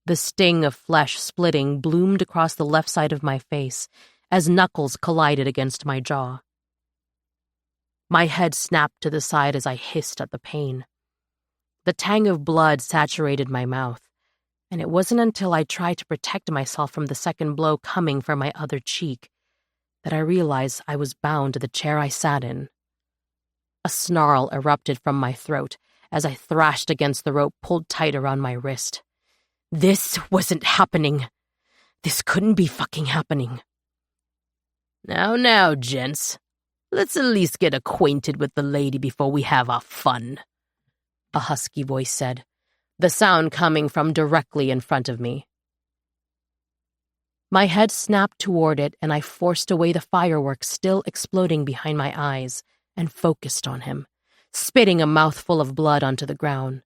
The sting of flesh splitting bloomed across the left side of my face as knuckles collided against my jaw. My head snapped to the side as I hissed at the pain. The tang of blood saturated my mouth, and it wasn't until I tried to protect myself from the second blow coming from my other cheek that I realized I was bound to the chair I sat in. A snarl erupted from my throat as I thrashed against the rope pulled tight around my wrist. This wasn't happening. This couldn't be fucking happening. Now, gents. Let's at least get acquainted with the lady before we have our fun, a husky voice said, the sound coming from directly in front of me. My head snapped toward it, and I forced away the fireworks still exploding behind my eyes and focused on him, spitting a mouthful of blood onto the ground.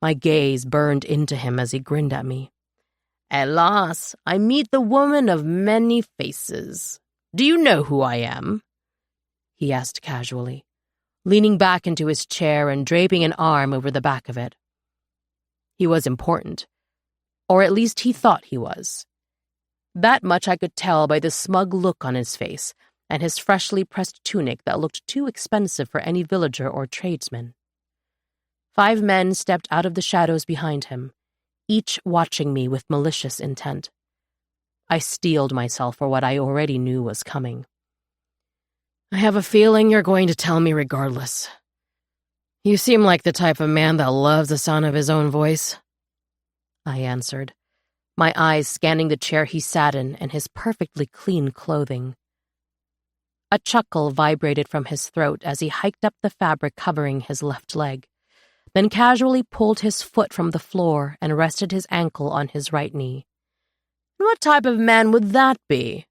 My gaze burned into him as he grinned at me. At last, I meet the woman of many faces. Do you know who I am? He asked casually, leaning back into his chair and draping an arm over the back of it. He was important, or at least he thought he was. That much I could tell by the smug look on his face and his freshly pressed tunic that looked too expensive for any villager or tradesman. 5 men stepped out of the shadows behind him, each watching me with malicious intent. I steeled myself for what I already knew was coming. I have a feeling you're going to tell me regardless. You seem like the type of man that loves the sound of his own voice, I answered, my eyes scanning the chair he sat in and his perfectly clean clothing. A chuckle vibrated from his throat as he hiked up the fabric covering his left leg, then casually pulled his foot from the floor and rested his ankle on his right knee. What type of man would that be?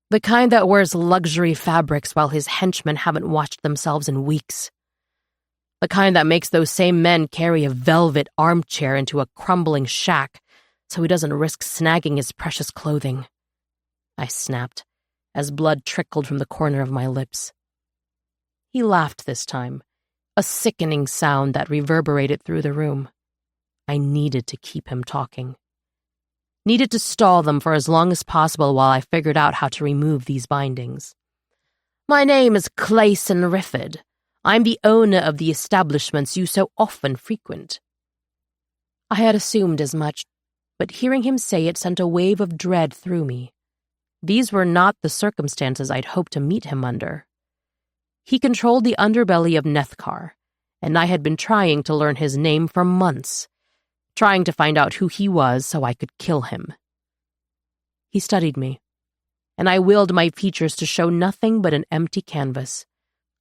The kind that wears luxury fabrics while his henchmen haven't washed themselves in weeks. The kind that makes those same men carry a velvet armchair into a crumbling shack so he doesn't risk snagging his precious clothing. I snapped, as blood trickled from the corner of my lips. He laughed this time, a sickening sound that reverberated through the room. I needed to keep him talking. Needed to stall them for as long as possible while I figured out how to remove these bindings. My name is Clayson Rifford. I'm the owner of the establishments you so often frequent. I had assumed as much, but hearing him say it sent a wave of dread through me. These were not the circumstances I'd hoped to meet him under. He controlled the underbelly of Nethkar, and I had been trying to learn his name for months, trying to find out who he was so I could kill him. He studied me, and I willed my features to show nothing but an empty canvas,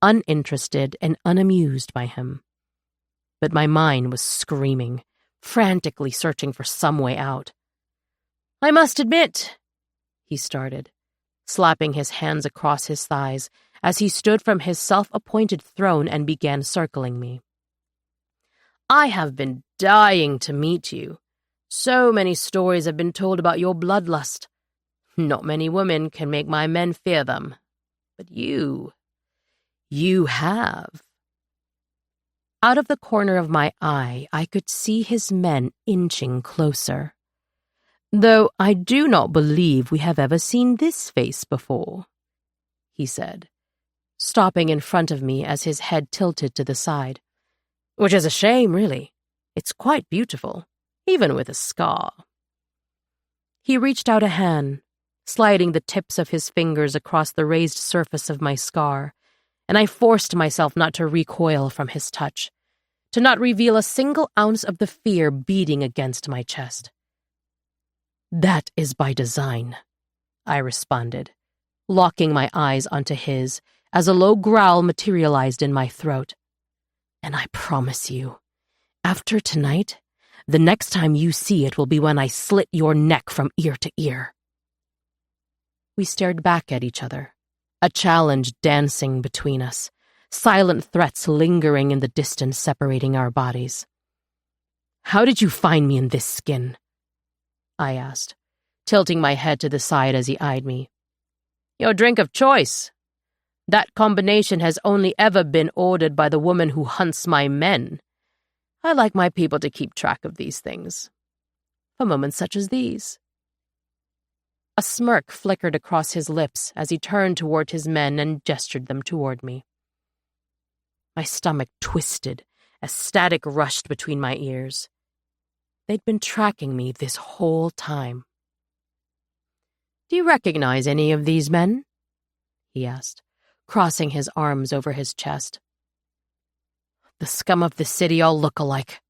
uninterested and unamused by him. But my mind was screaming, frantically searching for some way out. I must admit, he started, slapping his hands across his thighs as he stood from his self-appointed throne and began circling me. I have been dying to meet you. So many stories have been told about your bloodlust. Not many women can make my men fear them. But you have. Out of the corner of my eye, I could see his men inching closer. Though I do not believe we have ever seen this face before, he said, stopping in front of me as his head tilted to the side. Which is a shame, really. It's quite beautiful, even with a scar. He reached out a hand, sliding the tips of his fingers across the raised surface of my scar, and I forced myself not to recoil from his touch, to not reveal a single ounce of the fear beating against my chest. That is by design, I responded, locking my eyes onto his as a low growl materialized in my throat. And I promise you, after tonight, the next time you see it will be when I slit your neck from ear to ear. We stared back at each other, a challenge dancing between us, silent threats lingering in the distance separating our bodies. How did you find me in this skin? I asked, tilting my head to the side as he eyed me. Your drink of choice. That combination has only ever been ordered by the woman who hunts my men. I like my people to keep track of these things. for moments such as these." A smirk flickered across his lips as he turned toward his men and gestured them toward me. My stomach twisted as static rushed between my ears. They'd been tracking me this whole time. "Do you recognize any of these men?" he asked, crossing his arms over his chest. "The scum of the city all look alike,"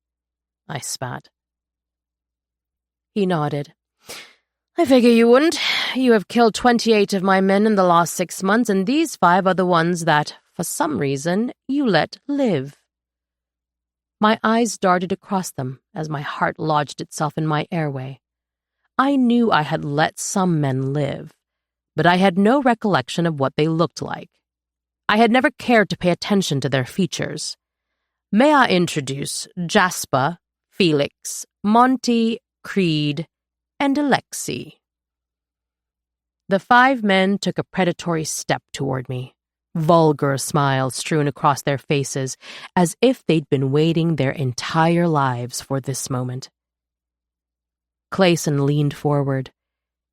I spat. He nodded. "I figure you wouldn't. You have killed 28 of my men in the last 6 months, and these 5 are the ones that, for some reason, you let live." My eyes darted across them as my heart lodged itself in my airway. I knew I had let some men live, but I had no recollection of what they looked like. I had never cared to pay attention to their features. May I introduce Jasper, Felix, Monty, Creed, and Alexei. The 5 men took a predatory step toward me, vulgar smiles strewn across their faces, as if they'd been waiting their entire lives for this moment. Clayson leaned forward,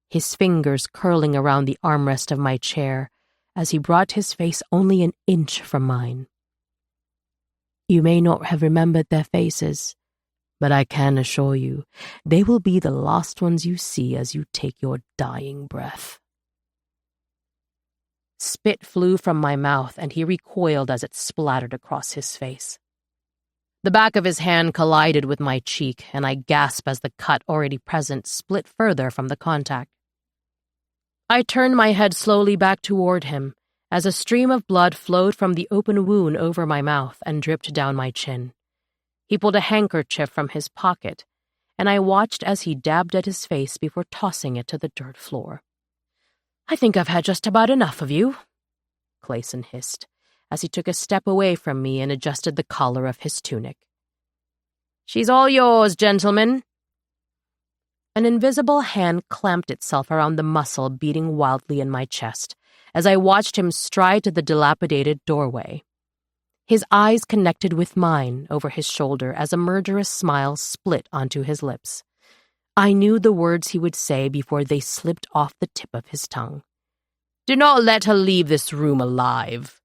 his fingers curling around the armrest of my chair as he brought his face only an inch from mine. "You may not have remembered their faces, but I can assure you, they will be the last ones you see as you take your dying breath." Spit flew from my mouth, and he recoiled as it splattered across his face. The back of his hand collided with my cheek, and I gasped as the cut already present split further from the contact. I turned my head slowly back toward him, as a stream of blood flowed from the open wound over my mouth and dripped down my chin. He pulled a handkerchief from his pocket, and I watched as he dabbed at his face before tossing it to the dirt floor. "I think I've had just about enough of you," Clayson hissed, as he took a step away from me and adjusted the collar of his tunic. "She's all yours, gentlemen." An invisible hand clamped itself around the muscle beating wildly in my chest as I watched him stride to the dilapidated doorway. His eyes connected with mine over his shoulder as a murderous smile split onto his lips. I knew the words he would say before they slipped off the tip of his tongue. "Do not let her leave this room alive."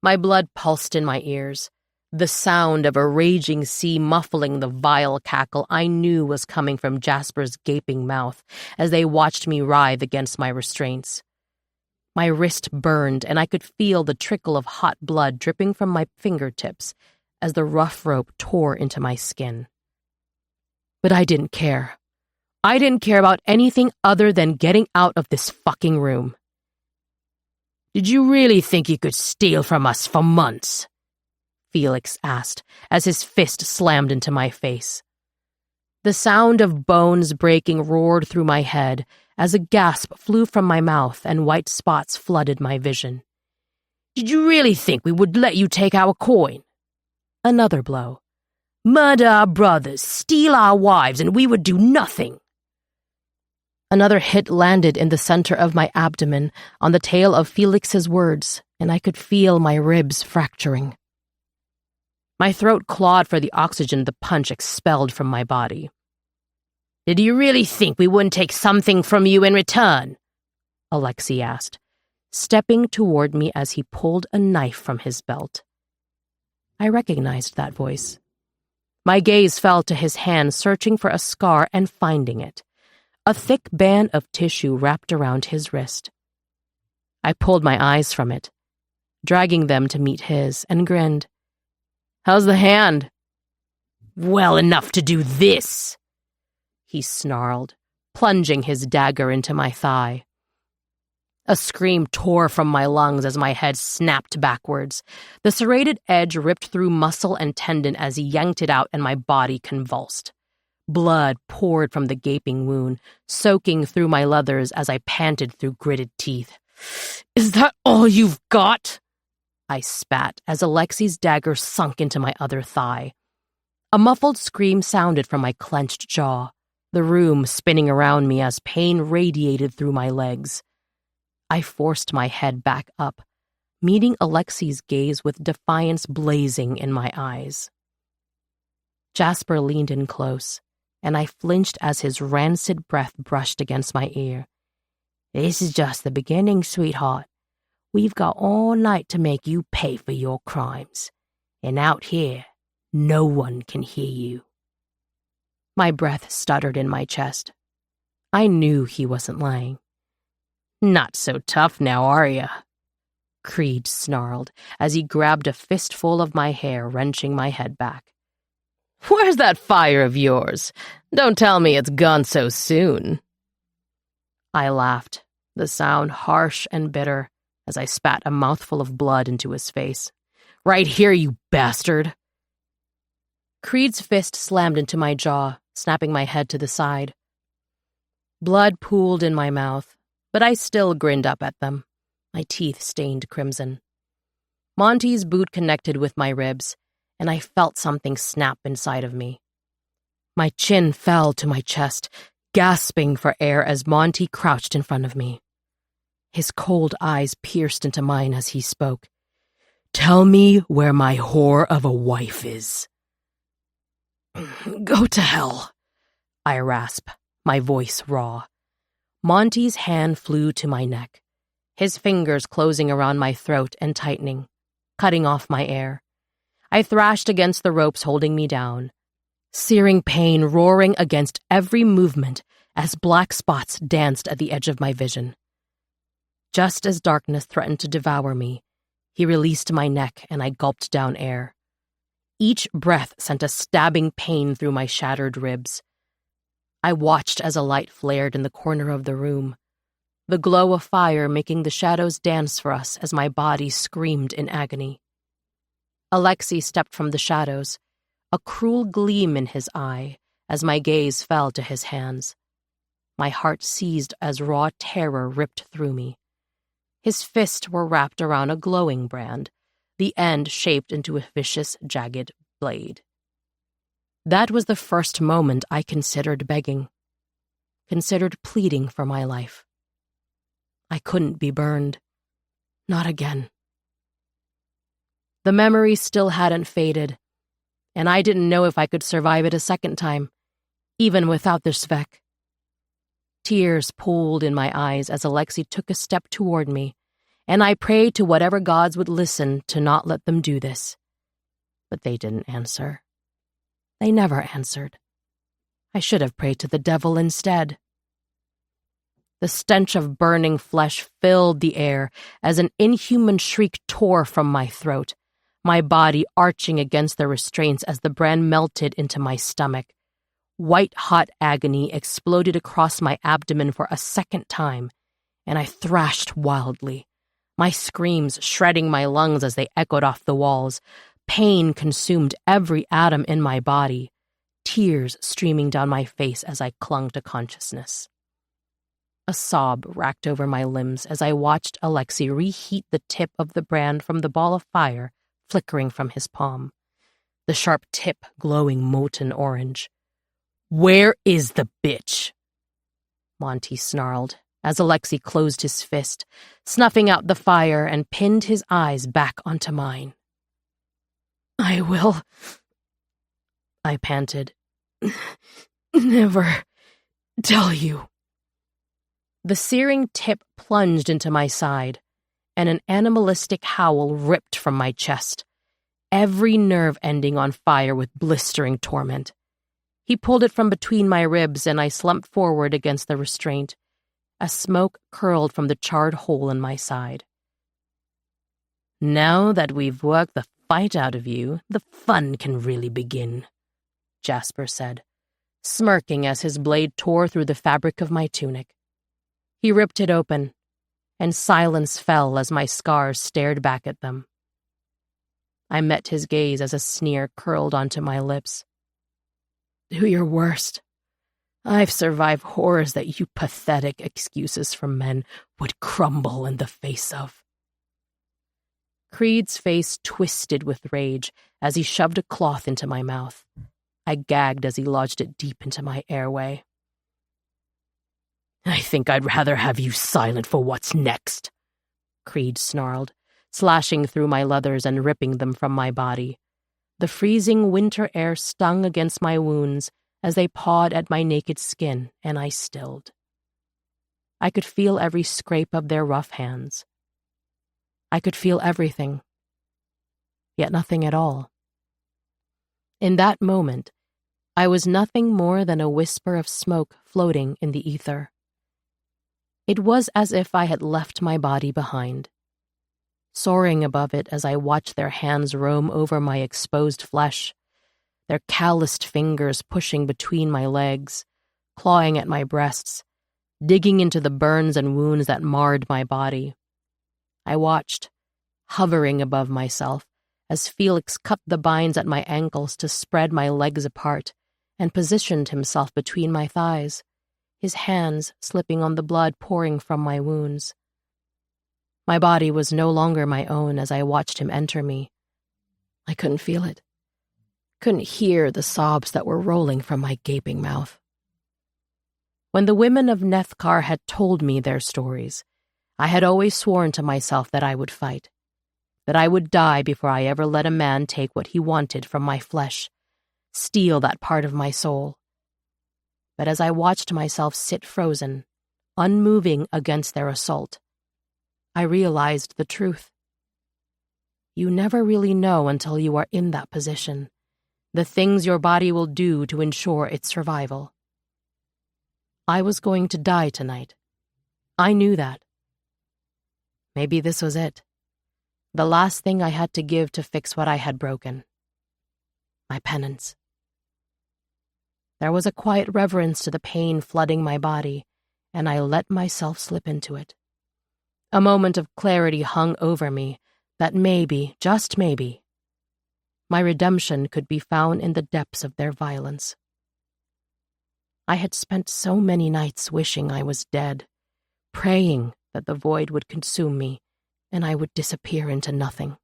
My blood pulsed in my ears, the sound of a raging sea muffling the vile cackle I knew was coming from Jasper's gaping mouth as they watched me writhe against my restraints. My wrist burned, and I could feel the trickle of hot blood dripping from my fingertips as the rough rope tore into my skin. But I didn't care. I didn't care about anything other than getting out of this fucking room. "Did you really think you could steal from us for months?" Felix asked as his fist slammed into my face. The sound of bones breaking roared through my head as a gasp flew from my mouth and white spots flooded my vision. "Did you really think we would let you take our coin?" Another blow. "Murder our brothers, steal our wives, and we would do nothing." Another hit landed in the center of my abdomen on the tail of Felix's words, and I could feel my ribs fracturing. My throat clawed for the oxygen the punch expelled from my body. "Did you really think we wouldn't take something from you in return?" Alexei asked, stepping toward me as he pulled a knife from his belt. I recognized that voice. My gaze fell to his hand, searching for a scar and finding it. A thick band of tissue wrapped around his wrist. I pulled my eyes from it, dragging them to meet his, and grinned. "How's the hand?" "Well enough to do this," he snarled, plunging his dagger into my thigh. A scream tore from my lungs as my head snapped backwards. The serrated edge ripped through muscle and tendon as he yanked it out and my body convulsed. Blood poured from the gaping wound, soaking through my leathers as I panted through gritted teeth. "Is that all you've got?" I spat as Alexei's dagger sunk into my other thigh. A muffled scream sounded from my clenched jaw, the room spinning around me as pain radiated through my legs. I forced my head back up, meeting Alexei's gaze with defiance blazing in my eyes. Jasper leaned in close, and I flinched as his rancid breath brushed against my ear. "This is just the beginning, sweetheart. We've got all night to make you pay for your crimes. And out here, no one can hear you." My breath stuttered in my chest. I knew he wasn't lying. "Not so tough now, are ya?" Creed snarled as he grabbed a fistful of my hair, wrenching my head back. "Where's that fire of yours? Don't tell me it's gone so soon." I laughed, the sound harsh and bitter, as I spat a mouthful of blood into his face. "Right here, you bastard!" Creed's fist slammed into my jaw, snapping my head to the side. Blood pooled in my mouth, but I still grinned up at them, my teeth stained crimson. Monty's boot connected with my ribs, and I felt something snap inside of me. My chin fell to my chest, gasping for air as Monty crouched in front of me. His cold eyes pierced into mine as he spoke. "Tell me where my whore of a wife is." "Go to hell," I rasped, my voice raw. Monty's hand flew to my neck, his fingers closing around my throat and tightening, cutting off my air. I thrashed against the ropes holding me down, searing pain roaring against every movement as black spots danced at the edge of my vision. Just as darkness threatened to devour me, he released my neck and I gulped down air. Each breath sent a stabbing pain through my shattered ribs. I watched as a light flared in the corner of the room, the glow of fire making the shadows dance for us as my body screamed in agony. Alexei stepped from the shadows, a cruel gleam in his eye as my gaze fell to his hands. My heart seized as raw terror ripped through me. His fists were wrapped around a glowing brand, the end shaped into a vicious, jagged blade. That was the first moment I considered begging, considered pleading for my life. I couldn't be burned. Not again. The memory still hadn't faded, and I didn't know if I could survive it a second time, even without the Svek. Tears pooled in my eyes as Alexei took a step toward me, and I prayed to whatever gods would listen to not let them do this. But they didn't answer. They never answered. I should have prayed to the devil instead. The stench of burning flesh filled the air as an inhuman shriek tore from my throat, my body arching against the restraints as the brand melted into my stomach. White-hot agony exploded across my abdomen for a second time, and I thrashed wildly, my screams shredding my lungs as they echoed off the walls. Pain consumed every atom in my body, tears streaming down my face as I clung to consciousness. A sob racked over my limbs as I watched Alexei reheat the tip of the brand from the ball of fire flickering from his palm, the sharp tip glowing molten orange. "Where is the bitch?" Monty snarled as Alexei closed his fist, snuffing out the fire and pinned his eyes back onto mine. "I will," I panted, "never tell you." The searing tip plunged into my side, and an animalistic howl ripped from my chest, every nerve ending on fire with blistering torment. He pulled it from between my ribs, and I slumped forward against the restraint. A smoke curled from the charred hole in my side. "Now that we've worked the fight out of you, the fun can really begin," Jasper said, smirking as his blade tore through the fabric of my tunic. He ripped it open, and silence fell as my scars stared back at them. I met his gaze as a sneer curled onto my lips. "Do your worst. I've survived horrors that you pathetic excuses from men would crumble in the face of." Creed's face twisted with rage as he shoved a cloth into my mouth. I gagged as he lodged it deep into my airway. "I think I'd rather have you silent for what's next," Creed snarled, slashing through my leathers and ripping them from my body. The freezing winter air stung against my wounds as they pawed at my naked skin, and I stilled. I could feel every scrape of their rough hands. I could feel everything, yet nothing at all. In that moment, I was nothing more than a whisper of smoke floating in the ether. It was as if I had left my body behind, soaring above it as I watched their hands roam over my exposed flesh, their calloused fingers pushing between my legs, clawing at my breasts, digging into the burns and wounds that marred my body. I watched, hovering above myself, as Felix cut the binds at my ankles to spread my legs apart and positioned himself between my thighs, his hands slipping on the blood pouring from my wounds. My body was no longer my own as I watched him enter me. I couldn't feel it, couldn't hear the sobs that were rolling from my gaping mouth. When the women of Nethkar had told me their stories, I had always sworn to myself that I would fight, that I would die before I ever let a man take what he wanted from my flesh, steal that part of my soul. But as I watched myself sit frozen, unmoving against their assault, I realized the truth. You never really know until you are in that position, the things your body will do to ensure its survival. I was going to die tonight. I knew that. Maybe this was it. The last thing I had to give to fix what I had broken. My penance. There was a quiet reverence to the pain flooding my body, and I let myself slip into it. A moment of clarity hung over me that maybe, just maybe, my redemption could be found in the depths of their violence. I had spent so many nights wishing I was dead, praying that the void would consume me and I would disappear into nothing.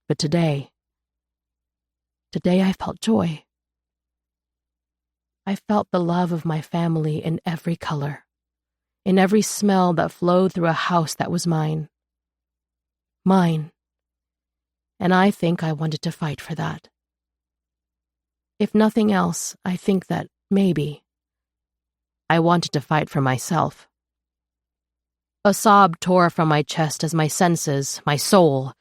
But today I felt joy. I felt the love of my family in every color, in every smell that flowed through a house that was mine. Mine. And I think I wanted to fight for that. If nothing else, I think that maybe I wanted to fight for myself. A sob tore from my chest as my senses, my soul,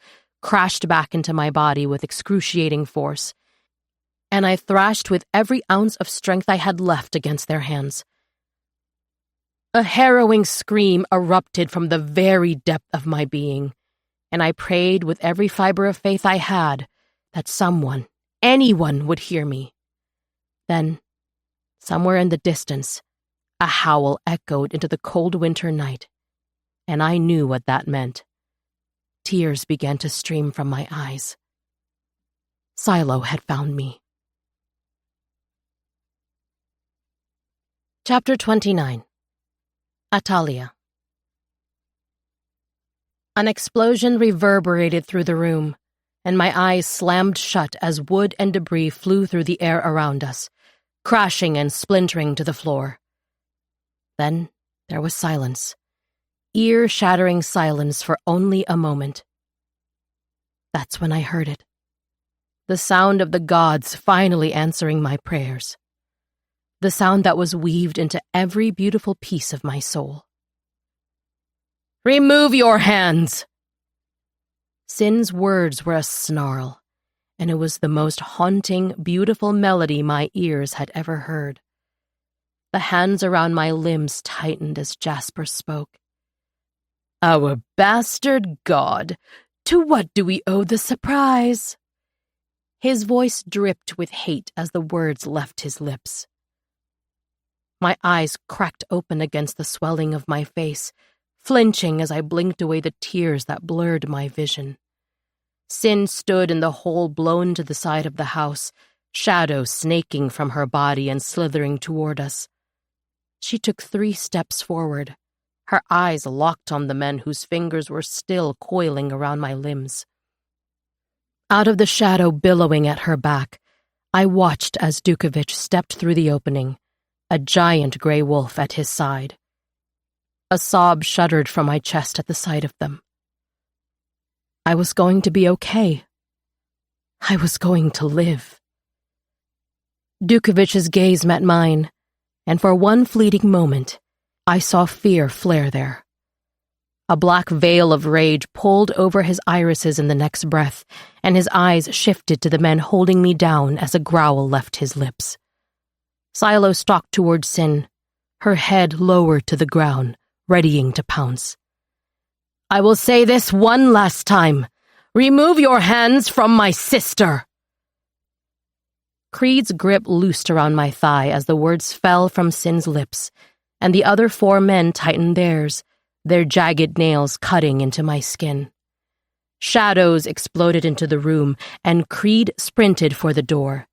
crashed back into my body with excruciating force, and I thrashed with every ounce of strength I had left against their hands. A harrowing scream erupted from the very depth of my being, and I prayed with every fiber of faith I had that someone, anyone, would hear me. Then, somewhere in the distance, a howl echoed into the cold winter night, and I knew what that meant. Tears began to stream from my eyes. Silo had found me. Chapter 29. Atalia. An explosion reverberated through the room, and my eyes slammed shut as wood and debris flew through the air around us, crashing and splintering to the floor. Then there was silence, ear-shattering silence for only a moment. That's when I heard it. The sound of the gods finally answering my prayers. The sound that was weaved into every beautiful piece of my soul. "Remove your hands!" Sin's words were a snarl, and it was the most haunting, beautiful melody my ears had ever heard. The hands around my limbs tightened as Jasper spoke. "Our bastard god, to what do we owe the surprise?" His voice dripped with hate as the words left his lips. My eyes cracked open against the swelling of my face, flinching as I blinked away the tears that blurred my vision. Sin stood in the hole blown to the side of the house, shadows snaking from her body and slithering toward us. She took 3 steps forward, her eyes locked on the men whose fingers were still coiling around my limbs. Out of the shadow billowing at her back, I watched as Dukovich stepped through the opening, a giant gray wolf at his side. A sob shuddered from my chest at the sight of them. I was going to be okay. I was going to live. Dukovich's gaze met mine, and for one fleeting moment, I saw fear flare there. A black veil of rage pulled over his irises in the next breath, and his eyes shifted to the men holding me down as a growl left his lips. Silo stalked toward Sin, her head lowered to the ground, readying to pounce. "I will say this one last time. Remove your hands from my sister!" Creed's grip loosed around my thigh as the words fell from Sin's lips, and the other 4 men tightened theirs, their jagged nails cutting into my skin. Shadows exploded into the room, and Creed sprinted for the door.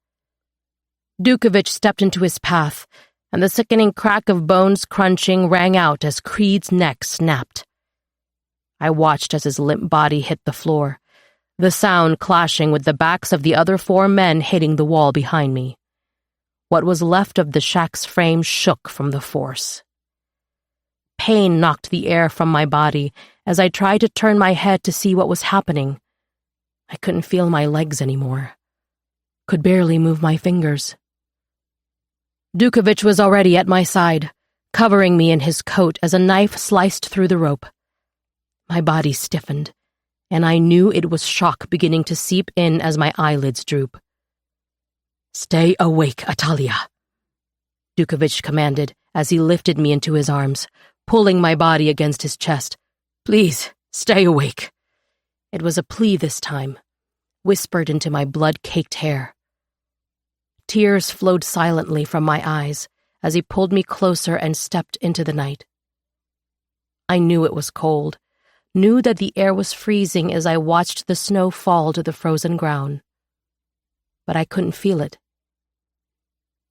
Dukovich stepped into his path, and the sickening crack of bones crunching rang out as Creed's neck snapped. I watched as his limp body hit the floor, the sound clashing with the backs of the other 4 men hitting the wall behind me. What was left of the shack's frame shook from the force. Pain knocked the air from my body as I tried to turn my head to see what was happening. I couldn't feel my legs anymore. Could barely move my fingers. Dukovich was already at my side, covering me in his coat as a knife sliced through the rope. My body stiffened, and I knew it was shock beginning to seep in as my eyelids droop. "Stay awake, Atalia," Dukovich commanded as he lifted me into his arms, pulling my body against his chest. "Please, stay awake." It was a plea this time, whispered into my blood-caked hair. Tears flowed silently from my eyes as he pulled me closer and stepped into the night. I knew it was cold, knew that the air was freezing as I watched the snow fall to the frozen ground. But I couldn't feel it.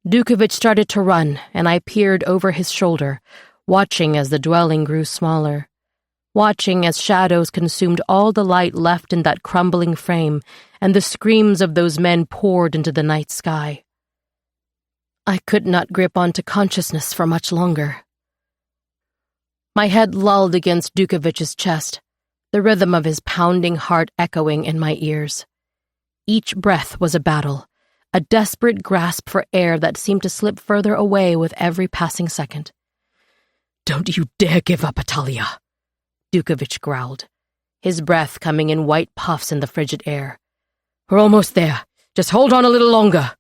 Dukovich started to run, and I peered over his shoulder, watching as the dwelling grew smaller, watching as shadows consumed all the light left in that crumbling frame, and the screams of those men poured into the night sky. I could not grip onto consciousness for much longer. My head lulled against Dukovich's chest, the rhythm of his pounding heart echoing in my ears. Each breath was a battle, a desperate grasp for air that seemed to slip further away with every passing second. "Don't you dare give up, Atalia," Dukovich growled, his breath coming in white puffs in the frigid air. "We're almost there. Just hold on a little longer."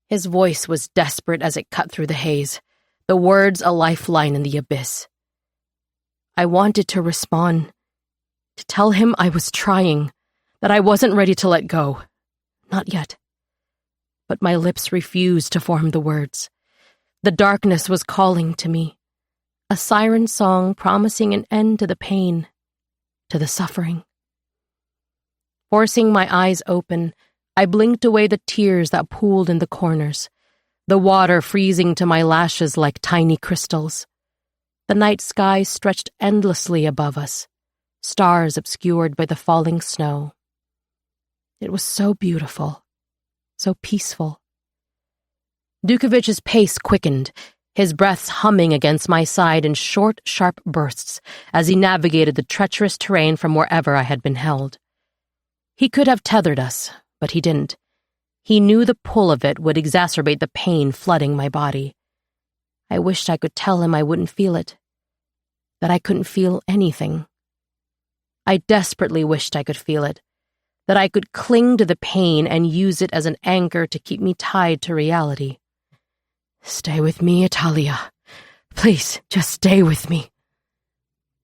His voice was desperate as it cut through the haze, the words a lifeline in the abyss. I wanted to respond, to tell him I was trying, that I wasn't ready to let go. Not yet. But my lips refused to form the words. The darkness was calling to me, a siren song promising an end to the pain, to the suffering. Forcing my eyes open, I blinked away the tears that pooled in the corners, the water freezing to my lashes like tiny crystals. The night sky stretched endlessly above us, stars obscured by the falling snow. It was so beautiful, so peaceful. Dukovich's pace quickened, his breaths humming against my side in short, sharp bursts as he navigated the treacherous terrain from wherever I had been held. He could have tethered us, but he didn't. He knew the pull of it would exacerbate the pain flooding my body. I wished I could tell him I wouldn't feel it, that I couldn't feel anything. I desperately wished I could feel it, that I could cling to the pain and use it as an anchor to keep me tied to reality. "Stay with me, Atalia. Please, just stay with me,"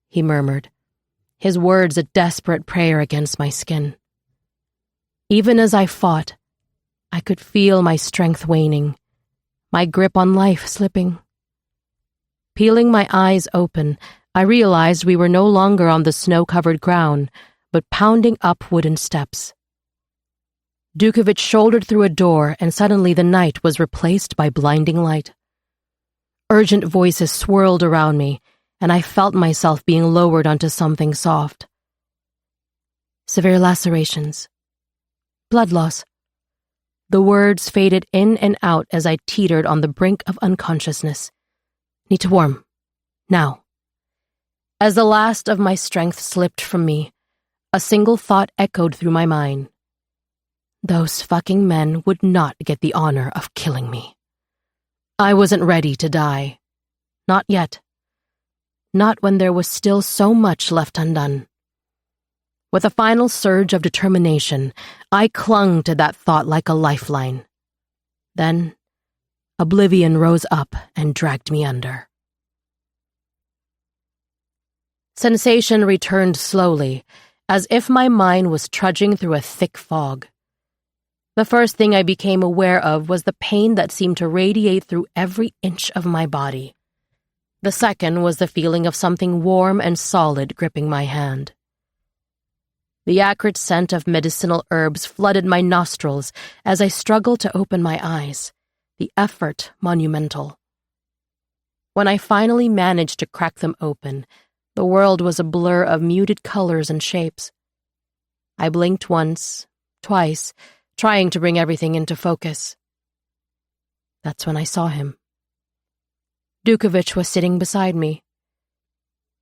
he murmured, his words a desperate prayer against my skin. Even as I fought, I could feel my strength waning, my grip on life slipping. Peeling my eyes open, I realized we were no longer on the snow-covered ground, but pounding up wooden steps. Dukovich shouldered through a door, and suddenly the night was replaced by blinding light. Urgent voices swirled around me, and I felt myself being lowered onto something soft. Severe lacerations. Blood loss. The words faded in and out as I teetered on the brink of unconsciousness. Need to warm. Now. As the last of my strength slipped from me, a single thought echoed through my mind. Those fucking men would not get the honor of killing me. I wasn't ready to die. Not yet. Not when there was still so much left undone. With a final surge of determination, I clung to that thought like a lifeline. Then, oblivion rose up and dragged me under. Sensation returned slowly, as if my mind was trudging through a thick fog. The first thing I became aware of was the pain that seemed to radiate through every inch of my body. The second was the feeling of something warm and solid gripping my hand. The acrid scent of medicinal herbs flooded my nostrils as I struggled to open my eyes, the effort monumental. When I finally managed to crack them open, the world was a blur of muted colors and shapes. I blinked once, twice, trying to bring everything into focus. That's when I saw him. Dukovich was sitting beside me.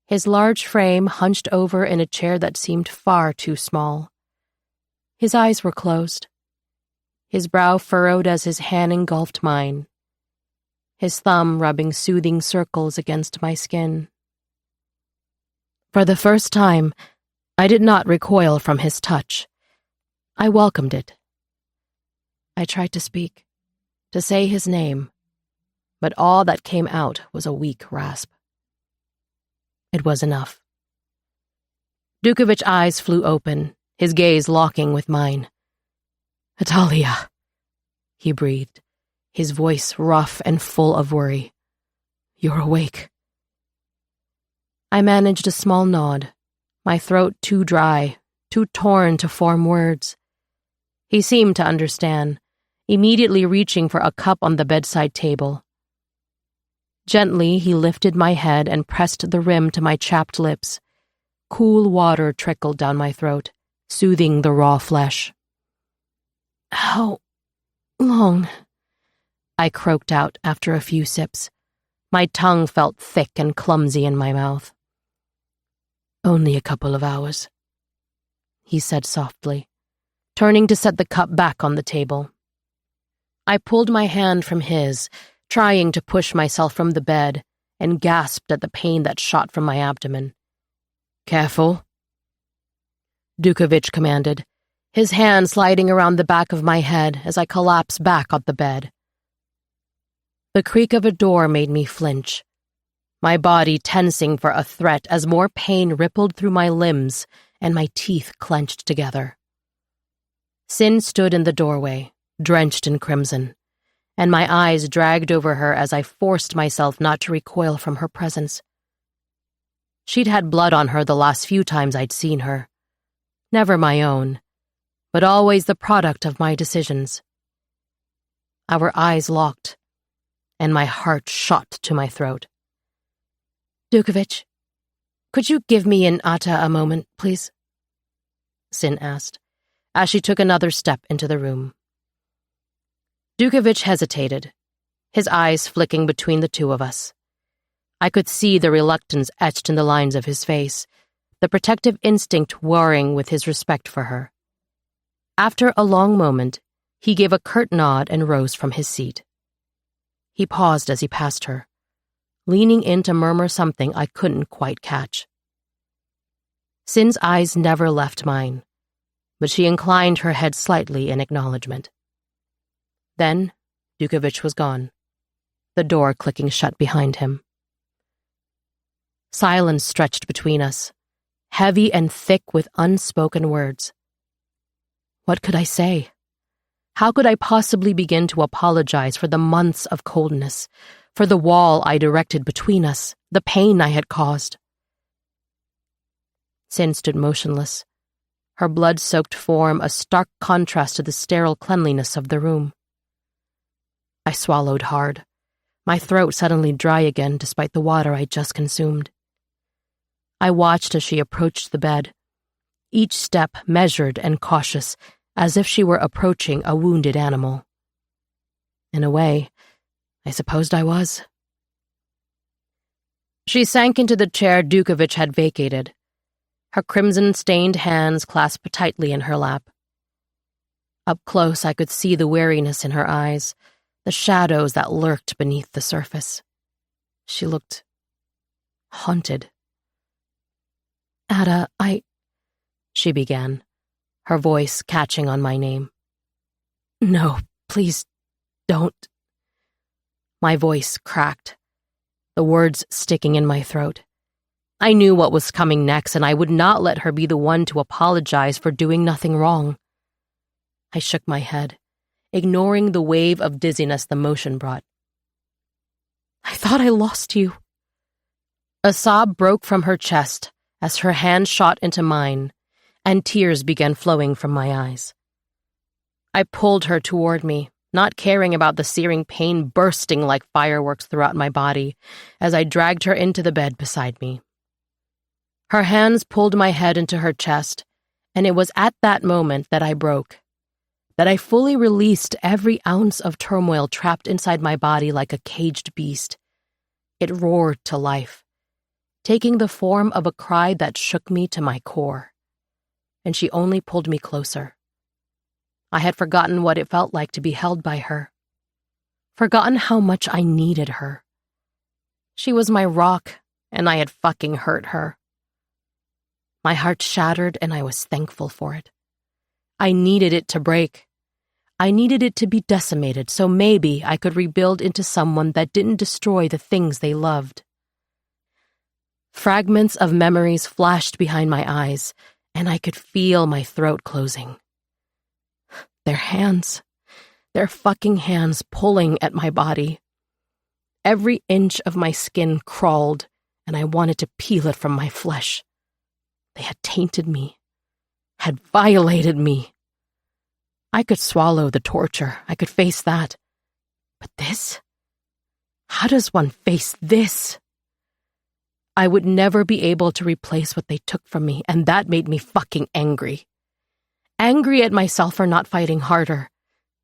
His large frame hunched over in a chair that seemed far too small. His eyes were closed. His brow furrowed as his hand engulfed mine. His thumb rubbing soothing circles against my skin. For the first time, I did not recoil from his touch. I welcomed it. I tried to speak, to say his name, but all that came out was a weak rasp. It was enough. Dukovich's eyes flew open, his gaze locking with mine. "Natalia," he breathed, his voice rough and full of worry. "You're awake." I managed a small nod, my throat too dry, too torn to form words. He seemed to understand, immediately reaching for a cup on the bedside table. Gently, he lifted my head and pressed the rim to my chapped lips. Cool water trickled down my throat, soothing the raw flesh. "How long?" I croaked out after a few sips. My tongue felt thick and clumsy in my mouth. "Only a couple of hours," he said softly, turning to set the cup back on the table. I pulled my hand from his, trying to push myself from the bed, and gasped at the pain that shot from my abdomen. "Careful," Dukovich commanded, his hand sliding around the back of my head as I collapsed back on the bed. The creak of a door made me flinch, my body tensing for a threat as more pain rippled through my limbs and my teeth clenched together. Sin stood in the doorway, drenched in crimson, and my eyes dragged over her as I forced myself not to recoil from her presence. She'd had blood on her the last few times I'd seen her. Never my own, but always the product of my decisions. Our eyes locked, and my heart shot to my throat. "Dukovich, could you give me and Ata a moment, please?" Sin asked, as she took another step into the room. Dukovich hesitated, his eyes flicking between the two of us. I could see the reluctance etched in the lines of his face, the protective instinct warring with his respect for her. After a long moment, he gave a curt nod and rose from his seat. He paused as he passed her, leaning in to murmur something I couldn't quite catch. Sin's eyes never left mine, but she inclined her head slightly in acknowledgement. Then, Dukovich was gone, the door clicking shut behind him. Silence stretched between us, heavy and thick with unspoken words. What could I say? How could I possibly begin to apologize for the months of coldness, for the wall I'd erected between us, the pain I had caused? Sin stood motionless, her blood-soaked form a stark contrast to the sterile cleanliness of the room. I swallowed hard, my throat suddenly dry again despite the water I'd just consumed. I watched as she approached the bed, each step measured and cautious, as if she were approaching a wounded animal. In a way, I supposed I was. She sank into the chair Dukovich had vacated, her crimson-stained hands clasped tightly in her lap. Up close, I could see the weariness in her eyes, the shadows that lurked beneath the surface. She looked haunted. Ada, she began, her voice catching on my name. No, please, don't. My voice cracked, the words sticking in my throat. I knew what was coming next, and I would not let her be the one to apologize for doing nothing wrong. I shook my head, ignoring the wave of dizziness the motion brought. I thought I lost you. A sob broke from her chest as her hand shot into mine, and tears began flowing from my eyes. I pulled her toward me, not caring about the searing pain bursting like fireworks throughout my body as I dragged her into the bed beside me. Her hands pulled my head into her chest, and it was at that moment that I broke, that I fully released every ounce of turmoil trapped inside my body like a caged beast. It roared to life, taking the form of a cry that shook me to my core. And she only pulled me closer. I had forgotten what it felt like to be held by her, forgotten how much I needed her. She was my rock, and I had fucking hurt her. My heart shattered, and I was thankful for it. I needed it to break. I needed it to be decimated, so maybe I could rebuild into someone that didn't destroy the things they loved. Fragments of memories flashed behind my eyes, and I could feel my throat closing. Their hands, their fucking hands pulling at my body. Every inch of my skin crawled, and I wanted to peel it from my flesh. They had tainted me, had violated me. I could swallow the torture, I could face that. But this? How does one face this? I would never be able to replace what they took from me, and that made me fucking angry. Angry at myself for not fighting harder.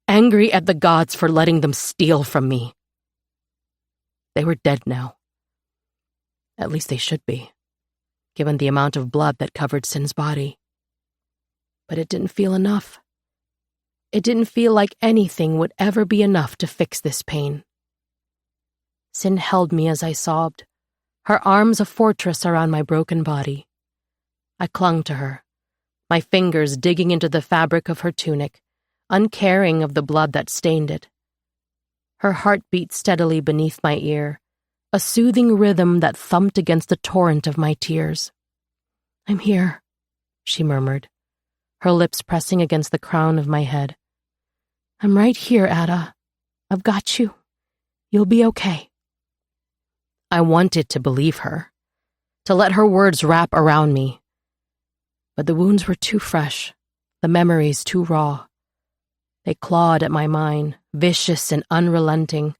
Angry at the gods for letting them steal from me. They were dead now. At least they should be, given the amount of blood that covered Sin's body. But it didn't feel enough. It didn't feel like anything would ever be enough to fix this pain. Sin held me as I sobbed, her arms a fortress around my broken body. I clung to her, my fingers digging into the fabric of her tunic, uncaring of the blood that stained it. Her heart beat steadily beneath my ear, a soothing rhythm that thumped against the torrent of my tears. I'm here, she murmured, her lips pressing against the crown of my head. I'm right here, Ada. I've got you. You'll be okay. I wanted to believe her, to let her words wrap around me. But the wounds were too fresh, the memories too raw. They clawed at my mind, vicious and unrelenting,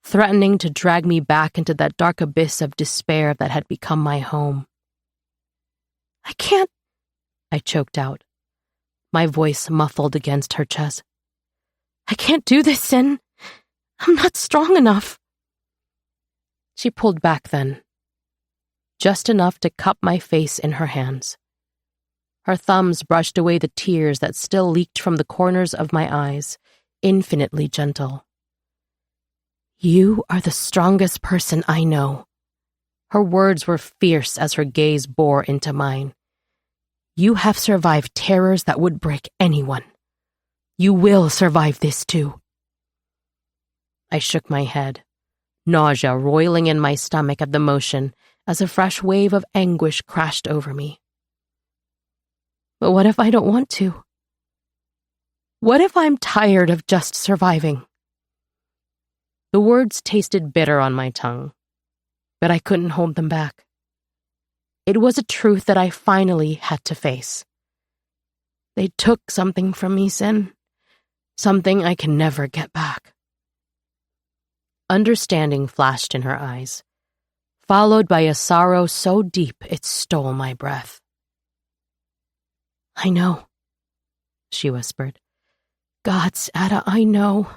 threatening to drag me back into that dark abyss of despair that had become my home. I can't, I choked out, my voice muffled against her chest. I can't do this, Sin. I'm not strong enough. She pulled back then, just enough to cup my face in her hands. Her thumbs brushed away the tears that still leaked from the corners of my eyes, infinitely gentle. You are the strongest person I know. Her words were fierce as her gaze bore into mine. You have survived terrors that would break anyone. You will survive this too. I shook my head, nausea roiling in my stomach at the motion as a fresh wave of anguish crashed over me. But what if I don't want to? What if I'm tired of just surviving? The words tasted bitter on my tongue, but I couldn't hold them back. It was a truth that I finally had to face. They took something from me, Sin, something I can never get back. Understanding flashed in her eyes, followed by a sorrow so deep it stole my breath. I know, she whispered. Gods, Ada, I know.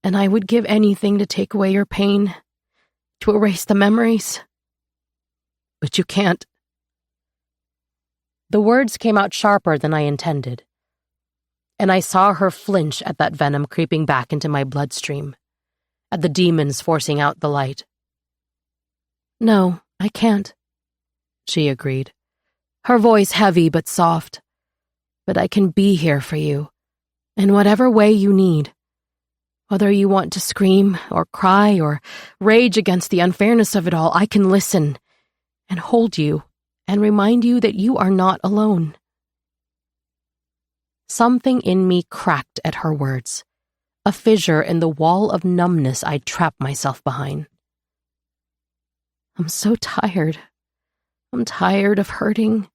And I would give anything to take away your pain, to erase the memories. But you can't. The words came out sharper than I intended. and I saw her flinch at that venom creeping back into my bloodstream, at the demons forcing out the light. "No, I can't," she agreed, her voice heavy but soft. "But I can be here for you, in whatever way you need. Whether you want to scream or cry or rage against the unfairness of it all, I can listen and hold you and remind you that you are not alone." Something in me cracked at her words, a fissure in the wall of numbness I'd trapped myself behind. "I'm so tired. I'm tired of hurting,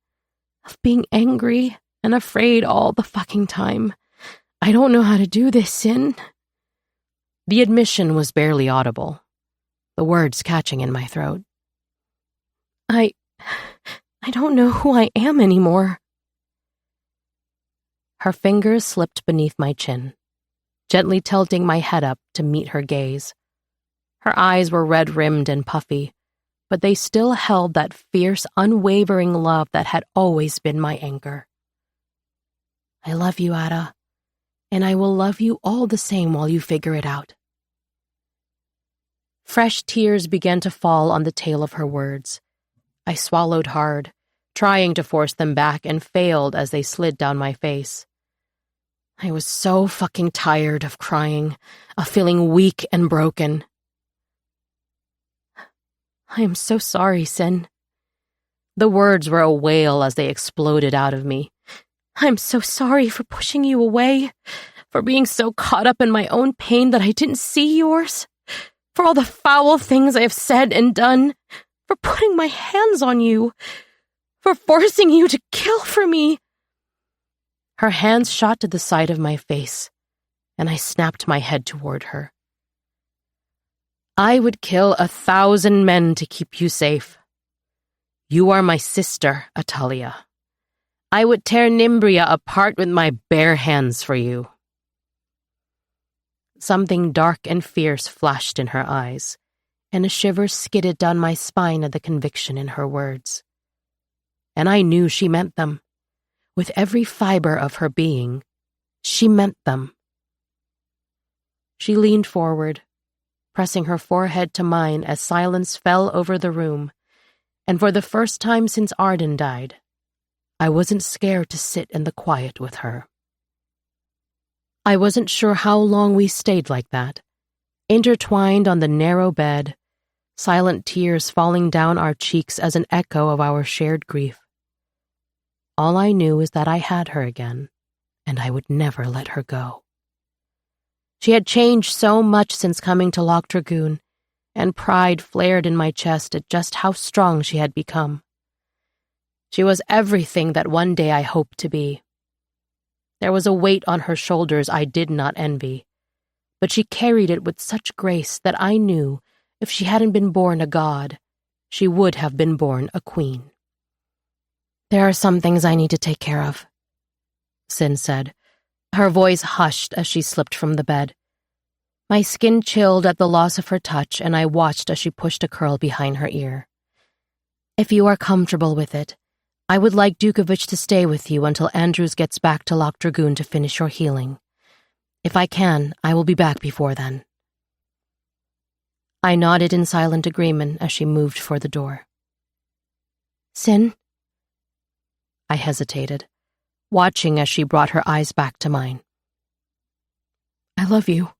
of being angry and afraid all the fucking time. I don't know how to do this, Sin." The admission was barely audible, the words catching in my throat. I don't know who I am anymore." Her fingers slipped beneath my chin, gently tilting my head up to meet her gaze. Her eyes were red-rimmed and puffy, but they still held that fierce, unwavering love that had always been my anchor. "I love you, Ada, and I will love you all the same while you figure it out." Fresh tears began to fall on the tail of her words. I swallowed hard, trying to force them back, and failed as they slid down my face. I was so fucking tired of crying, of feeling weak and broken. "I am so sorry, Sin." The words were a wail as they exploded out of me. "I'm so sorry for pushing you away, for being so caught up in my own pain that I didn't see yours, for all the foul things I have said and done, for putting my hands on you, for forcing you to kill for me." Her hands shot to the side of my face, and I snapped my head toward her. "I would kill 1,000 men to keep you safe. You are my sister, Atalia. I would tear Nimbria apart with my bare hands for you." Something dark and fierce flashed in her eyes, and a shiver skidded down my spine at the conviction in her words. And I knew she meant them. With every fiber of her being, she meant them. She leaned forward, pressing her forehead to mine as silence fell over the room, and for the first time since Arden died, I wasn't scared to sit in the quiet with her. I wasn't sure how long we stayed like that, intertwined on the narrow bed, silent tears falling down our cheeks as an echo of our shared grief. All I knew is that I had her again, and I would never let her go. She had changed so much since coming to Loch Dragoon, and pride flared in my chest at just how strong she had become. She was everything that one day I hoped to be. There was a weight on her shoulders I did not envy, but she carried it with such grace that I knew if she hadn't been born a god, she would have been born a queen. "There are some things I need to take care of," Sin said, her voice hushed as she slipped from the bed. My skin chilled at the loss of her touch, and I watched as she pushed a curl behind her ear. "If you are comfortable with it, I would like Dukovich to stay with you until Andrews gets back to Loch Dragoon to finish your healing. If I can, I will be back before then." I nodded in silent agreement as she moved for the door. "Sin?" I hesitated, watching as she brought her eyes back to mine. "I love you."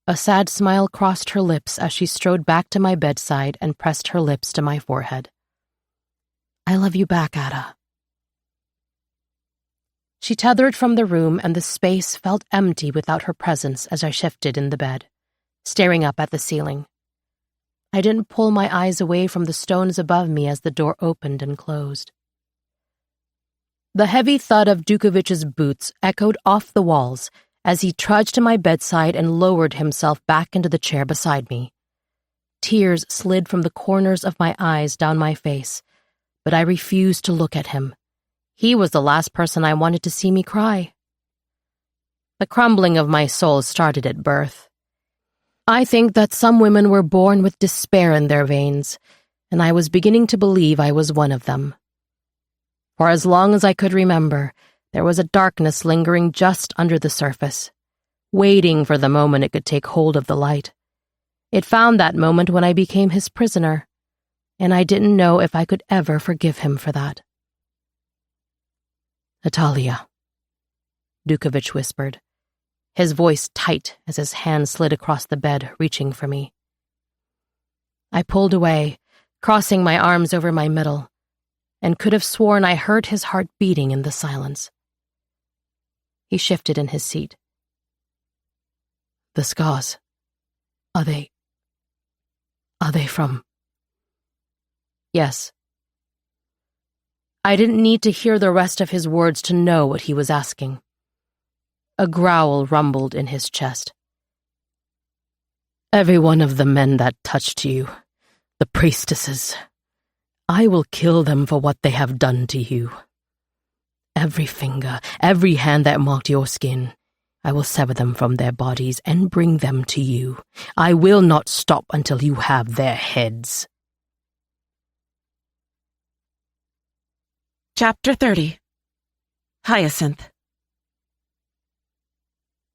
A sad smile crossed her lips as she strode back to my bedside and pressed her lips to my forehead. "I love you back, Ada." She tethered from the room, and the space felt empty without her presence as I shifted in the bed, staring up at the ceiling. I didn't pull my eyes away from the stones above me as the door opened and closed. The heavy thud of Dukovich's boots echoed off the walls as he trudged to my bedside and lowered himself back into the chair beside me. Tears slid from the corners of my eyes down my face, but I refused to look at him. He was the last person I wanted to see me cry. The crumbling of my soul started at birth. I think that some women were born with despair in their veins, and I was beginning to believe I was one of them. For as long as I could remember, There was a darkness lingering just under the surface, waiting for the moment it could take hold of the light. It found that moment when I became his prisoner, and I didn't know if I could ever forgive him for that. "Natalia," Dukovich whispered, his voice tight as his hand slid across the bed, reaching for me. I pulled away, crossing my arms over my middle, and could have sworn I heard his heart beating in the silence. He shifted in his seat. "The scars, are they from?" "Yes." I didn't need to hear the rest of his words to know what he was asking. A growl rumbled in his chest. "Every one of the men that touched you, the priestesses, I will kill them for what they have done to you. Every finger, every hand that marked your skin, I will sever them from their bodies and bring them to you. I will not stop until you have their heads." Chapter 30. Hyacinth.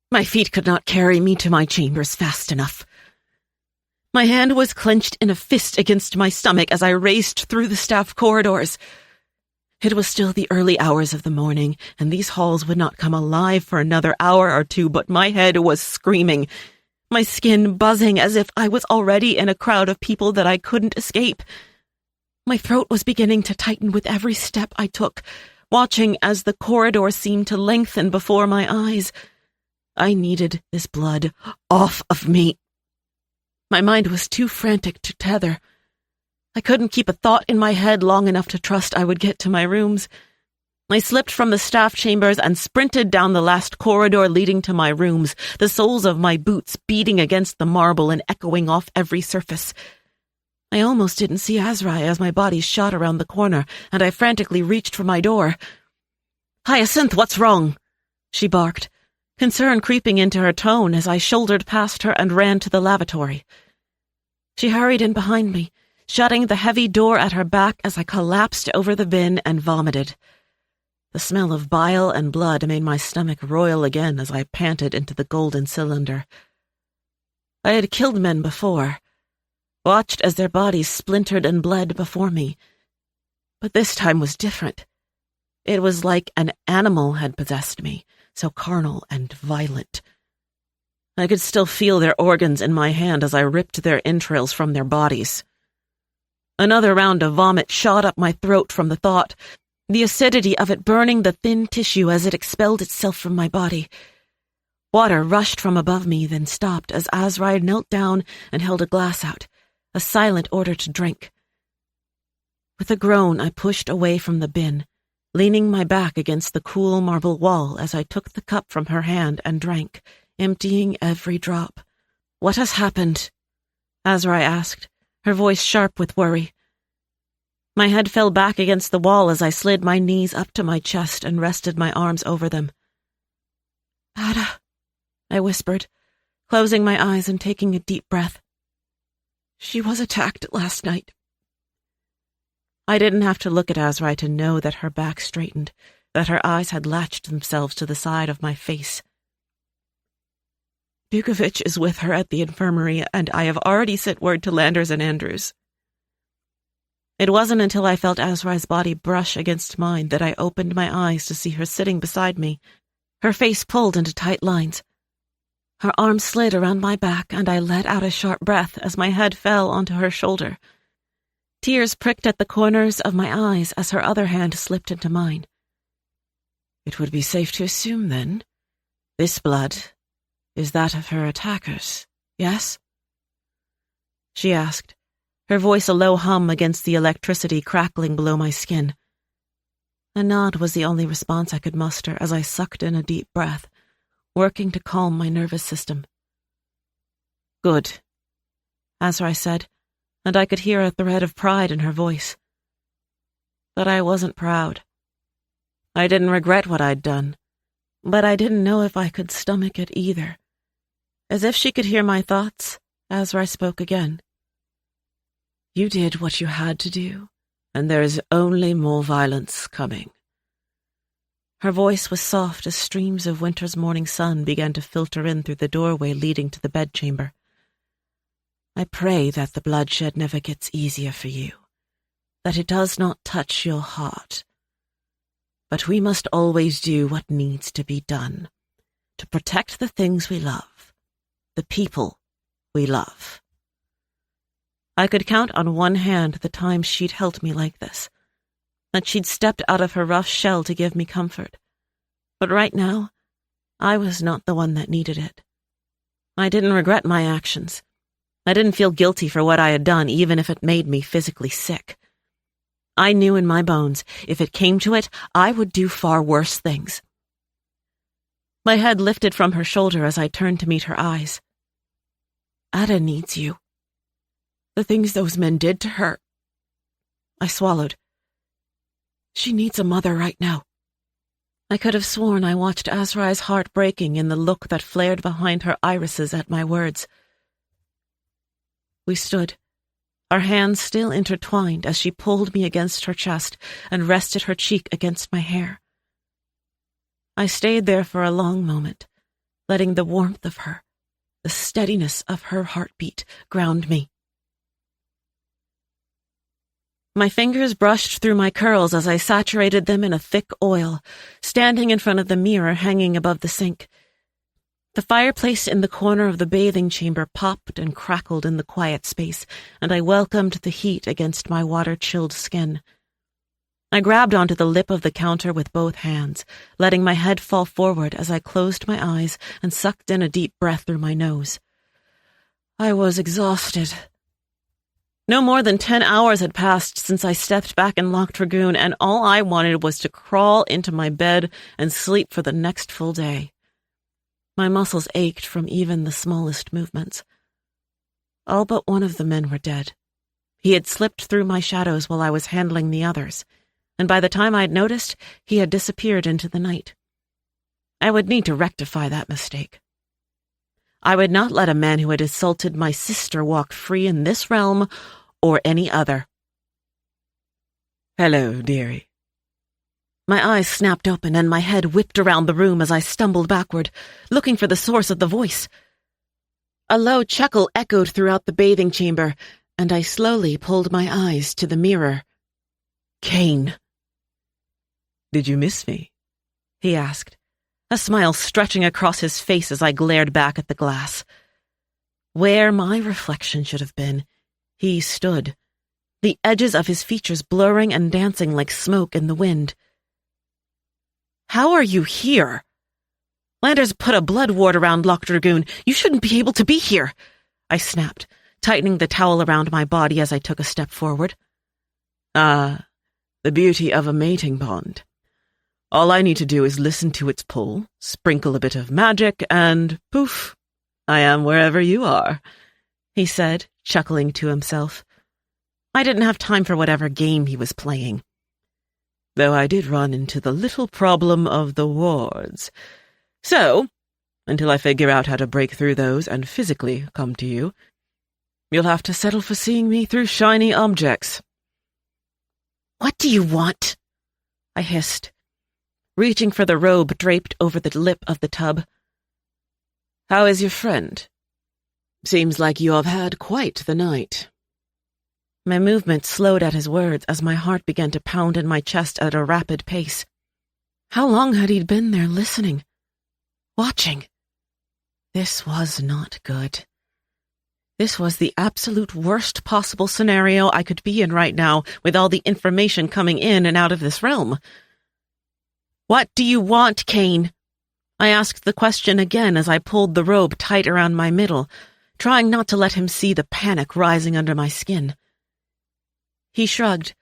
My feet could not carry me to my chambers fast enough. My hand was clenched in a fist against my stomach as I raced through the staff corridors. It was still the early hours of the morning, and these halls would not come alive for another hour or two, but my head was screaming, my skin buzzing as if I was already in a crowd of people that I couldn't escape. My throat was beginning to tighten with every step I took, watching as the corridor seemed to lengthen before my eyes. I needed this blood off of me. My mind was too frantic to tether. I couldn't keep a thought in my head long enough to trust I would get to my rooms. I slipped from the staff chambers and sprinted down the last corridor leading to my rooms, the soles of my boots beating against the marble and echoing off every surface. I almost didn't see Azrai as my body shot around the corner, and I frantically reached for my door. "Hyacinth, what's wrong?" she barked, concern creeping into her tone as I shouldered past her and ran to the lavatory. She hurried in behind me, shutting the heavy door at her back as I collapsed over the bin and vomited. The smell of bile and blood made my stomach roil again as I panted into the golden cylinder. I had killed men before, watched as their bodies splintered and bled before me. But this time was different. It was like an animal had possessed me, so carnal and violent. I could still feel their organs in my hand as I ripped their entrails from their bodies. Another round of vomit shot up my throat from the thought, the acidity of it burning the thin tissue as it expelled itself from my body. Water rushed from above me, then stopped as Azrai knelt down and held a glass out, a silent order to drink. With a groan, I pushed away from the bin, leaning my back against the cool marble wall as I took the cup from her hand and drank, emptying every drop. "What has happened?" Azrai asked, her voice sharp with worry. My head fell back against the wall as I slid my knees up to my chest and rested my arms over them. "Ada," I whispered, closing my eyes and taking a deep breath. "She was attacked last night." I didn't have to look at Azrai to know that her back straightened, that her eyes had latched themselves to the side of my face. "Dukovich is with her at the infirmary, and I have already sent word to Landers and Andrews." It wasn't until I felt Azrai's body brush against mine that I opened my eyes to see her sitting beside me, her face pulled into tight lines. Her arm slid around my back, and I let out a sharp breath as my head fell onto her shoulder. Tears pricked at the corners of my eyes as her other hand slipped into mine. "It would be safe to assume, then, this blood is that of her attackers, yes?" she asked, her voice a low hum against the electricity crackling below my skin. A nod was the only response I could muster as I sucked in a deep breath, working to calm my nervous system. "Good," Azrai said, and I could hear a thread of pride in her voice. But I wasn't proud. I didn't regret what I'd done, but I didn't know if I could stomach it either. As if she could hear my thoughts, Azrai spoke again. "You did what you had to do, and there is only more violence coming." Her voice was soft as streams of winter's morning sun began to filter in through the doorway leading to the bedchamber. I pray that the bloodshed never gets easier for you, that it does not touch your heart. But we must always do what needs to be done, to protect the things we love, the people we love. I could count on one hand the times she'd helped me like this, that she'd stepped out of her rough shell to give me comfort. But right now, I was not the one that needed it. I didn't regret my actions. I didn't feel guilty for what I had done, even if it made me physically sick. I knew in my bones, if it came to it, I would do far worse things. My head lifted from her shoulder as I turned to meet her eyes. Ada needs you. The things those men did to her. I swallowed. She needs a mother right now. I could have sworn I watched Azrai's heart breaking in the look that flared behind her irises at my words. We stood, our hands still intertwined as she pulled me against her chest and rested her cheek against my hair. I stayed there for a long moment, letting the warmth of her, the steadiness of her heartbeat, ground me. My fingers brushed through my curls as I saturated them in a thick oil, standing in front of the mirror hanging above the sink. The fireplace in the corner of the bathing chamber popped and crackled in the quiet space, and I welcomed the heat against my water-chilled skin. I grabbed onto the lip of the counter with both hands, letting my head fall forward as I closed my eyes and sucked in a deep breath through my nose. I was exhausted. No more than 10 hours had passed since I stepped back in Loch Dragoon, and all I wanted was to crawl into my bed and sleep for the next full day. My muscles ached from even the smallest movements. All but one of the men were dead. He had slipped through my shadows while I was handling the others, and by the time I'd noticed, he had disappeared into the night. I would need to rectify that mistake. I would not let a man who had assaulted my sister walk free in this realm or any other. Hello, dearie. My eyes snapped open and my head whipped around the room as I stumbled backward, looking for the source of the voice. A low chuckle echoed throughout the bathing chamber, and I slowly pulled my eyes to the mirror. Kane. Did you miss me? He asked, a smile stretching across his face as I glared back at the glass. Where my reflection should have been, he stood, the edges of his features blurring and dancing like smoke in the wind. How are you here? Landers put a blood ward around Loch Dragoon. You shouldn't be able to be here, I snapped, tightening the towel around my body as I took a step forward. The beauty of a mating pond. All I need to do is listen to its pull, sprinkle a bit of magic, and poof, I am wherever you are, he said, chuckling to himself. I didn't have time for whatever game he was playing. Though I did run into the little problem of the wards. So, until I figure out how to break through those and physically come to you, you'll have to settle for seeing me through shiny objects. What do you want? I hissed, reaching for the robe draped over the lip of the tub. How is your friend? Seems like you have had quite the night. My movement slowed at his words as my heart began to pound in my chest at a rapid pace. How long had he been there listening? Watching? This was not good. This was the absolute worst possible scenario I could be in right now, with all the information coming in and out of this realm. What do you want, Kane? I asked the question again as I pulled the robe tight around my middle, trying not to let him see the panic rising under my skin. He shrugged,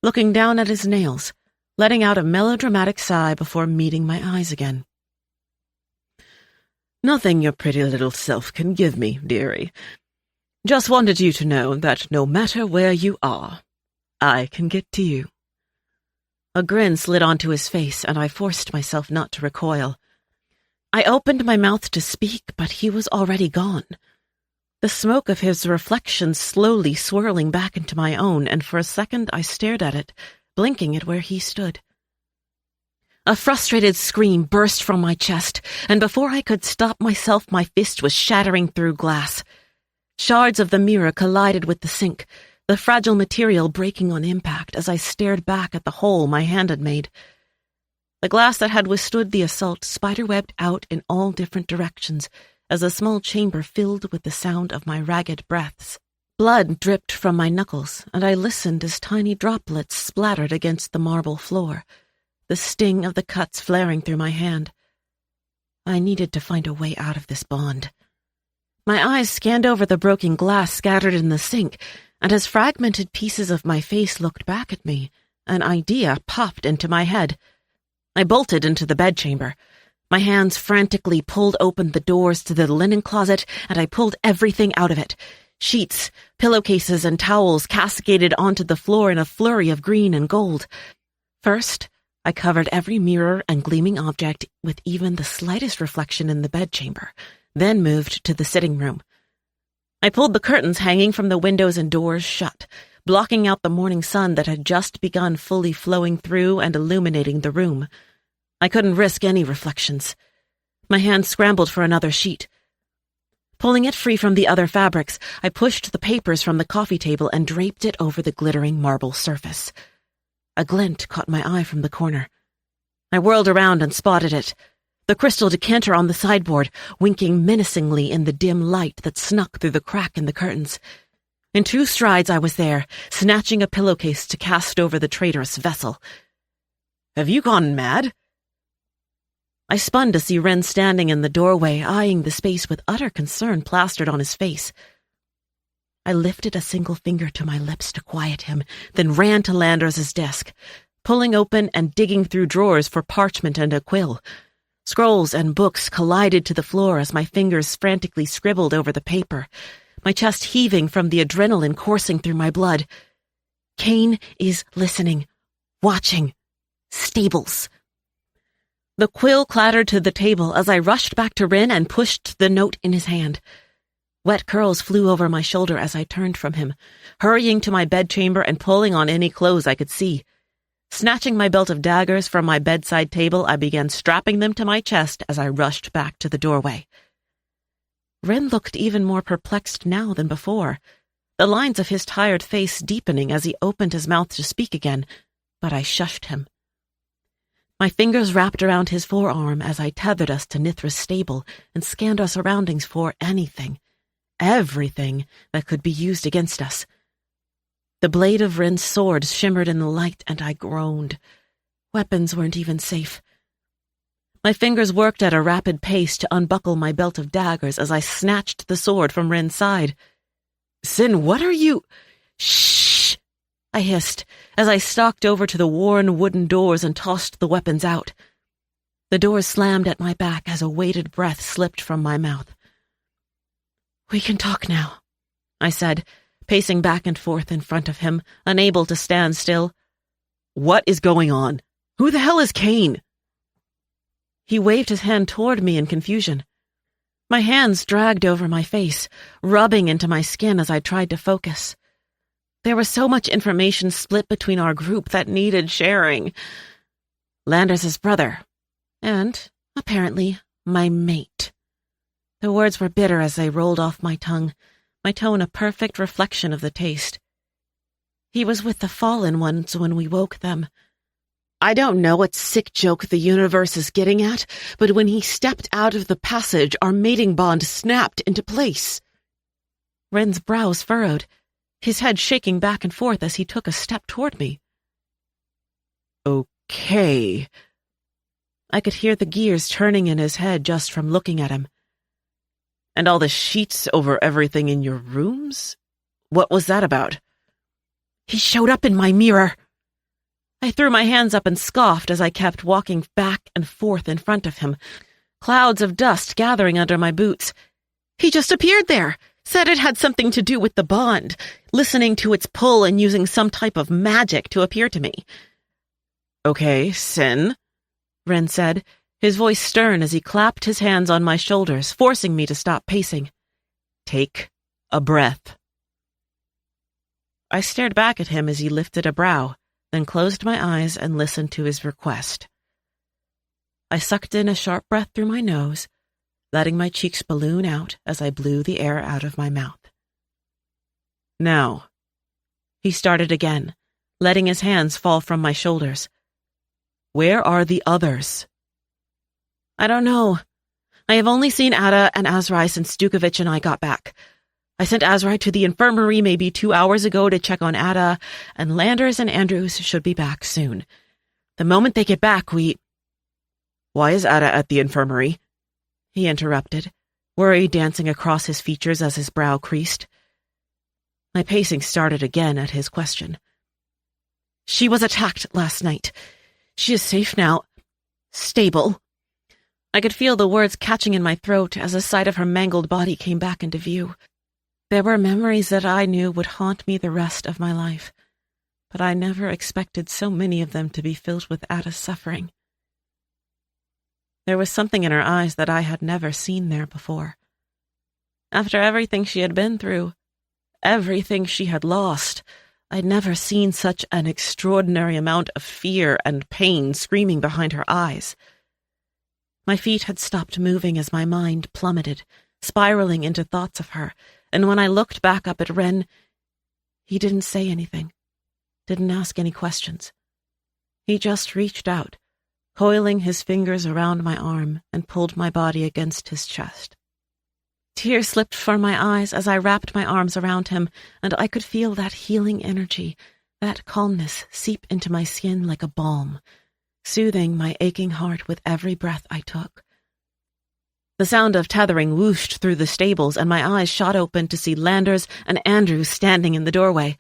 looking down at his nails, letting out a melodramatic sigh before meeting my eyes again. Nothing your pretty little self can give me, dearie. Just wanted you to know that no matter where you are, I can get to you. A grin slid onto his face, and I forced myself not to recoil. I opened my mouth to speak, but he was already gone. The smoke of his reflection slowly swirling back into my own, and for a second I stared at it, blinking at where he stood. A frustrated scream burst from my chest, and before I could stop myself, my fist was shattering through glass. Shards of the mirror collided with the sink, the fragile material breaking on impact as I stared back at the hole my hand had made. The glass that had withstood the assault spiderwebbed out in all different directions as the small chamber filled with the sound of my ragged breaths. Blood dripped from my knuckles, and I listened as tiny droplets splattered against the marble floor, the sting of the cuts flaring through my hand. I needed to find a way out of this bond. My eyes scanned over the broken glass scattered in the sink, and as fragmented pieces of my face looked back at me, an idea popped into my head. I bolted into the bedchamber. My hands frantically pulled open the doors to the linen closet, and I pulled everything out of it. Sheets, pillowcases, and towels cascaded onto the floor in a flurry of green and gold. First, I covered every mirror and gleaming object with even the slightest reflection in the bedchamber, then moved to the sitting room. I pulled the curtains hanging from the windows and doors shut, blocking out the morning sun that had just begun fully flowing through and illuminating the room. I couldn't risk any reflections. My hand scrambled for another sheet. Pulling it free from the other fabrics, I pushed the papers from the coffee table and draped it over the glittering marble surface. A glint caught my eye from the corner. I whirled around and spotted it. The crystal decanter on the sideboard, winking menacingly in the dim light that snuck through the crack in the curtains. In 2 strides I was there, snatching a pillowcase to cast over the traitorous vessel. Have you gone mad? I spun to see Wren standing in the doorway, eyeing the space with utter concern plastered on his face. I lifted a single finger to my lips to quiet him, then ran to Landers' desk, pulling open and digging through drawers for parchment and a quill. Scrolls and books collided to the floor as my fingers frantically scribbled over the paper, my chest heaving from the adrenaline coursing through my blood. Kane is listening, watching. Stables. The quill clattered to the table as I rushed back to Wren and pushed the note in his hand. Wet curls flew over my shoulder as I turned from him, hurrying to my bedchamber and pulling on any clothes I could see. Snatching my belt of daggers from my bedside table, I began strapping them to my chest as I rushed back to the doorway. Wren looked even more perplexed now than before, the lines of his tired face deepening as he opened his mouth to speak again, but I shushed him. My fingers wrapped around his forearm as I tethered us to Nithra's stable and scanned our surroundings for anything, everything that could be used against us. The blade of Wren's sword shimmered in the light, and I groaned. Weapons weren't even safe. My fingers worked at a rapid pace to unbuckle my belt of daggers as I snatched the sword from Wren's side. Sin, what are you— Shh! I hissed as I stalked over to the worn wooden doors and tossed the weapons out. The doors slammed at my back as a weighted breath slipped from my mouth. "We can talk now," I said, pacing back and forth in front of him, unable to stand still. What is going on? Who the hell is Kane? He waved his hand toward me in confusion. My hands dragged over my face, rubbing into my skin as I tried to focus. There was so much information split between our group that needed sharing. Landers' brother, and, apparently, my mate. The words were bitter as they rolled off my tongue, my tone a perfect reflection of the taste. He was with the fallen ones when we woke them. I don't know what sick joke the universe is getting at, but when he stepped out of the passage, our mating bond snapped into place. Wren's brows furrowed, his head shaking back and forth as he took a step toward me. Okay. I could hear the gears turning in his head just from looking at him. And all the sheets over everything in your rooms? What was that about? He showed up in my mirror. I threw my hands up and scoffed as I kept walking back and forth in front of him, clouds of dust gathering under my boots. He just appeared there, said it had something to do with the bond, listening to its pull and using some type of magic to appear to me. Okay, Sin, Wren said, his voice stern as he clapped his hands on my shoulders, forcing me to stop pacing. Take a breath. I stared back at him as he lifted a brow, then closed my eyes and listened to his request. I sucked in a sharp breath through my nose, letting my cheeks balloon out as I blew the air out of my mouth. Now, he started again, letting his hands fall from my shoulders. Where are the others? I don't know. I have only seen Ada and Azrai since Dukovich and I got back. I sent Azrai to the infirmary maybe 2 hours ago to check on Ada, and Landers and Andrews should be back soon. The moment they get back, Why is Ada at the infirmary? He interrupted, worry dancing across his features as his brow creased. My pacing started again at his question. She was attacked last night. She is safe now. Stable. I could feel the words catching in my throat as the sight of her mangled body came back into view. There were memories that I knew would haunt me the rest of my life, but I never expected so many of them to be filled with Ada's suffering. There was something in her eyes that I had never seen there before. After everything she had been through, everything she had lost, I'd never seen such an extraordinary amount of fear and pain screaming behind her eyes. My feet had stopped moving as my mind plummeted, spiraling into thoughts of her, and when I looked back up at Ren, he didn't say anything, didn't ask any questions. He just reached out, coiling his fingers around my arm and pulled my body against his chest. Tears slipped from my eyes as I wrapped my arms around him, and I could feel that healing energy, that calmness seep into my skin like a balm, soothing my aching heart with every breath I took. The sound of tethering whooshed through the stables, and my eyes shot open to see Landers and Andrews standing in the doorway.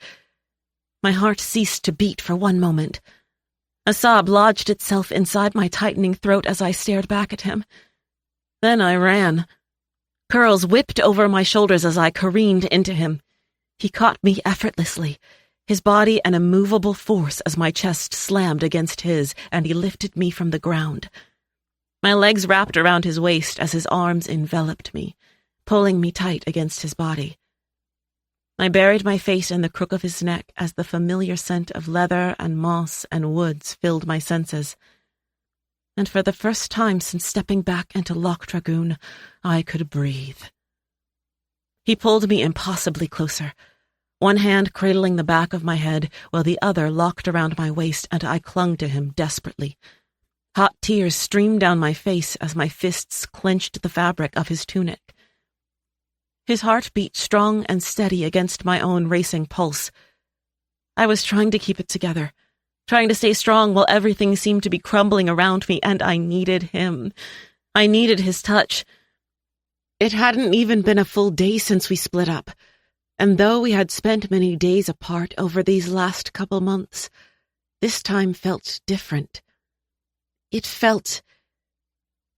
My heart ceased to beat for one moment. A sob lodged itself inside my tightening throat as I stared back at him. Then I ran. Curls whipped over my shoulders as I careened into him. He caught me effortlessly, his body an immovable force as my chest slammed against his, and he lifted me from the ground. My legs wrapped around his waist as his arms enveloped me, pulling me tight against his body. I buried my face in the crook of his neck as the familiar scent of leather and moss and woods filled my senses. And for the first time since stepping back into Loch Dragoon, I could breathe. He pulled me impossibly closer, one hand cradling the back of my head while the other locked around my waist, and I clung to him desperately. Hot tears streamed down my face as my fists clenched the fabric of his tunic. His heart beat strong and steady against my own racing pulse. I was trying to keep it together, trying to stay strong while everything seemed to be crumbling around me, and I needed him. I needed his touch. It hadn't even been a full day since we split up, and though we had spent many days apart over these last couple months, this time felt different. It felt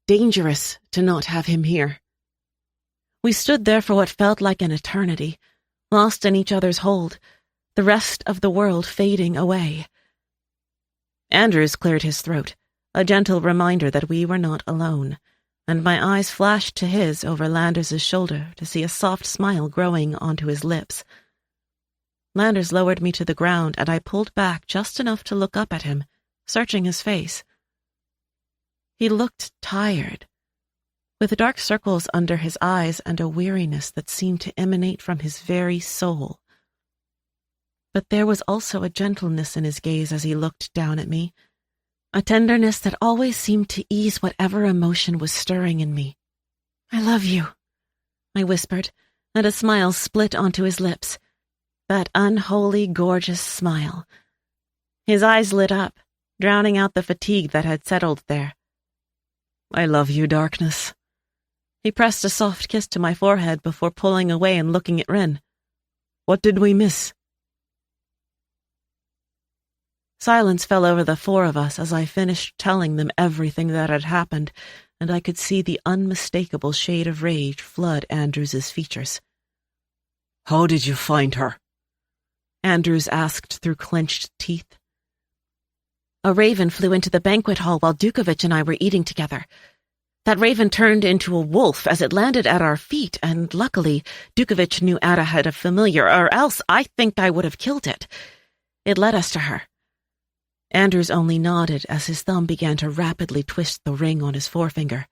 dangerous to not have him here. We stood there for what felt like an eternity, lost in each other's hold, the rest of the world fading away. Andrews cleared his throat, a gentle reminder that we were not alone, and my eyes flashed to his over Landers' shoulder to see a soft smile growing onto his lips. Landers lowered me to the ground, and I pulled back just enough to look up at him, searching his face. He looked tired, with dark circles under his eyes and a weariness that seemed to emanate from his very soul. But there was also a gentleness in his gaze as he looked down at me, a tenderness that always seemed to ease whatever emotion was stirring in me. "I love you," I whispered, and a smile split onto his lips, that unholy, gorgeous smile. His eyes lit up, drowning out the fatigue that had settled there. "I love you, darkness." He pressed a soft kiss to my forehead before pulling away and looking at Rin. "What did we miss?" Silence fell over the four of us as I finished telling them everything that had happened, and I could see the unmistakable shade of rage flood Andrews' features. "How did you find her?" Andrews asked through clenched teeth. "A raven flew into the banquet hall while Dukovich and I were eating together. That raven turned into a wolf as it landed at our feet, and luckily Dukovich knew Ada had a familiar, or else I think I would have killed it. It led us to her. Andrews only nodded as his thumb began to rapidly twist the ring on his forefinger.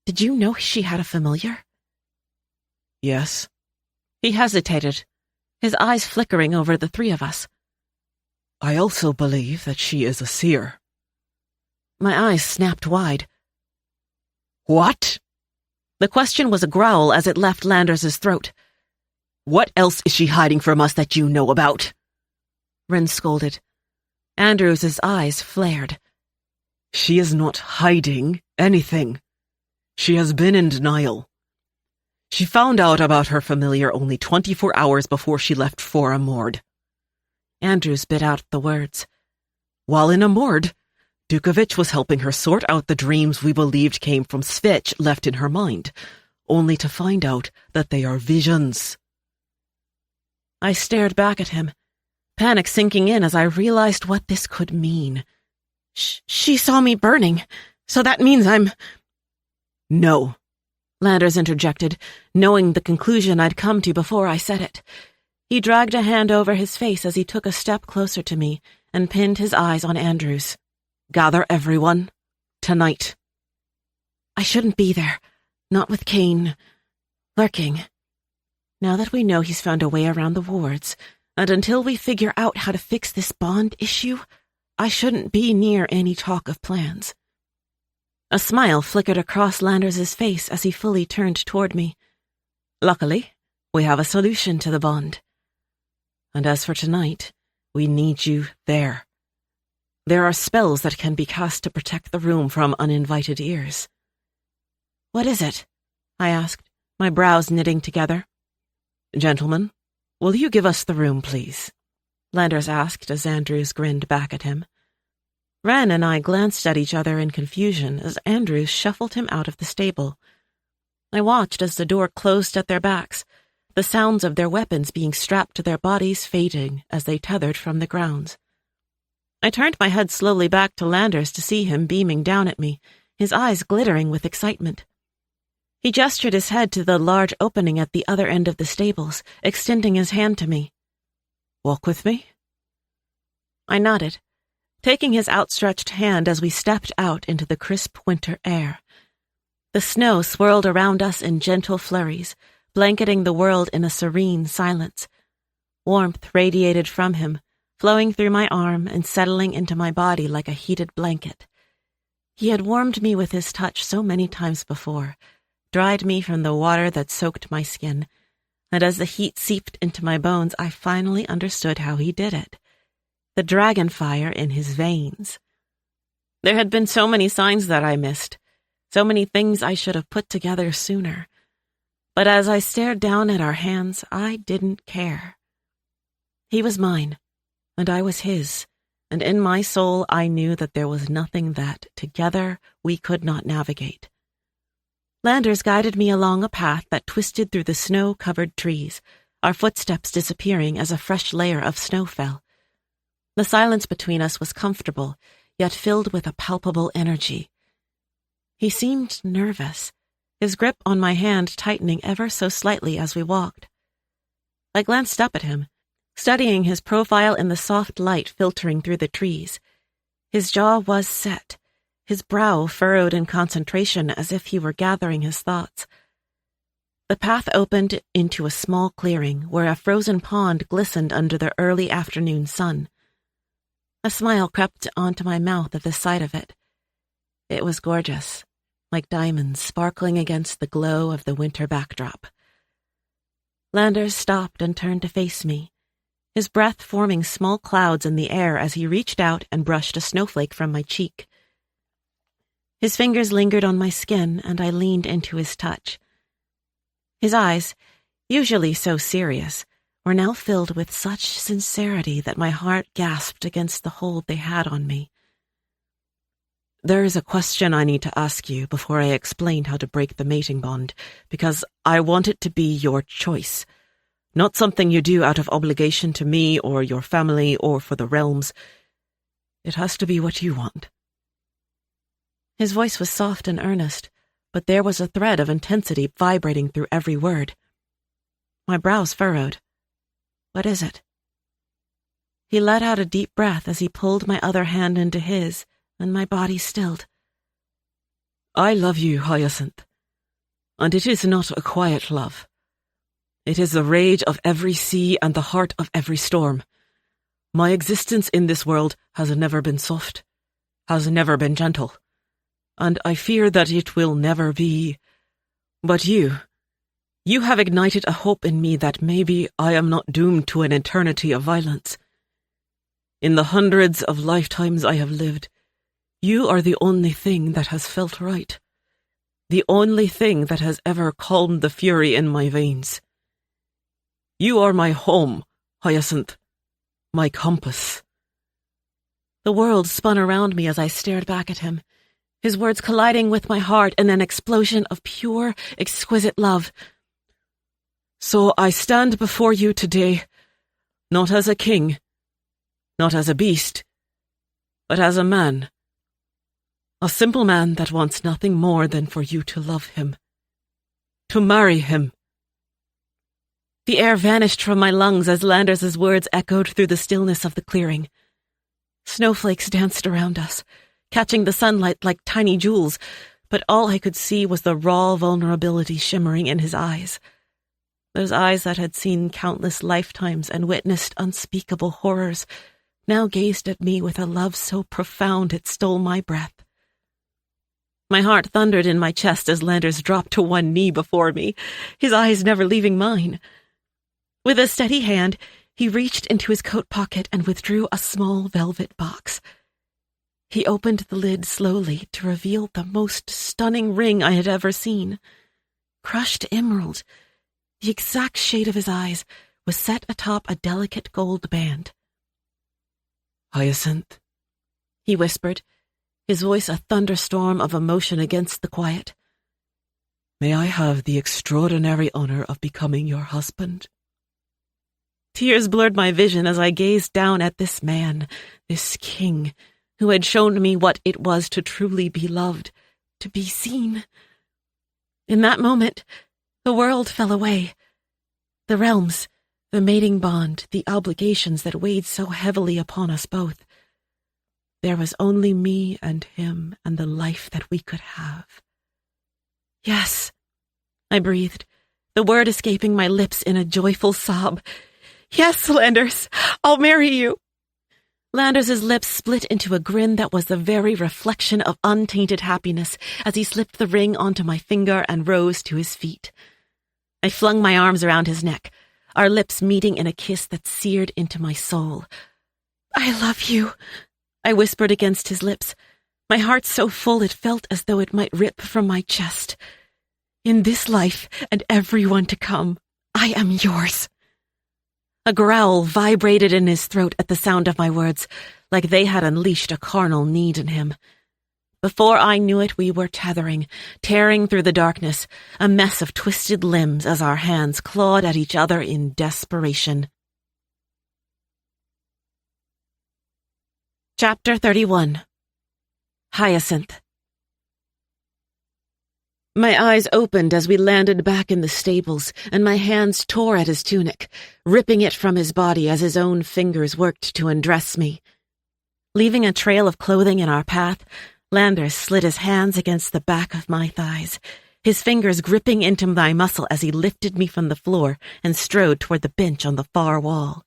Did you know she had a familiar? Yes. He hesitated, his eyes flickering over the three of us. I also believe that she is a seer. My eyes snapped wide. What? The question was a growl as it left Landers's throat. What else is she hiding from us that you know about? Wren scolded. Andrews's eyes flared. She is not hiding anything. She has been in denial. She found out about her familiar only 24 hours before she left for Amord. Andrews bit out the words. While in Amord, Dukovich was helping her sort out the dreams we believed came from Svech left in her mind, only to find out that they are visions. I stared back at him, panic sinking in as I realized what this could mean. She saw me burning, so that means I'm... No, Landers interjected, knowing the conclusion I'd come to before I said it. He dragged a hand over his face as he took a step closer to me and pinned his eyes on Andrews. Gather everyone. Tonight. I shouldn't be there. Not with Kane lurking. Now that we know he's found a way around the wards, and until we figure out how to fix this bond issue, I shouldn't be near any talk of plans. A smile flickered across Landers's face as he fully turned toward me. Luckily, we have a solution to the bond. And as for tonight, we need you there. There are spells that can be cast to protect the room from uninvited ears. What is it? I asked, my brows knitting together. Gentlemen, will you give us the room, please? Landers asked as Andrews grinned back at him. Wren and I glanced at each other in confusion as Andrews shuffled him out of the stable. I watched as the door closed at their backs, the sounds of their weapons being strapped to their bodies fading as they tethered from the grounds. I turned my head slowly back to Landers to see him beaming down at me, his eyes glittering with excitement. He gestured his head to the large opening at the other end of the stables, extending his hand to me. Walk with me? I nodded, taking his outstretched hand as we stepped out into the crisp winter air. The snow swirled around us in gentle flurries, blanketing the world in a serene silence. Warmth radiated from him, flowing through my arm and settling into my body like a heated blanket. He had warmed me with his touch so many times before, dried me from the water that soaked my skin, and as the heat seeped into my bones, I finally understood how he did it. The dragon fire in his veins. There had been so many signs that I missed, so many things I should have put together sooner. But as I stared down at our hands, I didn't care. He was mine, and I was his, and in my soul I knew that there was nothing that, together, we could not navigate. Landers guided me along a path that twisted through the snow-covered trees, our footsteps disappearing as a fresh layer of snow fell. The silence between us was comfortable, yet filled with a palpable energy. He seemed nervous, his grip on my hand tightening ever so slightly as we walked. I glanced up at him, studying his profile in the soft light filtering through the trees. His jaw was set, his brow furrowed in concentration as if he were gathering his thoughts. The path opened into a small clearing where a frozen pond glistened under the early afternoon sun. A smile crept onto my mouth at the sight of it. It was gorgeous, like diamonds sparkling against the glow of the winter backdrop. Landers stopped and turned to face me, his breath forming small clouds in the air as he reached out and brushed a snowflake from my cheek. His fingers lingered on my skin, and I leaned into his touch. His eyes, usually so serious, were now filled with such sincerity that my heart gasped against the hold they had on me. There is a question I need to ask you before I explain how to break the mating bond, because I want it to be your choice. Not something you do out of obligation to me or your family or for the realms. It has to be what you want. His voice was soft and earnest, but there was a thread of intensity vibrating through every word. My brows furrowed. What is it? He let out a deep breath as he pulled my other hand into his, and my body stilled. I love you, Hyacinth, and it is not a quiet love. It is the rage of every sea and the heart of every storm. My existence in this world has never been soft, has never been gentle, and I fear that it will never be. But you have ignited a hope in me that maybe I am not doomed to an eternity of violence. In the hundreds of lifetimes I have lived, you are the only thing that has felt right, the only thing that has ever calmed the fury in my veins. You are my home, Hyacinth, my compass. The world spun around me as I stared back at him, his words colliding with my heart in an explosion of pure, exquisite love. So I stand before you today, not as a king, not as a beast, but as a man. A simple man that wants nothing more than for you to love him, to marry him. The air vanished from my lungs as Landers's words echoed through the stillness of the clearing. Snowflakes danced around us, catching the sunlight like tiny jewels, but all I could see was the raw vulnerability shimmering in his eyes. Those eyes that had seen countless lifetimes and witnessed unspeakable horrors now gazed at me with a love so profound it stole my breath. My heart thundered in my chest as Landers dropped to one knee before me, his eyes never leaving mine. With a steady hand, he reached into his coat pocket and withdrew a small velvet box. He opened the lid slowly to reveal the most stunning ring I had ever seen. Crushed emerald, the exact shade of his eyes, was set atop a delicate gold band. Hyacinth, he whispered, his voice a thunderstorm of emotion against the quiet. May I have the extraordinary honor of becoming your husband? Tears blurred my vision as I gazed down at this man, this king, who had shown me what it was to truly be loved, to be seen. In that moment, the world fell away. The realms, the mating bond, the obligations that weighed so heavily upon us both. There was only me and him and the life that we could have. Yes, I breathed, the word escaping my lips in a joyful sob. Yes, Landers, I'll marry you. Landers's lips split into a grin that was the very reflection of untainted happiness as he slipped the ring onto my finger and rose to his feet. I flung my arms around his neck, our lips meeting in a kiss that seared into my soul. I love you, I whispered against his lips, my heart so full it felt as though it might rip from my chest. In this life and every one to come, I am yours. A growl vibrated in his throat at the sound of my words, like they had unleashed a carnal need in him. Before I knew it, we were tethering, tearing through the darkness, a mess of twisted limbs as our hands clawed at each other in desperation. Chapter 31. Hyacinth. My eyes opened as we landed back in the stables, and my hands tore at his tunic, ripping it from his body as his own fingers worked to undress me. Leaving a trail of clothing in our path, Landers slid his hands against the back of my thighs, his fingers gripping into my muscle as he lifted me from the floor and strode toward the bench on the far wall.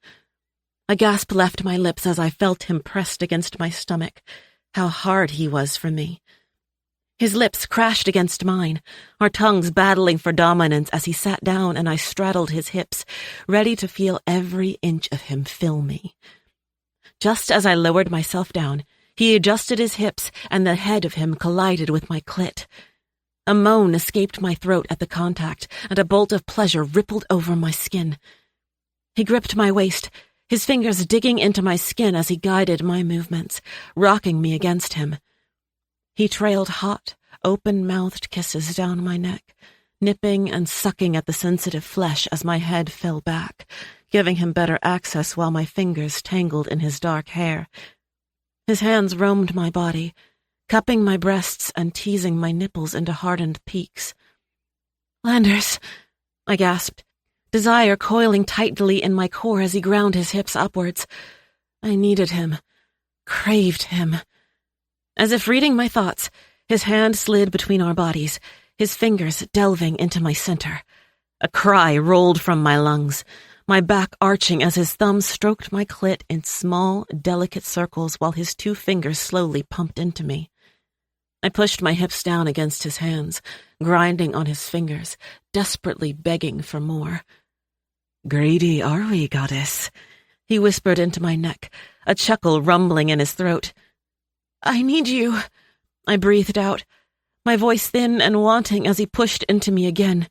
A gasp left my lips as I felt him pressed against my stomach. How hard he was for me. His lips crashed against mine, our tongues battling for dominance as he sat down and I straddled his hips, ready to feel every inch of him fill me. Just as I lowered myself down, he adjusted his hips and the head of him collided with my clit. A moan escaped my throat at the contact, and a bolt of pleasure rippled over my skin. He gripped my waist, his fingers digging into my skin as he guided my movements, rocking me against him. He trailed hot, open-mouthed kisses down my neck, nipping and sucking at the sensitive flesh as my head fell back, giving him better access while my fingers tangled in his dark hair. His hands roamed my body, cupping my breasts and teasing my nipples into hardened peaks. "Landers," I gasped, desire coiling tightly in my core as he ground his hips upwards. I needed him, craved him. As if reading my thoughts, his hand slid between our bodies, his fingers delving into my center. A cry rolled from my lungs, my back arching as his thumb stroked my clit in small, delicate circles while his 2 fingers slowly pumped into me. I pushed my hips down against his hands, grinding on his fingers, desperately begging for more. "Greedy are we, goddess?" He whispered into my neck, a chuckle rumbling in his throat. "I need you," I breathed out, my voice thin and wanting as he pushed into me again.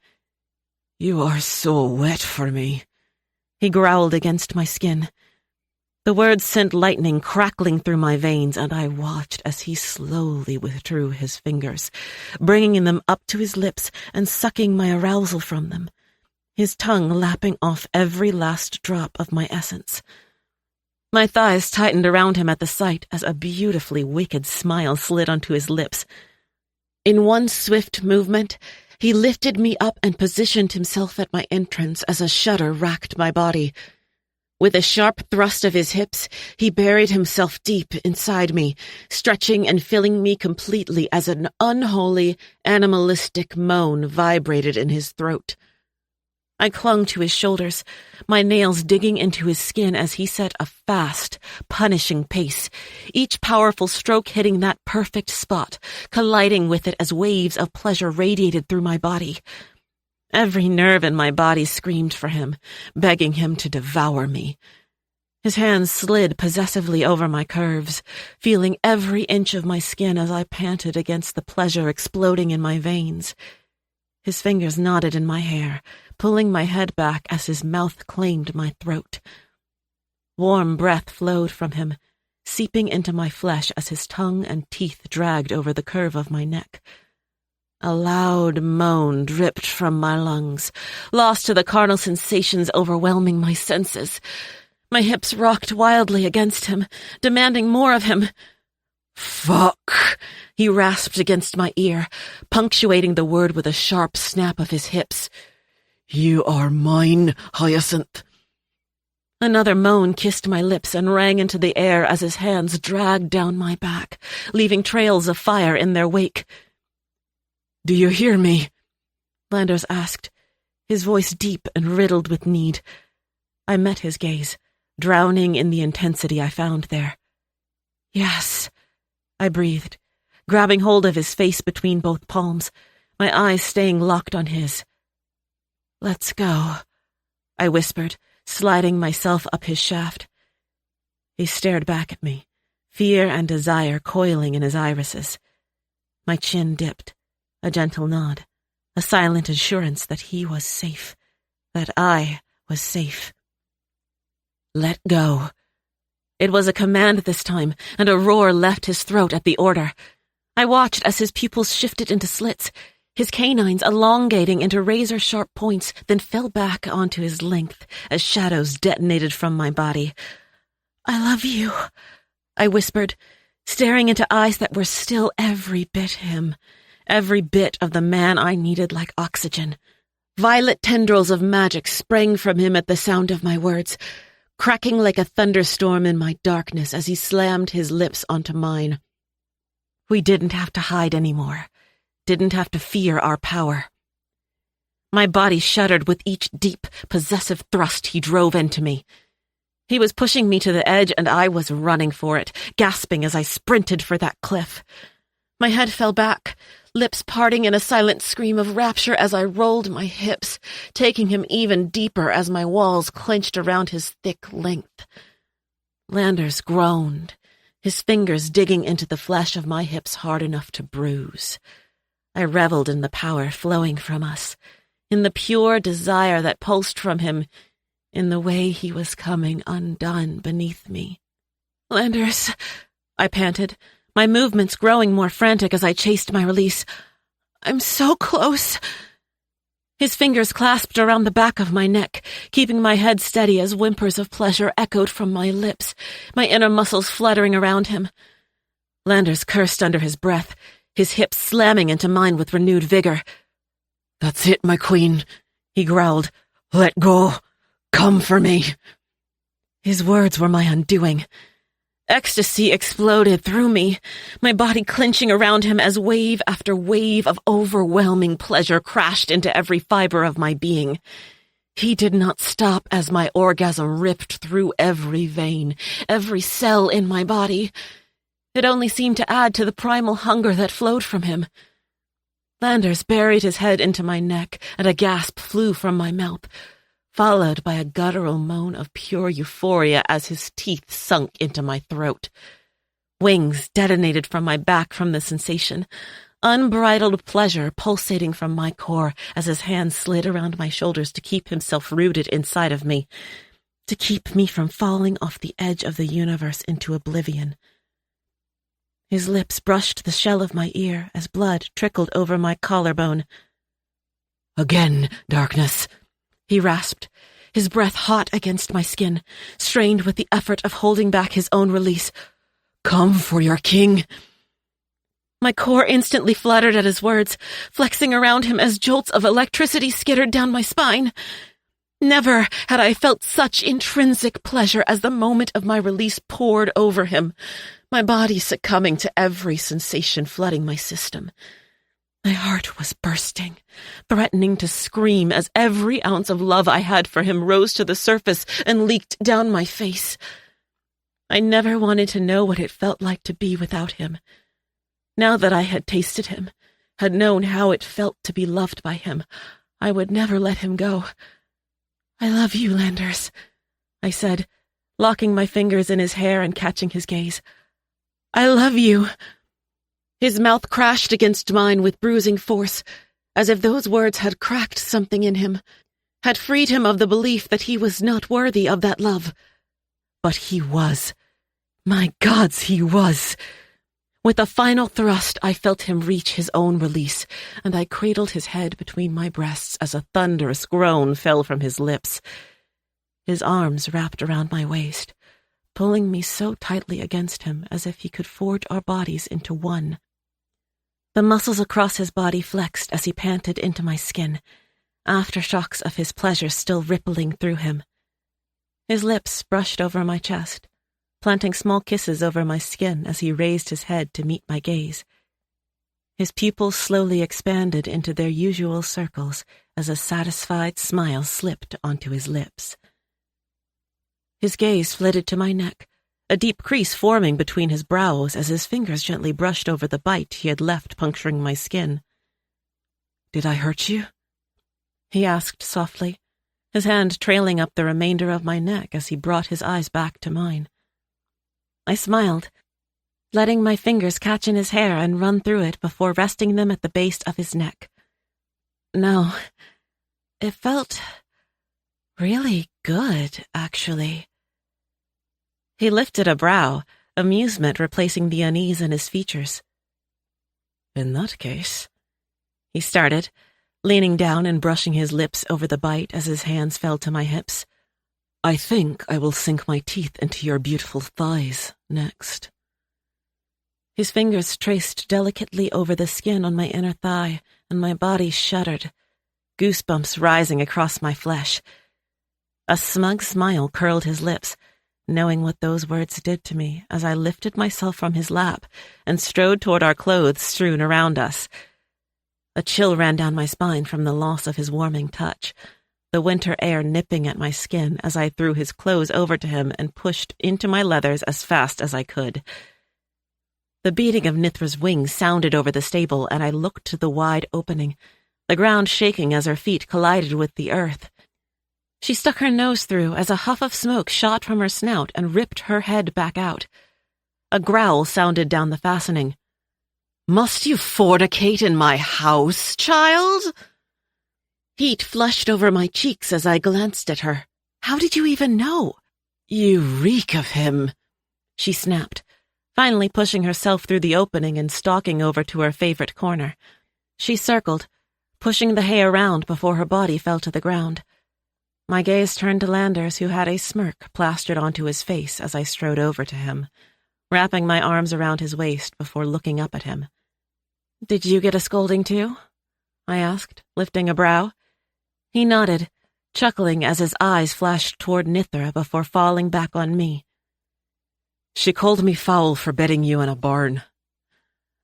"You are so wet for me," he growled against my skin. The words sent lightning crackling through my veins, and I watched as he slowly withdrew his fingers, bringing them up to his lips and sucking my arousal from them, his tongue lapping off every last drop of my essence. My thighs tightened around him at the sight as a beautifully wicked smile slid onto his lips. In one swift movement, he lifted me up and positioned himself at my entrance as a shudder racked my body. With a sharp thrust of his hips, he buried himself deep inside me, stretching and filling me completely as an unholy, animalistic moan vibrated in his throat. I clung to his shoulders, my nails digging into his skin as he set a fast, punishing pace, each powerful stroke hitting that perfect spot, colliding with it as waves of pleasure radiated through my body. Every nerve in my body screamed for him, begging him to devour me. His hands slid possessively over my curves, feeling every inch of my skin as I panted against the pleasure exploding in my veins. His fingers knotted in my hair, pulling my head back as his mouth claimed my throat. Warm breath flowed from him, seeping into my flesh as his tongue and teeth dragged over the curve of my neck. A loud moan dripped from my lungs, lost to the carnal sensations overwhelming my senses. My hips rocked wildly against him, demanding more of him. "Fuck!" he rasped against my ear, punctuating the word with a sharp snap of his hips. "You are mine, Hyacinth." Another moan kissed my lips and rang into the air as his hands dragged down my back, leaving trails of fire in their wake. "Do you hear me?" Landers asked, his voice deep and riddled with need. I met his gaze, drowning in the intensity I found there. "Yes," I breathed, grabbing hold of his face between both palms, my eyes staying locked on his. "Let's go," I whispered, sliding myself up his shaft. He stared back at me, fear and desire coiling in his irises. My chin dipped, a gentle nod, a silent assurance that he was safe, that I was safe. "Let go." It was a command this time, and a roar left his throat at the order. I watched as his pupils shifted into slits, his canines elongating into razor-sharp points, then fell back onto his length as shadows detonated from my body. "I love you," I whispered, staring into eyes that were still every bit him, every bit of the man I needed like oxygen. Violet tendrils of magic sprang from him at the sound of my words, cracking like a thunderstorm in my darkness as he slammed his lips onto mine. We didn't have to hide anymore, didn't have to fear our power. My body shuddered with each deep, possessive thrust he drove into me. He was pushing me to the edge, and I was running for it, gasping as I sprinted for that cliff. My head fell back, lips parting in a silent scream of rapture as I rolled my hips, taking him even deeper as my walls clenched around his thick length. Landers groaned, his fingers digging into the flesh of my hips hard enough to bruise. I reveled in the power flowing from us, in the pure desire that pulsed from him, in the way he was coming undone beneath me. "Landers," I panted, my movements growing more frantic as I chased my release. "I'm so close." His fingers clasped around the back of my neck, keeping my head steady as whimpers of pleasure echoed from my lips, my inner muscles fluttering around him. Landers cursed under his breath, his hips slamming into mine with renewed vigor. "That's it, my queen," he growled. "Let go. Come for me." His words were my undoing. Ecstasy exploded through me, my body clenching around him as wave after wave of overwhelming pleasure crashed into every fiber of my being. He did not stop as my orgasm ripped through every vein, every cell in my body. It only seemed to add to the primal hunger that flowed from him. Landers buried his head into my neck, and a gasp flew from my mouth, followed by a guttural moan of pure euphoria as his teeth sunk into my throat. Wings detonated from my back from the sensation, unbridled pleasure pulsating from my core as his hands slid around my shoulders to keep himself rooted inside of me, to keep me from falling off the edge of the universe into oblivion. His lips brushed the shell of my ear as blood trickled over my collarbone. "Again, darkness," he rasped, his breath hot against my skin, strained with the effort of holding back his own release. "Come for your king." My core instantly fluttered at his words, flexing around him as jolts of electricity skittered down my spine. Never had I felt such intrinsic pleasure as the moment of my release poured over him, my body succumbing to every sensation flooding my system. My heart was bursting, threatening to scream as every ounce of love I had for him rose to the surface and leaked down my face. I never wanted to know what it felt like to be without him. Now that I had tasted him, had known how it felt to be loved by him, I would never let him go. "I love you, Landers," I said, locking my fingers in his hair and catching his gaze. "I love you." His mouth crashed against mine with bruising force, as if those words had cracked something in him, had freed him of the belief that he was not worthy of that love. But he was. My gods, he was. With a final thrust, I felt him reach his own release, and I cradled his head between my breasts as a thunderous groan fell from his lips. His arms wrapped around my waist, pulling me so tightly against him as if he could forge our bodies into one. The muscles across his body flexed as he panted into my skin, aftershocks of his pleasure still rippling through him. His lips brushed over my chest, planting small kisses over my skin as he raised his head to meet my gaze. His pupils slowly expanded into their usual circles as a satisfied smile slipped onto his lips. His gaze flitted to my neck, a deep crease forming between his brows as his fingers gently brushed over the bite he had left puncturing my skin. "Did I hurt you?" he asked softly, his hand trailing up the remainder of my neck as he brought his eyes back to mine. I smiled, letting my fingers catch in his hair and run through it before resting them at the base of his neck. No, it felt really good, actually. He lifted a brow, amusement replacing the unease in his features. "In that case," he started, leaning down and brushing his lips over the bite as his hands fell to my hips. "I think I will sink my teeth into your beautiful thighs next." His fingers traced delicately over the skin on my inner thigh, and my body shuddered, goosebumps rising across my flesh. A smug smile curled his lips, knowing what those words did to me as I lifted myself from his lap and strode toward our clothes strewn around us. A chill ran down my spine from the loss of his warming touch, the winter air nipping at my skin as I threw his clothes over to him and pushed into my leathers as fast as I could. The beating of Nithra's wings sounded over the stable, and I looked to the wide opening, the ground shaking as her feet collided with the earth. She stuck her nose through as a huff of smoke shot from her snout and ripped her head back out. A growl sounded down the fastening. "Must you fornicate in my house, child?" Heat flushed over my cheeks as I glanced at her. "How did you even know?" "You reek of him," she snapped, finally pushing herself through the opening and stalking over to her favorite corner. She circled, pushing the hay around before her body fell to the ground. My gaze turned to Landers, who had a smirk plastered onto his face as I strode over to him, wrapping my arms around his waist before looking up at him. "Did you get a scolding too?" I asked, lifting a brow. He nodded, chuckling as his eyes flashed toward Nithra before falling back on me. She called me foul for bedding you in a barn.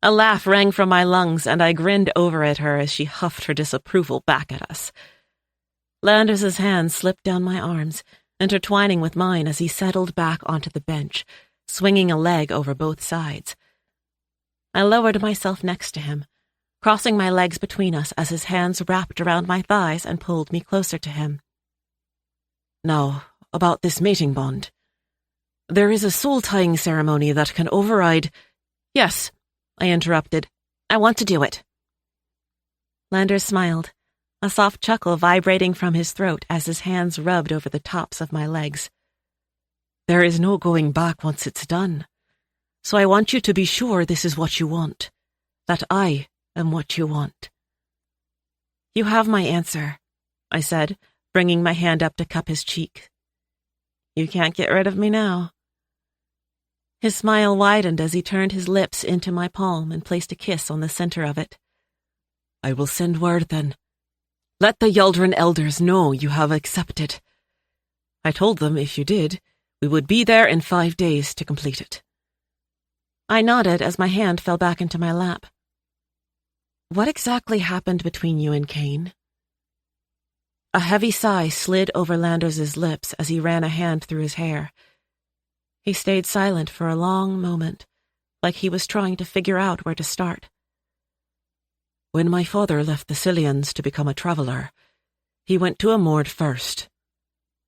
A laugh rang from my lungs, and I grinned over at her as she huffed her disapproval back at us. Landers's hand slipped down my arms, intertwining with mine as he settled back onto the bench, swinging a leg over both sides. I lowered myself next to him, crossing my legs between us as his hands wrapped around my thighs and pulled me closer to him. Now, about this mating bond. There is a soul-tying ceremony that can override— Yes, I interrupted. I want to do it. Landers smiled, a soft chuckle vibrating from his throat as his hands rubbed over the tops of my legs. There is no going back once it's done. So I want you to be sure this is what you want. That I am what you want. You have my answer, I said, bringing my hand up to cup his cheek. You can't get rid of me now. His smile widened as he turned his lips into my palm and placed a kiss on the center of it. I will send word then. Let the Yaldrin elders know you have accepted. I told them if you did, we would be there in 5 days to complete it. I nodded as my hand fell back into my lap. What exactly happened between you and Cain? A heavy sigh slid over Landers's lips as he ran a hand through his hair. He stayed silent for a long moment, like he was trying to figure out where to start. When my father left the Cillians to become a traveller, he went to Amord first.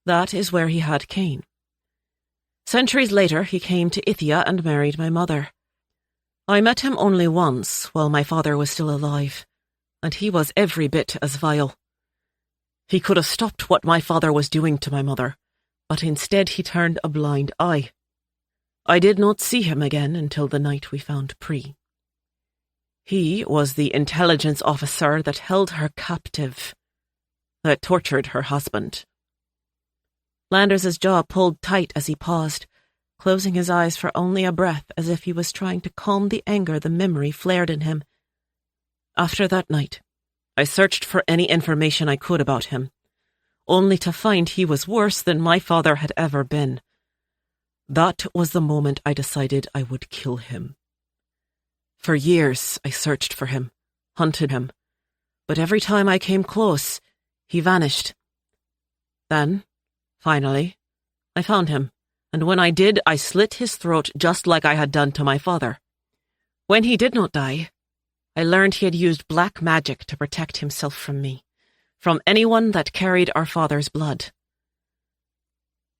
That is where he had Cain. Centuries later, he came to Ithia and married my mother. I met him only once while my father was still alive, and he was every bit as vile. He could have stopped what my father was doing to my mother, but instead he turned a blind eye. I did not see him again until the night we found Pri. He was the intelligence officer that held her captive, that tortured her husband. Landers's jaw pulled tight as he paused, closing his eyes for only a breath as if he was trying to calm the anger the memory flared in him. After that night, I searched for any information I could about him, only to find he was worse than my father had ever been. That was the moment I decided I would kill him. For years I searched for him, hunted him, but every time I came close, he vanished. Then, finally, I found him, and when I did, I slit his throat just like I had done to my father. When he did not die, I learned he had used black magic to protect himself from me, from anyone that carried our father's blood.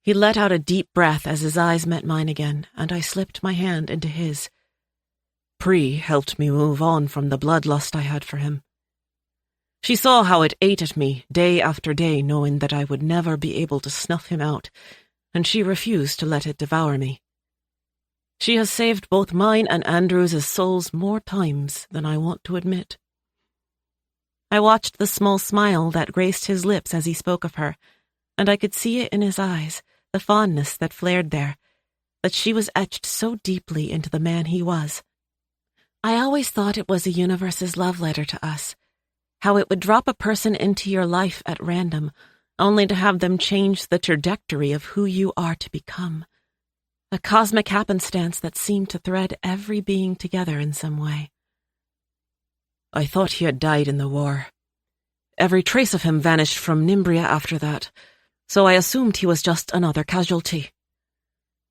He let out a deep breath as his eyes met mine again, and I slipped my hand into his. Pri helped me move on from the bloodlust I had for him. She saw how it ate at me day after day, knowing that I would never be able to snuff him out, and she refused to let it devour me. She has saved both mine and Andrew's souls more times than I want to admit. I watched the small smile that graced his lips as he spoke of her, and I could see it in his eyes, the fondness that flared there, that she was etched so deeply into the man he was. I always thought it was the universe's love letter to us, how it would drop a person into your life at random, only to have them change the trajectory of who you are to become. A cosmic happenstance that seemed to thread every being together in some way. I thought he had died in the war. Every trace of him vanished from Nimbria after that, so I assumed he was just another casualty.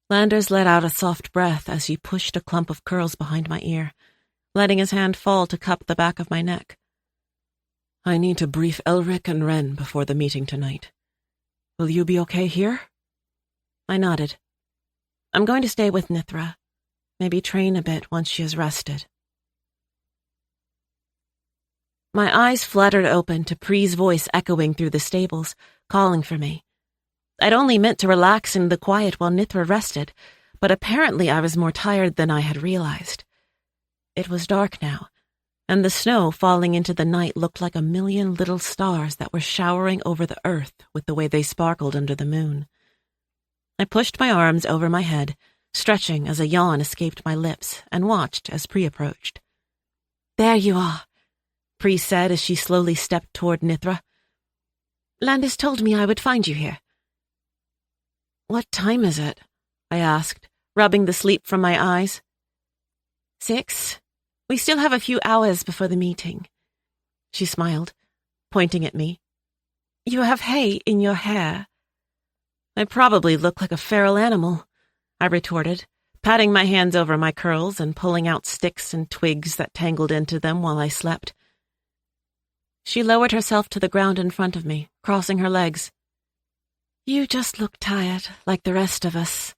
Landers let out a soft breath as he pushed a clump of curls behind my ear, letting his hand fall to cup the back of my neck. I need to brief Elric and Ren before the meeting tonight. Will you be okay here? I nodded. I'm going to stay with Nithra. Maybe train a bit once she has rested. My eyes fluttered open to Pri's voice echoing through the stables, calling for me. I'd only meant to relax in the quiet while Nithra rested, but apparently I was more tired than I had realized. It was dark now, and the snow falling into the night looked like a million little stars that were showering over the earth with the way they sparkled under the moon. I pushed my arms over my head, stretching as a yawn escaped my lips, and watched as Pri approached. There you are, Pri said as she slowly stepped toward Nithra. Landis told me I would find you here. What time is it? I asked, rubbing the sleep from my eyes. 6. We still have a few hours before the meeting. She smiled, pointing at me. You have hay in your hair. I probably look like a feral animal, I retorted, patting my hands over my curls and pulling out sticks and twigs that tangled into them while I slept. She lowered herself to the ground in front of me, crossing her legs. You just look tired, like the rest of us.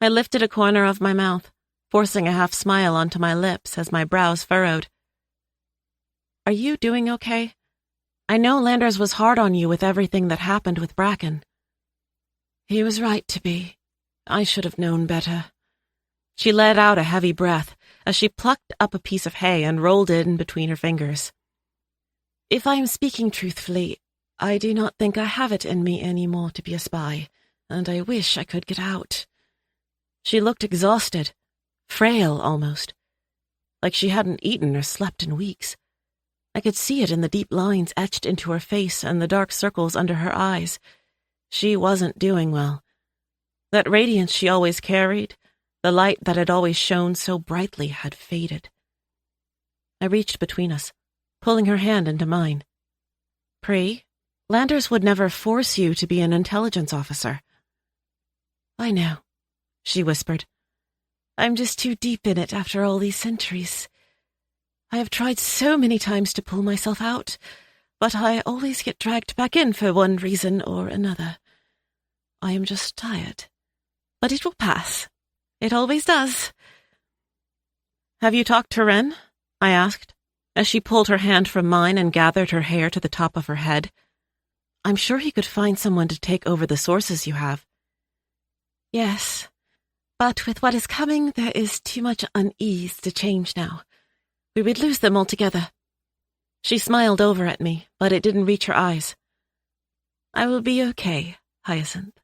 I lifted a corner of my mouth, forcing a half smile onto my lips as my brows furrowed. Are you doing okay? I know Landers was hard on you with everything that happened with Bracken. He was right to be. I should have known better. She let out a heavy breath as she plucked up a piece of hay and rolled it in between her fingers. If I am speaking truthfully, I do not think I have it in me anymore to be a spy, and I wish I could get out. She looked exhausted, frail almost, like she hadn't eaten or slept in weeks. I could see it in the deep lines etched into her face and the dark circles under her eyes. She wasn't doing well. That radiance she always carried, the light that had always shone so brightly, had faded. I reached between us, pulling her hand into mine. Pri, Landers would never force you to be an intelligence officer. I know, she whispered. I'm just too deep in it after all these centuries. I have tried so many times to pull myself out, but I always get dragged back in for one reason or another. I am just tired. But it will pass. It always does. Have you talked to Ren? I asked, as she pulled her hand from mine and gathered her hair to the top of her head. I'm sure he could find someone to take over the sources you have. Yes, but with what is coming, there is too much unease to change now. We would lose them altogether. She smiled over at me, but it didn't reach her eyes. I will be okay, Hyacinth.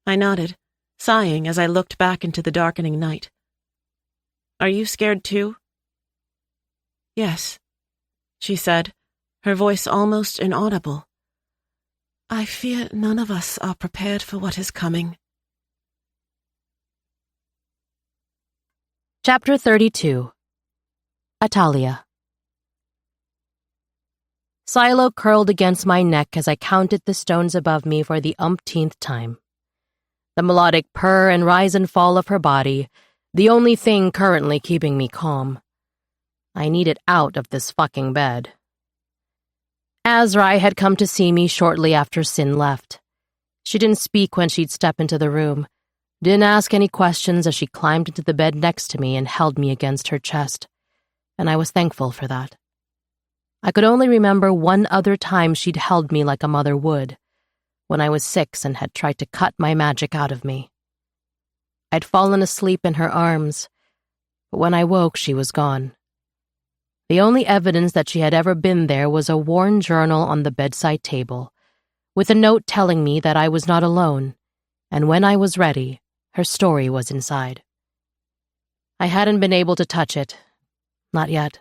I nodded, sighing as I looked back into the darkening night. Are you scared too? Yes, she said, her voice almost inaudible. I fear none of us are prepared for what is coming. Chapter 32. Atalia. Silo curled against my neck as I counted the stones above me for the umpteenth time. The melodic purr and rise and fall of her body, the only thing currently keeping me calm. I needed out of this fucking bed. Azrai had come to see me shortly after Sin left. She didn't speak when she'd step into the room, didn't ask any questions as she climbed into the bed next to me and held me against her chest, and I was thankful for that. I could only remember one other time she'd held me like a mother would, when I was 6 and had tried to cut my magic out of me. I'd fallen asleep in her arms, but when I woke, she was gone. The only evidence that she had ever been there was a worn journal on the bedside table, with a note telling me that I was not alone, and when I was ready, her story was inside. I hadn't been able to touch it. Not yet.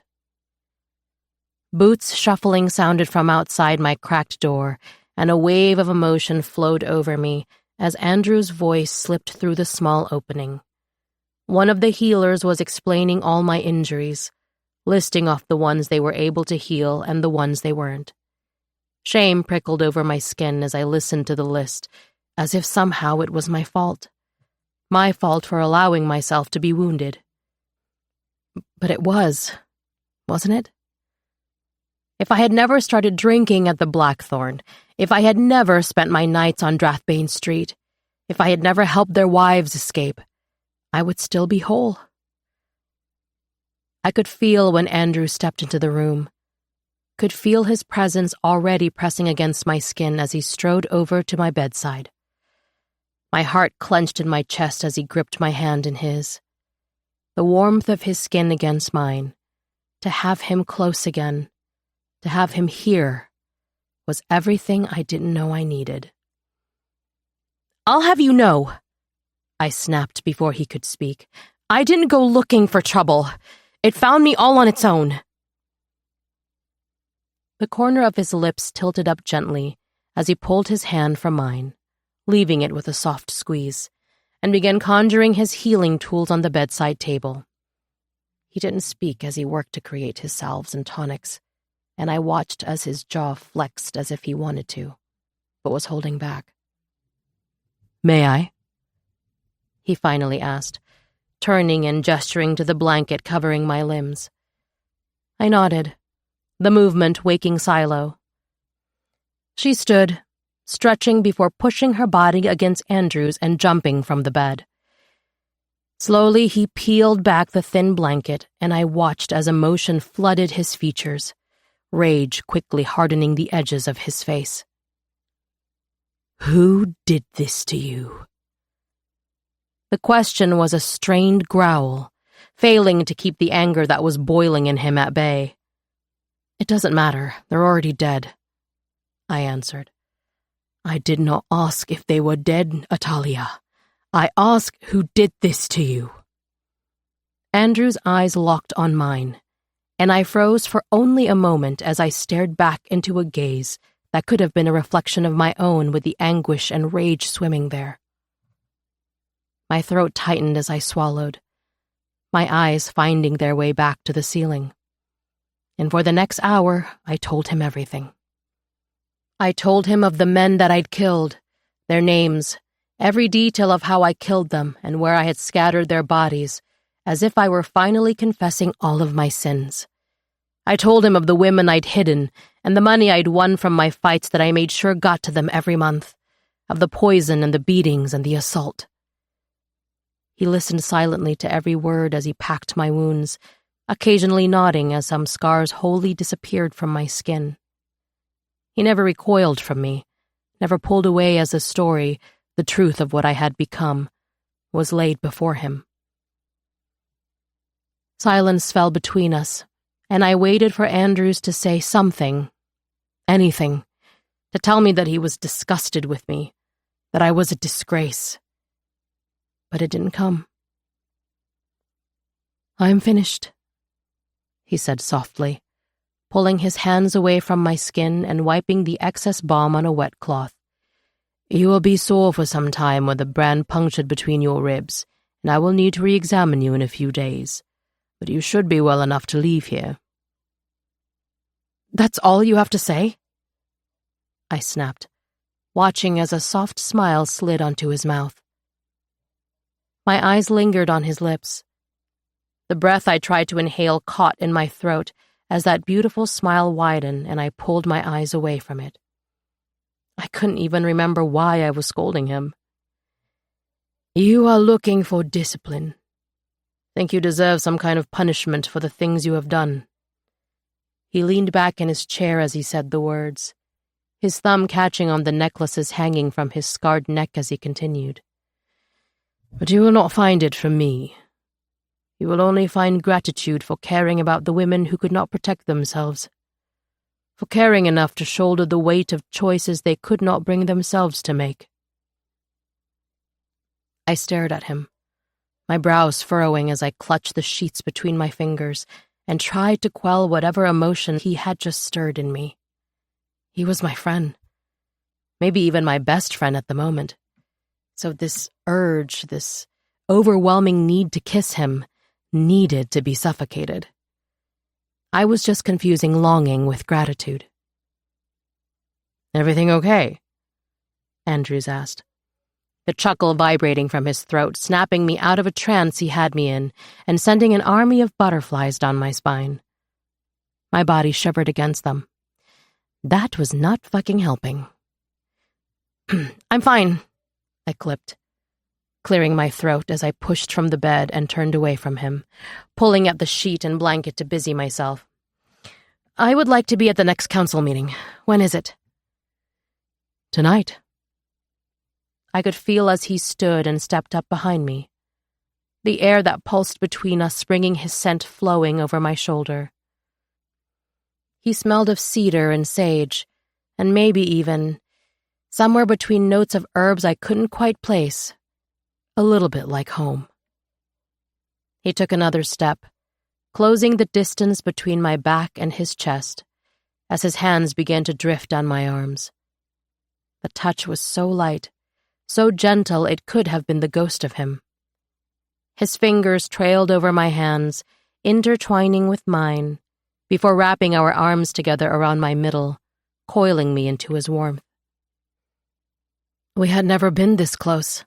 Boots shuffling sounded from outside my cracked door, and a wave of emotion flowed over me as Andrew's voice slipped through the small opening. One of the healers was explaining all my injuries, listing off the ones they were able to heal and the ones they weren't. Shame prickled over my skin as I listened to the list, as if somehow it was my fault. My fault for allowing myself to be wounded. But it was, wasn't it? If I had never started drinking at the Blackthorn, if I had never spent my nights on Drathbane Street, if I had never helped their wives escape, I would still be whole. I could feel when Andrew stepped into the room, could feel his presence already pressing against my skin as he strode over to my bedside. My heart clenched in my chest as he gripped my hand in his. The warmth of his skin against mine, to have him close again, to have him here, was everything I didn't know I needed. I'll have you know, I snapped before he could speak. I didn't go looking for trouble. It found me all on its own. The corner of his lips tilted up gently as he pulled his hand from mine, leaving it with a soft squeeze, and began conjuring his healing tools on the bedside table. He didn't speak as he worked to create his salves and tonics, and I watched as his jaw flexed as if he wanted to, but was holding back. "May I?" he finally asked, turning and gesturing to the blanket covering my limbs. I nodded, the movement waking Silo. She stood, stretching before pushing her body against Andrew's and jumping from the bed. Slowly, he peeled back the thin blanket, and I watched as emotion flooded his features, rage quickly hardening the edges of his face. "Who did this to you?" The question was a strained growl, failing to keep the anger that was boiling in him at bay. "It doesn't matter, they're already dead," I answered. "I did not ask if they were dead, Atalia. I ask who did this to you." Andrew's eyes locked on mine, and I froze for only a moment as I stared back into a gaze that could have been a reflection of my own with the anguish and rage swimming there. My throat tightened as I swallowed, my eyes finding their way back to the ceiling. And for the next hour, I told him everything. I told him of the men that I'd killed, their names, every detail of how I killed them and where I had scattered their bodies, as if I were finally confessing all of my sins. I told him of the women I'd hidden and the money I'd won from my fights that I made sure got to them every month, of the poison and the beatings and the assault. He listened silently to every word as he packed my wounds, occasionally nodding as some scars wholly disappeared from my skin. He never recoiled from me, never pulled away as the story, the truth of what I had become, was laid before him. Silence fell between us, and I waited for Andrews to say something, anything, to tell me that he was disgusted with me, that I was a disgrace. But it didn't come. "I'm finished," he said softly, pulling his hands away from my skin and wiping the excess balm on a wet cloth. "You will be sore for some time with a brand punctured between your ribs, and I will need to re-examine you in a few days, but you should be well enough to leave here." "That's all you have to say?" I snapped, watching as a soft smile slid onto his mouth. My eyes lingered on his lips. The breath I tried to inhale caught in my throat as that beautiful smile widened and I pulled my eyes away from it. I couldn't even remember why I was scolding him. "You are looking for discipline. Think you deserve some kind of punishment for the things you have done." He leaned back in his chair as he said the words, his thumb catching on the necklaces hanging from his scarred neck as he continued. "But you will not find it from me. You will only find gratitude for caring about the women who could not protect themselves, for caring enough to shoulder the weight of choices they could not bring themselves to make." I stared at him, my brows furrowing as I clutched the sheets between my fingers and tried to quell whatever emotion he had just stirred in me. He was my friend, maybe even my best friend at the moment. So this urge, this overwhelming need to kiss him, needed to be suffocated. I was just confusing longing with gratitude. "Everything okay?" Andrews asked, the chuckle vibrating from his throat, snapping me out of a trance he had me in and sending an army of butterflies down my spine. My body shivered against them. That was not fucking helping. "I'm fine," I clipped, clearing my throat as I pushed from the bed and turned away from him, pulling at the sheet and blanket to busy myself. "I would like to be at the next council meeting. When is it?" "Tonight." I could feel as he stood and stepped up behind me, the air that pulsed between us bringing his scent flowing over my shoulder. He smelled of cedar and sage, and maybe even, somewhere between notes of herbs I couldn't quite place, a little bit like home. He took another step, closing the distance between my back and his chest, as his hands began to drift down my arms. The touch was so light, so gentle it could have been the ghost of him. His fingers trailed over my hands, intertwining with mine, before wrapping our arms together around my middle, coiling me into his warmth. We had never been this close.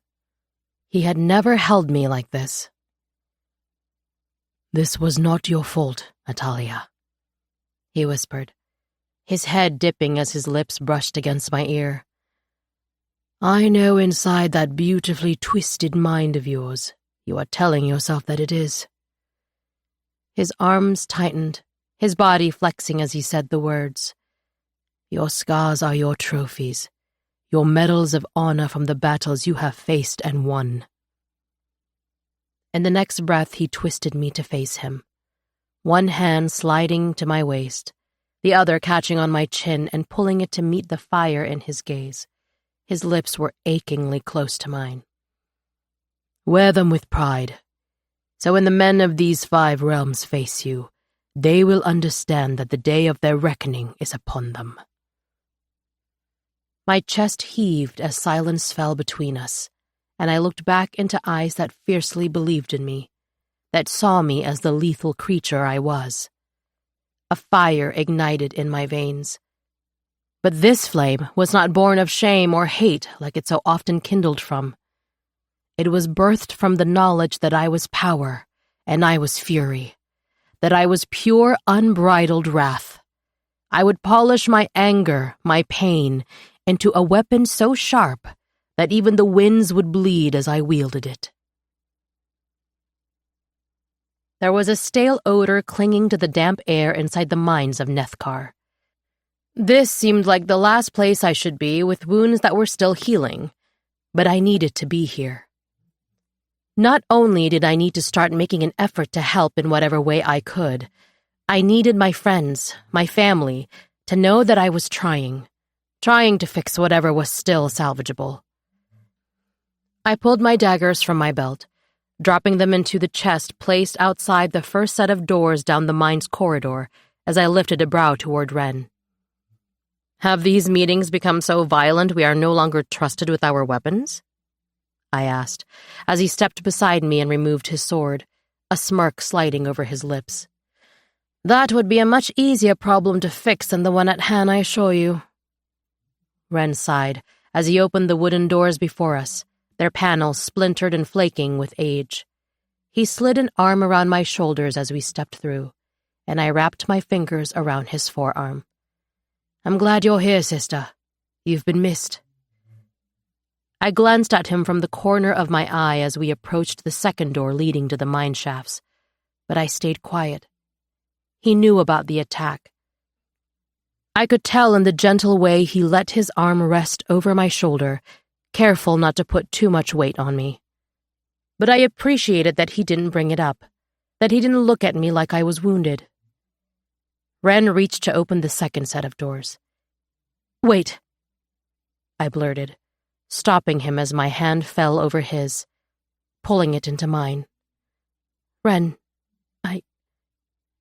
He had never held me like this. "This was not your fault, Natalia," he whispered, his head dipping as his lips brushed against my ear. "I know inside that beautifully twisted mind of yours, you are telling yourself that it is." His arms tightened, his body flexing as he said the words. "Your scars are your trophies, your medals of honor from the battles you have faced and won." In the next breath, he twisted me to face him, one hand sliding to my waist, the other catching on my chin and pulling it to meet the fire in his gaze. His lips were achingly close to mine. "Wear them with pride. So when the men of these 5 realms face you, they will understand that the day of their reckoning is upon them." My chest heaved as silence fell between us, and I looked back into eyes that fiercely believed in me, that saw me as the lethal creature I was. A fire ignited in my veins. But this flame was not born of shame or hate like it so often kindled from. It was birthed from the knowledge that I was power, and I was fury, that I was pure, unbridled wrath. I would polish my anger, my pain, into a weapon so sharp that even the winds would bleed as I wielded it. There was a stale odor clinging to the damp air inside the mines of Nethkar. This seemed like the last place I should be with wounds that were still healing, but I needed to be here. Not only did I need to start making an effort to help in whatever way I could, I needed my friends, my family, to know that I was trying to fix whatever was still salvageable. I pulled my daggers from my belt, dropping them into the chest placed outside the first set of doors down the mine's corridor as I lifted a brow toward Ren. "Have these meetings become so violent we are no longer trusted with our weapons?" I asked, as he stepped beside me and removed his sword, a smirk sliding over his lips. "That would be a much easier problem to fix than the one at hand, I assure you." Ren sighed as he opened the wooden doors before us, their panels splintered and flaking with age. He slid an arm around my shoulders as we stepped through, and I wrapped my fingers around his forearm. "I'm glad you're here, sister. You've been missed." I glanced at him from the corner of my eye as we approached the second door leading to the mine shafts, but I stayed quiet. He knew about the attack. I could tell in the gentle way he let his arm rest over my shoulder, careful not to put too much weight on me. But I appreciated that he didn't bring it up, that he didn't look at me like I was wounded. Ren reached to open the second set of doors. "Wait," I blurted, stopping him as my hand fell over his, pulling it into mine. "Ren,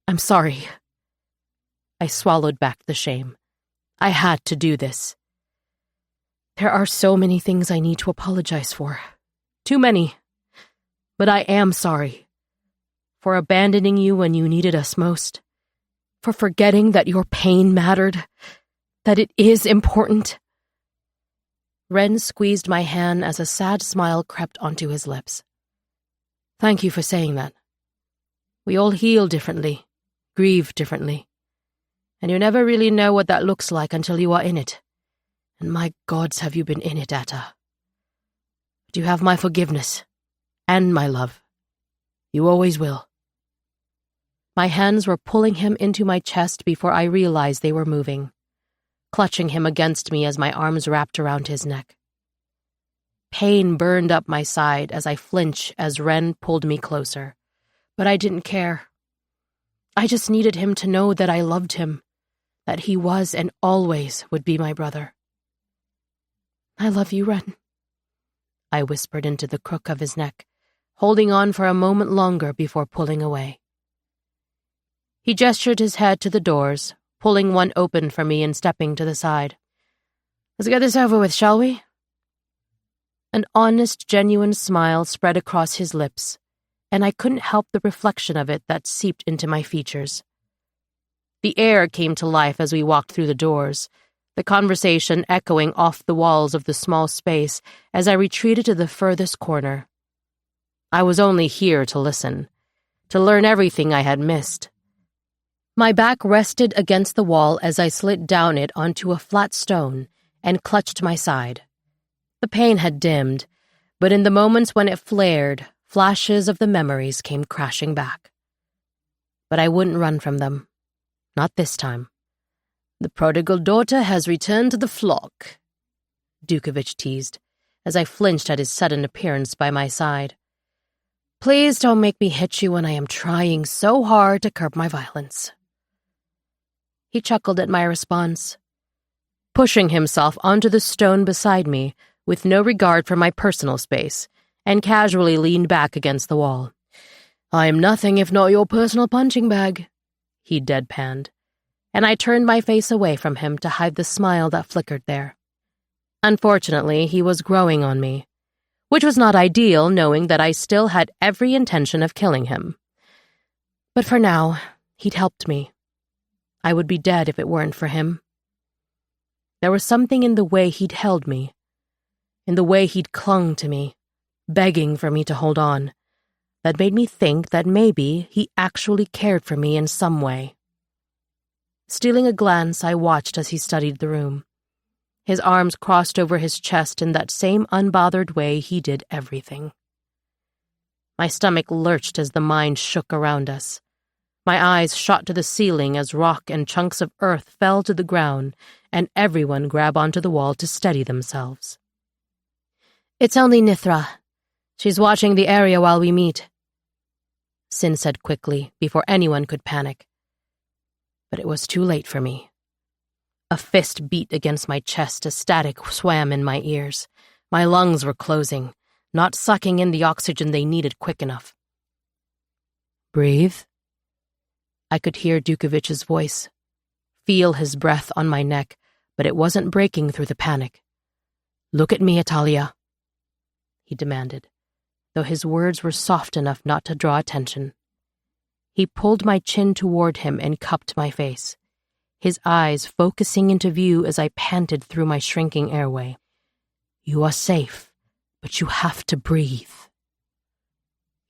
I'm sorry." I swallowed back the shame. I had to do this. There are so many things I need to apologize for. Too many. But I am sorry. For abandoning you when you needed us most. For forgetting that your pain mattered. That it is important. Ren squeezed my hand as a sad smile crept onto his lips. "Thank you for saying that. We all heal differently, grieve differently. And you never really know what that looks like until you are in it. And my gods, have you been in it, Atta. But you have my forgiveness, and my love. You always will." My hands were pulling him into my chest before I realized they were moving, clutching him against me as my arms wrapped around his neck. Pain burned up my side as I flinched as Ren pulled me closer, but I didn't care. I just needed him to know that I loved him, that he was and always would be my brother. "I love you, Ren," I whispered into the crook of his neck, holding on for a moment longer before pulling away. He gestured his head to the doors, pulling one open for me and stepping to the side. "Let's get this over with, shall we?" An honest, genuine smile spread across his lips, and I couldn't help the reflection of it that seeped into my features. The air came to life as we walked through the doors, the conversation echoing off the walls of the small space as I retreated to the furthest corner. I was only here to listen, to learn everything I had missed. My back rested against the wall as I slid down it onto a flat stone and clutched my side. The pain had dimmed, but in the moments when it flared, flashes of the memories came crashing back. But I wouldn't run from them. Not this time. "The prodigal daughter has returned to the flock," Dukovich teased, as I flinched at his sudden appearance by my side. "Please don't make me hit you when I am trying so hard to curb my violence." He chuckled at my response, pushing himself onto the stone beside me with no regard for my personal space, and casually leaned back against the wall. "I am nothing if not your personal punching bag," he deadpanned, and I turned my face away from him to hide the smile that flickered there. Unfortunately, he was growing on me, which was not ideal, knowing that I still had every intention of killing him. But for now, he'd helped me. I would be dead if it weren't for him. There was something in the way he'd held me, in the way he'd clung to me, begging for me to hold on, that made me think that maybe he actually cared for me in some way. Stealing a glance, I watched as he studied the room. His arms crossed over his chest in that same unbothered way he did everything. My stomach lurched as the mind shook around us. My eyes shot to the ceiling as rock and chunks of earth fell to the ground, and everyone grabbed onto the wall to steady themselves. "It's only Nithra. She's watching the area while we meet," Sin said quickly, before anyone could panic. But it was too late for me. A fist beat against my chest as static swam in my ears. My lungs were closing, not sucking in the oxygen they needed quick enough. "Breathe." I could hear Dukovich's voice, feel his breath on my neck, but it wasn't breaking through the panic. "Look at me, Atalia," he demanded, though his words were soft enough not to draw attention. He pulled my chin toward him and cupped my face, his eyes focusing into view as I panted through my shrinking airway. "You are safe, but you have to breathe."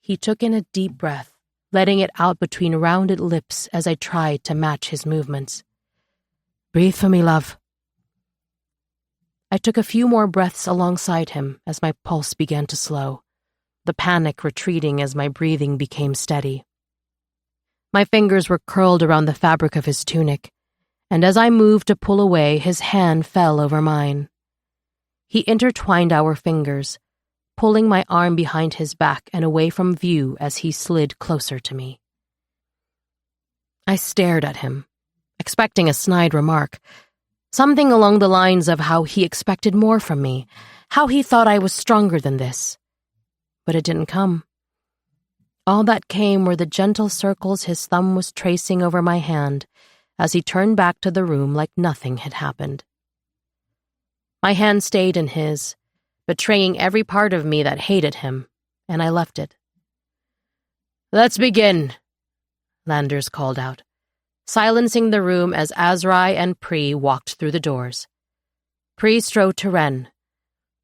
He took in a deep breath, letting it out between rounded lips as I tried to match his movements. "Breathe for me, love." I took a few more breaths alongside him as my pulse began to slow, the panic retreating as my breathing became steady. My fingers were curled around the fabric of his tunic, and as I moved to pull away, his hand fell over mine. He intertwined our fingers, pulling my arm behind his back and away from view as he slid closer to me. I stared at him, expecting a snide remark, something along the lines of how he expected more from me, how he thought I was stronger than this. But it didn't come. All that came were the gentle circles his thumb was tracing over my hand as he turned back to the room like nothing had happened. My hand stayed in his, betraying every part of me that hated him, and I left it. "Let's begin," Landers called out, silencing the room as Azrai and Pri walked through the doors. Pri strode to Ren,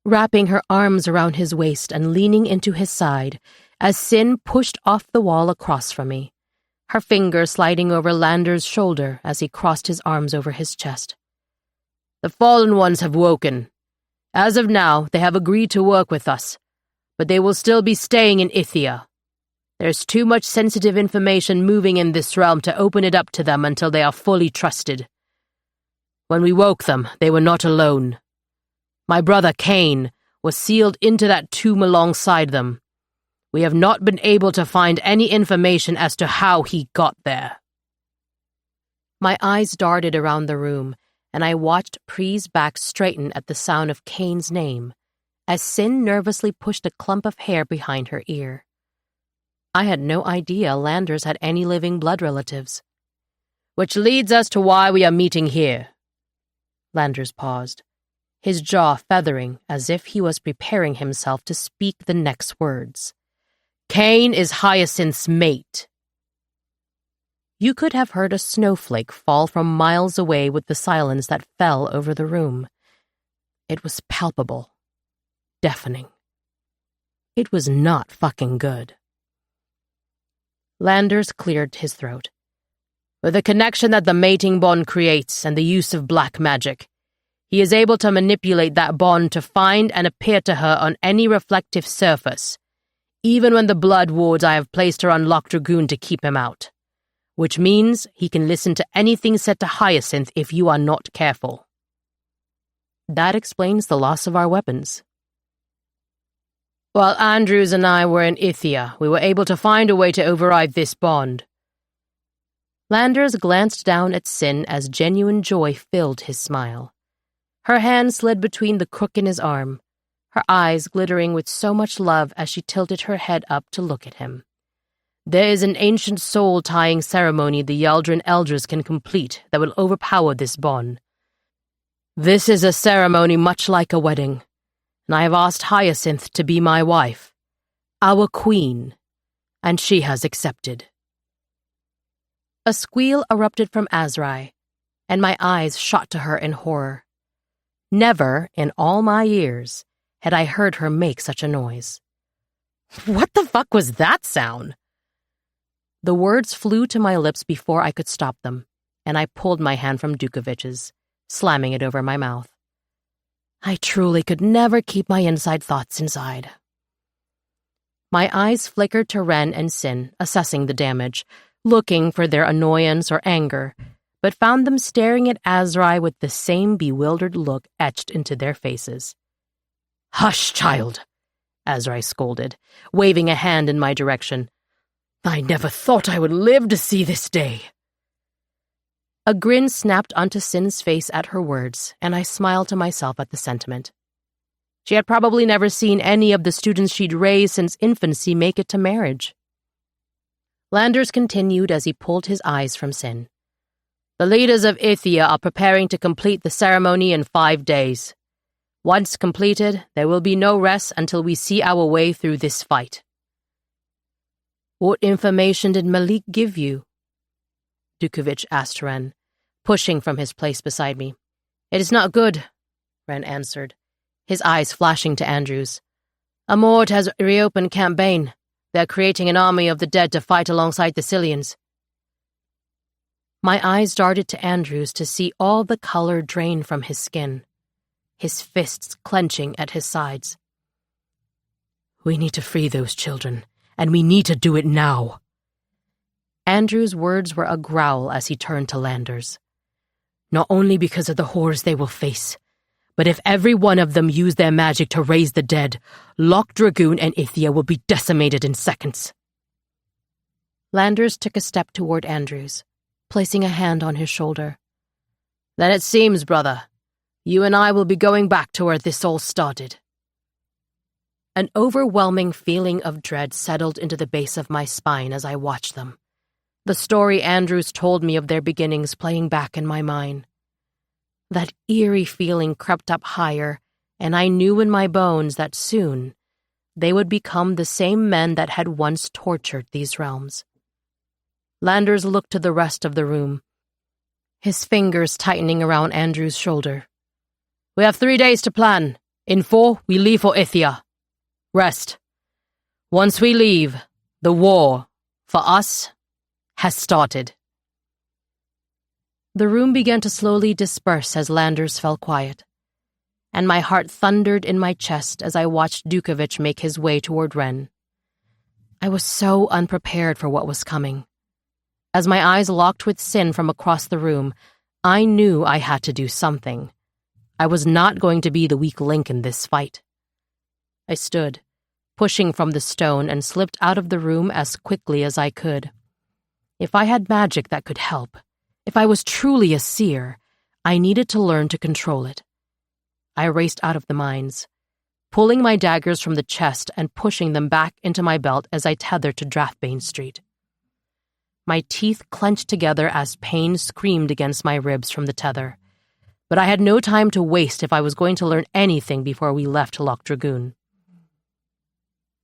wrapping her arms around his waist and leaning into his side as Sin pushed off the wall across from me, her finger sliding over Landers' shoulder as he crossed his arms over his chest. "The fallen ones have woken. As of now, they have agreed to work with us, but they will still be staying in Ithia. There's too much sensitive information moving in this realm to open it up to them until they are fully trusted. When we woke them, they were not alone. My brother Cain was sealed into that tomb alongside them. We have not been able to find any information as to how he got there." My eyes darted around the room, and I watched Pri's back straighten at the sound of Cain's name, as Sin nervously pushed a clump of hair behind her ear. I had no idea Landers had any living blood relatives. Which leads us to why we are meeting here. Landers paused, his jaw feathering as if he was preparing himself to speak the next words. Cain is Hyacinth's mate. You could have heard a snowflake fall from miles away with the silence that fell over the room. It was palpable, deafening. It was not fucking good. Landers cleared his throat. With the connection that the mating bond creates and the use of black magic, he is able to manipulate that bond to find and appear to her on any reflective surface, even when the blood wards I have placed her on Loch Dragoon to keep him out. Which means he can listen to anything said to Hyacinth if you are not careful. That explains the loss of our weapons. While Andrews and I were in Ithia, we were able to find a way to override this bond. Landers glanced down at Sin as genuine joy filled his smile. Her hand slid between the crook in his arm, her eyes glittering with so much love as she tilted her head up to look at him. There is an ancient soul-tying ceremony the Yaldrin elders can complete that will overpower this bond. This is a ceremony much like a wedding, and I have asked Hyacinth to be my wife, our queen, and she has accepted. A squeal erupted from Azrai, and my eyes shot to her in horror. Never, in all my years, had I heard her make such a noise. What the fuck was that sound? The words flew to my lips before I could stop them, and I pulled my hand from Dukovich's, slamming it over my mouth. I truly could never keep my inside thoughts inside. My eyes flickered to Ren and Sin, assessing the damage, looking for their annoyance or anger, but found them staring at Azrai with the same bewildered look etched into their faces. Hush, child, Azrai scolded, waving a hand in my direction. I never thought I would live to see this day. A grin snapped onto Sin's face at her words, and I smiled to myself at the sentiment. She had probably never seen any of the students she'd raised since infancy make it to marriage. Landers continued as he pulled his eyes from Sin. The leaders of Ithia are preparing to complete the ceremony in 5 days. Once completed, there will be no rest until we see our way through this fight. What information did Malik give you? Dukovich asked Ren, pushing from his place beside me. It is not good, Ren answered, his eyes flashing to Andrews. Amord has reopened Camp Bain. They are creating an army of the dead to fight alongside the Cillians. My eyes darted to Andrews to see all the color drain from his skin, his fists clenching at his sides. We need to free those children, and we need to do it now. Andrew's words were a growl as he turned to Landers. Not only because of the horrors they will face, but if every one of them used their magic to raise the dead, Loch Dragoon and Ithia will be decimated in seconds. Landers took a step toward Andrews, placing a hand on his shoulder. Then it seems, brother, you and I will be going back to where this all started. An overwhelming feeling of dread settled into the base of my spine as I watched them, the story Andrews told me of their beginnings playing back in my mind. That eerie feeling crept up higher, and I knew in my bones that soon they would become the same men that had once tortured these realms. Landers looked to the rest of the room, his fingers tightening around Andrew's shoulder. We have 3 days to plan. In 4, we leave for Ithia. Rest. Once we leave, the war, for us, has started. The room began to slowly disperse as Landers fell quiet, and my heart thundered in my chest as I watched Dukovich make his way toward Ren. I was so unprepared for what was coming. As my eyes locked with Sin from across the room, I knew I had to do something. I was not going to be the weak link in this fight. I stood, pushing from the stone, and slipped out of the room as quickly as I could. If I had magic that could help, if I was truly a seer, I needed to learn to control it. I raced out of the mines, pulling my daggers from the chest and pushing them back into my belt as I tethered to Drathbane Street. My teeth clenched together as pain screamed against my ribs from the tether. But I had no time to waste if I was going to learn anything before we left Loch Dragoon.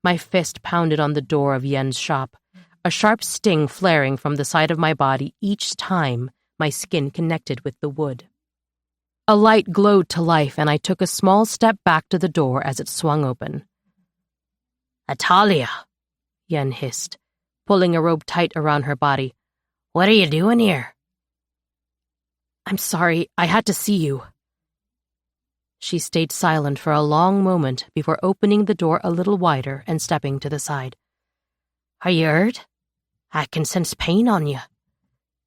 My fist pounded on the door of Yen's shop, a sharp sting flaring from the side of my body each time my skin connected with the wood. A light glowed to life, and I took a small step back to the door as it swung open. "Atalia," Yen hissed, pulling a robe tight around her body. "What are you doing here?" "I'm sorry, I had to see you." She stayed silent for a long moment before opening the door a little wider and stepping to the side. "Are you hurt? I can sense pain on you,"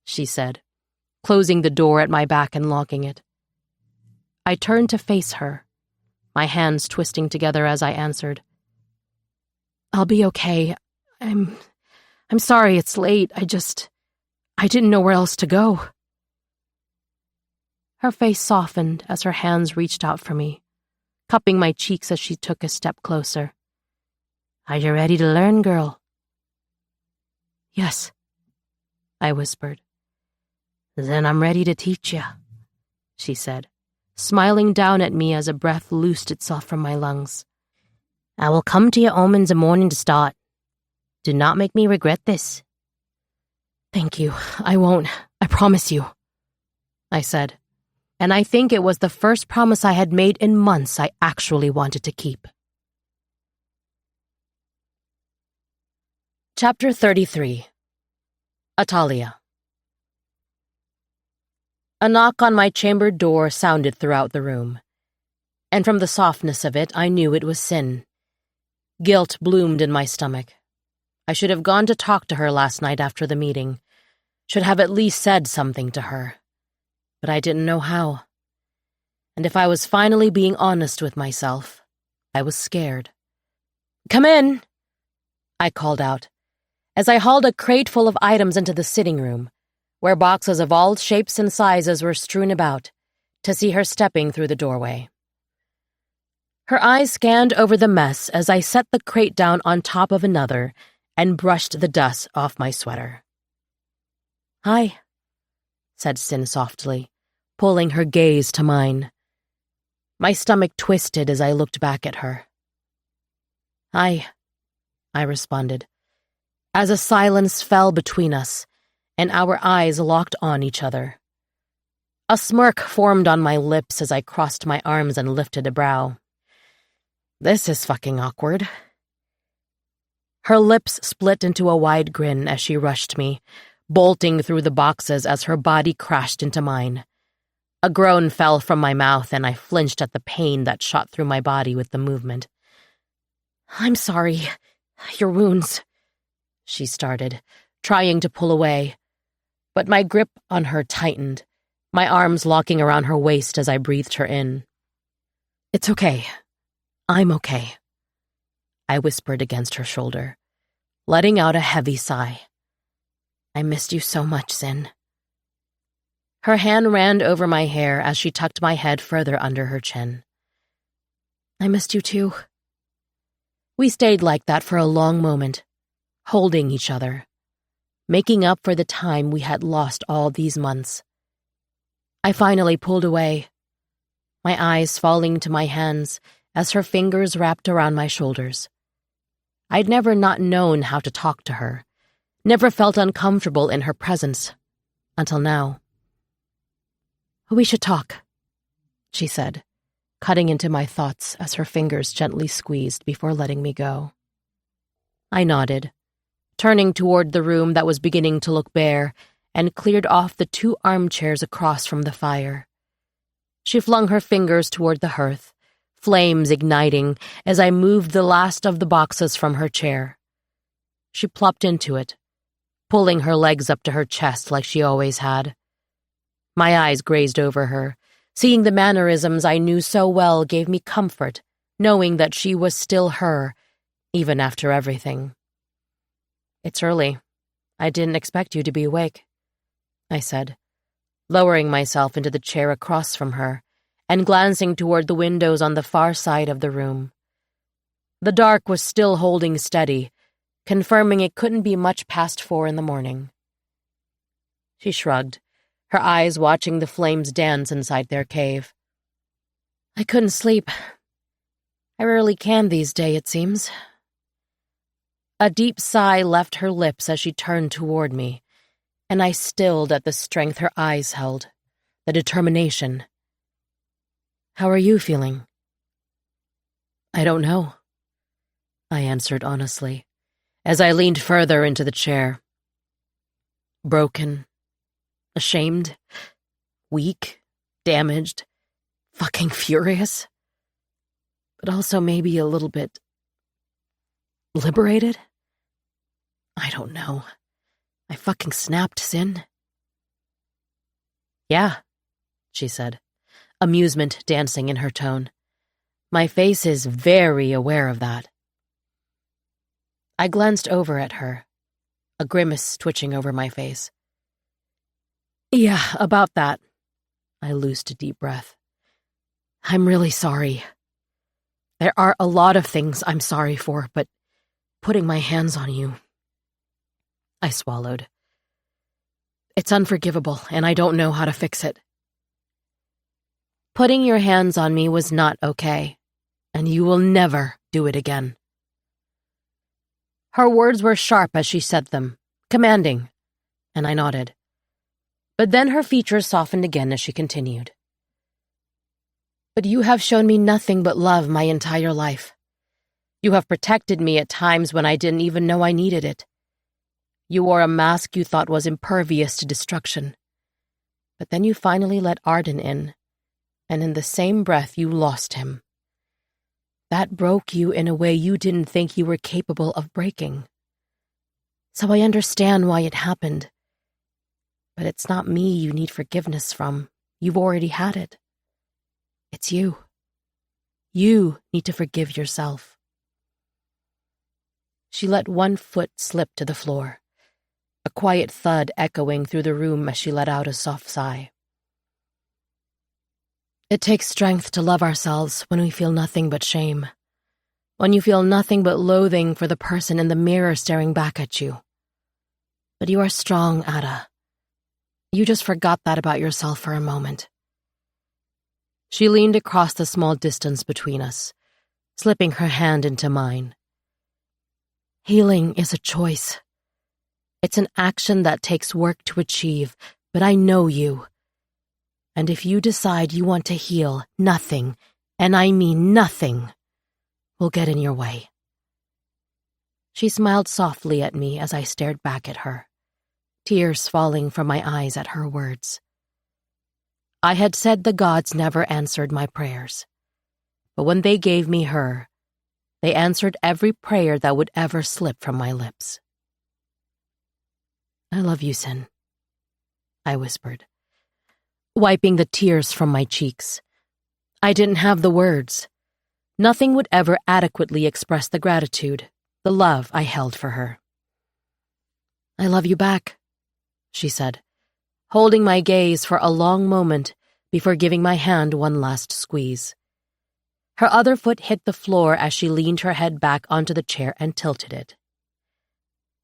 she said, closing the door at my back and locking it. I turned to face her, my hands twisting together as I answered. "I'll be okay. I'm sorry it's late. I didn't know where else to go." Her face softened as her hands reached out for me, cupping my cheeks as she took a step closer. "Are you ready to learn, girl?" "Yes," I whispered. "Then I'm ready to teach you," she said, smiling down at me as a breath loosed itself from my lungs. "I will come to your home in the morning to start. Do not make me regret this." "Thank you. I won't. I promise you," I said. And I think it was the first promise I had made in months I actually wanted to keep. Chapter 33. Atalia. A knock on my chamber door sounded throughout the room, and from the softness of it I knew it was Sin. Guilt bloomed in my stomach. I should have gone to talk to her last night after the meeting, should have at least said something to her. But I didn't know how. And if I was finally being honest with myself, I was scared. "Come in," I called out, as I hauled a crate full of items into the sitting room, where boxes of all shapes and sizes were strewn about, to see her stepping through the doorway. Her eyes scanned over the mess as I set the crate down on top of another and brushed the dust off my sweater. "Hi," said Sin softly, pulling her gaze to mine. My stomach twisted as I looked back at her. "Hi," I responded, as a silence fell between us, and our eyes locked on each other. A smirk formed on my lips as I crossed my arms and lifted a brow. "This is fucking awkward." Her lips split into a wide grin as she rushed me, bolting through the boxes as her body crashed into mine. A groan fell from my mouth, and I flinched at the pain that shot through my body with the movement. "I'm sorry. Your wounds," she started, trying to pull away. But my grip on her tightened, my arms locking around her waist as I breathed her in. "It's okay. I'm okay," I whispered against her shoulder, letting out a heavy sigh. "I missed you so much, Sin." Her hand ran over my hair as she tucked my head further under her chin. "I missed you too." We stayed like that for a long moment, holding each other, making up for the time we had lost all these months. I finally pulled away, my eyes falling to my hands as her fingers wrapped around my shoulders. I'd never not known how to talk to her, never felt uncomfortable in her presence, until now. "We should talk," she said, cutting into my thoughts as her fingers gently squeezed before letting me go. I nodded, turning toward the room that was beginning to look bare, and cleared off the 2 armchairs across from the fire. She flung her fingers toward the hearth, flames igniting as I moved the last of the boxes from her chair. She plopped into it, pulling her legs up to her chest like she always had. My eyes grazed over her. Seeing the mannerisms I knew so well gave me comfort, knowing that she was still her, even after everything. "It's early. I didn't expect you to be awake," I said, lowering myself into the chair across from her and glancing toward the windows on the far side of the room. The dark was still holding steady, confirming it couldn't be much past 4 in the morning. She shrugged, her eyes watching the flames dance inside their cave. I couldn't sleep. I rarely can these days, it seems. A deep sigh left her lips as she turned toward me, and I stilled at the strength her eyes held, the determination. How are you feeling? I don't know, I answered honestly, as I leaned further into the chair. Broken, ashamed, weak, damaged, fucking furious, but also maybe a little bit liberated? I don't know. I fucking snapped, Sin. Yeah, she said, amusement dancing in her tone. My face is very aware of that. I glanced over at her, a grimace twitching over my face. Yeah, about that. I loosed a deep breath. I'm really sorry. There are a lot of things I'm sorry for, but putting my hands on you... I swallowed. It's unforgivable, and I don't know how to fix it. Putting your hands on me was not okay, and you will never do it again. Her words were sharp as she said them, commanding, and I nodded. But then her features softened again as she continued. But you have shown me nothing but love my entire life. You have protected me at times when I didn't even know I needed it. You wore a mask you thought was impervious to destruction. But then you finally let Arden in, and in the same breath you lost him. That broke you in a way you didn't think you were capable of breaking. So I understand why it happened. But it's not me you need forgiveness from. You've already had it. It's you. You need to forgive yourself. She let one foot slip to the floor, a quiet thud echoing through the room as she let out a soft sigh. It takes strength to love ourselves when we feel nothing but shame, when you feel nothing but loathing for the person in the mirror staring back at you. But you are strong, Ada. You just forgot that about yourself for a moment. She leaned across the small distance between us, slipping her hand into mine. Healing is a choice. It's an action that takes work to achieve, but I know you. And if you decide you want to heal, nothing, and I mean nothing, will get in your way. She smiled softly at me as I stared back at her, tears falling from my eyes at her words. I had said the gods never answered my prayers, but when they gave me her, they answered every prayer that would ever slip from my lips. I love you, Sin, I whispered, wiping the tears from my cheeks. I didn't have the words. Nothing would ever adequately express the gratitude, the love I held for her. I love you back, she said, holding my gaze for a long moment before giving my hand one last squeeze. Her other foot hit the floor as she leaned her head back onto the chair and tilted it.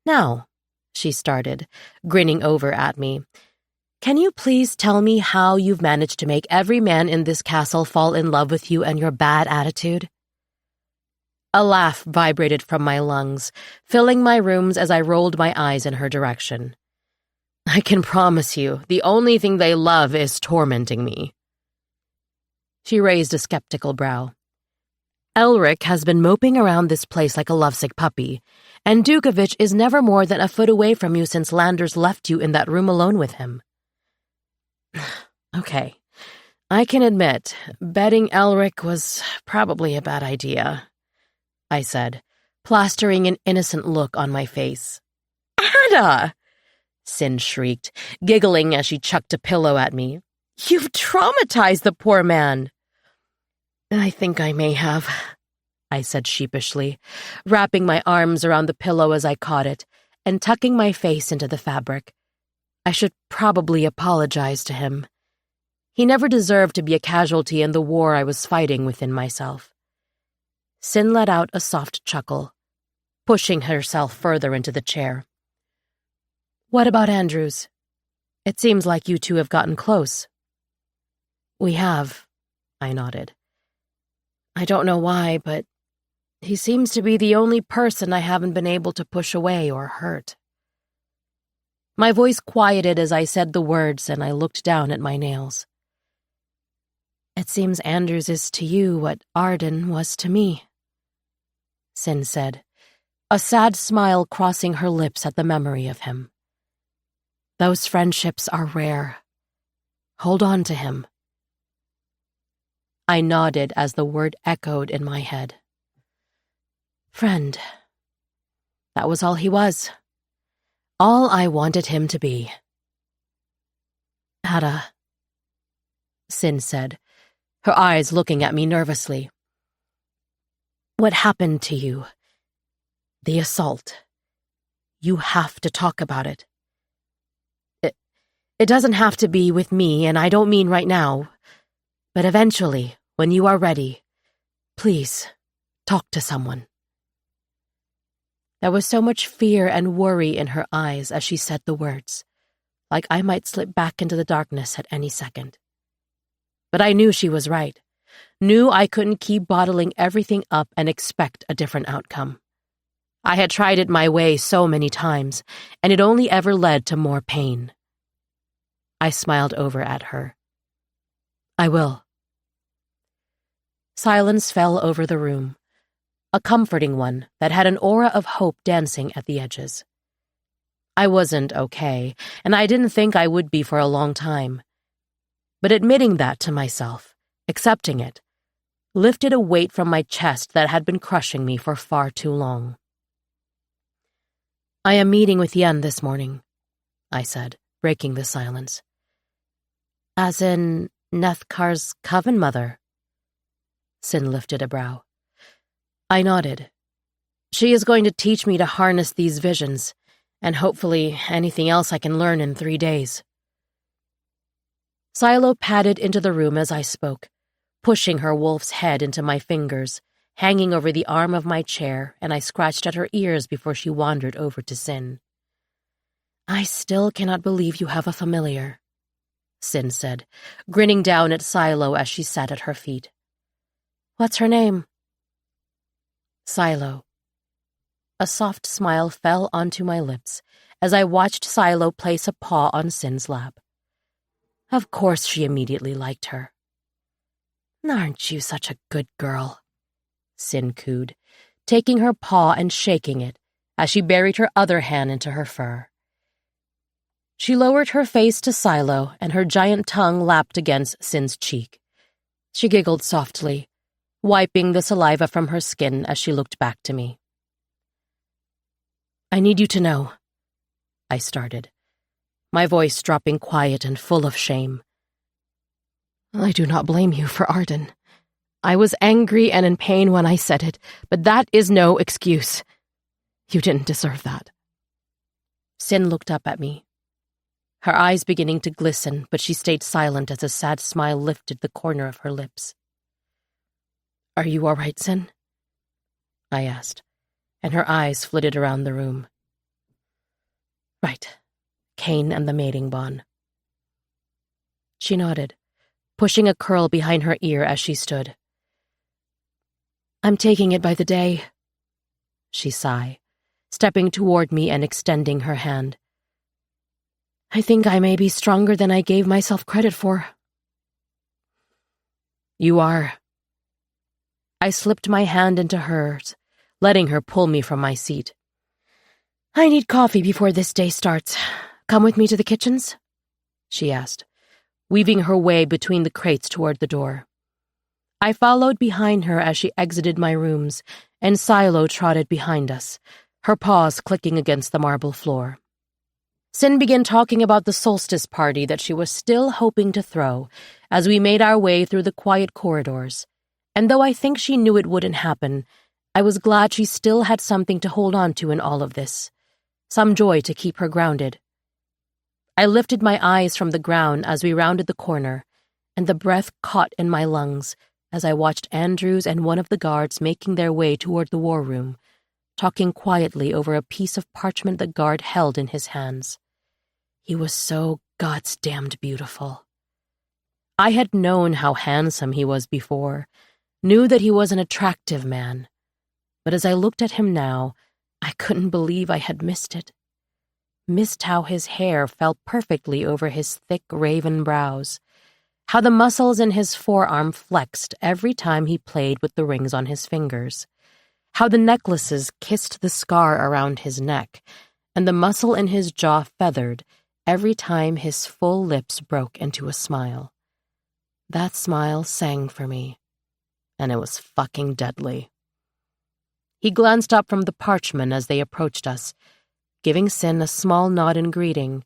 Now, she started, grinning over at me, can you please tell me how you've managed to make every man in this castle fall in love with you and your bad attitude? A laugh vibrated from my lungs, filling my rooms as I rolled my eyes in her direction. I can promise you, the only thing they love is tormenting me. She raised a skeptical brow. Elric has been moping around this place like a lovesick puppy, and Dukovich is never more than a foot away from you since Landers left you in that room alone with him. Okay, I can admit, betting Elric was probably a bad idea, I said, plastering an innocent look on my face. Ada! Sin shrieked, giggling as she chucked a pillow at me. You've traumatized the poor man. I think I may have, I said sheepishly, wrapping my arms around the pillow as I caught it and tucking my face into the fabric. I should probably apologize to him. He never deserved to be a casualty in the war I was fighting within myself. Sin let out a soft chuckle, pushing herself further into the chair. What about Andrews? It seems like you two have gotten close. We have, I nodded. I don't know why, but he seems to be the only person I haven't been able to push away or hurt. My voice quieted as I said the words, and I looked down at my nails. It seems Anders is to you what Arden was to me, Sin said, a sad smile crossing her lips at the memory of him. Those friendships are rare. Hold on to him. I nodded as the word echoed in my head. Friend. That was all he was. All I wanted him to be. Ada, Sin said, her eyes looking at me nervously. What happened to you? The assault. You have to talk about it. It doesn't have to be with me, and I don't mean right now, but eventually, when you are ready, please, talk to someone. There was so much fear and worry in her eyes as she said the words, like I might slip back into the darkness at any second. But I knew she was right, knew I couldn't keep bottling everything up and expect a different outcome. I had tried it my way so many times, and it only ever led to more pain. I smiled over at her. I will. Silence fell over the room, a comforting one that had an aura of hope dancing at the edges. I wasn't okay, and I didn't think I would be for a long time. But admitting that to myself, accepting it, lifted a weight from my chest that had been crushing me for far too long. I am meeting with Yen this morning, I said, breaking the silence. As in Nethkar's coven mother? Sin lifted a brow. I nodded. She is going to teach me to harness these visions, and hopefully anything else I can learn in 3 days. Silo padded into the room as I spoke, pushing her wolf's head into my fingers, hanging over the arm of my chair, and I scratched at her ears before she wandered over to Sin. I still cannot believe you have a familiar, Sin said, grinning down at Silo as she sat at her feet. What's her name? Silo. A soft smile fell onto my lips as I watched Silo place a paw on Sin's lap. Of course she immediately liked her. Aren't you such a good girl? Sin cooed, taking her paw and shaking it as she buried her other hand into her fur. She lowered her face to Silo, and her giant tongue lapped against Sin's cheek. She giggled softly, wiping the saliva from her skin as she looked back to me. I need you to know, I started, my voice dropping quiet and full of shame. I do not blame you for Arden. I was angry and in pain when I said it, but that is no excuse. You didn't deserve that. Sin looked up at me, her eyes beginning to glisten, but she stayed silent as a sad smile lifted the corner of her lips. Are you all right, Sin? I asked, and her eyes flitted around the room. Right. Cain and the mating bond. She nodded, pushing a curl behind her ear as she stood. I'm taking it by the day, she sighed, stepping toward me and extending her hand. I think I may be stronger than I gave myself credit for. You are. I slipped my hand into hers, letting her pull me from my seat. I need coffee before this day starts. Come with me to the kitchens? She asked, weaving her way between the crates toward the door. I followed behind her as she exited my rooms, and Silo trotted behind us, her paws clicking against the marble floor. Sin began talking about the solstice party that she was still hoping to throw as we made our way through the quiet corridors, and though I think she knew it wouldn't happen, I was glad she still had something to hold on to in all of this, some joy to keep her grounded. I lifted my eyes from the ground as we rounded the corner, and the breath caught in my lungs as I watched Andrews and one of the guards making their way toward the war room, talking quietly over a piece of parchment the guard held in his hands. He was so God's damned beautiful. I had known how handsome he was before, knew that he was an attractive man, but as I looked at him now, I couldn't believe I had missed it. Missed how his hair fell perfectly over his thick raven brows, how the muscles in his forearm flexed every time he played with the rings on his fingers, how the necklaces kissed the scar around his neck, and the muscle in his jaw feathered every time his full lips broke into a smile. That smile sang for me, and it was fucking deadly. He glanced up from the parchment as they approached us, giving Sin a small nod in greeting,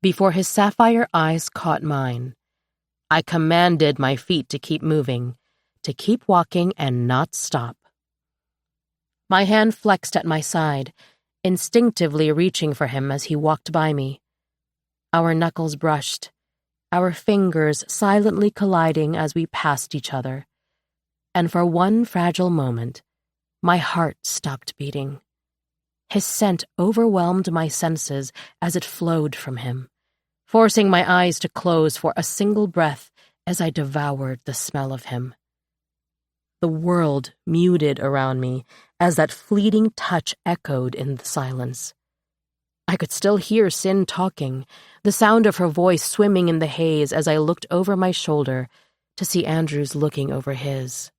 before his sapphire eyes caught mine. I commanded my feet to keep moving, to keep walking and not stop. My hand flexed at my side, instinctively reaching for him as he walked by me. Our knuckles brushed, our fingers silently colliding as we passed each other. And for one fragile moment, my heart stopped beating. His scent overwhelmed my senses as it flowed from him, forcing my eyes to close for a single breath as I devoured the smell of him. The world muted around me as that fleeting touch echoed in the silence. I could still hear Sin talking, the sound of her voice swimming in the haze as I looked over my shoulder to see Andrews looking over his.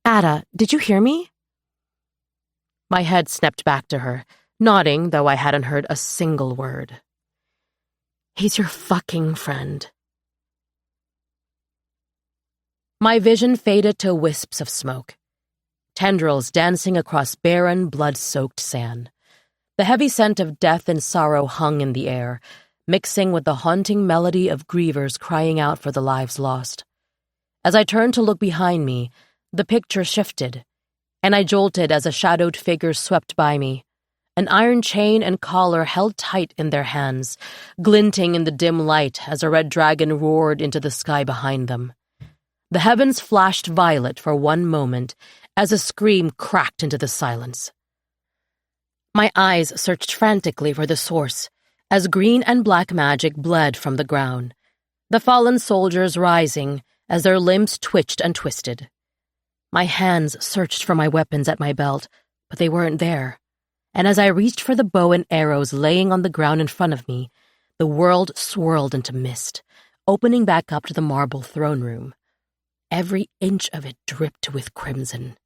"Ada, did you hear me?" My head snapped back to her, nodding though I hadn't heard a single word. "He's your fucking friend." My vision faded to wisps of smoke, tendrils dancing across barren, blood-soaked sand. The heavy scent of death and sorrow hung in the air, mixing with the haunting melody of grievers crying out for the lives lost. As I turned to look behind me, the picture shifted, and I jolted as a shadowed figure swept by me, an iron chain and collar held tight in their hands, glinting in the dim light as a red dragon roared into the sky behind them. The heavens flashed violet for one moment as a scream cracked into the silence. My eyes searched frantically for the source as green and black magic bled from the ground, the fallen soldiers rising as their limbs twitched and twisted. My hands searched for my weapons at my belt, but they weren't there. And as I reached for the bow and arrows laying on the ground in front of me, the world swirled into mist, opening back up to the marble throne room. Every inch of it dripped with crimson.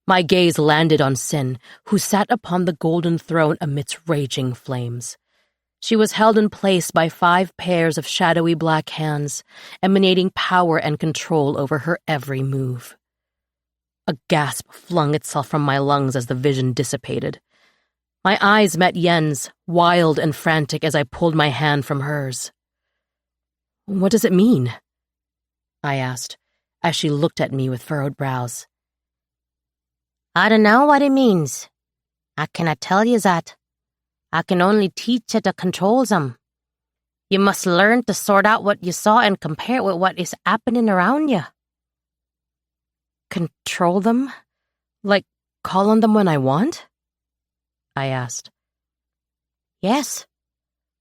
My gaze landed on Sin, who sat upon the golden throne amidst raging flames. She was held in place by 5 pairs of shadowy black hands, emanating power and control over her every move. A gasp flung itself from my lungs as the vision dissipated. My eyes met Yen's, wild and frantic as I pulled my hand from hers. "What does it mean?" I asked, as she looked at me with furrowed brows. "I don't know what it means. I cannot tell you that. I can only teach you to control them. You must learn to sort out what you saw and compare it with what is happening around you." "Control them? Like call on them when I want?" I asked. "Yes,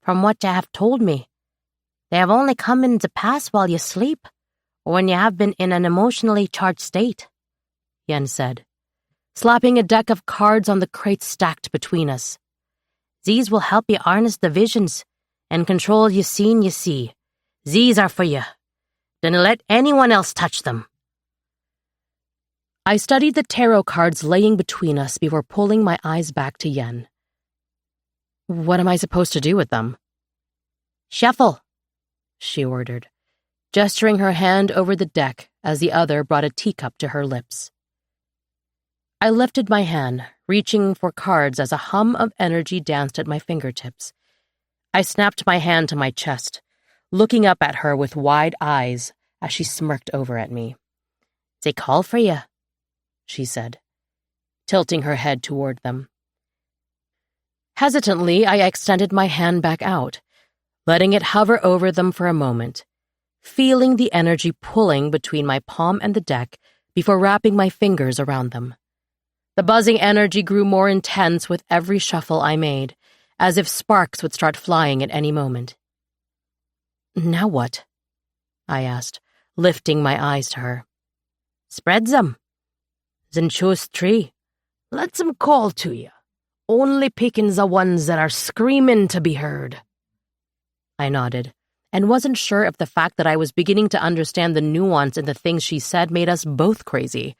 from what you have told me. They have only come into pass while you sleep, or when you have been in an emotionally charged state," Yen said, slapping a deck of cards on the crates stacked between us. "These will help you harness the visions and control you see. These are for you. Don't let anyone else touch them." I studied the tarot cards laying between us before pulling my eyes back to Yen. "What am I supposed to do with them?" "Shuffle," she ordered, gesturing her hand over the deck as the other brought a teacup to her lips. I lifted my hand, reaching for cards as a hum of energy danced at my fingertips. I snapped my hand to my chest, looking up at her with wide eyes as she smirked over at me. "They call for you," she said, tilting her head toward them. Hesitantly, I extended my hand back out, letting it hover over them for a moment, feeling the energy pulling between my palm and the deck before wrapping my fingers around them. The buzzing energy grew more intense with every shuffle I made, as if sparks would start flying at any moment. Now what? I asked, lifting my eyes to her. Spreads 'em. Then choose 3. Let 'em call to you. Only picking the ones that are screaming to be heard. I nodded, and wasn't sure if the fact that I was beginning to understand the nuance in the things she said made us both crazy,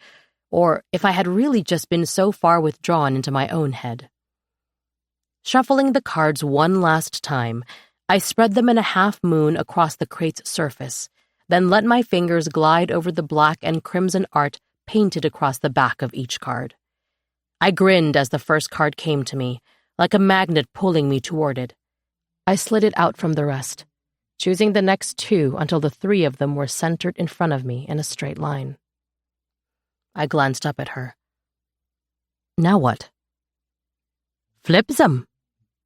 or if I had really just been so far withdrawn into my own head. Shuffling the cards one last time, I spread them in a half moon across the crate's surface, then let my fingers glide over the black and crimson art painted across the back of each card. I grinned as the first card came to me, like a magnet pulling me toward it. I slid it out from the rest, choosing the next 2 until the 3 of them were centered in front of me in a straight line. I glanced up at her. Now what? Flips 'em.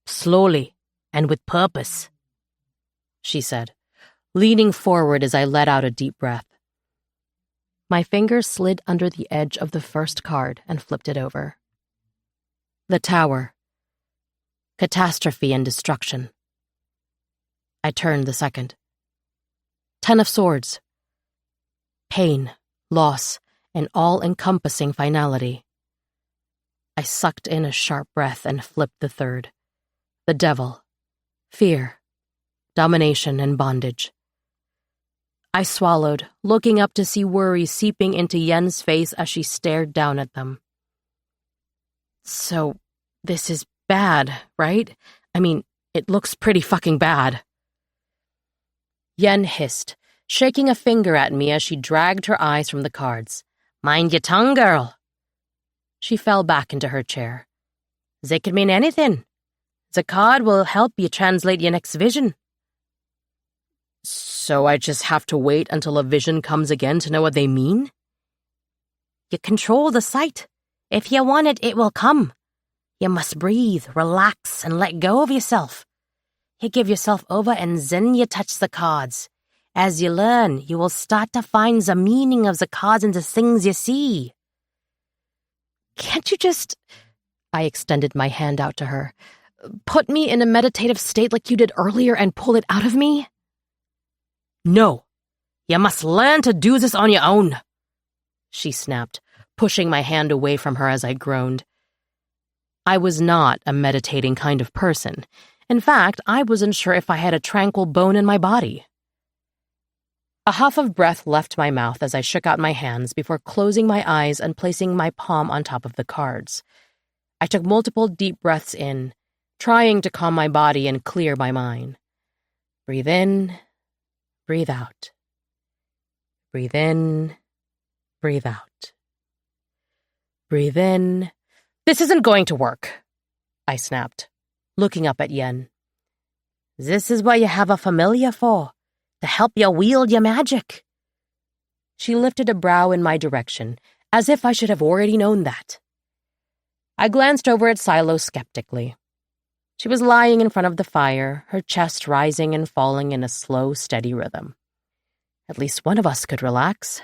Slowly, and with purpose, she said, leaning forward as I let out a deep breath. My fingers slid under the edge of the first card and flipped it over. The Tower. Catastrophe and destruction. I turned the second. 10 of Swords. Pain, loss, and all-encompassing finality. I sucked in a sharp breath and flipped the third. The Devil. Fear, domination, and bondage. I swallowed, looking up to see worry seeping into Yen's face as she stared down at them. So, this is bad, right? I mean, it looks pretty fucking bad. Yen hissed, shaking a finger at me as she dragged her eyes from the cards. Mind your tongue, girl. She fell back into her chair. They could mean anything. The card will help you translate your next vision. So I just have to wait until a vision comes again to know what they mean? You control the sight. If you want it, it will come. You must breathe, relax, and let go of yourself. You give yourself over and then you touch the cards. As you learn, you will start to find the meaning of the cards and the things you see. Can't you just... I extended my hand out to her. Put me in a meditative state like you did earlier and pull it out of me? No. You must learn to do this on your own, she snapped, pushing my hand away from her as I groaned. I was not a meditating kind of person. In fact, I wasn't sure if I had a tranquil bone in my body. A huff of breath left my mouth as I shook out my hands before closing my eyes and placing my palm on top of the cards. I took multiple deep breaths in, trying to calm my body and clear my mind. Breathe in, breathe out. Breathe in, breathe out. Breathe in. This isn't going to work, I snapped, looking up at Yen. This is what you have a familiar for, to help you wield your magic. She lifted a brow in my direction, as if I should have already known that. I glanced over at Silo skeptically. She was lying in front of the fire, her chest rising and falling in a slow, steady rhythm. At least one of us could relax.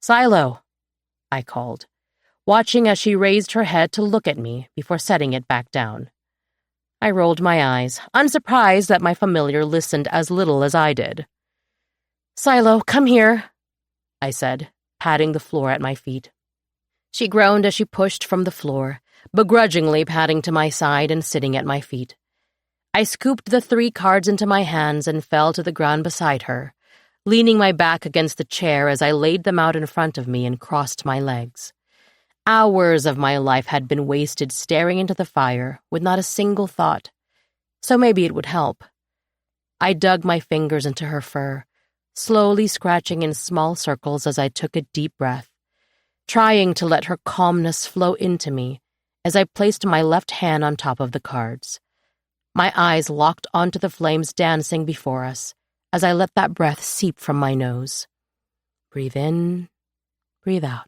Silo, I called, watching as she raised her head to look at me before setting it back down. I rolled my eyes, unsurprised that my familiar listened as little as I did. Silo, come here, I said, patting the floor at my feet. She groaned as she pushed from the floor, begrudgingly padding to my side and sitting at my feet. I scooped the 3 cards into my hands and fell to the ground beside her, leaning my back against the chair as I laid them out in front of me and crossed my legs. Hours of my life had been wasted staring into the fire with not a single thought, so maybe it would help. I dug my fingers into her fur, slowly scratching in small circles as I took a deep breath, trying to let her calmness flow into me as I placed my left hand on top of the cards. My eyes locked onto the flames dancing before us as I let that breath seep from my nose. Breathe in, breathe out.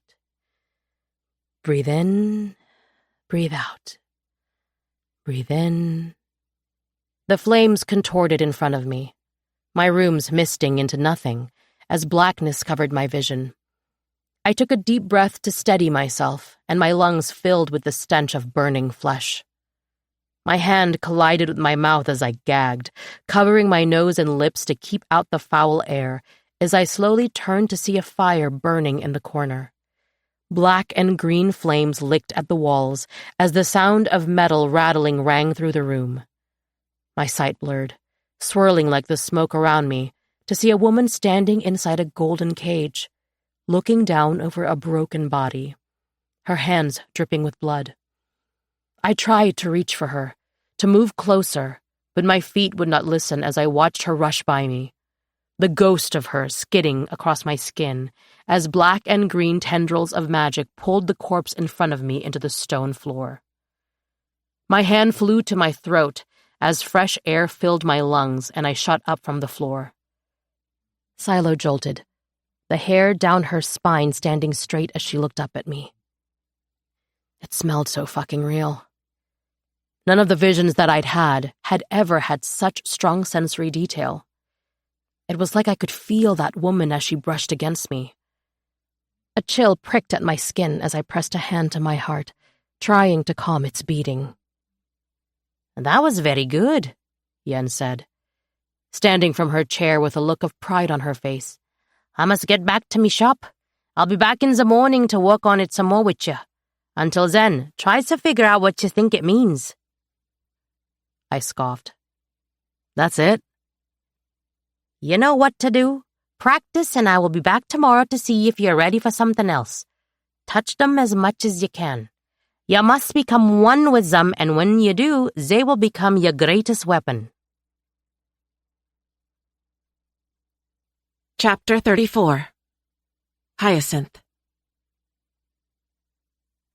Breathe in, breathe out. Breathe in. The flames contorted in front of me, my rooms misting into nothing as blackness covered my vision. I took a deep breath to steady myself, and my lungs filled with the stench of burning flesh. My hand collided with my mouth as I gagged, covering my nose and lips to keep out the foul air as I slowly turned to see a fire burning in the corner. Black and green flames licked at the walls as the sound of metal rattling rang through the room. My sight blurred, swirling like the smoke around me, to see a woman standing inside a golden cage, looking down over a broken body, her hands dripping with blood. I tried to reach for her, to move closer, but my feet would not listen as I watched her rush by me, the ghost of her skidding across my skin as black and green tendrils of magic pulled the corpse in front of me into the stone floor. My hand flew to my throat as fresh air filled my lungs and I shot up from the floor. Silo jolted, the hair down her spine standing straight as she looked up at me. It smelled so fucking real. None of the visions that I'd had ever had such strong sensory detail. It was like I could feel that woman as she brushed against me. A chill pricked at my skin as I pressed a hand to my heart, trying to calm its beating. That was very good, Yen said, standing from her chair with a look of pride on her face. I must get back to me shop. I'll be back in the morning to work on it some more with you. Until then, try to figure out what you think it means. I scoffed. That's it? You know what to do. Practice and I will be back tomorrow to see if you're ready for something else. Touch them as much as you can. You must become one with them, and when you do, they will become your greatest weapon. Chapter 34. Hyacinth.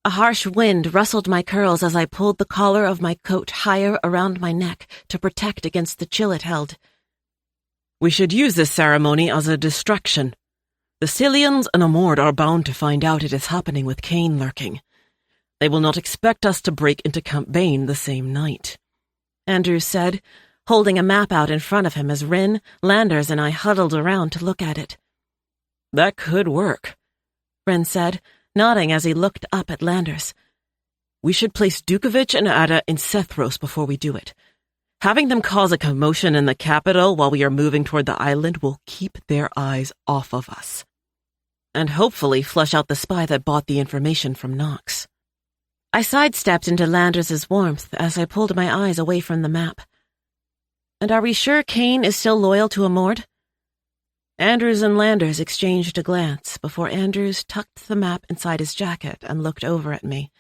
A harsh wind rustled my curls as I pulled the collar of my coat higher around my neck to protect against the chill it held. We should use this ceremony as a distraction. The Cillians and Amord are bound to find out it is happening with Cain lurking. They will not expect us to break into Camp Bane the same night, Andrews said, holding a map out in front of him as Rin, Landers, and I huddled around to look at it. That could work, Rin said, nodding as he looked up at Landers. We should place Dukovich and Ada in Sethros before we do it. Having them cause a commotion in the capital while we are moving toward the island will keep their eyes off of us. And hopefully flush out the spy that bought the information from Nox. I sidestepped into Landers' warmth as I pulled my eyes away from the map. And are we sure Cain is still loyal to Amord? Andrews and Landers exchanged a glance before Andrews tucked the map inside his jacket and looked over at me.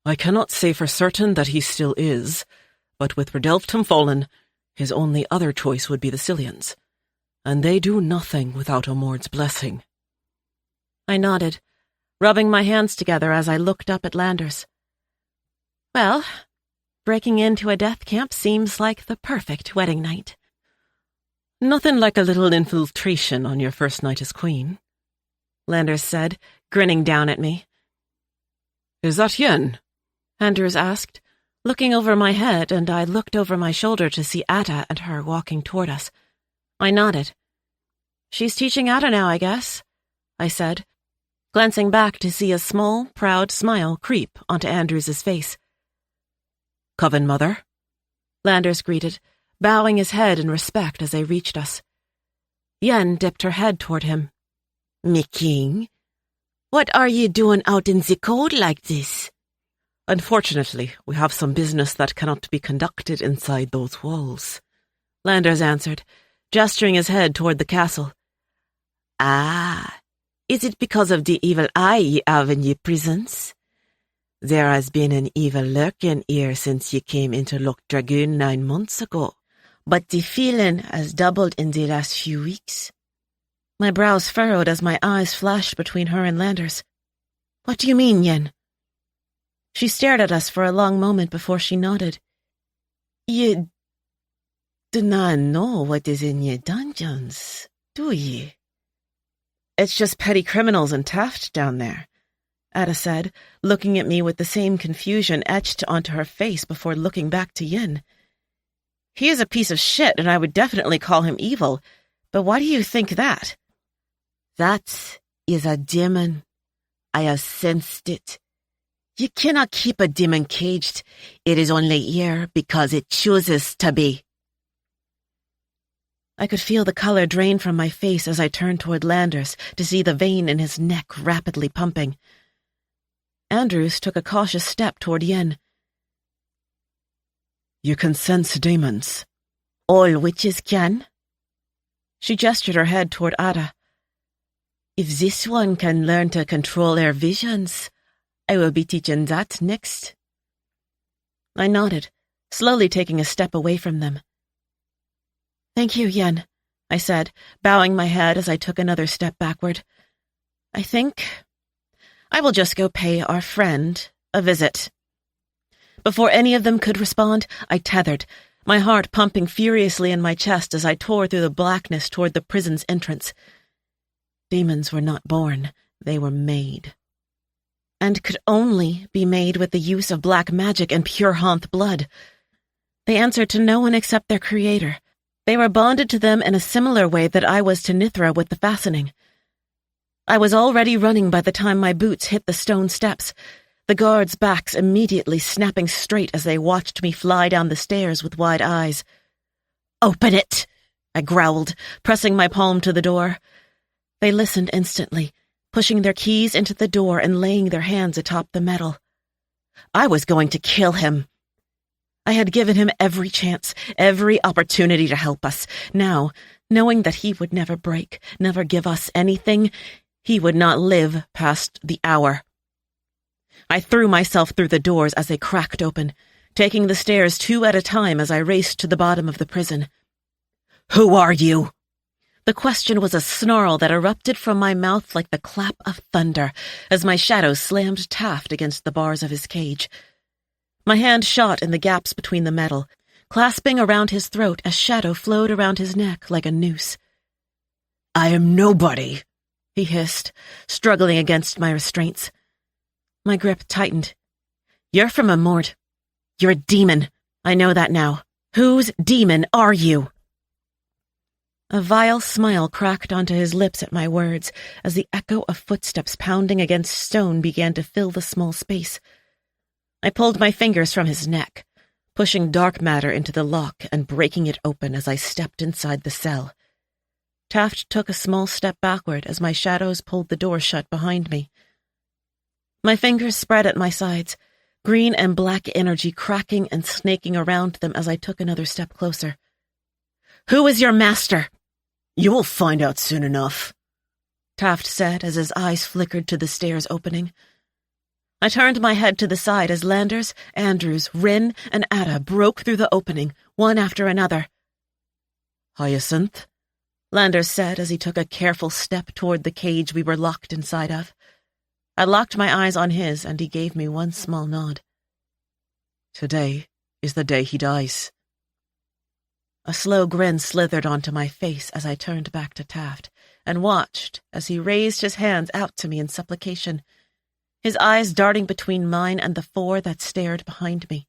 I cannot say for certain that he still is, but with Redelftum fallen, his only other choice would be the Cillians, and they do nothing without Amord's blessing. I nodded, rubbing my hands together as I looked up at Landers. Well, breaking into a death camp seems like the perfect wedding night. Nothing like a little infiltration on your first night as queen, Landers said, grinning down at me. Is that Yen? Andrews asked, looking over my head, and I looked over my shoulder to see Atta and her walking toward us. I nodded. She's teaching Atta now, I guess, I said, glancing back to see a small, proud smile creep onto Andrews' face. Coven Mother, Landers greeted, bowing his head in respect as they reached us. Yen dipped her head toward him. Me king, what are you doing out in the cold like this? Unfortunately, we have some business that cannot be conducted inside those walls, Landers answered, gesturing his head toward the castle. Ah, is it because of the evil eye ye have in ye prisons? There has been an evil lurking here since ye came into Loch Dragoon 9 months ago, but the feeling has doubled in the last few weeks. My brows furrowed as my eyes flashed between her and Landers. What do you mean, Yen? She stared at us for a long moment before she nodded. You do not know what is in your dungeons, do ye? It's just petty criminals and theft down there, Ada said, looking at me with the same confusion etched onto her face before looking back to Yin. He is a piece of shit, and I would definitely call him evil, but why do you think that? That is a demon. I have sensed it. You cannot keep a demon caged. It is only here because it chooses to be. I could feel the color drain from my face as I turned toward Landers to see the vein in his neck rapidly pumping. Andrews took a cautious step toward Yen. You can sense demons. All witches can. She gestured her head toward Ada. If this one can learn to control their visions, I will be teaching that next. I nodded, slowly taking a step away from them. Thank you, Yen, I said, bowing my head as I took another step backward. I think I will just go pay our friend a visit. Before any of them could respond, I tethered, my heart pumping furiously in my chest as I tore through the blackness toward the prison's entrance. Demons were not born, they were made. And could only be made with the use of black magic and pure Hanth blood. They answered to no one except their creator. They were bonded to them in a similar way that I was to Nithra with the fastening. I was already running by the time my boots hit the stone steps, the guards' backs immediately snapping straight as they watched me fly down the stairs with wide eyes. "Open it!" I growled, pressing my palm to the door. They listened instantly, pushing their keys into the door and laying their hands atop the metal. I was going to kill him. I had given him every chance, every opportunity to help us. Now, knowing that he would never break, never give us anything, he would not live past the hour. I threw myself through the doors as they cracked open, taking the stairs 2 at a time as I raced to the bottom of the prison. "Who are you?" The question was a snarl that erupted from my mouth like the clap of thunder as my shadow slammed Taft against the bars of his cage. My hand shot in the gaps between the metal, clasping around his throat as shadow flowed around his neck like a noose. "I am nobody," he hissed, struggling against my restraints. My grip tightened. "You're from a mort. You're a demon. I know that now. Whose demon are you?" A vile smile cracked onto his lips at my words as the echo of footsteps pounding against stone began to fill the small space. I pulled my fingers from his neck, pushing dark matter into the lock and breaking it open as I stepped inside the cell. Taft took a small step backward as my shadows pulled the door shut behind me. My fingers spread at my sides, green and black energy cracking and snaking around them as I took another step closer. "Who is your master?" "You will find out soon enough," Taft said as his eyes flickered to the stairs opening. I turned my head to the side as Landers, Andrews, Rin, and Ada broke through the opening, one after another. "Hyacinth?" Landers said as he took a careful step toward the cage we were locked inside of. I locked my eyes on his, and he gave me one small nod. "Today is the day he dies." A slow grin slithered onto my face as I turned back to Taft, and watched as he raised his hands out to me in supplication, his eyes darting between mine and the 4 that stared behind me.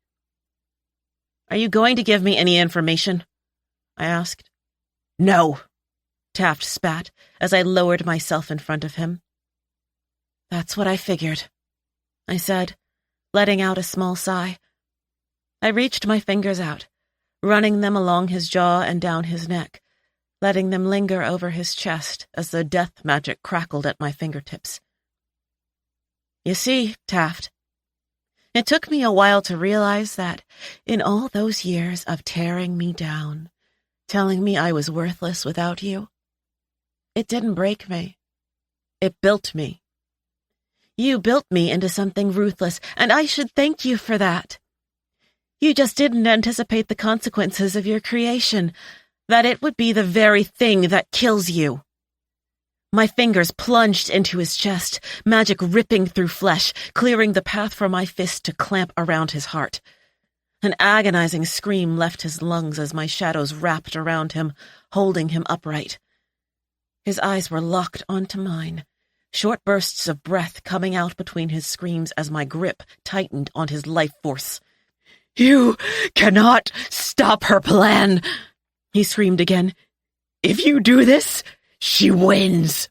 "Are you going to give me any information?" I asked. "No," Taft spat as I lowered myself in front of him. "That's what I figured," I said, letting out a small sigh. I reached my fingers out, running them along his jaw and down his neck, letting them linger over his chest as the death magic crackled at my fingertips. "You see, Taft, it took me a while to realize that in all those years of tearing me down, telling me I was worthless without you, it didn't break me. It built me. You built me into something ruthless, and I should thank you for that. You just didn't anticipate the consequences of your creation, that it would be the very thing that kills you." My fingers plunged into his chest, magic ripping through flesh, clearing the path for my fist to clamp around his heart. An agonizing scream left his lungs as my shadows wrapped around him, holding him upright. His eyes were locked onto mine, short bursts of breath coming out between his screams as my grip tightened on his life force. "You cannot stop her plan," he screamed again. "If you do this, she wins."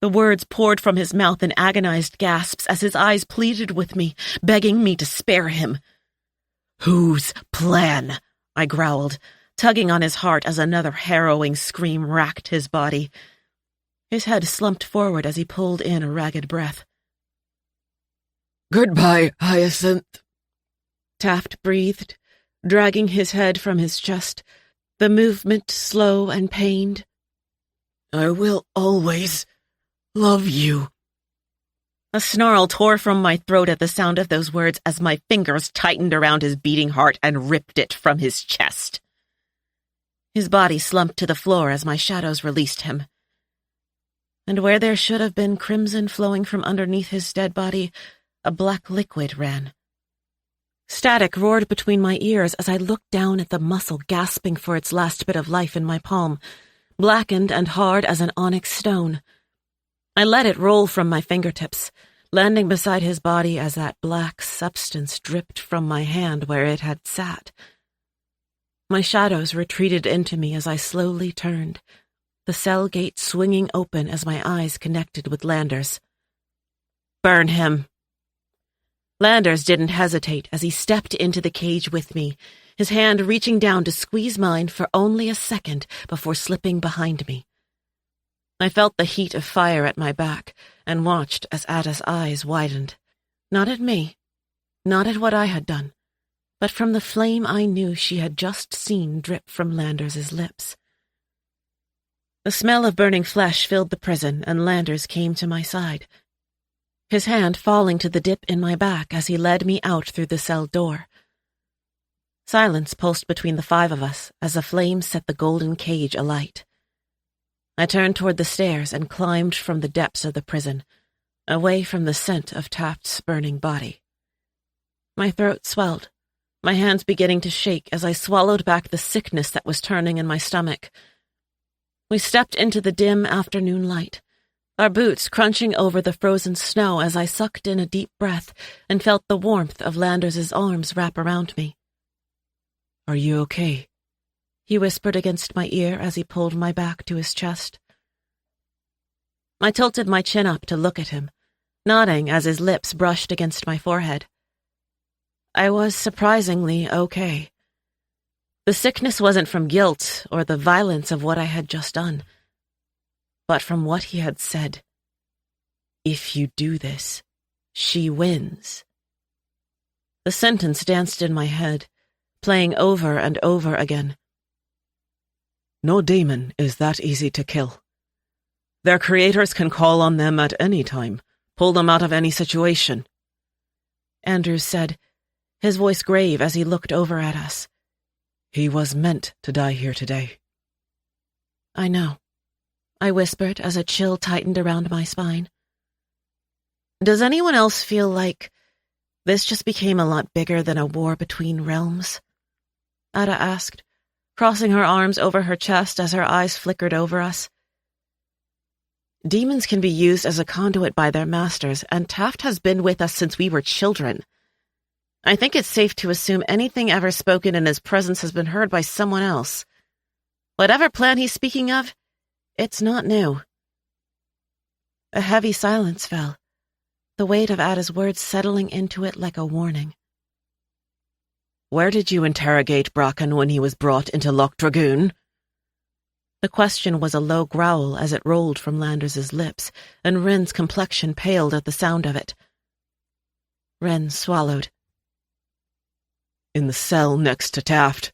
The words poured from his mouth in agonized gasps as his eyes pleaded with me, begging me to spare him. "Whose plan?" I growled, tugging on his heart as another harrowing scream racked his body. His head slumped forward as he pulled in a ragged breath. "Goodbye, Hyacinth," Taft breathed, dragging his head from his chest, the movement slow and pained. "I will always love you." A snarl tore from my throat at the sound of those words as my fingers tightened around his beating heart and ripped it from his chest. His body slumped to the floor as my shadows released him. And where there should have been crimson flowing from underneath his dead body, a black liquid ran. Static roared between my ears as I looked down at the muscle gasping for its last bit of life in my palm, blackened and hard as an onyx stone. I let it roll from my fingertips, landing beside his body as that black substance dripped from my hand where it had sat. My shadows retreated into me as I slowly turned, the cell gate swinging open as my eyes connected with Lander's. "Burn him." Landers didn't hesitate as he stepped into the cage with me, his hand reaching down to squeeze mine for only a second before slipping behind me. I felt the heat of fire at my back and watched as Ada's eyes widened. Not at me, not at what I had done, but from the flame I knew she had just seen drip from Landers' lips. The smell of burning flesh filled the prison, and Landers came to my side, his hand falling to the dip in my back as he led me out through the cell door. Silence pulsed between the five of us as the flame set the golden cage alight. I turned toward the stairs and climbed from the depths of the prison, away from the scent of Taft's burning body. My throat swelled, my hands beginning to shake as I swallowed back the sickness that was turning in my stomach. We stepped into the dim afternoon light, our boots crunching over the frozen snow as I sucked in a deep breath and felt the warmth of Landers' arms wrap around me. "Are you okay?" he whispered against my ear as he pulled my back to his chest. I tilted my chin up to look at him, nodding as his lips brushed against my forehead. I was surprisingly okay. The sickness wasn't from guilt or the violence of what I had just done, but from what he had said. "If you do this, she wins." The sentence danced in my head, playing over and over again. "No demon is that easy to kill. Their creators can call on them at any time, pull them out of any situation," Andrews said, his voice grave as he looked over at us. "He was meant to die here today." "I know," I whispered as a chill tightened around my spine. "Does anyone else feel like this just became a lot bigger than a war between realms?" Ada asked, crossing her arms over her chest as her eyes flickered over us. "Demons can be used as a conduit by their masters, and Taft has been with us since we were children. I think it's safe to assume anything ever spoken in his presence has been heard by someone else. Whatever plan he's speaking of, it's not new." A heavy silence fell, the weight of Ada's words settling into it like a warning. "Where did you interrogate Bracken when he was brought into Loch Dragoon?" The question was a low growl as it rolled from Landers' lips, and Wren's complexion paled at the sound of it. Wren swallowed. "In the cell next to Taft.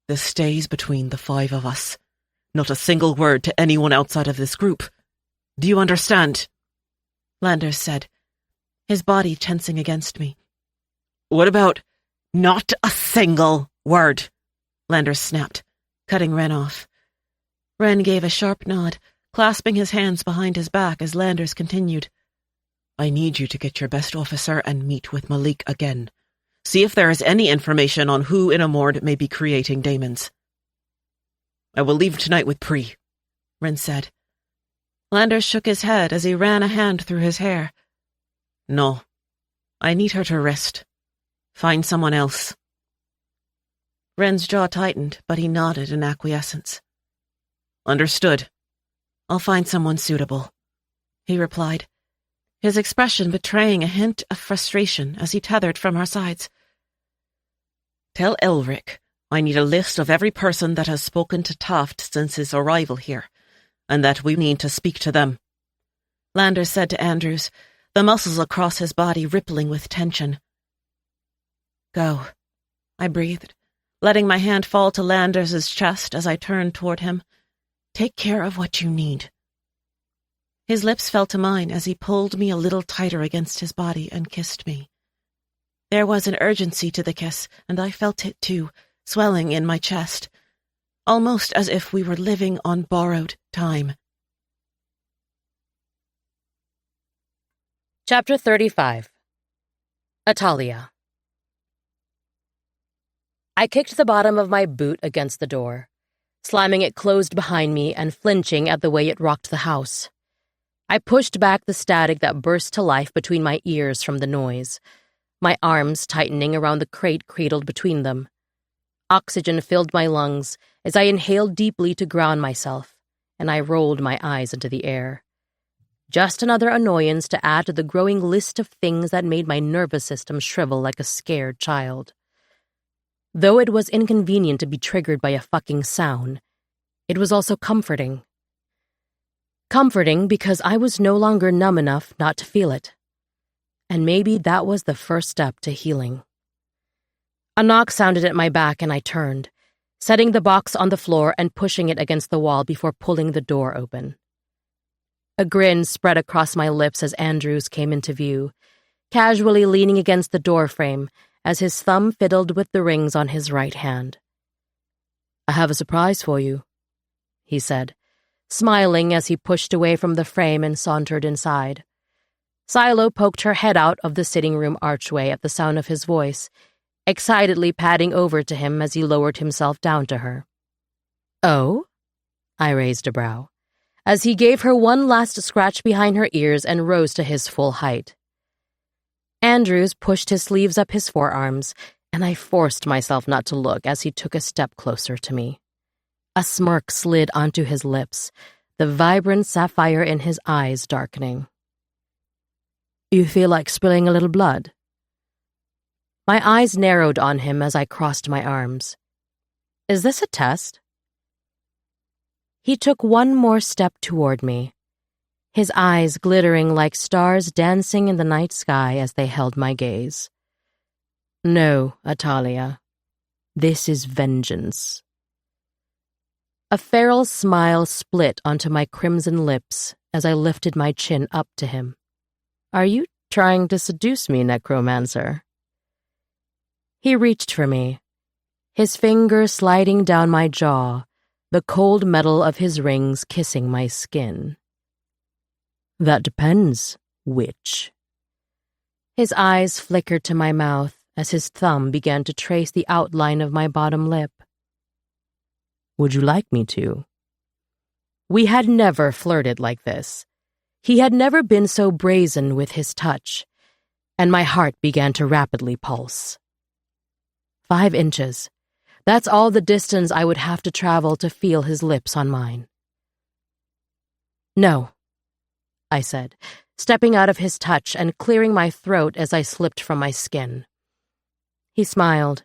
This stays between the five of us. Not a single word to anyone outside of this group. Do you understand?" Landers said, his body tensing against me. "What about not a single word?" Landers snapped, cutting Wren off. Wren gave a sharp nod, clasping his hands behind his back as Landers continued. "I need you to get your best officer and meet with Malik again. See if there is any information on who in Amord may be creating daemons." "I will leave tonight with Pri," Wren said. Landers shook his head as he ran a hand through his hair. "No, I need her to rest. Find someone else." Wren's jaw tightened, but he nodded in acquiescence. "Understood. I'll find someone suitable, he replied, his expression betraying a hint of frustration as he tethered from our sides. Tell Elric I need a list of every person that has spoken to Taft since his arrival here, and that we need to speak to them, Landers said to Andrews, the muscles across his body rippling with tension. Go, I breathed, letting my hand fall to Landers's chest as I turned toward him. Take care of what you need. His lips fell to mine as he pulled me a little tighter against his body and kissed me. There was an urgency to the kiss, and I felt it too, swelling in my chest, almost as if we were living on borrowed time. Chapter 35. Atalia. I kicked the bottom of my boot against the door, slamming it closed behind me and flinching at the way it rocked the house. I pushed back the static that burst to life between my ears from the noise, my arms tightening around the crate cradled between them. Oxygen filled my lungs as I inhaled deeply to ground myself, and I rolled my eyes into the air. Just another annoyance to add to the growing list of things that made my nervous system shrivel like a scared child. Though it was inconvenient to be triggered by a fucking sound, it was also comforting. Comforting because I was no longer numb enough not to feel it. And maybe that was the first step to healing. A knock sounded at my back and I turned, setting the box on the floor and pushing it against the wall before pulling the door open. A grin spread across my lips as Andrews came into view, casually leaning against the doorframe as his thumb fiddled with the rings on his right hand. "I have a surprise for you," he said, smiling as he pushed away from the frame and sauntered inside. Silo poked her head out of the sitting room archway at the sound of his voice, excitedly padding over to him as he lowered himself down to her. "Oh?" I raised a brow, as he gave her one last scratch behind her ears and rose to his full height. Andrews pushed his sleeves up his forearms, and I forced myself not to look as he took a step closer to me. A smirk slid onto his lips, the vibrant sapphire in his eyes darkening. "You feel like spilling a little blood?" My eyes narrowed on him as I crossed my arms. "Is this a test?" He took one more step toward me, his eyes glittering like stars dancing in the night sky as they held my gaze. "No, Atalia. This is vengeance." A feral smile split onto my crimson lips as I lifted my chin up to him. "Are you trying to seduce me, necromancer?" He reached for me, his fingers sliding down my jaw, the cold metal of his rings kissing my skin. "That depends, witch." His eyes flickered to my mouth as his thumb began to trace the outline of my bottom lip. "Would you like me to?" We had never flirted like this. He had never been so brazen with his touch, and my heart began to rapidly pulse. 5 inches. That's all the distance I would have to travel to feel his lips on mine. "No," I said, stepping out of his touch and clearing my throat as I slipped from my skin. He smiled,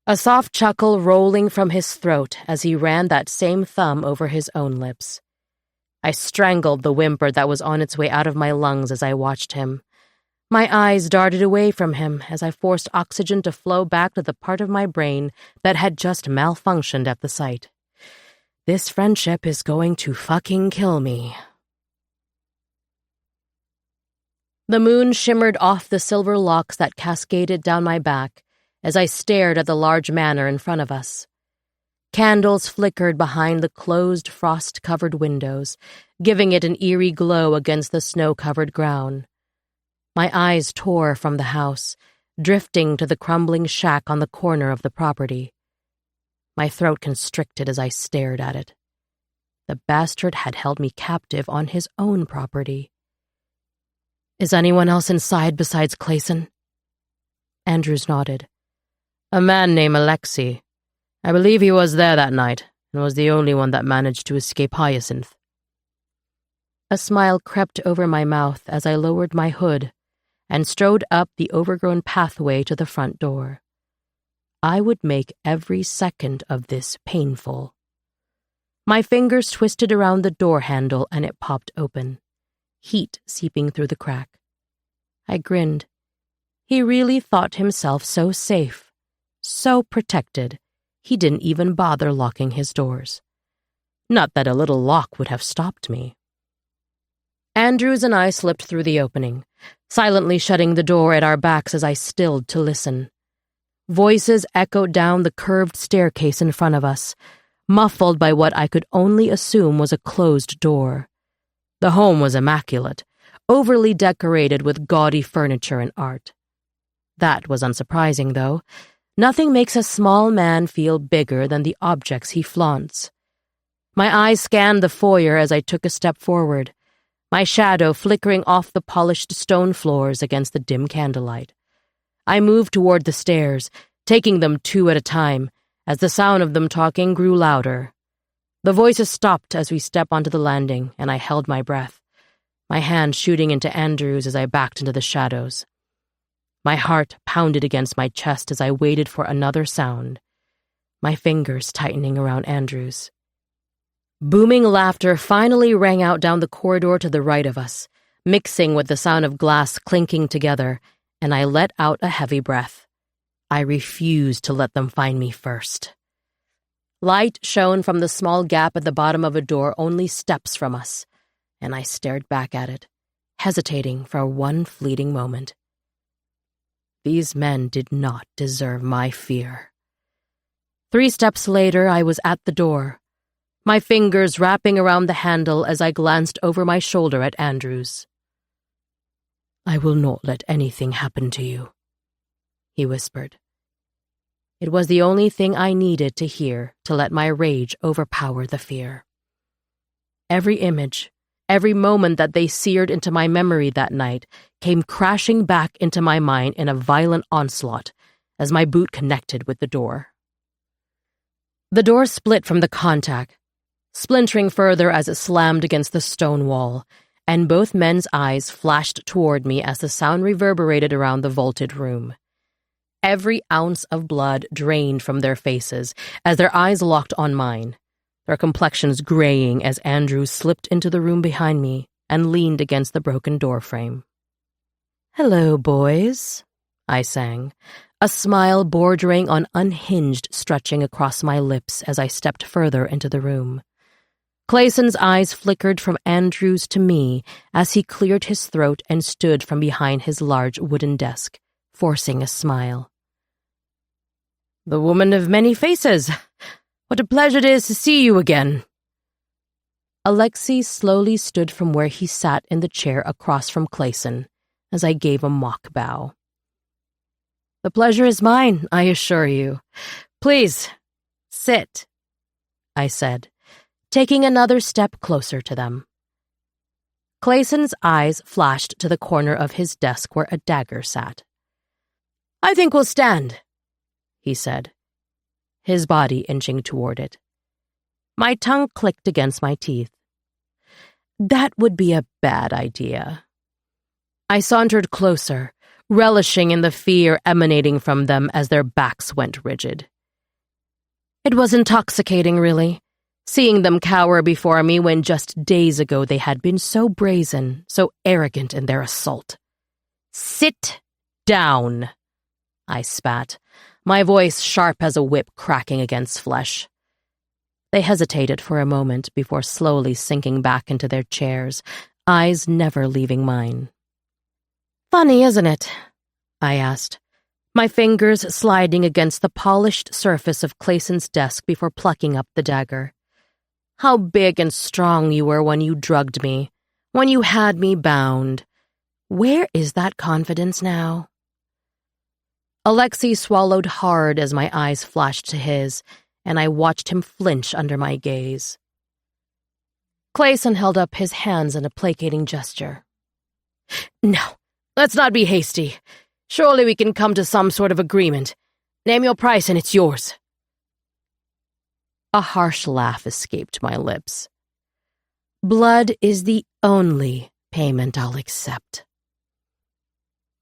a soft chuckle rolling from his throat as he ran that same thumb over his own lips. I strangled the whimper that was on its way out of my lungs as I watched him. My eyes darted away from him as I forced oxygen to flow back to the part of my brain that had just malfunctioned at the sight. This friendship is going to fucking kill me. The moon shimmered off the silver locks that cascaded down my back as I stared at the large manor in front of us. Candles flickered behind the closed, frost-covered windows, giving it an eerie glow against the snow-covered ground. My eyes tore from the house, drifting to the crumbling shack on the corner of the property. My throat constricted as I stared at it. The bastard had held me captive on his own property. "Is anyone else inside besides Clayson?" Andrews nodded. "A man named Alexei. I believe he was there that night, and was the only one that managed to escape Hyacinth." A smile crept over my mouth as I lowered my hood and strode up the overgrown pathway to the front door. I would make every second of this painful. My fingers twisted around the door handle and it popped open, heat seeping through the crack. I grinned. He really thought himself so safe, so protected, he didn't even bother locking his doors. Not that a little lock would have stopped me. Andrews and I slipped through the opening, silently shutting the door at our backs as I stilled to listen. Voices echoed down the curved staircase in front of us, muffled by what I could only assume was a closed door. The home was immaculate, overly decorated with gaudy furniture and art. That was unsurprising, though. Nothing makes a small man feel bigger than the objects he flaunts. My eyes scanned the foyer as I took a step forward, my shadow flickering off the polished stone floors against the dim candlelight. I moved toward the stairs, taking them two at a time, as the sound of them talking grew louder. The voices stopped as we stepped onto the landing, and I held my breath, my hand shooting into Andrews as I backed into the shadows. My heart pounded against my chest as I waited for another sound, my fingers tightening around Andrews. Booming laughter finally rang out down the corridor to the right of us, mixing with the sound of glass clinking together, and I let out a heavy breath. I refused to let them find me first. Light shone from the small gap at the bottom of a door only steps from us, and I stared back at it, hesitating for one fleeting moment. These men did not deserve my fear. 3 steps later, I was at the door, my fingers wrapping around the handle as I glanced over my shoulder at Andrews. "I will not let anything happen to you," he whispered. It was the only thing I needed to hear to let my rage overpower the fear. Every image, every moment that they seared into my memory that night came crashing back into my mind in a violent onslaught as my boot connected with the door. The door split from the contact, splintering further as it slammed against the stone wall, and both men's eyes flashed toward me as the sound reverberated around the vaulted room. Every ounce of blood drained from their faces as their eyes locked on mine, their complexions graying as Andrews slipped into the room behind me and leaned against the broken doorframe. "Hello, boys," I sang, a smile bordering on unhinged stretching across my lips as I stepped further into the room. Clayson's eyes flickered from Andrews to me as he cleared his throat and stood from behind his large wooden desk, forcing a smile. "The woman of many faces. What a pleasure it is to see you again." Alexei slowly stood from where he sat in the chair across from Clayson as I gave a mock bow. "The pleasure is mine, I assure you. Please, sit," I said, taking another step closer to them. Clayson's eyes flashed to the corner of his desk where a dagger sat. "I think we'll stand," he said, his body inching toward it. My tongue clicked against my teeth. That would be a bad idea. I sauntered closer, relishing in the fear emanating from them as their backs went rigid. It was intoxicating, really, seeing them cower before me when just days ago they had been so brazen, so arrogant in their assault. "Sit down," I spat, my voice sharp as a whip cracking against flesh. They hesitated for a moment before slowly sinking back into their chairs, eyes never leaving mine. "Funny, isn't it?" I asked, my fingers sliding against the polished surface of Clayson's desk before plucking up the dagger. "How big and strong you were when you drugged me, when you had me bound. Where is that confidence now?" Alexei swallowed hard as my eyes flashed to his, and I watched him flinch under my gaze. Clayson held up his hands in a placating gesture. "No, let's not be hasty. Surely we can come to some sort of agreement. Name your price and it's yours." A harsh laugh escaped my lips. Blood is the only payment I'll accept.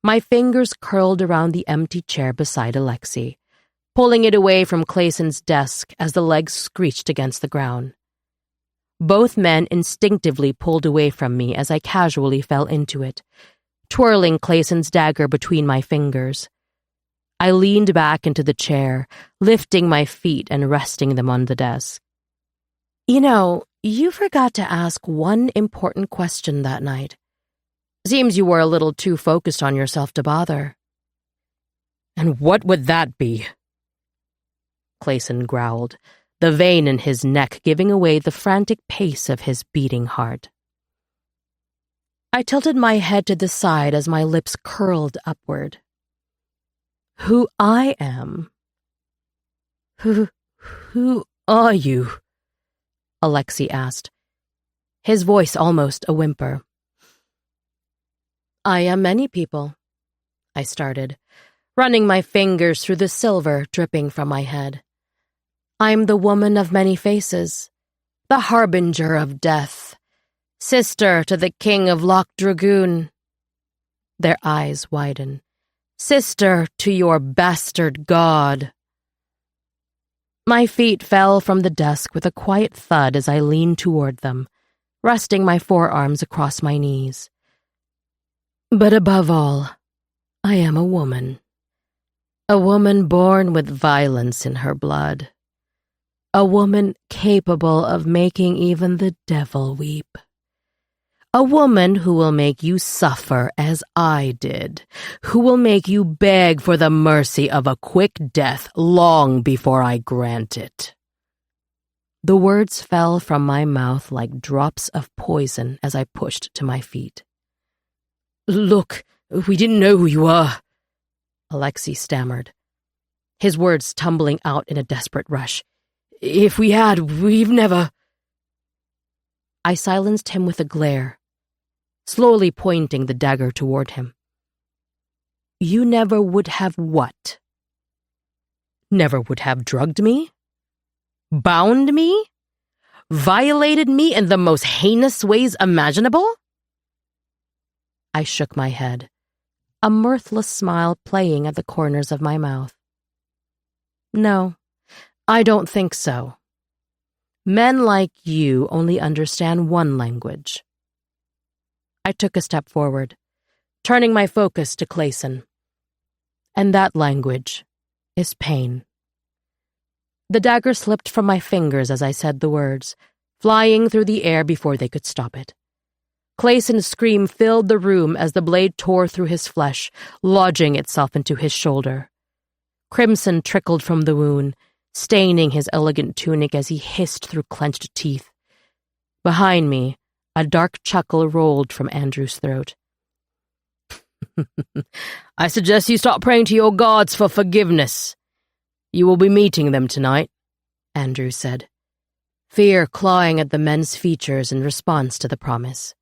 My fingers curled around the empty chair beside Alexei, pulling it away from Clayson's desk as the legs screeched against the ground. Both men instinctively pulled away from me as I casually fell into it, twirling Clayson's dagger between my fingers. I leaned back into the chair, lifting my feet and resting them on the desk. You know, you forgot to ask one important question that night. Seems you were a little too focused on yourself to bother. And what would that be? Clayson growled, the vein in his neck giving away the frantic pace of his beating heart. I tilted my head to the side as my lips curled upward. Who I am? Who are you? Alexei asked, his voice almost a whimper. I am many people, I started, running my fingers through the silver dripping from my head. I'm the woman of many faces, the harbinger of death, sister to the king of Loch Dragoon. Their eyes widen. Sister to your bastard god. My feet fell from the desk with a quiet thud as I leaned toward them, resting my forearms across my knees. But above all, I am a woman. A woman born with violence in her blood. A woman capable of making even the devil weep. A woman who will make you suffer as I did, who will make you beg for the mercy of a quick death long before I grant it. The words fell from my mouth like drops of poison as I pushed to my feet. Look, we didn't know who you are, Alexei stammered, his words tumbling out in a desperate rush. If we had, we've never... I silenced him with a glare, slowly pointing the dagger toward him. You never would have what? Never would have drugged me? Bound me? Violated me in the most heinous ways imaginable? I shook my head, a mirthless smile playing at the corners of my mouth. No, I don't think so. Men like you only understand one language. I took a step forward, turning my focus to Clayson. And that language is pain. The dagger slipped from my fingers as I said the words, flying through the air before they could stop it. Clayson's scream filled the room as the blade tore through his flesh, lodging itself into his shoulder. Crimson trickled from the wound, staining his elegant tunic as he hissed through clenched teeth. Behind me, a dark chuckle rolled from Andrew's throat. I suggest you start praying to your gods for forgiveness. You will be meeting them tonight, Andrew said, fear clawing at the men's features in response to the promise.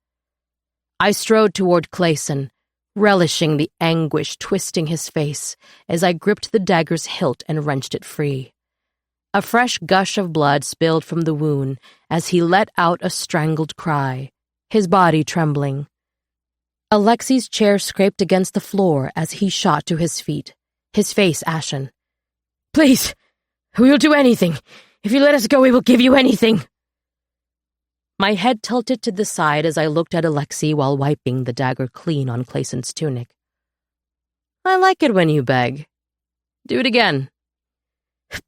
I strode toward Clayson, relishing the anguish twisting his face as I gripped the dagger's hilt and wrenched it free. A fresh gush of blood spilled from the wound as he let out a strangled cry, his body trembling. Alexei's chair scraped against the floor as he shot to his feet, his face ashen. Please, we will do anything. If you let us go, we will give you anything. My head tilted to the side as I looked at Alexei while wiping the dagger clean on Clayson's tunic. I like it when you beg. Do it again.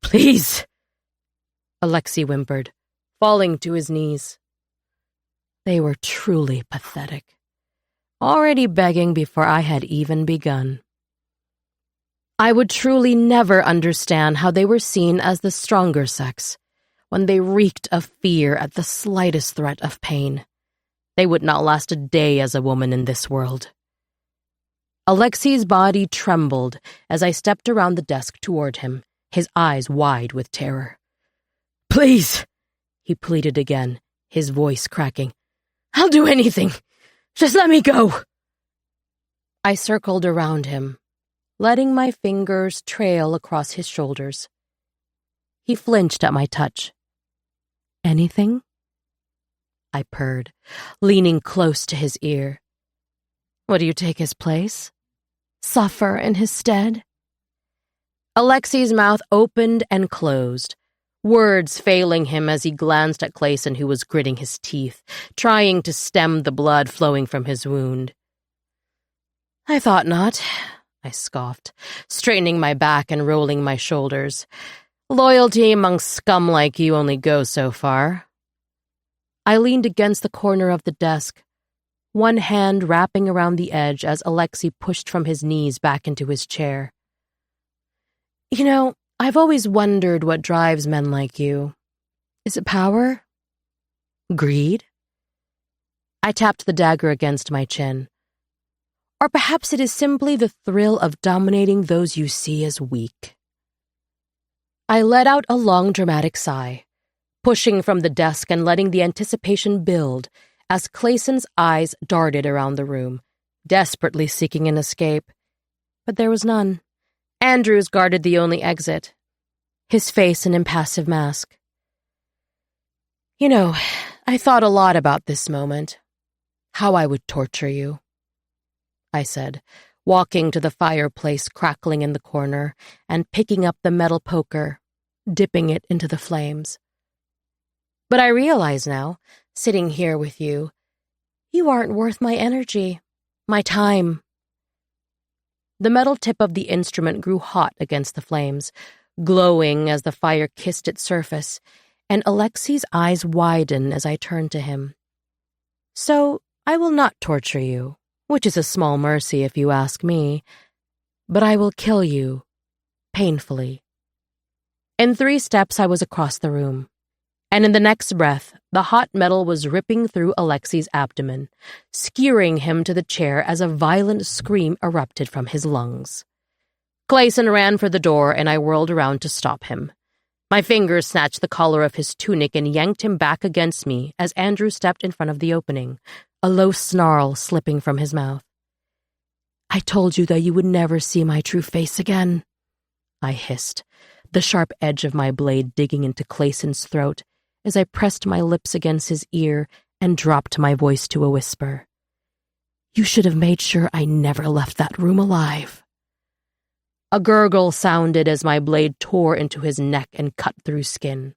Please, Alexei whimpered, falling to his knees. They were truly pathetic, already begging before I had even begun. I would truly never understand how they were seen as the stronger sex, when they reeked of fear at the slightest threat of pain. They would not last a day as a woman in this world. Alexei's body trembled as I stepped around the desk toward him, his eyes wide with terror. Please, he pleaded again, his voice cracking. I'll do anything. Just let me go. I circled around him, letting my fingers trail across his shoulders. He flinched at my touch. Anything? I purred, leaning close to his ear. Would you take his place? Suffer in his stead? Alexei's mouth opened and closed, words failing him as he glanced at Clayson, who was gritting his teeth, trying to stem the blood flowing from his wound. I thought not, I scoffed, straightening my back and rolling my shoulders. Loyalty among scum like you only goes so far. I leaned against the corner of the desk, one hand wrapping around the edge as Alexei pushed from his knees back into his chair. You know, I've always wondered what drives men like you. Is it power? Greed? I tapped the dagger against my chin. Or perhaps it is simply the thrill of dominating those you see as weak. I let out a long, dramatic sigh, pushing from the desk and letting the anticipation build as Clayson's eyes darted around the room, desperately seeking an escape. But there was none. Andrews guarded the only exit, his face an impassive mask. You know, I thought a lot about this moment, how I would torture you, I said, walking to the fireplace crackling in the corner and picking up the metal poker, dipping it into the flames. But I realize now, sitting here with you, you aren't worth my energy, my time. The metal tip of the instrument grew hot against the flames, glowing as the fire kissed its surface, and Alexei's eyes widened as I turned to him. So I will not torture you, which is a small mercy if you ask me, but I will kill you, painfully. In 3 steps I was across the room, and in the next breath, the hot metal was ripping through Alexei's abdomen, skewering him to the chair as a violent scream erupted from his lungs. Clayson ran for the door, and I whirled around to stop him. My fingers snatched the collar of his tunic and yanked him back against me as Andrew stepped in front of the opening, a low snarl slipping from his mouth. I told you that you would never see my true face again, I hissed, the sharp edge of my blade digging into Clayson's throat as I pressed my lips against his ear and dropped my voice to a whisper. You should have made sure I never left that room alive. A gurgle sounded as my blade tore into his neck and cut through skin.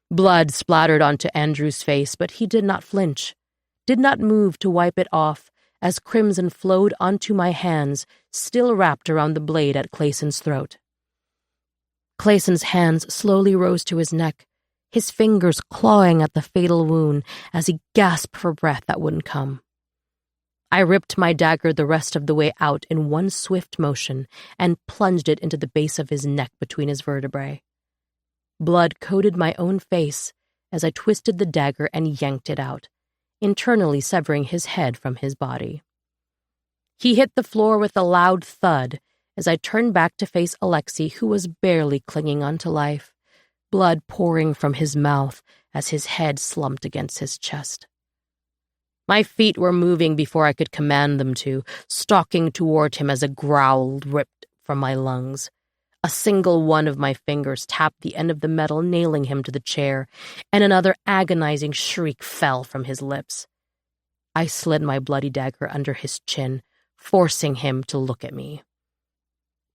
Blood splattered onto Andrew's face, but he did not flinch, did not move to wipe it off as crimson flowed onto my hands, still wrapped around the blade at Clayson's throat. Clayson's hands slowly rose to his neck, his fingers clawing at the fatal wound as he gasped for breath that wouldn't come. I ripped my dagger the rest of the way out in one swift motion and plunged it into the base of his neck between his vertebrae. Blood coated my own face as I twisted the dagger and yanked it out, internally severing his head from his body. He hit the floor with a loud thud as I turned back to face Alexei, who was barely clinging on to life, blood pouring from his mouth as his head slumped against his chest. My feet were moving before I could command them to, stalking toward him as a growl ripped from my lungs. A single one of my fingers tapped the end of the metal, nailing him to the chair, and another agonizing shriek fell from his lips. I slid my bloody dagger under his chin, forcing him to look at me.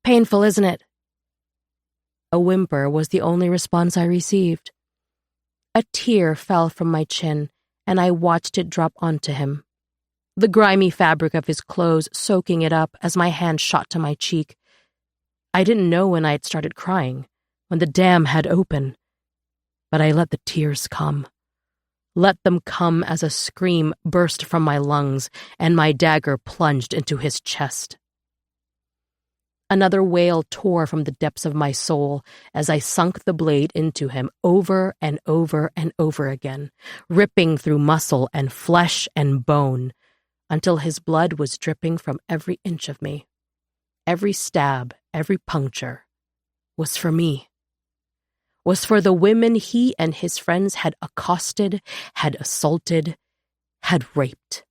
Painful, isn't it? A whimper was the only response I received. A tear fell from my chin, and I watched it drop onto him, the grimy fabric of his clothes soaking it up as my hand shot to my cheek. I didn't know when I had started crying, when the dam had opened, but I let the tears come. Let them come as a scream burst from my lungs, and my dagger plunged into his chest. Another wail tore from the depths of my soul as I sunk the blade into him over and over and over again, ripping through muscle and flesh and bone, until his blood was dripping from every inch of me. Every stab, every puncture was for me, was for the women he and his friends had accosted, had assaulted, had raped.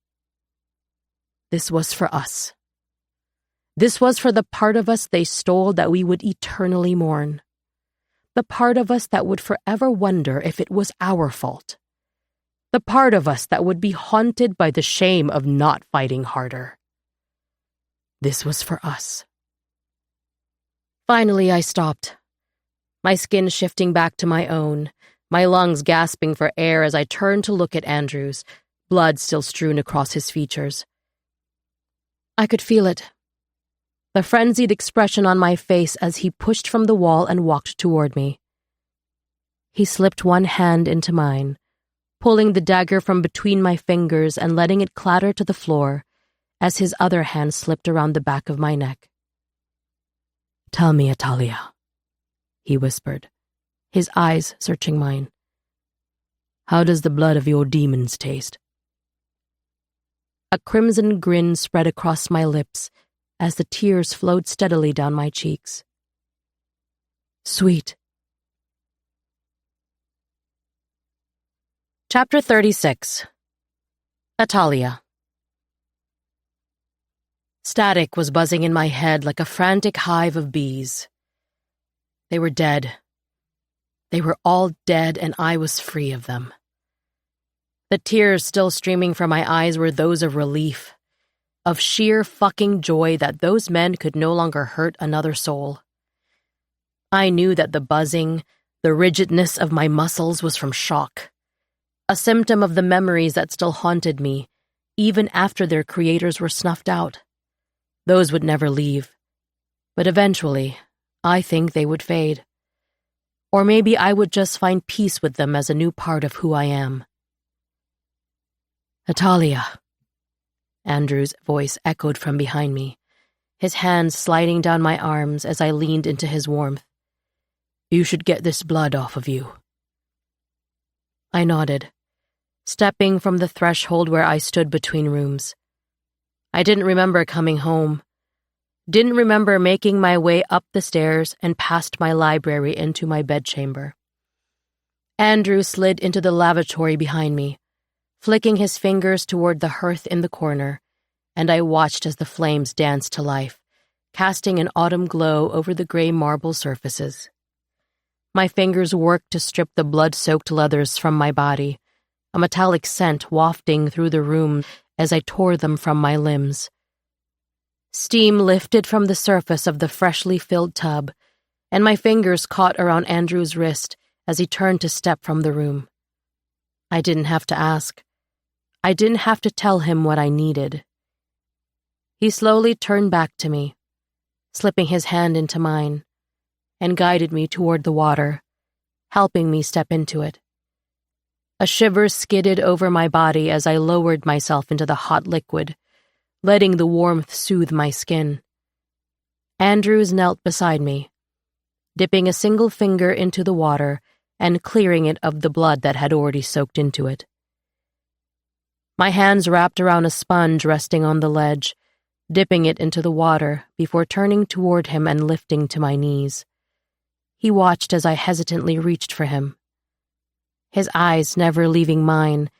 This was for us. This was for the part of us they stole that we would eternally mourn. The part of us that would forever wonder if it was our fault. The part of us that would be haunted by the shame of not fighting harder. This was for us. Finally, I stopped, my skin shifting back to my own, my lungs gasping for air as I turned to look at Andrews, blood still strewn across his features. I could feel it, the frenzied expression on my face as he pushed from the wall and walked toward me. He slipped one hand into mine, pulling the dagger from between my fingers and letting it clatter to the floor as his other hand slipped around the back of my neck. "Tell me, Atalia," he whispered, his eyes searching mine. "How does the blood of your demons taste?" A crimson grin spread across my lips as the tears flowed steadily down my cheeks. "Sweet." Chapter 36. Atalia. Static was buzzing in my head like a frantic hive of bees. They were dead. They were all dead, and I was free of them. The tears still streaming from my eyes were those of relief, of sheer fucking joy that those men could no longer hurt another soul. I knew that the buzzing, the rigidness of my muscles was from shock, a symptom of the memories that still haunted me, even after their creators were snuffed out. Those would never leave. But eventually, I think they would fade. Or maybe I would just find peace with them as a new part of who I am. "Atalia," Andrew's voice echoed from behind me, his hands sliding down my arms as I leaned into his warmth. "You should get this blood off of you." I nodded, stepping from the threshold where I stood between rooms. I didn't remember coming home. Didn't remember making my way up the stairs and past my library into my bedchamber. Andrew slid into the lavatory behind me, flicking his fingers toward the hearth in the corner, and I watched as the flames danced to life, casting an autumn glow over the gray marble surfaces. My fingers worked to strip the blood-soaked leathers from my body, a metallic scent wafting through the room as I tore them from my limbs. Steam lifted from the surface of the freshly filled tub, and my fingers caught around Andrew's wrist as he turned to step from the room. I didn't have to ask. I didn't have to tell him what I needed. He slowly turned back to me, slipping his hand into mine, and guided me toward the water, helping me step into it. A shiver skidded over my body as I lowered myself into the hot liquid, letting the warmth soothe my skin. Andrews knelt beside me, dipping a single finger into the water and clearing it of the blood that had already soaked into it. My hands wrapped around a sponge resting on the ledge, dipping it into the water before turning toward him and lifting to my knees. He watched as I hesitantly reached for him, his eyes never leaving mine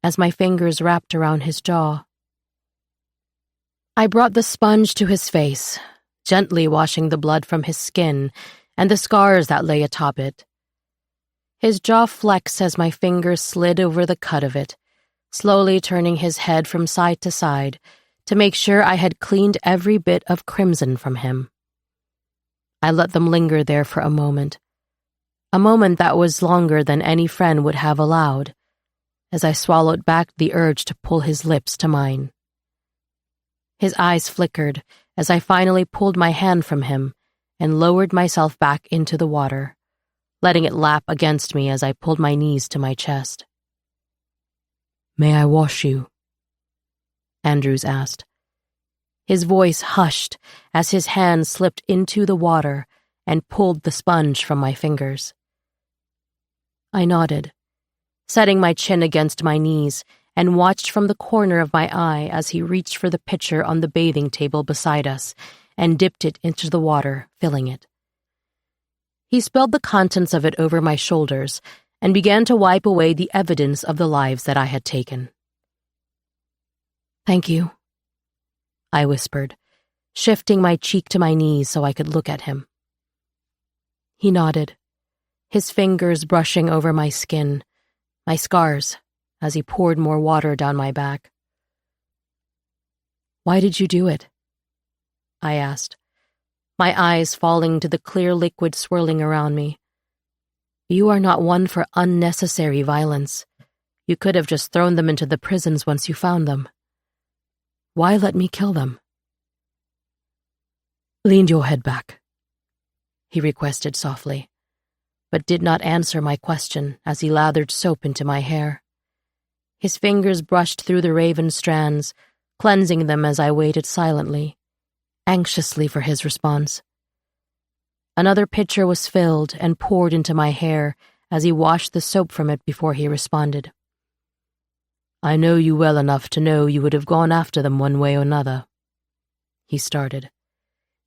as my fingers wrapped around his jaw. I brought the sponge to his face, gently washing the blood from his skin and the scars that lay atop it. His jaw flexed as my fingers slid over the cut of it, slowly turning his head from side to side to make sure I had cleaned every bit of crimson from him. I let them linger there for a moment that was longer than any friend would have allowed, as I swallowed back the urge to pull his lips to mine. His eyes flickered as I finally pulled my hand from him and lowered myself back into the water, letting it lap against me as I pulled my knees to my chest. "May I wash you?" Andrews asked. His voice hushed as his hand slipped into the water and pulled the sponge from my fingers. I nodded, setting my chin against my knees, and watched from the corner of my eye as he reached for the pitcher on the bathing table beside us and dipped it into the water, filling it. He spilled the contents of it over my shoulders and began to wipe away the evidence of the lives that I had taken. "Thank you," I whispered, shifting my cheek to my knees so I could look at him. He nodded, his fingers brushing over my skin, my scars, as he poured more water down my back. "Why did you do it?" I asked, my eyes falling to the clear liquid swirling around me. "You are not one for unnecessary violence. You could have just thrown them into the prisons once you found them. Why let me kill them?" "Lean your head back," he requested softly, but did not answer my question as he lathered soap into my hair. His fingers brushed through the raven strands, cleansing them as I waited silently, anxiously for his response. Another pitcher was filled and poured into my hair as he washed the soap from it before he responded. "I know you well enough to know you would have gone after them one way or another," he started,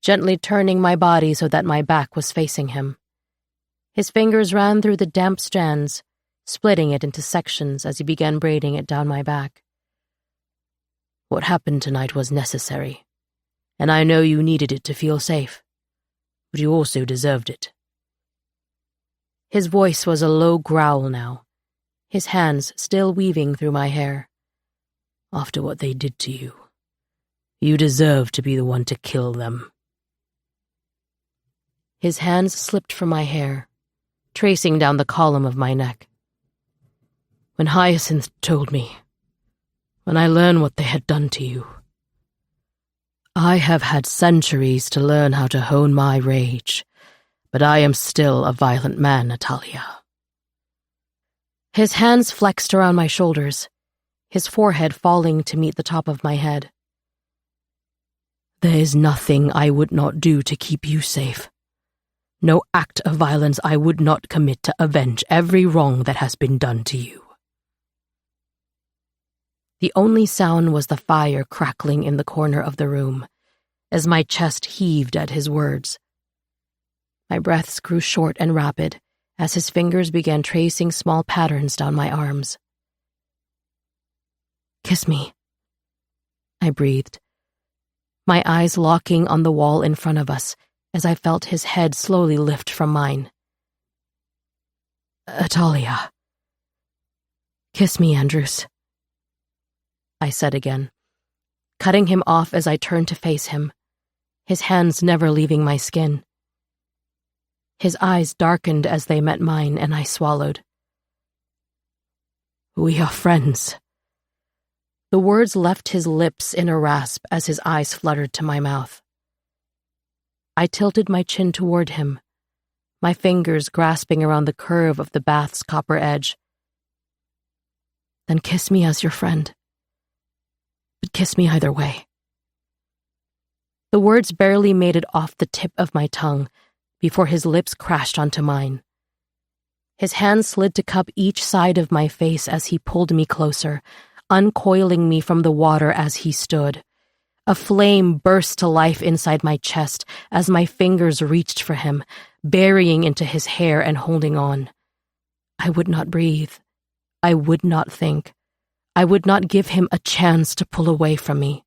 gently turning my body so that my back was facing him. His fingers ran through the damp strands, splitting it into sections as he began braiding it down my back. "What happened tonight was necessary, and I know you needed it to feel safe, but you also deserved it." His voice was a low growl now, his hands still weaving through my hair. "After what they did to you, you deserve to be the one to kill them." His hands slipped from my hair, tracing down the column of my neck. "When Hyacinth told me, when I learned what they had done to you, I have had centuries to learn how to hone my rage, but I am still a violent man, Natalia." His hands flexed around my shoulders, his forehead falling to meet the top of my head. "There is nothing I would not do to keep you safe. No act of violence I would not commit to avenge every wrong that has been done to you." The only sound was the fire crackling in the corner of the room, as my chest heaved at his words. My breaths grew short and rapid as his fingers began tracing small patterns down my arms. "Kiss me," I breathed, my eyes locking on the wall in front of us as I felt his head slowly lift from mine. "Natalia." "Kiss me, Andrews," I said again, cutting him off as I turned to face him, his hands never leaving my skin. His eyes darkened as they met mine, and I swallowed. "We are friends." The words left his lips in a rasp as his eyes fluttered to my mouth. I tilted my chin toward him, my fingers grasping around the curve of the bath's copper edge. "Then kiss me as your friend. But kiss me either way." The words barely made it off the tip of my tongue before his lips crashed onto mine. His hands slid to cup each side of my face as he pulled me closer, uncoiling me from the water as he stood. A flame burst to life inside my chest as my fingers reached for him, burying into his hair and holding on. I would not breathe. I would not think. I would not give him a chance to pull away from me.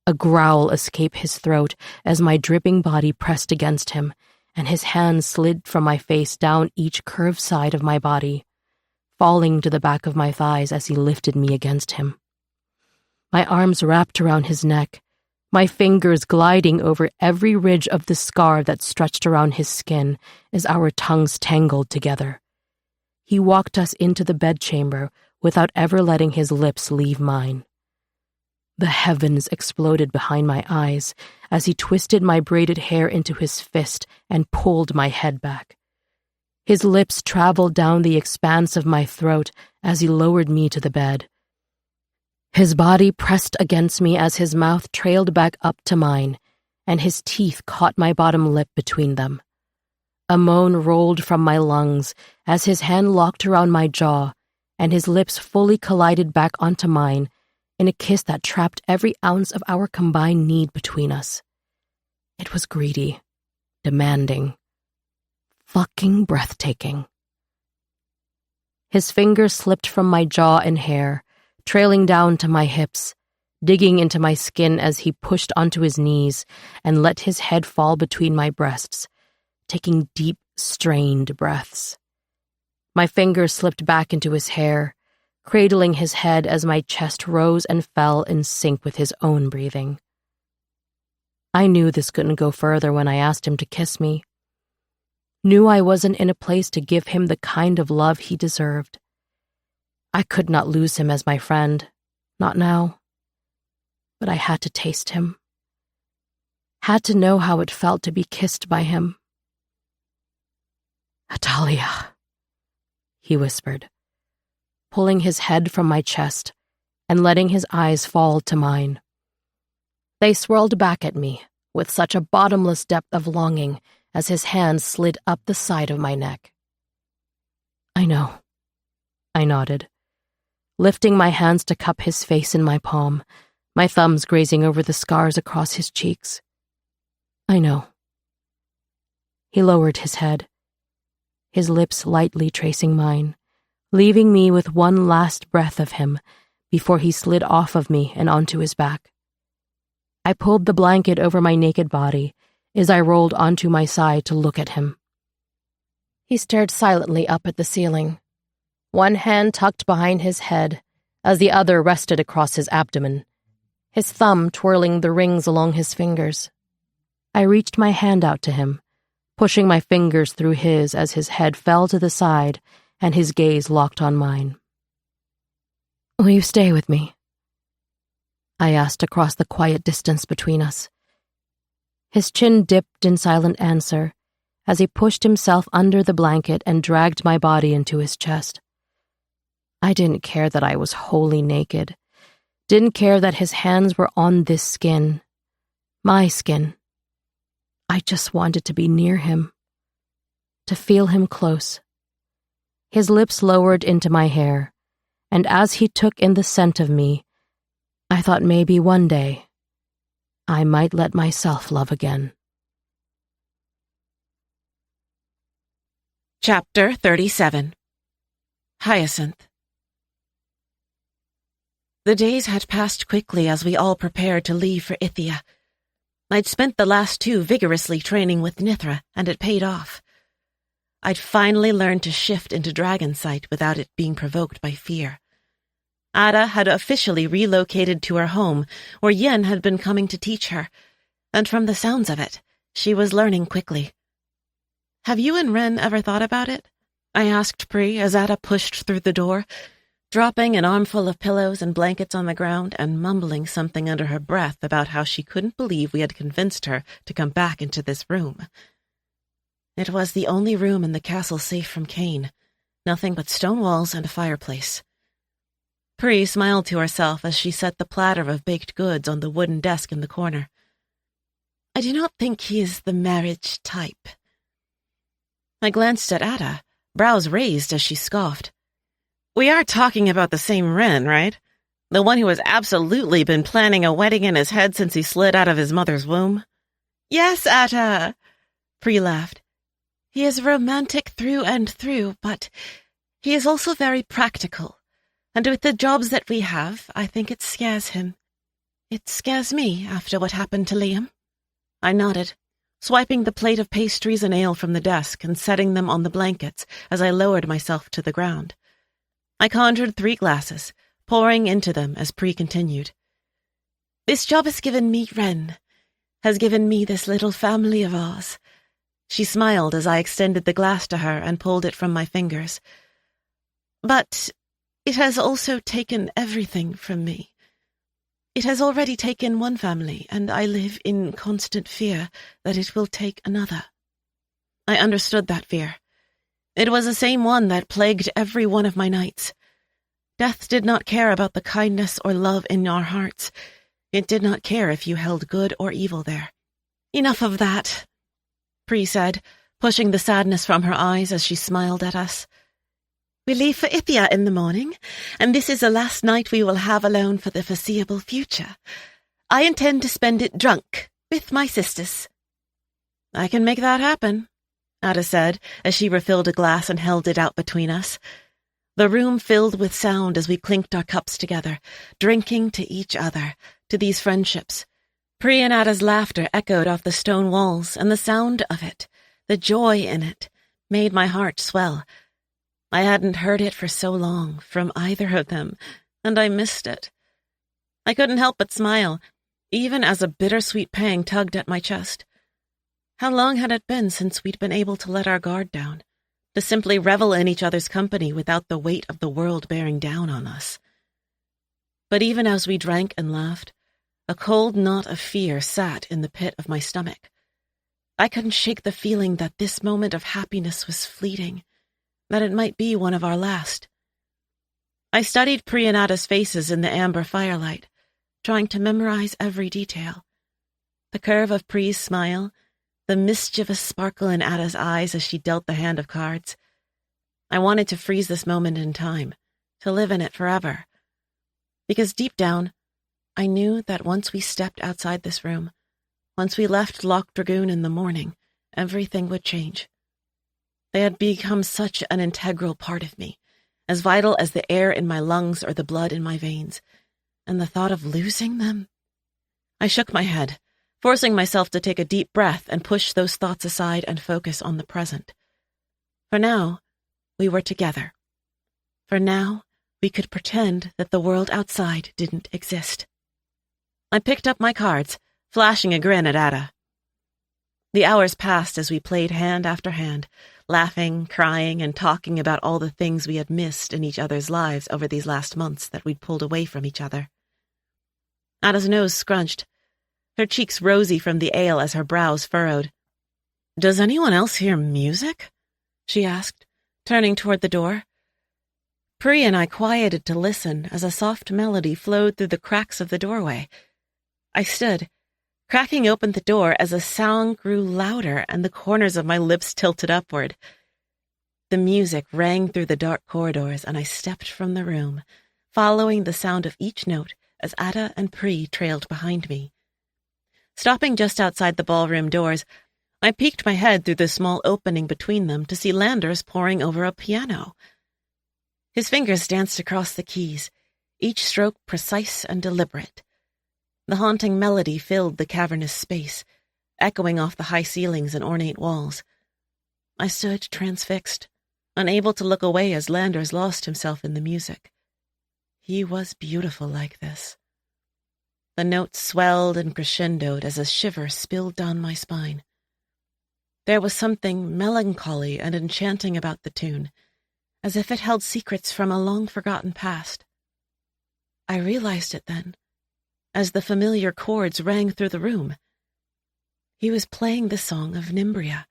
A growl escaped his throat as my dripping body pressed against him, and his hands slid from my face down each curved side of my body, falling to the back of my thighs as he lifted me against him. My arms wrapped around his neck, my fingers gliding over every ridge of the scar that stretched around his skin as our tongues tangled together. He walked us into the bedchamber without ever letting his lips leave mine. The heavens exploded behind my eyes as he twisted my braided hair into his fist and pulled my head back. His lips traveled down the expanse of my throat as he lowered me to the bed. His body pressed against me as his mouth trailed back up to mine, and his teeth caught my bottom lip between them. A moan rolled from my lungs as his hand locked around my jaw, and his lips fully collided back onto mine in a kiss that trapped every ounce of our combined need between us. It was greedy, demanding, fucking breathtaking. His fingers slipped from my jaw and hair, trailing down to my hips, digging into my skin as he pushed onto his knees and let his head fall between my breasts, taking deep, strained breaths. My fingers slipped back into his hair, cradling his head as my chest rose and fell in sync with his own breathing. I knew this couldn't go further when I asked him to kiss me. Knew I wasn't in a place to give him the kind of love he deserved. I could not lose him as my friend, not now. But I had to taste him. Had to know how it felt to be kissed by him. "Atalia," he whispered, pulling his head from my chest and letting his eyes fall to mine. They swirled back at me with such a bottomless depth of longing as his hand slid up the side of my neck. "I know," I nodded, lifting my hands to cup his face in my palm, my thumbs grazing over the scars across his cheeks. "I know." He lowered his head, his lips lightly tracing mine, leaving me with one last breath of him before he slid off of me and onto his back. I pulled the blanket over my naked body as I rolled onto my side to look at him. He stared silently up at the ceiling, one hand tucked behind his head as the other rested across his abdomen, his thumb twirling the rings along his fingers. I reached my hand out to him, pushing my fingers through his as his head fell to the side and his gaze locked on mine. "Will you stay with me?" I asked across the quiet distance between us. His chin dipped in silent answer as he pushed himself under the blanket and dragged my body into his chest. I didn't care that I was wholly naked, didn't care that his hands were on this skin, my skin. I just wanted to be near him, to feel him close. His lips lowered into my hair, and as he took in the scent of me, I thought maybe one day I might let myself love again. Chapter 37. Hyacinth. The days had passed quickly as we all prepared to leave for Ithia. I'd spent the last 2 vigorously training with Nithra, and it paid off. I'd finally learned to shift into dragon sight without it being provoked by fear. Ada had officially relocated to her home, where Yen had been coming to teach her, and from the sounds of it, she was learning quickly. "Have you and Ren ever thought about it?" I asked Pri as Ada pushed through the door, dropping an armful of pillows and blankets on the ground and mumbling something under her breath about how she couldn't believe we had convinced her to come back into this room. It was the only room in the castle safe from Cain, nothing but stone walls and a fireplace. Pri smiled to herself as she set the platter of baked goods on the wooden desk in the corner. "I do not think he is the marriage type." I glanced at Ada, brows raised as she scoffed. "We are talking about the same Ren, right? The one who has absolutely been planning a wedding in his head since he slid out of his mother's womb?" "Yes, Ada," Pri laughed. "He is romantic through and through, but he is also very practical. And with the jobs that we have, I think it scares him. It scares me after what happened to Liam." I nodded, swiping the plate of pastries and ale from the desk and setting them on the blankets as I lowered myself to the ground. I conjured 3 glasses, pouring into them as Pri continued. "This job has given me Ren, has given me this little family of ours." She smiled as I extended the glass to her and pulled it from my fingers. "But it has also taken everything from me. It has already taken one family, and I live in constant fear that it will take another." I understood that fear. It was the same one that plagued every one of my nights. Death did not care about the kindness or love in our hearts. It did not care if you held good or evil there. "Enough of that," Pri said, pushing the sadness from her eyes as she smiled at us. "We leave for Ithia in the morning, and this is the last night we will have alone for the foreseeable future. I intend to spend it drunk, with my sisters." "I can make that happen," Ada said, as she refilled a glass and held it out between us. The room filled with sound as we clinked our cups together, drinking to each other, to these friendships. Pri and Ada's laughter echoed off the stone walls, and the sound of it, the joy in it, made my heart swell. I hadn't heard it for so long from either of them, and I missed it. I couldn't help but smile, even as a bittersweet pang tugged at my chest. How long had it been since we'd been able to let our guard down, to simply revel in each other's company without the weight of the world bearing down on us? But even as we drank and laughed, a cold knot of fear sat in the pit of my stomach. I couldn't shake the feeling that this moment of happiness was fleeting, that it might be one of our last. I studied Pri and Ada's faces in the amber firelight, trying to memorize every detail. The curve of Pri's smile, the mischievous sparkle in Ada's eyes as she dealt the hand of cards. I wanted to freeze this moment in time, to live in it forever. Because deep down, I knew that once we stepped outside this room, once we left Loch Dragoon in the morning, everything would change. They had become such an integral part of me, as vital as the air in my lungs or the blood in my veins, and the thought of losing them? I shook my head, forcing myself to take a deep breath and push those thoughts aside and focus on the present. For now, we were together. For now, we could pretend that the world outside didn't exist. I picked up my cards, flashing a grin at Ada. The hours passed as we played hand after hand, laughing, crying, and talking about all the things we had missed in each other's lives over these last months that we'd pulled away from each other. Ada's nose scrunched, her cheeks rosy from the ale as her brows furrowed. "Does anyone else hear music?" she asked, turning toward the door. Pri and I quieted to listen as a soft melody flowed through the cracks of the doorway. I stood, cracking open the door as the sound grew louder and the corners of my lips tilted upward. The music rang through the dark corridors, and I stepped from the room, following the sound of each note as Ada and Pri trailed behind me. Stopping just outside the ballroom doors, I peeked my head through the small opening between them to see Landers poring over a piano. His fingers danced across the keys, each stroke precise and deliberate. The haunting melody filled the cavernous space, echoing off the high ceilings and ornate walls. I stood transfixed, unable to look away as Landers lost himself in the music. He was beautiful like this. The notes swelled and crescendoed as a shiver spilled down my spine. There was something melancholy and enchanting about the tune, as if it held secrets from a long-forgotten past. I realized it then, as the familiar chords rang through the room. He was playing the song of Nimbria.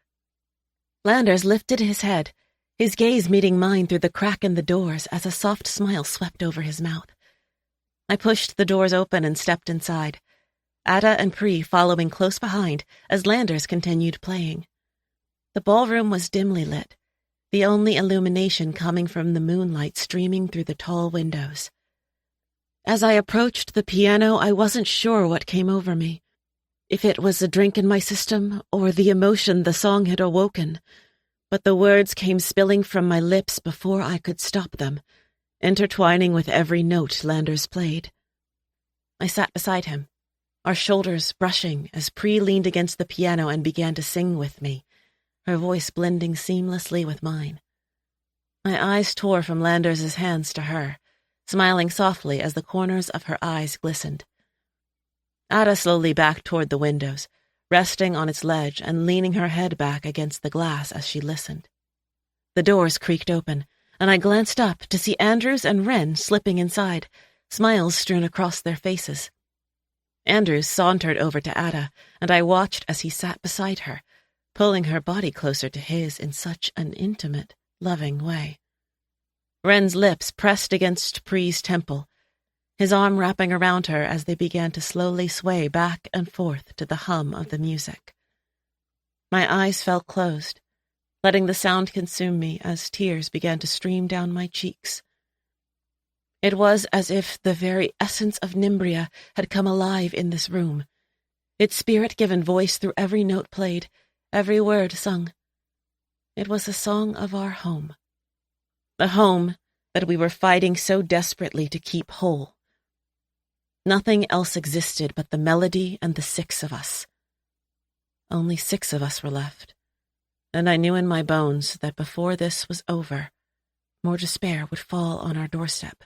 Landers lifted his head, his gaze meeting mine through the crack in the doors as a soft smile swept over his mouth. I pushed the doors open and stepped inside, Ada and Pri following close behind as Landers continued playing. The ballroom was dimly lit, the only illumination coming from the moonlight streaming through the tall windows. As I approached the piano, I wasn't sure what came over me, if it was a drink in my system or the emotion the song had awoken, but the words came spilling from my lips before I could stop them, intertwining with every note Landers played. I sat beside him, our shoulders brushing as Pri leaned against the piano and began to sing with me, her voice blending seamlessly with mine. My eyes tore from Landers' hands to her, smiling softly as the corners of her eyes glistened. Ada slowly backed toward the windows, resting on its ledge and leaning her head back against the glass as she listened. The doors creaked open, and I glanced up to see Andrews and Wren slipping inside, smiles strewn across their faces. Andrews sauntered over to Ada, and I watched as he sat beside her, pulling her body closer to his in such an intimate, loving way. Wren's lips pressed against Pri's temple, his arm wrapping around her as they began to slowly sway back and forth to the hum of the music. My eyes fell closed, letting the sound consume me as tears began to stream down my cheeks. It was as if the very essence of Nimbria had come alive in this room, its spirit given voice through every note played, every word sung. It was a song of our home. The home that we were fighting so desperately to keep whole. Nothing else existed but the melody and the 6 of us. Only 6 of us were left, and I knew in my bones that before this was over, more despair would fall on our doorstep.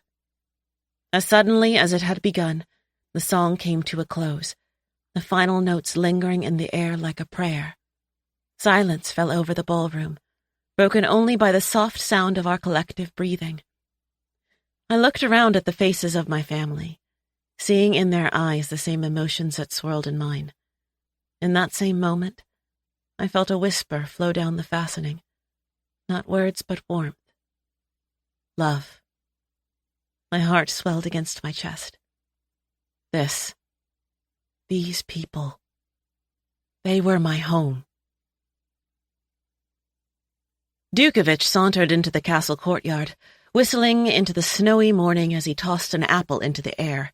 As suddenly as it had begun, the song came to a close, the final notes lingering in the air like a prayer. Silence fell over the ballroom, broken only by the soft sound of our collective breathing. I looked around at the faces of my family, seeing in their eyes the same emotions that swirled in mine. In that same moment, I felt a whisper flow down the fastening. Not words, but warmth. Love. My heart swelled against my chest. These people, they were my home. Dukovich sauntered into the castle courtyard, whistling into the snowy morning as he tossed an apple into the air.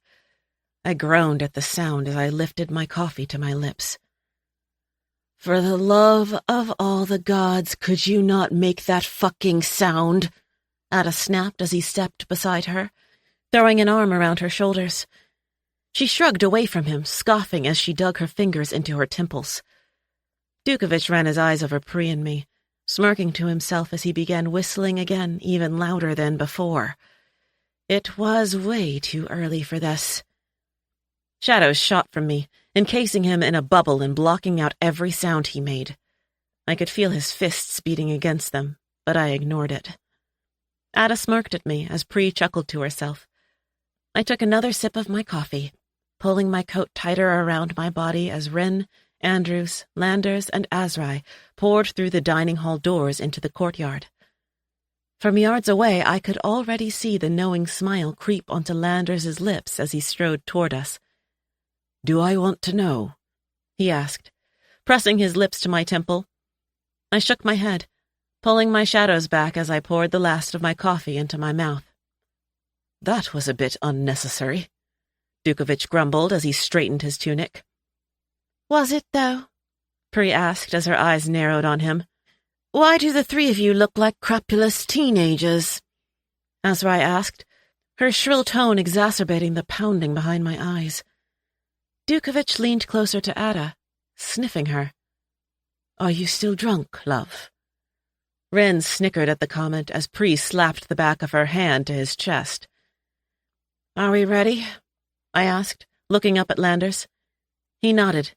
I groaned at the sound as I lifted my coffee to my lips. For the love of all the gods, could you not make that fucking sound? Ada snapped as he stepped beside her, throwing an arm around her shoulders. She shrugged away from him, scoffing as she dug her fingers into her temples. Dukovich ran his eyes over Pri and me, smirking to himself as he began whistling again, even louder than before. It was way too early for this. Shadows shot from me, encasing him in a bubble and blocking out every sound he made. I could feel his fists beating against them, but I ignored it. Ada smirked at me as Pri chuckled to herself. I took another sip of my coffee, pulling my coat tighter around my body as Wren, Andrews, Landers, and Azrai poured through the dining hall doors into the courtyard. From yards away, I could already see the knowing smile creep onto Landers' lips as he strode toward us. "Do I want to know?" he asked, pressing his lips to my temple. I shook my head, pulling my shadows back as I poured the last of my coffee into my mouth. "That was a bit unnecessary," Dukovich grumbled as he straightened his tunic. "Was it, though?" Pri asked as her eyes narrowed on him. "Why do the three of you look like crapulous teenagers?" Azrai asked, her shrill tone exacerbating the pounding behind my eyes. Dukovich leaned closer to Ada, sniffing her. "Are you still drunk, love?" Wren snickered at the comment as Pri slapped the back of her hand to his chest. "Are we ready?" I asked, looking up at Landers. He nodded.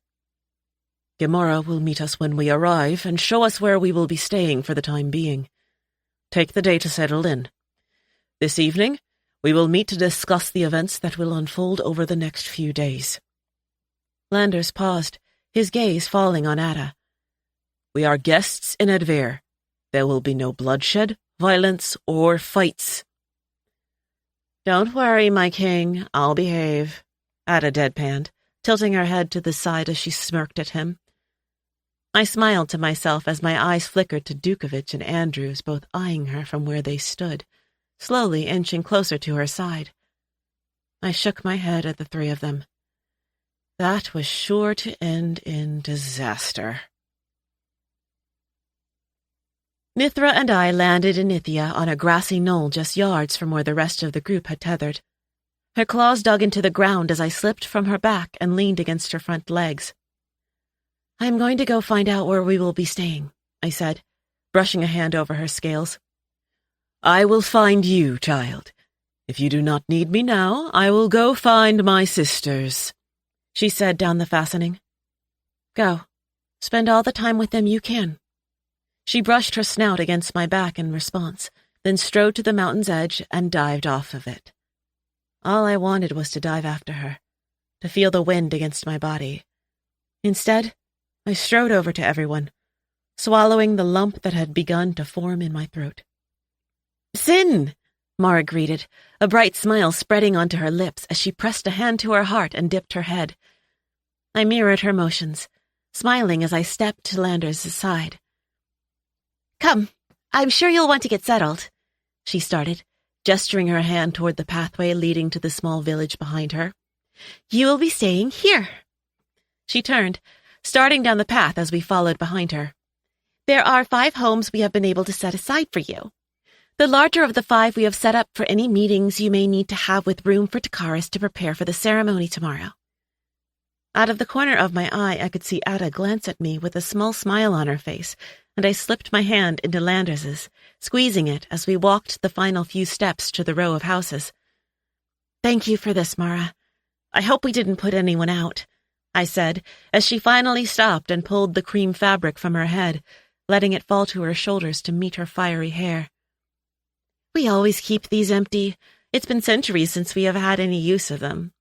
"Gamora will meet us when we arrive and show us where we will be staying for the time being. Take the day to settle in. This evening, we will meet to discuss the events that will unfold over the next few days." Landers paused, his gaze falling on Ada. "We are guests in Edvir. There will be no bloodshed, violence, or fights." "Don't worry, my king, I'll behave," Ada deadpanned, tilting her head to the side as she smirked at him. I smiled to myself as my eyes flickered to Dukovich and Andrews, both eyeing her from where they stood, slowly inching closer to her side. I shook my head at the three of them. That was sure to end in disaster. Mithra and I landed in Ithia on a grassy knoll just yards from where the rest of the group had tethered. Her claws dug into the ground as I slipped from her back and leaned against her front legs. "I'm going to go find out where we will be staying," I said, brushing a hand over her scales. "I will find you, child. If you do not need me now, I will go find my sisters," she said down the fastening. "Go. Spend all the time with them you can." She brushed her snout against my back in response, then strode to the mountain's edge and dived off of it. All I wanted was to dive after her, to feel the wind against my body. Instead, I strode over to everyone, swallowing the lump that had begun to form in my throat. "Sin!" Mara greeted, a bright smile spreading onto her lips as she pressed a hand to her heart and dipped her head. I mirrored her motions, smiling as I stepped to Landers' side. "Come, I'm sure you'll want to get settled," she started, gesturing her hand toward the pathway leading to the small village behind her. "You will be staying here." She turned, starting down the path as we followed behind her. "There are 5 homes we have been able to set aside for you. The larger of the 5 we have set up for any meetings you may need to have with room for Takaris to prepare for the ceremony tomorrow." Out of the corner of my eye, I could see Ada glance at me with a small smile on her face, and I slipped my hand into Landers's, squeezing it as we walked the final few steps to the row of houses. "Thank you for this, Mara. I hope we didn't put anyone out," I said, as she finally stopped and pulled the cream fabric from her head, letting it fall to her shoulders to meet her fiery hair. "We always keep these empty. It's been centuries since we have had any use of them,"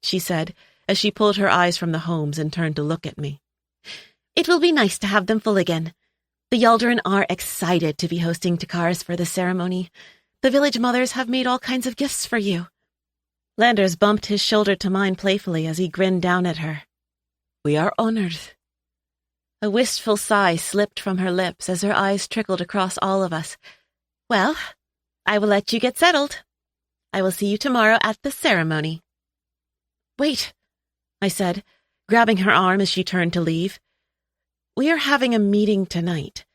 she said, as she pulled her eyes from the homes and turned to look at me. "It will be nice to have them full again. The Yaldern are excited to be hosting Takars for the ceremony. The village mothers have made all kinds of gifts for you." Landers bumped his shoulder to mine playfully as he grinned down at her. "We are honored." A wistful sigh slipped from her lips as her eyes trickled across all of us. "Well, I will let you get settled. I will see you tomorrow at the ceremony." "Wait," I said, grabbing her arm as she turned to leave. "We are having a meeting tonight.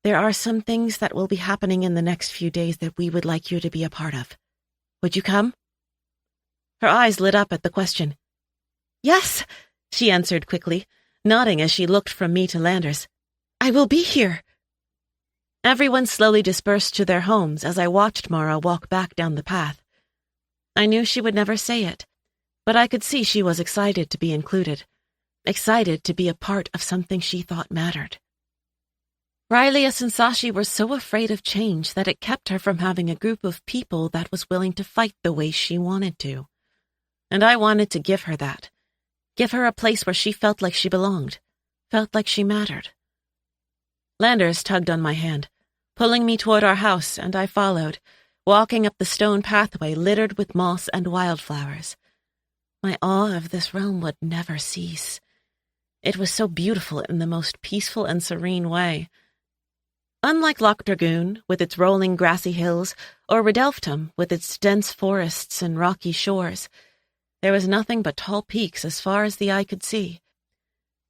There are some things that will be happening in the next few days that we would like you to be a part of. Would you come?" Her eyes lit up at the question. "Yes," she answered quickly, nodding as she looked from me to Landers. "I will be here." Everyone slowly dispersed to their homes as I watched Mara walk back down the path. I knew she would never say it, but I could see she was excited to be included, excited to be a part of something she thought mattered. Rileyus and Sashi were so afraid of change that it kept her from having a group of people that was willing to fight the way she wanted to. And I wanted to give her that. Give her a place where she felt like she belonged, felt like she mattered. Landers tugged on my hand, pulling me toward our house, and I followed, walking up the stone pathway littered with moss and wildflowers. My awe of this realm would never cease. It was so beautiful in the most peaceful and serene way. Unlike Loch Dragoon, with its rolling grassy hills, or Redelftum, with its dense forests and rocky shores, there was nothing but tall peaks as far as the eye could see.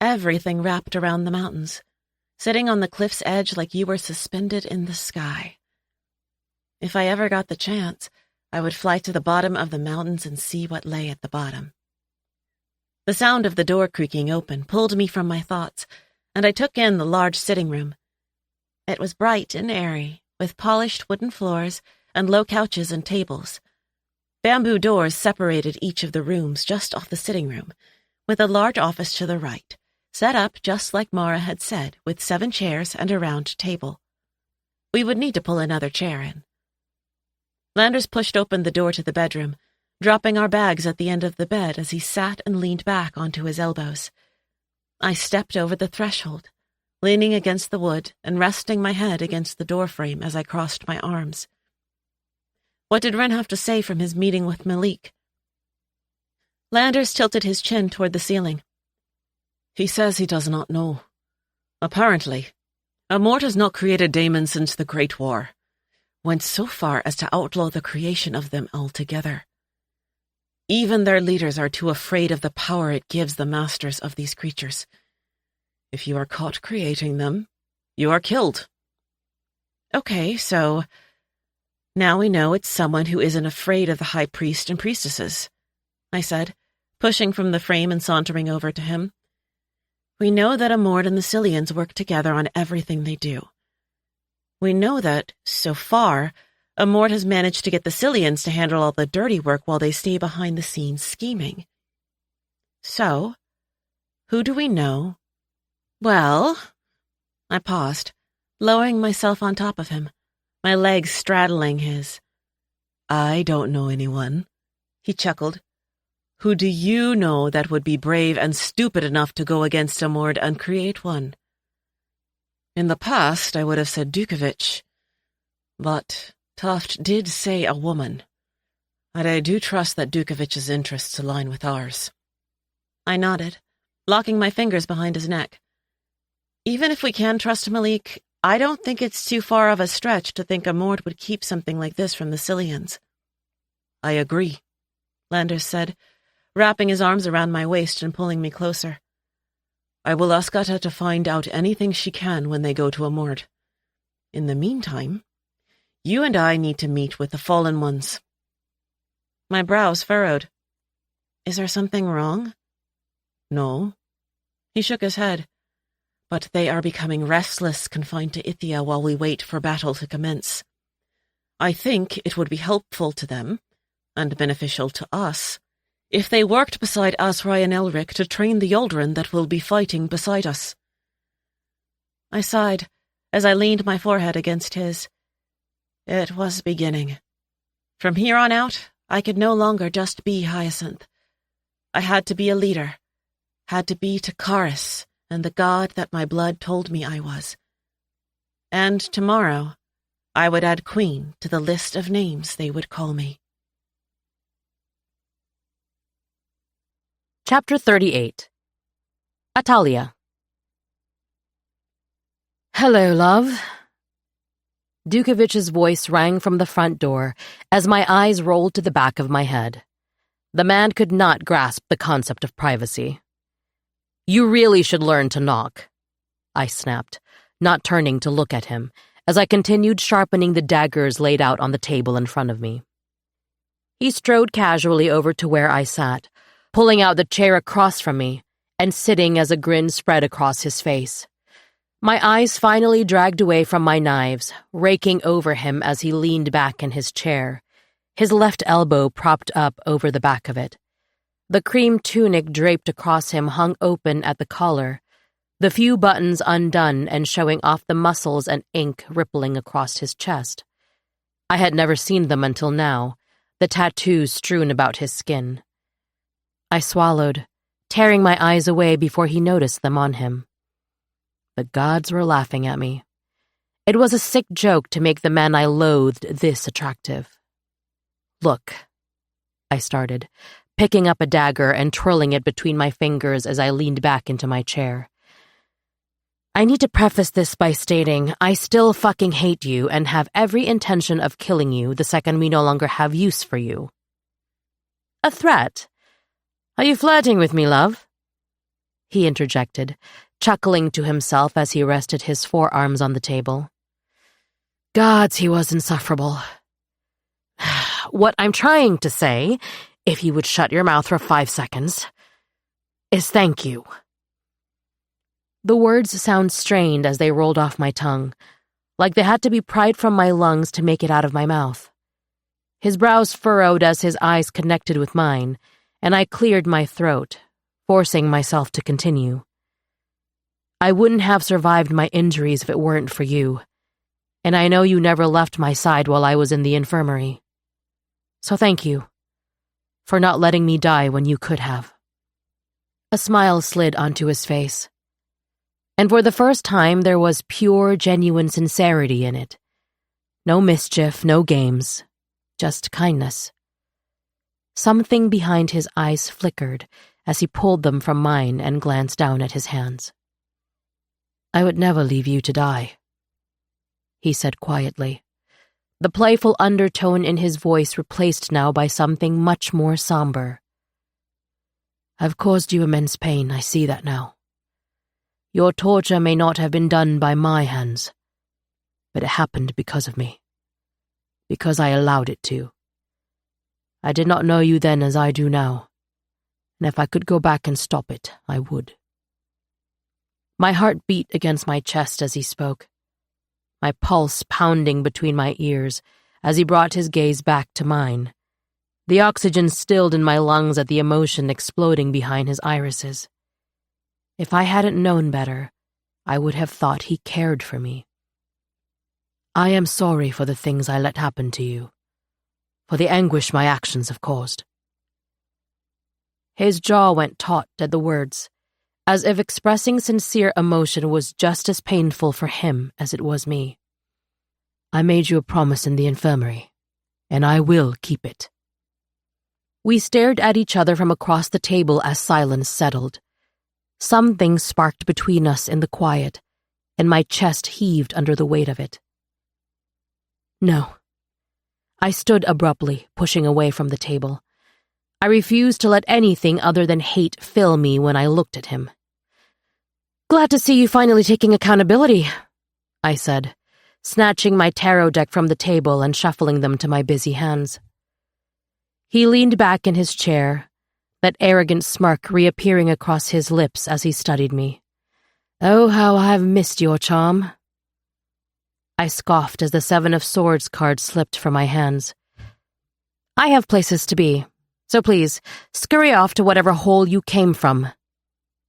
Everything wrapped around the mountains, sitting on the cliff's edge like you were suspended in the sky. If I ever got the chance, I would fly to the bottom of the mountains and see what lay at the bottom. The sound of the door creaking open pulled me from my thoughts, and I took in the large sitting room. It was bright and airy, with polished wooden floors and low couches and tables. Bamboo doors separated each of the rooms just off the sitting room, with a large office to the right, set up just like Mara had said, with 7 chairs and a round table. We would need to pull another chair in. Landers pushed open the door to the bedroom, dropping our bags at the end of the bed as he sat and leaned back onto his elbows. I stepped over the threshold, leaning against the wood and resting my head against the doorframe as I crossed my arms. What did Ren have to say from his meeting with Malik? Landers tilted his chin toward the ceiling. "He says he does not know. Apparently, Amort has not created daemons since the Great War. Went so far as to outlaw the creation of them altogether. Even their leaders are too afraid of the power it gives the masters of these creatures. If you are caught creating them, you are killed." "Okay, so now we know it's someone who isn't afraid of the high priest and priestesses," I said, pushing from the frame and sauntering over to him. "We know that Amord and the Cillians work together on everything they do. We know that, so far, Amord has managed to get the Cillians to handle all the dirty work while they stay behind the scenes scheming. So, who do we know?" "Well," I paused, lowering myself on top of him, my legs straddling his. "I don't know anyone," he chuckled. "Who do you know that would be brave and stupid enough to go against Amord and create one? In the past, I would have said Dukovich, but Toft did say a woman, and I do trust that Dukovich's interests align with ours." I nodded, locking my fingers behind his neck. Even if we can trust Malik, I don't think it's too far of a stretch to think Amord would keep something like this from the Cillians. "I agree," Landers said, wrapping his arms around my waist and pulling me closer. "I will ask Atta to find out anything she can when they go to Amord. In the meantime, you and I need to meet with the fallen ones." My brows furrowed. "Is there something wrong?" No. He shook his head. But they are becoming restless, confined to Ithia while we wait for battle to commence. I think it would be helpful to them, and beneficial to us, if they worked beside Asrai and Elric to train the Yaldren that will be fighting beside us. I sighed as I leaned my forehead against his. It was beginning. From here on out, I could no longer just be Hyacinth. I had to be a leader, had to be Takaris, and the god that my blood told me I was. And tomorrow, I would add Queen to the list of names they would call me. Chapter 38. Atalia. Hello, love. Dukovich's voice rang from the front door as my eyes rolled to the back of my head. The man could not grasp the concept of privacy. You really should learn to knock, I snapped, not turning to look at him, as I continued sharpening the daggers laid out on the table in front of me. He strode casually over to where I sat, pulling out the chair across from me, and sitting as a grin spread across his face. My eyes finally dragged away from my knives, raking over him as he leaned back in his chair, his left elbow propped up over the back of it. The cream tunic draped across him hung open at the collar, the few buttons undone and showing off the muscles and ink rippling across his chest. I had never seen them until now, the tattoos strewn about his skin. I swallowed, tearing my eyes away before he noticed them on him. The gods were laughing at me. It was a sick joke to make the man I loathed this attractive. Look, I started, picking up a dagger and twirling it between my fingers as I leaned back into my chair. I need to preface this by stating I still fucking hate you and have every intention of killing you the second we no longer have use for you. A threat? Are you flirting with me, love? He interjected, chuckling to himself as he rested his forearms on the table. Gods, he was insufferable. What I'm trying to say, if you would shut your mouth for 5 seconds, is thank you. The words sound strained as they rolled off my tongue, like they had to be pried from my lungs to make it out of my mouth. His brows furrowed as his eyes connected with mine, and I cleared my throat, forcing myself to continue. I wouldn't have survived my injuries if it weren't for you, and I know you never left my side while I was in the infirmary. So thank you for not letting me die when you could have. A smile slid onto his face, and for the first time there was pure, genuine sincerity in it. No mischief, no games, just kindness. Something behind his eyes flickered as he pulled them from mine and glanced down at his hands. I would never leave you to die, he said quietly, the playful undertone in his voice replaced now by something much more somber. I've caused you immense pain, I see that now. Your torture may not have been done by my hands, but it happened because of me, because I allowed it to. I did not know you then as I do now, and if I could go back and stop it, I would. My heart beat against my chest as he spoke, my pulse pounding between my ears as he brought his gaze back to mine, the oxygen stilled in my lungs at the emotion exploding behind his irises. If I hadn't known better, I would have thought he cared for me. I am sorry for the things I let happen to you, for the anguish my actions have caused. His jaw went taut at the words, as if expressing sincere emotion was just as painful for him as it was me. I made you a promise in the infirmary, and I will keep it. We stared at each other from across the table as silence settled. Something sparked between us in the quiet, and my chest heaved under the weight of it. No. I stood abruptly, pushing away from the table. I refused to let anything other than hate fill me when I looked at him. Glad to see you finally taking accountability, I said, snatching my tarot deck from the table and shuffling them to my busy hands. He leaned back in his chair, that arrogant smirk reappearing across his lips as he studied me. "Oh, how I have missed your charm." I scoffed as the Seven of Swords card slipped from my hands. "I have places to be, so please, scurry off to whatever hole you came from,"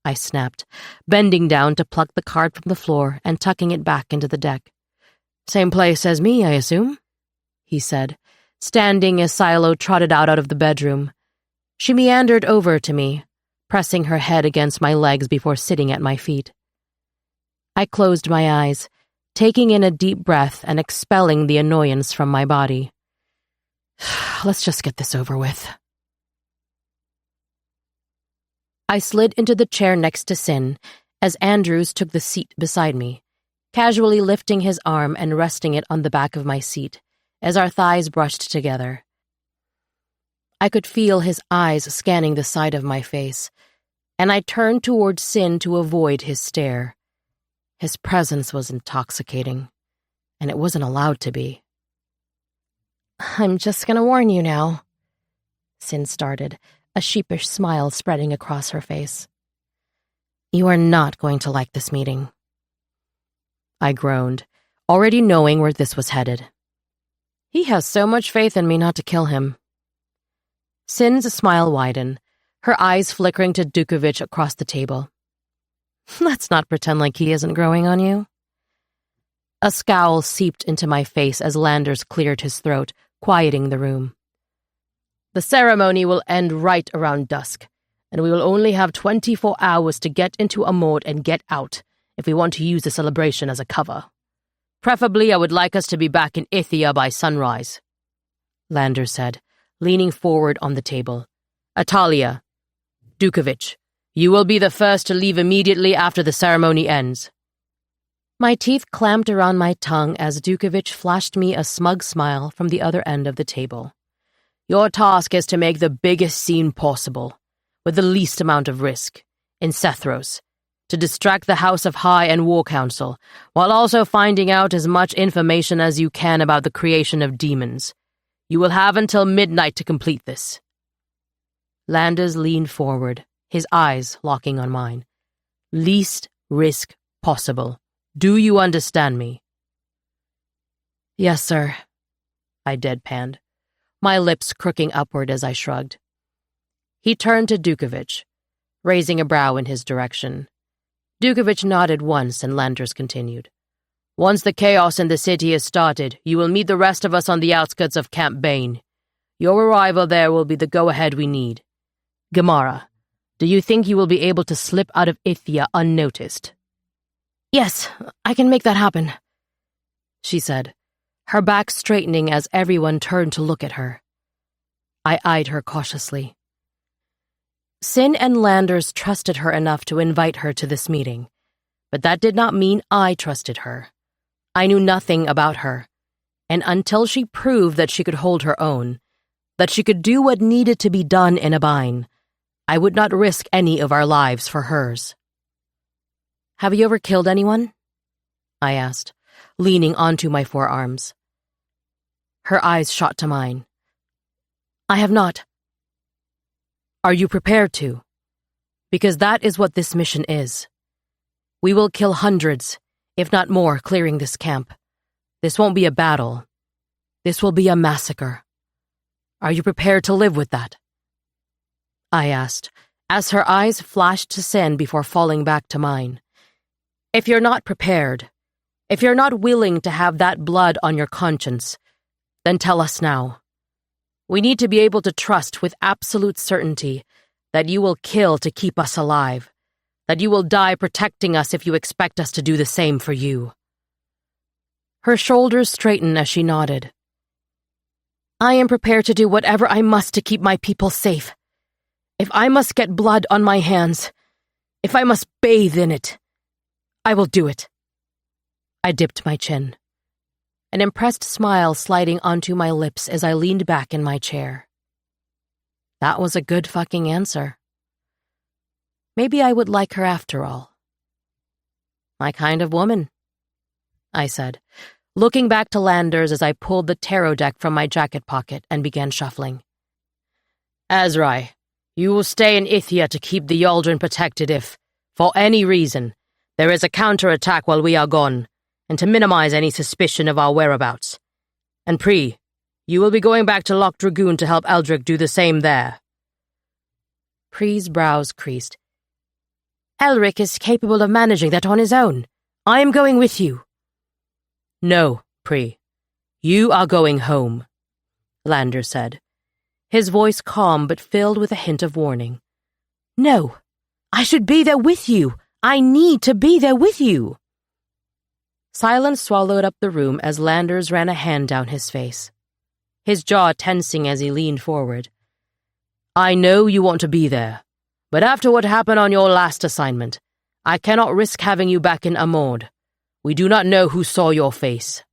I snapped, bending down to pluck the card from the floor and tucking it back into the deck. "Same place as me, I assume?" he said, standing as Silo trotted out of the bedroom. She meandered over to me, pressing her head against my legs before sitting at my feet. I closed my eyes, taking in a deep breath and expelling the annoyance from my body. Let's just get this over with. I slid into the chair next to Sin as Andrews took the seat beside me, casually lifting his arm and resting it on the back of my seat as our thighs brushed together. I could feel his eyes scanning the side of my face, and I turned towards Sin to avoid his stare. His presence was intoxicating, and it wasn't allowed to be. "I'm just gonna warn you now," Sin started, a sheepish smile spreading across her face. "You are not going to like this meeting." I groaned, already knowing where this was headed. He has so much faith in me not to kill him. Sin's smile widened, her eyes flickering to Dukovic across the table. "Let's not pretend like he isn't growing on you." A scowl seeped into my face as Landers cleared his throat, quieting the room. "The ceremony will end right around dusk, and we will only have 24 hours to get into a mode and get out if we want to use the celebration as a cover. Preferably, I would like us to be back in Ithia by sunrise," Landers said, leaning forward on the table. "Atalia, Dukovic, you will be the first to leave immediately after the ceremony ends." My teeth clamped around my tongue as Dukovic flashed me a smug smile from the other end of the table. "Your task is to make the biggest scene possible, with the least amount of risk, in Sethros, to distract the House of High and War Council, while also finding out as much information as you can about the creation of demons. You will have until midnight to complete this." Landers leaned forward, his eyes locking on mine. "Least risk possible. Do you understand me?" "Yes, sir," I deadpanned, my lips crooking upward as I shrugged. He turned to Dukovic, raising a brow in his direction. Dukovic nodded once and Landers continued. "Once the chaos in the city is started, you will meet the rest of us on the outskirts of Camp Bane. Your arrival there will be the go-ahead we need. Gamara, do you think you will be able to slip out of Ithia unnoticed?" "Yes, I can make that happen," she said, her back straightening as everyone turned to look at her. I eyed her cautiously. Sin and Landers trusted her enough to invite her to this meeting, but that did not mean I trusted her. I knew nothing about her, and until she proved that she could hold her own, that she could do what needed to be done in Abine, I would not risk any of our lives for hers. "Have you ever killed anyone?" I asked, leaning onto my forearms. Her eyes shot to mine. "I have not." "Are you prepared to? Because that is what this mission is. We will kill hundreds, if not more, clearing this camp. This won't be a battle. This will be a massacre. Are you prepared to live with that?" I asked, as her eyes flashed to Sin before falling back to mine. "If you're not prepared, if you're not willing to have that blood on your conscience, then tell us now. We need to be able to trust with absolute certainty that you will kill to keep us alive, that you will die protecting us if you expect us to do the same for you." Her shoulders straightened as she nodded. "I am prepared to do whatever I must to keep my people safe. If I must get blood on my hands, if I must bathe in it, I will do it." I dipped my chin, an impressed smile sliding onto my lips as I leaned back in my chair. That was a good fucking answer. Maybe I would like her after all. "My kind of woman," I said, looking back to Landers as I pulled the tarot deck from my jacket pocket and began shuffling. "Azrai, You will stay in Ithia to keep the Yaldrin protected if, for any reason, there is a counterattack while we are gone, and to minimize any suspicion of our whereabouts. And Pri, you will be going back to Loch Dragoon to help Eldrick do the same there. Pri's brows creased. Elric is capable of managing that on his own. I am going with you. No, Pri. You are going home, Lander said, his voice calm but filled with a hint of warning. No, I should be there with you. I need to be there with you. Silence swallowed up the room as Landers ran a hand down his face, his jaw tensing as he leaned forward. I know you want to be there, but after what happened on your last assignment, I cannot risk having you back in Amord. We do not know who saw your face.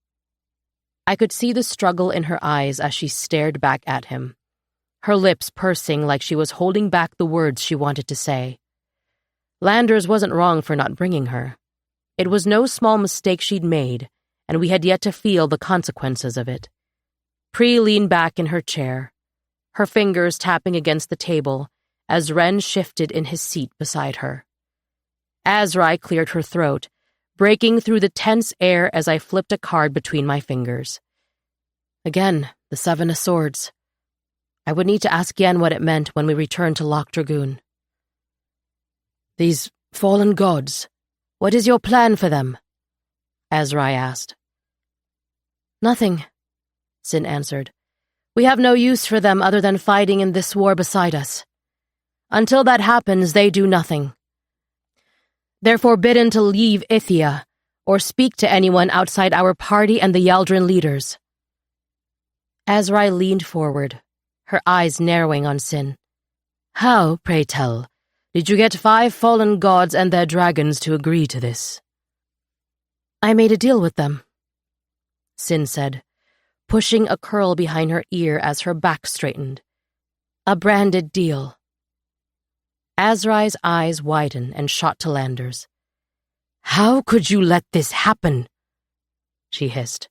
I could see the struggle in her eyes as she stared back at him, her lips pursing like she was holding back the words she wanted to say. Landers wasn't wrong for not bringing her. It was no small mistake she'd made, and we had yet to feel the consequences of it. Pri leaned back in her chair, her fingers tapping against the table as Ren shifted in his seat beside her. Azrai cleared her throat, breaking through the tense air as I flipped a card between my fingers. Again, the Seven of Swords. I would need to ask Yen what it meant when we returned to Loch Dragoon. These fallen gods, what is your plan for them? Azrai asked. Nothing, Sin answered. We have no use for them other than fighting in this war beside us. Until that happens, they do nothing. They're forbidden to leave Ithia or speak to anyone outside our party and the Yaldrin leaders. Azrai leaned forward, her eyes narrowing on Sin. How, pray tell, did you get 5 fallen gods and their dragons to agree to this? I made a deal with them, Sin said, pushing a curl behind her ear as her back straightened. A branded deal. Azrai's eyes widened and shot to Landers. How could you let this happen? She hissed.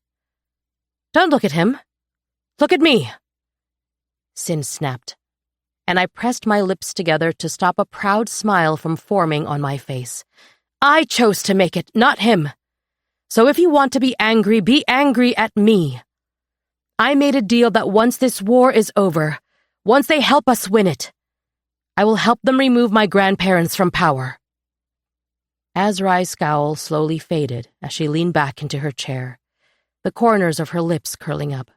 Don't look at him. Look at me. Sin snapped, and I pressed my lips together to stop a proud smile from forming on my face. I chose to make it, not him. So if you want to be angry at me. I made a deal that once this war is over, once they help us win it, I will help them remove my grandparents from power. Azrai's scowl slowly faded as she leaned back into her chair, the corners of her lips curling up.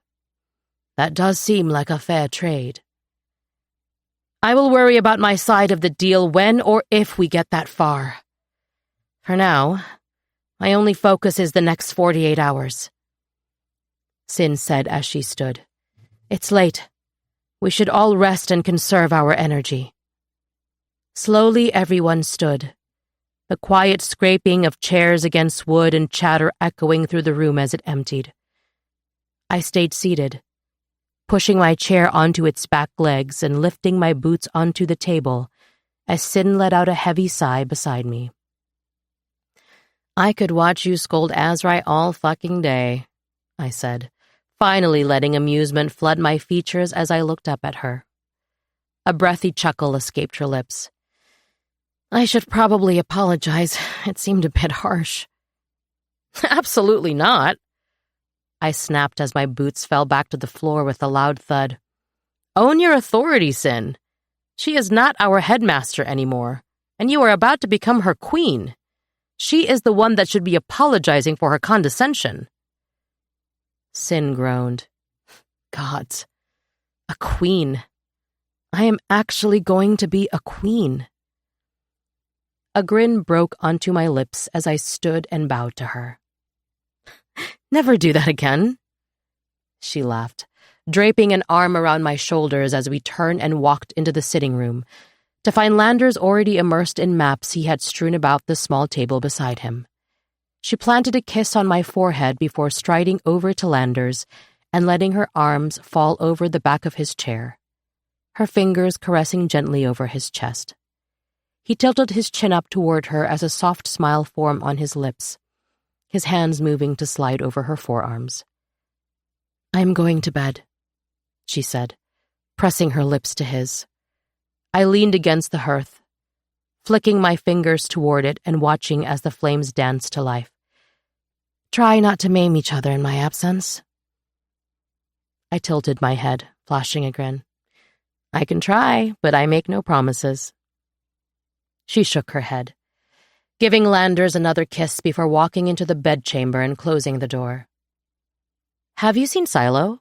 That does seem like a fair trade. I will worry about my side of the deal when or if we get that far. For now, my only focus is the next 48 hours. Sin said as she stood. It's late. We should all rest and conserve our energy. Slowly everyone stood, the quiet scraping of chairs against wood and chatter echoing through the room as it emptied. I stayed seated, pushing my chair onto its back legs and lifting my boots onto the table as Sin let out a heavy sigh beside me. I could watch you scold Azrai all fucking day, I said, finally letting amusement flood my features as I looked up at her. A breathy chuckle escaped her lips. I should probably apologize. It seemed a bit harsh. Absolutely not, I snapped as my boots fell back to the floor with a loud thud. Own your authority, Sin. She is not our headmaster anymore, and you are about to become her queen. She is the one that should be apologizing for her condescension. Sin groaned. Gods, a queen. I am actually going to be a queen. A grin broke onto my lips as I stood and bowed to her. Never do that again, she laughed, draping an arm around my shoulders as we turned and walked into the sitting room, to find Landers already immersed in maps he had strewn about the small table beside him. She planted a kiss on my forehead before striding over to Landers and letting her arms fall over the back of his chair, her fingers caressing gently over his chest. He tilted his chin up toward her as a soft smile formed on his lips, his hands moving to slide over her forearms. I am going to bed, she said, pressing her lips to his. I leaned against the hearth, flicking my fingers toward it and watching as the flames danced to life. Try not to maim each other in my absence. I tilted my head, flashing a grin. I can try, but I make no promises. She shook her head, giving Landers another kiss before walking into the bedchamber and closing the door. Have you seen Silo?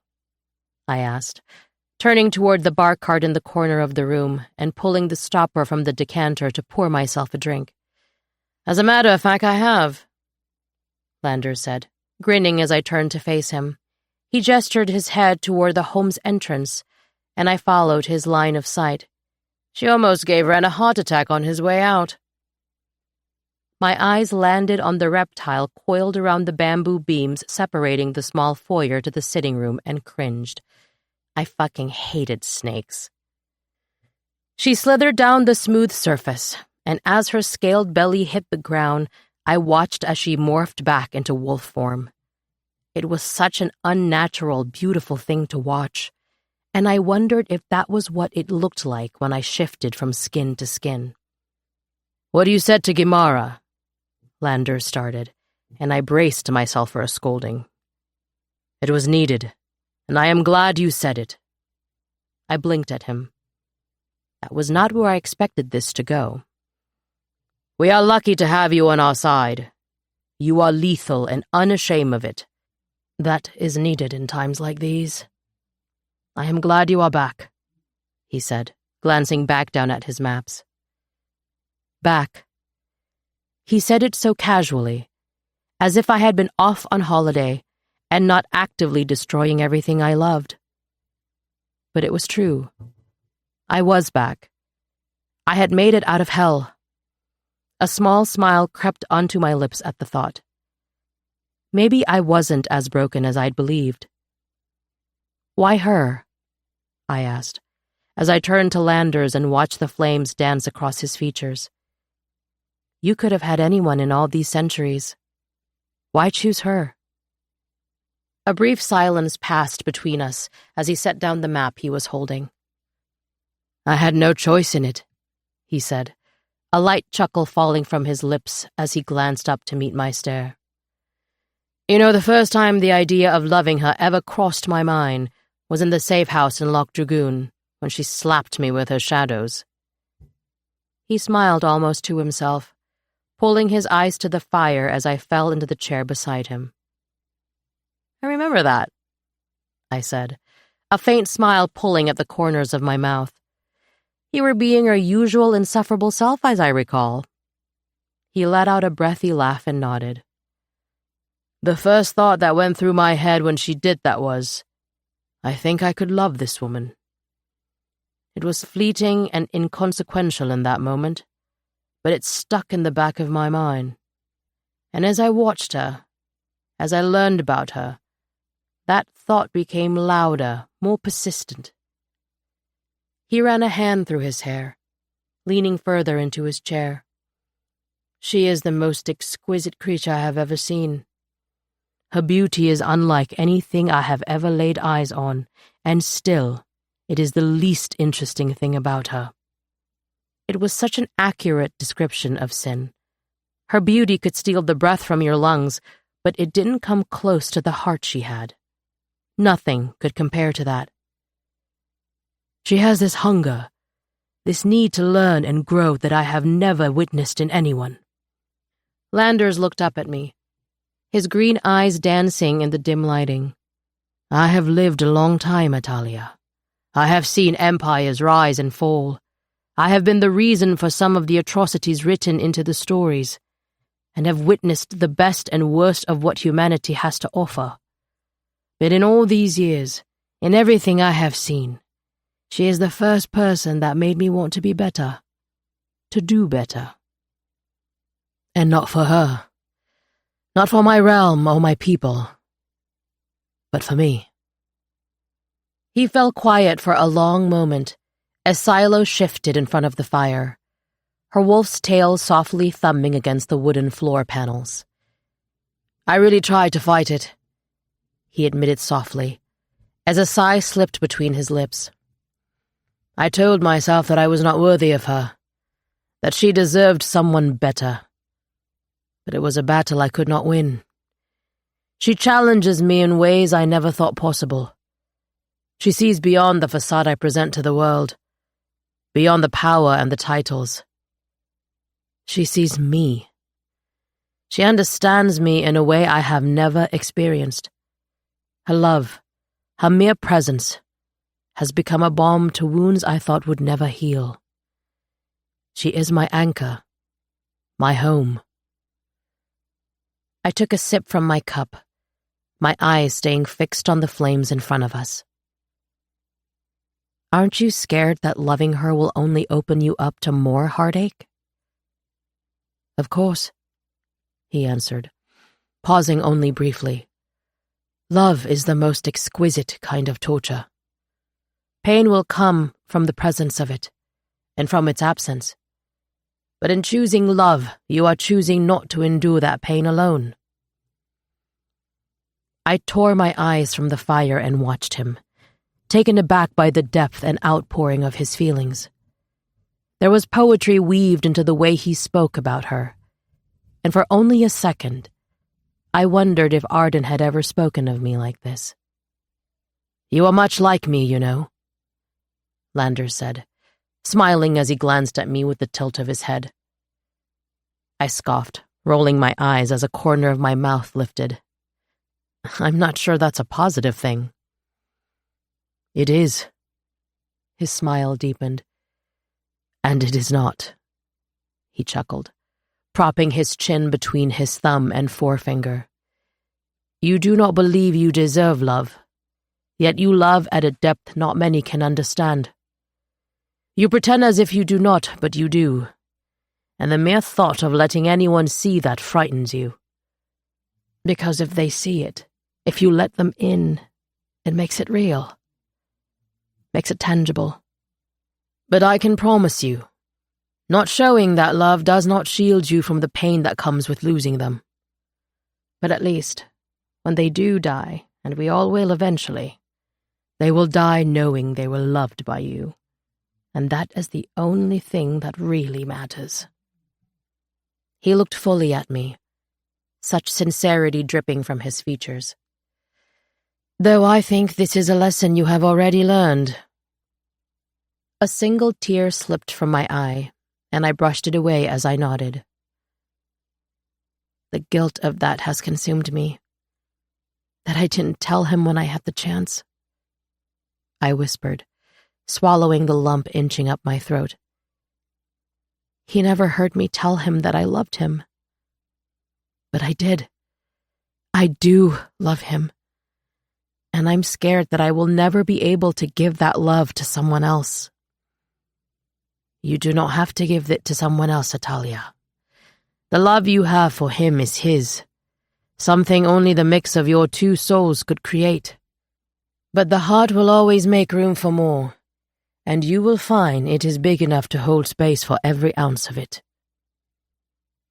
I asked, turning toward the bar cart in the corner of the room and pulling the stopper from the decanter to pour myself a drink. As a matter of fact, I have, Landers said, grinning as I turned to face him. He gestured his head toward the home's entrance, and I followed his line of sight. She almost gave Ren a heart attack on his way out. My eyes landed on the reptile coiled around the bamboo beams separating the small foyer to the sitting room and cringed. I fucking hated snakes. She slithered down the smooth surface, and as her scaled belly hit the ground, I watched as she morphed back into wolf form. It was such an unnatural, beautiful thing to watch, and I wondered if that was what it looked like when I shifted from skin to skin. What you said to Gimara? Landers started, and I braced myself for a scolding. It was needed, and I am glad you said it. I blinked at him. That was not where I expected this to go. We are lucky to have you on our side. You are lethal and unashamed of it. That is needed in times like these. I am glad you are back, he said, glancing back down at his maps. Back. He said it so casually, as if I had been off on holiday and not actively destroying everything I loved. But it was true. I was back. I had made it out of hell. A small smile crept onto my lips at the thought. Maybe I wasn't as broken as I'd believed. Why her? I asked, as I turned to Landers and watched the flames dance across his features. You could have had anyone in all these centuries. Why choose her? A brief silence passed between us as he set down the map he was holding. I had no choice in it, he said, a light chuckle falling from his lips as he glanced up to meet my stare. You know, the first time the idea of loving her ever crossed my mind was in the safe house in Loch Dragoon, when she slapped me with her shadows. He smiled almost to himself, pulling his eyes to the fire as I fell into the chair beside him. I remember that, I said, a faint smile pulling at the corners of my mouth. You were being your usual insufferable self, as I recall. He let out a breathy laugh and nodded. The first thought that went through my head when she did that was, I think I could love this woman. It was fleeting and inconsequential in that moment, but it stuck in the back of my mind. And as I watched her, as I learned about her, that thought became louder, more persistent. He ran a hand through his hair, leaning further into his chair. She is the most exquisite creature I have ever seen. Her beauty is unlike anything I have ever laid eyes on, and still, it is the least interesting thing about her. It was such an accurate description of Sin. Her beauty could steal the breath from your lungs, but it didn't come close to the heart she had. Nothing could compare to that. She has this hunger, this need to learn and grow that I have never witnessed in anyone. Landers looked up at me, his green eyes dancing in the dim lighting. I have lived a long time, Atalia. I have seen empires rise and fall. I have been the reason for some of the atrocities written into the stories, and have witnessed the best and worst of what humanity has to offer. But in all these years, in everything I have seen, she is the first person that made me want to be better, to do better. And not for her, not for my realm or my people, but for me. He fell quiet for a long moment as Silo shifted in front of the fire, her wolf's tail softly thumbing against the wooden floor panels. I really tried to fight it, he admitted softly, as a sigh slipped between his lips. I told myself that I was not worthy of her, that she deserved someone better. But it was a battle I could not win. She challenges me in ways I never thought possible. She sees beyond the facade I present to the world, beyond the power and the titles. She sees me. She understands me in a way I have never experienced. Her love, her mere presence, has become a balm to wounds I thought would never heal. She is my anchor, my home. I took a sip from my cup, my eyes staying fixed on the flames in front of us. Aren't you scared that loving her will only open you up to more heartache? Of course, he answered, pausing only briefly. Love is the most exquisite kind of torture. Pain will come from the presence of it, and from its absence. But in choosing love, you are choosing not to endure that pain alone. I tore my eyes from the fire and watched him, taken aback by the depth and outpouring of his feelings. There was poetry weaved into the way he spoke about her, and for only a second, I wondered if Arden had ever spoken of me like this. You are much like me, you know, Landers said, smiling as he glanced at me with the tilt of his head. I scoffed, rolling my eyes as a corner of my mouth lifted. I'm not sure that's a positive thing. It is. His smile deepened. And it is not. He chuckled, propping his chin between his thumb and forefinger. You do not believe you deserve love, yet you love at a depth not many can understand. You pretend as if you do not, but you do, and the mere thought of letting anyone see that frightens you. Because if they see it, if you let them in, it makes it real. Makes it tangible. But I can promise you, not showing that love does not shield you from the pain that comes with losing them. But at least, when they do die, and we all will eventually, they will die knowing they were loved by you. And that is the only thing that really matters. He looked fully at me, such sincerity dripping from his features. Though I think this is a lesson you have already learned. A single tear slipped from my eye, and I brushed it away as I nodded. The guilt of that has consumed me. That I didn't tell him when I had the chance. I whispered, swallowing the lump inching up my throat. He never heard me tell him that I loved him. But I did. I do love him. And I'm scared that I will never be able to give that love to someone else. You do not have to give it to someone else, Atalia. The love you have for him is his, something only the mix of your two souls could create. But the heart will always make room for more, and you will find it is big enough to hold space for every ounce of it.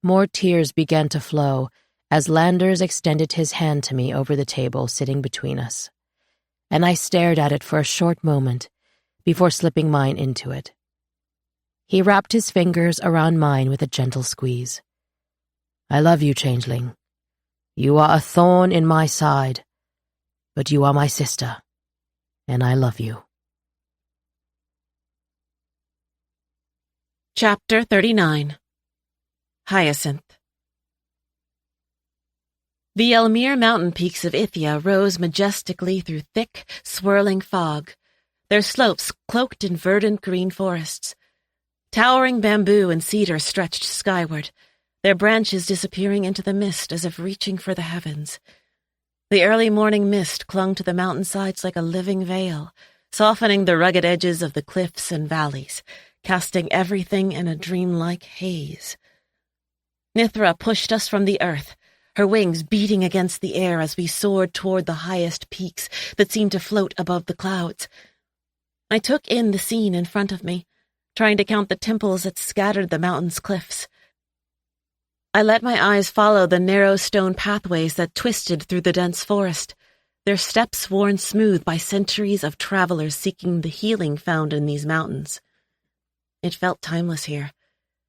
More tears began to flow as Landers extended his hand to me over the table sitting between us, and I stared at it for a short moment before slipping mine into it. He wrapped his fingers around mine with a gentle squeeze. I love you, Changeling. You are a thorn in my side, but you are my sister, and I love you. Chapter 39. Hyacinth. The Elmir mountain peaks of Ithia rose majestically through thick, swirling fog, their slopes cloaked in verdant green forests. Towering bamboo and cedar stretched skyward, their branches disappearing into the mist as if reaching for the heavens. The early morning mist clung to the mountainsides like a living veil, softening the rugged edges of the cliffs and valleys, casting everything in a dreamlike haze. Nithra pushed us from the earth, her wings beating against the air as we soared toward the highest peaks that seemed to float above the clouds. I took in the scene in front of me, trying to count the temples that scattered the mountain's cliffs. I let my eyes follow the narrow stone pathways that twisted through the dense forest, their steps worn smooth by centuries of travelers seeking the healing found in these mountains. It felt timeless here,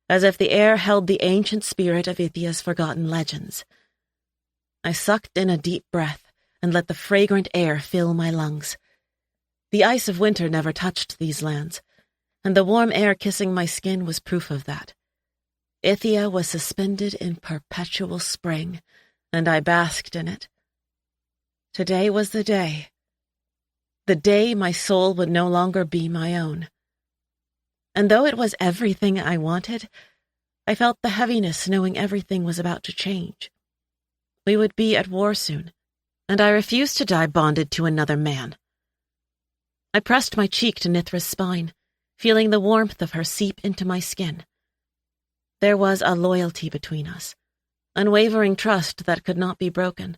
as if the air held the ancient spirit of Ithia's forgotten legends. I sucked in a deep breath and let the fragrant air fill my lungs. The ice of winter never touched these lands, and the warm air kissing my skin was proof of that. Ithia was suspended in perpetual spring, and I basked in it. Today was the day my soul would no longer be my own. And though it was everything I wanted, I felt the heaviness knowing everything was about to change. We would be at war soon, and I refused to die bonded to another man. I pressed my cheek to Nithra's spine, feeling the warmth of her seep into my skin. There was a loyalty between us, unwavering trust that could not be broken.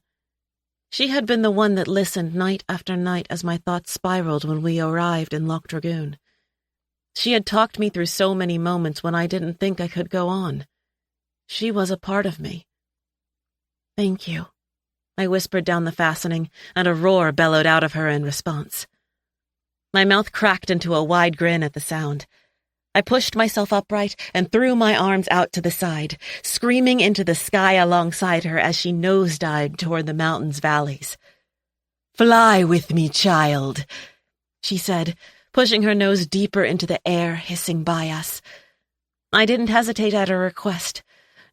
She had been the one that listened night after night as my thoughts spiraled when we arrived in Loch Dragoon. She had talked me through so many moments when I didn't think I could go on. She was a part of me. "Thank you," I whispered down the fastening, and a roar bellowed out of her in response. My mouth cracked into a wide grin at the sound. I pushed myself upright and threw my arms out to the side, screaming into the sky alongside her as she nosedived toward the mountain's valleys. "Fly with me, child," she said, pushing her nose deeper into the air, hissing by us. I didn't hesitate at her request,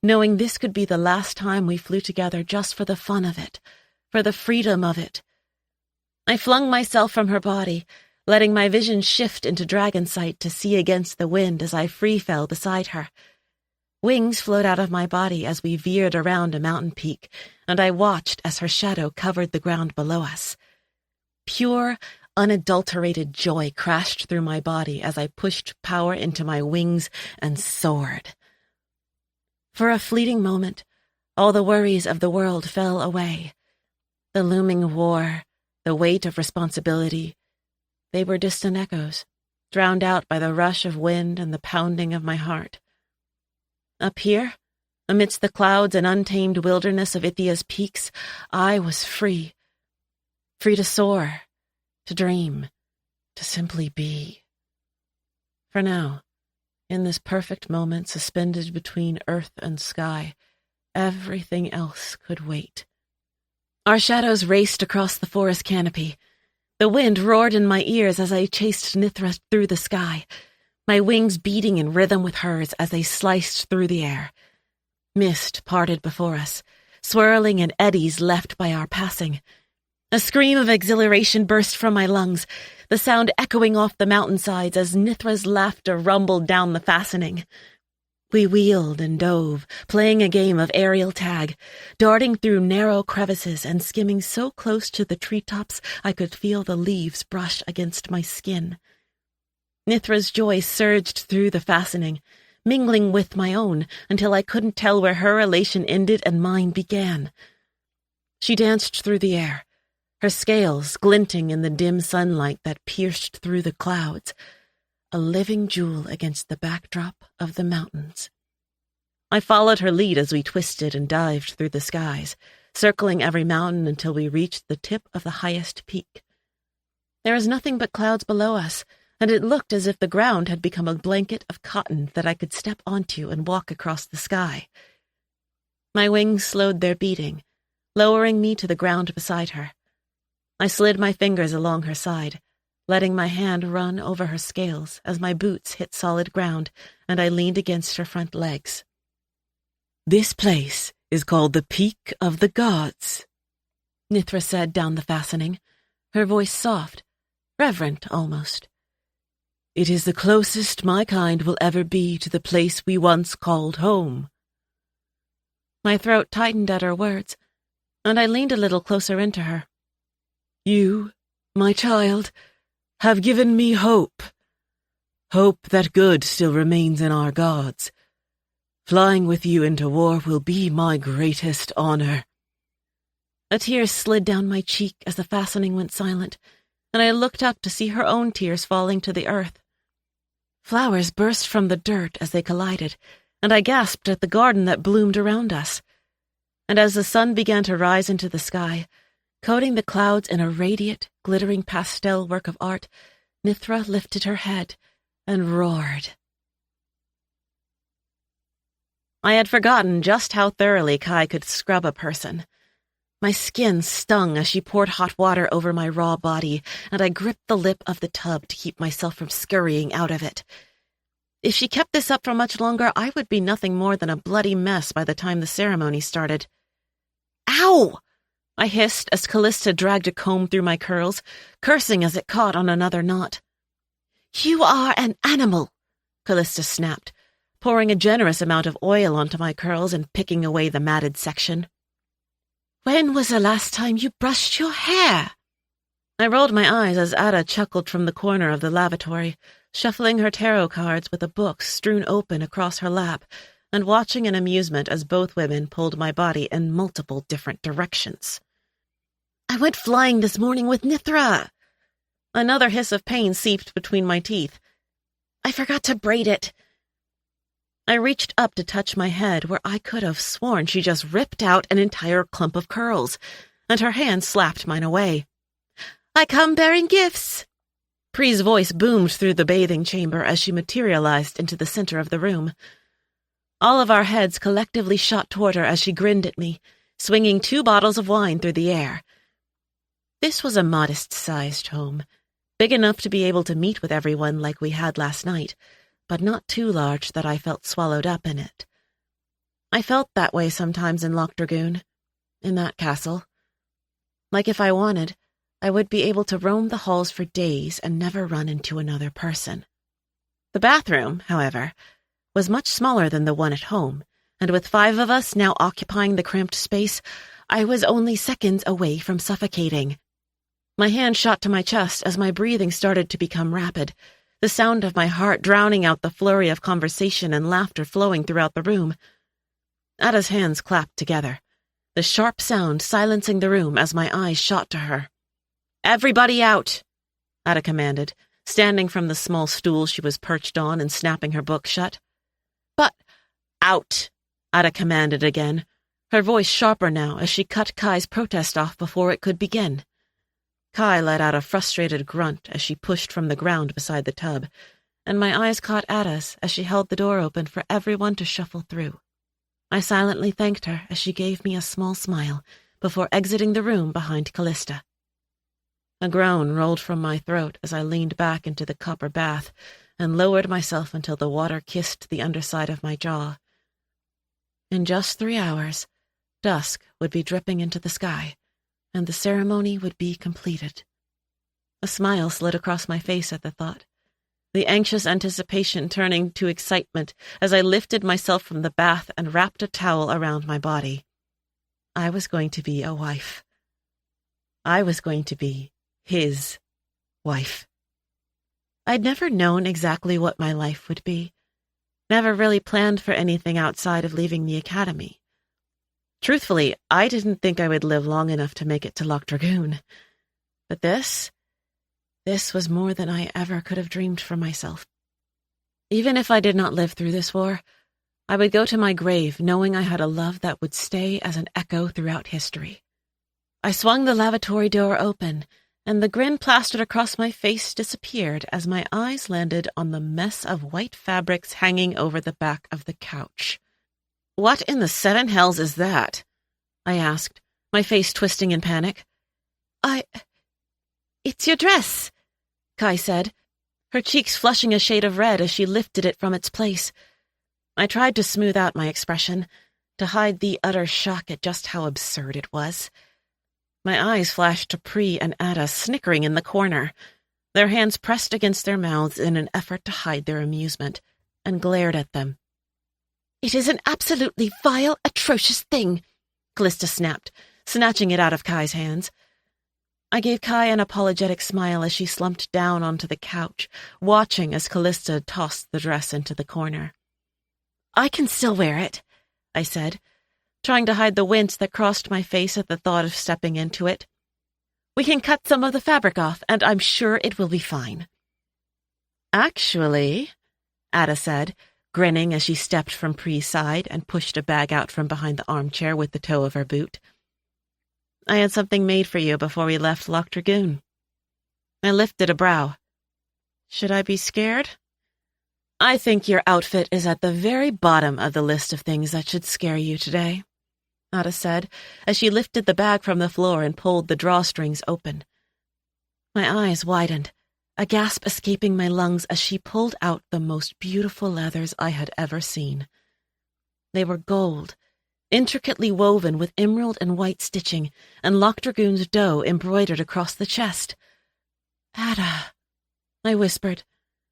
knowing this could be the last time we flew together just for the fun of it, for the freedom of it. I flung myself from her body, letting my vision shift into dragon sight to see against the wind as I free fell beside her. Wings flowed out of my body as we veered around a mountain peak, and I watched as her shadow covered the ground below us. Pure, unadulterated joy crashed through my body as I pushed power into my wings and soared. For a fleeting moment, all the worries of the world fell away. The looming war, the weight of responsibility, they were distant echoes, drowned out by the rush of wind and the pounding of my heart. Up here, amidst the clouds and untamed wilderness of Ithia's peaks, I was free. Free to soar, to dream, to simply be. For now, in this perfect moment suspended between earth and sky, everything else could wait. Our shadows raced across the forest canopy. The wind roared in my ears as I chased Nithra through the sky, my wings beating in rhythm with hers as they sliced through the air. Mist parted before us, swirling in eddies left by our passing. A scream of exhilaration burst from my lungs, the sound echoing off the mountainsides as Nithra's laughter rumbled down the fastening. We wheeled and dove, playing a game of aerial tag, darting through narrow crevices and skimming so close to the treetops I could feel the leaves brush against my skin. Nithra's joy surged through the fastening, mingling with my own until I couldn't tell where her elation ended and mine began. She danced through the air, her scales glinting in the dim sunlight that pierced through the clouds, a living jewel against the backdrop of the mountains. I followed her lead as we twisted and dived through the skies, circling every mountain until we reached the tip of the highest peak. There was nothing but clouds below us, and it looked as if the ground had become a blanket of cotton that I could step onto and walk across the sky. My wings slowed their beating, lowering me to the ground beside her. I slid my fingers along her side, letting my hand run over her scales as my boots hit solid ground and I leaned against her front legs. "This place is called the Peak of the Gods," Nithra said down the fastening, her voice soft, reverent almost. "It is the closest my kind will ever be to the place we once called home." My throat tightened at her words, and I leaned a little closer into her. "You, my child, have given me hope. Hope that good still remains in our gods. Flying with you into war will be my greatest honor." A tear slid down my cheek as the fastening went silent, and I looked up to see her own tears falling to the earth. Flowers burst from the dirt as they collided, and I gasped at the garden that bloomed around us. And as the sun began to rise into the sky, Coating the clouds in a radiant, glittering pastel work of art, Nithra lifted her head and roared. I had forgotten just how thoroughly Kai could scrub a person. My skin stung as she poured hot water over my raw body, and I gripped the lip of the tub to keep myself from scurrying out of it. If she kept this up for much longer, I would be nothing more than a bloody mess by the time the ceremony started. Ow! I hissed as Callista dragged a comb through my curls, cursing as it caught on another knot. You are an animal, Callista snapped, pouring a generous amount of oil onto my curls and picking away the matted section. When was the last time you brushed your hair? I rolled my eyes as Ada chuckled from the corner of the lavatory, shuffling her tarot cards with a book strewn open across her lap, and watching in amusement as both women pulled my body in multiple different directions. I went flying this morning with Nithra. Another hiss of pain seeped between my teeth. I forgot to braid it. I reached up to touch my head where I could have sworn she just ripped out an entire clump of curls, and her hand slapped mine away. I come bearing gifts. Pree's voice boomed through the bathing chamber as she materialized into the center of the room. All of our heads collectively shot toward her as she grinned at me, swinging 2 bottles of wine through the air. This was a modest-sized home, big enough to be able to meet with everyone like we had last night, but not too large that I felt swallowed up in it. I felt that way sometimes in Loch Dragoon, in that castle. Like if I wanted, I would be able to roam the halls for days and never run into another person. The bathroom, however, was much smaller than the one at home, and with 5 of us now occupying the cramped space, I was only seconds away from suffocating. My hand shot to my chest as my breathing started to become rapid, the sound of my heart drowning out the flurry of conversation and laughter flowing throughout the room. Ada's hands clapped together, the sharp sound silencing the room as my eyes shot to her. Everybody out, Ada commanded, standing from the small stool she was perched on and snapping her book shut. But out, Ada commanded again, her voice sharper now as she cut Kai's protest off before it could begin. Kai let out a frustrated grunt as she pushed from the ground beside the tub, and my eyes caught Ada's as she held the door open for everyone to shuffle through. I silently thanked her as she gave me a small smile before exiting the room behind Callista. A groan rolled from my throat as I leaned back into the copper bath and lowered myself until the water kissed the underside of my jaw. In just 3 hours, dusk would be dripping into the sky, and the ceremony would be completed. A smile slid across my face at the thought, the anxious anticipation turning to excitement as I lifted myself from the bath and wrapped a towel around my body. I was going to be a wife. I was going to be his wife. I'd never known exactly what my life would be, never really planned for anything outside of leaving the academy. Truthfully, I didn't think I would live long enough to make it to Loch Dragoon. But this was more than I ever could have dreamed for myself. Even if I did not live through this war, I would go to my grave knowing I had a love that would stay as an echo throughout history. I swung the lavatory door open, and the grin plastered across my face disappeared as my eyes landed on the mess of white fabrics hanging over the back of the couch. What in the 7 hells is that? I asked, my face twisting in panic. It's your dress, Kai said, her cheeks flushing a shade of red as she lifted it from its place. I tried to smooth out my expression, to hide the utter shock at just how absurd it was. My eyes flashed to Pree and Ada snickering in the corner, their hands pressed against their mouths in an effort to hide their amusement, and glared at them. It is an absolutely vile, atrocious thing, Callista snapped, snatching it out of Kai's hands. I gave Kai an apologetic smile as she slumped down onto the couch, watching as Callista tossed the dress into the corner. I can still wear it, I said, trying to hide the wince that crossed my face at the thought of stepping into it. We can cut some of the fabric off, and I'm sure it will be fine. Actually, Ada said, grinning as she stepped from Pree's side and pushed a bag out from behind the armchair with the toe of her boot. I had something made for you before we left Loch Dragoon. I lifted a brow. Should I be scared? I think your outfit is at the very bottom of the list of things that should scare you today, Ada said, as she lifted the bag from the floor and pulled the drawstrings open. My eyes widened, a gasp escaping my lungs as she pulled out the most beautiful leathers I had ever seen. They were gold, intricately woven with emerald and white stitching, and Loch Dragoon's doe embroidered across the chest. Ada, I whispered,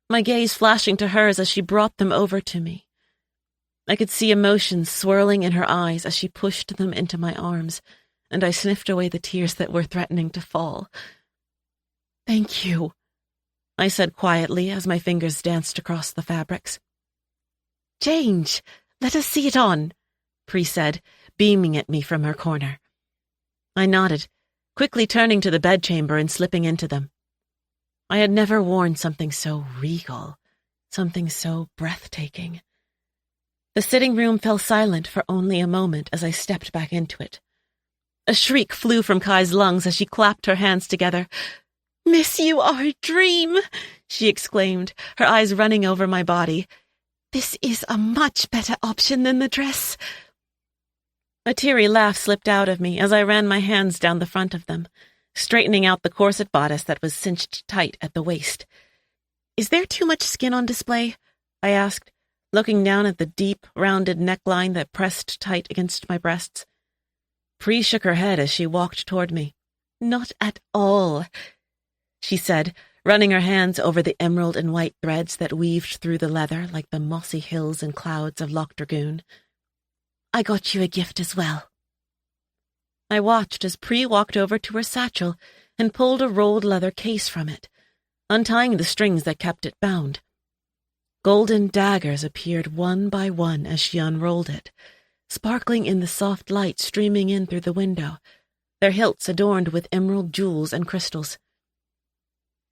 my gaze flashing to hers as she brought them over to me. I could see emotions swirling in her eyes as she pushed them into my arms, and I sniffed away the tears that were threatening to fall. Thank you, I said quietly as my fingers danced across the fabrics. Change, let us see it on, Pri said, beaming at me from her corner. I nodded, quickly turning to the bedchamber and slipping into them. I had never worn something so regal, something so breathtaking. The sitting room fell silent for only a moment as I stepped back into it. A shriek flew from Kai's lungs as she clapped her hands together. Miss, you are a dream, she exclaimed, her eyes running over my body. This is a much better option than the dress. A teary laugh slipped out of me as I ran my hands down the front of them, straightening out the corset bodice that was cinched tight at the waist. Is there too much skin on display? I asked, looking down at the deep, rounded neckline that pressed tight against my breasts. Pri shook her head as she walked toward me. Not at all, she said, running her hands over the emerald and white threads that weaved through the leather like the mossy hills and clouds of Loch Dragoon. I got you a gift as well. I watched as Pri walked over to her satchel and pulled a rolled leather case from it, untying the strings that kept it bound. Golden daggers appeared one by one as she unrolled it, sparkling in the soft light streaming in through the window, their hilts adorned with emerald jewels and crystals.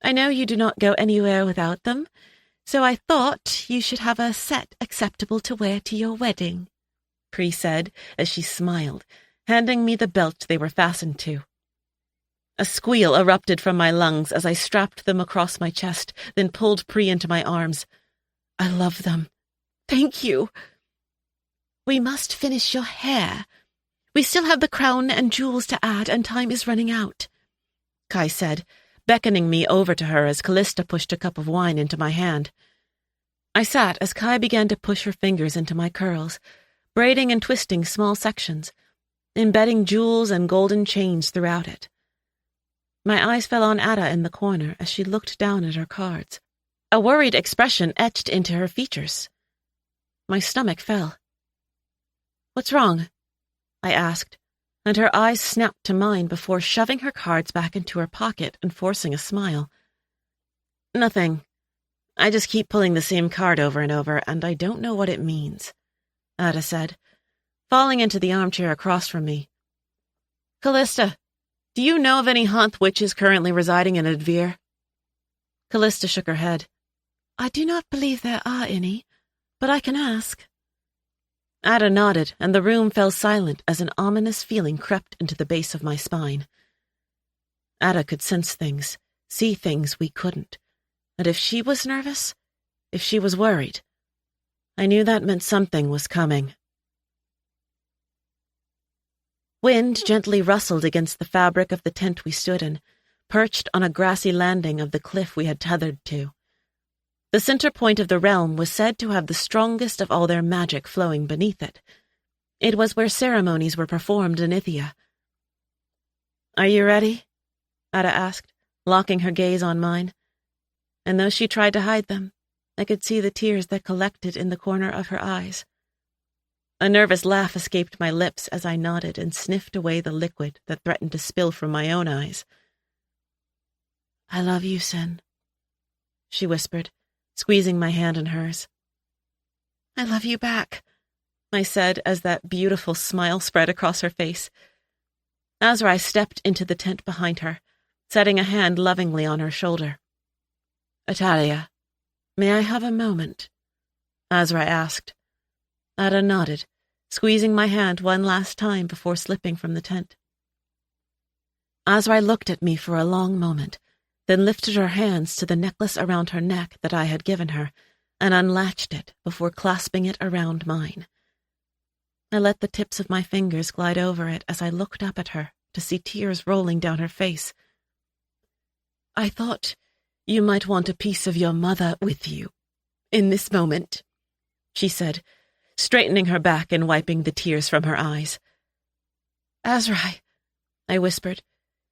I know you do not go anywhere without them, so I thought you should have a set acceptable to wear to your wedding, Pri said as she smiled, handing me the belt they were fastened to. A squeal erupted from my lungs as I strapped them across my chest, then pulled Pri into my arms. I love them. Thank you. We must finish your hair. We still have the crown and jewels to add, and time is running out, Kai said, beckoning me over to her as Callista pushed a cup of wine into my hand. I sat as Kai began to push her fingers into my curls, braiding and twisting small sections, embedding jewels and golden chains throughout it. My eyes fell on Ada in the corner as she looked down at her cards. A worried expression etched into her features. My stomach fell. What's wrong? I asked, and her eyes snapped to mine before shoving her cards back into her pocket and forcing a smile. Nothing. I just keep pulling the same card over and over, and I don't know what it means, Ada said, falling into the armchair across from me. Callista, do you know of any Hanth witches currently residing in Advir? Callista shook her head. I do not believe there are any, but I can ask. Ada nodded, and the room fell silent as an ominous feeling crept into the base of my spine. Ada could sense things, see things we couldn't, and if she was nervous, if she was worried, I knew that meant something was coming. Wind gently rustled against the fabric of the tent we stood in, perched on a grassy landing of the cliff we had tethered to. The center point of the realm was said to have the strongest of all their magic flowing beneath it. It was where ceremonies were performed in Ithia. Are you ready? Ada asked, locking her gaze on mine. And though she tried to hide them, I could see the tears that collected in the corner of her eyes. A nervous laugh escaped my lips as I nodded and sniffed away the liquid that threatened to spill from my own eyes. I love you, Sin, she whispered, squeezing my hand in hers. I love you back, I said as that beautiful smile spread across her face. Azrai stepped into the tent behind her, setting a hand lovingly on her shoulder. Atalia, may I have a moment? Azrai asked. Ada nodded, squeezing my hand one last time before slipping from the tent. Azrai looked at me for a long moment, then lifted her hands to the necklace around her neck that I had given her, and unlatched it before clasping it around mine. I let the tips of my fingers glide over it as I looked up at her to see tears rolling down her face. "I thought you might want a piece of your mother with you in this moment," she said, straightening her back and wiping the tears from her eyes. "Azrai," I whispered,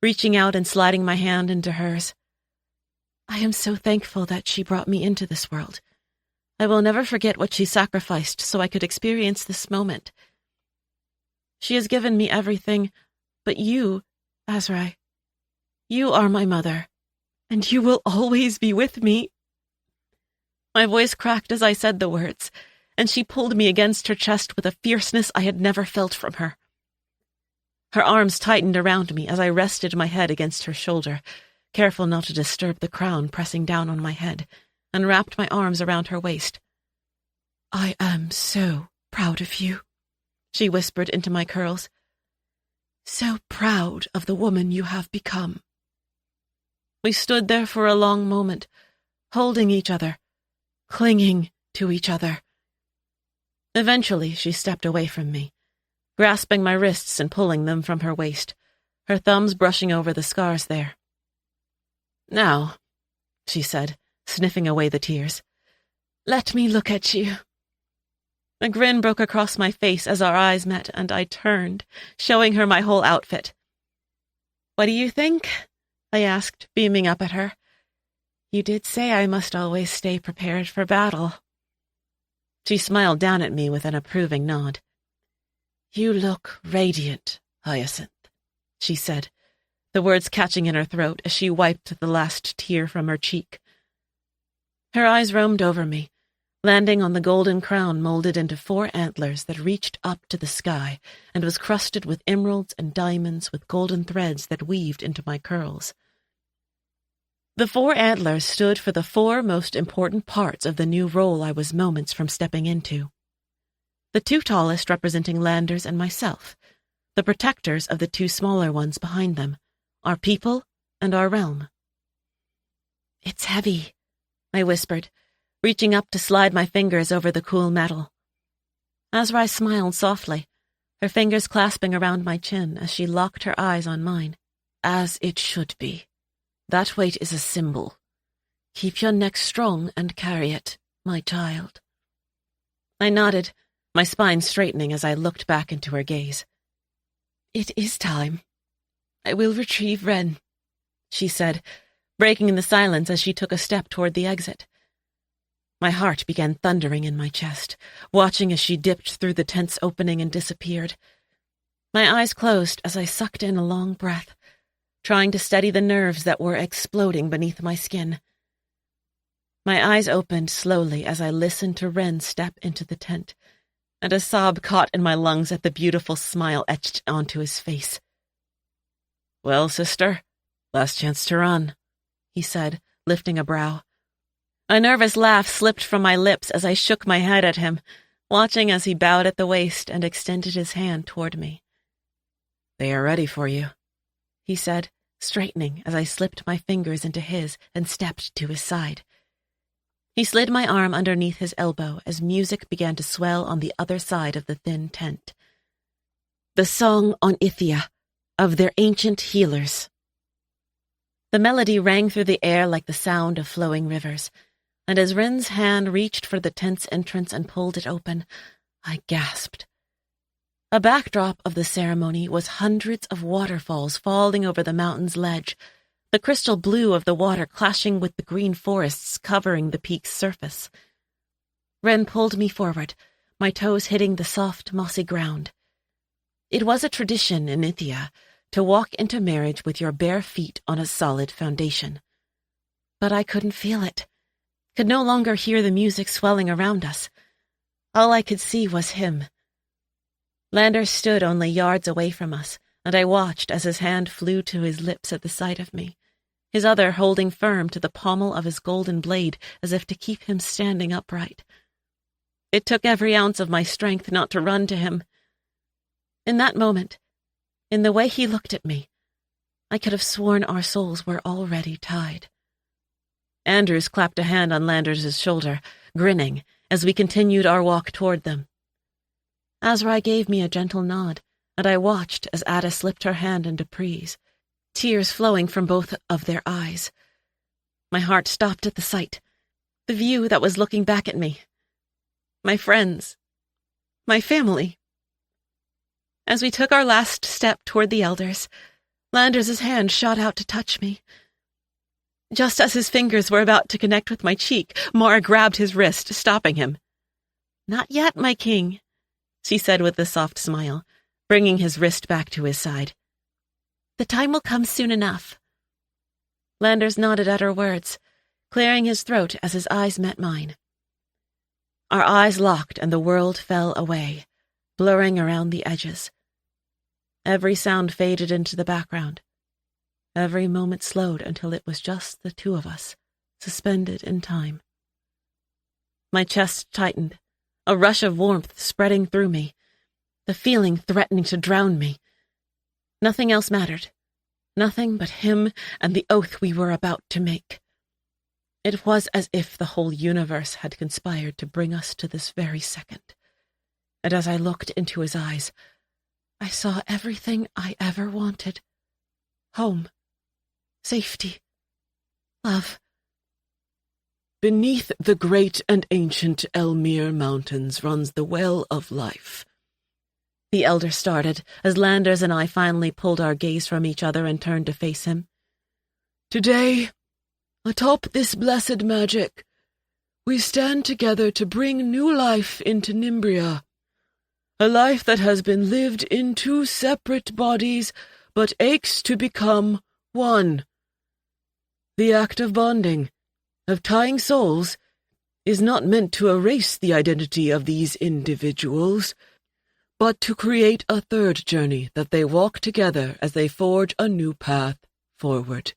reaching out and sliding my hand into hers. "I am so thankful that she brought me into this world. I will never forget what she sacrificed so I could experience this moment. She has given me everything, but you, Azrai, you are my mother, and you will always be with me." My voice cracked as I said the words, and she pulled me against her chest with a fierceness I had never felt from her. Her arms tightened around me as I rested my head against her shoulder, careful not to disturb the crown pressing down on my head, and wrapped my arms around her waist. "I am so proud of you," she whispered into my curls. "So proud of the woman you have become." We stood there for a long moment, holding each other, clinging to each other. Eventually, she stepped away from me, grasping my wrists and pulling them from her waist, her thumbs brushing over the scars there. "Now," she said, sniffing away the tears, "let me look at you." A grin broke across my face as our eyes met, and I turned, showing her my whole outfit. "What do you think?" I asked, beaming up at her. "You did say I must always stay prepared for battle." She smiled down at me with an approving nod. "You look radiant, Hyacinth," she said, the words catching in her throat as she wiped the last tear from her cheek. Her eyes roamed over me, landing on the golden crown molded into 4 antlers that reached up to the sky and was crusted with emeralds and diamonds with golden threads that weaved into my curls. The 4 antlers stood for the 4 most important parts of the new role I was moments from stepping into. The 2 tallest representing Landers and myself, the protectors of the 2 smaller ones behind them, our people and our realm. "It's heavy," I whispered, reaching up to slide my fingers over the cool metal. Azrai smiled softly, her fingers clasping around my chin as she locked her eyes on mine. "As it should be. That weight is a symbol. Keep your neck strong and carry it, my child." I nodded, my spine straightening as I looked back into her gaze. "It is time. I will retrieve Ren," she said, breaking the silence as she took a step toward the exit. My heart began thundering in my chest, watching as she dipped through the tent's opening and disappeared. My eyes closed as I sucked in a long breath, trying to steady the nerves that were exploding beneath my skin. My eyes opened slowly as I listened to Ren step into the tent, and a sob caught in my lungs at the beautiful smile etched onto his face. "Well, sister, last chance to run," he said, lifting a brow. A nervous laugh slipped from my lips as I shook my head at him, watching as he bowed at the waist and extended his hand toward me. "They are ready for you," he said, straightening as I slipped my fingers into his and stepped to his side. He slid my arm underneath his elbow as music began to swell on the other side of the thin tent. The song on Ithia, of their ancient healers. The melody rang through the air like the sound of flowing rivers, and as Ren's hand reached for the tent's entrance and pulled it open, I gasped. A backdrop of the ceremony was hundreds of waterfalls falling over the mountain's ledge, the crystal blue of the water clashing with the green forests covering the peak's surface. Ren pulled me forward, my toes hitting the soft, mossy ground. It was a tradition in Ithia to walk into marriage with your bare feet on a solid foundation. But I couldn't feel it, could no longer hear the music swelling around us. All I could see was him. Lander stood only yards away from us, and I watched as his hand flew to his lips at the sight of me, his other holding firm to the pommel of his golden blade as if to keep him standing upright. It took every ounce of my strength not to run to him. In that moment, in the way he looked at me, I could have sworn our souls were already tied. Anders clapped a hand on Landers' shoulder, grinning, as we continued our walk toward them. Azrai gave me a gentle nod, and I watched as Ada slipped her hand into Pree's, tears flowing from both of their eyes. My heart stopped at the sight, the view that was looking back at me. My friends. My family. As we took our last step toward the elders, Landers' hand shot out to touch me. Just as his fingers were about to connect with my cheek, Mara grabbed his wrist, stopping him. "Not yet, my king," she said with a soft smile, bringing his wrist back to his side. "The time will come soon enough." Landers nodded at her words, clearing his throat as his eyes met mine. Our eyes locked and the world fell away, blurring around the edges. Every sound faded into the background. Every moment slowed until it was just the two of us, suspended in time. My chest tightened, a rush of warmth spreading through me, the feeling threatening to drown me. Nothing else mattered. Nothing but him and the oath we were about to make. It was as if the whole universe had conspired to bring us to this very second. And as I looked into his eyes, I saw everything I ever wanted. Home. Safety. Love. Beneath the great and ancient Elmir Mountains runs the Well of Life. The elder started, as Landers and I finally pulled our gaze from each other and turned to face him. Today, atop this blessed magic, we stand together to bring new life into Nimbria. A life that has been lived in two separate bodies, but aches to become one. The act of bonding, of tying souls, is not meant to erase the identity of these individuals, but to create a third journey that they walk together as they forge a new path forward.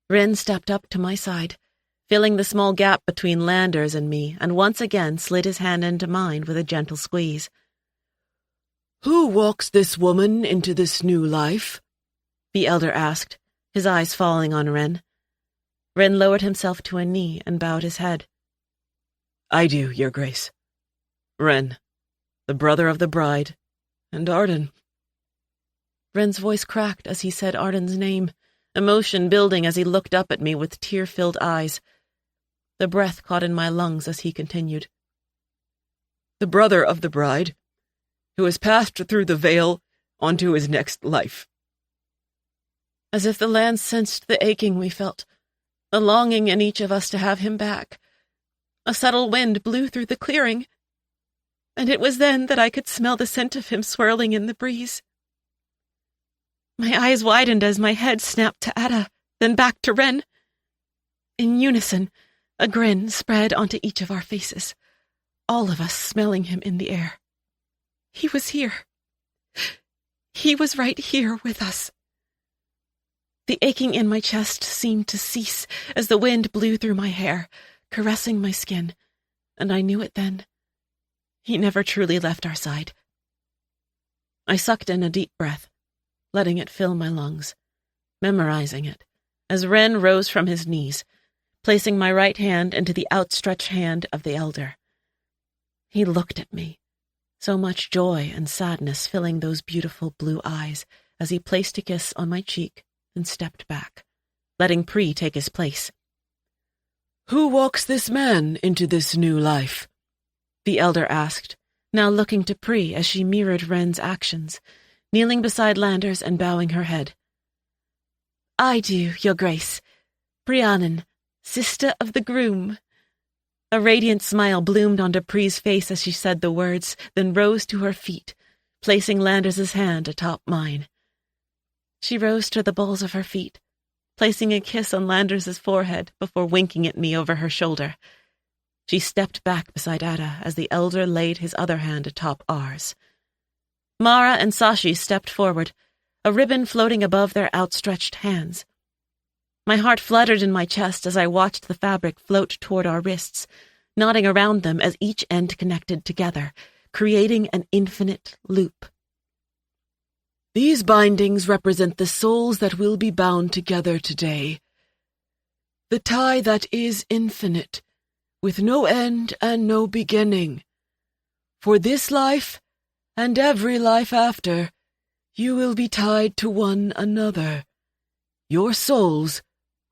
Rin stepped up to my side, filling the small gap between Landers and me, and once again slid his hand into mine with a gentle squeeze. "Who walks this woman into this new life?" the elder asked, his eyes falling on Rin. Rin lowered himself to a knee and bowed his head. "I do, Your Grace. Ren, the brother of the bride, and Arden." Ren's voice cracked as he said Arden's name, emotion building as he looked up at me with tear-filled eyes. The breath caught in my lungs as he continued. "The brother of the bride, who has passed through the veil onto his next life." As if the land sensed the aching we felt, a longing in each of us to have him back. A subtle wind blew through the clearing, and it was then that I could smell the scent of him swirling in the breeze. My eyes widened as my head snapped to Ada, then back to Ren. In unison, a grin spread onto each of our faces, all of us smelling him in the air. He was here. He was right here with us. The aching in my chest seemed to cease as the wind blew through my hair, caressing my skin, and I knew it then. He never truly left our side. I sucked in a deep breath, letting it fill my lungs, memorizing it, as Ren rose from his knees, placing my right hand into the outstretched hand of the elder. He looked at me, so much joy and sadness filling those beautiful blue eyes as he placed a kiss on my cheek and stepped back, letting Pri take his place. "Who walks this man into this new life?" the elder asked, now looking to Pri as she mirrored Ren's actions, kneeling beside Landers and bowing her head. "I do, Your Grace. Brianan, sister of the groom." A radiant smile bloomed onto Pri's face as she said the words, then rose to her feet, placing Landers' hand atop mine. She rose to the balls of her feet, placing a kiss on Landers' forehead before winking at me over her shoulder. She stepped back beside Ada as the elder laid his other hand atop ours. Mara and Sashi stepped forward, a ribbon floating above their outstretched hands. My heart fluttered in my chest as I watched the fabric float toward our wrists, knotting around them as each end connected together, creating an infinite loop. These bindings represent the souls that will be bound together today. The tie that is infinite, with no end and no beginning. For this life, and every life after, you will be tied to one another. Your souls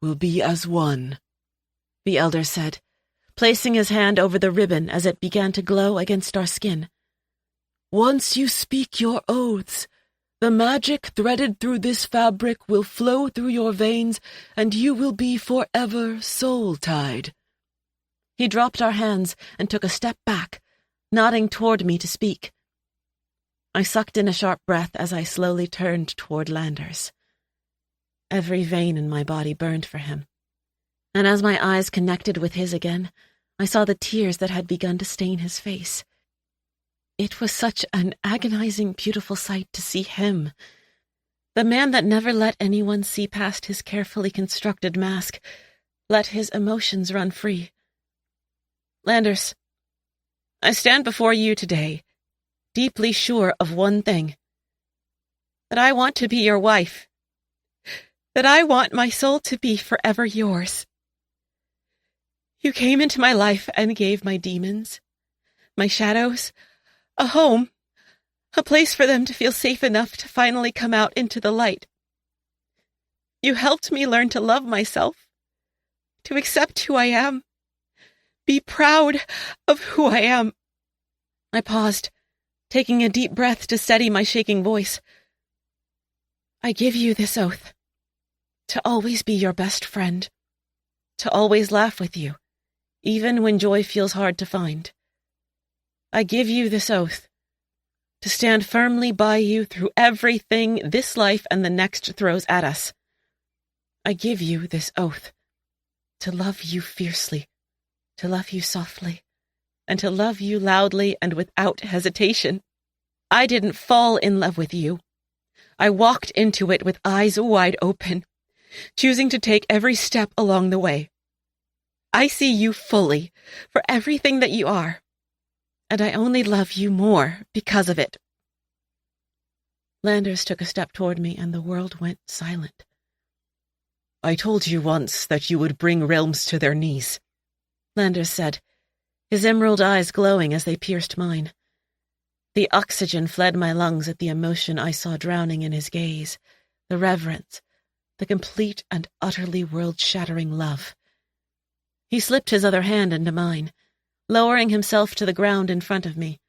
will be as one, the elder said, placing his hand over the ribbon as it began to glow against our skin. Once you speak your oaths, the magic threaded through this fabric will flow through your veins, and you will be forever soul-tied. He dropped our hands and took a step back, nodding toward me to speak. I sucked in a sharp breath as I slowly turned toward Landers. Every vein in my body burned for him, and as my eyes connected with his again, I saw the tears that had begun to stain his face. It was such an agonizing, beautiful sight to see him, the man that never let anyone see past his carefully constructed mask, let his emotions run free. Landers, I stand before you today, deeply sure of one thing, that I want to be your wife, that I want my soul to be forever yours. You came into my life and gave my demons, my shadows, a home, a place for them to feel safe enough to finally come out into the light. You helped me learn to love myself, to accept who I am, be proud of who I am. I paused, taking a deep breath to steady my shaking voice. I give you this oath, to always be your best friend, to always laugh with you, even when joy feels hard to find. I give you this oath, to stand firmly by you through everything this life and the next throws at us. I give you this oath, to love you fiercely, to love you softly, and to love you loudly and without hesitation. I didn't fall in love with you. I walked into it with eyes wide open, choosing to take every step along the way. I see you fully, for everything that you are, and I only love you more because of it. Landers took a step toward me, and the world went silent. I told you once that you would bring realms to their knees, Landers said, his emerald eyes glowing as they pierced mine. The oxygen fled my lungs at the emotion I saw drowning in his gaze, the reverence, the complete and utterly world-shattering love. He slipped his other hand into mine, lowering himself to the ground in front of me,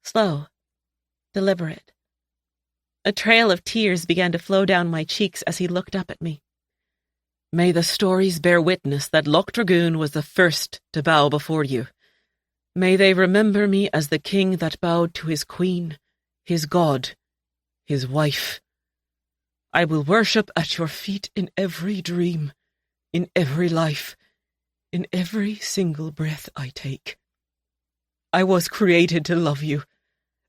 slow, deliberate. A trail of tears began to flow down my cheeks as he looked up at me. May the stories bear witness that Loch Dragoon was the first to bow before you. May they remember me as the king that bowed to his queen, his god, his wife. I will worship at your feet in every dream, in every life, in every single breath I take. I was created to love you,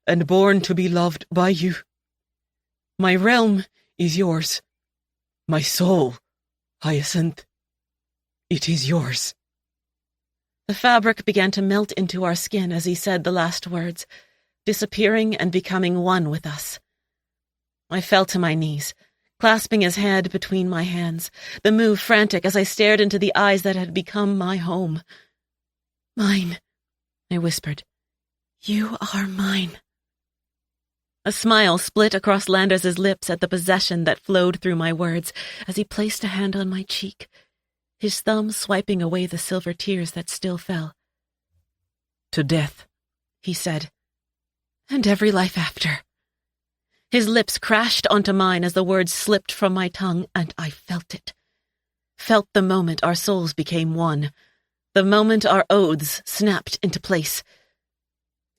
and born to be loved by you. My realm is yours. My soul, Hyacinth, it is yours. The fabric began to melt into our skin as he said the last words, disappearing and becoming one with us. I fell to my knees, clasping his head between my hands, the move frantic as I stared into the eyes that had become my home. Mine, I whispered. You are mine. A smile split across Landers' lips at the possession that flowed through my words as he placed a hand on my cheek, his thumb swiping away the silver tears that still fell. To death, he said, and every life after. His lips crashed onto mine as the words slipped from my tongue, and I felt it. Felt the moment our souls became one, the moment our oaths snapped into place.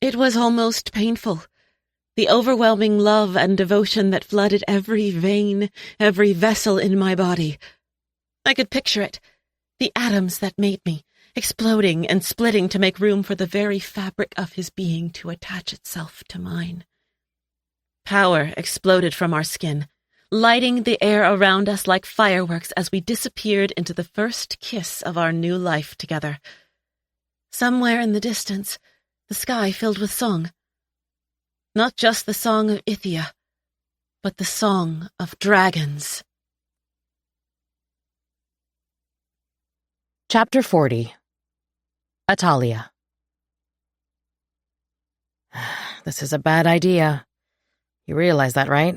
It was almost painful, the overwhelming love and devotion that flooded every vein, every vessel in my body. I could picture it, the atoms that made me, exploding and splitting to make room for the very fabric of his being to attach itself to mine. Power exploded from our skin, lighting the air around us like fireworks as we disappeared into the first kiss of our new life together. Somewhere in the distance, the sky filled with song. Not just the song of Ithia, but the song of dragons. Chapter 40. Atalia. This is a bad idea. You realize that, right?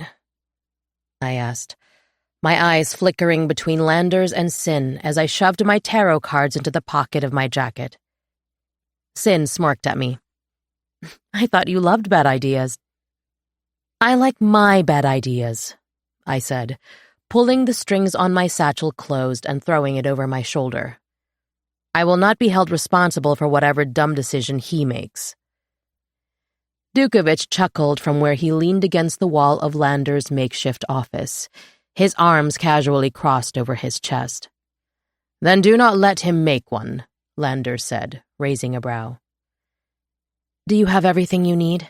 I asked, my eyes flickering between Landers and Sin as I shoved my tarot cards into the pocket of my jacket. Sin smirked at me. I thought you loved bad ideas. I like my bad ideas, I said, pulling the strings on my satchel closed and throwing it over my shoulder. I will not be held responsible for whatever dumb decision he makes. Dukovich chuckled from where he leaned against the wall of Lander's makeshift office, his arms casually crossed over his chest. Then do not let him make one, Lander said, raising a brow. Do you have everything you need?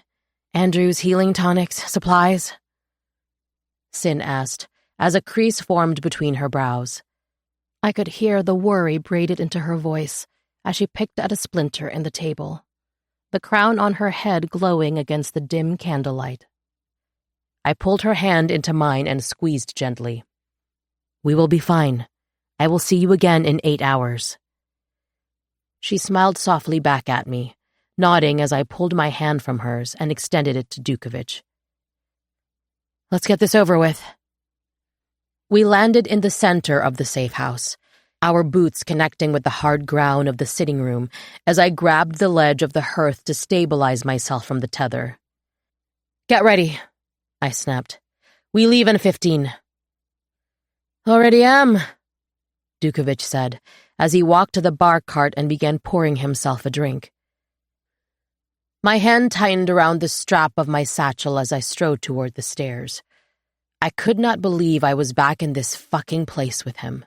Andrew's healing tonics, supplies? Sin asked, as a crease formed between her brows. I could hear the worry braided into her voice as she picked at a splinter in the table, the crown on her head glowing against the dim candlelight. I pulled her hand into mine and squeezed gently. We will be fine. I will see you again in 8 hours. She smiled softly back at me, nodding as I pulled my hand from hers and extended it to Dukovich. Let's get this over with. We landed in the center of the safe house, our boots connecting with the hard ground of the sitting room as I grabbed the ledge of the hearth to stabilize myself from the tether. Get ready, I snapped. We leave in 15. Already am, Dukovich said, as he walked to the bar cart and began pouring himself a drink. My hand tightened around the strap of my satchel as I strode toward the stairs. I could not believe I was back in this fucking place with him.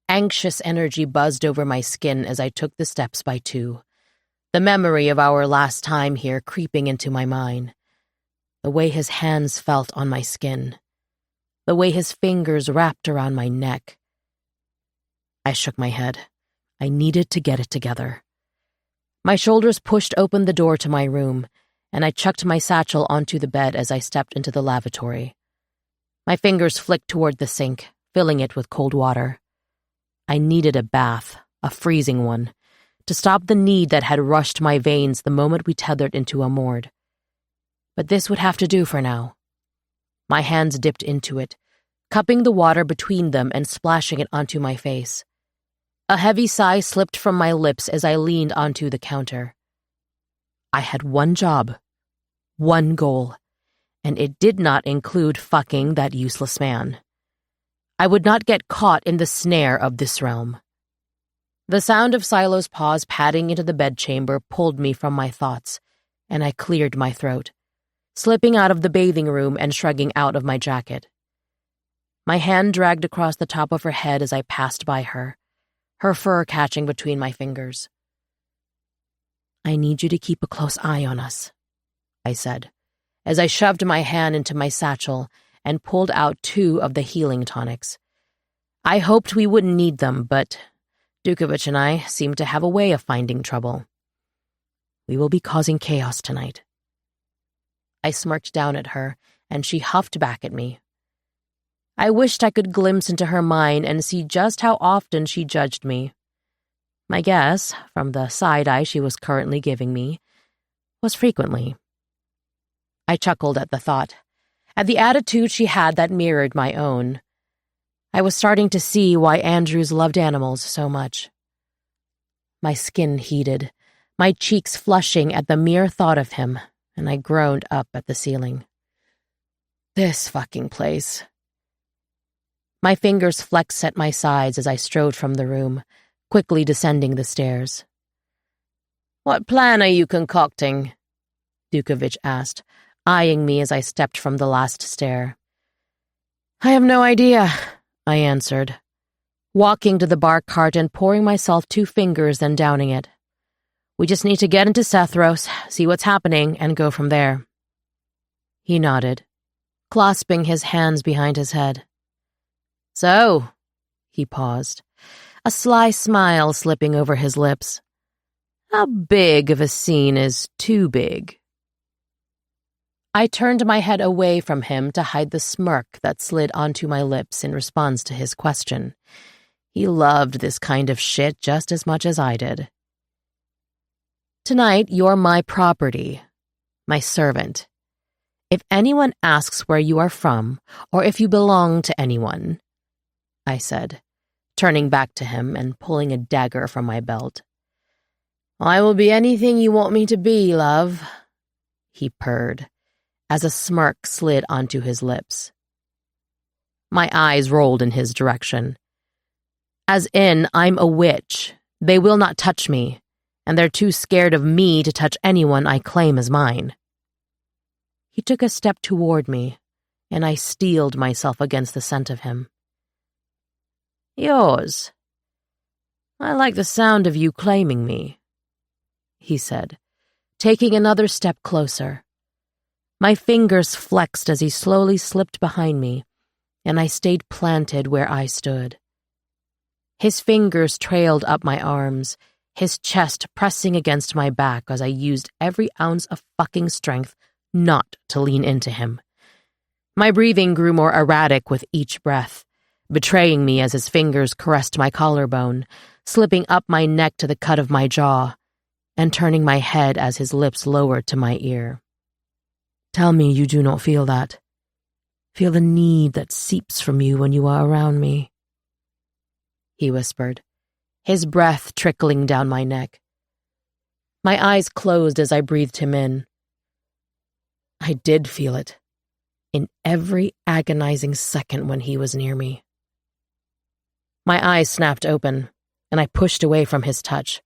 Anxious energy buzzed over my skin as I took the steps by 2, the memory of our last time here creeping into my mind. The way his hands felt on my skin. The way his fingers wrapped around my neck. I shook my head. I needed to get it together. My shoulders pushed open the door to my room, and I chucked my satchel onto the bed as I stepped into the lavatory. My fingers flicked toward the sink, filling it with cold water. I needed a bath, a freezing one, to stop the need that had rushed my veins the moment we tethered into a moored. But this would have to do for now. My hands dipped into it, cupping the water between them and splashing it onto my face. A heavy sigh slipped from my lips as I leaned onto the counter. I had one job, one goal, and it did not include fucking that useless man. I would not get caught in the snare of this realm. The sound of Silo's paws padding into the bedchamber pulled me from my thoughts, and I cleared my throat, slipping out of the bathing room and shrugging out of my jacket. My hand dragged across the top of her head as I passed by her, her fur catching between my fingers. I need you to keep a close eye on us, I said, as I shoved my hand into my satchel and pulled out 2 of the healing tonics. I hoped we wouldn't need them, but Dukovich and I seemed to have a way of finding trouble. We will be causing chaos tonight. I smirked down at her, and she huffed back at me. I wished I could glimpse into her mind and see just how often she judged me. My guess, from the side-eye she was currently giving me, was frequently. I chuckled at the thought, at the attitude she had that mirrored my own. I was starting to see why Andrews loved animals so much. My skin heated, my cheeks flushing at the mere thought of him, and I groaned up at the ceiling. This fucking place. My fingers flexed at my sides as I strode from the room, quickly descending the stairs. What plan are you concocting? Dukovich asked, eyeing me as I stepped from the last stair. I have no idea, I answered, walking to the bar cart and pouring myself 2 fingers, then downing it. We just need to get into Sethros, see what's happening, and go from there. He nodded, clasping his hands behind his head. So, he paused, a sly smile slipping over his lips. How big of a scene is too big? I turned my head away from him to hide the smirk that slid onto my lips in response to his question. He loved this kind of shit just as much as I did. Tonight, you're my property, my servant. If anyone asks where you are from, or if you belong to anyone, I said, turning back to him and pulling a dagger from my belt. I will be anything you want me to be, love, he purred, as a smirk slid onto his lips. My eyes rolled in his direction. As in, I'm a witch. They will not touch me, and they're too scared of me to touch anyone I claim as mine. He took a step toward me, and I steeled myself against the scent of him. Yours. I like the sound of you claiming me, he said, taking another step closer. My fingers flexed as he slowly slipped behind me, and I stayed planted where I stood. His fingers trailed up my arms, his chest pressing against my back as I used every ounce of fucking strength not to lean into him. My breathing grew more erratic with each breath, betraying me as his fingers caressed my collarbone, slipping up my neck to the cut of my jaw, and turning my head as his lips lowered to my ear. Tell me you do not feel that. Feel the need that seeps from you when you are around me, he whispered, his breath trickling down my neck. My eyes closed as I breathed him in. I did feel it, in every agonizing second when he was near me. My eyes snapped open, and I pushed away from his touch,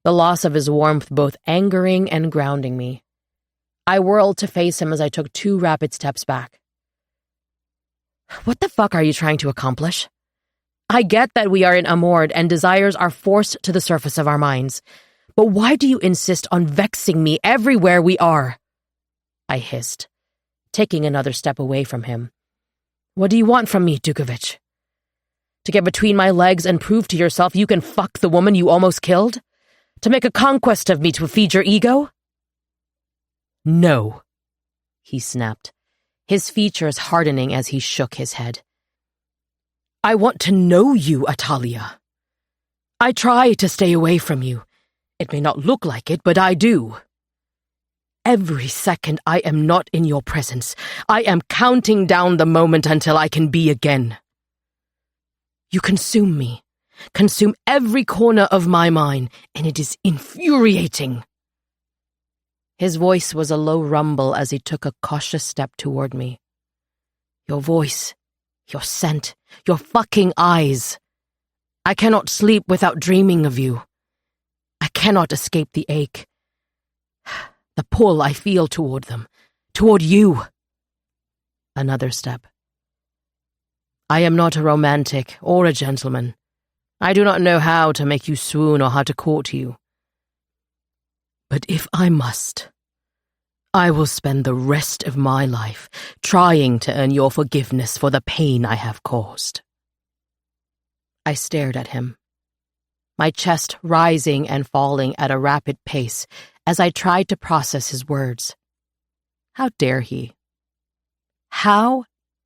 the loss of his warmth both angering and grounding me. I whirled to face him as I took 2 rapid steps back. What the fuck are you trying to accomplish? I get that we are in Amord and desires are forced to the surface of our minds, but why do you insist on vexing me everywhere we are? I hissed, taking another step away from him. What do you want from me, Dukovich? To get between my legs and prove to yourself you can fuck the woman you almost killed? To make a conquest of me to feed your ego? No, he snapped, his features hardening as he shook his head. I want to know you, Atalia. I try to stay away from you. It may not look like it, but I do. Every second I am not in your presence, I am counting down the moment until I can be again. You consume me, consume every corner of my mind, and it is infuriating. His voice was a low rumble as he took a cautious step toward me. Your voice, your scent, your fucking eyes. I cannot sleep without dreaming of you. I cannot escape the ache. The pull I feel toward them, toward you. Another step. I am not a romantic or a gentleman. I do not know how to make you swoon or how to court you. But if I must, I will spend the rest of my life trying to earn your forgiveness for the pain I have caused. I stared at him, my chest rising and falling at a rapid pace as I tried to process his words. How dare he? How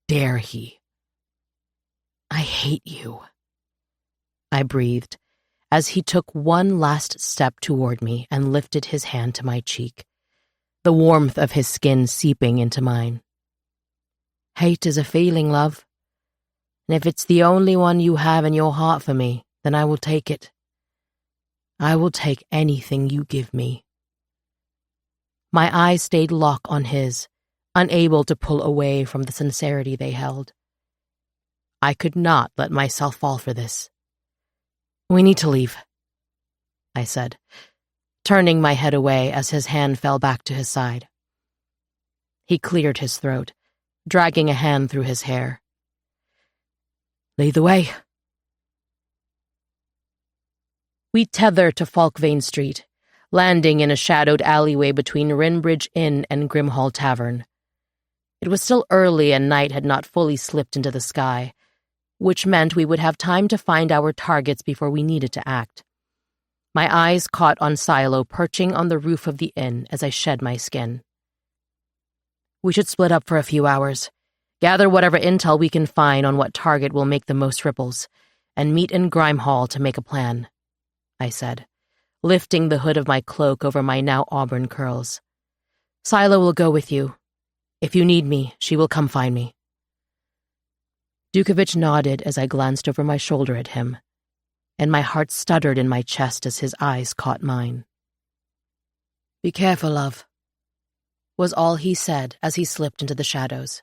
dare he? I hate you, I breathed, as he took one last step toward me and lifted his hand to my cheek, the warmth of his skin seeping into mine. Hate is a feeling, love, and if it's the only one you have in your heart for me, then I will take it. I will take anything you give me. My eyes stayed locked on his, unable to pull away from the sincerity they held. I could not let myself fall for this. We need to leave, I said, turning my head away as his hand fell back to his side. He cleared his throat, dragging a hand through his hair. Lead the way. We tethered to Falkvane Street, landing in a shadowed alleyway between Rinbridge Inn and Grimhall Tavern. It was still early and night had not fully slipped into the sky, which meant we would have time to find our targets before we needed to act. My eyes caught on Silo perching on the roof of the inn as I shed my skin. We should split up for a few hours, gather whatever intel we can find on what target will make the most ripples, and meet in Grime Hall to make a plan, I said, lifting the hood of my cloak over my now auburn curls. Scylla will go with you. If you need me, she will come find me. Dukovich nodded as I glanced over my shoulder at him, and my heart stuttered in my chest as his eyes caught mine. Be careful, love, was all he said as he slipped into the shadows.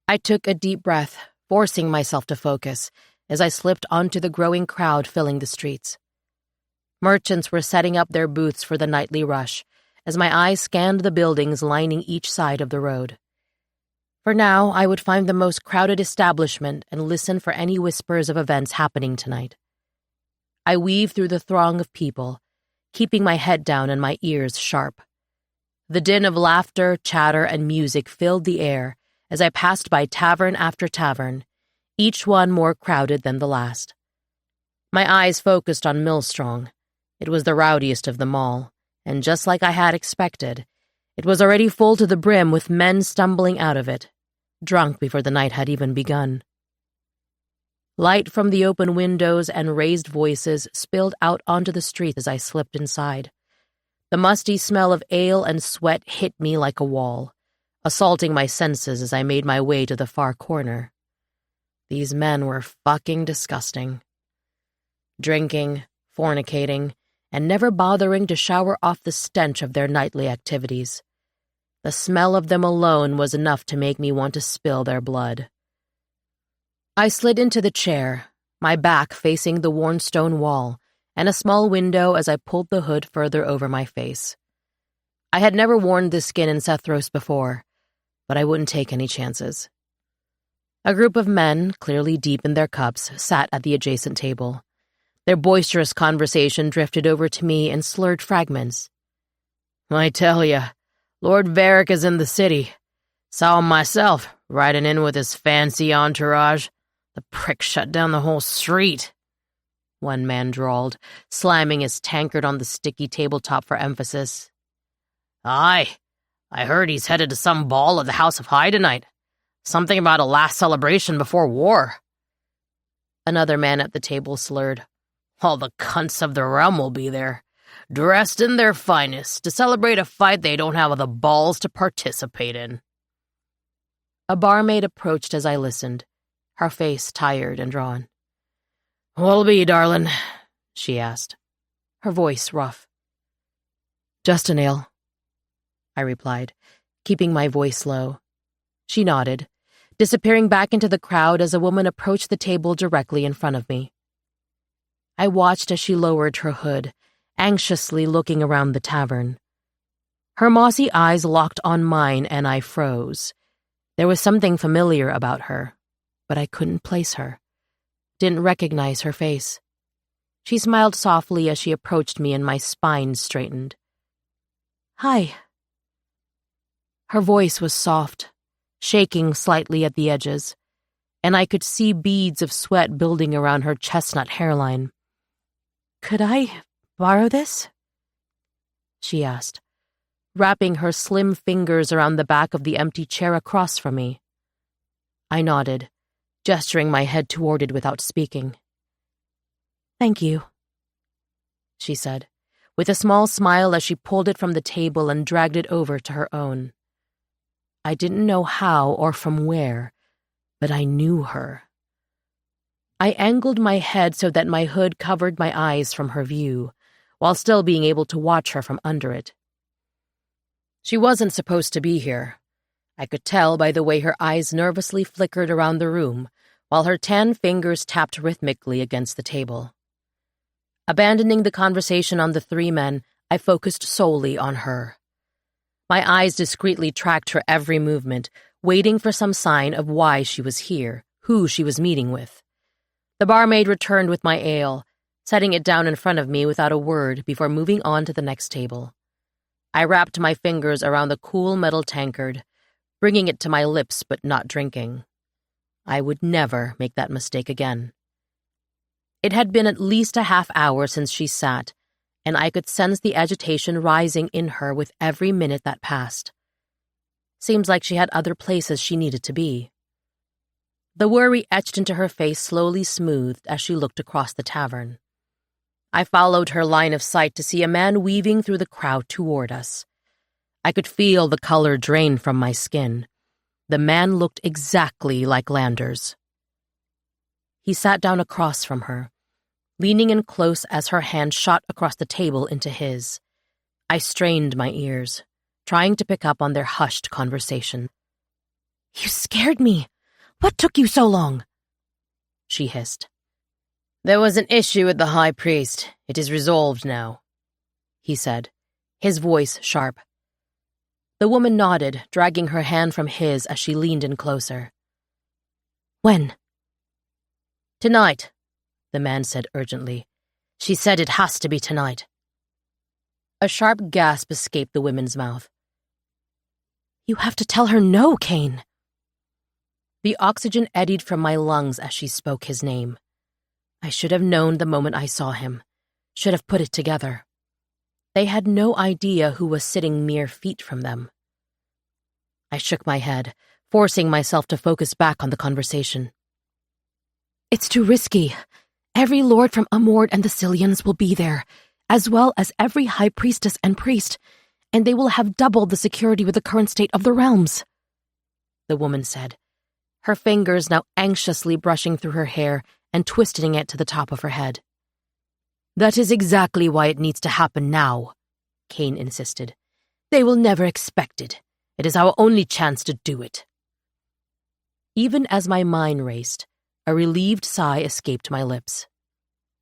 I took a deep breath, forcing myself to focus as I slipped onto the growing crowd filling the streets. Merchants were setting up their booths for the nightly rush as my eyes scanned the buildings lining each side of the road. For now, I would find the most crowded establishment and listen for any whispers of events happening tonight. I weaved through the throng of people, keeping my head down and my ears sharp. The din of laughter, chatter, and music filled the air as I passed by tavern after tavern, each one more crowded than the last. My eyes focused on Millstrong. It was the rowdiest of them all, and just like I had expected, it was already full to the brim with men stumbling out of it, drunk before the night had even begun. Light from the open windows and raised voices spilled out onto the street as I slipped inside. The musty smell of ale and sweat hit me like a wall, assaulting my senses as I made my way to the far corner. These men were fucking disgusting. Drinking, fornicating, and never bothering to shower off the stench of their nightly activities. The smell of them alone was enough to make me want to spill their blood. I slid into the chair, my back facing the worn stone wall, and a small window as I pulled the hood further over my face. I had never worn this skin in Sethros before, but I wouldn't take any chances. A group of men, clearly deep in their cups, sat at the adjacent table. Their boisterous conversation drifted over to me in slurred fragments. I tell ya, Lord Varric is in the city. Saw him myself, riding in with his fancy entourage. The prick shut down the whole street, one man drawled, slamming his tankard on the sticky tabletop for emphasis. Aye, I heard he's headed to some ball of the House of High tonight. Something about a last celebration before war. Another man at the table slurred. All the cunts of the realm will be there, dressed in their finest, to celebrate a fight they don't have the balls to participate in. A barmaid approached as I listened, her face tired and drawn. What'll be, darling? She asked, her voice rough. Just an ale, I replied, keeping my voice low. She nodded, disappearing back into the crowd as a woman approached the table directly in front of me. I watched as she lowered her hood, anxiously looking around the tavern. Her mossy eyes locked on mine and I froze. There was something familiar about her, but I couldn't place her. Didn't recognize her face. She smiled softly as she approached me and my spine straightened. Hi. Her voice was soft, shaking slightly at the edges, and I could see beads of sweat building around her chestnut hairline. Could I borrow this? She asked, wrapping her slim fingers around the back of the empty chair across from me. I nodded, gesturing my head toward it without speaking. Thank you, she said, with a small smile as she pulled it from the table and dragged it over to her own. I didn't know how or from where, but I knew her. I angled my head so that my hood covered my eyes from her view, while still being able to watch her from under it. She wasn't supposed to be here. I could tell by the way her eyes nervously flickered around the room, while her 10 fingers tapped rhythmically against the table. Abandoning the conversation on the 3 men, I focused solely on her. My eyes discreetly tracked her every movement, waiting for some sign of why she was here, who she was meeting with. The barmaid returned with my ale, setting it down in front of me without a word before moving on to the next table. I wrapped my fingers around the cool metal tankard, bringing it to my lips but not drinking. I would never make that mistake again. It had been at least a half hour since she sat, and I could sense the agitation rising in her with every minute that passed. Seems like she had other places she needed to be. The worry etched into her face slowly smoothed as she looked across the tavern. I followed her line of sight to see a man weaving through the crowd toward us. I could feel the color drain from my skin. The man looked exactly like Landers. He sat down across from her, leaning in close as her hand shot across the table into his. I strained my ears, trying to pick up on their hushed conversation. "You scared me. What took you so long?" she hissed. "There was an issue with the High Priest. It is resolved now," he said, his voice sharp. The woman nodded, dragging her hand from his as she leaned in closer. "When?" "Tonight," the man said urgently. "She said it has to be tonight." A sharp gasp escaped the woman's mouth. "You have to tell her no, Kane." The oxygen eddied from my lungs as she spoke his name. I should have known the moment I saw him, should have put it together. They had no idea who was sitting mere feet from them. I shook my head, forcing myself to focus back on the conversation. "It's too risky. Every lord from Amord and the Cillians will be there, as well as every high priestess and priest, and they will have doubled the security with the current state of the realms," the woman said, her fingers now anxiously brushing through her hair and twisting it to the top of her head. "That is exactly why it needs to happen now," Kane insisted. "They will never expect it. It is our only chance to do it." Even as my mind raced, a relieved sigh escaped my lips.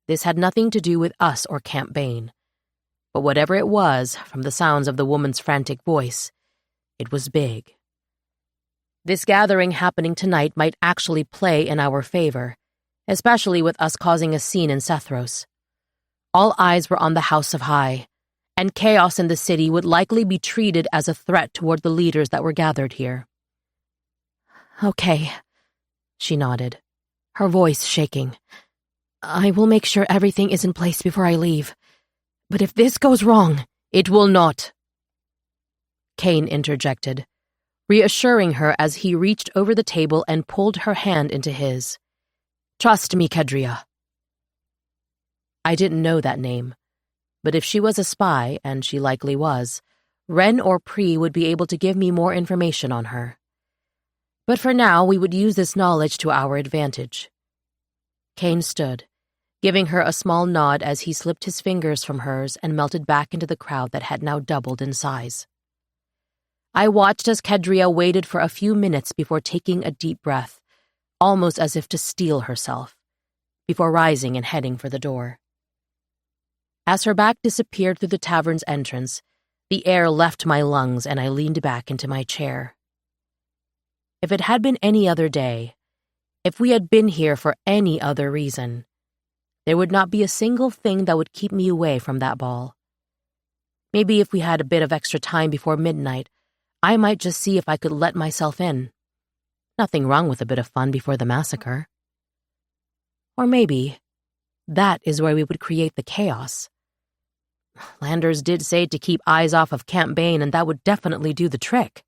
This had nothing to do with us or Camp Bane. But whatever it was, from the sounds of the woman's frantic voice, it was big. This gathering happening tonight might actually play in our favor, especially with us causing a scene in Sethros. All eyes were on the House of High, and chaos in the city would likely be treated as a threat toward the leaders that were gathered here. "Okay," she nodded, her voice shaking. "I will make sure everything is in place before I leave. But if this goes wrong..." "It will not," Kane interjected, reassuring her as he reached over the table and pulled her hand into his. "Trust me, Kedria." I didn't know that name, but if she was a spy, and she likely was, Ren or Pri would be able to give me more information on her. But for now, we would use this knowledge to our advantage. Kane stood, giving her a small nod as he slipped his fingers from hers and melted back into the crowd that had now doubled in size. I watched as Kedria waited for a few minutes before taking a deep breath, almost as if to steel herself, before rising and heading for the door. As her back disappeared through the tavern's entrance, the air left my lungs and I leaned back into my chair. If it had been any other day, if we had been here for any other reason, there would not be a single thing that would keep me away from that ball. Maybe if we had a bit of extra time before midnight, I might just see if I could let myself in. Nothing wrong with a bit of fun before the massacre. Or maybe that is where we would create the chaos. Landers did say to keep eyes off of Camp Bane, and that would definitely do the trick.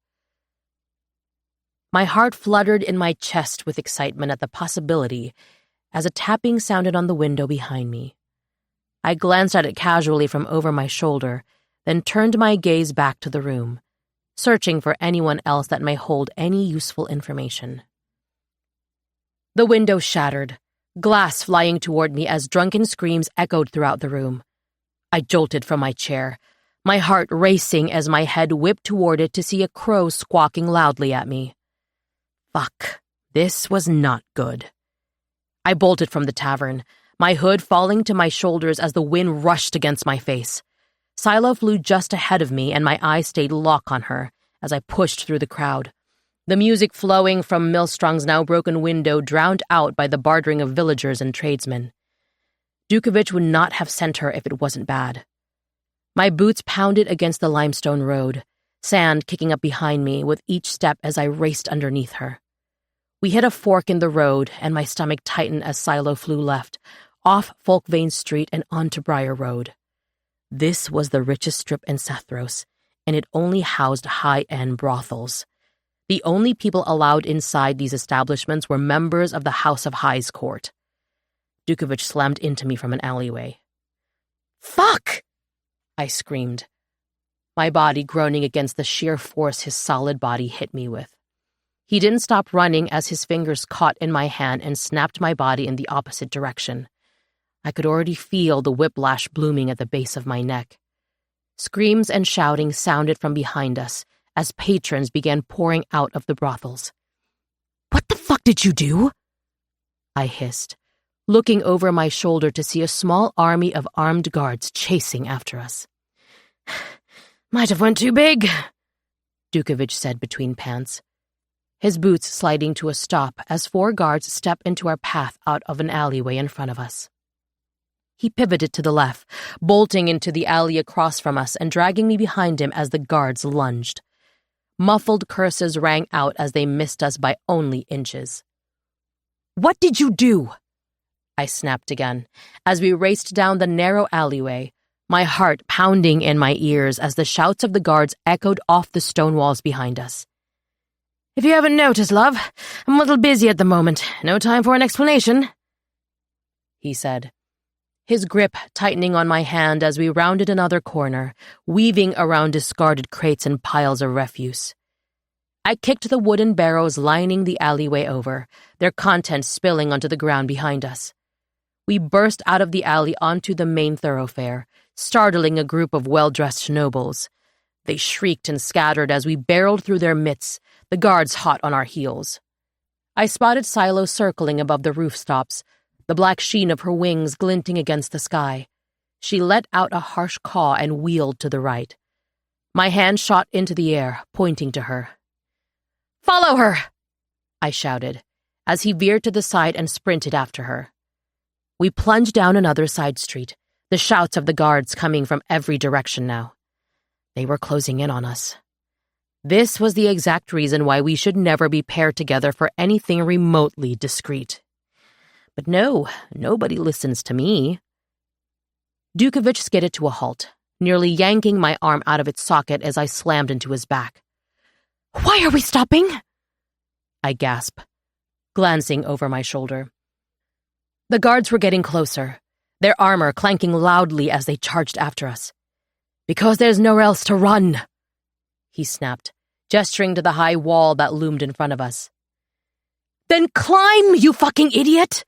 My heart fluttered in my chest with excitement at the possibility as a tapping sounded on the window behind me. I glanced at it casually from over my shoulder, then turned my gaze back to the room, searching for anyone else that may hold any useful information. The window shattered, glass flying toward me as drunken screams echoed throughout the room. I jolted from my chair, my heart racing as my head whipped toward it to see a crow squawking loudly at me. Fuck, this was not good. I bolted from the tavern, my hood falling to my shoulders as the wind rushed against my face. Silo flew just ahead of me, and my eyes stayed locked on her as I pushed through the crowd. The music flowing from Milstrong's now broken window drowned out by the bartering of villagers and tradesmen. Dukovich would not have sent her if it wasn't bad. My boots pounded against the limestone road, sand kicking up behind me with each step as I raced underneath her. We hit a fork in the road, and my stomach tightened as Silo flew left, off Folkvane Street and onto Briar Road. This was the richest strip in Sethros, and it only housed high-end brothels. The only people allowed inside these establishments were members of the House of High's court. Dukovich slammed into me from an alleyway. "Fuck!" I screamed, my body groaning against the sheer force his solid body hit me with. He didn't stop running as his fingers caught in my hand and snapped my body in the opposite direction. I could already feel the whiplash blooming at the base of my neck. Screams and shouting sounded from behind us as patrons began pouring out of the brothels. "What the fuck did you do?" I hissed, looking over my shoulder to see a small army of armed guards chasing after us. "Might have went too big," Dukovich said between pants, his boots sliding to a stop as 4 guards stepped into our path out of an alleyway in front of us. He pivoted to the left, bolting into the alley across from us and dragging me behind him as the guards lunged. Muffled curses rang out as they missed us by only inches. "What did you do?" I snapped again, as we raced down the narrow alleyway, my heart pounding in my ears as the shouts of the guards echoed off the stone walls behind us. "If you haven't noticed, love, I'm a little busy at the moment. No time for an explanation," he said, his grip tightening on my hand as we rounded another corner, weaving around discarded crates and piles of refuse. I kicked the wooden barrows lining the alleyway over, their contents spilling onto the ground behind us. We burst out of the alley onto the main thoroughfare, startling a group of well-dressed nobles. They shrieked and scattered as we barreled through their midst, the guards hot on our heels. I spotted Silo circling above the rooftops, the black sheen of her wings glinting against the sky. She let out a harsh caw and wheeled to the right. My hand shot into the air, pointing to her. "Follow her!" I shouted, as he veered to the side and sprinted after her. We plunged down another side street, the shouts of the guards coming from every direction now. They were closing in on us. This was the exact reason why we should never be paired together for anything remotely discreet. But no, nobody listens to me. Dukovich skidded to a halt, nearly yanking my arm out of its socket as I slammed into his back. "Why are we stopping?" I gasped, glancing over my shoulder. The guards were getting closer, their armor clanking loudly as they charged after us. "Because there's nowhere else to run," he snapped, gesturing to the high wall that loomed in front of us. "Then climb, you fucking idiot!"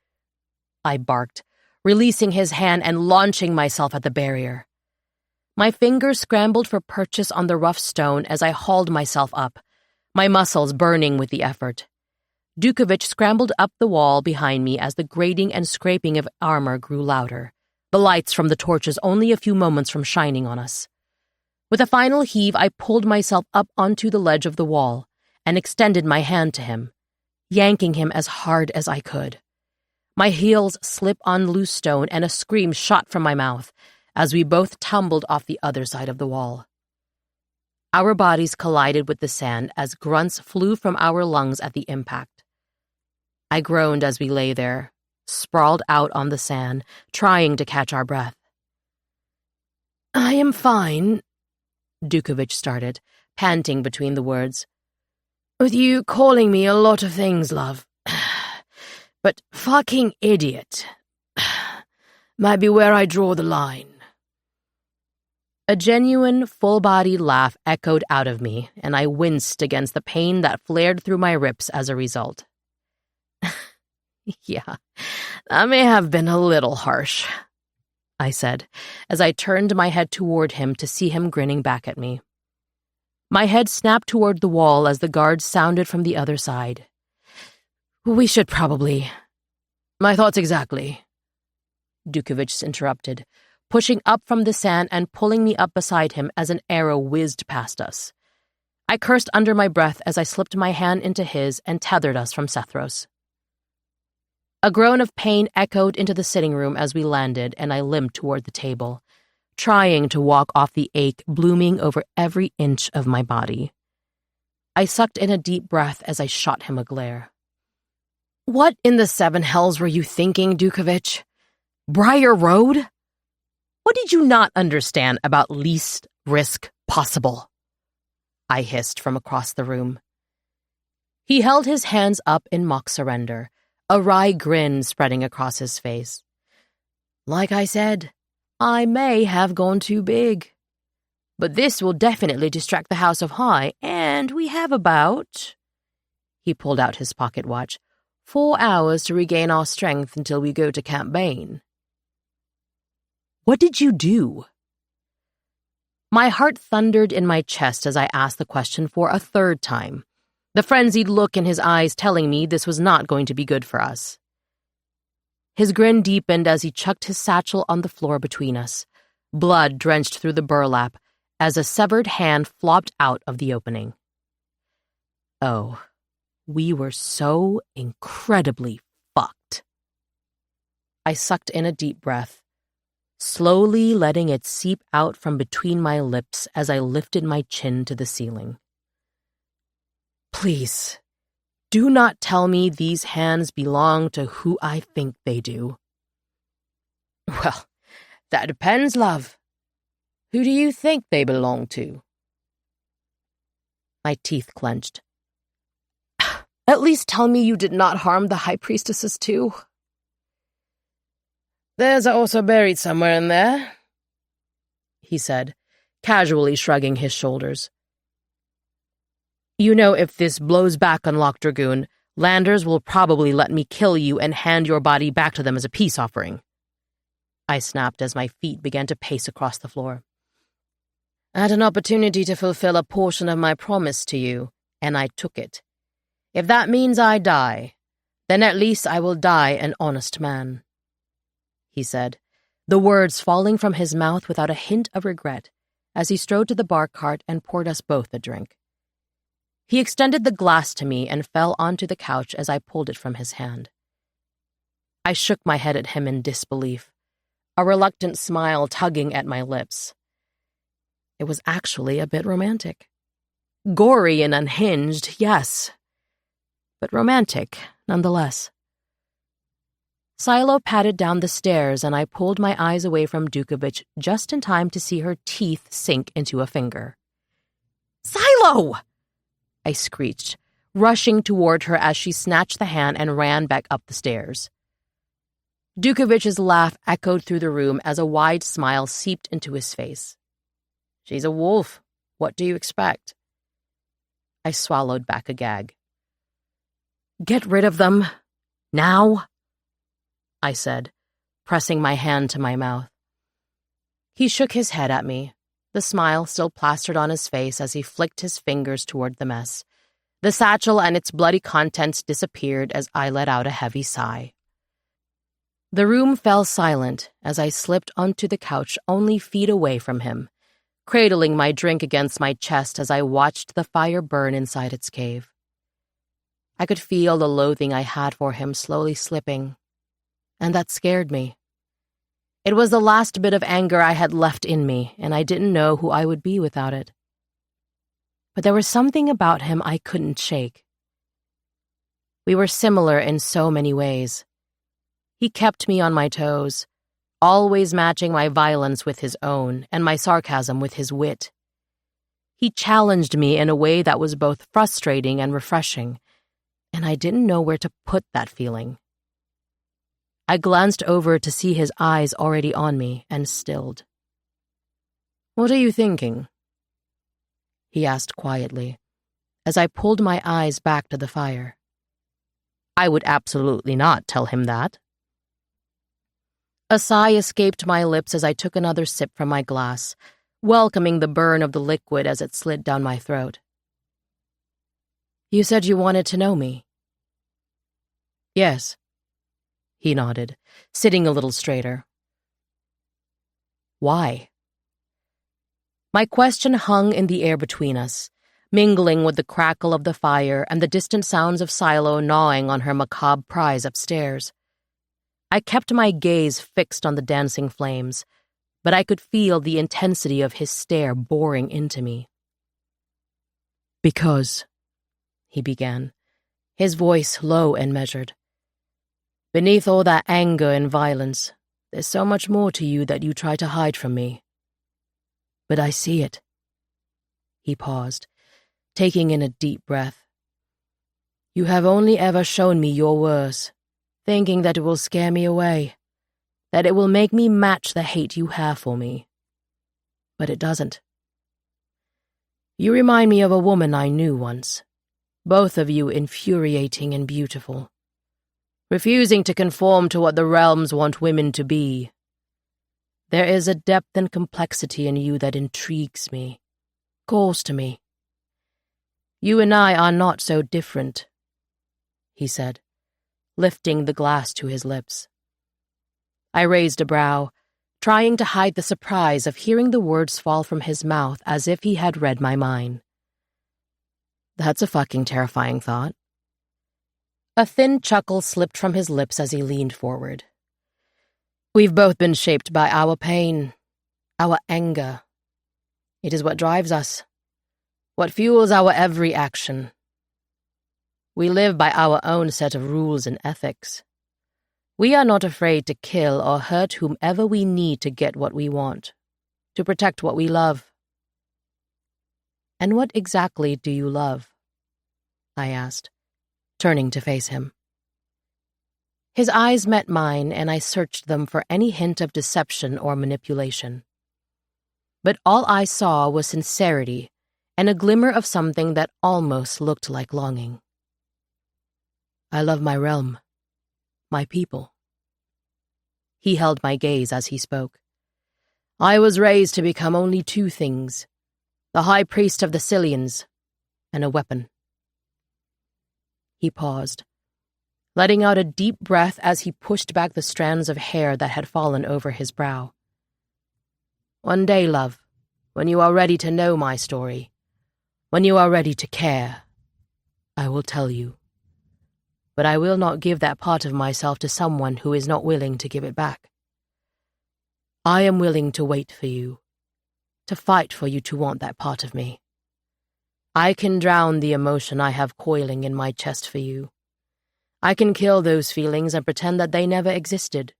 I barked, releasing his hand and launching myself at the barrier. My fingers scrambled for purchase on the rough stone as I hauled myself up, my muscles burning with the effort. Dukovich scrambled up the wall behind me as the grating and scraping of armor grew louder, the lights from the torches only a few moments from shining on us. With a final heave, I pulled myself up onto the ledge of the wall and extended my hand to him, yanking him as hard as I could. My heels slipped on loose stone and a scream shot from my mouth as we both tumbled off the other side of the wall. Our bodies collided with the sand as grunts flew from our lungs at the impact. I groaned as we lay there, sprawled out on the sand, trying to catch our breath. "I am fine," Dukovich started, panting between the words. "With you calling me a lot of things, love. But fucking idiot might be where I draw the line." A genuine, full-bodied laugh echoed out of me, and I winced against the pain that flared through my ribs as a result. "Yeah, that may have been a little harsh," I said, as I turned my head toward him to see him grinning back at me. My head snapped toward the wall as the guards sounded from the other side. "We should probably—" "My thoughts exactly," Dukovich interrupted, pushing up from the sand and pulling me up beside him as an arrow whizzed past us. I cursed under my breath as I slipped my hand into his and tethered us from Sethros. A groan of pain echoed into the sitting room as we landed, and I limped toward the table, trying to walk off the ache blooming over every inch of my body. I sucked in a deep breath as I shot him a glare. "What in the seven hells were you thinking, Dukovich? Briar Road? What did you not understand about least risk possible?" I hissed from across the room. He held his hands up in mock surrender, a wry grin spreading across his face. Like I said, I may have gone too big. But this will definitely distract the House of High, and we have about— He pulled out his pocket watch. 4 hours to regain our strength until we go to Camp Bain. What did you do? My heart thundered in my chest as I asked the question for a third time, the frenzied look in his eyes telling me this was not going to be good for us. His grin deepened as he chucked his satchel on the floor between us, blood drenched through the burlap as a severed hand flopped out of the opening. Oh, we were so incredibly fucked. I sucked in a deep breath, slowly letting it seep out from between my lips as I lifted my chin to the ceiling. Please, do not tell me these hands belong to who I think they do. Well, that depends, love. Who do you think they belong to? My teeth clenched. At least tell me you did not harm the High Priestesses too. There's also buried somewhere in there, he said, casually shrugging his shoulders. You know, if this blows back on Loch Dragoon, Landers will probably let me kill you and hand your body back to them as a peace offering. I snapped as my feet began to pace across the floor. I had an opportunity to fulfill a portion of my promise to you, and I took it. If that means I die, then at least I will die an honest man, he said, the words falling from his mouth without a hint of regret as he strode to the bar cart and poured us both a drink. He extended the glass to me and fell onto the couch as I pulled it from his hand. I shook my head at him in disbelief, a reluctant smile tugging at my lips. It was actually a bit romantic. Gory and unhinged, yes, but romantic nonetheless. Silo patted down the stairs, and I pulled my eyes away from Dukovich just in time to see her teeth sink into a finger. Silo! I screeched, rushing toward her as she snatched the hand and ran back up the stairs. Dukovich's laugh echoed through the room as a wide smile seeped into his face. She's a wolf. What do you expect? I swallowed back a gag. Get rid of them. Now, I said, pressing my hand to my mouth. He shook his head at me, the smile still plastered on his face as he flicked his fingers toward the mess. The satchel and its bloody contents disappeared as I let out a heavy sigh. The room fell silent as I slipped onto the couch only feet away from him, cradling my drink against my chest as I watched the fire burn inside its cave. I could feel the loathing I had for him slowly slipping, and that scared me. It was the last bit of anger I had left in me, and I didn't know who I would be without it. But there was something about him I couldn't shake. We were similar in so many ways. He kept me on my toes, always matching my violence with his own and my sarcasm with his wit. He challenged me in a way that was both frustrating and refreshing, and I didn't know where to put that feeling. I glanced over to see his eyes already on me and stilled. What are you thinking? He asked quietly, as I pulled my eyes back to the fire. I would absolutely not tell him that. A sigh escaped my lips as I took another sip from my glass, welcoming the burn of the liquid as it slid down my throat. You said you wanted to know me. Yes, he nodded, sitting a little straighter. Why? My question hung in the air between us, mingling with the crackle of the fire and the distant sounds of Silo gnawing on her macabre prize upstairs. I kept my gaze fixed on the dancing flames, but I could feel the intensity of his stare boring into me. Because, he began, his voice low and measured. Beneath all that anger and violence, there's so much more to you that you try to hide from me. But I see it. He paused, taking in a deep breath. You have only ever shown me your worst, thinking that it will scare me away, that it will make me match the hate you have for me. But it doesn't. You remind me of a woman I knew once, both of you infuriating and beautiful, refusing to conform to what the realms want women to be. There is a depth and complexity in you that intrigues me, calls to me. You and I are not so different, he said, lifting the glass to his lips. I raised a brow, trying to hide the surprise of hearing the words fall from his mouth as if he had read my mind. That's a fucking terrifying thought. A thin chuckle slipped from his lips as he leaned forward. We've both been shaped by our pain, our anger. It is what drives us, what fuels our every action. We live by our own set of rules and ethics. We are not afraid to kill or hurt whomever we need to get what we want, to protect what we love. And what exactly do you love? I asked, turning to face him. His eyes met mine, and I searched them for any hint of deception or manipulation. But all I saw was sincerity and a glimmer of something that almost looked like longing. I love my realm, my people. He held my gaze as he spoke. I was raised to become only two things, the high priest of the Cillians and a weapon. He paused, letting out a deep breath as he pushed back the strands of hair that had fallen over his brow. One day, love, when you are ready to know my story, when you are ready to care, I will tell you. But I will not give that part of myself to someone who is not willing to give it back. I am willing to wait for you, to fight for you to want that part of me. I can drown the emotion I have coiling in my chest for you. I can kill those feelings and pretend that they never existed.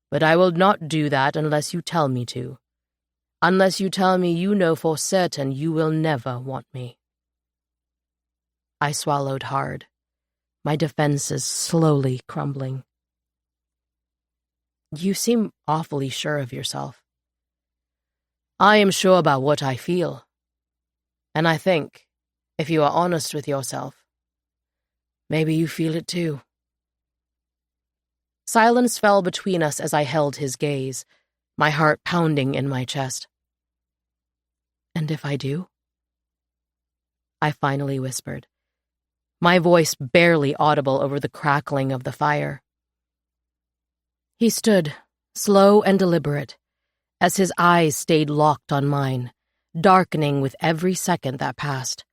But I will not do that unless you tell me to. Unless you tell me you know for certain you will never want me. I swallowed hard, my defenses slowly crumbling. You seem awfully sure of yourself. I am sure about what I feel. And I think, if you are honest with yourself, maybe you feel it too. Silence fell between us as I held his gaze, my heart pounding in my chest. And if I do? I finally whispered, my voice barely audible over the crackling of the fire. He stood, slow and deliberate, as his eyes stayed locked on mine, darkening with every second that passed.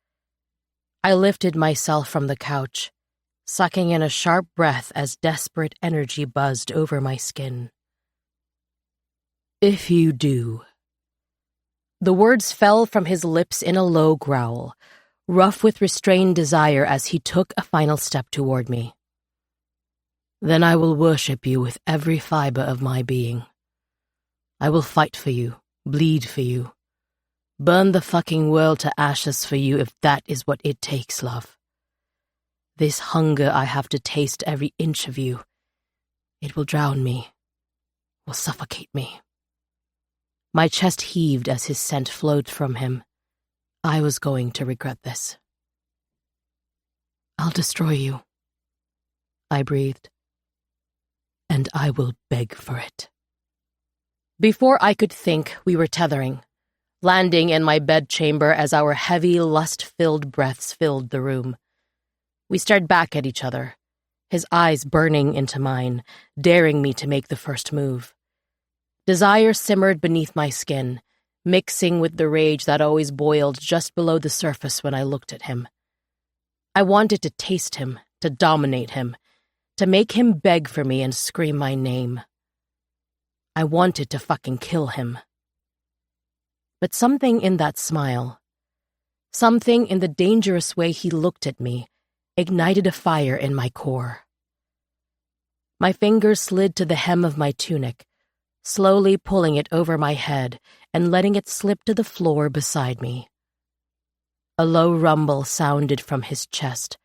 I lifted myself from the couch, sucking in a sharp breath as desperate energy buzzed over my skin. If you do. The words fell from his lips in a low growl, rough with restrained desire as he took a final step toward me. Then I will worship you with every fiber of my being. I will fight for you, bleed for you, burn the fucking world to ashes for you if that is what it takes, love. This hunger I have to taste every inch of you, it will drown me, will suffocate me. My chest heaved as his scent flowed from him. I was going to regret this. I'll destroy you, I breathed. And I will beg for it. Before I could think, we were tethering, landing in my bedchamber as our heavy, lust-filled breaths filled the room. We stared back at each other, his eyes burning into mine, daring me to make the first move. Desire simmered beneath my skin, mixing with the rage that always boiled just below the surface when I looked at him. I wanted to taste him, to dominate him, to make him beg for me and scream my name. I wanted to fucking kill him. But something in that smile, something in the dangerous way he looked at me, ignited a fire in my core. My fingers slid to the hem of my tunic, slowly pulling it over my head and letting it slip to the floor beside me. A low rumble sounded from his chest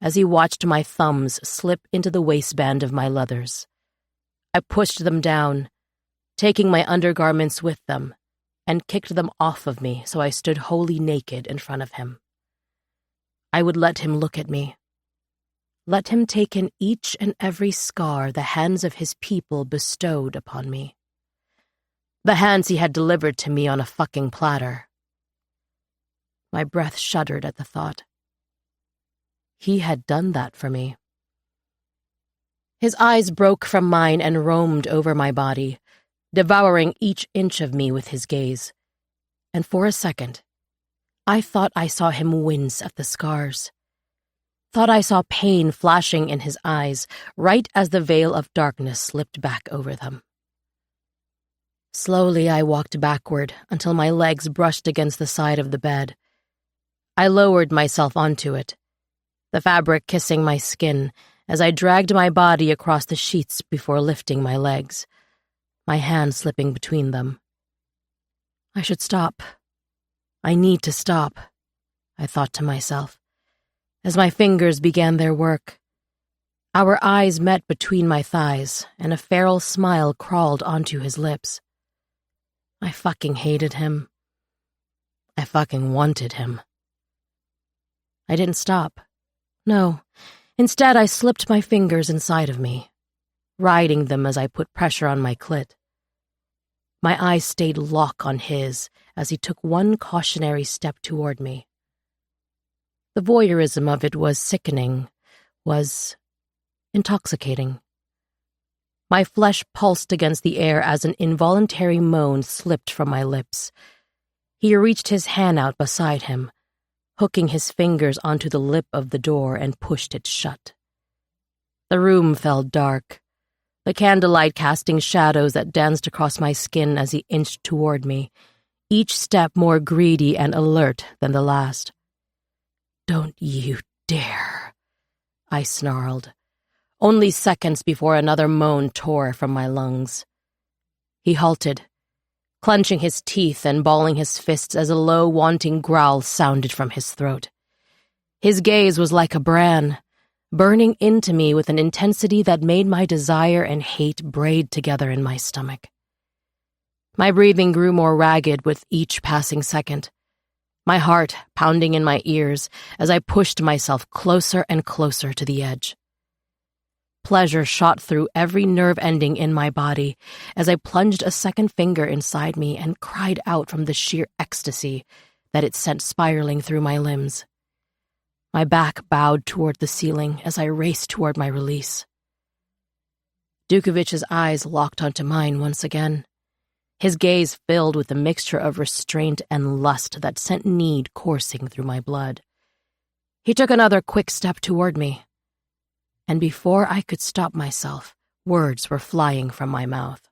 as he watched my thumbs slip into the waistband of my leathers. I pushed them down, taking my undergarments with them, and kicked them off of me so I stood wholly naked in front of him. I would let him look at me. Let him take in each and every scar the hands of his people bestowed upon me. The hands he had delivered to me on a fucking platter. My breath shuddered at the thought. He had done that for me. His eyes broke from mine and roamed over my body, devouring each inch of me with his gaze. And for a second, I thought I saw him wince at the scars. Thought I saw pain flashing in his eyes right as the veil of darkness slipped back over them. Slowly I walked backward until my legs brushed against the side of the bed. I lowered myself onto it, the fabric kissing my skin as I dragged my body across the sheets before lifting my legs, my hand slipping between them. I should stop. I need to stop, I thought to myself, as my fingers began their work. Our eyes met between my thighs, and a feral smile crawled onto his lips. I fucking hated him. I fucking wanted him. I didn't stop. No. Instead, I slipped my fingers inside of me, riding them as I put pressure on my clit. My eyes stayed locked on his as he took one cautionary step toward me. The voyeurism of it was sickening, was intoxicating. My flesh pulsed against the air as an involuntary moan slipped from my lips. He reached his hand out beside him, hooking his fingers onto the lip of the door and pushed it shut. The room fell dark, the candlelight casting shadows that danced across my skin as he inched toward me, each step more greedy and alert than the last. "Don't you dare," I snarled, only seconds before another moan tore from my lungs. He halted, clenching his teeth and balling his fists as a low, wanting growl sounded from his throat. His gaze was like a brand, burning into me with an intensity that made my desire and hate braid together in my stomach. My breathing grew more ragged with each passing second, my heart pounding in my ears as I pushed myself closer and closer to the edge. Pleasure shot through every nerve ending in my body as I plunged a second finger inside me and cried out from the sheer ecstasy that it sent spiraling through my limbs. My back bowed toward the ceiling as I raced toward my release. Dukovich's eyes locked onto mine once again, his gaze filled with a mixture of restraint and lust that sent need coursing through my blood. He took another quick step toward me, and before I could stop myself, words were flying from my mouth.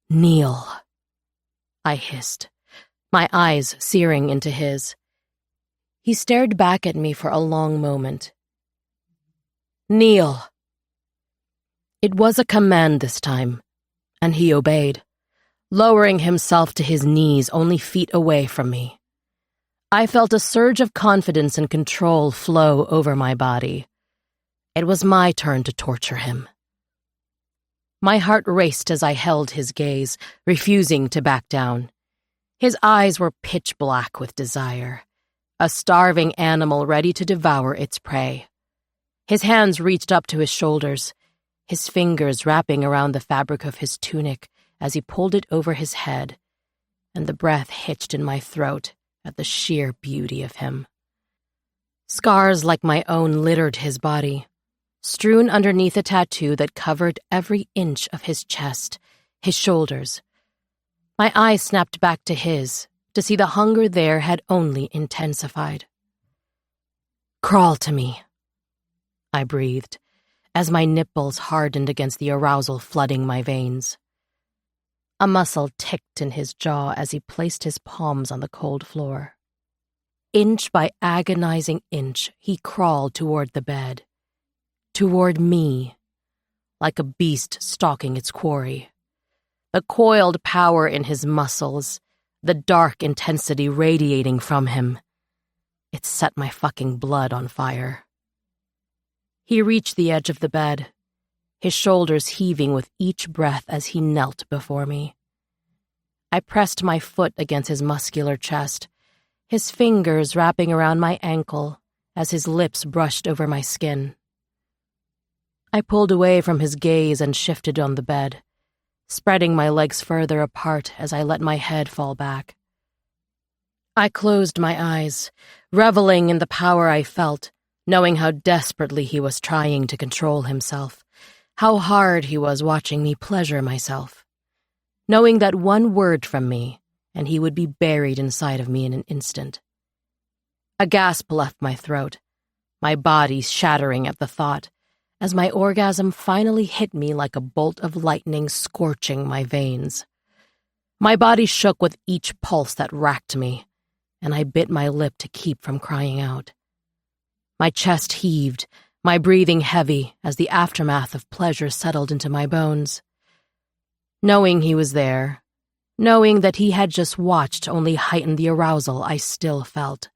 "Kneel," I hissed, my eyes searing into his. He stared back at me for a long moment. "Kneel." It was a command this time, and he obeyed, lowering himself to his knees only feet away from me. I felt a surge of confidence and control flow over my body. It was my turn to torture him. My heart raced as I held his gaze, refusing to back down. His eyes were pitch black with desire, a starving animal ready to devour its prey. His hands reached up to his shoulders, his fingers wrapping around the fabric of his tunic as he pulled it over his head, and the breath hitched in my throat at the sheer beauty of him. Scars like my own littered his body, strewn underneath a tattoo that covered every inch of his chest, his shoulders. My eyes snapped back to his, to see the hunger there had only intensified. "Crawl to me," I breathed, as my nipples hardened against the arousal flooding my veins. A muscle ticked in his jaw as he placed his palms on the cold floor. Inch by agonizing inch, he crawled toward the bed. Toward me, like a beast stalking its quarry. The coiled power in his muscles, the dark intensity radiating from him. It set my fucking blood on fire. He reached the edge of the bed, his shoulders heaving with each breath as he knelt before me. I pressed my foot against his muscular chest, his fingers wrapping around my ankle as his lips brushed over my skin. I pulled away from his gaze and shifted on the bed, spreading my legs further apart as I let my head fall back. I closed my eyes, reveling in the power I felt, knowing how desperately he was trying to control himself, how hard he was watching me pleasure myself, knowing that one word from me, and he would be buried inside of me in an instant. A gasp left my throat, my body shattering at the thought, as my orgasm finally hit me like a bolt of lightning scorching my veins. My body shook with each pulse that racked me, and I bit my lip to keep from crying out. My chest heaved, my breathing heavy as the aftermath of pleasure settled into my bones. Knowing he was there, knowing that he had just watched only heightened the arousal I still felt.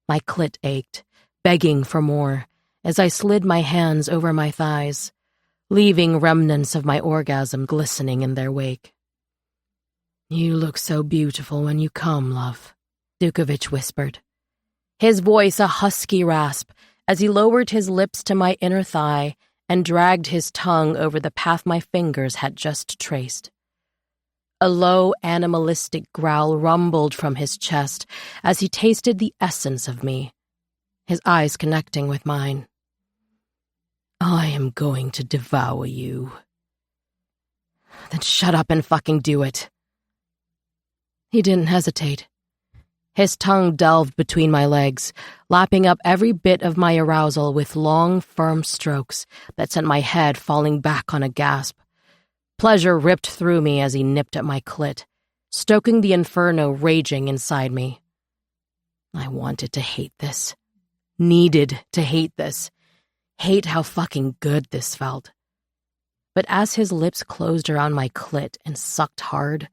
My clit ached, begging for more, as I slid my hands over my thighs, leaving remnants of my orgasm glistening in their wake. "You look so beautiful when you come, love," Dukovich whispered, his voice a husky rasp as he lowered his lips to my inner thigh and dragged his tongue over the path my fingers had just traced. A low, animalistic growl rumbled from his chest as he tasted the essence of me, his eyes connecting with mine. "I am going to devour you." "Then shut up and fucking do it." He didn't hesitate. His tongue delved between my legs, lapping up every bit of my arousal with long, firm strokes that sent my head falling back on a gasp. Pleasure ripped through me as he nipped at my clit, stoking the inferno raging inside me. I wanted to hate this. Needed to hate this. Hate how fucking good this felt. But as his lips closed around my clit and sucked hard,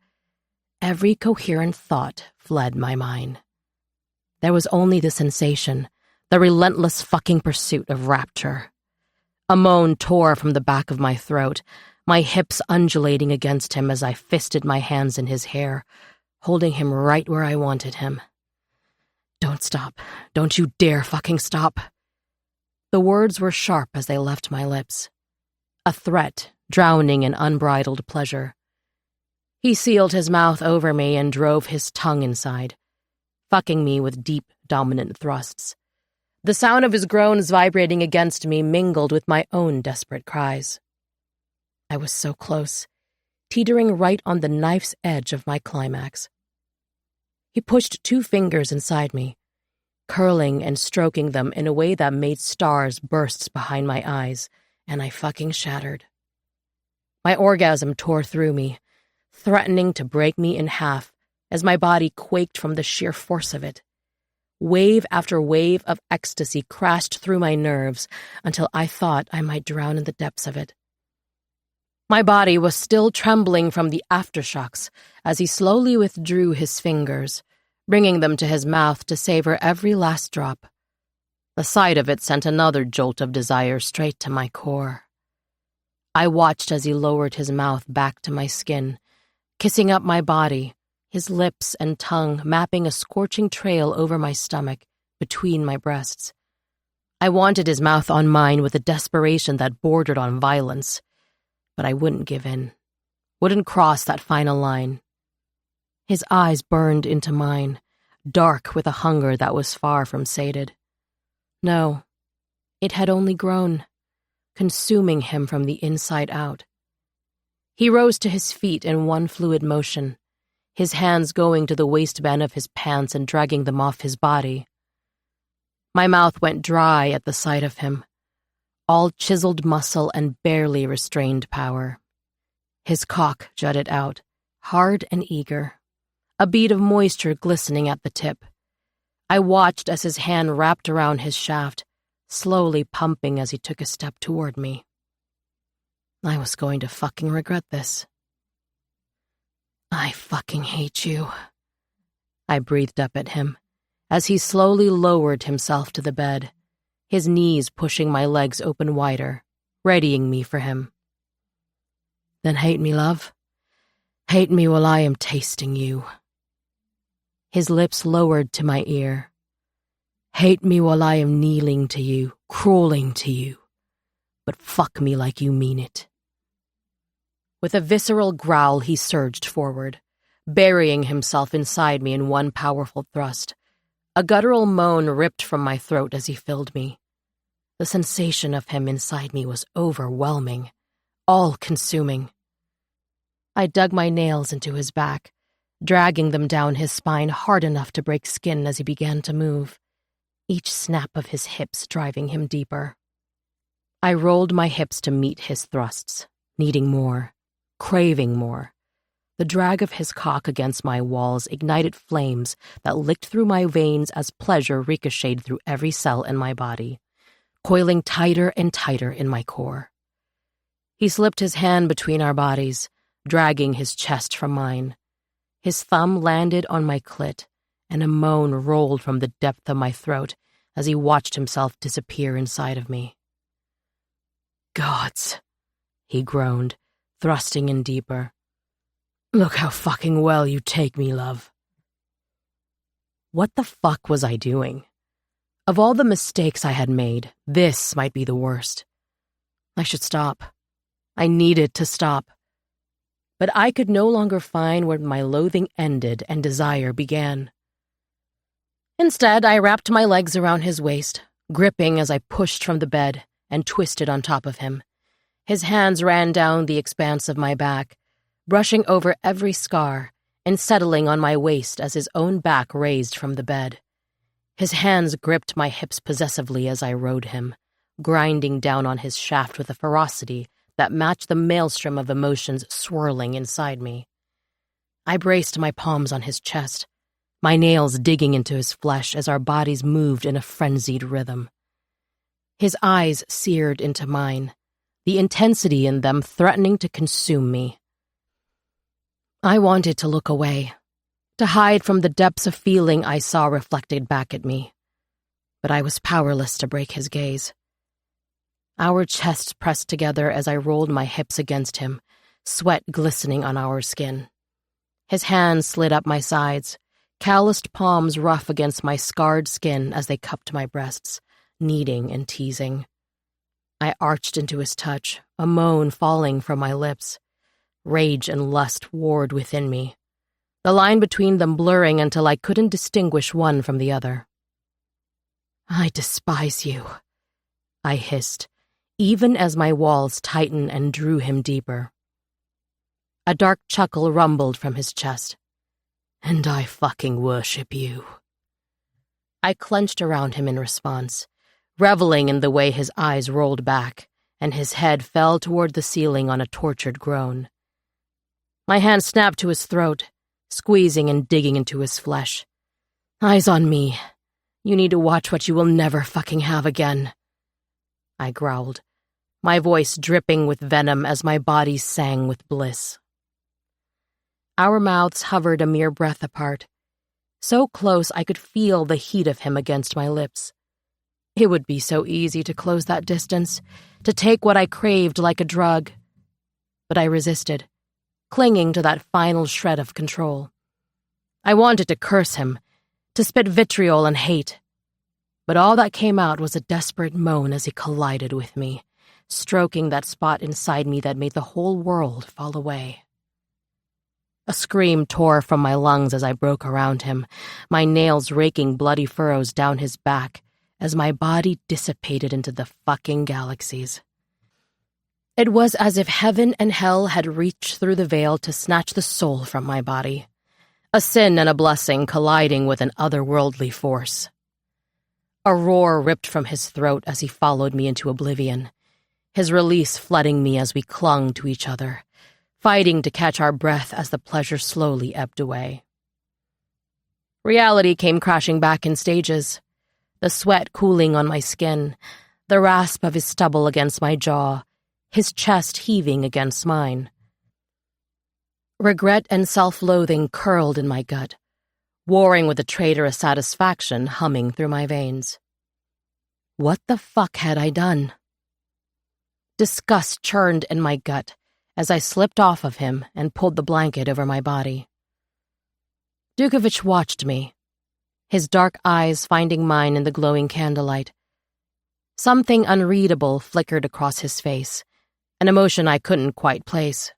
every coherent thought fled my mind. There was only the sensation, the relentless fucking pursuit of rapture. A moan tore from the back of my throat, my hips undulating against him as I fisted my hands in his hair, holding him right where I wanted him. "Don't stop. Don't you dare fucking stop." The words were sharp as they left my lips. A threat, drowning in unbridled pleasure. He sealed his mouth over me and drove his tongue inside, fucking me with deep, dominant thrusts. The sound of his groans vibrating against me mingled with my own desperate cries. I was so close, teetering right on the knife's edge of my climax. He pushed 2 fingers inside me, curling and stroking them in a way that made stars burst behind my eyes, and I fucking shattered. My orgasm tore through me, threatening to break me in half as my body quaked from the sheer force of it. Wave after wave of ecstasy crashed through my nerves until I thought I might drown in the depths of it. My body was still trembling from the aftershocks as he slowly withdrew his fingers, bringing them to his mouth to savor every last drop. The sight of it sent another jolt of desire straight to my core. I watched as he lowered his mouth back to my skin, kissing up my body, his lips and tongue mapping a scorching trail over my stomach, between my breasts. I wanted his mouth on mine with a desperation that bordered on violence, but I wouldn't give in, wouldn't cross that final line. His eyes burned into mine, dark with a hunger that was far from sated. No, it had only grown, consuming him from the inside out. He rose to his feet in one fluid motion, his hands going to the waistband of his pants and dragging them off his body. My mouth went dry at the sight of him, all chiseled muscle and barely restrained power. His cock jutted out, hard and eager, a bead of moisture glistening at the tip. I watched as his hand wrapped around his shaft, slowly pumping as he took a step toward me. I was going to fucking regret this. "I fucking hate you," I breathed up at him, as he slowly lowered himself to the bed, his knees pushing my legs open wider, readying me for him. Then hate me, love. Hate me while I am tasting you. His lips lowered to my ear. Hate me while I am kneeling to you, crawling to you, but fuck me like you mean it. With a visceral growl, he surged forward, burying himself inside me in one powerful thrust. A guttural moan ripped from my throat as he filled me. The sensation of him inside me was overwhelming, all-consuming. I dug my nails into his back, dragging them down his spine hard enough to break skin as he began to move, each snap of his hips driving him deeper. I rolled my hips to meet his thrusts, needing more, craving more. The drag of his cock against my walls ignited flames that licked through my veins as pleasure ricocheted through every cell in my body, coiling tighter and tighter in my core. He slipped his hand between our bodies, dragging his chest from mine. His thumb landed on my clit, and a moan rolled from the depth of my throat as he watched himself disappear inside of me. Gods, he groaned, thrusting in deeper. Look how fucking well you take me, love. What the fuck was I doing? Of all the mistakes I had made, this might be the worst. I should stop. I needed to stop. But I could no longer find where my loathing ended and desire began. Instead, I wrapped my legs around his waist, gripping as I pushed from the bed and twisted on top of him. His hands ran down the expanse of my back, brushing over every scar and settling on my waist as his own back raised from the bed. His hands gripped my hips possessively as I rode him, grinding down on his shaft with a ferocity that matched the maelstrom of emotions swirling inside me. I braced my palms on his chest, my nails digging into his flesh as our bodies moved in a frenzied rhythm. His eyes seared into mine, the intensity in them threatening to consume me. I wanted to look away, to hide from the depths of feeling I saw reflected back at me, but I was powerless to break his gaze. Our chests pressed together as I rolled my hips against him, sweat glistening on our skin. His hands slid up my sides, calloused palms rough against my scarred skin as they cupped my breasts, kneading and teasing. I arched into his touch, a moan falling from my lips. Rage and lust warred within me, the line between them blurring until I couldn't distinguish one from the other. I despise you, I hissed, even as my walls tightened and drew him deeper. A dark chuckle rumbled from his chest. And I fucking worship you. I clenched around him in response, reveling in the way his eyes rolled back, and his head fell toward the ceiling on a tortured groan. My hand snapped to his throat, squeezing and digging into his flesh. Eyes on me. You need to watch what you will never fucking have again. I growled, my voice dripping with venom as my body sang with bliss. Our mouths hovered a mere breath apart, so close I could feel the heat of him against my lips. It would be so easy to close that distance, to take what I craved like a drug. But I resisted, clinging to that final shred of control. I wanted to curse him, to spit vitriol and hate. But all that came out was a desperate moan as he collided with me, stroking that spot inside me that made the whole world fall away. A scream tore from my lungs as I broke around him, my nails raking bloody furrows down his back as my body dissipated into the fucking galaxies. It was as if heaven and hell had reached through the veil to snatch the soul from my body, a sin and a blessing colliding with an otherworldly force. A roar ripped from his throat as he followed me into oblivion, his release flooding me as we clung to each other, fighting to catch our breath as the pleasure slowly ebbed away. Reality came crashing back in stages, the sweat cooling on my skin, the rasp of his stubble against my jaw, his chest heaving against mine. Regret and self-loathing curled in my gut, warring with a traitorous satisfaction humming through my veins. What the fuck had I done? Disgust churned in my gut as I slipped off of him and pulled the blanket over my body. Dukovich watched me, his dark eyes finding mine in the glowing candlelight. Something unreadable flickered across his face, an emotion I couldn't quite place.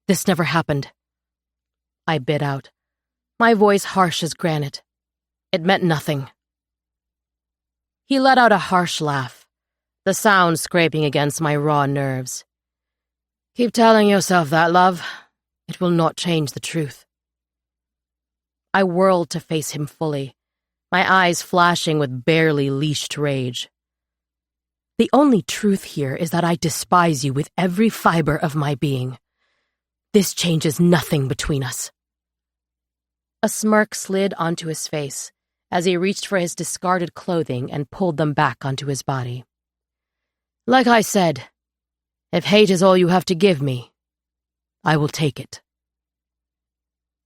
This never happened, I bit out, my voice harsh as granite. It meant nothing. He let out a harsh laugh, the sound scraping against my raw nerves. Keep telling yourself that, love. It will not change the truth. I whirled to face him fully, my eyes flashing with barely leashed rage. The only truth here is that I despise you with every fiber of my being. This changes nothing between us. A smirk slid onto his face as he reached for his discarded clothing and pulled them back onto his body. Like I said, if hate is all you have to give me, I will take it.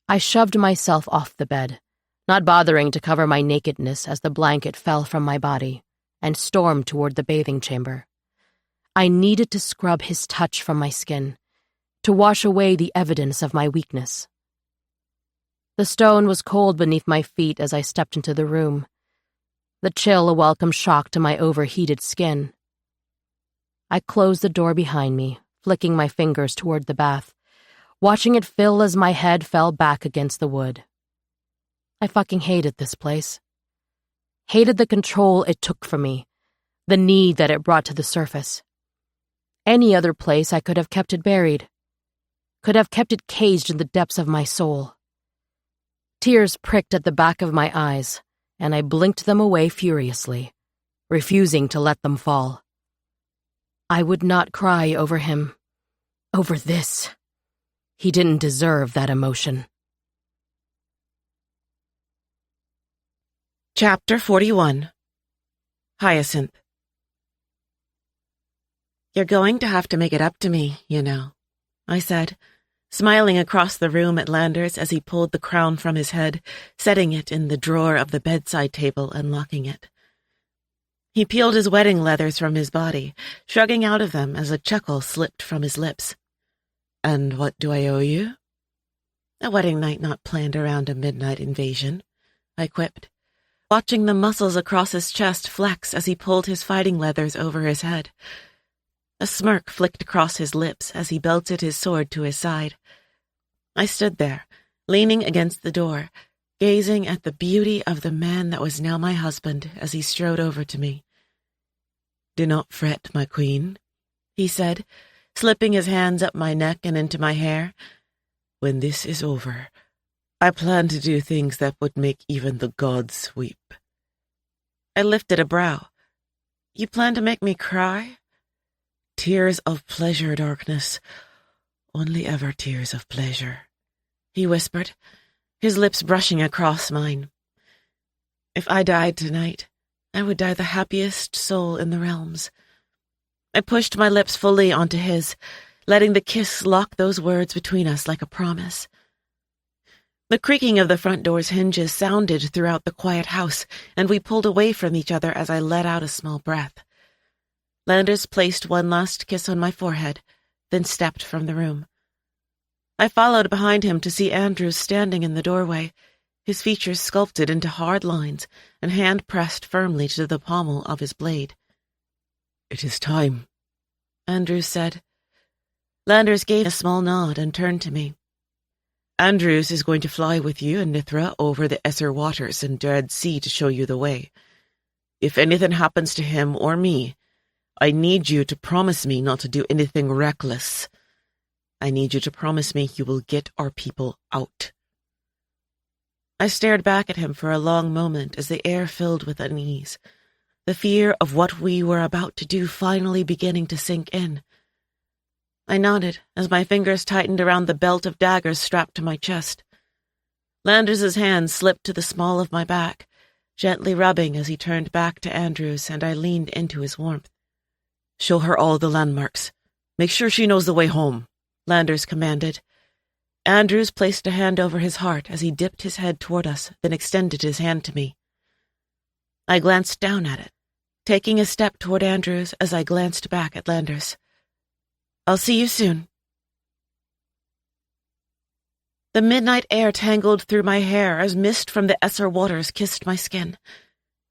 I shoved myself off the bed, not bothering to cover my nakedness as the blanket fell from my body, and stormed toward the bathing chamber. I needed to scrub his touch from my skin, to wash away the evidence of my weakness. The stone was cold beneath my feet as I stepped into the room, the chill a welcome shock to my overheated skin. I closed the door behind me, flicking my fingers toward the bath, watching it fill as my head fell back against the wood. I fucking hated this place. Hated the control it took from me, the need that it brought to the surface. Any other place I could have kept it buried, could have kept it caged in the depths of my soul. Tears pricked at the back of my eyes, and I blinked them away furiously, refusing to let them fall. I would not cry over him, over this. He didn't deserve that emotion. Chapter 41. Hyacinth. You're going to have to make it up to me, you know, I said, smiling across the room at Landers as he pulled the crown from his head, setting it in the drawer of the bedside table and locking it. He peeled his wedding leathers from his body, shrugging out of them as a chuckle slipped from his lips. And what do I owe you? A wedding night not planned around a midnight invasion, I quipped, watching the muscles across his chest flex as he pulled his fighting leathers over his head. A smirk flicked across his lips as he belted his sword to his side. I stood there, leaning against the door, gazing at the beauty of the man that was now my husband as he strode over to me. Do not fret, my queen, he said, slipping his hands up my neck and into my hair. When this is over, I plan to do things that would make even the gods weep. I lifted a brow. You plan to make me cry? Tears of pleasure, darkness. Only ever tears of pleasure, he whispered, his lips brushing across mine. If I died tonight, I would die the happiest soul in the realms. I pushed my lips fully onto his, letting the kiss lock those words between us like a promise. The creaking of the front door's hinges sounded throughout the quiet house, and we pulled away from each other as I let out a small breath. Landers placed one last kiss on my forehead, then stepped from the room. I followed behind him to see Andrews standing in the doorway, his features sculpted into hard lines and hand pressed firmly to the pommel of his blade. It is time, Andrews said. Landers gave a small nod and turned to me. Andrews is going to fly with you and Nithra over the Esser waters and Dread Sea to show you the way. If anything happens to him or me, I need you to promise me not to do anything reckless. I need you to promise me you will get our people out. I stared back at him for a long moment as the air filled with unease, the fear of what we were about to do finally beginning to sink in. I nodded as my fingers tightened around the belt of daggers strapped to my chest. Landers's hand slipped to the small of my back, gently rubbing as he turned back to Andrews, and I leaned into his warmth. Show her all the landmarks. Make sure she knows the way home, Landers commanded. Andrews placed a hand over his heart as he dipped his head toward us, then extended his hand to me. I glanced down at it, taking a step toward Andrews as I glanced back at Landers. "I'll see you soon." The midnight air tangled through my hair as mist from the Esser waters kissed my skin.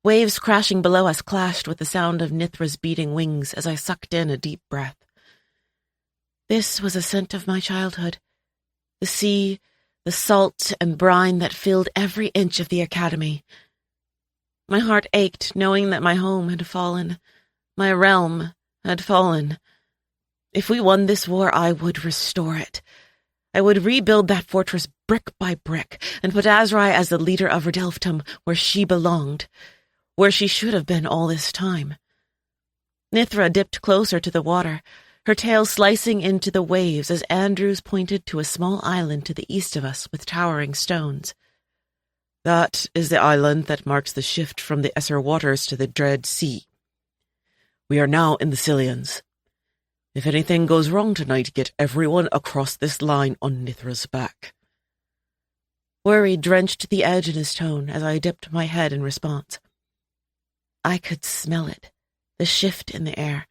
Waves crashing below us clashed with the sound of Nithra's beating wings as I sucked in a deep breath. This was a scent of my childhood. The sea, the salt and brine that filled every inch of the academy. My heart ached knowing that my home had fallen. My realm had fallen. If we won this war, I would restore it. I would rebuild that fortress brick by brick and put Azrai as the leader of Redelftum where she belonged, where she should have been all this time. Nithra dipped closer to the water, her tail slicing into the waves as Andrews pointed to a small island to the east of us with towering stones. "That is the island that marks the shift from the Esser waters to the Dread Sea. We are now in the Cillians. If anything goes wrong tonight, get everyone across this line on Nithra's back." Worry drenched the edge in his tone as I dipped my head in response. I could smell it, the shift in the air.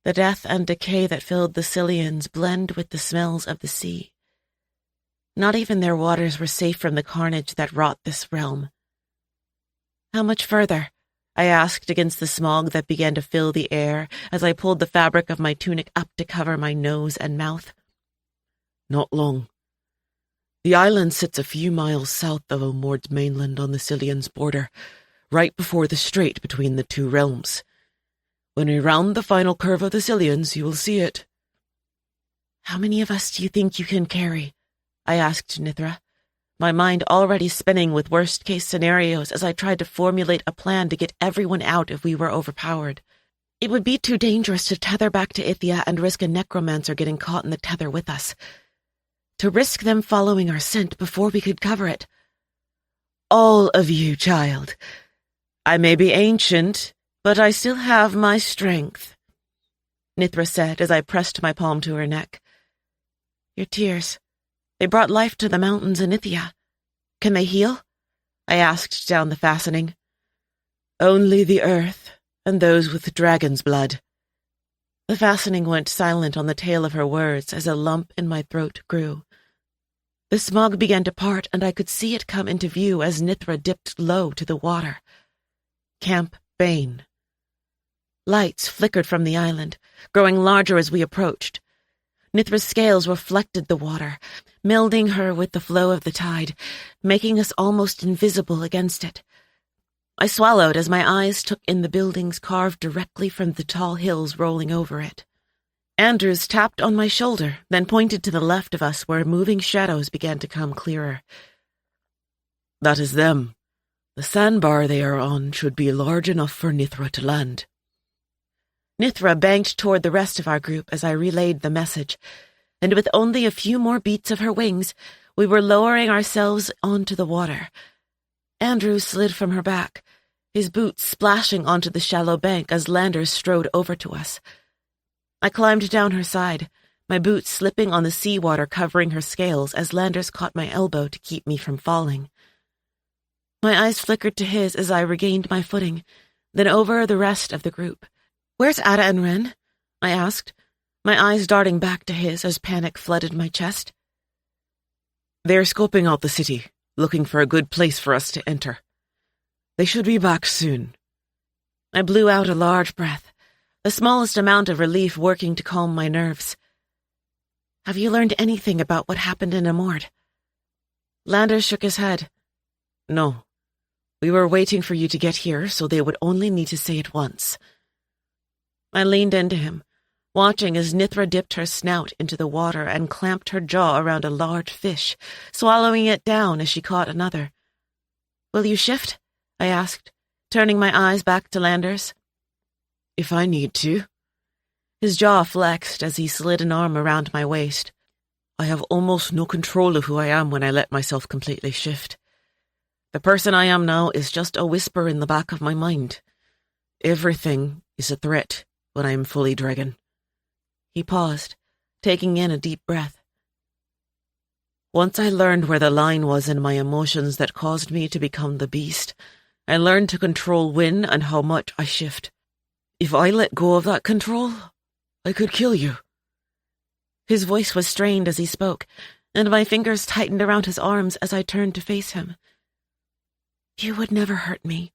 The death and decay that filled the Cillians blend with the smells of the sea. Not even their waters were safe from the carnage that wrought this realm. "How much further?" I asked against the smog that began to fill the air as I pulled the fabric of my tunic up to cover my nose and mouth. "Not long. The island sits a few miles south of Omord's mainland on the Cillians' border, right before the strait between the two realms. When we round the final curve of the Cillians, you will see it." "How many of us do you think you can carry?" I asked Nithra, my mind already spinning with worst-case scenarios as I tried to formulate a plan to get everyone out if we were overpowered. It would be too dangerous to tether back to Ithia and risk a necromancer getting caught in the tether with us. To risk them following our scent before we could cover it. "All of you, child. I may be ancient, but I still have my strength," Nithra said as I pressed my palm to her neck. "Your tears. They brought life to the mountains in Ithia. Can they heal?" I asked down the fastening. "Only the earth, and those with dragon's blood." The fastening went silent on the tail of her words as a lump in my throat grew. The smog began to part, and I could see it come into view as Nithra dipped low to the water. Camp Bane. Lights flickered from the island, growing larger as we approached. Nithra's scales reflected the water, melding her with the flow of the tide, making us almost invisible against it. I swallowed as my eyes took in the buildings carved directly from the tall hills rolling over it. Andrews tapped on my shoulder, then pointed to the left of us where moving shadows began to come clearer. "That is them. The sandbar they are on should be large enough for Nithra to land." Nithra banked toward the rest of our group as I relayed the message, and with only a few more beats of her wings, we were lowering ourselves onto the water. Andrew slid from her back, his boots splashing onto the shallow bank as Landers strode over to us. I climbed down her side, my boots slipping on the seawater covering her scales as Landers caught my elbow to keep me from falling. My eyes flickered to his as I regained my footing, then over the rest of the group. "Where's Ada and Ren?" I asked, my eyes darting back to his as panic flooded my chest. "They're scoping out the city, looking for a good place for us to enter. They should be back soon." I blew out a large breath, the smallest amount of relief working to calm my nerves. "Have you learned anything about what happened in Amord?" Landers shook his head. "No. We were waiting for you to get here, so they would only need to say it once." I leaned into him, watching as Nithra dipped her snout into the water and clamped her jaw around a large fish, swallowing it down as she caught another. "Will you shift?" I asked, turning my eyes back to Landers. "If I need to." His jaw flexed as he slid an arm around my waist. "I have almost no control of who I am when I let myself completely shift. The person I am now is just a whisper in the back of my mind. Everything is a threat when I am fully dragon." He paused, taking in a deep breath. Once I learned where the line was in my emotions that caused me to become the beast, I learned to control when and how much I shift. If I let go of that control, I could kill you." His voice was strained as he spoke, and my fingers tightened around his arms as I turned to face him. "You would never hurt me.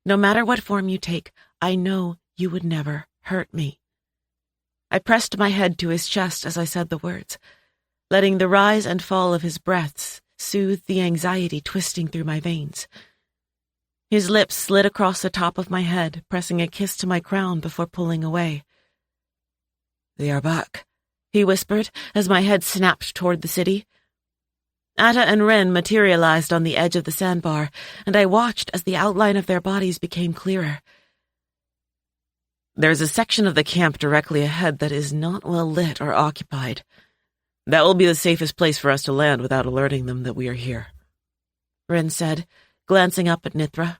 No matter what form you take, I know you would never hurt me." I pressed my head to his chest as I said the words, letting the rise and fall of his breaths soothe the anxiety twisting through my veins. His lips slid across the top of my head, pressing a kiss to my crown before pulling away. "They are back," he whispered as my head snapped toward the city. Ada and Ren materialized on the edge of the sandbar, and I watched as the outline of their bodies became clearer. "There's a section of the camp directly ahead that is not well lit or occupied. That will be the safest place for us to land without alerting them that we are here," Ren said, glancing up at Nithra.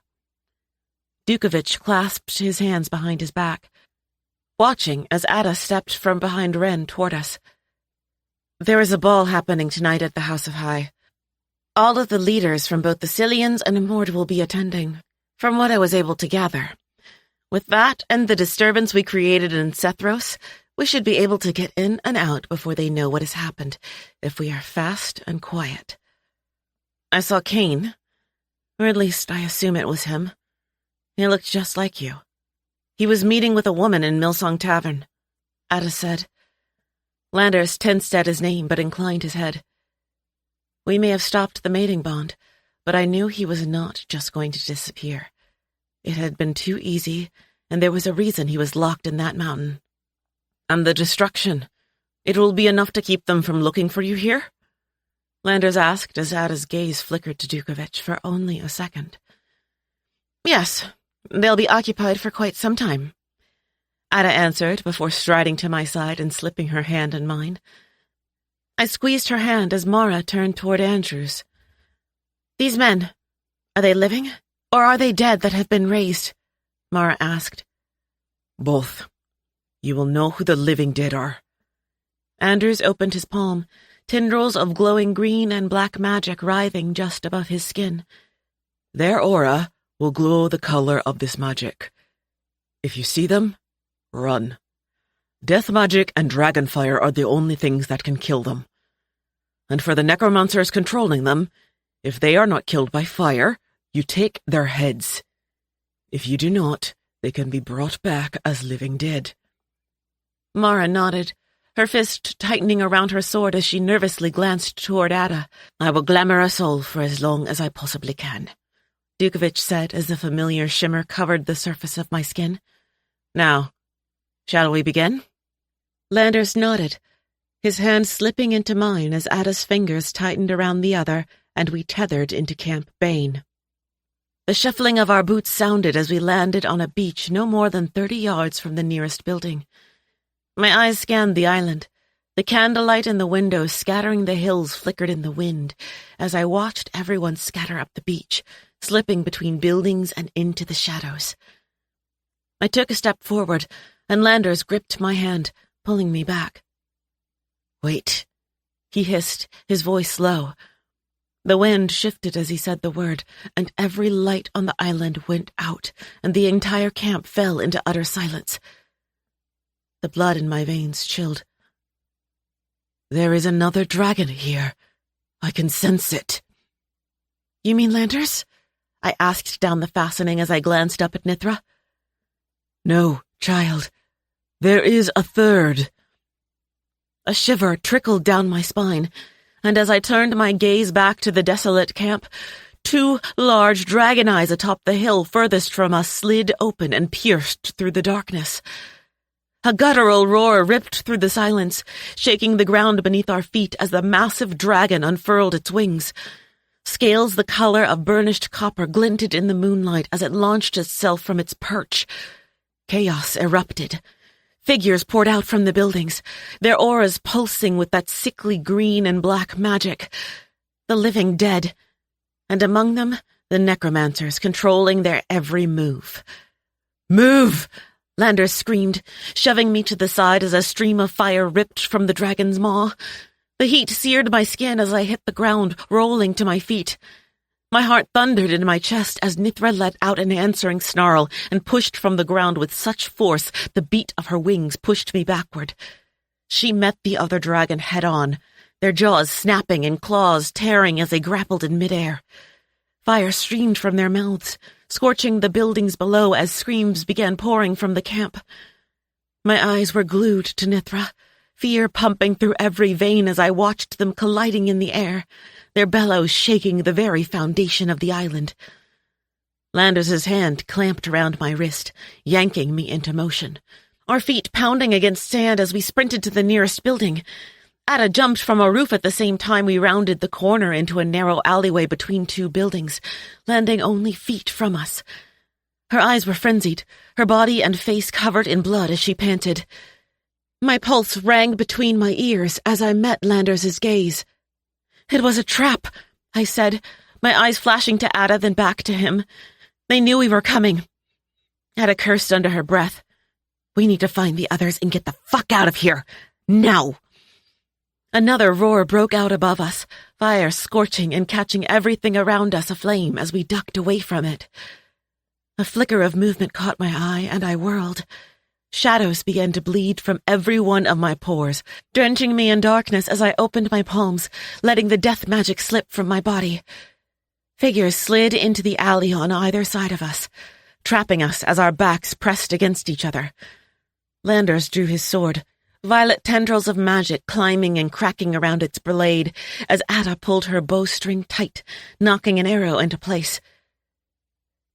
Dukovich clasped his hands behind his back, watching as Ada stepped from behind Ren toward us. "There is a ball happening tonight at the House of High. All of the leaders from both the Cillians and Immord will be attending, from what I was able to gather. With that and the disturbance we created in Sethros, we should be able to get in and out before they know what has happened, if we are fast and quiet. I saw Kane, or at least I assume it was him. He looked just like you. He was meeting with a woman in Millsong Tavern," Ada said. Landers tensed at his name but inclined his head. We may have stopped the mating bond, but I knew he was not just going to disappear. It had been too easy, and there was a reason he was locked in that mountain. "And the destruction, it will be enough to keep them from looking for you here?" Landers asked as Ada's gaze flickered to Dukovich for only a second. "Yes, they'll be occupied for quite some time," Ada answered before striding to my side and slipping her hand in mine. I squeezed her hand as Mara turned toward Andrews. "These men, are they living, or are they dead that have been raised?" Mara asked. "Both. You will know who the living dead are." Andrews opened his palm, tendrils of glowing green and black magic writhing just above his skin. "Their aura will glow the color of this magic. If you see them, run. Death magic and dragonfire are the only things that can kill them. And for the necromancers controlling them, if they are not killed by fire, you take their heads. If you do not, they can be brought back as living dead." Mara nodded, her fist tightening around her sword as she nervously glanced toward Ada. "I will glamour us all for as long as I possibly can," Dukovich said as the familiar shimmer covered the surface of my skin. "Now, shall we begin?" Landers nodded, his hand slipping into mine as Ada's fingers tightened around the other and we tethered into Camp Bane. The shuffling of our boots sounded as we landed on a beach no more than 30 yards from the nearest building. My eyes scanned the island. The candlelight in the windows scattering the hills flickered in the wind as I watched everyone scatter up the beach, slipping between buildings and into the shadows. I took a step forward, and Landers gripped my hand, pulling me back. "Wait," he hissed, his voice low. The wind shifted as he said the word, and every light on the island went out, and the entire camp fell into utter silence. The blood in my veins chilled. "There is another dragon here. I can sense it." "You mean Landers?" I asked down the fastening as I glanced up at Nithra. "No, child. There is a third." A shiver trickled down my spine, and as I turned my gaze back to the desolate camp, 2 large dragon eyes atop the hill furthest from us slid open and pierced through the darkness. A guttural roar ripped through the silence, shaking the ground beneath our feet as the massive dragon unfurled its wings. Scales the color of burnished copper glinted in the moonlight as it launched itself from its perch. Chaos erupted. Figures poured out from the buildings, their auras pulsing with that sickly green and black magic. The living dead, and among them, the necromancers controlling their every move. "Move!" Landers screamed, shoving me to the side as a stream of fire ripped from the dragon's maw. The heat seared my skin as I hit the ground, rolling to my feet. My heart thundered in my chest as Nithra let out an answering snarl and pushed from the ground with such force the beat of her wings pushed me backward. She met the other dragon head-on, their jaws snapping and claws tearing as they grappled in midair. Fire streamed from their mouths, scorching the buildings below as screams began pouring from the camp. My eyes were glued to Nithra, fear pumping through every vein as I watched them colliding in the air, their bellows shaking the very foundation of the island. Landers's hand clamped around my wrist, yanking me into motion, our feet pounding against sand as we sprinted to the nearest building. Ada jumped from a roof at the same time we rounded the corner into a narrow alleyway between two buildings, landing only feet from us. Her eyes were frenzied, her body and face covered in blood as she panted. My pulse rang between my ears as I met Landers's gaze. "It was a trap," I said, my eyes flashing to Ada then back to him. "They knew we were coming." Ada cursed under her breath. "We need to find the others and get the fuck out of here. Now!" Another roar broke out above us, fire scorching and catching everything around us aflame as we ducked away from it. A flicker of movement caught my eye, and I whirled. Shadows began to bleed from every one of my pores, drenching me in darkness as I opened my palms, letting the death magic slip from my body. Figures slid into the alley on either side of us, trapping us as our backs pressed against each other. Landers drew his sword, violet tendrils of magic climbing and cracking around its blade as Ada pulled her bowstring tight, knocking an arrow into place.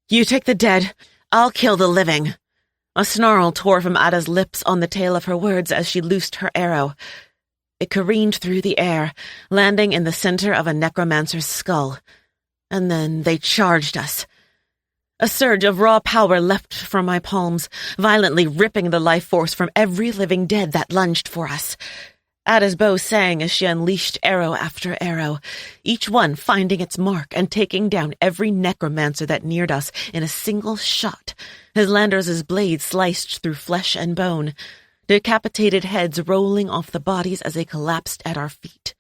"You take the dead, I'll kill the living." A snarl tore from Ada's lips on the tail of her words as she loosed her arrow. It careened through the air, landing in the center of a necromancer's skull. And then they charged us. A surge of raw power leapt from my palms, violently ripping the life force from every living dead that lunged for us. Ada's bow sang as she unleashed arrow after arrow, each one finding its mark and taking down every necromancer that neared us in a single shot, as Landers' blade sliced through flesh and bone, decapitated heads rolling off the bodies as they collapsed at our feet.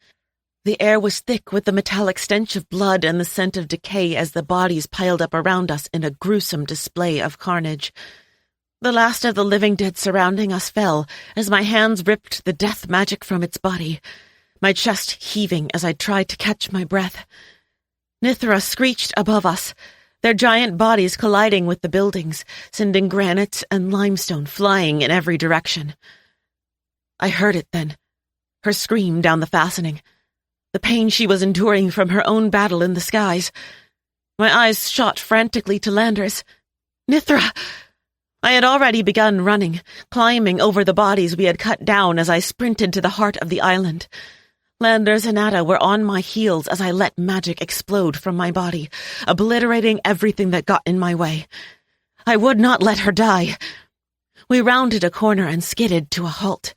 The air was thick with the metallic stench of blood and the scent of decay as the bodies piled up around us in a gruesome display of carnage. The last of the living dead surrounding us fell as my hands ripped the death magic from its body, my chest heaving as I tried to catch my breath. Nithra screeched above us, their giant bodies colliding with the buildings, sending granite and limestone flying in every direction. I heard it then, her scream down the fastening, the pain she was enduring from her own battle in the skies. My eyes shot frantically to Landers. "Nithra!" I had already begun running, climbing over the bodies we had cut down as I sprinted to the heart of the island. Landers and Ada were on my heels as I let magic explode from my body, obliterating everything that got in my way. I would not let her die. We rounded a corner and skidded to a halt.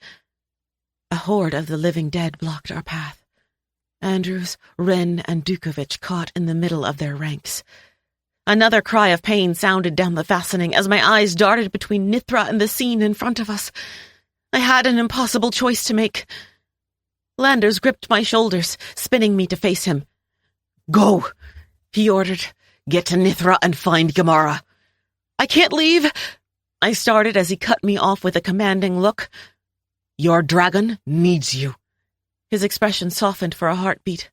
A horde of the living dead blocked our path. Andrews, Wren, and Dukovich caught in the middle of their ranks. Another cry of pain sounded down the fastening as my eyes darted between Nithra and the scene in front of us. I had an impossible choice to make. Landers gripped my shoulders, spinning me to face him. "Go," he ordered. "Get to Nithra and find Gamara." "I can't leave," I started as he cut me off with a commanding look. "Your dragon needs you." His expression softened for a heartbeat.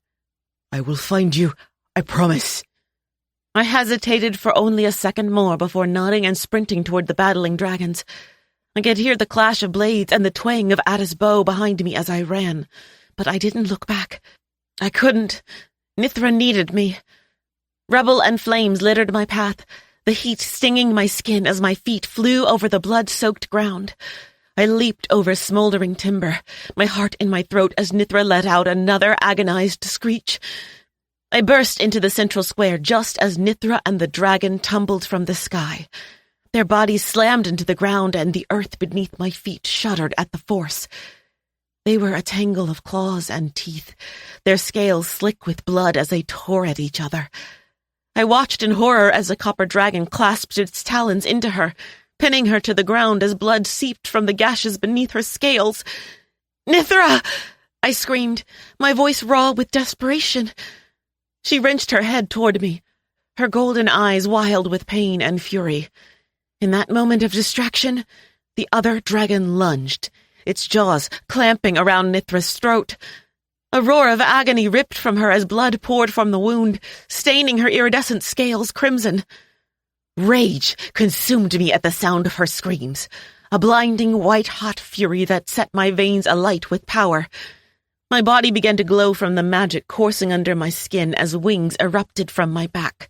"I will find you, I promise." I hesitated for only a second more before nodding and sprinting toward the battling dragons. I could hear the clash of blades and the twang of Ada's bow behind me as I ran, but I didn't look back. I couldn't. Nithra needed me. Rubble and flames littered my path, the heat stinging my skin as my feet flew over the blood-soaked ground. I leaped over smoldering timber, my heart in my throat as Nithra let out another agonized screech. I burst into the central square just as Nithra and the dragon tumbled from the sky. Their bodies slammed into the ground and the earth beneath my feet shuddered at the force. They were a tangle of claws and teeth, their scales slick with blood as they tore at each other. I watched in horror as the copper dragon clasped its talons into her, pinning her to the ground as blood seeped from the gashes beneath her scales. "Nithra!" I screamed, my voice raw with desperation. She wrenched her head toward me, her golden eyes wild with pain and fury. In that moment of distraction, the other dragon lunged, its jaws clamping around Nithra's throat. A roar of agony ripped from her as blood poured from the wound, staining her iridescent scales crimson. Rage consumed me at the sound of her screams, a blinding white-hot fury that set my veins alight with power. My body began to glow from the magic coursing under my skin as wings erupted from my back.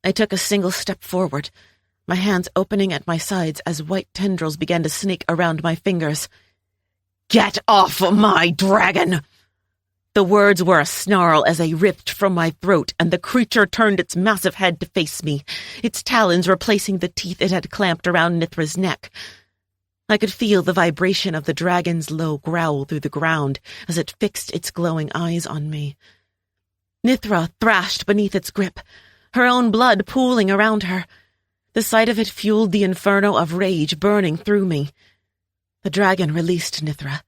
I took a single step forward, my hands opening at my sides as white tendrils began to snake around my fingers. "Get off my dragon!" The words were a snarl as they ripped from my throat, and the creature turned its massive head to face me, its talons replacing the teeth it had clamped around Nithra's neck. I could feel the vibration of the dragon's low growl through the ground as it fixed its glowing eyes on me. Nithra thrashed beneath its grip, her own blood pooling around her. The sight of it fueled the inferno of rage burning through me. The dragon released Nithra,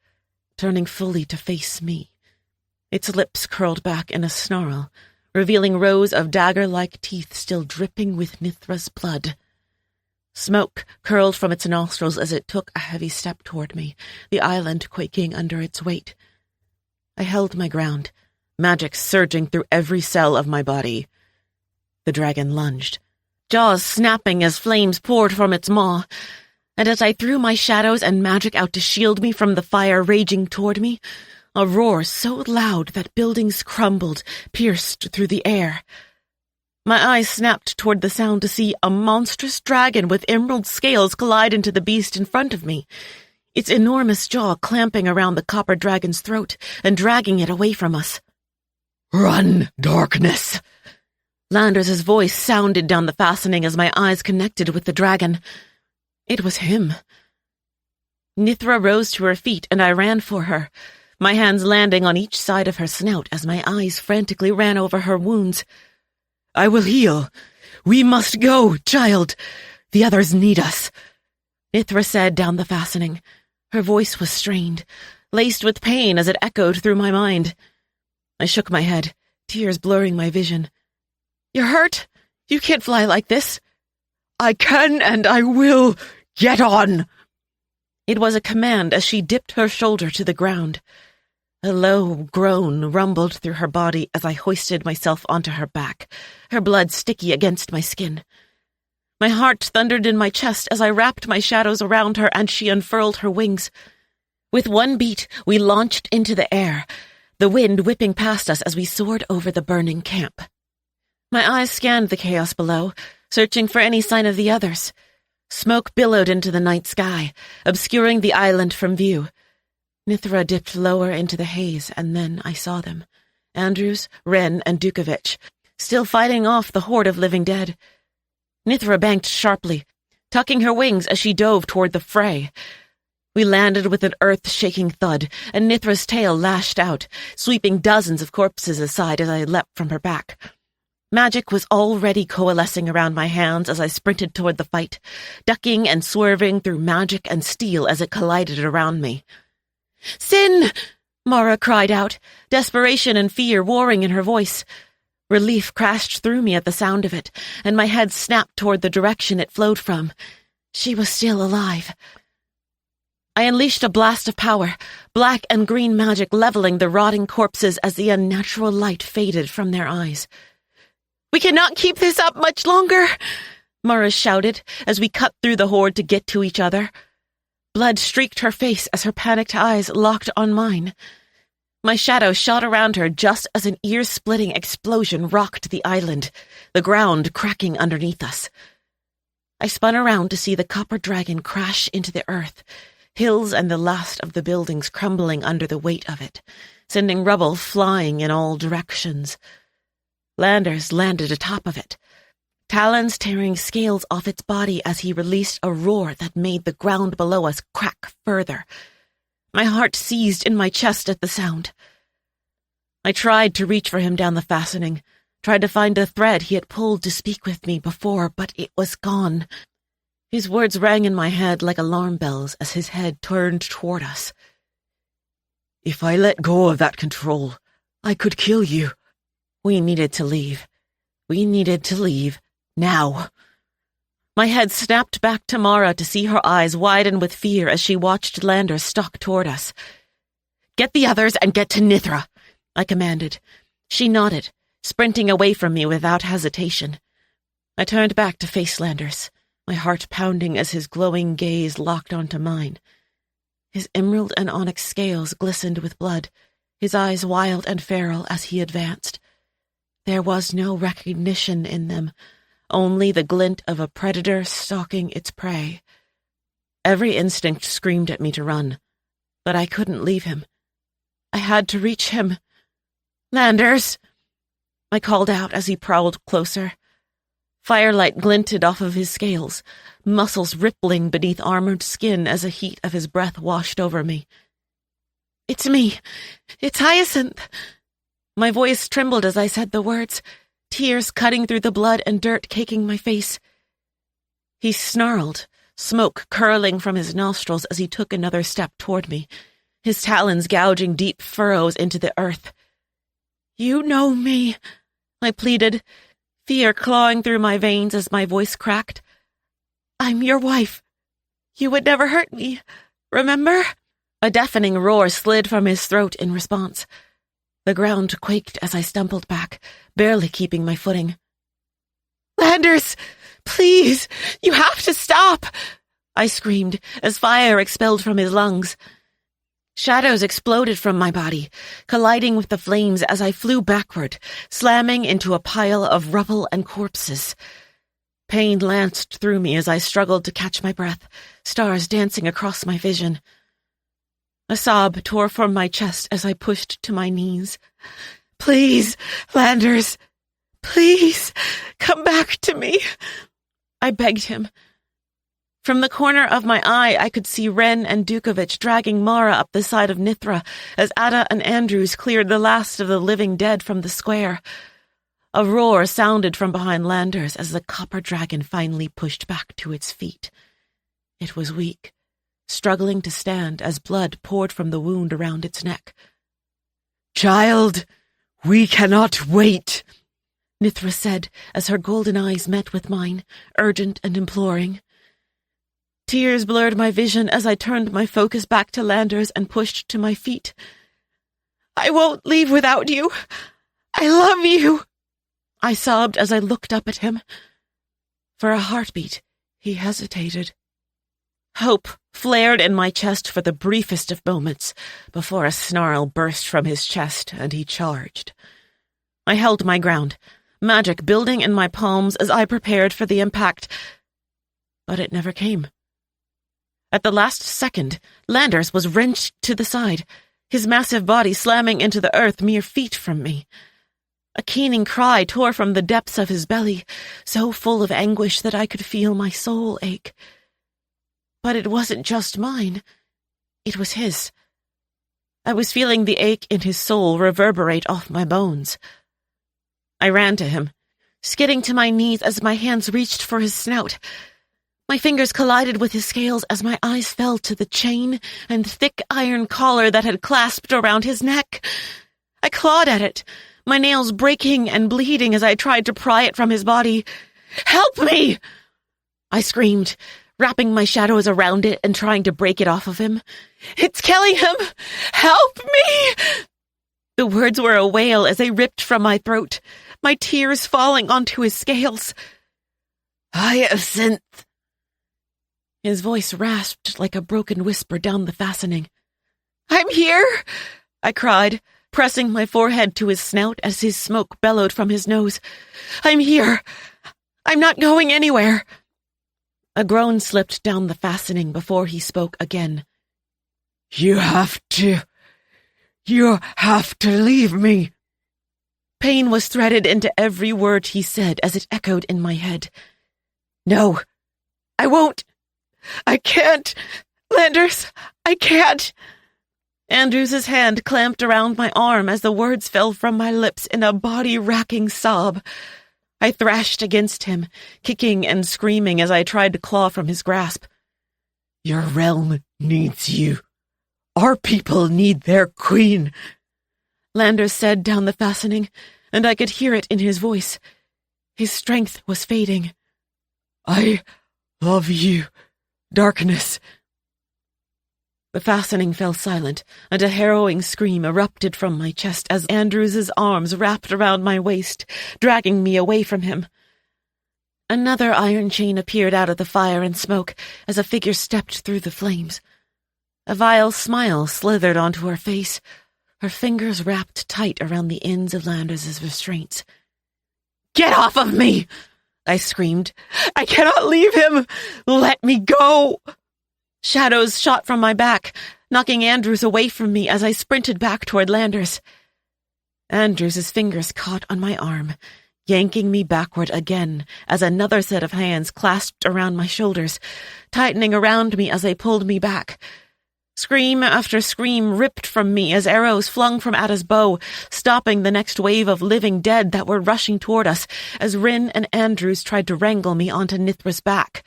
turning fully to face me. Its lips curled back in a snarl, revealing rows of dagger-like teeth still dripping with Nithra's blood. Smoke curled from its nostrils as it took a heavy step toward me, the island quaking under its weight. I held my ground, magic surging through every cell of my body. The dragon lunged, jaws snapping as flames poured from its maw, and as I threw my shadows and magic out to shield me from the fire raging toward me, a roar so loud that buildings crumbled, pierced through the air. My eyes snapped toward the sound to see a monstrous dragon with emerald scales collide into the beast in front of me, its enormous jaw clamping around the copper dragon's throat and dragging it away from us. "Run, darkness!" Landers' voice sounded down the fastening as my eyes connected with the dragon. It was him. Nithra rose to her feet, and I ran for her, my hands landing on each side of her snout as my eyes frantically ran over her wounds. "I will heal. We must go, child. The others need us," Nithra said down the fastening. Her voice was strained, laced with pain as it echoed through my mind. I shook my head, tears blurring my vision. "You're hurt? You can't fly like this." "I can and I will. Get on!" It was a command as she dipped her shoulder to the ground. A low groan rumbled through her body as I hoisted myself onto her back, her blood sticky against my skin. My heart thundered in my chest as I wrapped my shadows around her and she unfurled her wings. With one beat, we launched into the air, the wind whipping past us as we soared over the burning camp. My eyes scanned the chaos below, searching for any sign of the others. Smoke billowed into the night sky, obscuring the island from view. Nithra dipped lower into the haze, and then I saw them. Andrews, Wren, and Dukovich, still fighting off the horde of living dead. Nithra banked sharply, tucking her wings as she dove toward the fray. We landed with an earth-shaking thud, and Nithra's tail lashed out, sweeping dozens of corpses aside as I leapt from her back. Magic was already coalescing around my hands as I sprinted toward the fight, ducking and swerving through magic and steel as it collided around me. "Sin!" Mara cried out, desperation and fear warring in her voice. Relief crashed through me at the sound of it, and my head snapped toward the direction it flowed from. She was still alive. I unleashed a blast of power, black and green magic leveling the rotting corpses as the unnatural light faded from their eyes. "We cannot keep this up much longer," Mara shouted as we cut through the horde to get to each other. Blood streaked her face as her panicked eyes locked on mine. My shadow shot around her just as an ear-splitting explosion rocked the island, the ground cracking underneath us. I spun around to see the copper dragon crash into the earth, hills and the last of the buildings crumbling under the weight of it, sending rubble flying in all directions. Landers landed atop of it, talons tearing scales off its body as he released a roar that made the ground below us crack further. My heart seized in my chest at the sound. I tried to reach for him down the fastening, tried to find the thread he had pulled to speak with me before, but it was gone. His words rang in my head like alarm bells as his head turned toward us. If I let go of that control, I could kill you. We needed to leave. We needed to leave. Now. My head snapped back to Mara to see her eyes widen with fear as she watched Landers stalk toward us. Get the others and get to Nithra, I commanded. She nodded, sprinting away from me without hesitation. I turned back to face Landers, my heart pounding as his glowing gaze locked onto mine. His emerald and onyx scales glistened with blood, his eyes wild and feral as he advanced. There was no recognition in them, only the glint of a predator stalking its prey. Every instinct screamed at me to run, but I couldn't leave him. I had to reach him. Landers! I called out as he prowled closer. Firelight glinted off of his scales, muscles rippling beneath armored skin as the heat of his breath washed over me. It's me. It's Hyacinth. My voice trembled as I said the words, tears cutting through the blood and dirt caking my face. He snarled, smoke curling from his nostrils as he took another step toward me, his talons gouging deep furrows into the earth. You know me, I pleaded, fear clawing through my veins as my voice cracked. I'm your wife. You would never hurt me, remember? A deafening roar slid from his throat in response. The ground quaked as I stumbled back, barely keeping my footing. Landers, please, you have to stop, I screamed as fire expelled from his lungs. Shadows exploded from my body, colliding with the flames as I flew backward, slamming into a pile of rubble and corpses. Pain lanced through me as I struggled to catch my breath, stars dancing across my vision. A sob tore from my chest as I pushed to my knees. Please, Landers, please, come back to me, I begged him. From the corner of my eye, I could see Wren and Dukovich dragging Mara up the side of Nithra as Ada and Andrews cleared the last of the living dead from the square. A roar sounded from behind Landers as the copper dragon finally pushed back to its feet. It was weak, struggling to stand as blood poured from the wound around its neck. Child, we cannot wait, Nithra said as her golden eyes met with mine, urgent and imploring. Tears blurred my vision as I turned my focus back to Landers and pushed to my feet. I won't leave without you. I love you, I sobbed as I looked up at him. For a heartbeat, he hesitated. Hope flared in my chest for the briefest of moments before a snarl burst from his chest and he charged. I held my ground, magic building in my palms as I prepared for the impact, but it never came. At the last second, Landers was wrenched to the side, his massive body slamming into the earth mere feet from me. A keening cry tore from the depths of his belly, so full of anguish that I could feel my soul ache. But it wasn't just mine. It was his. I was feeling the ache in his soul reverberate off my bones. I ran to him, skidding to my knees as my hands reached for his snout. My fingers collided with his scales as my eyes fell to the chain and thick iron collar that had clasped around his neck. I clawed at it, my nails breaking and bleeding as I tried to pry it from his body. Help me! I screamed, wrapping my shadows around it and trying to break it off of him. It's killing him! Help me! The words were a wail as they ripped from my throat, my tears falling onto his scales. Hyacinth! His voice rasped like a broken whisper down the fastening. I'm here, I cried, pressing my forehead to his snout as his smoke bellowed from his nose. I'm here. I'm not going anywhere. A groan slipped down the fastening before he spoke again. You have to leave me. Pain was threaded into every word he said as it echoed in my head. No, I won't. I can't. Landers, I can't. Andrews's hand clamped around my arm as the words fell from my lips in a body-racking sob. I thrashed against him, kicking and screaming as I tried to claw from his grasp. Your realm needs you. Our people need their queen, Landers said down the fastening, and I could hear it in his voice. His strength was fading. I love you, darkness. The fastening fell silent, and a harrowing scream erupted from my chest as Andrews's arms wrapped around my waist, dragging me away from him. Another iron chain appeared out of the fire and smoke as a figure stepped through the flames. A vile smile slithered onto her face, her fingers wrapped tight around the ends of Landers's restraints. "Get off of me!" I screamed. "I cannot leave him! Let me go!" Shadows shot from my back, knocking Andrews away from me as I sprinted back toward Landers. Andrews's fingers caught on my arm, yanking me backward again as another set of hands clasped around my shoulders, tightening around me as they pulled me back. Scream after scream ripped from me as arrows flung from Ada's bow, stopping the next wave of living dead that were rushing toward us as Rin and Andrews tried to wrangle me onto Nithra's back.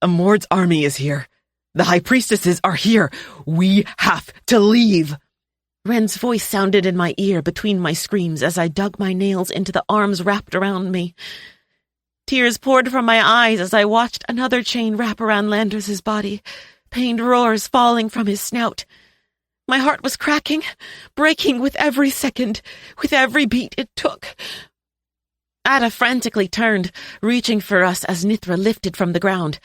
"Amord's army is here. The high priestesses are here. We have to leave." Ren's voice sounded in my ear between my screams as I dug my nails into the arms wrapped around me. Tears poured from my eyes as I watched another chain wrap around Landers's body, pained roars falling from his snout. My heart was cracking, breaking with every second, with every beat it took. Ada frantically turned, reaching for us as Nithra lifted from the ground.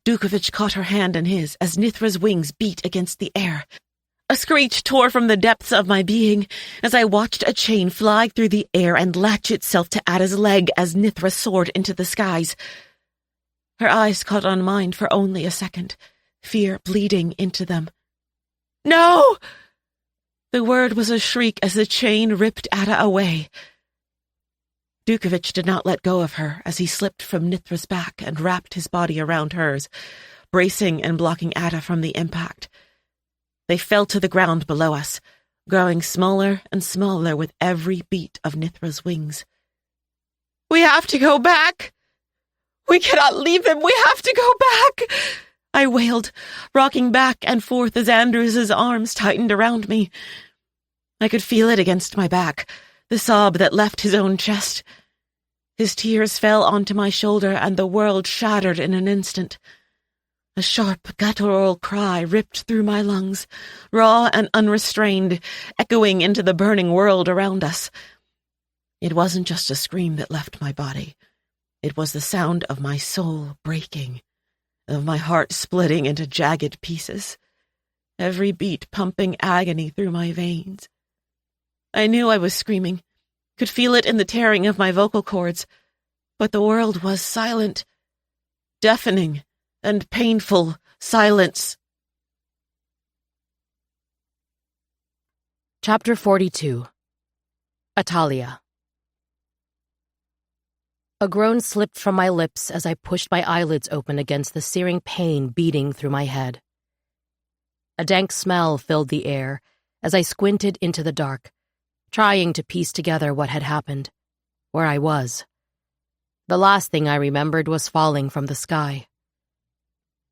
Dukovich caught her hand in his as Nithra's wings beat against the air. A screech tore from the depths of my being as I watched a chain fly through the air and latch itself to Ada's leg as Nithra soared into the skies. Her eyes caught on mine for only a second, fear bleeding into them. "No!" The word was a shriek as the chain ripped Ada away. Dukovich did not let go of her as he slipped from Nithra's back and wrapped his body around hers, bracing and blocking Ada from the impact. They fell to the ground below us, growing smaller and smaller with every beat of Nithra's wings. "We have to go back! We cannot leave them! We have to go back!" I wailed, rocking back and forth as Andrews's arms tightened around me. I could feel it against my back, the sob that left his own chest. His tears fell onto my shoulder and the world shattered in an instant. A sharp, guttural cry ripped through my lungs, raw and unrestrained, echoing into the burning world around us. It wasn't just a scream that left my body. It was the sound of my soul breaking, of my heart splitting into jagged pieces, every beat pumping agony through my veins. I knew I was screaming, could feel it in the tearing of my vocal cords, but the world was silent, deafening and painful silence. Chapter 42. Atalia. A groan slipped from my lips as I pushed my eyelids open against the searing pain beating through my head. A dank smell filled the air as I squinted into the dark, trying to piece together what had happened, where I was. The last thing I remembered was falling from the sky.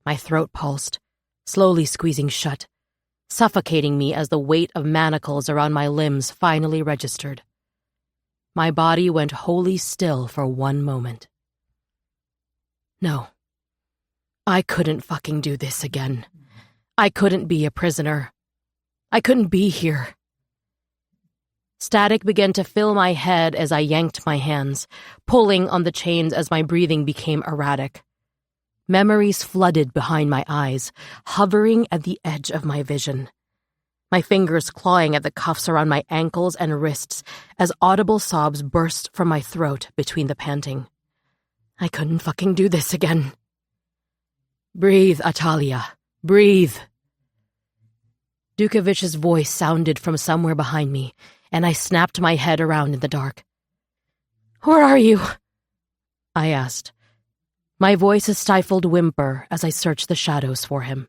My throat pulsed, slowly squeezing shut, suffocating me as the weight of manacles around my limbs finally registered. My body went wholly still for one moment. No. I couldn't fucking do this again. I couldn't be a prisoner. I couldn't be here. Static began to fill my head as I yanked my hands, pulling on the chains as my breathing became erratic. Memories flooded behind my eyes, hovering at the edge of my vision. My fingers clawing at the cuffs around my ankles and wrists as audible sobs burst from my throat between the panting. I couldn't fucking do this again. "Breathe, Atalia. Breathe." Dukovich's voice sounded from somewhere behind me, and I snapped my head around in the dark. "Where are you?" I asked. My voice a stifled whimper as I searched the shadows for him.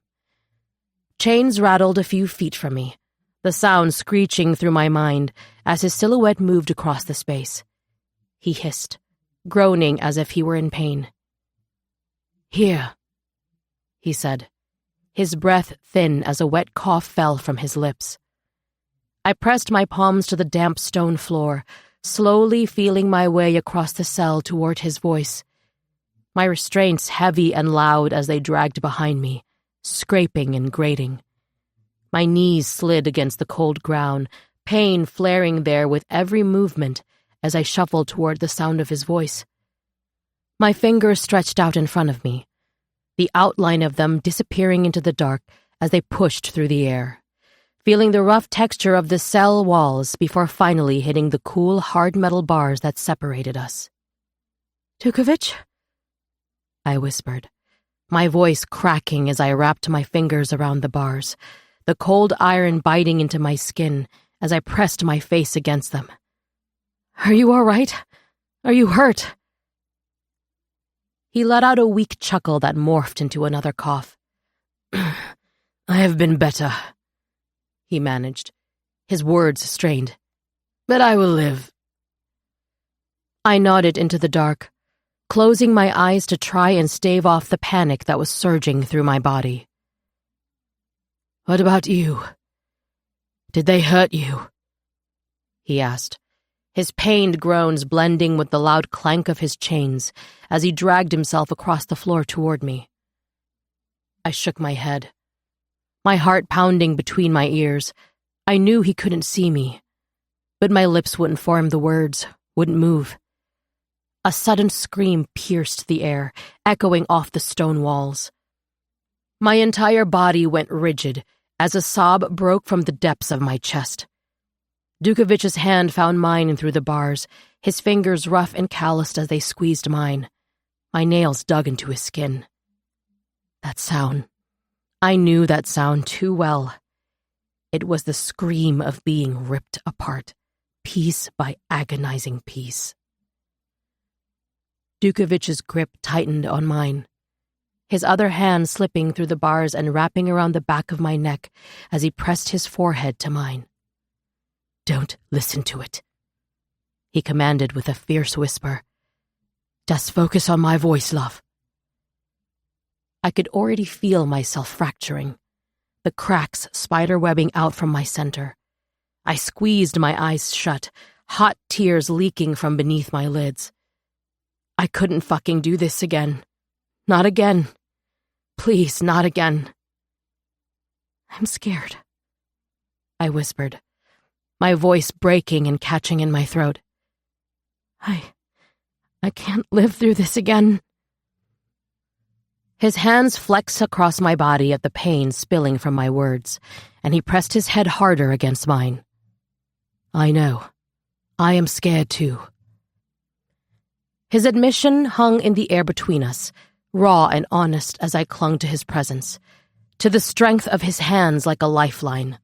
Chains rattled a few feet from me, the sound screeching through my mind as his silhouette moved across the space. He hissed, groaning as if he were in pain. "Here," he said, his breath thin as a wet cough fell from his lips. I pressed my palms to the damp stone floor, slowly feeling my way across the cell toward his voice, my restraints heavy and loud as they dragged behind me, scraping and grating. My knees slid against the cold ground, pain flaring there with every movement as I shuffled toward the sound of his voice. My fingers stretched out in front of me, the outline of them disappearing into the dark as they pushed through the air, feeling the rough texture of the cell walls before finally hitting the cool, hard metal bars that separated us. "Dukovich?" I whispered, my voice cracking as I wrapped my fingers around the bars, the cold iron biting into my skin as I pressed my face against them. "Are you all right? Are you hurt?" He let out a weak chuckle that morphed into another cough. "I have been better," he managed, his words strained. "But I will live." I nodded into the dark, closing my eyes to try and stave off the panic that was surging through my body. "What about you? Did they hurt you?" he asked, his pained groans blending with the loud clank of his chains as he dragged himself across the floor toward me. I shook my head, my heart pounding between my ears. I knew he couldn't see me, but my lips wouldn't form the words, wouldn't move. A sudden scream pierced the air, echoing off the stone walls. My entire body went rigid as a sob broke from the depths of my chest. Dukovich's hand found mine through the bars, his fingers rough and calloused as they squeezed mine. My nails dug into his skin. That sound. I knew that sound too well. It was the scream of being ripped apart, piece by agonizing piece. Dukovich's grip tightened on mine, his other hand slipping through the bars and wrapping around the back of my neck as he pressed his forehead to mine. "Don't listen to it," he commanded with a fierce whisper. "Just focus on my voice, love." I could already feel myself fracturing, the cracks spiderwebbing out from my center. I squeezed my eyes shut, hot tears leaking from beneath my lids. I couldn't fucking do this again. Not again. Please, not again. "I'm scared," I whispered, my voice breaking and catching in my throat. I can't live through this again." His hands flexed across my body at the pain spilling from my words, and he pressed his head harder against mine. "I know. I am scared too." His admission hung in the air between us, raw and honest as I clung to his presence, to the strength of his hands like a lifeline.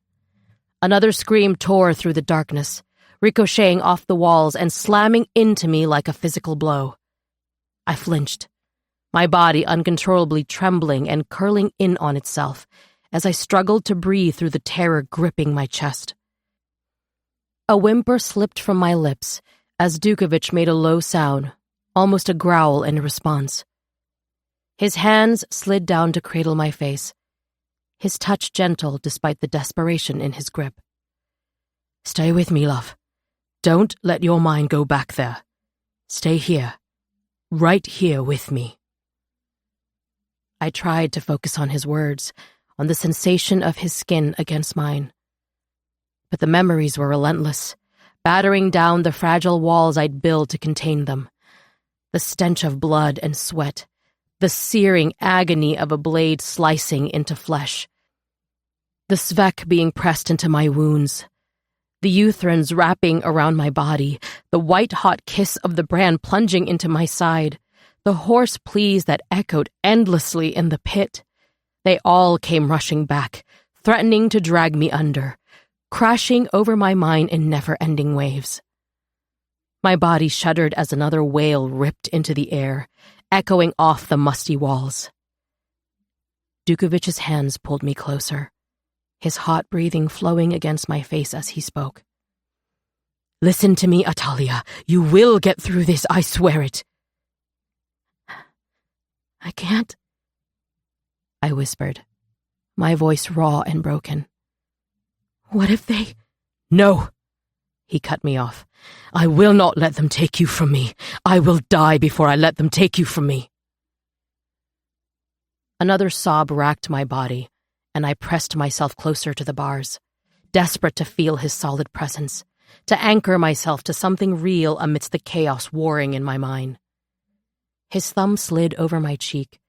Another scream tore through the darkness, ricocheting off the walls and slamming into me like a physical blow. I flinched, my body uncontrollably trembling and curling in on itself as I struggled to breathe through the terror gripping my chest. A whimper slipped from my lips as Dukovich made a low sound, almost a growl in response. His hands slid down to cradle my face, his touch gentle despite the desperation in his grip. "Stay with me, love. Don't let your mind go back there. Stay here, right here with me." I tried to focus on his words, on the sensation of his skin against mine. But the memories were relentless, battering down the fragile walls I'd built to contain them. The stench of blood and sweat, the searing agony of a blade slicing into flesh. The svek being pressed into my wounds, the euthrins wrapping around my body, the white-hot kiss of the brand plunging into my side, the hoarse pleas that echoed endlessly in the pit. They all came rushing back, threatening to drag me under, crashing over my mind in never-ending waves. My body shuddered as another wail ripped into the air, echoing off the musty walls. Dukovich's hands pulled me closer, his hot breathing flowing against my face as he spoke. "Listen to me, Atalia. You will get through this, I swear it." "I can't," I whispered, my voice raw and broken. What if they... No, he cut me off. I will not let them take you from me. I will die before I let them take you from me. Another sob racked my body, and I pressed myself closer to the bars, desperate to feel his solid presence, to anchor myself to something real amidst the chaos warring in my mind. His thumb slid over my cheek,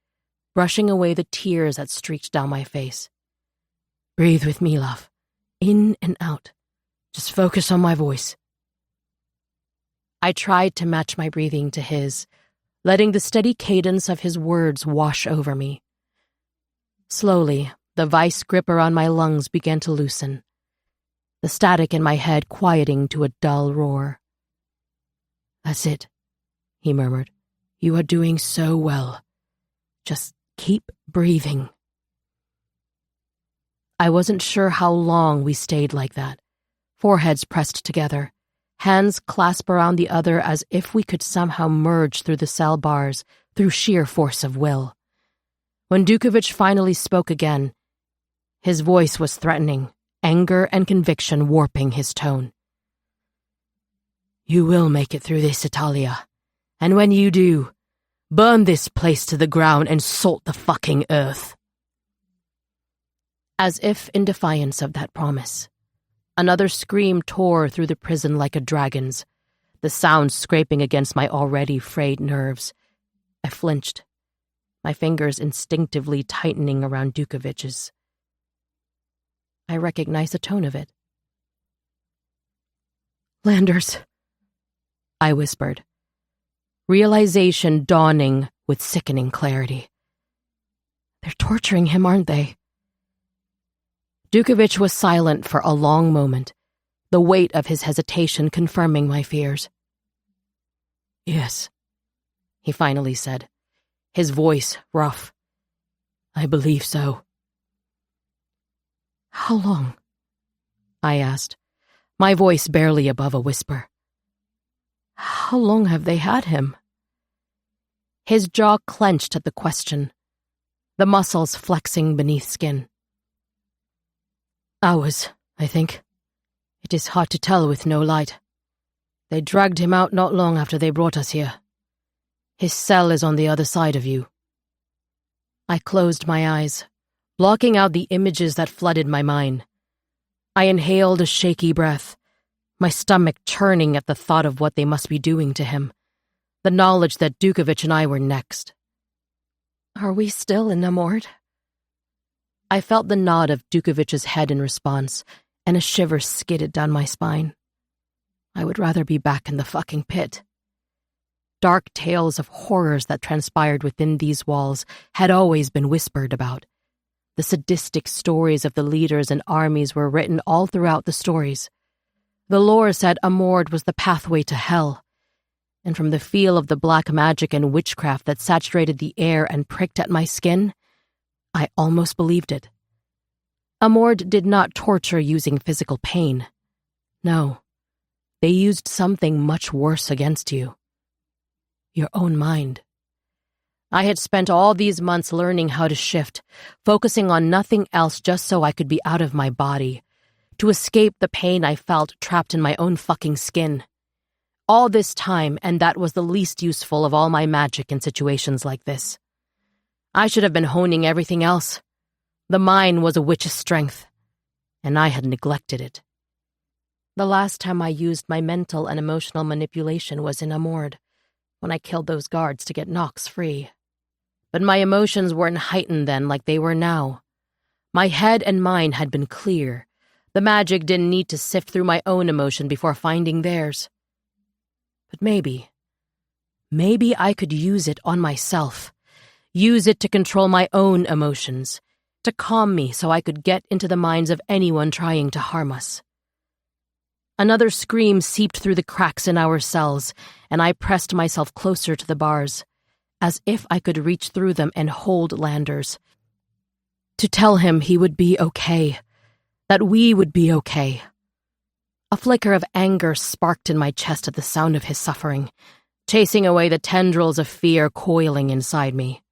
brushing away the tears that streaked down my face. Breathe with me, love. In and out. Just focus on my voice. I tried to match my breathing to his, letting the steady cadence of his words wash over me. Slowly, the vice grip around my lungs began to loosen, the static in my head quieting to a dull roar. That's it, he murmured. You are doing so well. Just keep breathing. I wasn't sure how long we stayed like that, foreheads pressed together, hands clasped around the other as if we could somehow merge through the cell bars through sheer force of will. When Dukovich finally spoke again, his voice was threatening, anger and conviction warping his tone. You will make it through this, Italia. And when you do, burn this place to the ground and salt the fucking earth. As if in defiance of that promise, another scream tore through the prison like a dragon's, the sound scraping against my already frayed nerves. I flinched, my fingers instinctively tightening around Dukovich's. I recognized the tone of it. Landers, I whispered, realization dawning with sickening clarity. They're torturing him, aren't they? Dukovich was silent for a long moment, the weight of his hesitation confirming my fears. Yes, he finally said, his voice rough. I believe so. How long? I asked, my voice barely above a whisper. How long have they had him? His jaw clenched at the question, the muscles flexing beneath skin. Hours, I think. It is hard to tell with no light. They dragged him out not long after they brought us here. His cell is on the other side of you. I closed my eyes, blocking out the images that flooded my mind. I inhaled a shaky breath, my stomach churning at the thought of what they must be doing to him, the knowledge that Dukovich and I were next. Are we still enamored? I felt the nod of Dukovich's head in response, and a shiver skidded down my spine. I would rather be back in the fucking pit. Dark tales of horrors that transpired within these walls had always been whispered about. The sadistic stories of the leaders and armies were written all throughout the stories. The lore said Amord was the pathway to hell, and from the feel of the black magic and witchcraft that saturated the air and pricked at my skin, I almost believed it. Amord did not torture using physical pain. No, they used something much worse against you. Your own mind. I had spent all these months learning how to shift, focusing on nothing else just so I could be out of my body, to escape the pain I felt trapped in my own fucking skin. All this time, and that was the least useful of all my magic in situations like this. I should have been honing everything else. The mine was a witch's strength, and I had neglected it. The last time I used my mental and emotional manipulation was in Amord, when I killed those guards to get Nox free. But my emotions weren't heightened then like they were now. My head and mind had been clear. The magic didn't need to sift through my own emotion before finding theirs. But maybe I could use it on myself. Use it to control my own emotions, to calm me so I could get into the minds of anyone trying to harm us. Another scream seeped through the cracks in our cells, and I pressed myself closer to the bars, as if I could reach through them and hold Landers. To tell him he would be okay, that we would be okay. A flicker of anger sparked in my chest at the sound of his suffering, chasing away the tendrils of fear coiling inside me.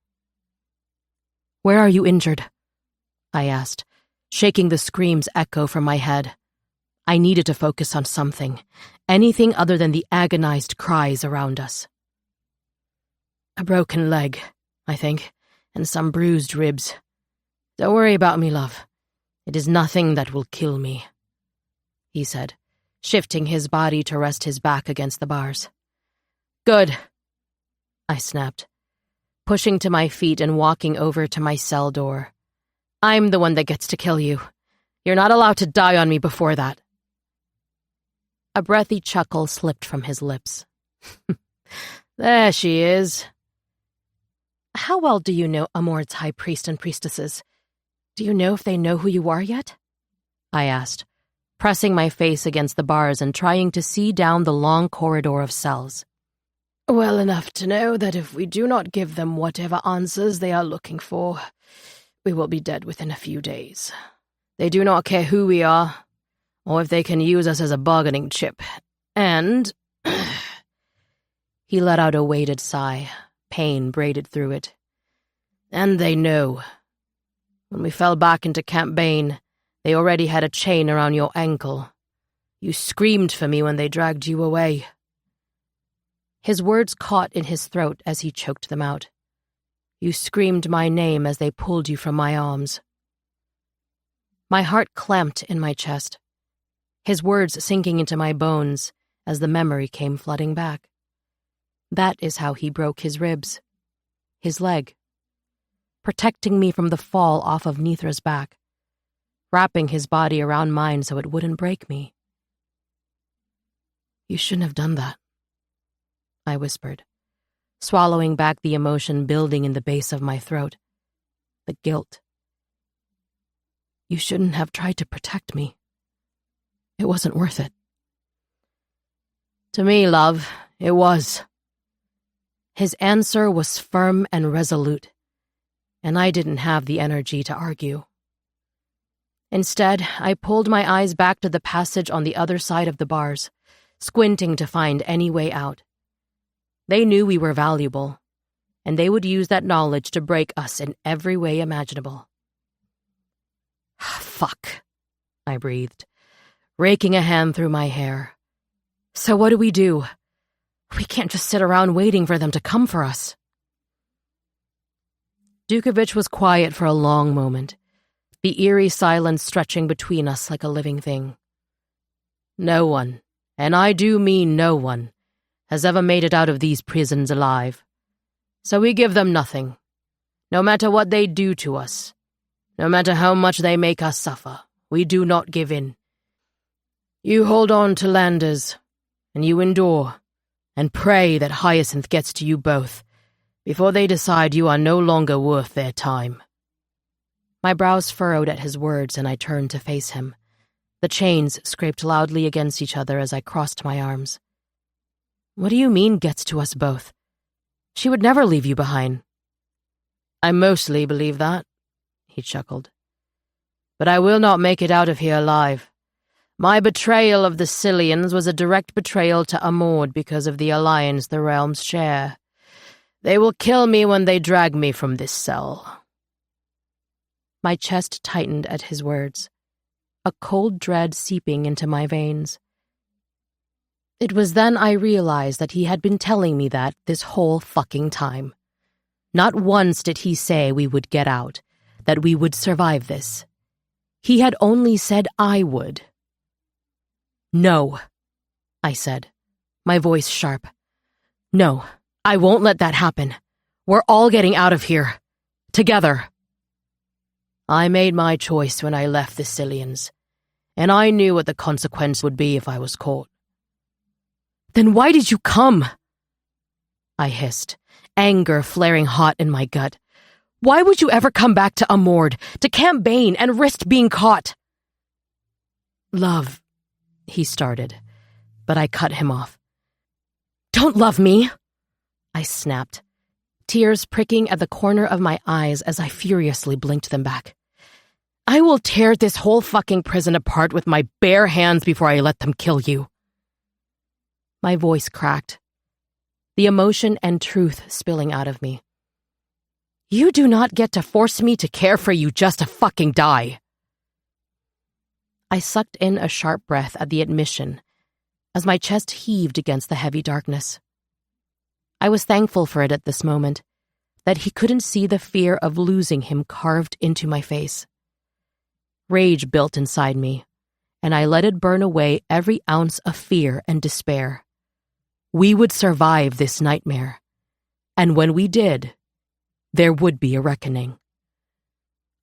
Where are you injured? I asked, shaking the scream's echo from my head. I needed to focus on something, anything other than the agonized cries around us. A broken leg, I think, and some bruised ribs. Don't worry about me, love. It is nothing that will kill me, he said, shifting his body to rest his back against the bars. Good, I snapped, pushing to my feet and walking over to my cell door. I'm the one that gets to kill you. You're not allowed to die on me before that. A breathy chuckle slipped from his lips. There she is. How well do you know Amord's high priest and priestesses? Do you know if they know who you are yet? I asked, pressing my face against the bars and trying to see down the long corridor of cells. Well enough to know that if we do not give them whatever answers they are looking for, we will be dead within a few days. They do not care who we are, or if they can use us as a bargaining chip. And... He let out a weighted sigh, pain braided through it. And they know. When we fell back into Camp Bain, they already had a chain around your ankle. You screamed for me when they dragged you away. His words caught in his throat as he choked them out. You screamed my name as they pulled you from my arms. My heart clamped in my chest, his words sinking into my bones as the memory came flooding back. That is how he broke his ribs, his leg, protecting me from the fall off of Nithra's back, wrapping his body around mine so it wouldn't break me. You shouldn't have done that, I whispered, swallowing back the emotion building in the base of my throat, the guilt. You shouldn't have tried to protect me. It wasn't worth it. To me, love, it was. His answer was firm and resolute, and I didn't have the energy to argue. Instead, I pulled my eyes back to the passage on the other side of the bars, squinting to find any way out. They knew we were valuable, and they would use that knowledge to break us in every way imaginable. Fuck, I breathed, raking a hand through my hair. So what do? We can't just sit around waiting for them to come for us. Dukovich was quiet for a long moment, the eerie silence stretching between us like a living thing. No one, and I do mean no one, has ever made it out of these prisons alive. So we give them nothing, no matter what they do to us. No matter how much they make us suffer, we do not give in. You hold on to Landers, and you endure, and pray that Hyacinth gets to you both, before they decide you are no longer worth their time. My brows furrowed at his words, and I turned to face him. The chains scraped loudly against each other as I crossed my arms. What do you mean, gets to us both? She would never leave you behind. I mostly believe that, he chuckled. But I will not make it out of here alive. My betrayal of the Cillians was a direct betrayal to Amord because of the alliance the realms share. They will kill me when they drag me from this cell. My chest tightened at his words, a cold dread seeping into my veins. It was then I realized that he had been telling me that this whole fucking time. Not once did he say we would get out, that we would survive this. He had only said I would. No, I said, my voice sharp. No, I won't let that happen. We're all getting out of here. Together. I made my choice when I left the Cillians, and I knew what the consequence would be if I was caught. Then why did you come? I hissed, anger flaring hot in my gut. Why would you ever come back to Amord, to Camp Bain, and risk being caught? Love, he started, but I cut him off. Don't love me, I snapped, tears pricking at the corner of my eyes as I furiously blinked them back. I will tear this whole fucking prison apart with my bare hands before I let them kill you. My voice cracked, the emotion and truth spilling out of me. You do not get to force me to care for you just to fucking die. I sucked in a sharp breath at the admission as my chest heaved against the heavy darkness. I was thankful for it at this moment, that he couldn't see the fear of losing him carved into my face. Rage built inside me, and I let it burn away every ounce of fear and despair. We would survive this nightmare, and when we did, there would be a reckoning.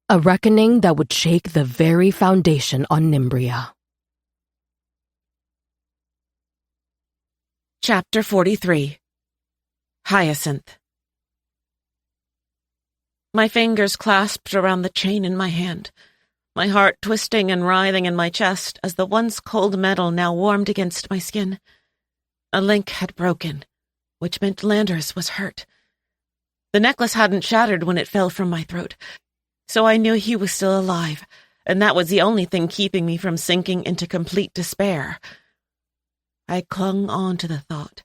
A reckoning that would shake the very foundation on Nimbria. Chapter 43. Hyacinth. My fingers clasped around the chain in my hand, my heart twisting and writhing in my chest as the once cold metal now warmed against my skin. A link had broken, which meant Landers was hurt. The necklace hadn't shattered when it fell from my throat, so I knew he was still alive, and that was the only thing keeping me from sinking into complete despair. I clung on to the thought,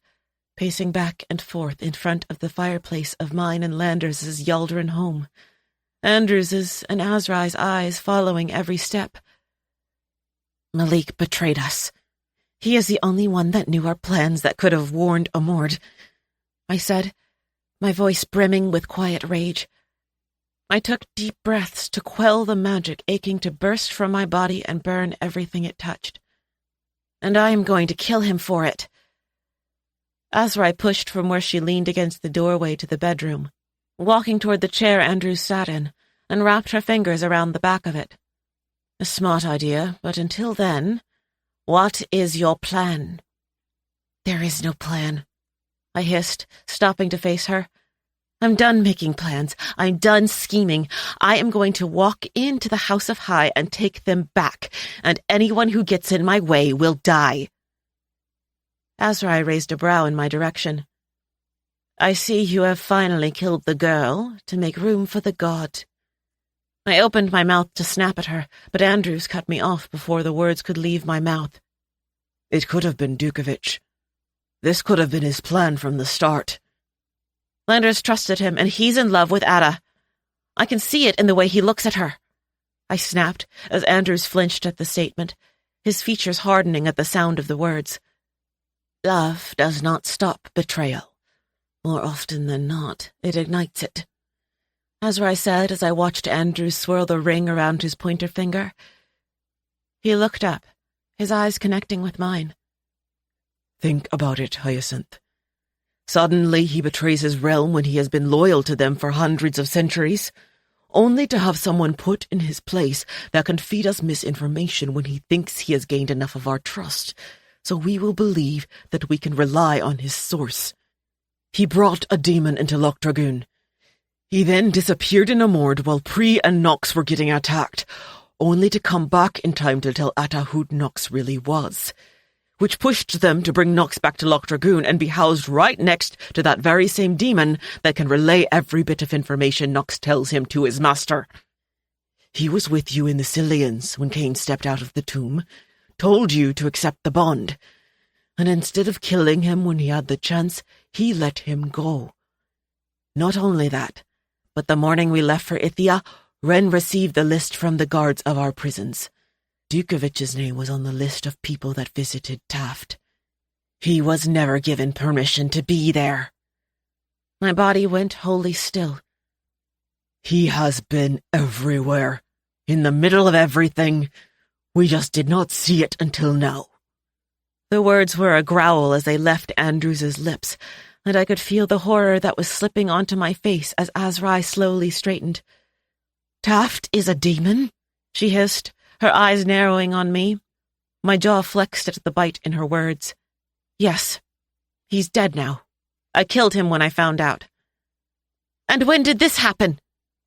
pacing back and forth in front of the fireplace of mine and Landers' Yaldrin home, Andrews's and Azrai's eyes following every step. Malik betrayed us. He is the only one that knew our plans that could have warned Amord, I said, my voice brimming with quiet rage. I took deep breaths to quell the magic aching to burst from my body and burn everything it touched. And I am going to kill him for it. Azrai pushed from where she leaned against the doorway to the bedroom, walking toward the chair Andrew sat in, and wrapped her fingers around the back of it. A smart idea, but until then, what is your plan? There is no plan, I hissed, stopping to face her. I'm done making plans. I'm done scheming. I am going to walk into the House of High and take them back, and anyone who gets in my way will die. Azrai raised a brow in my direction. I see you have finally killed the girl to make room for the god. I opened my mouth to snap at her, but Andrews cut me off before the words could leave my mouth. It could have been Dukovic. This could have been his plan from the start. Landers trusted him, and he's in love with Ada. I can see it in the way he looks at her. I snapped as Andrews flinched at the statement, his features hardening at the sound of the words. Love does not stop betrayal. More often than not, it ignites it. Azrai said as I watched Andrews swirl the ring around his pointer finger. He looked up, his eyes connecting with mine. Think about it, Hyacinth. Suddenly he betrays his realm when he has been loyal to them for hundreds of centuries, only to have someone put in his place that can feed us misinformation when he thinks he has gained enough of our trust, so we will believe that we can rely on his source. He brought a demon into Loch Dragoon. He then disappeared in Amord while Pri and Nox were getting attacked, only to come back in time to tell Atta who Nox really was, which pushed them to bring Nox back to Loch Dragoon and be housed right next to that very same demon that can relay every bit of information Nox tells him to his master. He was with you in the Cillians when Cain stepped out of the tomb, told you to accept the bond, and instead of killing him when he had the chance, he let him go. Not only that, but the morning we left for Ithia, Ren received the list from the guards of our prisons. Dukovic's name was on the list of people that visited Taft. He was never given permission to be there. My body went wholly still. He has been everywhere, in the middle of everything. We just did not see it until now. The words were a growl as they left Andrews's lips, and I could feel the horror that was slipping onto my face as Azrai slowly straightened. Taft is a demon? She hissed, her eyes narrowing on me. My jaw flexed at the bite in her words. Yes, he's dead now. I killed him when I found out. And when did this happen?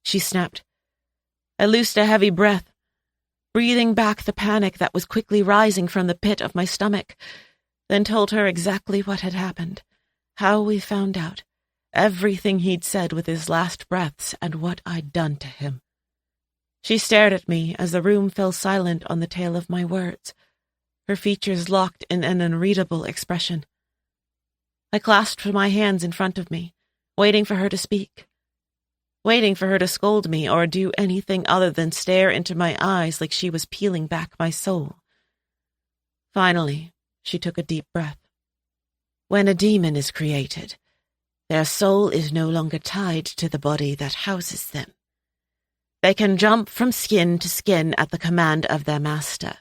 She snapped. I loosed a heavy breath, breathing back the panic that was quickly rising from the pit of my stomach, then told her exactly what had happened, how we found out, everything he'd said with his last breaths and what I'd done to him. She stared at me as the room fell silent on the tail of my words, her features locked in an unreadable expression. I clasped my hands in front of me, waiting for her to speak. waiting for her to scold me or do anything other than stare into my eyes like she was peeling back my soul. Finally, she took a deep breath. When a demon is created, their soul is no longer tied to the body that houses them. They can jump from skin to skin at the command of their master.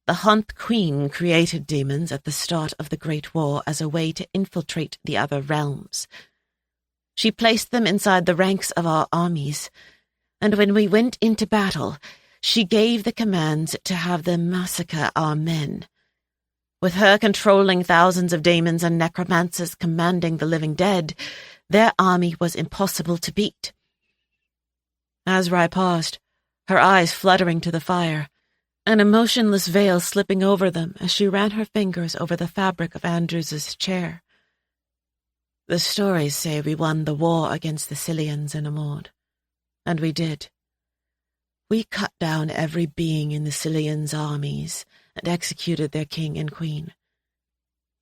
The Hunt Queen created demons at the start of the Great War as a way to infiltrate the other realms. She placed them inside the ranks of our armies, and when we went into battle, she gave the commands to have them massacre our men. With her controlling thousands of demons and necromancers commanding the living dead, their army was impossible to beat. Azrai paused, her eyes fluttering to the fire, an emotionless veil slipping over them as she ran her fingers over the fabric of Andrews's chair. The stories say we won the war against the Cillians in Amord, and we did. We cut down every being in the Cillians' armies and executed their king and queen.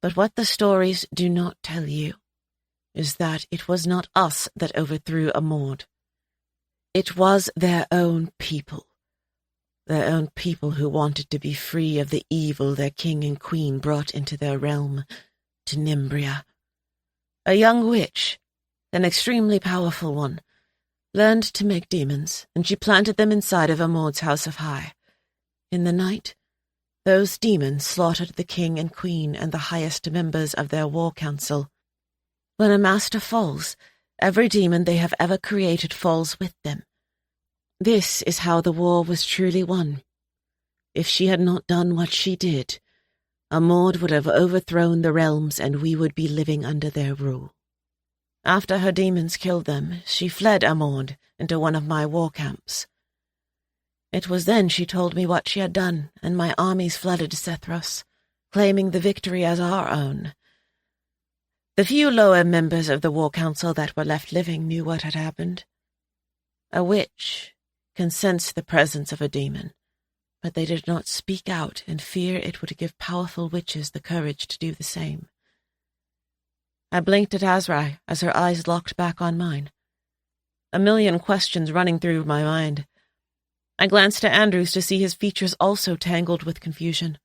But what the stories do not tell you is that it was not us that overthrew Amord. It was their own people who wanted to be free of the evil their king and queen brought into their realm, to Nimbria. A young witch, an extremely powerful one, learned to make demons, and she planted them inside of Amord's House of High. In the night, those demons slaughtered the king and queen and the highest members of their war council. When a master falls, every demon they have ever created falls with them. This is how the war was truly won. If she had not done what she did, Amord would have overthrown the realms and we would be living under their rule. After her demons killed them, she fled Amord into one of my war camps. It was then she told me what she had done, and my armies flooded Sethros, claiming the victory as our own. The few lower members of the war council that were left living knew what had happened. A witch can sense the presence of a demon, but they did not speak out in fear it would give powerful witches the courage to do the same. I blinked at Azrai as her eyes locked back on mine, a million questions running through my mind. I glanced at Andrews to see his features also tangled with confusion.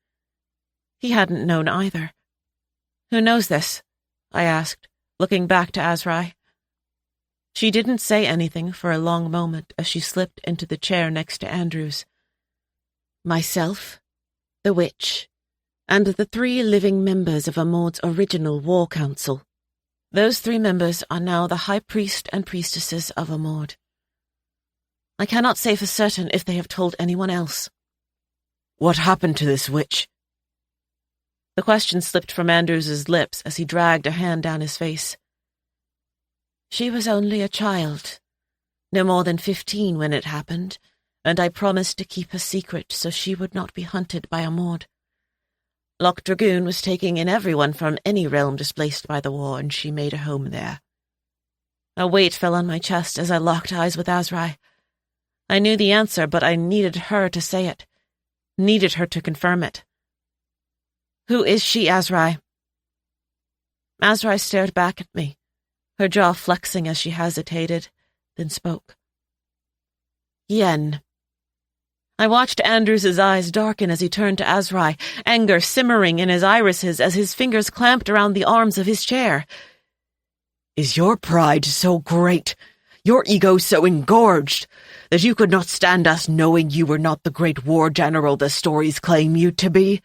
He hadn't known either. "Who knows this?" I asked, looking back to Azrai. She didn't say anything for a long moment as she slipped into the chair next to Andrews. Myself, the witch, and the 3 living members of Amord's original war council. Those 3 members are now the high priest and priestesses of Amord. I cannot say for certain if they have told anyone else. What happened to this witch? The question slipped from Andrews's lips as he dragged a hand down his face. She was only a child, no more than 15 when it happened, and I promised to keep her secret so she would not be hunted by Amord. Loch Dragoon was taking in everyone from any realm displaced by the war, and she made a home there. A weight fell on my chest as I locked eyes with Azrai. I knew the answer, but I needed her to say it, needed her to confirm it. "Who is she, Azrai?" Azrai stared back at me, her jaw flexing as she hesitated, then spoke. "Yen." I watched Andrews's eyes darken as he turned to Azrai, anger simmering in his irises as his fingers clamped around the arms of his chair. "Is your pride so great, your ego so engorged, that you could not stand us knowing you were not the great war general the stories claim you to be?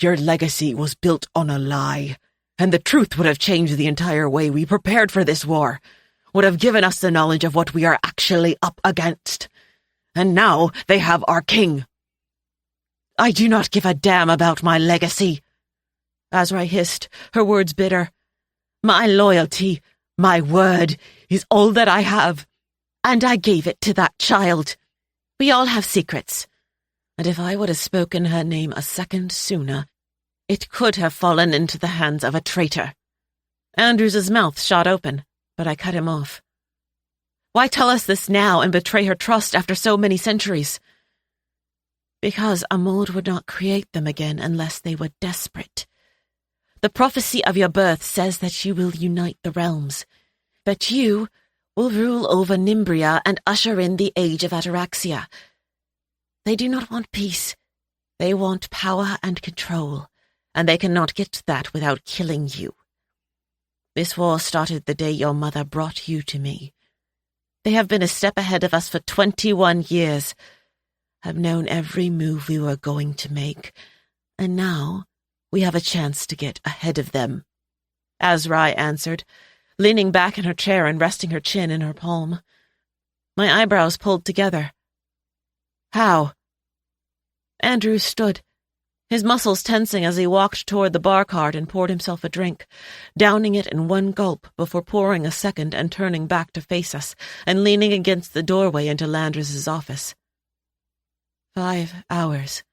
Your legacy was built on a lie, and the truth would have changed the entire way we prepared for this war, would have given us the knowledge of what we are actually up against. And now they have our king." "I do not give a damn about my legacy," Azrai hissed, her words bitter. "My loyalty, my word, is all that I have, and I gave it to that child. We all have secrets, and if I would have spoken her name a second sooner, it could have fallen into the hands of a traitor." Andrews's mouth shot open, but I cut him off. "Why tell us this now and betray her trust after so many centuries?" "Because Amord would not create them again unless they were desperate. The prophecy of your birth says that you will unite the realms, that you will rule over Nimbria and usher in the age of ataraxia. They do not want peace. They want power and control, and they cannot get that without killing you. This war started the day your mother brought you to me. They have been a step ahead of us for 21 years, have known every move we were going to make, and now we have a chance to get ahead of them. Azrai answered, leaning back in her chair and resting her chin in her palm. My eyebrows pulled together. How? Andrew stood, his muscles tensing as he walked toward the bar cart and poured himself a drink, downing it in one gulp before pouring a second and turning back to face us and leaning against the doorway into Landris's office. 5 hours.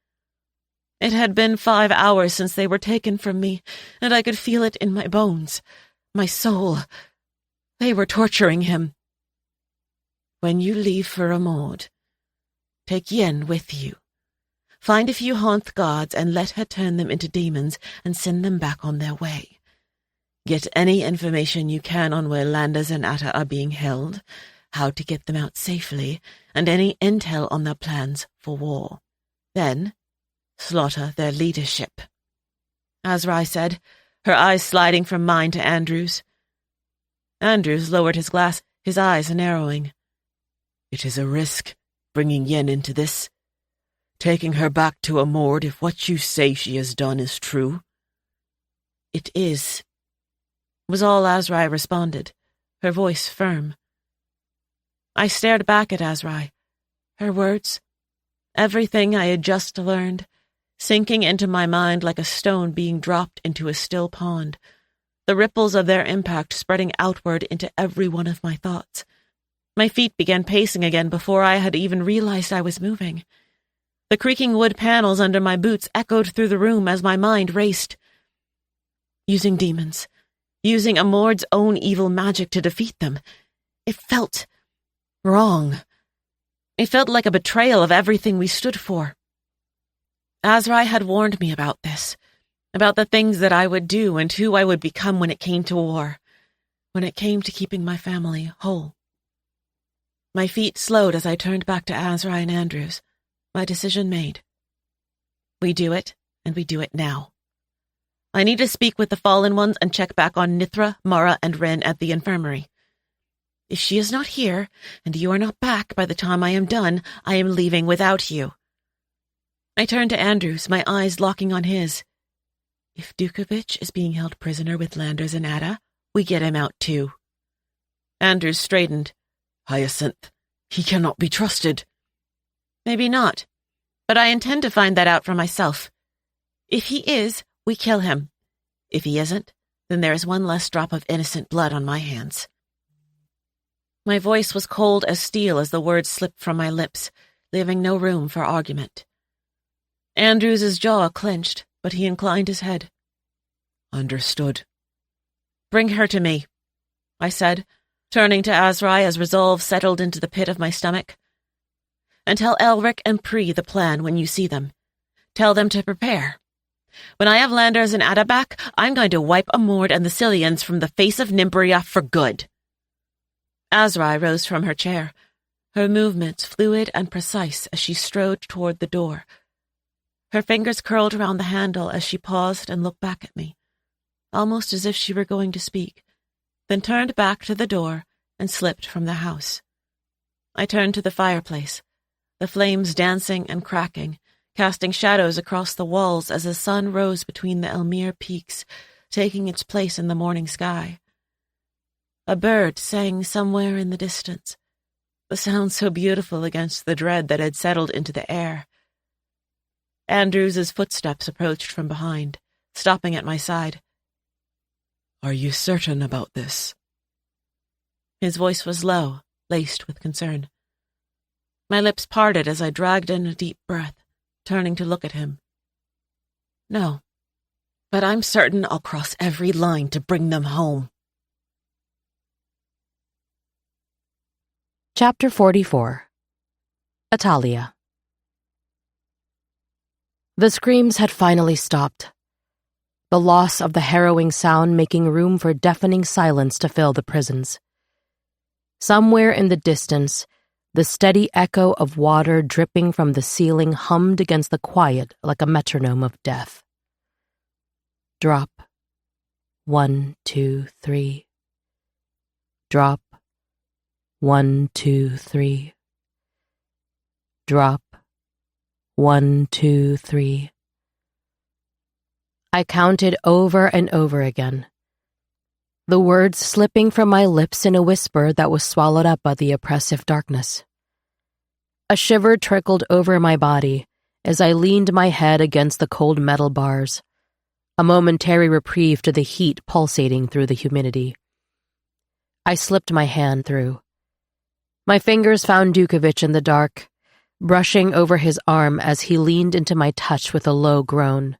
It had been 5 hours since they were taken from me, and I could feel it in my bones, my soul. They were torturing him. When you leave for Amord, take Yen with you. Find a few Haunt gods and let her turn them into demons and send them back on their way. Get any information you can on where Landers and Atta are being held, how to get them out safely, and any intel on their plans for war. Then, slaughter their leadership. Azrai said, her eyes sliding from mine to Andrew's. Andrews lowered his glass, his eyes narrowing. It is a risk, bringing Yen into this. Taking her back to Amord if what you say she has done is true. It is, was all Azrai responded, her voice firm. I stared back at Azrai, her words, everything I had just learned, sinking into my mind like a stone being dropped into a still pond, the ripples of their impact spreading outward into every one of my thoughts. My feet began pacing again before I had even realized I was moving. The creaking wood panels under my boots echoed through the room as my mind raced. Using demons, using Amord's own evil magic to defeat them. It felt wrong. It felt like a betrayal of everything we stood for. Azrai had warned me about this, about the things that I would do and who I would become when it came to war, when it came to keeping my family whole. My feet slowed as I turned back to Azrai and Andrews. My decision made. We do it, and we do it now. I need to speak with the Fallen Ones and check back on Nithra, Mara, and Ren at the infirmary. If she is not here, and you are not back by the time I am done, I am leaving without you. I turned to Andrews, my eyes locking on his. If Dukovich is being held prisoner with Landers and Atta, we get him out too. Andrews straightened. Hyacinth, he cannot be trusted. Maybe not, but I intend to find that out for myself. If he is, we kill him. If he isn't, then there is one less drop of innocent blood on my hands. My voice was cold as steel as the words slipped from my lips, leaving no room for argument. Andrews's jaw clenched, but he inclined his head. Understood. Bring her to me, I said, turning to Azrai as resolve settled into the pit of my stomach. And tell Elric and Pri the plan when you see them. Tell them to prepare. When I have Landers and Atta back, I'm going to wipe Amord and the Cillians from the face of Nimbria for good. Azrai rose from her chair, her movements fluid and precise as she strode toward the door. Her fingers curled around the handle as she paused and looked back at me, almost as if she were going to speak, then turned back to the door and slipped from the house. I turned to the fireplace, the flames dancing and cracking, casting shadows across the walls as the sun rose between the Elmir peaks, taking its place in the morning sky. A bird sang somewhere in the distance, the sound so beautiful against the dread that had settled into the air. Andrews's footsteps approached from behind, stopping at my side. Are you certain about this? His voice was low, laced with concern. My lips parted as I dragged in a deep breath, turning to look at him. No, but I'm certain I'll cross every line to bring them home. Chapter 44. Atalia. The screams had finally stopped, the loss of the harrowing sound making room for deafening silence to fill the prisons. Somewhere in the distance, the steady echo of water dripping from the ceiling hummed against the quiet like a metronome of death. Drop. 1, 2, 3. Drop. 1, 2, 3. Drop. 1, 2, 3. I counted over and over again, the words slipping from my lips in a whisper that was swallowed up by the oppressive darkness. A shiver trickled over my body as I leaned my head against the cold metal bars, a momentary reprieve to the heat pulsating through the humidity. I slipped my hand through. My fingers found Dukovich in the dark, brushing over his arm as he leaned into my touch with a low groan.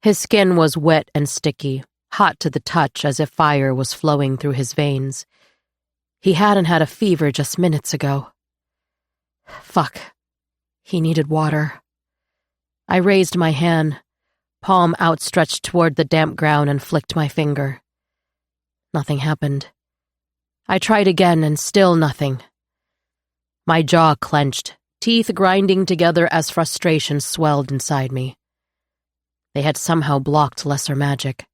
His skin was wet and sticky, hot to the touch as if fire was flowing through his veins. He hadn't had a fever just minutes ago. Fuck. He needed water. I raised my hand, palm outstretched toward the damp ground, and flicked my finger. Nothing happened. I tried again, and still nothing. My jaw clenched, teeth grinding together as frustration swelled inside me. They had somehow blocked lesser magic.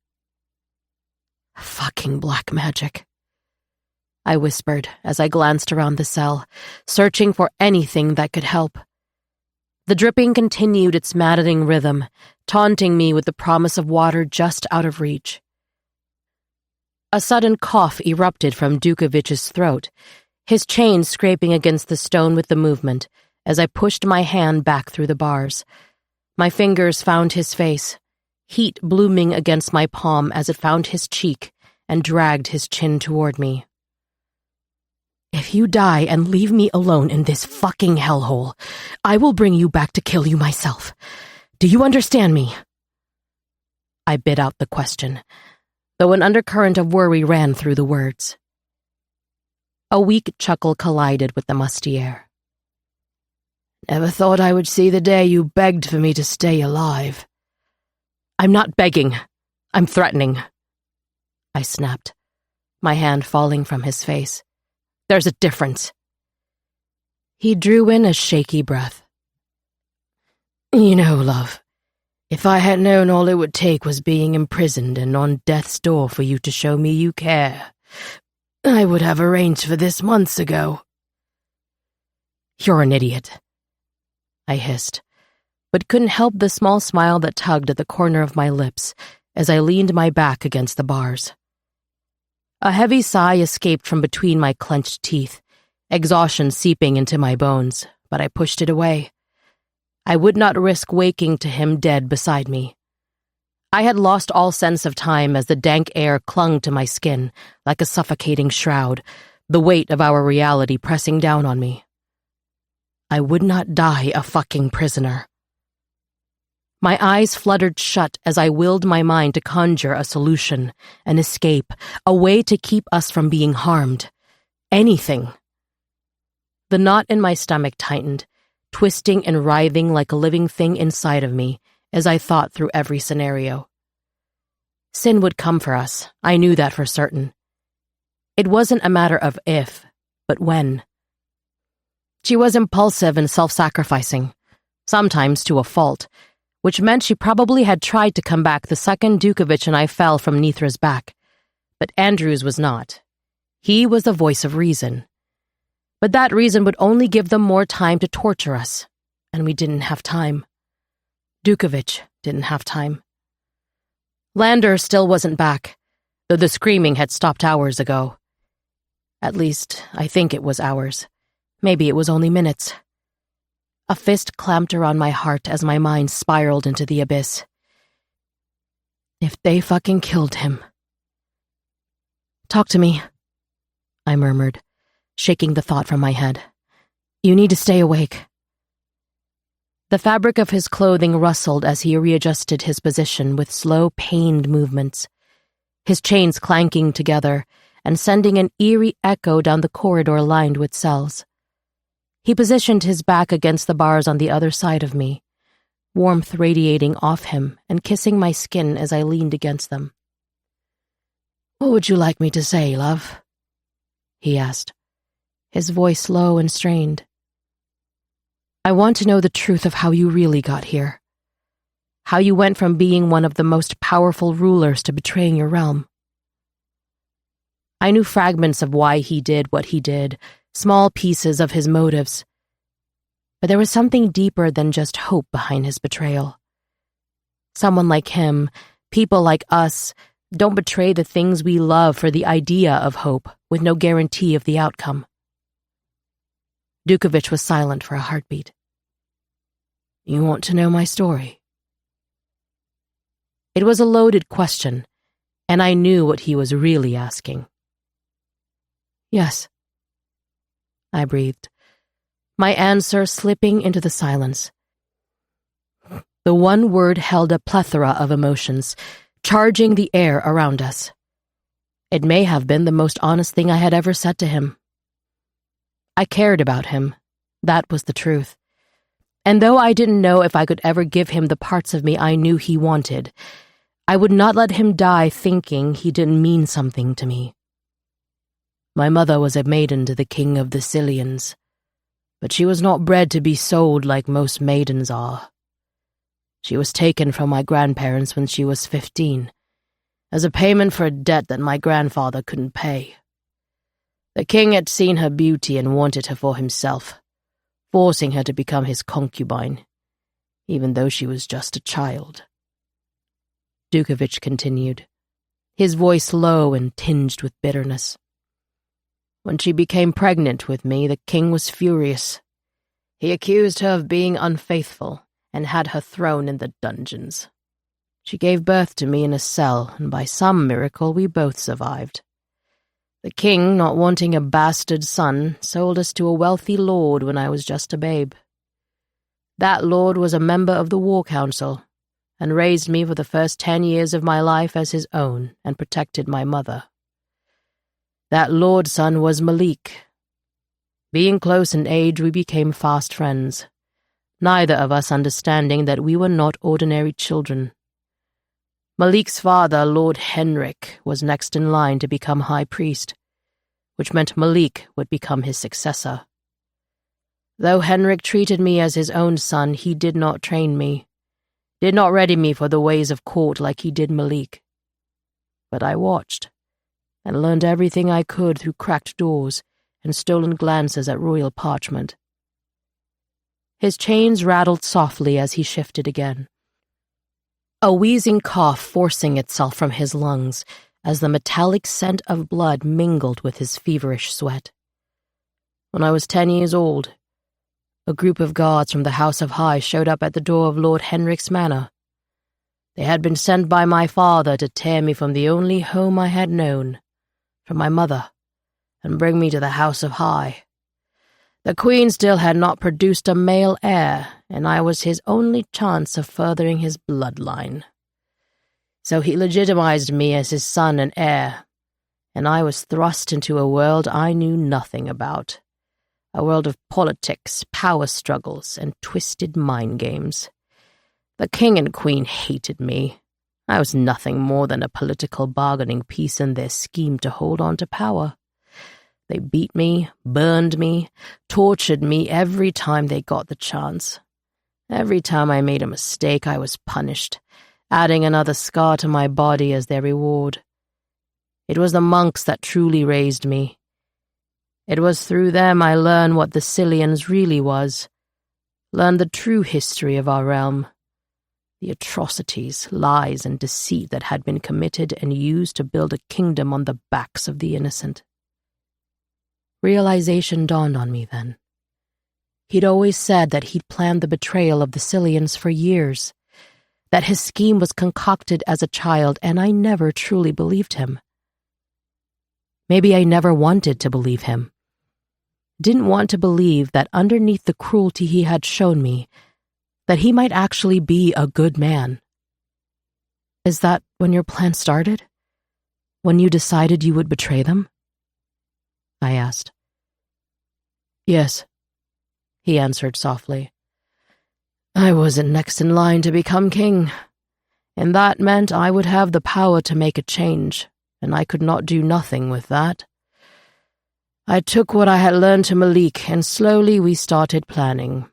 Fucking black magic. I whispered as I glanced around the cell, searching for anything that could help. The dripping continued its maddening rhythm, taunting me with the promise of water just out of reach. A sudden cough erupted from Dukovich's throat, his chain scraping against the stone with the movement as I pushed my hand back through the bars. My fingers found his face, heat blooming against my palm as it found his cheek and dragged his chin toward me. If you die and leave me alone in this fucking hellhole, I will bring you back to kill you myself. Do you understand me? I bit out the question, though an undercurrent of worry ran through the words. A weak chuckle collided with the musty air. Never thought I would see the day you begged for me to stay alive. I'm not begging. I'm threatening. I snapped, my hand falling from his face. There's a difference. He drew in a shaky breath. You know, love, if I had known all it would take was being imprisoned and on death's door for you to show me you care, I would have arranged for this months ago. You're an idiot, I hissed, but couldn't help the small smile that tugged at the corner of my lips as I leaned my back against the bars. A heavy sigh escaped from between my clenched teeth, exhaustion seeping into my bones, but I pushed it away. I would not risk waking to him dead beside me. I had lost all sense of time as the dank air clung to my skin like a suffocating shroud, the weight of our reality pressing down on me. I would not die a fucking prisoner. My eyes fluttered shut as I willed my mind to conjure a solution, an escape, a way to keep us from being harmed. Anything. The knot in my stomach tightened, twisting and writhing like a living thing inside of me as I thought through every scenario. Sin would come for us, I knew that for certain. It wasn't a matter of if, but when. She was impulsive and self-sacrificing, sometimes to a fault, which meant she probably had tried to come back the second Dukovich and I fell from Nithra's back. But Andrews was not. He was the voice of reason. But that reason would only give them more time to torture us, and we didn't have time. Dukovich didn't have time. Lander still wasn't back, though the screaming had stopped hours ago. At least, I think it was hours. Maybe it was only minutes. A fist clamped around my heart as my mind spiraled into the abyss. If they fucking killed him. Talk to me, I murmured, shaking the thought from my head. You need to stay awake. The fabric of his clothing rustled as he readjusted his position with slow, pained movements, his chains clanking together and sending an eerie echo down the corridor lined with cells. He positioned his back against the bars on the other side of me, warmth radiating off him and kissing my skin as I leaned against them. What would you like me to say, love? he asked, his voice low and strained. I want to know the truth of how you really got here. How you went from being one of the most powerful rulers to betraying your realm. I knew fragments of why he did what he did, small pieces of his motives. But there was something deeper than just hope behind his betrayal. Someone like him, people like us, don't betray the things we love for the idea of hope, with no guarantee of the outcome. Dukovich was silent for a heartbeat. You want to know my story? It was a loaded question, and I knew what he was really asking. Yes, I breathed, my answer slipping into the silence. The one word held a plethora of emotions, charging the air around us. It may have been the most honest thing I had ever said to him. I cared about him. That was the truth. And though I didn't know if I could ever give him the parts of me I knew he wanted, I would not let him die thinking he didn't mean something to me. My mother was a maiden to the king of the Scythians, but she was not bred to be sold like most maidens are. She was taken from my grandparents when she was 15, as a payment for a debt that my grandfather couldn't pay. The king had seen her beauty and wanted her for himself, forcing her to become his concubine, even though she was just a child. Dukovich continued, his voice low and tinged with bitterness. When she became pregnant with me, the king was furious. He accused her of being unfaithful and had her thrown in the dungeons. She gave birth to me in a cell, and by some miracle we both survived. The king, not wanting a bastard son, sold us to a wealthy lord when I was just a babe. That lord was a member of the war council, and raised me for the first 10 years of my life as his own and protected my mother. That lord's son was Malik. Being close in age, we became fast friends, neither of us understanding that we were not ordinary children. Malik's father, Lord Henrik, was next in line to become high priest, which meant Malik would become his successor. Though Henrik treated me as his own son, he did not train me, did not ready me for the ways of court like he did Malik. But I watched, and learned everything I could through cracked doors and stolen glances at royal parchment. His chains rattled softly as he shifted again, a wheezing cough forcing itself from his lungs as the metallic scent of blood mingled with his feverish sweat. When I was 10 years old, a group of guards from the House of High showed up at the door of Lord Henrik's manor. They had been sent by my father to tear me from the only home I had known, from my mother, and bring me to the House of High. The Queen still had not produced a male heir, and I was his only chance of furthering his bloodline. So he legitimized me as his son and heir, and I was thrust into a world I knew nothing about, a world of politics, power struggles, and twisted mind games. The king and queen hated me. I was nothing more than a political bargaining piece in their scheme to hold on to power. They beat me, burned me, tortured me every time they got the chance. Every time I made a mistake, I was punished, adding another scar to my body as their reward. It was the monks that truly raised me. It was through them I learned what the Scythians really was, learned the true history of our realm, the atrocities, lies, and deceit that had been committed and used to build a kingdom on the backs of the innocent. Realization dawned on me then. He'd always said that he'd planned the betrayal of the Scythians for years, that his scheme was concocted as a child, and I never truly believed him. Maybe I never wanted to believe him. Didn't want to believe that underneath the cruelty he had shown me, that he might actually be a good man. Is that when your plan started? When you decided you would betray them? I asked. Yes, he answered softly. I wasn't next in line to become king, and that meant I would have the power to make a change, and I could not do nothing with that. I took what I had learned to Malik, and slowly we started planning.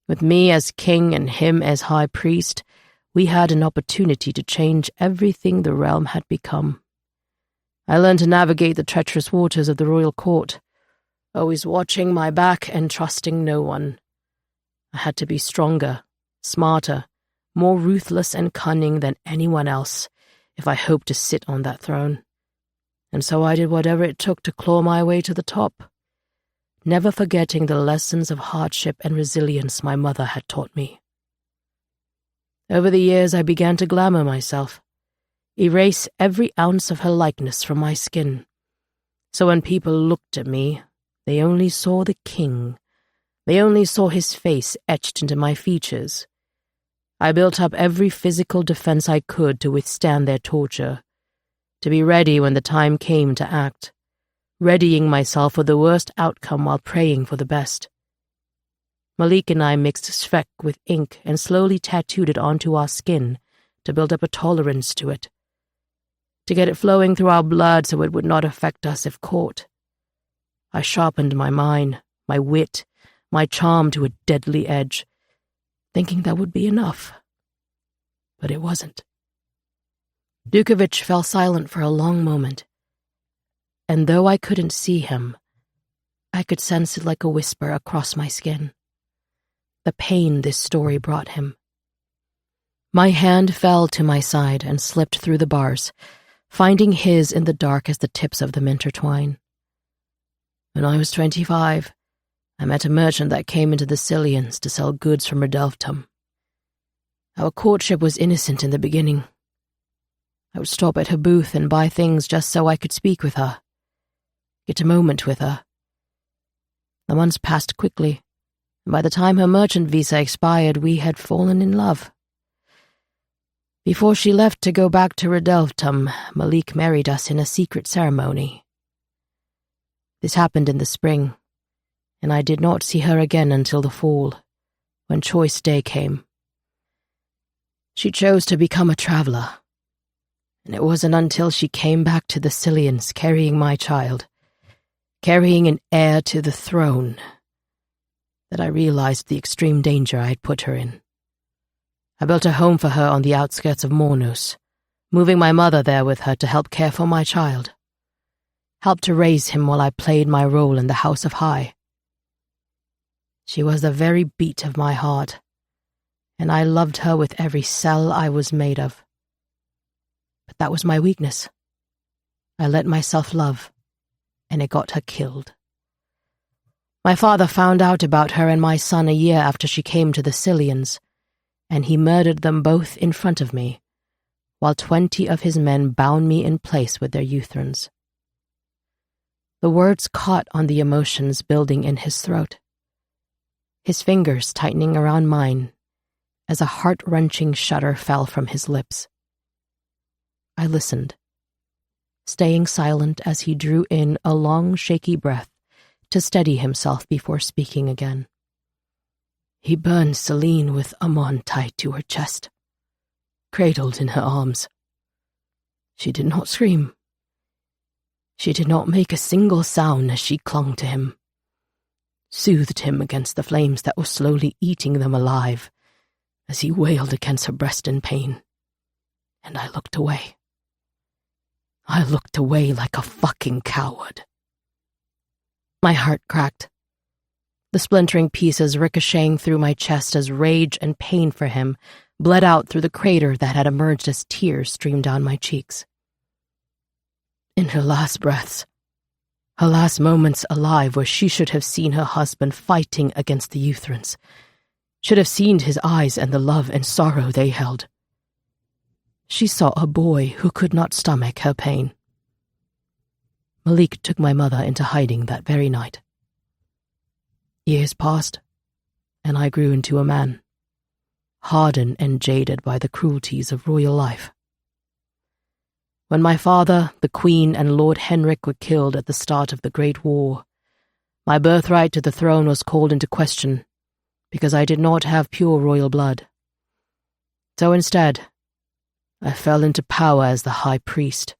With me as king and him as high priest, we had an opportunity to change everything the realm had become. I learned to navigate the treacherous waters of the royal court, always watching my back and trusting no one. I had to be stronger, smarter, more ruthless and cunning than anyone else if I hoped to sit on that throne. And so I did whatever it took to claw my way to the top, never forgetting the lessons of hardship and resilience my mother had taught me. Over the years, I began to glamour myself, erase every ounce of her likeness from my skin. So when people looked at me, they only saw the king. They only saw his face etched into my features. I built up every physical defense I could to withstand their torture, to be ready when the time came to act, readying myself for the worst outcome while praying for the best. Malik and I mixed svek with ink and slowly tattooed it onto our skin to build up a tolerance to it, to get it flowing through our blood so it would not affect us if caught. I sharpened my mind, my wit, my charm to a deadly edge, thinking that would be enough. But it wasn't. Dukovich fell silent for a long moment, and though I couldn't see him, I could sense it like a whisper across my skin. The pain this story brought him. My hand fell to my side and slipped through the bars, finding his in the dark as the tips of them intertwine. When I was 25, I met a merchant that came into the Cillians to sell goods from Redelftum. Our courtship was innocent in the beginning. I would stop at her booth and buy things just so I could speak with her, get a moment with her. The months passed quickly, and by the time her merchant visa expired, we had fallen in love. Before she left to go back to Redelftum, Malik married us in a secret ceremony. This happened in the spring, and I did not see her again until the fall, when choice day came. She chose to become a traveler, and it wasn't until she came back to the Cillians carrying my child, carrying an heir to the throne, that I realized the extreme danger I had put her in. I built a home for her on the outskirts of Mornos, moving my mother there with her to help care for my child, helped to raise him while I played my role in the House of High. She was the very beat of my heart, and I loved her with every cell I was made of. But that was my weakness. I let myself love, and it got her killed. My father found out about her and my son a year after she came to the Cillians, and he murdered them both in front of me, while 20 of his men bound me in place with their euthrons. The words caught on the emotions building in his throat, his fingers tightening around mine as a heart-wrenching shudder fell from his lips. I listened, staying silent as he drew in a long, shaky breath to steady himself before speaking again. He burned Celine with Amon tied to her chest, cradled in her arms. She did not scream. She did not make a single sound as she clung to him, soothed him against the flames that were slowly eating them alive as he wailed against her breast in pain. And I looked away. I looked away like a fucking coward. My heart cracked, the splintering pieces ricocheting through my chest as rage and pain for him bled out through the crater that had emerged as tears streamed down my cheeks. In her last breaths, her last moments alive where she should have seen her husband fighting against the euthrons, should have seen his eyes and the love and sorrow they held, she saw a boy who could not stomach her pain. Malik took my mother into hiding that very night. Years passed, and I grew into a man, hardened and jaded by the cruelties of royal life. When my father, the Queen, and Lord Henrik were killed at the start of the Great War, my birthright to the throne was called into question because I did not have pure royal blood. So instead, I fell into power as the High Priest,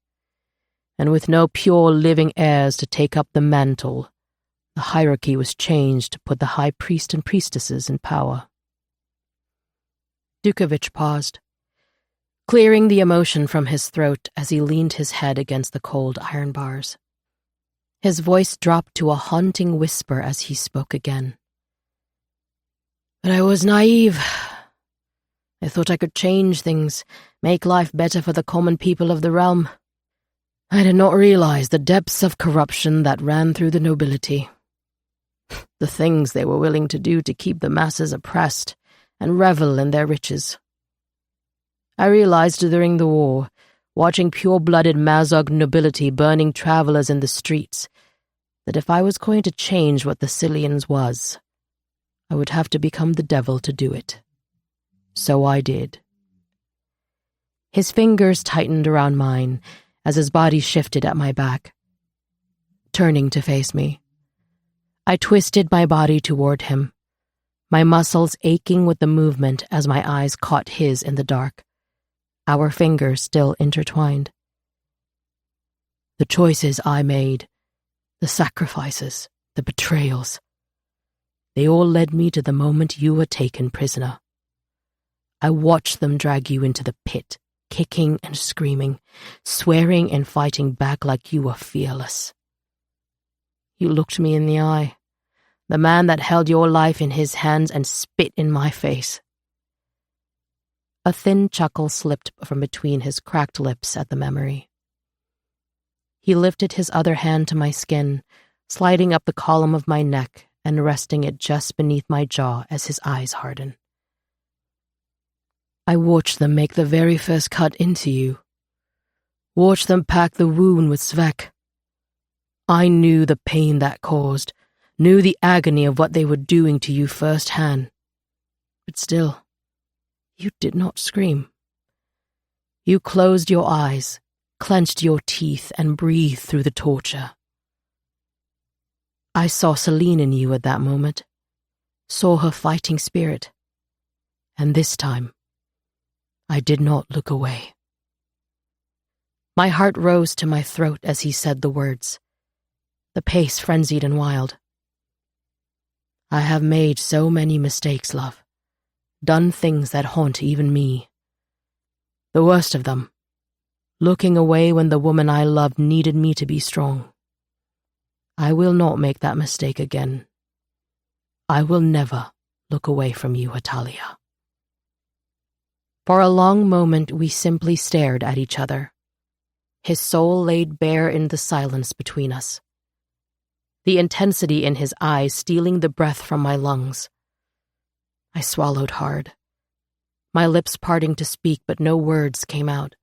and with no pure living heirs to take up the mantle, The hierarchy was changed to put the high priest and priestesses in power. Dukovich paused, clearing the emotion from his throat as he leaned his head against the cold iron bars. His voice dropped to a haunting whisper as he spoke again. But I was naive. I thought I could change things, make life better for the common people of the realm. I did not realize the depths of corruption that ran through the nobility. The things they were willing to do to keep the masses oppressed and revel in their riches. I realized during the war, watching pure-blooded Mazog nobility burning travelers in the streets, that if I was going to change what the Cillians was, I would have to become the devil to do it. So I did. His fingers tightened around mine as his body shifted at my back, turning to face me. I twisted my body toward him, my muscles aching with the movement as my eyes caught his in the dark, our fingers still intertwined. The choices I made, the sacrifices, the betrayals, they all led me to the moment you were taken prisoner. I watched them drag you into the pit, kicking and screaming, swearing and fighting back like you were fearless. You looked me in the eye, the man that held your life in his hands and spit in my face. A thin chuckle slipped from between his cracked lips at the memory. He lifted his other hand to my skin, sliding up the column of my neck and resting it just beneath my jaw as his eyes hardened. I watched them make the very first cut into you. Watched them pack the wound with Svek. I knew the pain that caused, knew the agony of what they were doing to you firsthand. But still, you did not scream. You closed your eyes, clenched your teeth, and breathed through the torture. I saw Celine in you at that moment, saw her fighting spirit, and this time, I did not look away. My heart rose to my throat as he said the words, the pace frenzied and wild. I have made so many mistakes, love, done things that haunt even me. The worst of them, looking away when the woman I loved needed me to be strong. I will not make that mistake again. I will never look away from you, Atalia. For a long moment we simply stared at each other, his soul laid bare in the silence between us, the intensity in his eyes stealing the breath from my lungs. I swallowed hard, my lips parting to speak, but no words came out.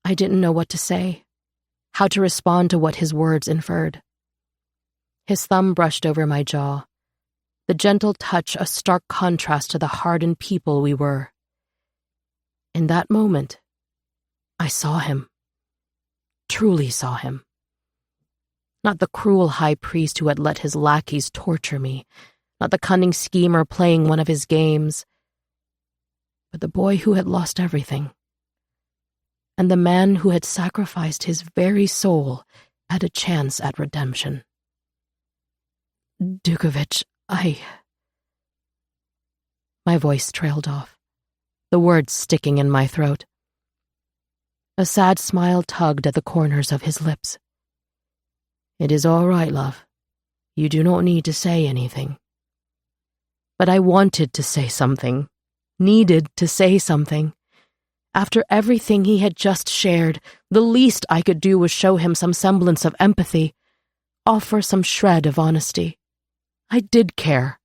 I didn't know what to say, how to respond to what his words inferred. His thumb brushed over my jaw, the gentle touch a stark contrast to the hardened people we were. In that moment, I saw him, truly saw him. Not the cruel high priest who had let his lackeys torture me, not the cunning schemer playing one of his games, but the boy who had lost everything, and the man who had sacrificed his very soul at a chance at redemption. Dukovich, My voice trailed off, the words sticking in my throat. A sad smile tugged at the corners of his lips. It is all right, love. You do not need to say anything. But I wanted to say something, needed to say something. After everything he had just shared, the least I could do was show him some semblance of empathy, offer some shred of honesty. I did care.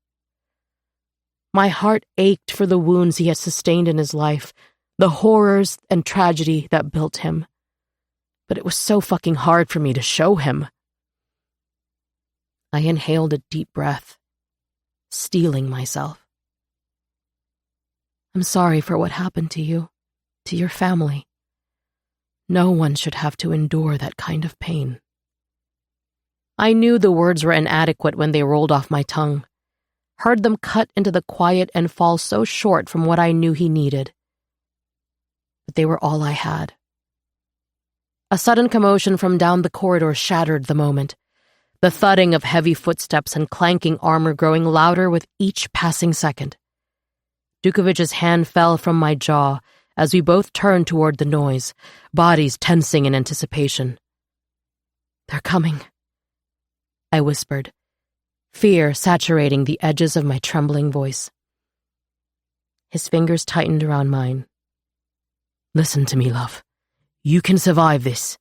My heart ached for the wounds he had sustained in his life, the horrors and tragedy that built him. But it was so fucking hard for me to show him. I inhaled a deep breath, steeling myself. I'm sorry for what happened to you, to your family. No one should have to endure that kind of pain. I knew the words were inadequate when they rolled off my tongue, heard them cut into the quiet and fall so short from what I knew he needed. But they were all I had. A sudden commotion from down the corridor shattered the moment. the thudding of heavy footsteps and clanking armor growing louder with each passing second. Dukovich's hand fell from my jaw as we both turned toward the noise, bodies tensing in anticipation. "They're coming," I whispered, fear saturating the edges of my trembling voice. His fingers tightened around mine. "Listen to me, love. You can survive this.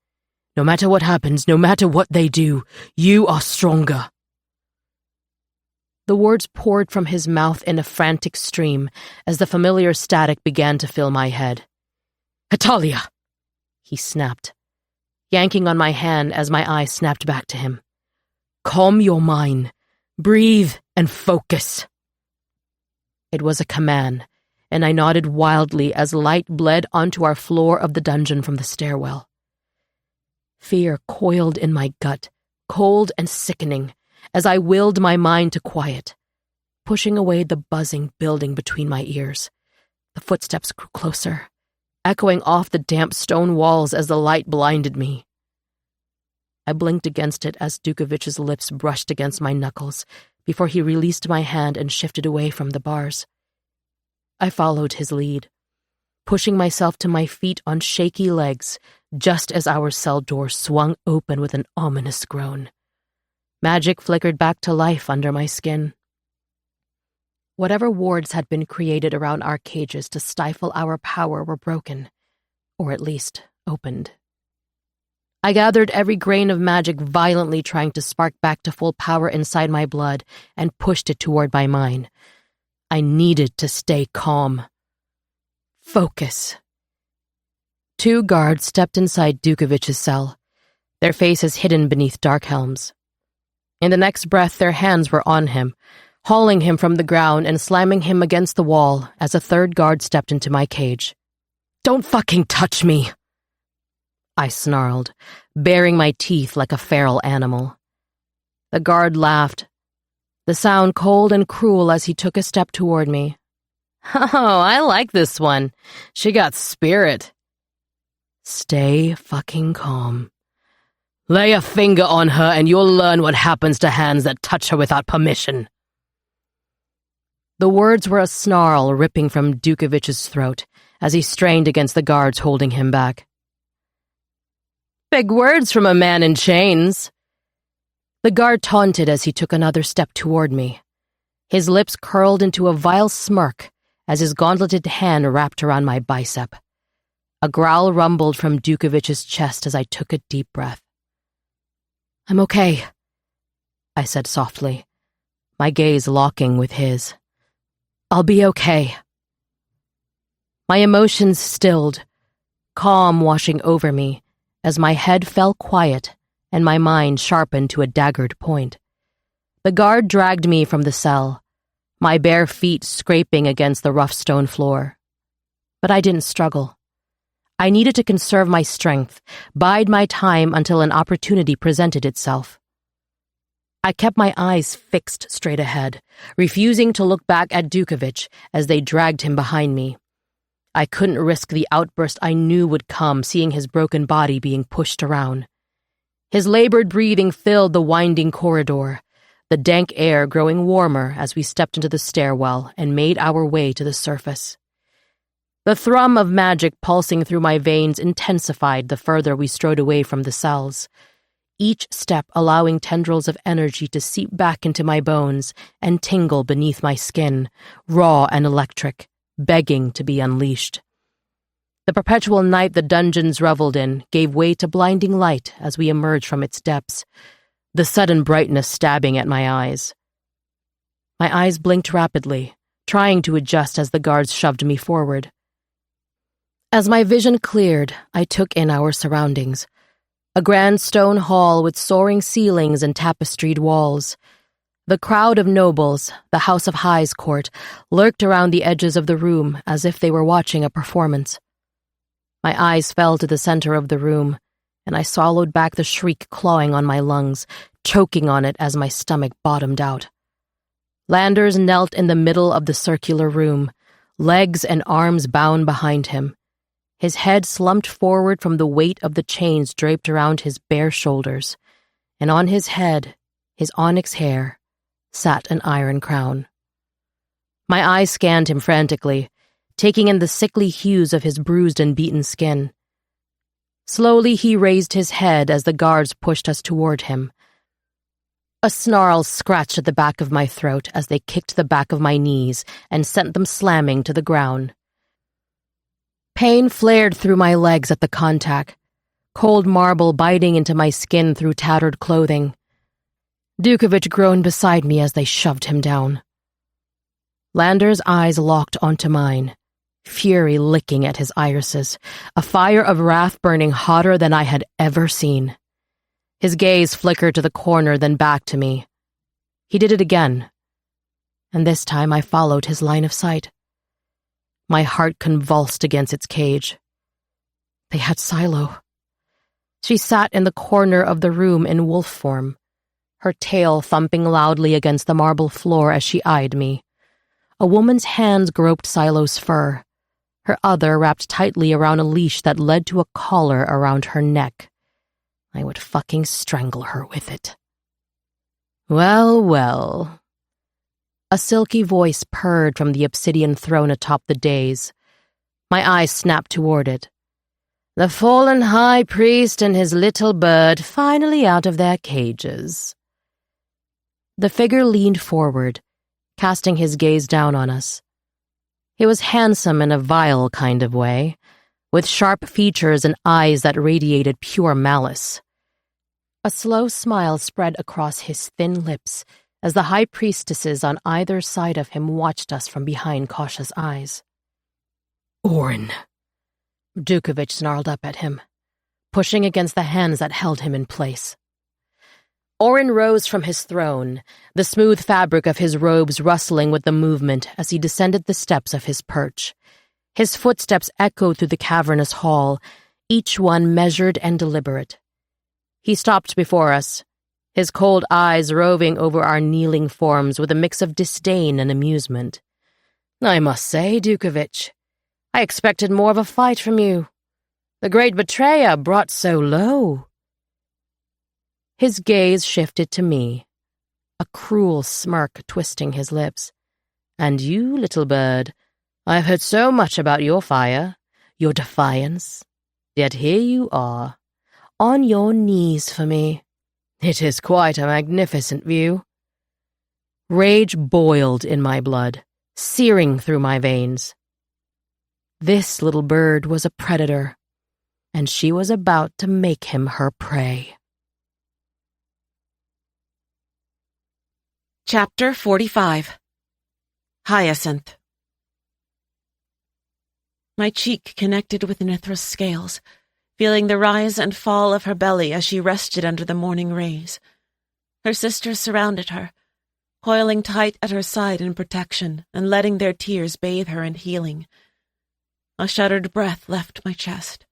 No matter what happens, no matter what they do, you are stronger." The words poured from his mouth in a frantic stream as the familiar static began to fill my head. "Hetalia!" he snapped, yanking on my hand as my eyes snapped back to him. "Calm your mind. Breathe and focus." It was a command, and I nodded wildly as light bled onto our floor of the dungeon from the stairwell. Fear coiled in my gut, cold and sickening, as I willed my mind to quiet, pushing away the buzzing building between my ears. The footsteps grew closer, echoing off the damp stone walls as the light blinded me. I blinked against it as Dukovich's lips brushed against my knuckles before he released my hand and shifted away from the bars. I followed his lead, pushing myself to my feet on shaky legs just as our cell door swung open with an ominous groan. Magic flickered back to life under my skin. Whatever wards had been created around our cages to stifle our power were broken, or at least opened. I gathered every grain of magic violently trying to spark back to full power inside my blood and pushed it toward my mind. I needed to stay calm. Focus. 2 guards stepped inside Dukovich's cell, their faces hidden beneath dark helms. In the next breath, their hands were on him, hauling him from the ground and slamming him against the wall as a 3rd guard stepped into my cage. "Don't fucking touch me!" I snarled, baring my teeth like a feral animal. The guard laughed, the sound cold and cruel as he took a step toward me. "Oh, I like this one. She got spirit." "Stay fucking calm. Lay a finger on her and you'll learn what happens to hands that touch her without permission." The words were a snarl ripping from Dukovich's throat as he strained against the guards holding him back. "Big words from a man in chains." The guard taunted as he took another step toward me. His lips curled into a vile smirk as his gauntleted hand wrapped around my bicep. A growl rumbled from Dukovich's chest as I took a deep breath. "I'm okay," I said softly, my gaze locking with his. "I'll be okay." My emotions stilled, calm washing over me as my head fell quiet and my mind sharpened to a daggered point. The guard dragged me from the cell, my bare feet scraping against the rough stone floor. But I didn't struggle. I needed to conserve my strength, bide my time until an opportunity presented itself. I kept my eyes fixed straight ahead, refusing to look back at Dukovich as they dragged him behind me. I couldn't risk the outburst I knew would come, seeing his broken body being pushed around. His labored breathing filled the winding corridor, the dank air growing warmer as we stepped into the stairwell and made our way to the surface. The thrum of magic pulsing through my veins intensified the further we strode away from the cells, each step allowing tendrils of energy to seep back into my bones and tingle beneath my skin, raw and electric, begging to be unleashed. The perpetual night the dungeons reveled in gave way to blinding light as we emerged from its depths, the sudden brightness stabbing at my eyes. My eyes blinked rapidly, trying to adjust as the guards shoved me forward. As my vision cleared, I took in our surroundings. A grand stone hall with soaring ceilings and tapestried walls. The crowd of nobles, the House of High's court, lurked around the edges of the room as if they were watching a performance. My eyes fell to the center of the room, and I swallowed back the shriek clawing on my lungs, choking on it as my stomach bottomed out. Landers knelt in the middle of the circular room, legs and arms bound behind him. His head slumped forward from the weight of the chains draped around his bare shoulders, and on his head, his onyx hair, sat an iron crown. My eyes scanned him frantically, taking in the sickly hues of his bruised and beaten skin. Slowly he raised his head as the guards pushed us toward him. A snarl scratched at the back of my throat as they kicked the back of my knees and sent them slamming to the ground. Pain flared through my legs at the contact, cold marble biting into my skin through tattered clothing. Dukovich groaned beside me as they shoved him down. Lander's eyes locked onto mine, fury licking at his irises, a fire of wrath burning hotter than I had ever seen. His gaze flickered to the corner, then back to me. He did it again, and this time I followed his line of sight. My heart convulsed against its cage. They had Silo. She sat in the corner of the room in wolf form, her tail thumping loudly against the marble floor as she eyed me. A woman's hands groped Silo's fur, her other wrapped tightly around a leash that led to a collar around her neck. I would fucking strangle her with it. Well, well. A silky voice purred from the obsidian throne atop the dais. My eyes snapped toward it. The fallen high priest and his little bird finally out of their cages. The figure leaned forward, casting his gaze down on us. He was handsome in a vile kind of way, with sharp features and eyes that radiated pure malice. A slow smile spread across his thin lips as the high priestesses on either side of him watched us from behind cautious eyes. Orin. Dukovich snarled up at him, pushing against the hands that held him in place. Orin rose from his throne, the smooth fabric of his robes rustling with the movement as he descended the steps of his perch. His footsteps echoed through the cavernous hall, each one measured and deliberate. He stopped before us, his cold eyes roving over our kneeling forms with a mix of disdain and amusement. I must say, Dukovich, I expected more of a fight from you. The great betrayer brought so low. His gaze shifted to me, a cruel smirk twisting his lips. And you, little bird, I've heard so much about your fire, your defiance, yet here you are, on your knees for me. It is quite a magnificent view. Rage boiled in my blood, searing through my veins. This little bird was a predator, and she was about to make him her prey. Chapter 45. Hyacinth. My cheek connected with Nithra's scales, feeling the rise and fall of her belly as she rested under the morning rays. Her sisters surrounded her, coiling tight at her side in protection and letting their tears bathe her in healing. A shuddered breath left my chest.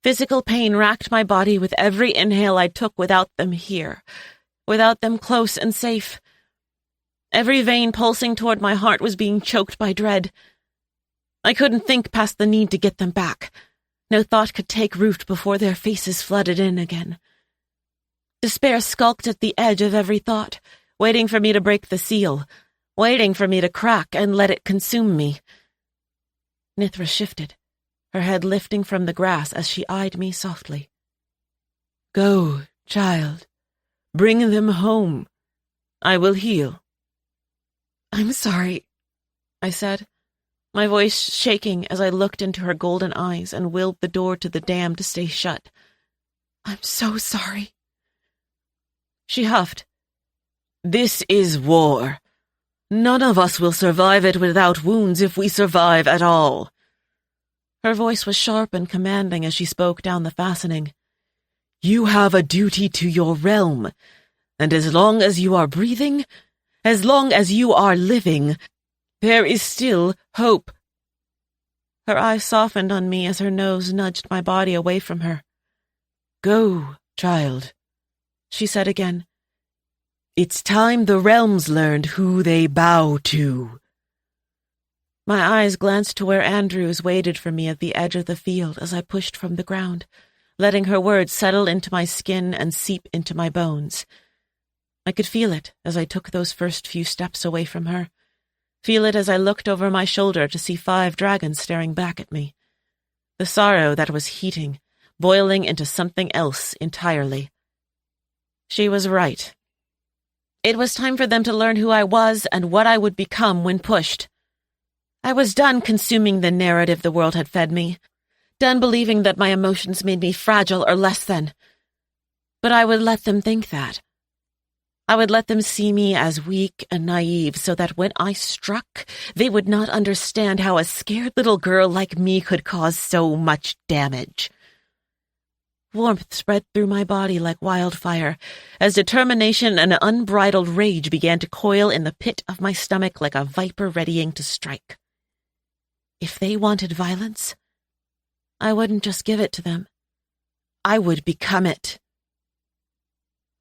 Physical pain racked my body with every inhale I took without them here, without them close and safe. Every vein pulsing toward my heart was being choked by dread. I couldn't think past the need to get them back. No thought could take root before their faces flooded in again. Despair skulked at the edge of every thought, waiting for me to break the seal, waiting for me to crack and let it consume me. Nithra shifted, her head lifting from the grass as she eyed me softly. Go, child. Bring them home. I will heal. I'm sorry, I said, my voice shaking as I looked into her golden eyes and willed the door to the dam to stay shut. I'm so sorry. She huffed. This is war. None of us will survive it without wounds if we survive at all. Her voice was sharp and commanding as she spoke down the fastening. You have a duty to your realm, and as long as you are breathing, as long as you are living, there is still hope. Her eyes softened on me as her nose nudged my body away from her. Go, child, she said again. It's time the realms learned who they bow to. My eyes glanced to where Andrews waited for me at the edge of the field as I pushed from the ground, letting her words settle into my skin and seep into my bones. I could feel it as I took those first few steps away from her. Feel it as I looked over my shoulder to see 5 dragons staring back at me. The sorrow that was heating, boiling into something else entirely. She was right. It was time for them to learn who I was and what I would become when pushed. I was done consuming the narrative the world had fed me, done believing that my emotions made me fragile or less than. But I would let them think that. I would let them see me as weak and naive so that when I struck, they would not understand how a scared little girl like me could cause so much damage. Warmth spread through my body like wildfire, as determination and unbridled rage began to coil in the pit of my stomach like a viper readying to strike. If they wanted violence, I wouldn't just give it to them. I would become it.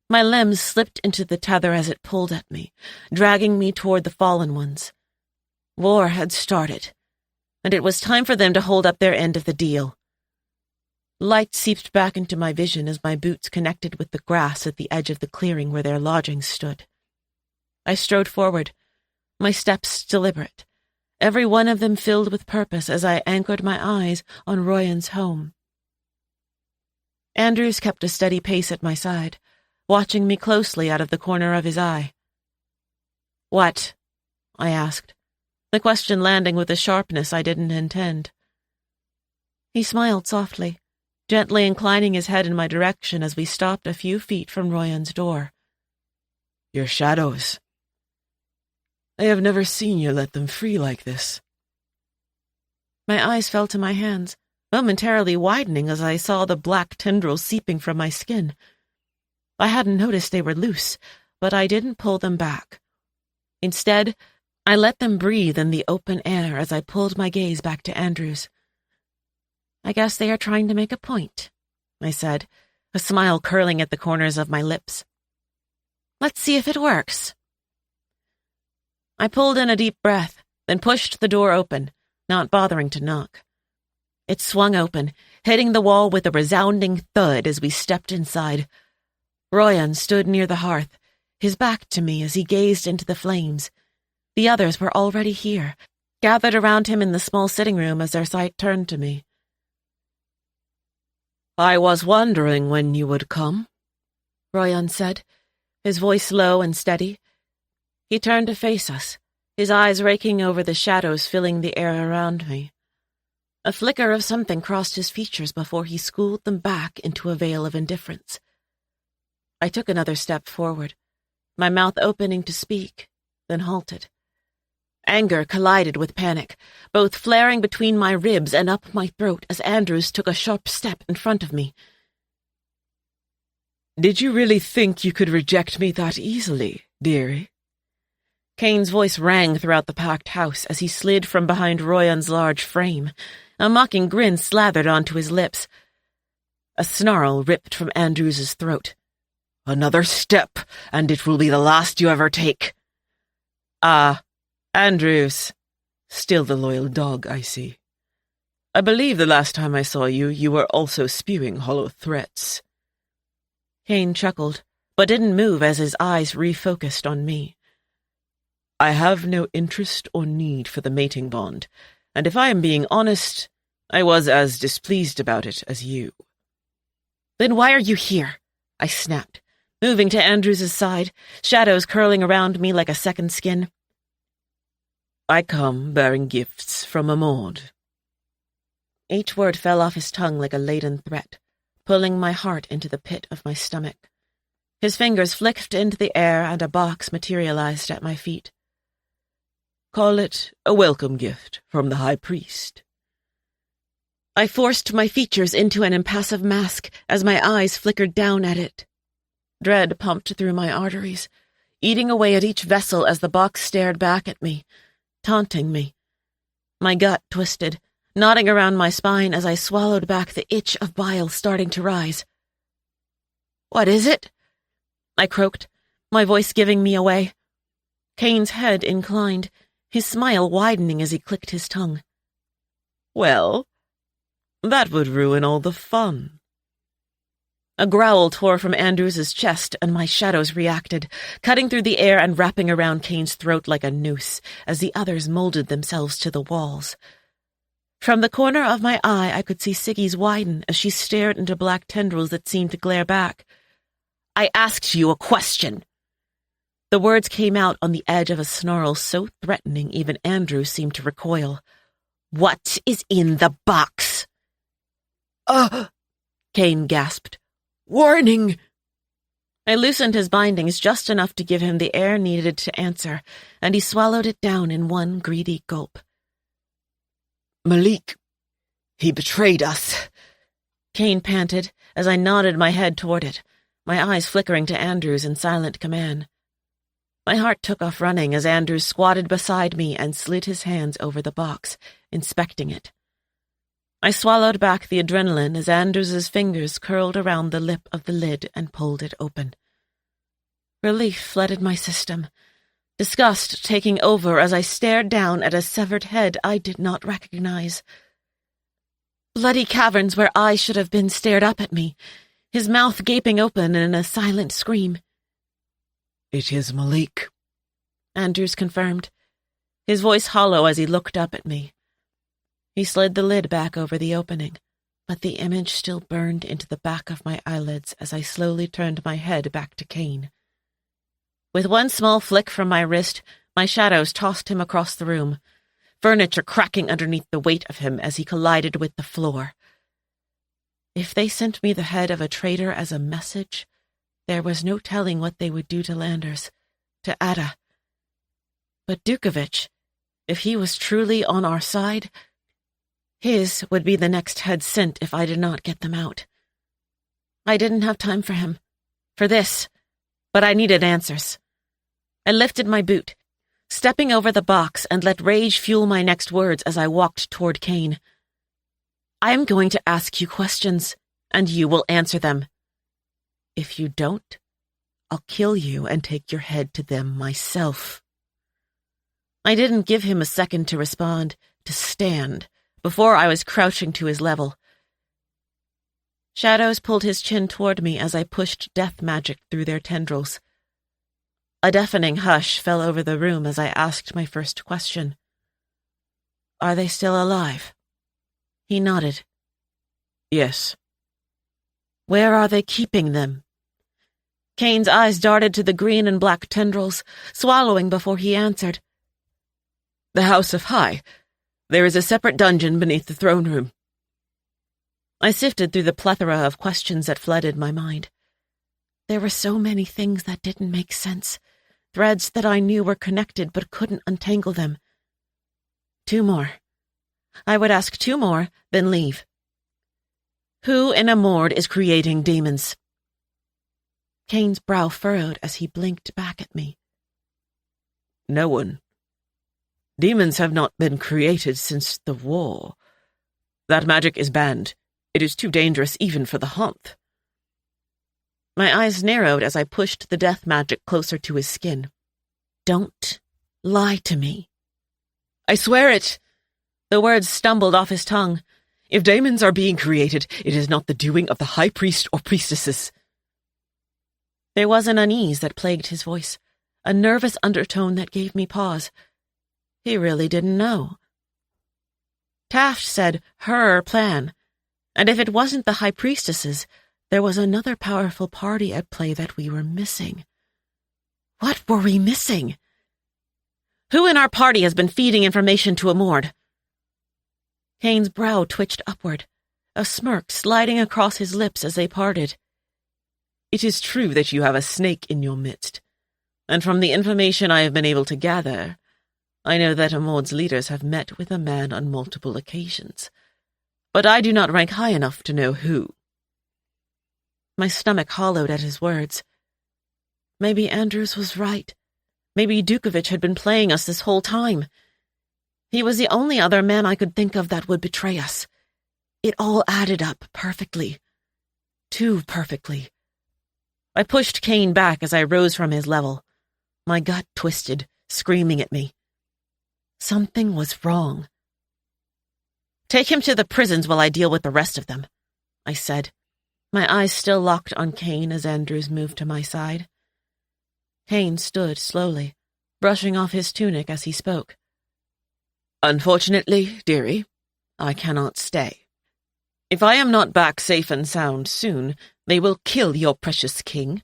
My limbs slipped into the tether as it pulled at me, dragging me toward the fallen ones. War had started, and it was time for them to hold up their end of the deal. Light seeped back into my vision as my boots connected with the grass at the edge of the clearing where their lodgings stood. I strode forward, my steps deliberate, every one of them filled with purpose as I anchored my eyes on Royan's home. Andrews kept a steady pace at my side, watching me closely out of the corner of his eye. "What?" I asked, the question landing with a sharpness I didn't intend. He smiled softly, gently inclining his head in my direction as we stopped a few feet from Royan's door. "Your shadows. I have never seen you let them free like this." My eyes fell to my hands, momentarily widening as I saw the black tendrils seeping from my skin. I hadn't noticed they were loose, but I didn't pull them back. Instead, I let them breathe in the open air as I pulled my gaze back to Andrews. "I guess they are trying to make a point," I said, a smile curling at the corners of my lips. "Let's see if it works." I pulled in a deep breath, then pushed the door open, not bothering to knock. It swung open, hitting the wall with a resounding thud as we stepped inside. Royan stood near the hearth, his back to me as he gazed into the flames. The others were already here, gathered around him in the small sitting room as their sight turned to me. "I was wondering when you would come," Royan said, his voice low and steady. He turned to face us, his eyes raking over the shadows filling the air around me. A flicker of something crossed his features before he schooled them back into a veil of indifference. I took another step forward, my mouth opening to speak, then halted. Anger collided with panic, both flaring between my ribs and up my throat as Andrews took a sharp step in front of me. "Did you really think you could reject me that easily, dearie?" Kane's voice rang throughout the packed house as he slid from behind Royan's large frame, a mocking grin slathered onto his lips. A snarl ripped from Andrews's throat. "Another step, and it will be the last you ever take." Andrews. Still the loyal dog, I see. I believe the last time I saw you, you were also spewing hollow threats." Kane chuckled, but didn't move as his eyes refocused on me. "I have no interest or need for the mating bond, and if I am being honest, I was as displeased about it as you." "Then why are you here?" I snapped, moving to Andrews' side, shadows curling around me like a second skin. "I come bearing gifts from Amord." Each word fell off his tongue like a laden threat, pulling my heart into the pit of my stomach. His fingers flicked into the air and a box materialized at my feet. "Call it a welcome gift from the High Priest." I forced my features into an impassive mask as my eyes flickered down at it. Dread pumped through my arteries, eating away at each vessel as the box stared back at me, taunting me. My gut twisted, knotting around my spine as I swallowed back the itch of bile starting to rise. "What is it?" I croaked, my voice giving me away. Kane's head inclined, his smile widening as he clicked his tongue. "Well, that would ruin all the fun." A growl tore from Andrews's chest, and my shadows reacted, cutting through the air and wrapping around Kane's throat like a noose, as the others molded themselves to the walls. From the corner of my eye, I could see Siggy's widen as she stared into black tendrils that seemed to glare back. "I asked you a question." The words came out on the edge of a snarl so threatening even Andrew seemed to recoil. "What is in the box?" Kane gasped. "Warning!" I loosened his bindings just enough to give him the air needed to answer, and he swallowed it down in one greedy gulp. "Malik, he betrayed us," Kane panted as I nodded my head toward it, my eyes flickering to Andrews in silent command. My heart took off running as Andrews squatted beside me and slid his hands over the box, inspecting it. I swallowed back the adrenaline as Andrews's fingers curled around the lip of the lid and pulled it open. Relief flooded my system, disgust taking over as I stared down at a severed head I did not recognize. Bloody caverns where eyes should have been stared up at me, his mouth gaping open in a silent scream. "It is Malik," Andrews confirmed, his voice hollow as he looked up at me. He slid the lid back over the opening, but the image still burned into the back of my eyelids as I slowly turned my head back to Kane. With one small flick from my wrist, my shadows tossed him across the room, furniture cracking underneath the weight of him as he collided with the floor. If they sent me the head of a traitor as a message, there was no telling what they would do to Landers, to Ada. But Dukovich, if he was truly on our side, his would be the next head sent if I did not get them out. I didn't have time for him, for this, but I needed answers. I lifted my boot, stepping over the box and let rage fuel my next words as I walked toward Kane. I am going to ask you questions, and you will answer them. If you don't, I'll kill you and take your head to them myself. I didn't give him a second to respond, to stand, before I was crouching to his level. Shadows pulled his chin toward me as I pushed death magic through their tendrils. A deafening hush fell over the room as I asked my first question. "Are they still alive?" He nodded. "Yes." "Where are they keeping them?" Kane's eyes darted to the green and black tendrils, swallowing before he answered. "The House of High. There is a separate dungeon beneath the throne room." I sifted through the plethora of questions that flooded my mind. There were so many things that didn't make sense, threads that I knew were connected but couldn't untangle them. 2 more. I would ask 2 more, then leave. Who in Amord is creating demons? Kane's brow furrowed as he blinked back at me. No one. Demons have not been created since the war. That magic is banned. It is too dangerous even for the Hunt. My eyes narrowed as I pushed the death magic closer to his skin. Don't lie to me. I swear it. The words stumbled off his tongue. If demons are being created, it is not the doing of the high priest or priestesses. There was an unease that plagued his voice, a nervous undertone that gave me pause. He really didn't know. Taft said her plan, and if it wasn't the high priestesses, there was another powerful party at play that we were missing. What were we missing? Who in our party has been feeding information to Amord? Kane's brow twitched upward, a smirk sliding across his lips as they parted. It is true that you have a snake in your midst, and from the information I have been able to gather, I know that Amord's leaders have met with a man on multiple occasions, but I do not rank high enough to know who. My stomach hollowed at his words. Maybe Andrews was right. Maybe Dukovich had been playing us this whole time. He was the only other man I could think of that would betray us. It all added up perfectly. Too perfectly. I pushed Kane back as I rose from his level. My gut twisted, screaming at me. Something was wrong. Take him to the prisons while I deal with the rest of them, I said. My eyes still locked on Kane as Andrews moved to my side. Kane stood slowly, brushing off his tunic as he spoke. Unfortunately, dearie, I cannot stay. If I am not back safe and sound soon, they will kill your precious king.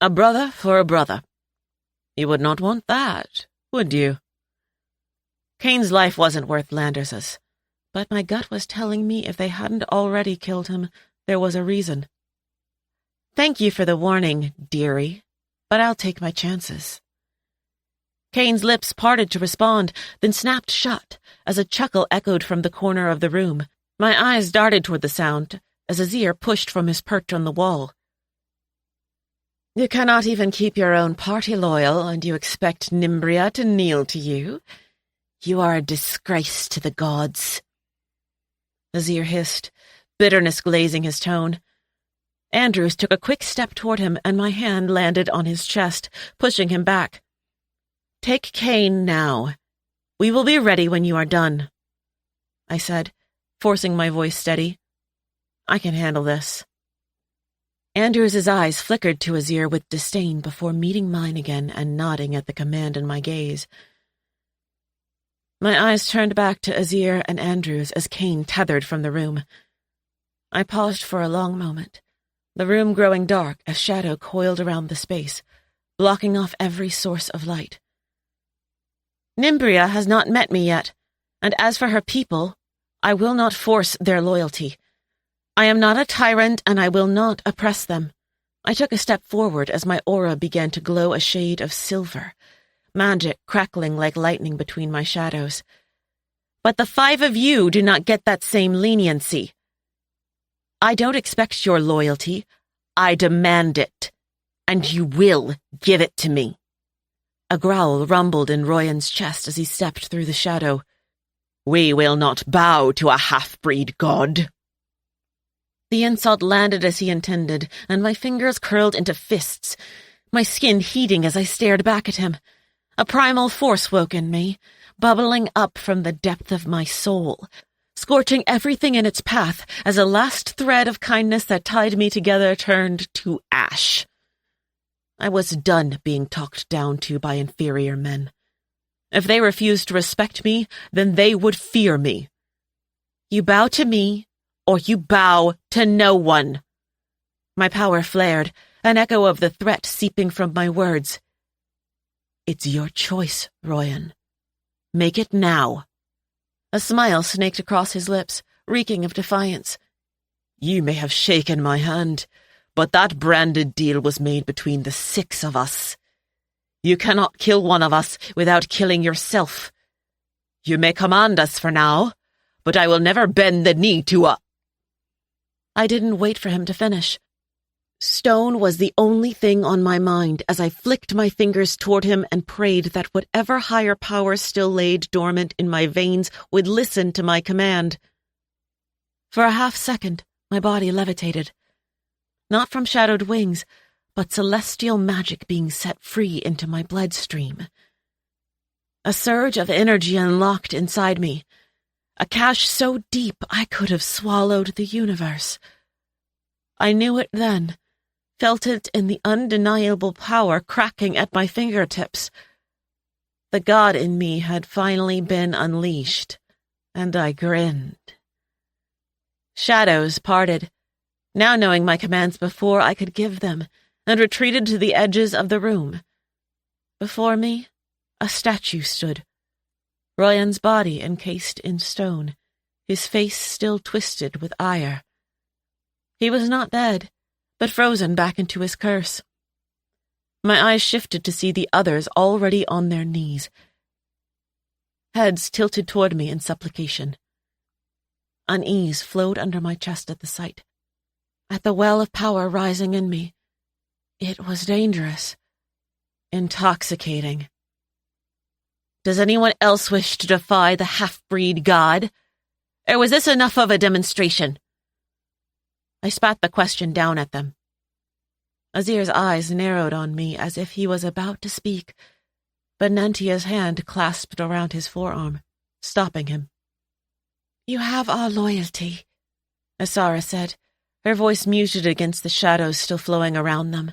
A brother for a brother. You would not want that, would you? Kane's life wasn't worth Landers's, but my gut was telling me if they hadn't already killed him, there was a reason. Thank you for the warning, dearie, but I'll take my chances. Kane's lips parted to respond, then snapped shut as a chuckle echoed from the corner of the room. My eyes darted toward the sound as Azir pushed from his perch on the wall. You cannot even keep your own party loyal, and you expect Nimbria to kneel to you? You are a disgrace to the gods. Azir hissed, bitterness glazing his tone. Andrews took a quick step toward him, and my hand landed on his chest, pushing him back. Take Kane now. We will be ready when you are done, I said, forcing my voice steady. I can handle this. Andrews's eyes flickered to Azir with disdain before meeting mine again and nodding at the command in my gaze. My eyes turned back to Azir and Andrews as Kane tethered from the room. I paused for a long moment, the room growing dark as shadow coiled around the space, blocking off every source of light. Nimbria has not met me yet, and as for her people, I will not force their loyalty. I am not a tyrant, and I will not oppress them. I took a step forward as my aura began to glow a shade of silver, magic crackling like lightning between my shadows. But the 5 of you do not get that same leniency. I don't expect your loyalty. I demand it, and you will give it to me. A growl rumbled in Royan's chest as he stepped through the shadow. We will not bow to a half-breed god. The insult landed as he intended, and my fingers curled into fists, my skin heating as I stared back at him. A primal force woke in me, bubbling up from the depth of my soul, scorching everything in its path as a last thread of kindness that tied me together turned to ash. I was done being talked down to by inferior men. If they refused to respect me, then they would fear me. You bow to me, or you bow to no one. My power flared, an echo of the threat seeping from my words. It's your choice, Royan. Make it now. A smile snaked across his lips, reeking of defiance. You may have shaken my hand, but that branded deal was made between the 6 of us. You cannot kill one of us without killing yourself. You may command us for now, but I will never bend the knee to a... I didn't wait for him to finish. Stone was the only thing on my mind as I flicked my fingers toward him and prayed that whatever higher power still laid dormant in my veins would listen to my command. For a half-second, my body levitated. Not from shadowed wings, but celestial magic being set free into my bloodstream. A surge of energy unlocked inside me, a cache so deep I could have swallowed the universe. I knew it then, felt it in the undeniable power cracking at my fingertips. The god in me had finally been unleashed, and I grinned. Shadows parted, now knowing my commands before I could give them, and retreated to the edges of the room. Before me, a statue stood, Royan's body encased in stone, his face still twisted with ire. He was not dead, but frozen back into his curse. My eyes shifted to see the others already on their knees, heads tilted toward me in supplication. Unease flowed under my chest at the sight, at the well of power rising in me. It was dangerous, intoxicating. Does anyone else wish to defy the half-breed god? Or was this enough of a demonstration? I spat the question down at them. Azir's eyes narrowed on me as if he was about to speak, but Nantia's hand clasped around his forearm, stopping him. You have our loyalty, Asara said, her voice muted against the shadows still flowing around them.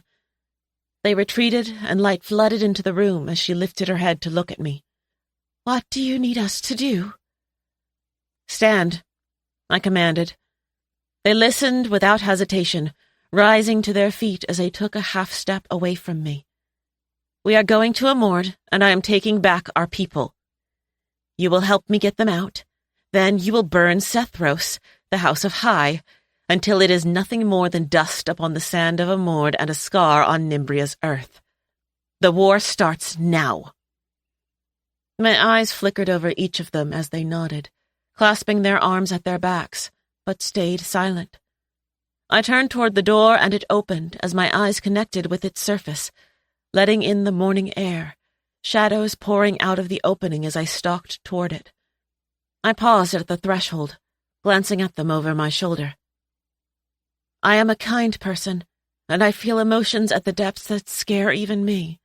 They retreated, and light flooded into the room as she lifted her head to look at me. "What do you need us to do?" "Stand," I commanded. They listened without hesitation, rising to their feet as they took a half-step away from me. "We are going to Amord, and I am taking back our people. You will help me get them out. Then you will burn Sethros, the house of High, until it is nothing more than dust upon the sand of Amord and a scar on Nimbria's earth. The war starts now." My eyes flickered over each of them as they nodded, clasping their arms at their backs, but stayed silent. I turned toward the door, and it opened as my eyes connected with its surface, letting in the morning air, shadows pouring out of the opening as I stalked toward it. I paused at the threshold, glancing at them over my shoulder. I am a kind person, and I feel emotions at the depths that scare even me.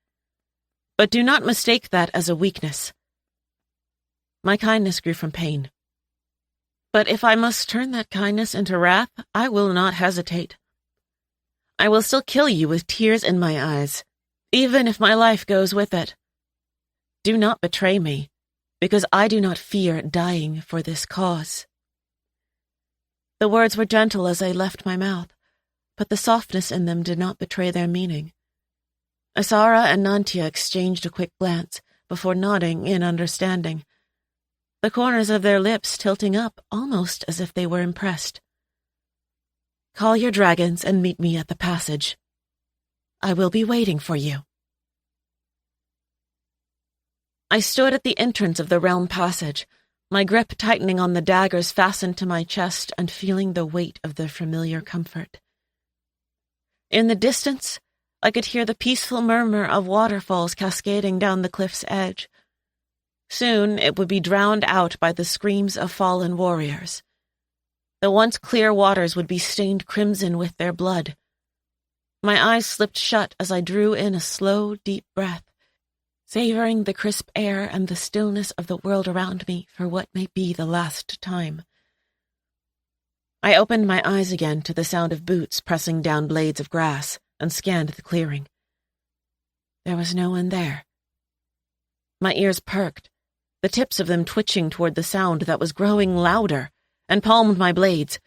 But do not mistake that as a weakness. My kindness grew from pain. But if I must turn that kindness into wrath, I will not hesitate. I will still kill you with tears in my eyes, even if my life goes with it. Do not betray me, because I do not fear dying for this cause. The words were gentle as they left my mouth, but the softness in them did not betray their meaning. Asara and Nantia exchanged a quick glance before nodding in understanding, the corners of their lips tilting up almost as if they were impressed. "Call your dragons and meet me at the passage. I will be waiting for you." I stood at the entrance of the realm passage, my grip tightening on the daggers fastened to my chest and feeling the weight of their familiar comfort. In the distance, I could hear the peaceful murmur of waterfalls cascading down the cliff's edge. Soon it would be drowned out by the screams of fallen warriors. The once clear waters would be stained crimson with their blood. My eyes slipped shut as I drew in a slow, deep breath, savoring the crisp air and the stillness of the world around me for what may be the last time. I opened my eyes again to the sound of boots pressing down blades of grass and scanned the clearing. There was no one there. My ears perked, the tips of them twitching toward the sound that was growing louder, and palmed my blades.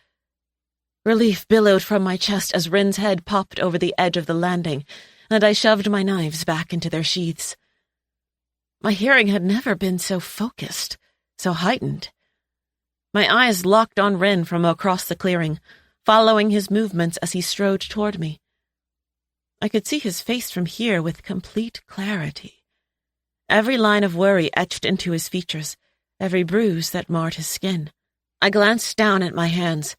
Relief billowed from my chest as Rin's head popped over the edge of the landing, and I shoved my knives back into their sheaths. My hearing had never been so focused, so heightened. My eyes locked on Rin from across the clearing, following his movements as he strode toward me. I could see his face from here with complete clarity. Every line of worry etched into his features, every bruise that marred his skin. I glanced down at my hands,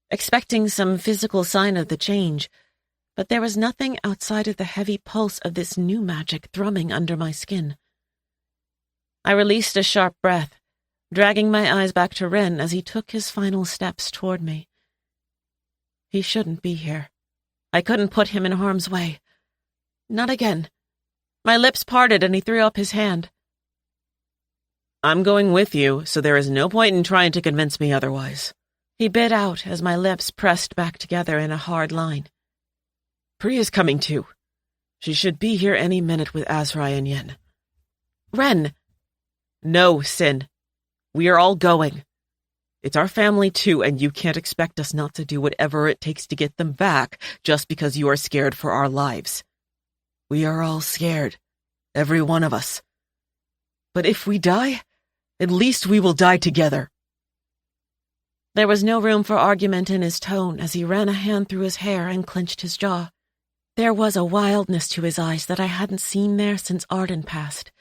expecting some physical sign of the change, but there was nothing outside of the heavy pulse of this new magic thrumming under my skin. I released a sharp breath, dragging my eyes back to Rin as he took his final steps toward me. He shouldn't be here. I couldn't put him in harm's way. Not again. My lips parted and he threw up his hand. "I'm going with you, so there is no point in trying to convince me otherwise," he bit out as my lips pressed back together in a hard line. "Priya's coming too. She should be here any minute with Azrai and Yen." "Ren!" "No, Sin. We are all going. It's our family too, and you can't expect us not to do whatever it takes to get them back just because you are scared for our lives. We are all scared, every one of us. But if we die, at least we will die together." There was no room for argument in his tone as he ran a hand through his hair and clenched his jaw. There was a wildness to his eyes that I hadn't seen there since Arden passed.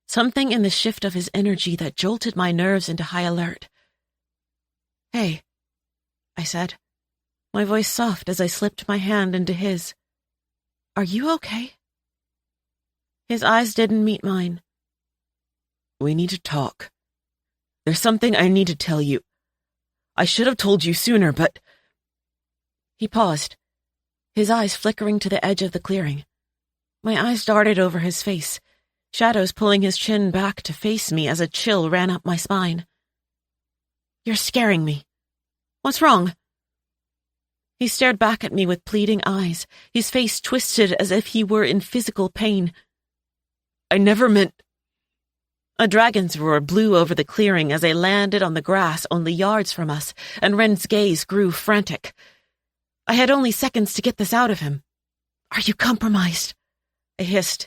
Something in the shift of his energy that jolted my nerves into high alert. "Hey," I said, my voice soft as I slipped my hand into his. "Are you okay?" His eyes didn't meet mine. "We need to talk. There's something I need to tell you. I should have told you sooner, but—" He paused, his eyes flickering to the edge of the clearing. My eyes darted over his face, shadows pulling his chin back to face me as a chill ran up my spine. "You're scaring me. What's wrong?" He stared back at me with pleading eyes, his face twisted as if he were in physical pain. I never meant... A dragon's roar blew over the clearing as I landed on the grass only yards from us, and Ren's gaze grew frantic. I had only seconds to get this out of him. Are you compromised? I hissed,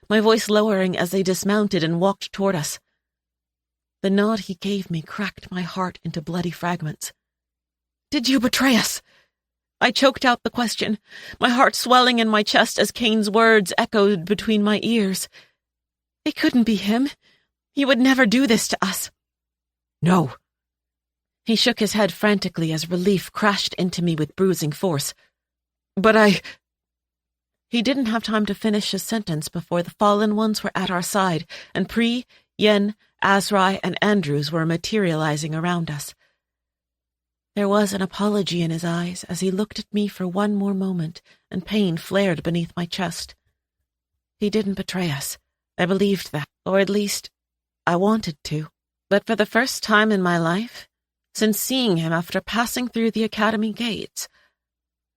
my voice lowering as they dismounted and walked toward us. The nod he gave me cracked my heart into bloody fragments. Did you betray us? I choked out the question, my heart swelling in my chest as Kane's words echoed between my ears. It couldn't be him. He would never do this to us. No. He shook his head frantically as relief crashed into me with bruising force. But He didn't have time to finish his sentence before the fallen ones were at our side, and Pri, Yen, Azrai, and Andrews were materializing around us. There was an apology in his eyes as he looked at me for one more moment, and pain flared beneath my chest. He didn't betray us. I believed that, or at least, I wanted to. But for the first time in my life, since seeing him after passing through the academy gates,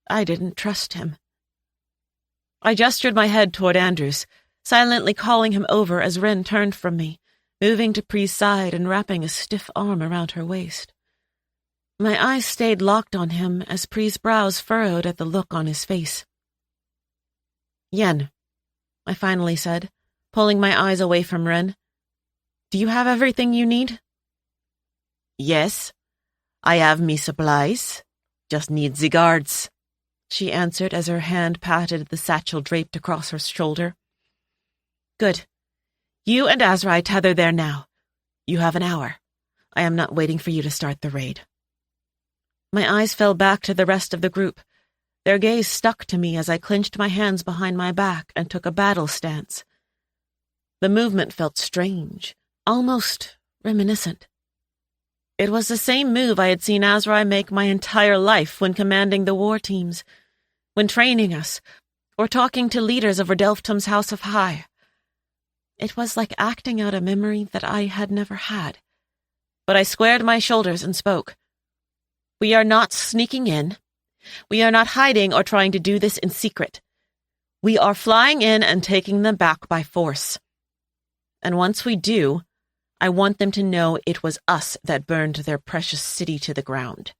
I didn't trust him. I gestured my head toward Andrews, silently calling him over as Ren turned from me, moving to Pri's side and wrapping a stiff arm around her waist. My eyes stayed locked on him as Pri's brows furrowed at the look on his face. Yen, I finally said, pulling my eyes away from Ren. Do you have everything you need? Yes, I have me supplies. Just need the guards, she answered as her hand patted the satchel draped across her shoulder. Good. You and Azrai tether there now. You have an hour. I am not waiting for you to start the raid. My eyes fell back to the rest of the group. Their gaze stuck to me as I clenched my hands behind my back and took a battle stance. The movement felt strange, almost reminiscent. It was the same move I had seen Azrai make my entire life when commanding the war teams, when training us, or talking to leaders of Redelftum's House of High. It was like acting out a memory that I had never had. But I squared my shoulders and spoke. We are not sneaking in. We are not hiding or trying to do this in secret. We are flying in and taking them back by force. And once we do, I want them to know it was us that burned their precious city to the ground.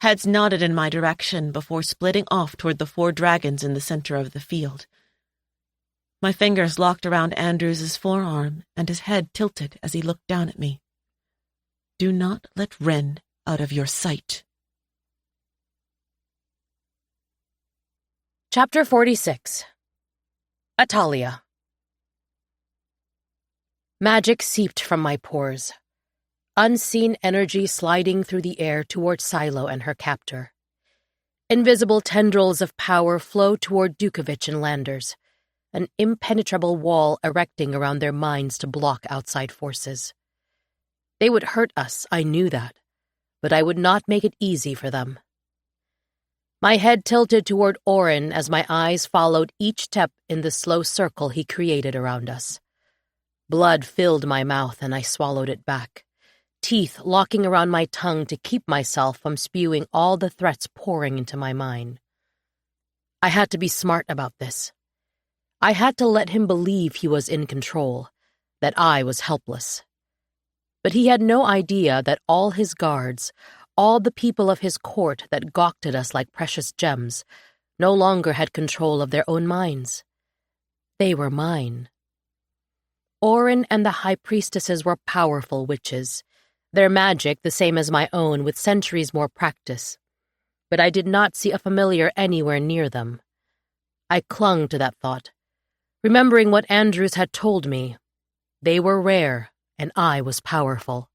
Heads nodded in my direction before splitting off toward the 4 dragons in the center of the field. My fingers locked around Andrews's forearm, and his head tilted as he looked down at me. Do not let Ren out of your sight. Chapter 46. Atalia. Magic seeped from my pores. Unseen energy sliding through the air toward Silo and her captor. Invisible tendrils of power flow toward Dukovich and Landers, an impenetrable wall erecting around their minds to block outside forces. They would hurt us, I knew that, but I would not make it easy for them. My head tilted toward Orin as my eyes followed each step in the slow circle he created around us. Blood filled my mouth and I swallowed it back, teeth locking around my tongue to keep myself from spewing all the threats pouring into my mind. I had to be smart about this. I had to let him believe he was in control, that I was helpless. But he had no idea that all his guards, all the people of his court that gawked at us like precious gems, no longer had control of their own minds. They were mine. Orin and the high priestesses were powerful witches, their magic the same as my own with centuries more practice. But I did not see a familiar anywhere near them. I clung to that thought, remembering what Andrews had told me. They were rare, and I was powerful.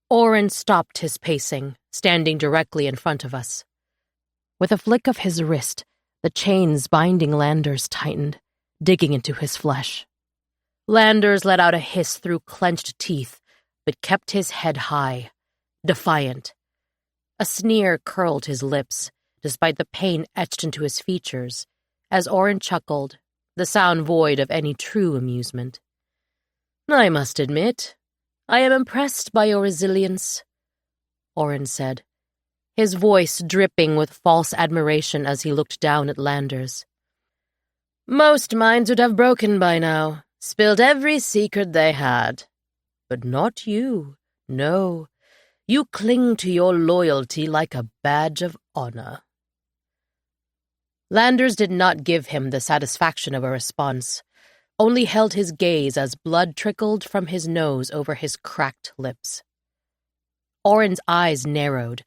Orin stopped his pacing, standing directly in front of us. With a flick of his wrist, the chains binding Landers tightened, digging into his flesh. Landers let out a hiss through clenched teeth, but kept his head high, defiant. A sneer curled his lips, despite the pain etched into his features, as Orin chuckled, the sound void of any true amusement. I must admit, I am impressed by your resilience, Orin said, his voice dripping with false admiration as he looked down at Landers. "Most minds would have broken by now, spilled every secret they had. But not you. No, you cling to your loyalty like a badge of honor." Landers did not give him the satisfaction of a response, only held his gaze as blood trickled from his nose over his cracked lips. Oren's eyes narrowed,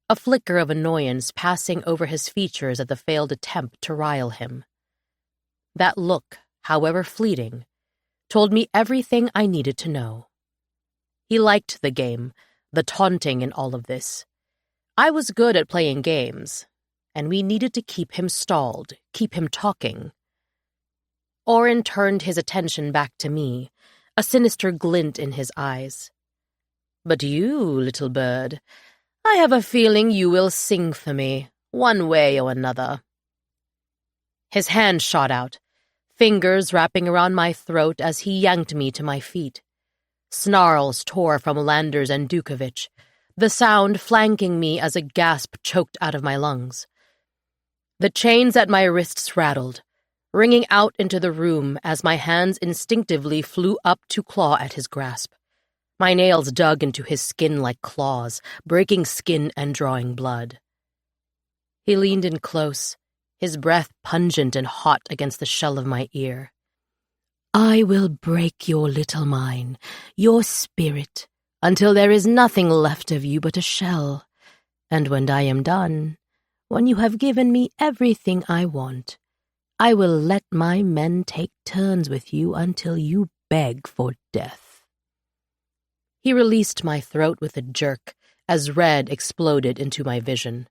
a flicker of annoyance passing over his features at the failed attempt to rile him. That look, however fleeting, told me everything I needed to know. He liked the game, the taunting in all of this. I was good at playing games, and we needed to keep him stalled, keep him talking. Oren turned his attention back to me, a sinister glint in his eyes. "But you, little bird, I have a feeling you will sing for me, one way or another." His hand shot out, fingers wrapping around my throat as he yanked me to my feet. Snarls tore from Landers and Dukovich, the sound flanking me as a gasp choked out of my lungs. The chains at my wrists rattled, ringing out into the room as my hands instinctively flew up to claw at his grasp. My nails dug into his skin like claws, breaking skin and drawing blood. He leaned in close, his breath pungent and hot against the shell of my ear. "I will break your little mind, your spirit, until there is nothing left of you but a shell. And when I am done, when you have given me everything I want, I will let my men take turns with you until you beg for death." He released my throat with a jerk as red exploded into my vision.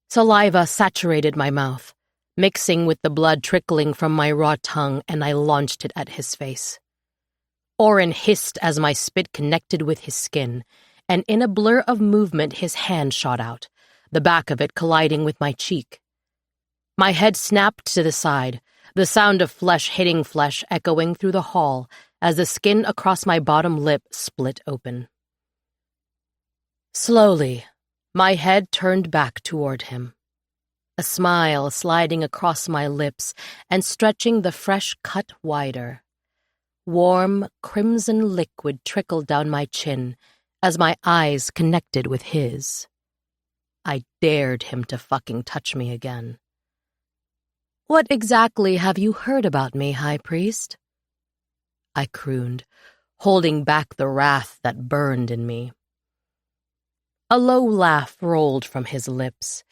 Saliva saturated my mouth, mixing with the blood trickling from my raw tongue, and I launched it at his face. Oren hissed as my spit connected with his skin, and in a blur of movement his hand shot out, the back of it colliding with my cheek. My head snapped to the side, the sound of flesh hitting flesh echoing through the hall as the skin across my bottom lip split open. Slowly, my head turned back toward him, a smile sliding across my lips and stretching the fresh cut wider. Warm, crimson liquid trickled down my chin as my eyes connected with his. I dared him to fucking touch me again. "What exactly have you heard about me, High Priest?" I crooned, holding back the wrath that burned in me. A low laugh rolled from his lips,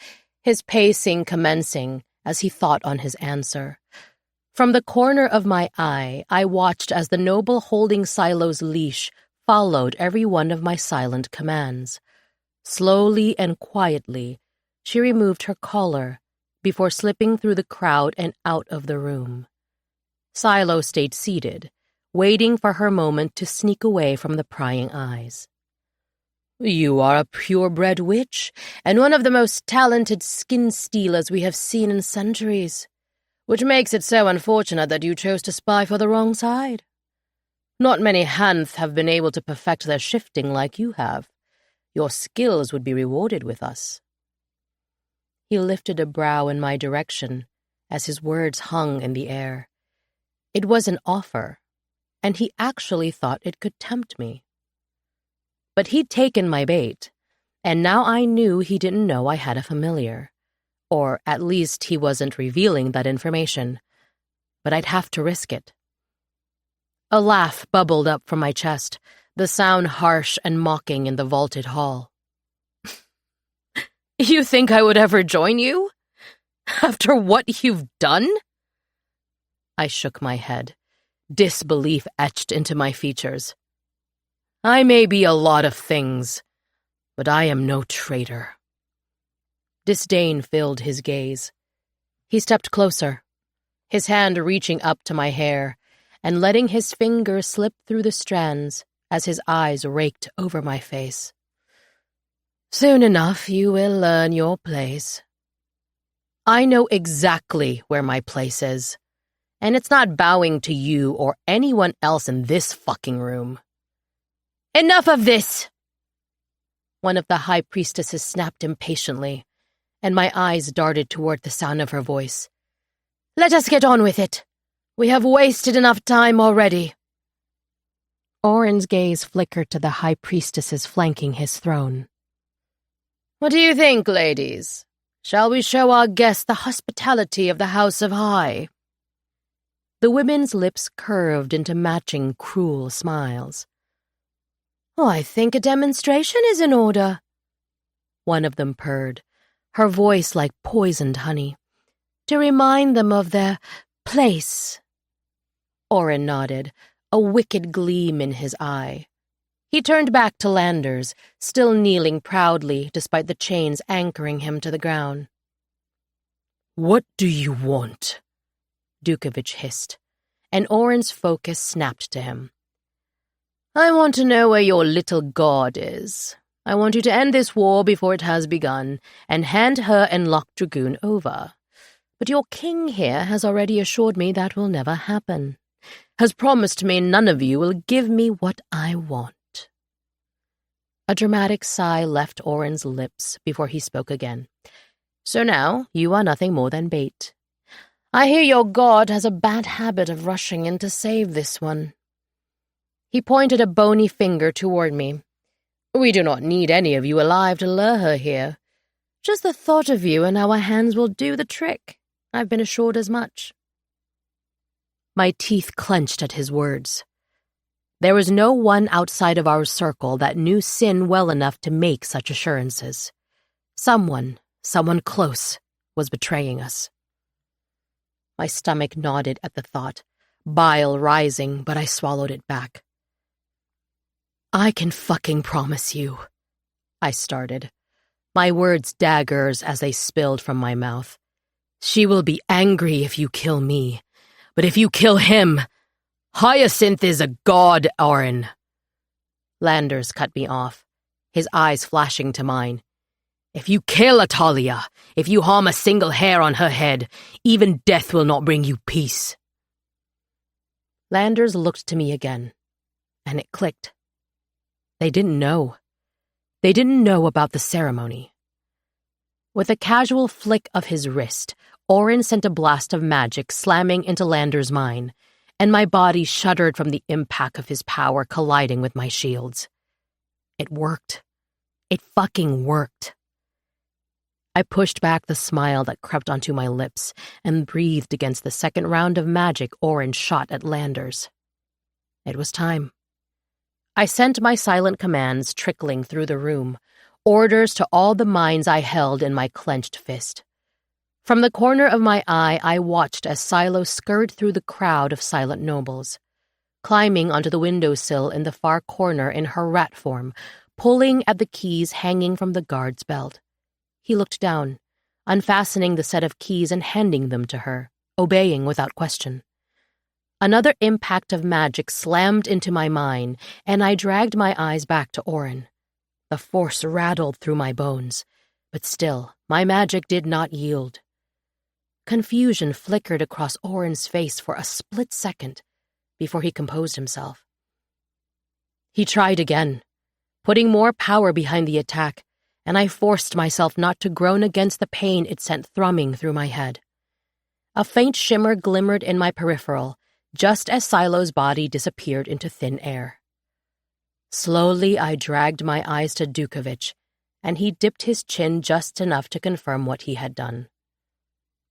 his pacing commencing as he thought on his answer. From the corner of my eye, I watched as the noble holding Silo's leash followed every one of my silent commands. Slowly and quietly, she removed her collar before slipping through the crowd and out of the room. Silo stayed seated, waiting for her moment to sneak away from the prying eyes. "You are a purebred witch, and one of the most talented skin stealers we have seen in centuries, which makes it so unfortunate that you chose to spy for the wrong side. Not many hands have been able to perfect their shifting like you have. Your skills would be rewarded with us." He lifted a brow in my direction as his words hung in the air. It was an offer, and he actually thought it could tempt me. But he'd taken my bait, and now I knew he didn't know I had a familiar. Or at least he wasn't revealing that information. But I'd have to risk it. A laugh bubbled up from my chest, the sound harsh and mocking in the vaulted hall. "You think I would ever join you? After what you've done?" I shook my head, disbelief etched into my features. "I may be a lot of things, but I am no traitor." Disdain filled his gaze. He stepped closer, his hand reaching up to my hair and letting his finger slip through the strands as his eyes raked over my face. "Soon enough you will learn your place." I know exactly where my place is, and it's not bowing to you or anyone else in this fucking room. "Enough of this!" One of the high priestesses snapped impatiently, and my eyes darted toward the sound of her voice. "Let us get on with it. We have wasted enough time already." Orin's gaze flickered to the high priestesses flanking his throne. "What do you think, ladies? Shall we show our guests the hospitality of the House of High?" The women's lips curved into matching cruel smiles. "Oh, I think a demonstration is in order," one of them purred, her voice like poisoned honey, "to remind them of their place." Orin nodded, a wicked gleam in his eye. He turned back to Landers, still kneeling proudly despite the chains anchoring him to the ground. "What do you want?" Dukovich hissed, and Orin's focus snapped to him. "I want to know where your little god is. I want you to end this war before it has begun, and hand her and Loch Dragoon over. But your king here has already assured me that will never happen. Has promised me none of you will give me what I want." A dramatic sigh left Orin's lips before he spoke again. "So now you are nothing more than bait. I hear your god has a bad habit of rushing in to save this one." He pointed a bony finger toward me. "We do not need any of you alive to lure her here. Just the thought of you in our hands will do the trick. I've been assured as much." My teeth clenched at his words. There was no one outside of our circle that knew Sin well enough to make such assurances. Someone close, was betraying us. My stomach nodded at the thought, bile rising, but I swallowed it back. "I can fucking promise you," I started, my words daggers as they spilled from my mouth. "She will be angry if you kill me, but if you kill him, Hyacinth is a god, Orin." Landers cut me off, his eyes flashing to mine. "If you kill Atalia, if you harm a single hair on her head, even death will not bring you peace." Landers looked to me again, and it clicked. They didn't know. They didn't know about the ceremony. With a casual flick of his wrist, Orin sent a blast of magic slamming into Landers' mind, and my body shuddered from the impact of his power colliding with my shields. It worked. It fucking worked. I pushed back the smile that crept onto my lips and breathed against the second round of magic Orin shot at Landers. It was time. I sent my silent commands trickling through the room, orders to all the minds I held in my clenched fist. From the corner of my eye, I watched as Silo scurried through the crowd of silent nobles, climbing onto the windowsill in the far corner in her rat form, pulling at the keys hanging from the guard's belt. He looked down, unfastening the set of keys and handing them to her, obeying without question. Another impact of magic slammed into my mind, and I dragged my eyes back to Orin. The force rattled through my bones, but still, my magic did not yield. Confusion flickered across Orin's face for a split second before he composed himself. He tried again, putting more power behind the attack, and I forced myself not to groan against the pain it sent thrumming through my head. A faint shimmer glimmered in my peripheral, just as Silo's body disappeared into thin air. Slowly, I dragged my eyes to Dukovich, and he dipped his chin just enough to confirm what he had done.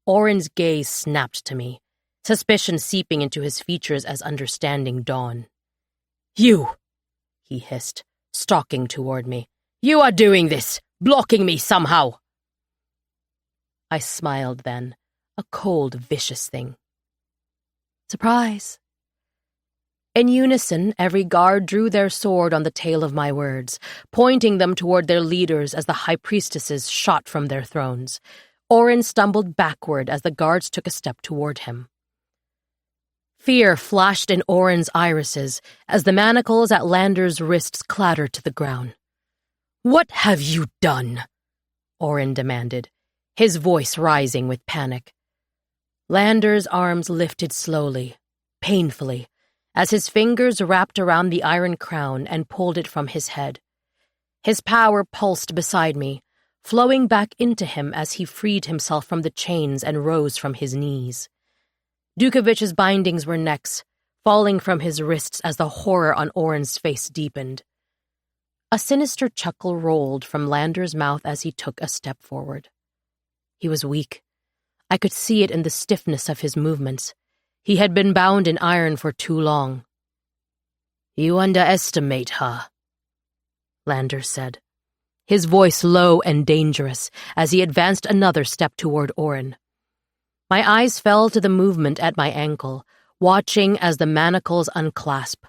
Orin's gaze snapped to me, suspicion seeping into his features as understanding dawned. "You!" he hissed, stalking toward me. "You are doing this, blocking me somehow!" I smiled then, a cold, vicious thing. Surprise! In unison, every guard drew their sword on the tail of my words, pointing them toward their leaders as the high priestesses shot from their thrones. Orin stumbled backward as the guards took a step toward him. Fear flashed in Orin's irises as the manacles at Landers' wrists clattered to the ground. "What have you done?" Orin demanded, his voice rising with panic. Landers' arms lifted slowly, painfully, as his fingers wrapped around the iron crown and pulled it from his head. His power pulsed beside me, flowing back into him as he freed himself from the chains and rose from his knees. Dukovich's bindings were necks, falling from his wrists as the horror on Oren's face deepened. A sinister chuckle rolled from Lander's mouth as he took a step forward. He was weak. I could see it in the stiffness of his movements. He had been bound in iron for too long. "You underestimate her," Lander said, his voice low and dangerous as he advanced another step toward Oren. My eyes fell to the movement at my ankle, watching as the manacles unclasp.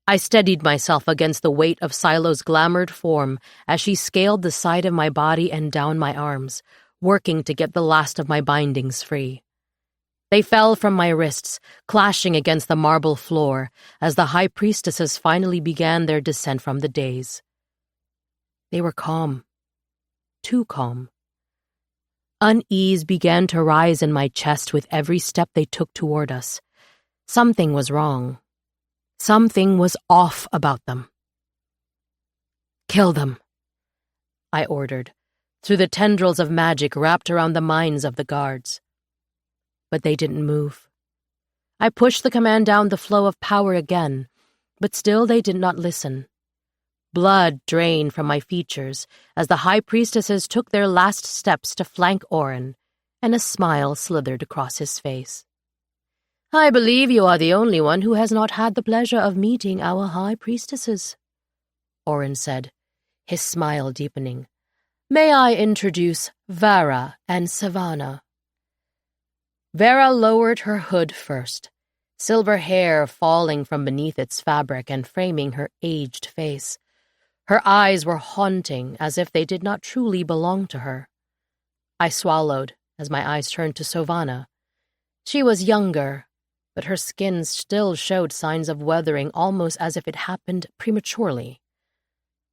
I steadied myself against the weight of Silo's glamoured form as she scaled the side of my body and down my arms, working to get the last of my bindings free. They fell from my wrists, clashing against the marble floor as the high priestesses finally began their descent from the dais. They were calm. Too calm. Unease began to rise in my chest with every step they took toward us. Something was wrong. Something was off about them. "Kill them," I ordered, through the tendrils of magic wrapped around the minds of the guards. But they didn't move. I pushed the command down the flow of power again, but still they did not listen. Blood drained from my features as the high priestesses took their last steps to flank Oren, and a smile slithered across his face. "I believe you are the only one who has not had the pleasure of meeting our high priestesses," Oren said, his smile deepening. "May I introduce Vara and Savannah?" Vera lowered her hood first, silver hair falling from beneath its fabric and framing her aged face. Her eyes were haunting, as if they did not truly belong to her. I swallowed as my eyes turned to Savannah. She was younger, but her skin still showed signs of weathering, almost as if it happened prematurely.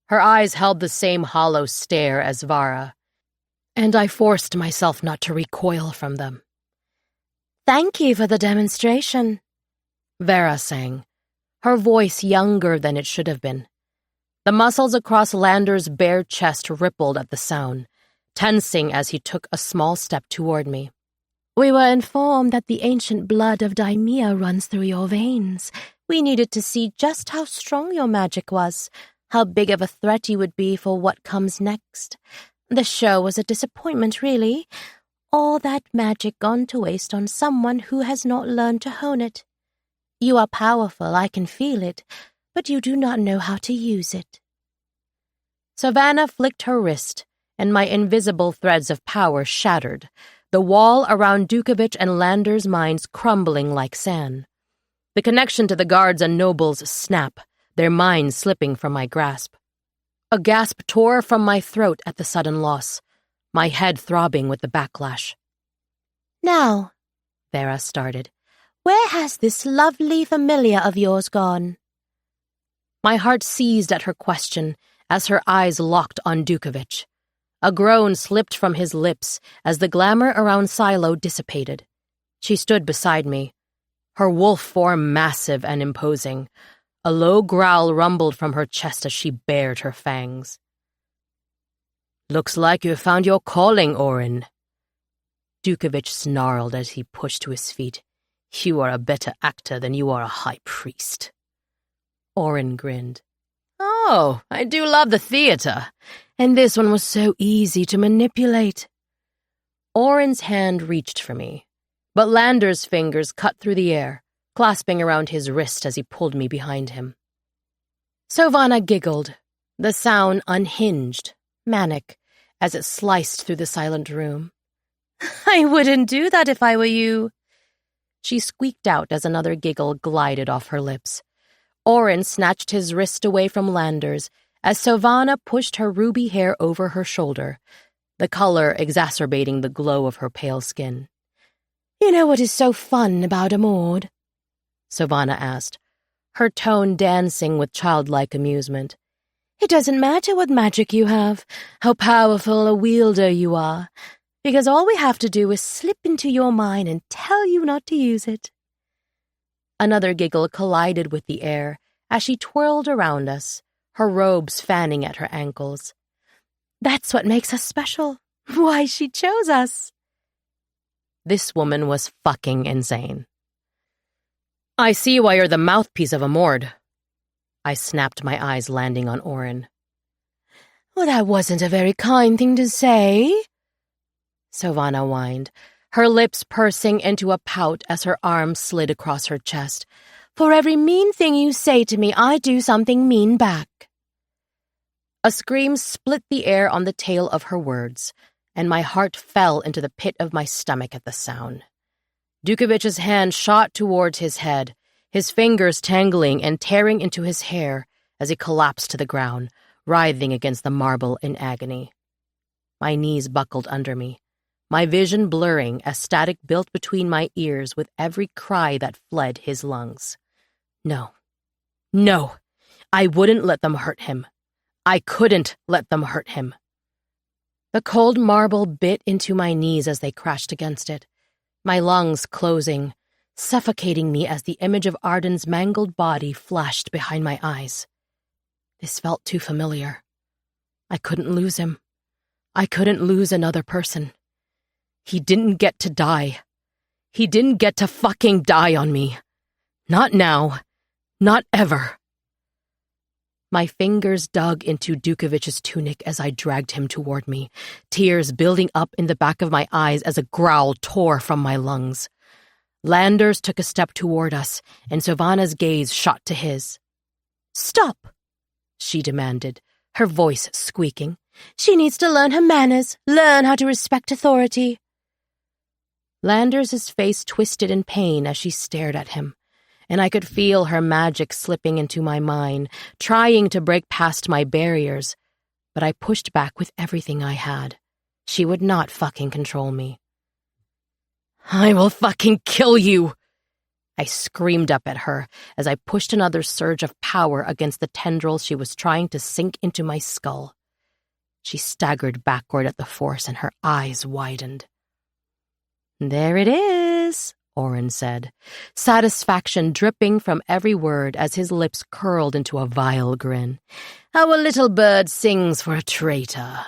Her eyes held the same hollow stare as Vara, and I forced myself not to recoil from them. "Thank you for the demonstration," Vera sang, her voice younger than it should have been. The muscles across Lander's bare chest rippled at the sound, tensing as he took a small step toward me. "We were informed that the ancient blood of Daimia runs through your veins. We needed to see just how strong your magic was, how big of a threat you would be for what comes next. The show was a disappointment, really. All that magic gone to waste on someone who has not learned to hone it. You are powerful, I can feel it, but you do not know how to use it." Savannah flicked her wrist, and my invisible threads of power shattered, the wall around Dukovich and Lander's minds crumbling like sand. The connection to the guards and nobles snap, their minds slipping from my grasp. A gasp tore from my throat at the sudden loss, my head throbbing with the backlash. "Now," Vera started, "where has this lovely familiar of yours gone?" My heart seized at her question as her eyes locked on Dukovich. A groan slipped from his lips as the glamour around Silo dissipated. She stood beside me, her wolf form massive and imposing. A low growl rumbled from her chest as she bared her fangs. "Looks like you found your calling, Oren." Dukovich snarled as he pushed to his feet. "You are a better actor than you are a high priest." Oren grinned. "Oh, I do love the theater, and this one was so easy to manipulate." Oren's hand reached for me, but Lander's fingers cut through the air, clasping around his wrist as he pulled me behind him. Savannah giggled, the sound unhinged, manic, as it sliced through the silent room. "I wouldn't do that if I were you," she squeaked out as another giggle glided off her lips. Oren snatched his wrist away from Lander's as Savannah pushed her ruby hair over her shoulder, the color exacerbating the glow of her pale skin. "You know what is so fun about a Maud?" Savannah asked, her tone dancing with childlike amusement. "It doesn't matter what magic you have, how powerful a wielder you are, because all we have to do is slip into your mind and tell you not to use it." Another giggle collided with the air as she twirled around us, her robes fanning at her ankles. "That's what makes us special. Why she chose us." This woman was fucking insane. "I see why you're the mouthpiece of a Mord." I snapped, my eyes landing on Orin. "Well, that wasn't a very kind thing to say," Sylvana whined, her lips pursing into a pout as her arms slid across her chest. "For every mean thing you say to me, I do something mean back." A scream split the air on the tail of her words, and my heart fell into the pit of my stomach at the sound. Dukovich's hand shot towards his head, his fingers tangling and tearing into his hair as he collapsed to the ground, writhing against the marble in agony. My knees buckled under me, my vision blurring as static built between my ears with every cry that fled his lungs. No, I wouldn't let them hurt him. I couldn't let them hurt him. The cold marble bit into my knees as they crashed against it, my lungs closing, suffocating me as the image of Arden's mangled body flashed behind my eyes. This felt too familiar. I couldn't lose him. I couldn't lose another person. He didn't get to die. He didn't get to fucking die on me. Not now. Not ever. My fingers dug into Dukovich's tunic as I dragged him toward me, tears building up in the back of my eyes as a growl tore from my lungs. Landers took a step toward us, and Sylvana's gaze shot to his. "Stop," she demanded, her voice squeaking. "She needs to learn her manners, learn how to respect authority." Landers' face twisted in pain as she stared at him, and I could feel her magic slipping into my mind, trying to break past my barriers, but I pushed back with everything I had. She would not fucking control me. "I will fucking kill you!" I screamed up at her as I pushed another surge of power against the tendrils she was trying to sink into my skull. She staggered backward at the force and her eyes widened. "There it is," Orin said, satisfaction dripping from every word as his lips curled into a vile grin. "Our little bird sings for a traitor."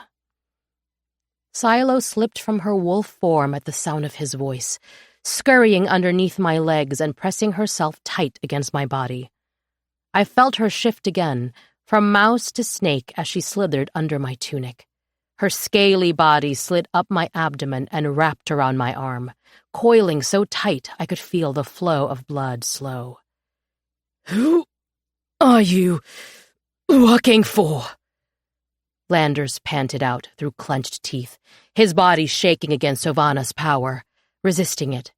Silo slipped from her wolf form at the sound of his voice, scurrying underneath my legs and pressing herself tight against my body. I felt her shift again, from mouse to snake as she slithered under my tunic. Her scaly body slid up my abdomen and wrapped around my arm, coiling so tight I could feel the flow of blood slow. "Who are you working for?" Landers panted out through clenched teeth, his body shaking against Sylvana's power, resisting it.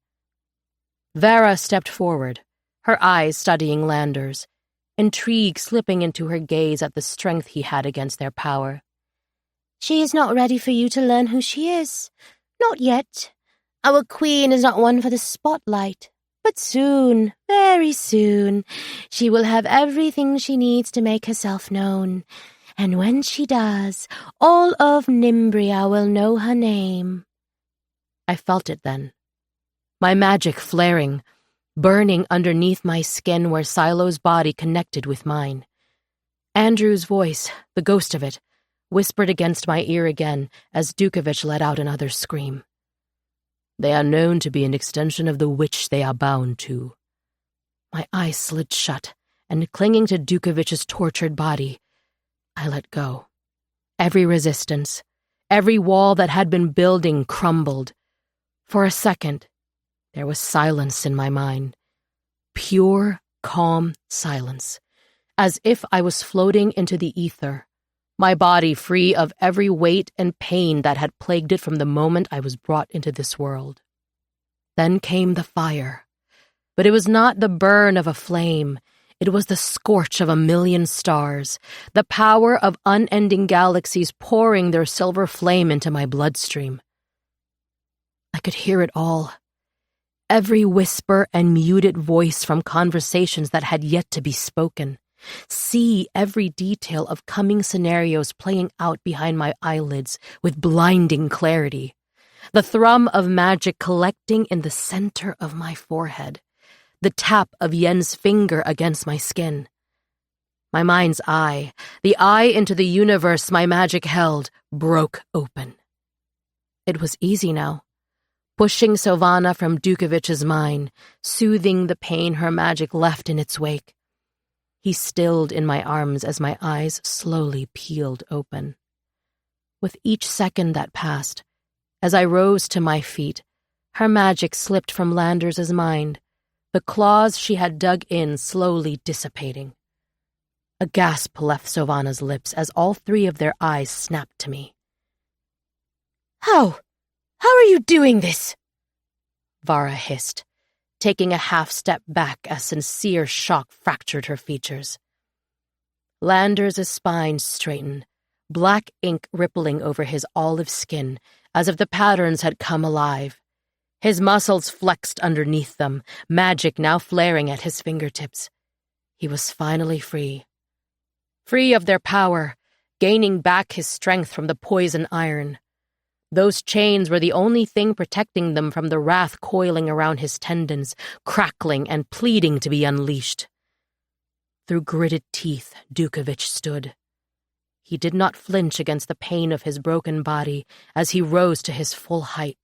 Vera stepped forward, her eyes studying Landers, intrigue slipping into her gaze at the strength he had against their power. "She is not ready for you to learn who she is. Not yet. Our queen is not one for the spotlight. But soon, very soon, she will have everything she needs to make herself known. And when she does, all of Nimbria will know her name." I felt it then. My magic flaring, burning underneath my skin where Silo's body connected with mine. Andrew's voice, the ghost of it, whispered against my ear again as Dukovich let out another scream. "They are known to be an extension of the witch they are bound to." My eyes slid shut, and clinging to Dukovich's tortured body, I let go. Every resistance, every wall that had been building crumbled. For a second, there was silence in my mind. Pure, calm silence, as if I was floating into the ether, my body free of every weight and pain that had plagued it from the moment I was brought into this world. Then came the fire, but it was not the burn of a flame. It was the scorch of a million stars, the power of unending galaxies pouring their silver flame into my bloodstream. I could hear it all. Every whisper and muted voice from conversations that had yet to be spoken. See every detail of coming scenarios playing out behind my eyelids with blinding clarity. The thrum of magic collecting in the center of my forehead. The tap of Yen's finger against my skin. My mind's eye, the eye into the universe my magic held, broke open. It was easy now, pushing Sylvana from Dukovich's mind, soothing the pain her magic left in its wake. He stilled in my arms as my eyes slowly peeled open. With each second that passed, as I rose to my feet, her magic slipped from Landers's mind, the claws she had dug in slowly dissipating. A gasp left Sylvana's lips as all three of their eyes snapped to me. How are you doing this? Vara hissed, taking a half-step back as sincere shock fractured her features. Landers's spine straightened, black ink rippling over his olive skin as if the patterns had come alive. His muscles flexed underneath them, magic now flaring at his fingertips. He was finally free. Free of their power, gaining back his strength from the poison iron. Those chains were the only thing protecting them from the wrath coiling around his tendons, crackling and pleading to be unleashed. Through gritted teeth, Dukovich stood. He did not flinch against the pain of his broken body as he rose to his full height,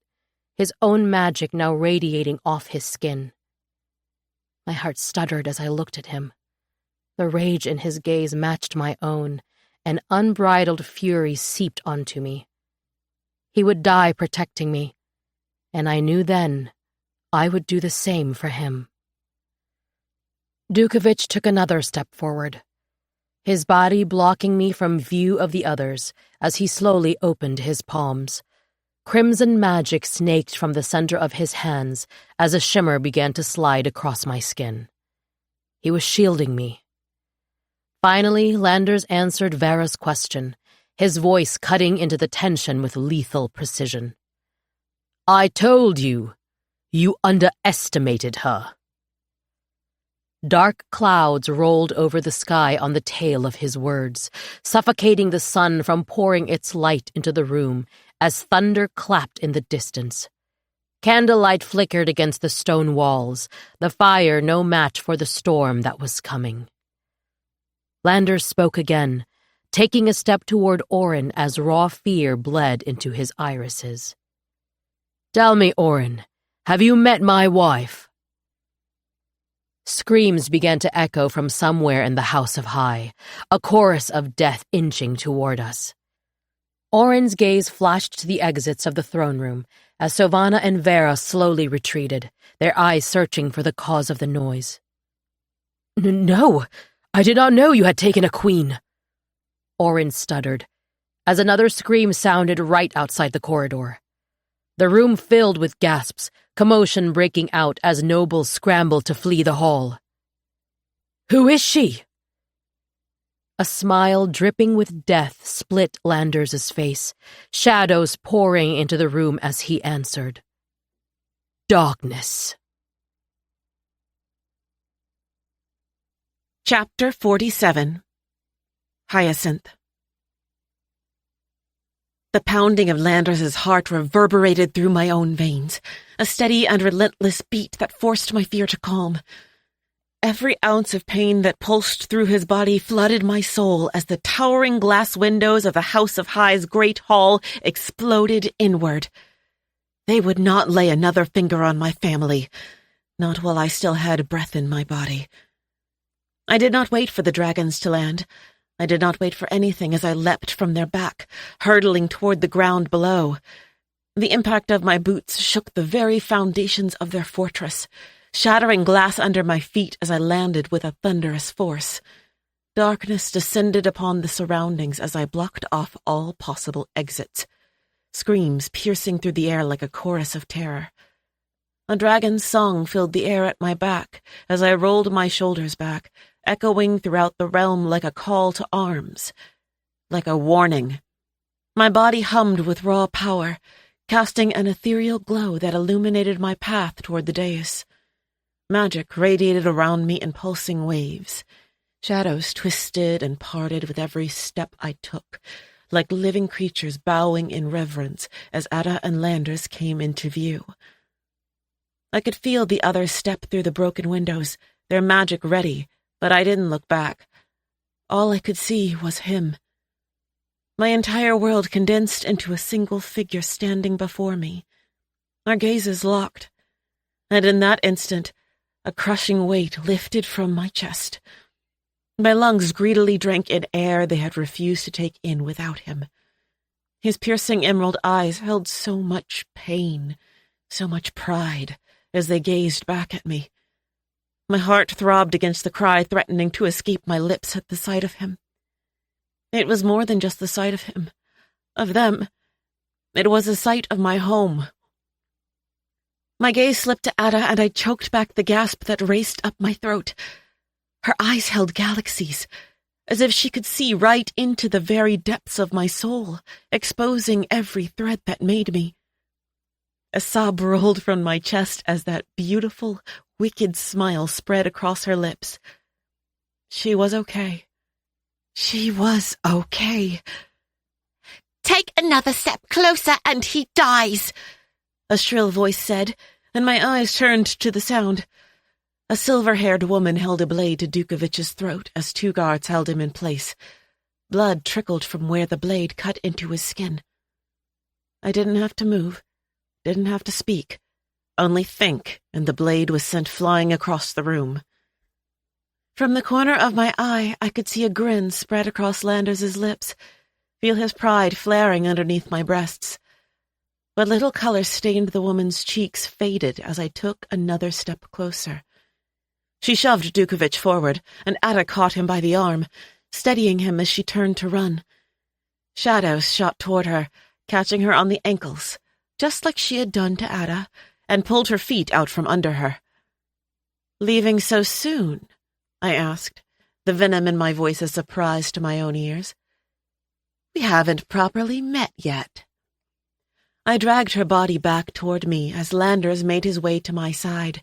his own magic now radiating off his skin. My heart stuttered as I looked at him. The rage in his gaze matched my own, and unbridled fury seeped onto me. He would die protecting me, and I knew then I would do the same for him. Dukovich took another step forward, his body blocking me from view of the others as he slowly opened his palms. Crimson magic snaked from the center of his hands as a shimmer began to slide across my skin. He was shielding me. Finally, Landers answered Vera's question, his voice cutting into the tension with lethal precision. I told you, you underestimated her. Dark clouds rolled over the sky on the tail of his words, suffocating the sun from pouring its light into the room as thunder clapped in the distance. Candlelight flickered against the stone walls, the fire no match for the storm that was coming. Landers spoke again, taking a step toward Orin as raw fear bled into his irises. Tell me, Orin, have you met my wife? Screams began to echo from somewhere in the House of High, a chorus of death inching toward us. Orin's gaze flashed to the exits of the throne room as Sylvana and Vera slowly retreated, their eyes searching for the cause of the noise. No, I did not know you had taken a queen, Orin stuttered, as another scream sounded right outside the corridor. The room filled with gasps, commotion breaking out as nobles scrambled to flee the hall. Who is she? A smile dripping with death split Landers's face, shadows pouring into the room as he answered. Darkness. Chapter 47. Hyacinth. The pounding of Landers's heart reverberated through my own veins, a steady and relentless beat that forced my fear to calm. Every ounce of pain that pulsed through his body flooded my soul as the towering glass windows of the House of High's great hall exploded inward. They would not lay another finger on my family, not while I still had breath in my body. I did not wait for the dragons to land. I did not wait for anything as I leapt from their back, hurtling toward the ground below. The impact of my boots shook the very foundations of their fortress, shattering glass under my feet as I landed with a thunderous force. Darkness descended upon the surroundings as I blocked off all possible exits, screams piercing through the air like a chorus of terror. A dragon's song filled the air at my back as I rolled my shoulders back, echoing throughout the realm like a call to arms, like a warning. My body hummed with raw power, casting an ethereal glow that illuminated my path toward the dais. Magic radiated around me in pulsing waves. Shadows twisted and parted with every step I took, like living creatures bowing in reverence as Ada and Landers came into view. I could feel the others step through the broken windows, their magic ready, but I didn't look back. All I could see was him. My entire world condensed into a single figure standing before me. Our gazes locked, and in that instant, a crushing weight lifted from my chest. My lungs greedily drank in air they had refused to take in without him. His piercing emerald eyes held so much pain, so much pride, as they gazed back at me. My heart throbbed against the cry threatening to escape my lips at the sight of him. It was more than just the sight of him, of them. It was the sight of my home. My gaze slipped to Ada, and I choked back the gasp that raced up my throat. Her eyes held galaxies, as if she could see right into the very depths of my soul, exposing every thread that made me. A sob rolled from my chest as that beautiful, wicked smile spread across her lips. She was okay. She was okay. Take another step closer and he dies, a shrill voice said, and my eyes turned to the sound. A silver-haired woman held a blade to Dukovich's throat as two guards held him in place. Blood trickled from where the blade cut into his skin. I didn't have to move, didn't have to speak, only think, and the blade was sent flying across the room. From the corner of my eye, I could see a grin spread across Landers's lips, feel his pride flaring underneath my breasts. What little color stained the woman's cheeks faded as I took another step closer. She shoved Dukovich forward, and Ada caught him by the arm, steadying him as she turned to run. Shadows shot toward her, catching her on the ankles, just like she had done to Ada, and pulled her feet out from under her. "Leaving so soon?" I asked, the venom in my voice a surprise to my own ears. "We haven't properly met yet." I dragged her body back toward me as Landers made his way to my side.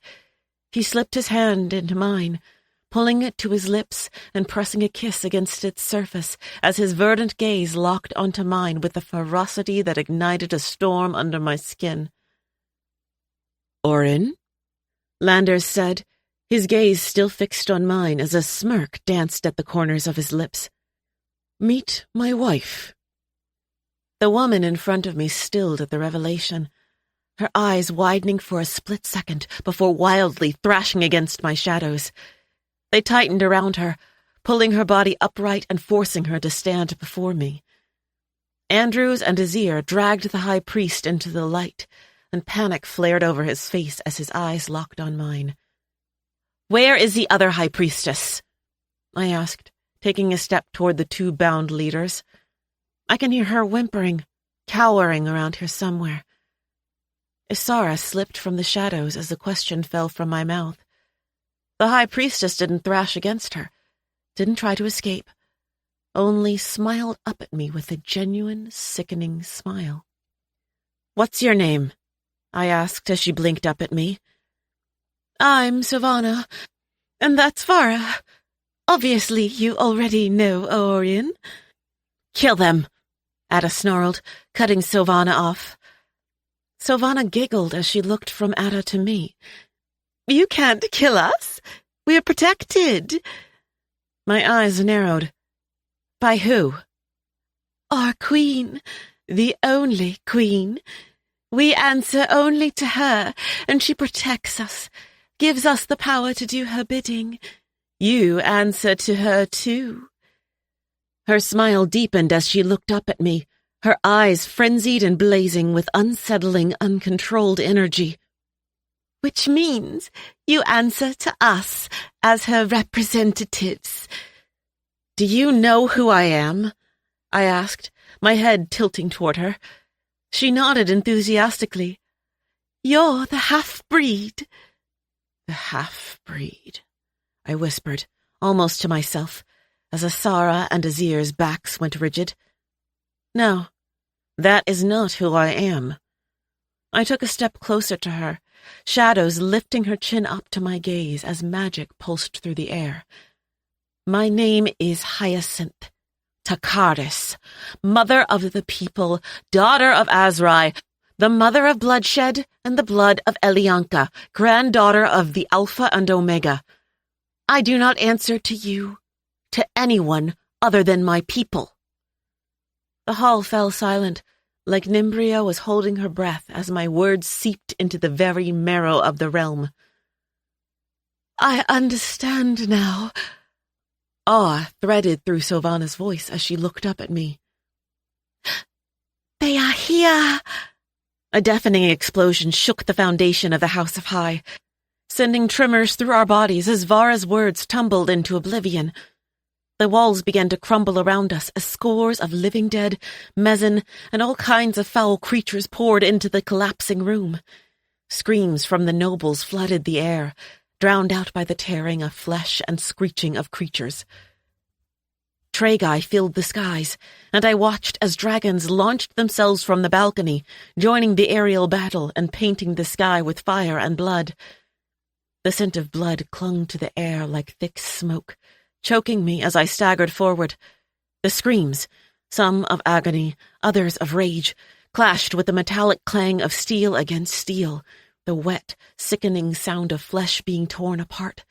He slipped his hand into mine, pulling it to his lips and pressing a kiss against its surface as his verdant gaze locked onto mine with a ferocity that ignited a storm under my skin. "Orin?" Landers said, his gaze still fixed on mine as a smirk danced at the corners of his lips. "Meet my wife." The woman in front of me stilled at the revelation, her eyes widening for a split second before wildly thrashing against my shadows. They tightened around her, pulling her body upright and forcing her to stand before me. Andrews and Azir dragged the high priest into the light, and panic flared over his face as his eyes locked on mine. "Where is the other high priestess?" I asked, taking a step toward the two bound leaders. I can hear her whimpering, cowering around here somewhere. Isara slipped from the shadows as the question fell from my mouth. The high priestess didn't thrash against her, didn't try to escape, only smiled up at me with a genuine, sickening smile. "What's your name?" I asked as she blinked up at me. "I'm Savannah, and that's Farah. Obviously you already know Orion." "Kill them," Ada snarled, cutting Savannah off. Savannah giggled as she looked from Ada to me. "You can't kill us. We're protected." My eyes narrowed. "By who?" "Our queen, the only queen. We answer only to her, and she protects us, gives us the power to do her bidding. You answer to her too." Her smile deepened as she looked up at me, her eyes frenzied and blazing with unsettling, uncontrolled energy. "Which means you answer to us as her representatives." "Do you know who I am?" I asked, my head tilting toward her. She nodded enthusiastically. "You're the half-breed." "The half-breed," I whispered, almost to myself, as Isara and Azir's backs went rigid. "No, that is not who I am." I took a step closer to her, shadows lifting her chin up to my gaze as magic pulsed through the air. "My name is Hyacinth Takaris, mother of the people, daughter of Azrai, the mother of bloodshed and the blood of Elianka, granddaughter of the Alpha and Omega. I do not answer to you, to anyone other than my people. The hall fell silent, like Nimbria was holding her breath as my words seeped into the very marrow of the realm. I understand now. Awe threaded through Sylvana's voice as she looked up at me. They are here! A deafening explosion shook the foundation of the House of High, sending tremors through our bodies as Vara's words tumbled into oblivion. The walls began to crumble around us as scores of living dead, mezen, and all kinds of foul creatures poured into the collapsing room. Screams from the nobles flooded the air, drowned out by the tearing of flesh and screeching of creatures. Tragai filled the skies, and I watched as dragons launched themselves from the balcony, joining the aerial battle and painting the sky with fire and blood. The scent of blood clung to the air like thick smoke, choking me as I staggered forward. The screams, some of agony, others of rage, clashed with the metallic clang of steel against steel, the wet, sickening sound of flesh being torn apart.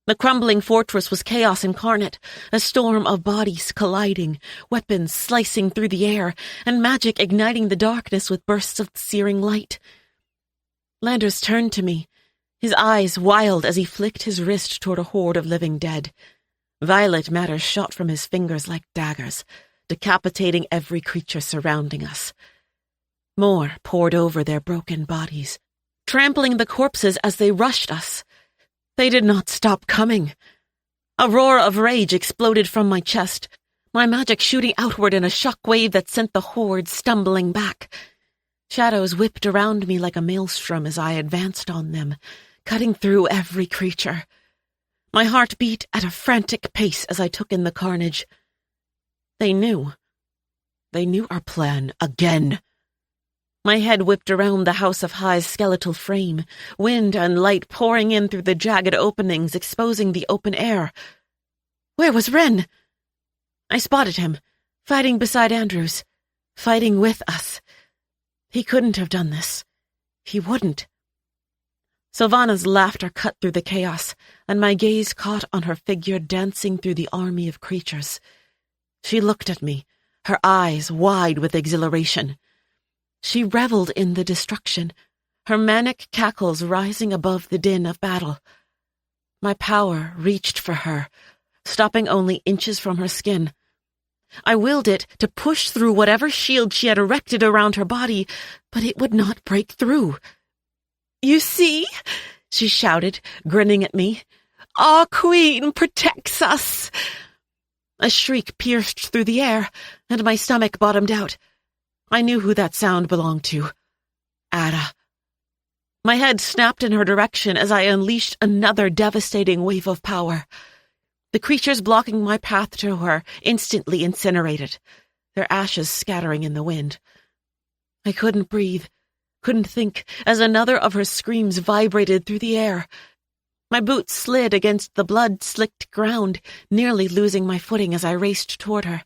The crumbling fortress was chaos incarnate, a storm of bodies colliding, weapons slicing through the air, and magic igniting the darkness with bursts of searing light. Landers turned to me, his eyes wild as he flicked his wrist toward a horde of living dead. Violet matter shot from his fingers like daggers, decapitating every creature surrounding us. More poured over their broken bodies, trampling the corpses as they rushed us. They did not stop coming. A roar of rage exploded from my chest, my magic shooting outward in a shock wave that sent the horde stumbling back. Shadows whipped around me like a maelstrom as I advanced on them, cutting through every creature. My heart beat at a frantic pace as I took in the carnage. They knew. They knew our plan again. My head whipped around the House of High's skeletal frame, wind and light pouring in through the jagged openings, exposing the open air. Where was Wren? I spotted him, fighting beside Andrews, fighting with us. He couldn't have done this. He wouldn't. Sylvana's laughter cut through the chaos, and my gaze caught on her figure dancing through the army of creatures. She looked at me, her eyes wide with exhilaration. She reveled in the destruction, her manic cackles rising above the din of battle. My power reached for her, stopping only inches from her skin. I willed it to push through whatever shield she had erected around her body, but it would not break through. "You see?" she shouted, grinning at me. "Our queen protects us!" A shriek pierced through the air, and my stomach bottomed out. I knew who that sound belonged to. Ada. My head snapped in her direction as I unleashed another devastating wave of power. The creatures blocking my path to her instantly incinerated, their ashes scattering in the wind. I couldn't breathe, couldn't think, as another of her screams vibrated through the air. My boots slid against the blood-slicked ground, nearly losing my footing as I raced toward her.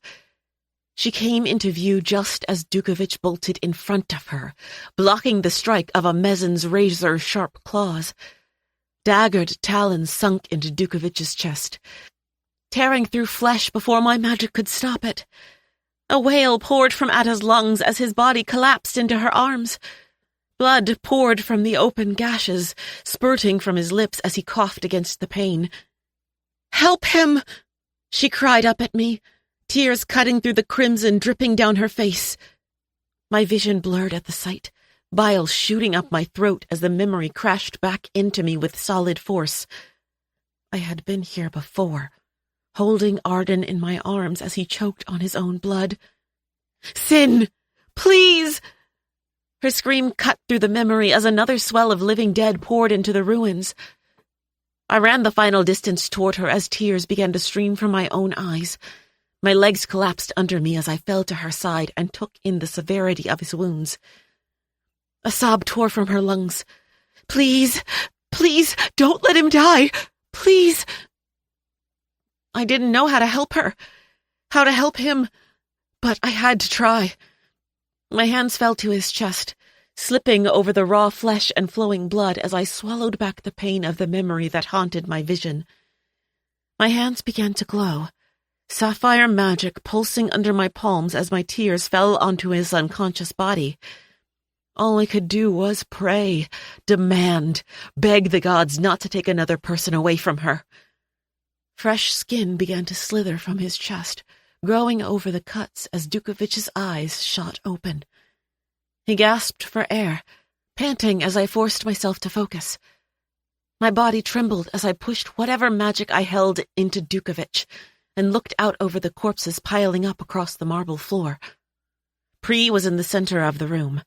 She came into view just as Dukovich bolted in front of her, blocking the strike of a mezen's razor-sharp claws. Daggered talons sunk into Dukovich's chest, tearing through flesh before my magic could stop it. A wail poured from Ada's lungs as his body collapsed into her arms. Blood poured from the open gashes, spurting from his lips as he coughed against the pain. "Help him!" she cried up at me, tears cutting through the crimson dripping down her face. My vision blurred at the sight, bile shooting up my throat as the memory crashed back into me with solid force. I had been here before, holding Arden in my arms as he choked on his own blood. "Sin! Please!" Her scream cut through the memory as another swell of living dead poured into the ruins. I ran the final distance toward her as tears began to stream from my own eyes. My legs collapsed under me as I fell to her side and took in the severity of his wounds. A sob tore from her lungs. "Please, please, don't let him die! Please!" I didn't know how to help her, how to help him, but I had to try. My hands fell to his chest, slipping over the raw flesh and flowing blood as I swallowed back the pain of the memory that haunted my vision. My hands began to glow, sapphire magic pulsing under my palms as my tears fell onto his unconscious body. All I could do was pray, demand, beg the gods not to take another person away from her. Fresh skin began to slither from his chest, growing over the cuts as Dukovich's eyes shot open. He gasped for air, panting as I forced myself to focus. My body trembled as I pushed whatever magic I held into Dukovich and looked out over the corpses piling up across the marble floor. Pri was in the center of the room,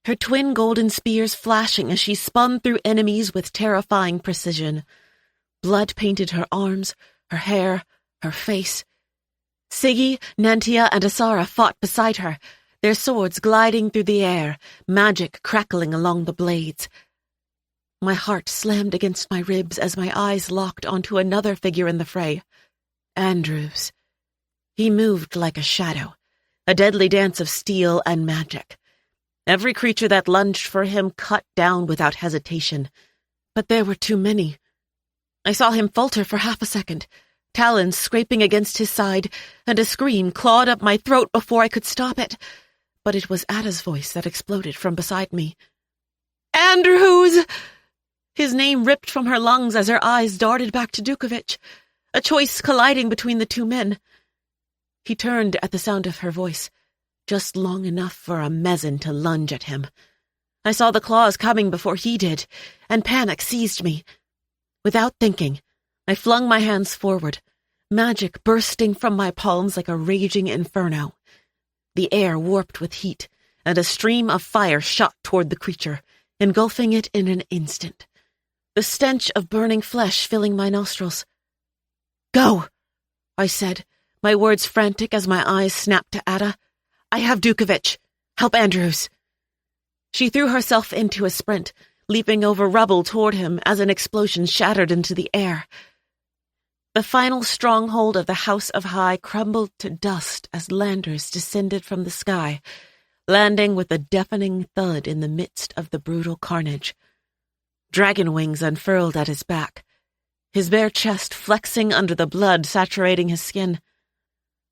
her twin golden spears flashing as she spun through enemies with terrifying precision. Blood painted her arms, her hair, her face. Siggy, Nantia, and Asara fought beside her, their swords gliding through the air, magic crackling along the blades. My heart slammed against my ribs as my eyes locked onto another figure in the fray. Andrews. He moved like a shadow, a deadly dance of steel and magic. Every creature that lunged for him cut down without hesitation. But there were too many. I saw him falter for half a second, talons scraping against his side, and a scream clawed up my throat before I could stop it. But it was Ada's voice that exploded from beside me. "Andrews!" His name ripped from her lungs as her eyes darted back to Dukovich, a choice colliding between the two men. He turned at the sound of her voice, just long enough for a Mezin to lunge at him. I saw the claws coming before he did, and panic seized me. Without thinking, I flung my hands forward, magic bursting from my palms like a raging inferno. The air warped with heat, and a stream of fire shot toward the creature, engulfing it in an instant. The stench of burning flesh filling my nostrils. "Go!" I said, my words frantic as my eyes snapped to Ada. "I have Dukovich. Help Andrews." She threw herself into a sprint, leaping over rubble toward him as an explosion shattered into the air. The final stronghold of the House of High crumbled to dust as Landers descended from the sky, landing with a deafening thud in the midst of the brutal carnage. Dragon wings unfurled at his back, his bare chest flexing under the blood saturating his skin.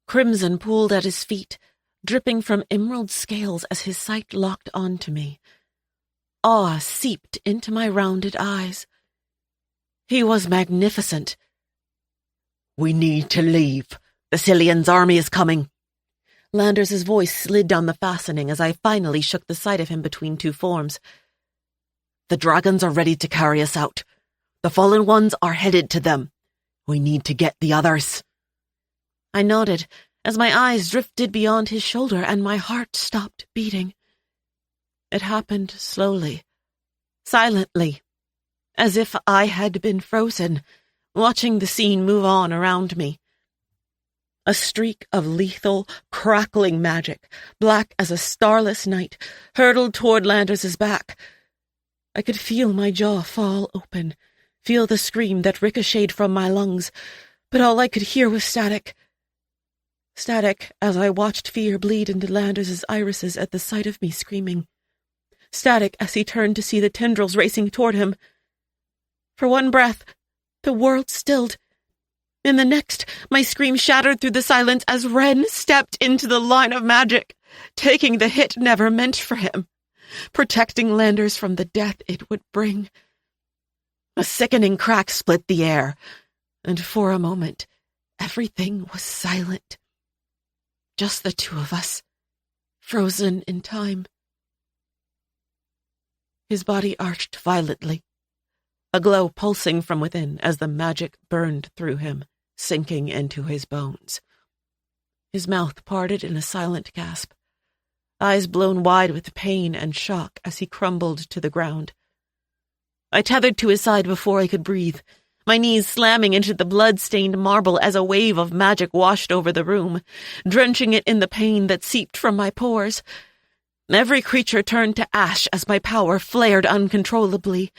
Crimson pooled at his feet, dripping from emerald scales as his sight locked onto me. Awe seeped into my rounded eyes. He was magnificent. "We need to leave. The Cillian's army is coming." Landers' voice slid down the fastening as I finally shook the sight of him between two forms. "The dragons are ready to carry us out. The fallen ones are headed to them. We need to get the others." I nodded as my eyes drifted beyond his shoulder and my heart stopped beating. It happened slowly, silently, as if I had been frozen, watching the scene move on around me. A streak of lethal, crackling magic, black as a starless night, hurtled toward Landers' back. I could feel my jaw fall open, feel the scream that ricocheted from my lungs, but all I could hear was static. Static as I watched fear bleed into Landers' irises at the sight of me screaming. Static as he turned to see the tendrils racing toward him. For one breath, the world stilled. In the next, my scream shattered through the silence as Ren stepped into the line of magic, taking the hit never meant for him, protecting Landers from the death it would bring. A sickening crack split the air, and for a moment, everything was silent. Just the two of us, frozen in time. His body arched violently, a glow pulsing from within as the magic burned through him, sinking into his bones. His mouth parted in a silent gasp, eyes blown wide with pain and shock as he crumbled to the ground. I tethered to his side before I could breathe, my knees slamming into the blood-stained marble as a wave of magic washed over the room, drenching it in the pain that seeped from my pores. Every creature turned to ash as my power flared uncontrollably.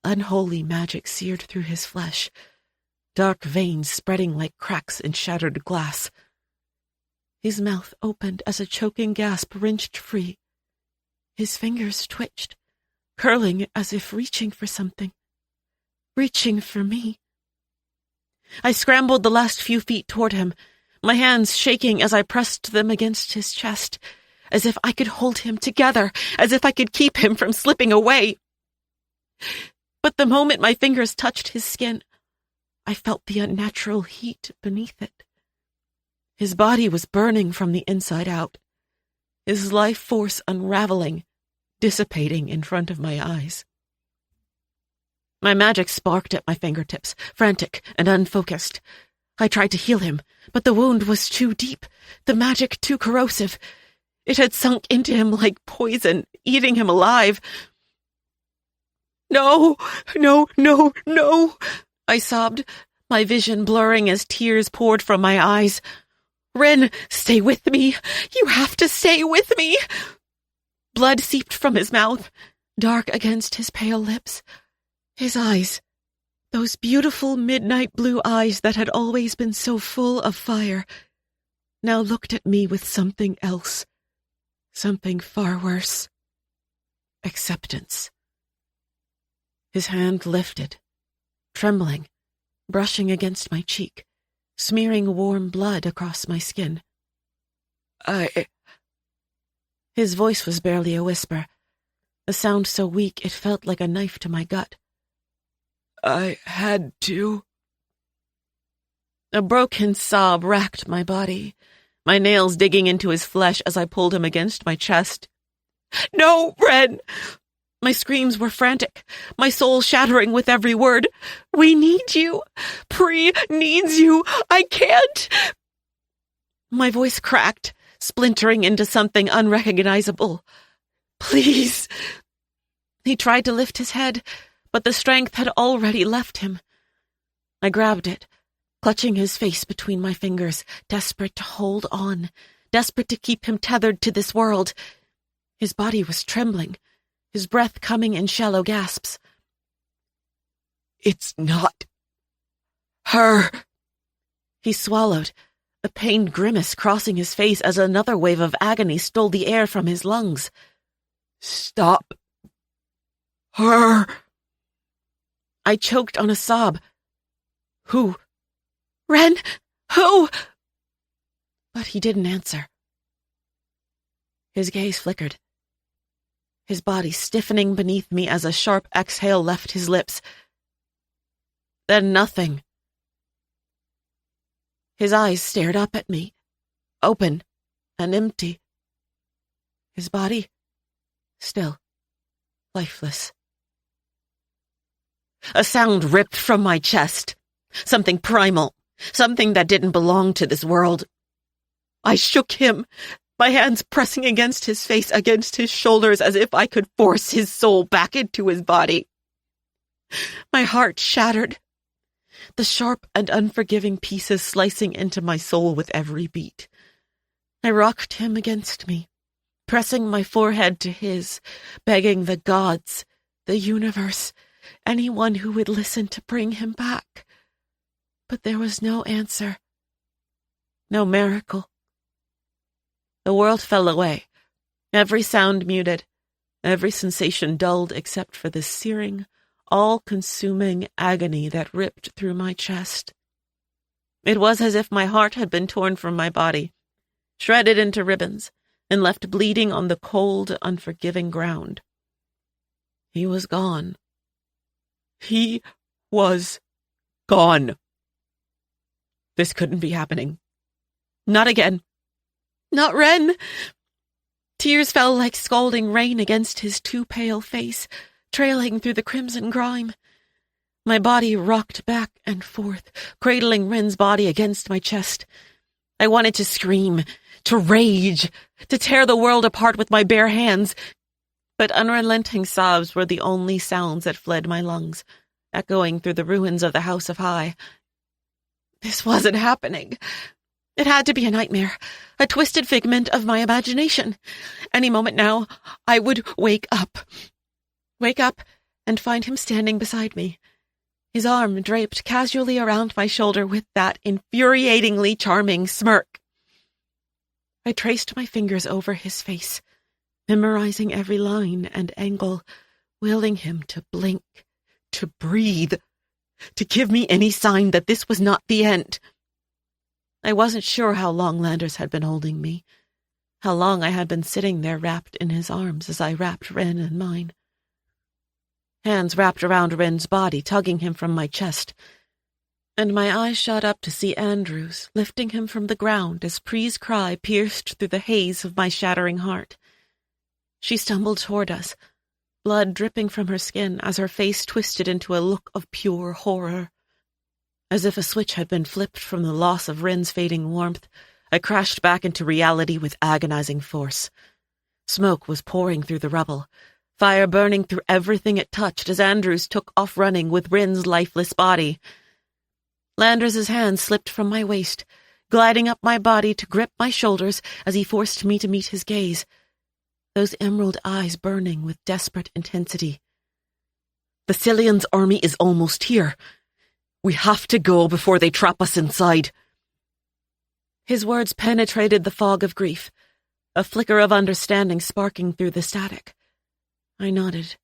Unholy magic seared through his flesh, dark veins spreading like cracks in shattered glass. His mouth opened as a choking gasp wrenched free. His fingers twitched, curling as if reaching for something. Reaching for me. I scrambled the last few feet toward him, my hands shaking as I pressed them against his chest, as if I could hold him together, as if I could keep him from slipping away. But the moment my fingers touched his skin, I felt the unnatural heat beneath it. His body was burning from the inside out, his life force unraveling, dissipating in front of my eyes. My magic sparked at my fingertips, frantic and unfocused. I tried to heal him, but the wound was too deep, the magic too corrosive. It had sunk into him like poison, eating him alive. No, no, no, no, I sobbed, my vision blurring as tears poured from my eyes. Ren, stay with me. You have to stay with me. Blood seeped from his mouth, dark against his pale lips. His eyes, those beautiful midnight blue eyes that had always been so full of fire, now looked at me with something else, something far worse. Acceptance. His hand lifted, trembling, brushing against my cheek, smearing warm blood across my skin. His voice was barely a whisper, a sound so weak it felt like a knife to my gut. I had to. A broken sob racked my body, my nails digging into his flesh as I pulled him against my chest. No, Ren! My screams were frantic, my soul shattering with every word. We need you. Pri needs you. I can't. My voice cracked, splintering into something unrecognizable. Please. He tried to lift his head, but the strength had already left him. I grabbed it, clutching his face between my fingers, desperate to hold on, desperate to keep him tethered to this world. His body was trembling, his breath coming in shallow gasps. It's not her. He swallowed, a pained grimace crossing his face as another wave of agony stole the air from his lungs. Stop her. I choked on a sob. Who? Ren? Who? But he didn't answer. His gaze flickered, his body stiffening beneath me as a sharp exhale left his lips. Then nothing. His eyes stared up at me, open and empty. His body, still, lifeless. A sound ripped from my chest. Something primal. Something that didn't belong to this world. I shook him, my hands pressing against his face, against his shoulders, as if I could force his soul back into his body. My heart shattered, the sharp and unforgiving pieces slicing into my soul with every beat. I rocked him against me, pressing my forehead to his, begging the gods, the universe, anyone who would listen to bring him back. But there was no answer, no miracle. The world fell away, every sound muted, every sensation dulled except for the searing, all-consuming agony that ripped through my chest. It was as if my heart had been torn from my body, shredded into ribbons, and left bleeding on the cold, unforgiving ground. He was gone. He was gone. This couldn't be happening. Not again. Not Ren. Tears fell like scalding rain against his too pale face, trailing through the crimson grime. My body rocked back and forth, cradling Ren's body against my chest. I wanted to scream, to rage, to tear the world apart with my bare hands, but unrelenting sobs were the only sounds that fled my lungs, echoing through the ruins of the House of High. This wasn't happening. It had to be a nightmare, a twisted figment of my imagination. Any moment now, I would wake up and find him standing beside me, his arm draped casually around my shoulder with that infuriatingly charming smirk. I traced my fingers over his face, memorizing every line and angle, willing him to blink, to breathe, to give me any sign that this was not the end. I wasn't sure how long Landers had been holding me, how long I had been sitting there wrapped in his arms as I wrapped Ren in mine. Hands wrapped around Ren's body, tugging him from my chest, and my eyes shot up to see Andrews lifting him from the ground as Pree's cry pierced through the haze of my shattering heart. She stumbled toward us, blood dripping from her skin as her face twisted into a look of pure horror. As if a switch had been flipped from the loss of Ren's fading warmth, I crashed back into reality with agonizing force. Smoke was pouring through the rubble, fire burning through everything it touched as Andrews took off running with Ren's lifeless body. Landers' hand slipped from my waist, gliding up my body to grip my shoulders as he forced me to meet his gaze, those emerald eyes burning with desperate intensity. "The Cillian's army is almost here. We have to go before they trap us inside." His words penetrated the fog of grief, a flicker of understanding sparking through the static. I nodded,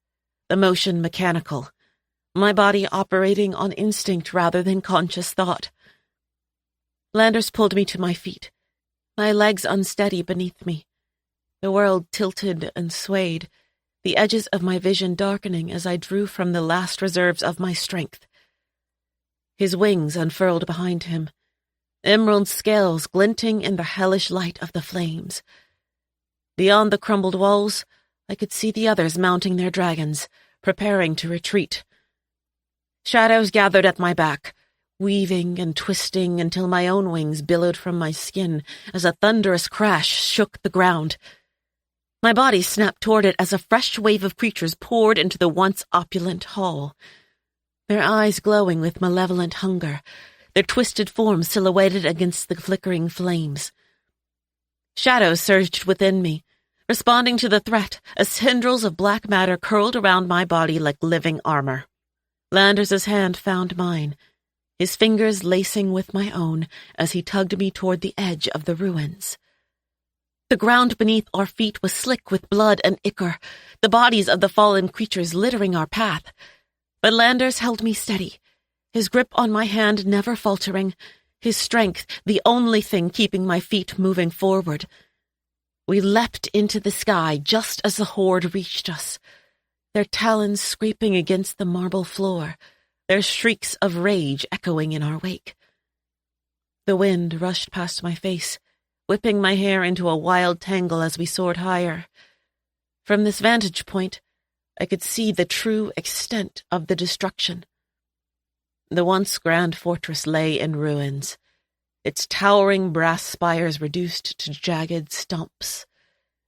the motion mechanical, my body operating on instinct rather than conscious thought. Landers pulled me to my feet, my legs unsteady beneath me. The world tilted and swayed, the edges of my vision darkening as I drew from the last reserves of my strength. His wings unfurled behind him, emerald scales glinting in the hellish light of the flames. Beyond the crumbled walls, I could see the others mounting their dragons, preparing to retreat. Shadows gathered at my back, weaving and twisting until my own wings billowed from my skin as a thunderous crash shook the ground. My body snapped toward it as a fresh wave of creatures poured into the once opulent hall, their eyes glowing with malevolent hunger, their twisted forms silhouetted against the flickering flames. Shadows surged within me, responding to the threat as tendrils of black matter curled around my body like living armor. Landers' hand found mine, his fingers lacing with my own as he tugged me toward the edge of the ruins. The ground beneath our feet was slick with blood and ichor, the bodies of the fallen creatures littering our path. But Landers held me steady, his grip on my hand never faltering, his strength the only thing keeping my feet moving forward. We leapt into the sky just as the horde reached us, their talons scraping against the marble floor, their shrieks of rage echoing in our wake. The wind rushed past my face, whipping my hair into a wild tangle as we soared higher. From this vantage point, I could see the true extent of the destruction. The once grand fortress lay in ruins, its towering brass spires reduced to jagged stumps,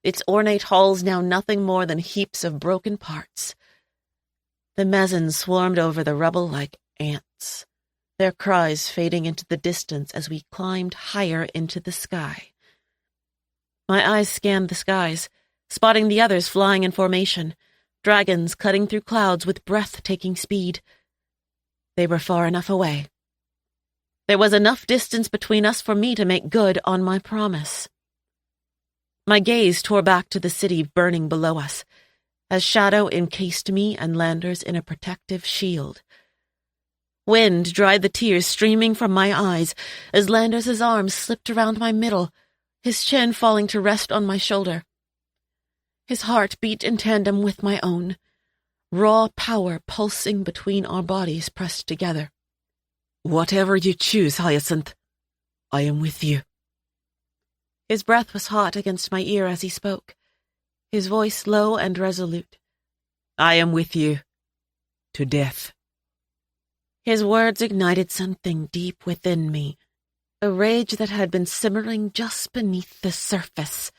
its ornate halls now nothing more than heaps of broken parts. The mezzanines swarmed over the rubble like ants, their cries fading into the distance as we climbed higher into the sky. My eyes scanned the skies, spotting the others flying in formation, dragons cutting through clouds with breathtaking speed. They were far enough away. There was enough distance between us for me to make good on my promise. My gaze tore back to the city burning below us, as shadow encased me and Landers in a protective shield. Wind dried the tears streaming from my eyes as Landers' arms slipped around my middle, his chin falling to rest on my shoulder. His heart beat in tandem with my own, raw power pulsing between our bodies pressed together. "Whatever you choose, Hyacinth, I am with you." His breath was hot against my ear as he spoke, his voice low and resolute. "I am with you. To death." His words ignited something deep within me, a rage that had been simmering just beneath the surface.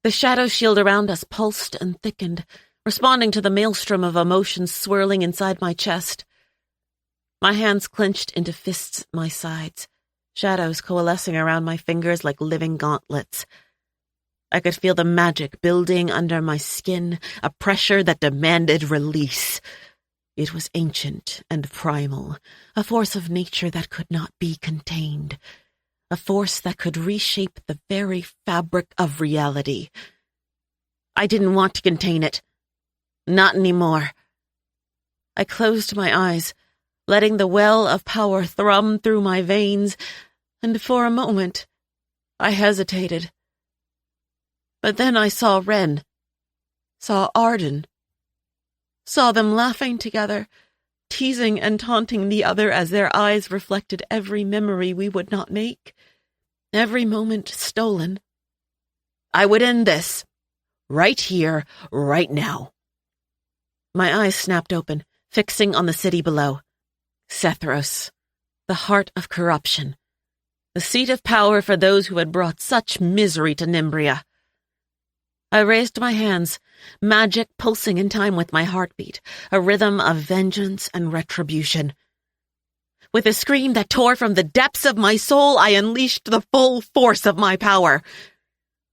The shadow shield around us pulsed and thickened, responding to the maelstrom of emotions swirling inside my chest. My hands clenched into fists at my sides, shadows coalescing around my fingers like living gauntlets. I could feel the magic building under my skin, a pressure that demanded release. It was ancient and primal, a force of nature that could not be contained, a force that could reshape the very fabric of reality. I didn't want to contain it. Not anymore. I closed my eyes, letting the well of power thrum through my veins, and for a moment I hesitated. But then I saw Ren, saw Arden, saw them laughing together, teasing and taunting the other as their eyes reflected every memory we would not make, every moment stolen. I would end this, right here, right now. My eyes snapped open, fixing on the city below. Sethros, the heart of corruption, the seat of power for those who had brought such misery to Nimbria. I raised my hands, magic pulsing in time with my heartbeat, a rhythm of vengeance and retribution. With a scream that tore from the depths of my soul, I unleashed the full force of my power.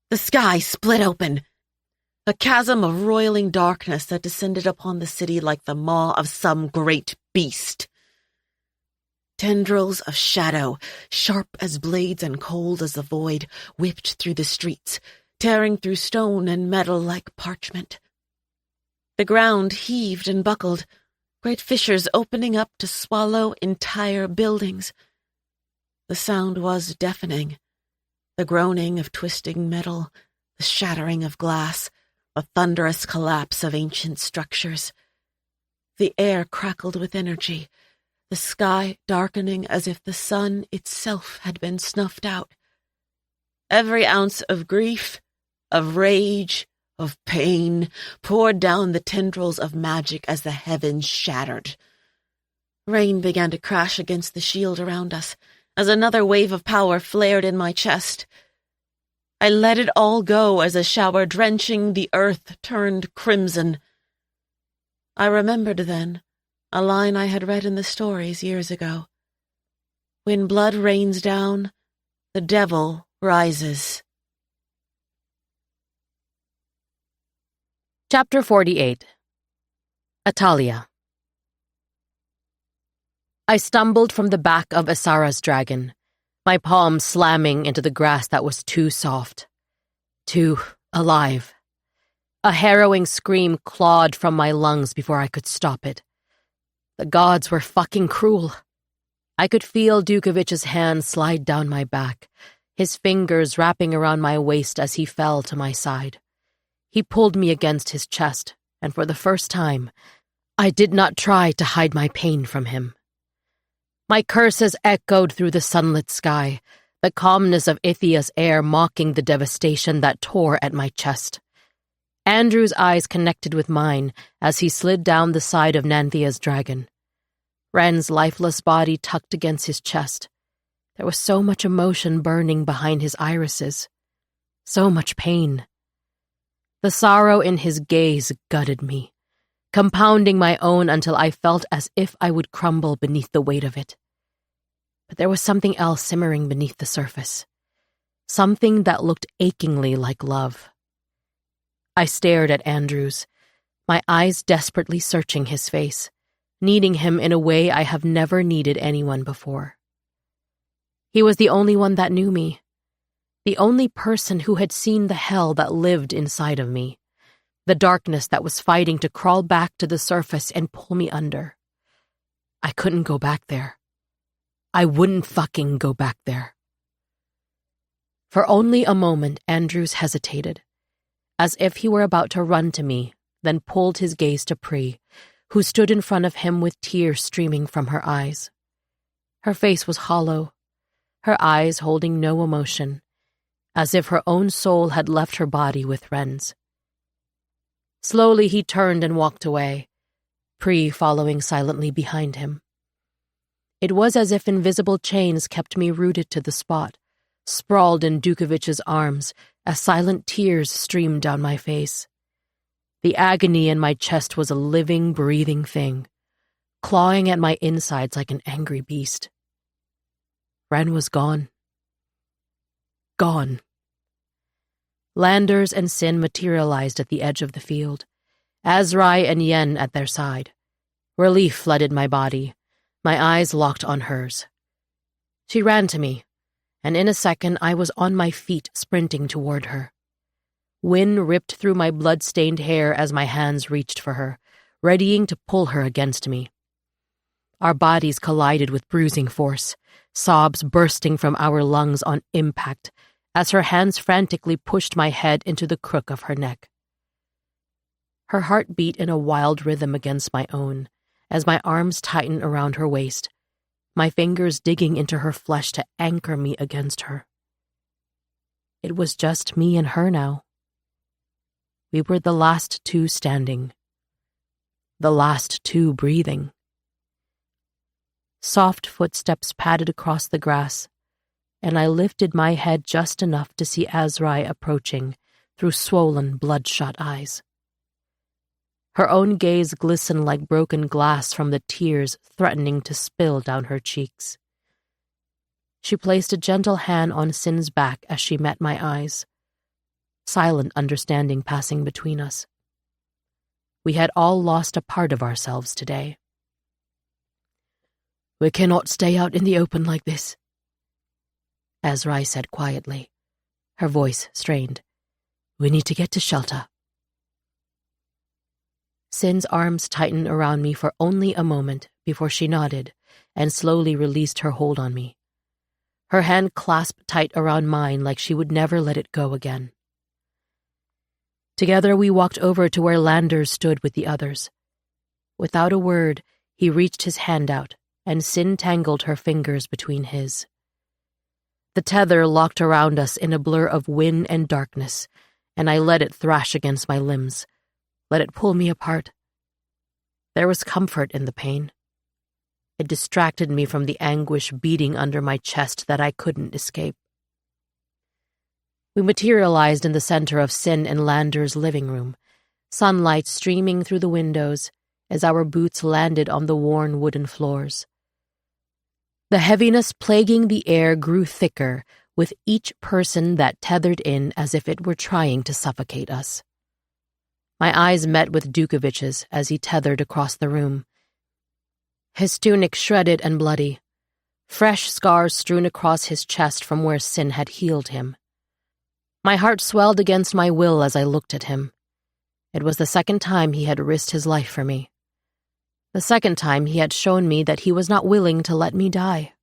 The sky split open, a chasm of roiling darkness that descended upon the city like the maw of some great beast. Tendrils of shadow, sharp as blades and cold as the void, whipped through the streets, tearing through stone and metal like parchment. The ground heaved and buckled, great fissures opening up to swallow entire buildings. The sound was deafening, the groaning of twisting metal, the shattering of glass, a thunderous collapse of ancient structures. The air crackled with energy, the sky darkening as if the sun itself had been snuffed out. Every ounce of grief, of rage, of pain poured down the tendrils of magic as the heavens shattered. Rain began to crash against the shield around us as another wave of power flared in my chest. I let it all go as a shower drenching the earth turned crimson. I remembered then a line I had read in the stories years ago. When blood rains down, the devil rises. Chapter 48. Atalia. I stumbled from the back of Asara's dragon, my palms slamming into the grass that was too soft, too alive. A harrowing scream clawed from my lungs before I could stop it. The gods were fucking cruel. I could feel Dukovich's hand slide down my back, his fingers wrapping around my waist as he fell to my side. He pulled me against his chest, and for the first time, I did not try to hide my pain from him. My curses echoed through the sunlit sky, the calmness of Ithia's air mocking the devastation that tore at my chest. Andrew's eyes connected with mine as he slid down the side of Nanthia's dragon. Ren's lifeless body tucked against his chest. There was so much emotion burning behind his irises. So much pain. The sorrow in his gaze gutted me, compounding my own until I felt as if I would crumble beneath the weight of it. But there was something else simmering beneath the surface. Something that looked achingly like love. I stared at Andrews, my eyes desperately searching his face, needing him in a way I have never needed anyone before. He was the only one that knew me, the only person who had seen the hell that lived inside of me, the darkness that was fighting to crawl back to the surface and pull me under. I couldn't go back there. I wouldn't fucking go back there. For only a moment, Andrews hesitated, as if he were about to run to me, then pulled his gaze to Pri, who stood in front of him with tears streaming from her eyes. Her face was hollow, her eyes holding no emotion, as if her own soul had left her body with Ren's. Slowly he turned and walked away, Pri following silently behind him. It was as if invisible chains kept me rooted to the spot, sprawled in Dukovich's arms as silent tears streamed down my face. The agony in my chest was a living, breathing thing, clawing at my insides like an angry beast. Ren was gone. Gone. Landers and Sin materialized at the edge of the field, Azrai and Yen at their side. Relief flooded my body, my eyes locked on hers. She ran to me, and in a second I was on my feet sprinting toward her. Wind ripped through my blood-stained hair as my hands reached for her, readying to pull her against me. Our bodies collided with bruising force, sobs bursting from our lungs on impact as her hands frantically pushed my head into the crook of her neck. Her heart beat in a wild rhythm against my own as my arms tightened around her waist, my fingers digging into her flesh to anchor me against her. It was just me and her now. We were the last two standing, the last two breathing. Soft footsteps padded across the grass, and I lifted my head just enough to see Azrai approaching through swollen, bloodshot eyes. Her own gaze glistened like broken glass from the tears threatening to spill down her cheeks. She placed a gentle hand on Sin's back as she met my eyes, silent understanding passing between us. We had all lost a part of ourselves today. "We cannot stay out in the open like this," Azrai said quietly, her voice strained. "We need to get to shelter." Sin's arms tightened around me for only a moment before she nodded and slowly released her hold on me. Her hand clasped tight around mine like she would never let it go again. Together we walked over to where Landers stood with the others. Without a word, he reached his hand out, and Sin tangled her fingers between his. The tether locked around us in a blur of wind and darkness, and I let it thrash against my limbs, let it pull me apart. There was comfort in the pain. It distracted me from the anguish beating under my chest that I couldn't escape. We materialized in the center of Sin and Lander's living room, sunlight streaming through the windows as our boots landed on the worn wooden floors. The heaviness plaguing the air grew thicker with each person that tethered in as if it were trying to suffocate us. My eyes met with Dukovich's as he tethered across the room. His tunic shredded and bloody, fresh scars strewn across his chest from where Sin had healed him. My heart swelled against my will as I looked at him. It was the second time he had risked his life for me. The second time he had shown me that he was not willing to let me die.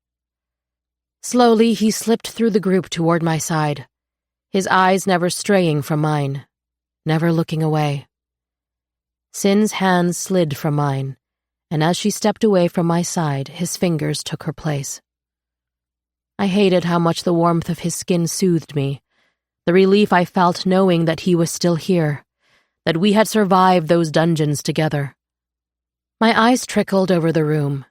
Slowly, he slipped through the group toward my side, his eyes never straying from mine, never looking away. Sin's hands slid from mine, and as she stepped away from my side, his fingers took her place. I hated how much the warmth of his skin soothed me, the relief I felt knowing that he was still here, that we had survived those dungeons together. My eyes trickled over the room,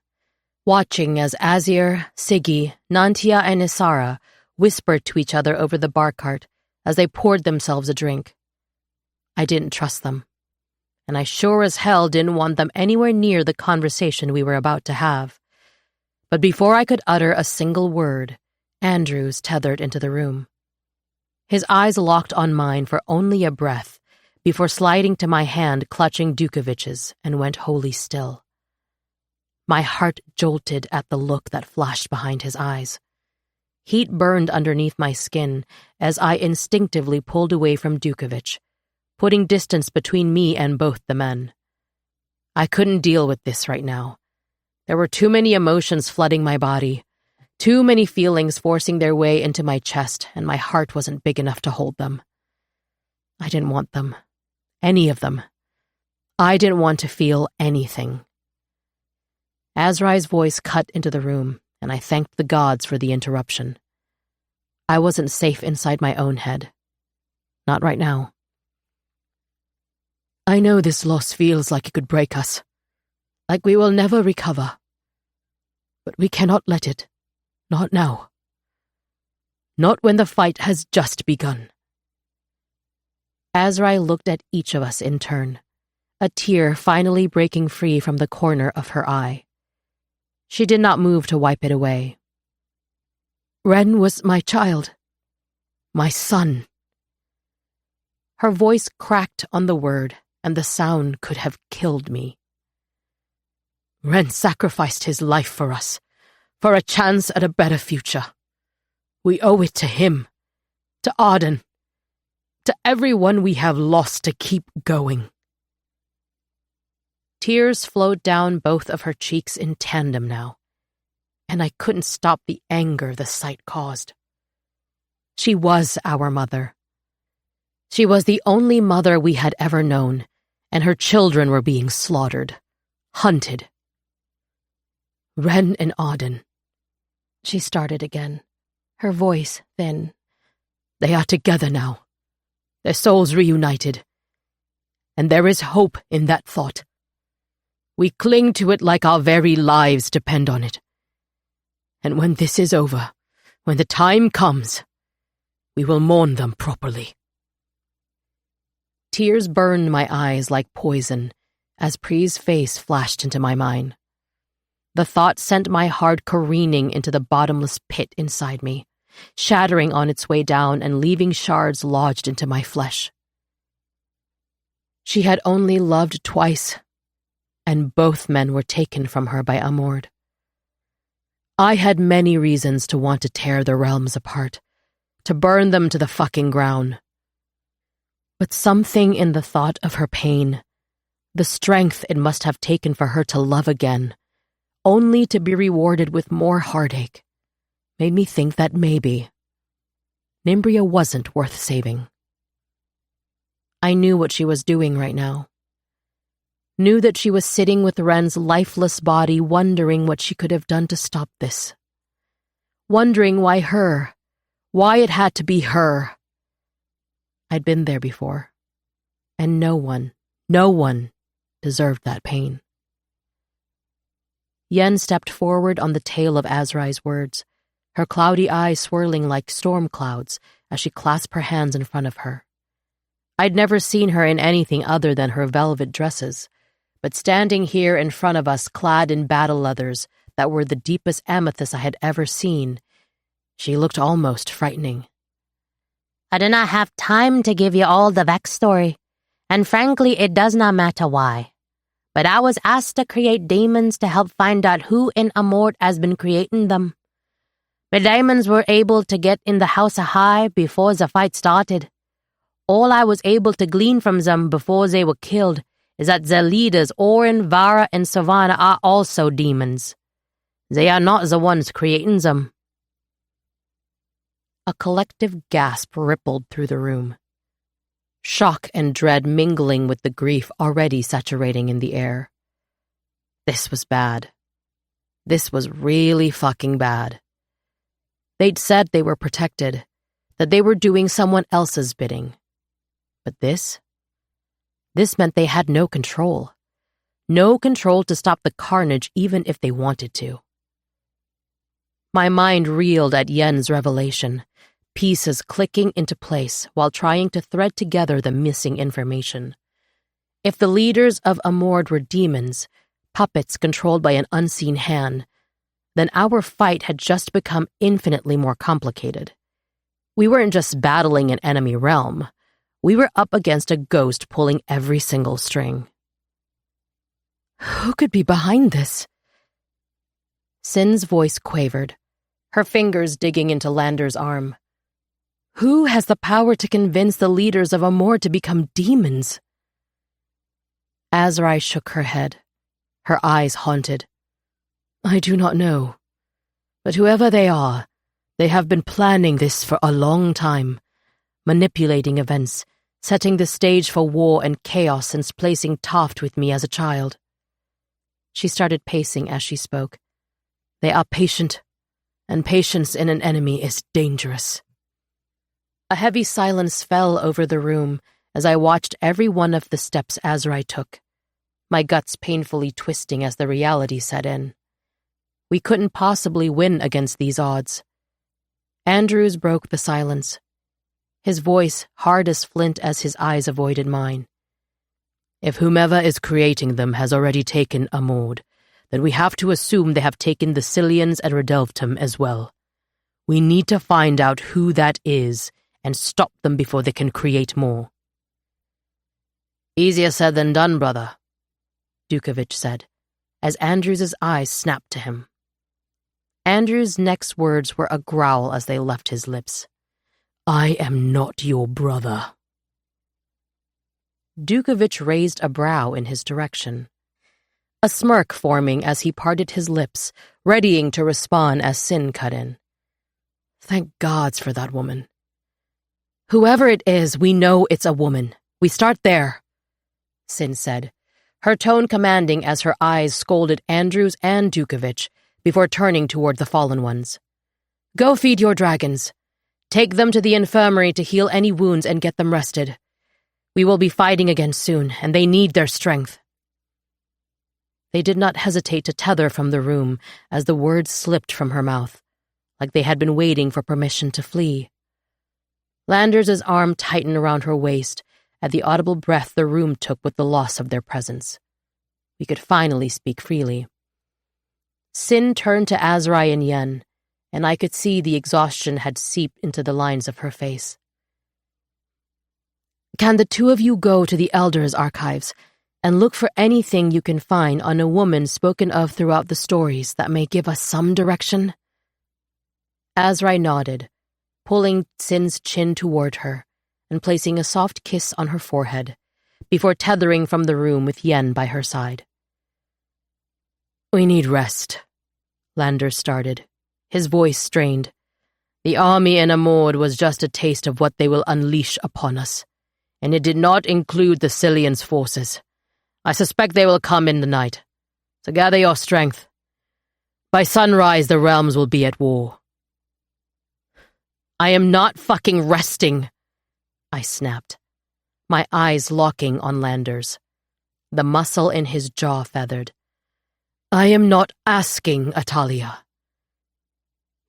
watching as Azir, Siggy, Nantia, and Isara whispered to each other over the bar cart as they poured themselves a drink. I didn't trust them, and I sure as hell didn't want them anywhere near the conversation we were about to have. But before I could utter a single word, Andrews tethered into the room. His eyes locked on mine for only a breath before sliding to my hand clutching Dukovich's and went wholly still. My heart jolted at the look that flashed behind his eyes. Heat burned underneath my skin as I instinctively pulled away from Dukovich, putting distance between me and both the men. I couldn't deal with this right now. There were too many emotions flooding my body, too many feelings forcing their way into my chest, and my heart wasn't big enough to hold them. I didn't want them. Any of them. I didn't want to feel anything. Azrai's voice cut into the room, and I thanked the gods for the interruption. I wasn't safe inside my own head. Not right now. I know this loss feels like it could break us, like we will never recover. But we cannot let it. Not now. Not when the fight has just begun. Azrai looked at each of us in turn, a tear finally breaking free from the corner of her eye. She did not move to wipe it away. Ren was my child. My son. Her voice cracked on the word, and the sound could have killed me. Ren sacrificed his life for us, for a chance at a better future. We owe it to him, to Arden, to everyone we have lost to keep going. Tears flowed down both of her cheeks in tandem now, and I couldn't stop the anger the sight caused. She was our mother. She was the only mother we had ever known, and her children were being slaughtered, hunted. Ren and Auden. She started again, her voice thin. They are together now, their souls reunited. And there is hope in that thought. We cling to it like our very lives depend on it. And when this is over, when the time comes, we will mourn them properly. Tears burned my eyes like poison as Pree's face flashed into my mind. The thought sent my heart careening into the bottomless pit inside me, shattering on its way down and leaving shards lodged into my flesh. She had only loved twice, and both men were taken from her by Amord. I had many reasons to want to tear the realms apart, to burn them to the fucking ground. But something in the thought of her pain, the strength it must have taken for her to love again, only to be rewarded with more heartache, made me think that maybe Nimbria wasn't worth saving. I knew what she was doing right now. Knew that she was sitting with Ren's lifeless body, wondering what she could have done to stop this. Wondering why her, why it had to be her. I'd been there before, and no one deserved that pain. Yen stepped forward on the tail of Azrai's words, her cloudy eyes swirling like storm clouds as she clasped her hands in front of her. I'd never seen her in anything other than her velvet dresses, but standing here in front of us clad in battle leathers that were the deepest amethyst I had ever seen, she looked almost frightening. I do not have time to give you all the backstory, and frankly, it does not matter why. But I was asked to create demons to help find out who in Amort has been creating them. The demons were able to get in the House of High before the fight started. All I was able to glean from them before they were killed is that their leaders, Orin, Vara, and Savannah, are also demons. They are not the ones creating them. A collective gasp rippled through the room. Shock and dread mingling with the grief already saturating in the air. This was bad. This was really fucking bad. They'd said they were protected, that they were doing someone else's bidding. But this meant they had no control. No control to stop the carnage even if they wanted to. My mind reeled at Yen's revelation, pieces clicking into place while trying to thread together the missing information. If the leaders of Amord were demons, puppets controlled by an unseen hand, then our fight had just become infinitely more complicated. We weren't just battling an enemy realm. We were up against a ghost pulling every single string. Who could be behind this? Sin's voice quavered, her fingers digging into Lander's arm. Who has the power to convince the leaders of Amor to become demons? Azrai shook her head, her eyes haunted. I do not know. But whoever they are, they have been planning this for a long time, manipulating events, setting the stage for war and chaos since placing Toft with me as a child. She started pacing as she spoke. They are patient, and patience in an enemy is dangerous. A heavy silence fell over the room as I watched every one of the steps Azrai took, my guts painfully twisting as the reality set in. We couldn't possibly win against these odds. Andrews broke the silence, his voice hard as flint as his eyes avoided mine. If whomever is creating them has already taken Amord, then we have to assume they have taken the Cillians and Redelftum as well. We need to find out who that is and stop them before they can create more. Easier said than done, brother, Dukovich said, as Andrews' eyes snapped to him. Andrews' next words were a growl as they left his lips. I am not your brother. Dukovich raised a brow in his direction. a smirk forming as he parted his lips, readying to respond as Sin cut in. Thank gods for that woman. Whoever it is, we know it's a woman. We start there, Sin said, her tone commanding as her eyes scolded Andrews and Dukovich before turning toward the fallen ones. Go feed your dragons. Take them to the infirmary to heal any wounds and get them rested. We will be fighting again soon, and they need their strength. They did not hesitate to tether from the room as the words slipped from her mouth, like they had been waiting for permission to flee. Landers' arm tightened around her waist at the audible breath the room took with the loss of their presence. We could finally speak freely. Sin turned to Azrai and Yen, and I could see the exhaustion had seeped into the lines of her face. Can the two of you go to the Elders' archives and look for anything you can find on a woman spoken of throughout the stories that may give us some direction? Azrai nodded, pulling Sin's chin toward her and placing a soft kiss on her forehead, before tethering from the room with Yen by her side. We need rest, Landers started, his voice strained. The army in Amord was just a taste of what they will unleash upon us, and it did not include the Cillian's forces. I suspect they will come in the night, so gather your strength. By sunrise, the realms will be at war. I am not fucking resting, I snapped, my eyes locking on Landers. The muscle in his jaw feathered. I am not asking, Atalia.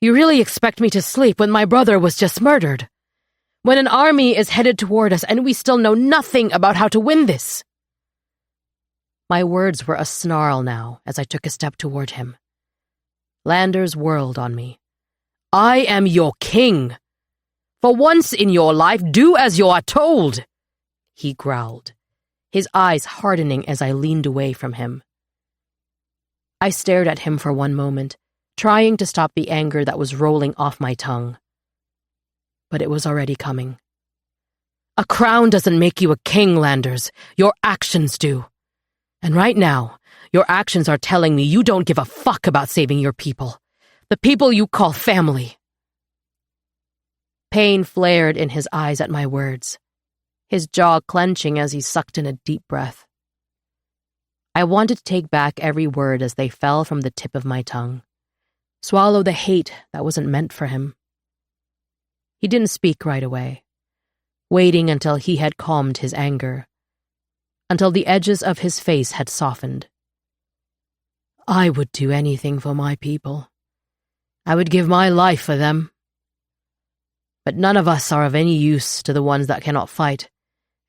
You really expect me to sleep when my brother was just murdered? When an army is headed toward us and we still know nothing about how to win this? My words were a snarl now as I took a step toward him. Landers whirled on me. I am your king. For once in your life, do as you are told, he growled, his eyes hardening as I leaned away from him. I stared at him for one moment, trying to stop the anger that was rolling off my tongue. But it was already coming. A crown doesn't make you a king, Landers. Your actions do. And right now, your actions are telling me you don't give a fuck about saving your people. The people you call family. Pain flared in his eyes at my words, his jaw clenching as he sucked in a deep breath. I wanted to take back every word as they fell from the tip of my tongue, swallow the hate that wasn't meant for him. He didn't speak right away, waiting until he had calmed his anger, until the edges of his face had softened. I would do anything for my people. I would give my life for them. But none of us are of any use to the ones that cannot fight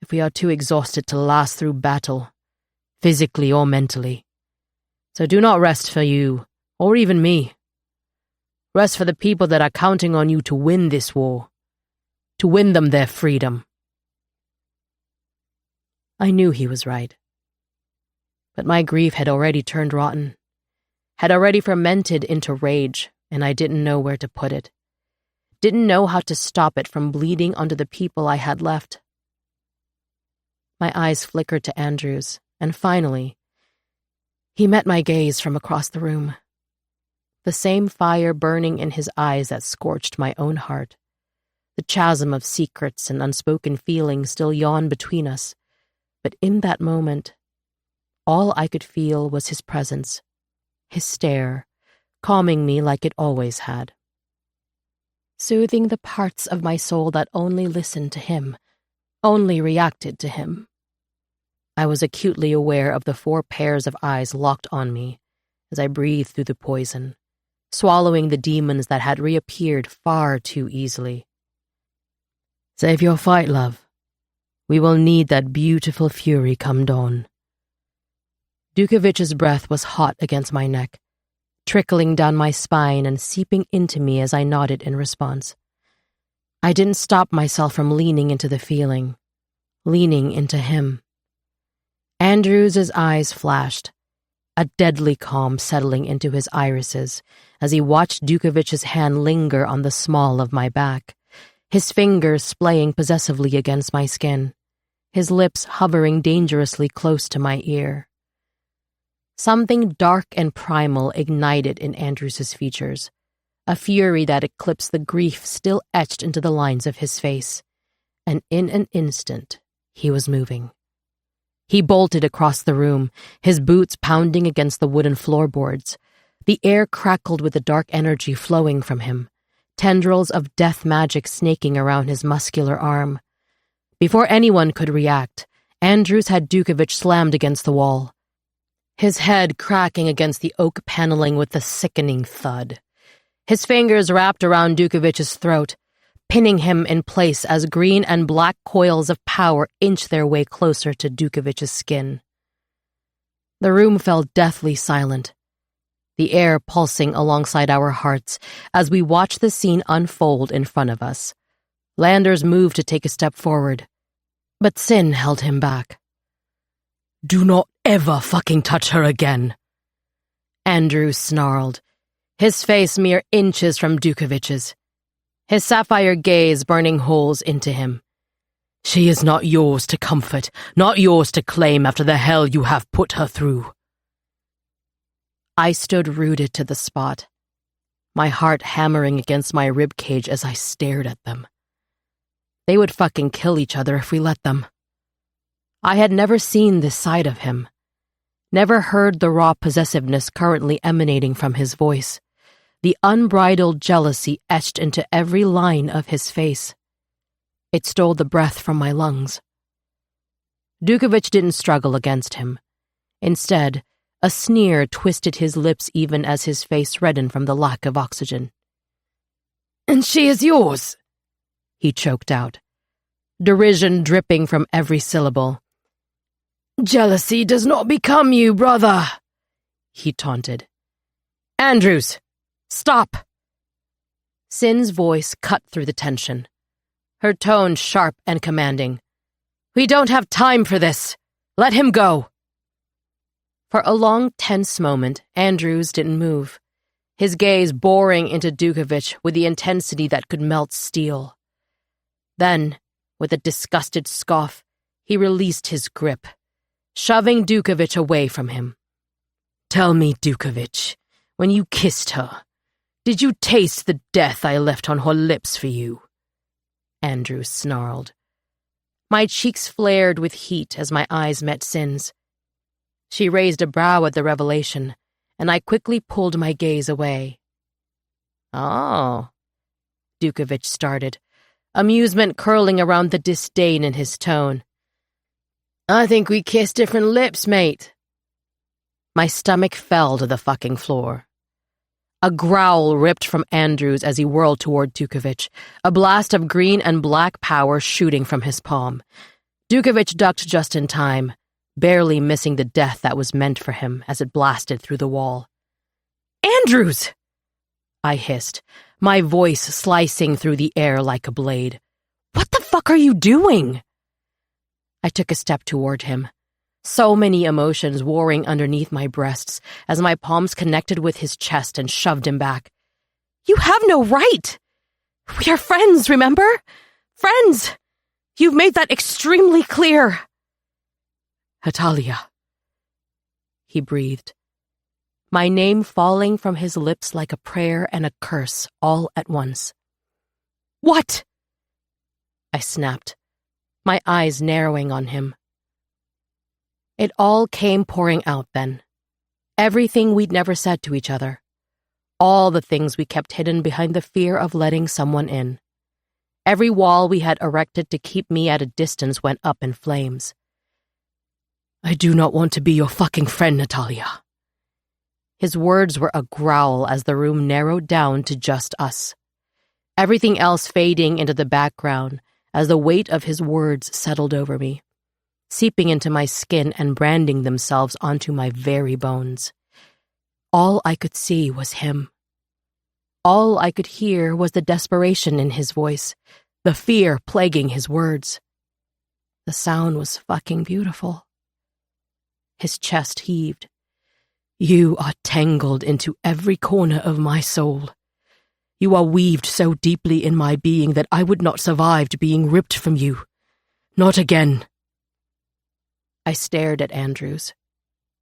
if we are too exhausted to last through battle, physically or mentally. So do not rest for you, or even me. Rest for the people that are counting on you to win this war, to win them their freedom. I knew he was right. But my grief had already turned rotten, had already fermented into rage, and I didn't know where to put it. Didn't know how to stop it from bleeding onto the people I had left. My eyes flickered to Andrews, and finally, he met my gaze from across the room. The same fire burning in his eyes that scorched my own heart. The chasm of secrets and unspoken feelings still yawned between us, but in that moment, all I could feel was his presence, his stare, calming me like it always had. Soothing the parts of my soul that only listened to him, only reacted to him. I was acutely aware of the 4 pairs of eyes locked on me as I breathed through the poison, swallowing the demons that had reappeared far too easily. Save your fight, love. We will need that beautiful fury come dawn. Dukovich's breath was hot against my neck, trickling down my spine and seeping into me as I nodded in response. I didn't stop myself from leaning into the feeling, leaning into him. Andrews' eyes flashed, a deadly calm settling into his irises as he watched Dukovich's hand linger on the small of my back, his fingers splaying possessively against my skin, his lips hovering dangerously close to my ear. Something dark and primal ignited in Andrews's features, a fury that eclipsed the grief still etched into the lines of his face. And in an instant, he was moving. He bolted across the room, his boots pounding against the wooden floorboards. The air crackled with the dark energy flowing from him, tendrils of death magic snaking around his muscular arm. Before anyone could react, Andrews had Dukovich slammed against the wall, his head cracking against the oak paneling with a sickening thud. His fingers wrapped around Dukovich's throat, pinning him in place as green and black coils of power inched their way closer to Dukovich's skin. The room fell deathly silent, the air pulsing alongside our hearts as we watched the scene unfold in front of us. Landers moved to take a step forward, but Sin held him back. "Do not ever fucking touch her again," Andrew snarled, his face mere inches from Dukovich's, his sapphire gaze burning holes into him. "She is not yours to comfort, not yours to claim after the hell you have put her through." I stood rooted to the spot, my heart hammering against my ribcage as I stared at them. They would fucking kill each other if we let them. I had never seen this side of him, never heard the raw possessiveness currently emanating from his voice, the unbridled jealousy etched into every line of his face. It stole the breath from my lungs. Dukovich didn't struggle against him. Instead, a sneer twisted his lips even as his face reddened from the lack of oxygen. "And she is yours," he choked out, derision dripping from every syllable. "Jealousy does not become you, brother," he taunted. "Andrews, stop!" Sin's voice cut through the tension, her tone sharp and commanding. "We don't have time for this. Let him go." For a long, tense moment, Andrews didn't move, his gaze boring into Dukovich with the intensity that could melt steel. Then, with a disgusted scoff, he released his grip, shoving Dukovich away from him. "Tell me, Dukovich, when you kissed her, did you taste the death I left on her lips for you?" Andrews snarled. My cheeks flared with heat as my eyes met Sin's. She raised a brow at the revelation, and I quickly pulled my gaze away. "Oh," Dukovich started, amusement curling around the disdain in his tone. "I think we kissed different lips, mate." My stomach fell to the fucking floor. A growl ripped from Andrews as he whirled toward Dukovich, a blast of green and black power shooting from his palm. Dukovich ducked just in time, barely missing the death that was meant for him as it blasted through the wall. "Andrews!" I hissed, my voice slicing through the air like a blade. "What the fuck are you doing?" I took a step toward him, so many emotions warring underneath my breasts as my palms connected with his chest and shoved him back. "You have no right! We are friends, remember? Friends! You've made that extremely clear." "Hetalia," he breathed, my name falling from his lips like a prayer and a curse all at once. "What?" I snapped, my eyes narrowing on him. It all came pouring out then. Everything we'd never said to each other. All the things we kept hidden behind the fear of letting someone in. Every wall we had erected to keep me at a distance went up in flames. "I do not want to be your fucking friend, Natalia." His words were a growl as the room narrowed down to just us, everything else fading into the background as the weight of his words settled over me, seeping into my skin and branding themselves onto my very bones. All I could see was him. All I could hear was the desperation in his voice, the fear plaguing his words. The sound was fucking beautiful. His chest heaved. "You are tangled into every corner of my soul. You are weaved so deeply in my being that I would not survive being ripped from you. Not again." I stared at Andrews.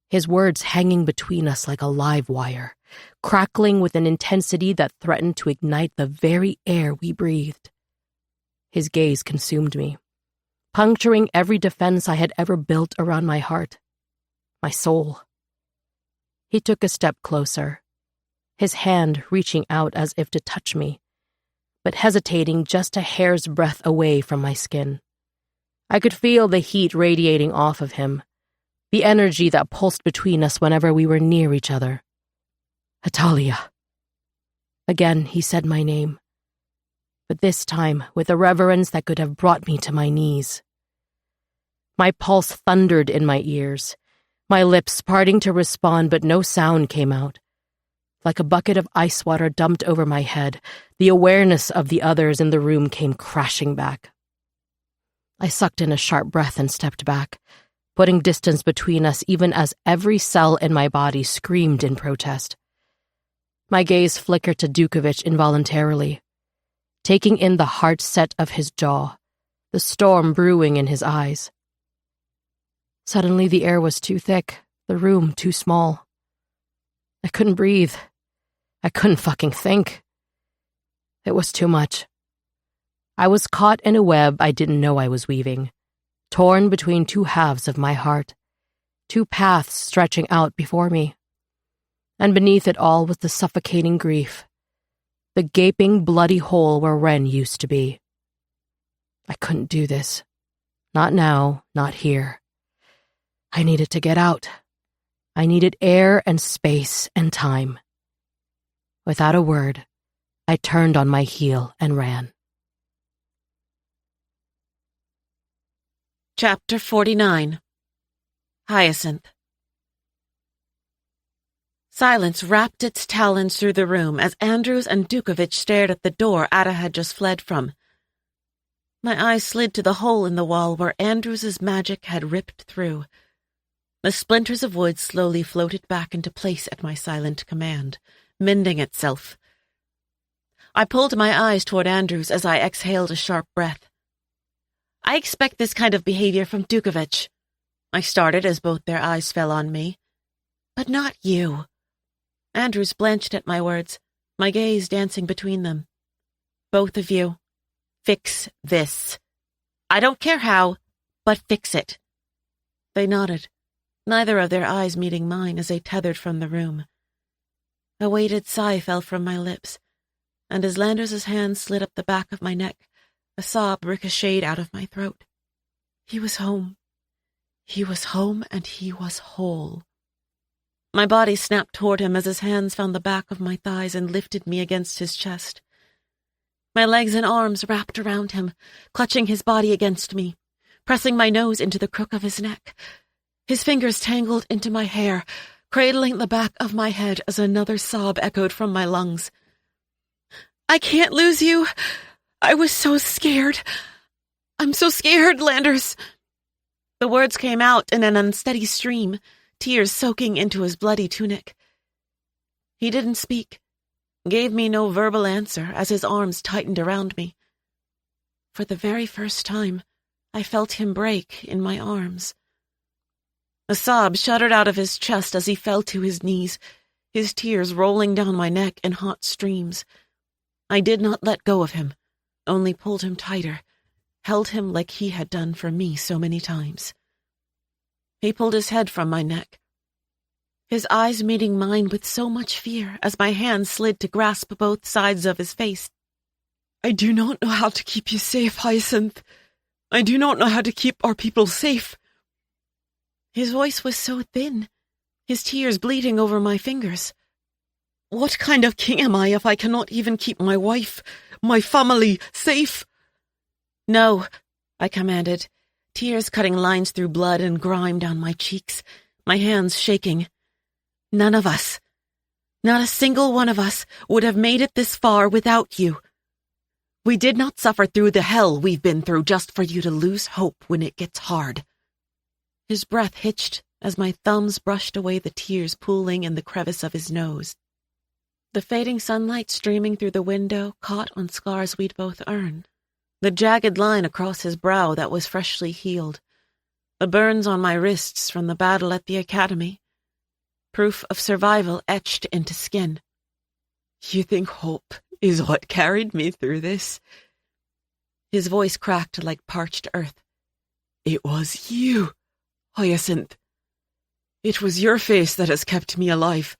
his words hanging between us like a live wire, crackling with an intensity that threatened to ignite the very air we breathed. His gaze consumed me, puncturing every defense I had ever built around my heart, my soul. He took a step closer, his hand reaching out as if to touch me, but hesitating just a hair's breadth away from my skin. I could feel the heat radiating off of him, the energy that pulsed between us whenever we were near each other. Atalia. Again, he said my name, but this time with a reverence that could have brought me to my knees. My pulse thundered in my ears, my lips parting to respond, but no sound came out. Like a bucket of ice water dumped over my head, the awareness of the others in the room came crashing back. I sucked in a sharp breath and stepped back, putting distance between us even as every cell in my body screamed in protest. My gaze flickered to Dukovich involuntarily, taking in the hard set of his jaw, the storm brewing in his eyes. Suddenly the air was too thick, the room too small. I couldn't breathe. I couldn't fucking think. It was too much. I was caught in a web I didn't know I was weaving, torn between two halves of my heart, two paths stretching out before me. And beneath it all was the suffocating grief, the gaping, bloody hole where Ren used to be. I couldn't do this. Not now, not here. I needed to get out. I needed air and space and time. Without a word, I turned on my heel and ran. Chapter 49. Hyacinth. Silence wrapped its talons through the room as Andrews and Dukovich stared at the door Ada had just fled from. My eyes slid to the hole in the wall where Andrews's magic had ripped through. The splinters of wood slowly floated back into place at my silent command, mending itself. I pulled my eyes toward Andrews as I exhaled a sharp breath. I expect this kind of behavior from Dukovich. I started as both their eyes fell on me. But not you. Andrews blanched at my words, my gaze dancing between them. Both of you. Fix this. I don't care how, but fix it. They nodded, neither of their eyes meeting mine as they tethered from the room. A weighted sigh fell from my lips, and as Landers's hand slid up the back of my neck, a sob ricocheted out of my throat. He was home. He was home, and he was whole. My body snapped toward him as his hands found the back of my thighs and lifted me against his chest. My legs and arms wrapped around him, clutching his body against me, pressing my nose into the crook of his neck. His fingers tangled into my hair, cradling the back of my head as another sob echoed from my lungs. I can't lose you. I was so scared. I'm so scared, Landers. The words came out in an unsteady stream, tears soaking into his bloody tunic. He didn't speak, gave me no verbal answer as his arms tightened around me. For the very first time, I felt him break in my arms. A sob shuddered out of his chest as he fell to his knees, his tears rolling down my neck in hot streams. I did not let go of him, only pulled him tighter, held him like he had done for me so many times. He pulled his head from my neck, his eyes meeting mine with so much fear as my hands slid to grasp both sides of his face. I do not know how to keep you safe, Hyacinth. I do not know how to keep our people safe. His voice was so thin, his tears bleeding over my fingers. What kind of king am I if I cannot even keep my wife, my family, safe? No, I commanded, tears cutting lines through blood and grime down my cheeks, my hands shaking. None of us, not a single one of us, would have made it this far without you. We did not suffer through the hell we've been through just for you to lose hope when it gets hard. His breath hitched as my thumbs brushed away the tears pooling in the crevice of his nose. The fading sunlight streaming through the window caught on scars we'd both earned. The jagged line across his brow that was freshly healed. The burns on my wrists from the battle at the academy. proof of survival etched into skin. You think hope is what carried me through this? His voice cracked like parched earth. It was you, Hyacinth. It was your face that has kept me alive.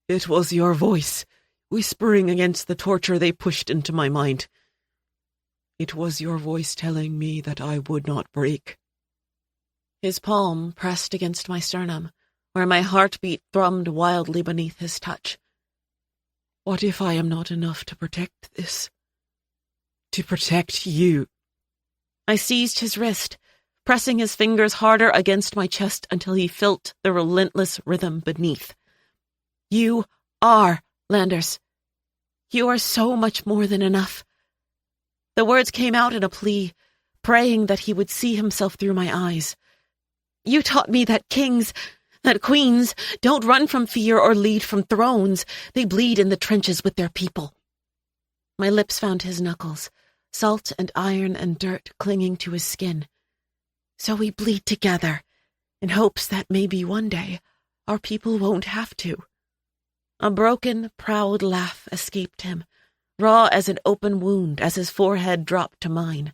It was your voice, whispering against the torture they pushed into my mind. It was your voice telling me that I would not break. His palm pressed against my sternum, where my heartbeat thrummed wildly beneath his touch. What if I am not enough to protect this? To protect you? I seized his wrist, pressing his fingers harder against my chest until he felt the relentless rhythm beneath. You are Landers. You are so much more than enough. The words came out in a plea, praying that he would see himself through my eyes. You taught me that kings, that queens, don't run from fear or lead from thrones. They bleed in the trenches with their people. My lips found his knuckles, salt and iron and dirt clinging to his skin. So we bleed together, in hopes that maybe one day our people won't have to. A broken, proud laugh escaped him, raw as an open wound as his forehead dropped to mine,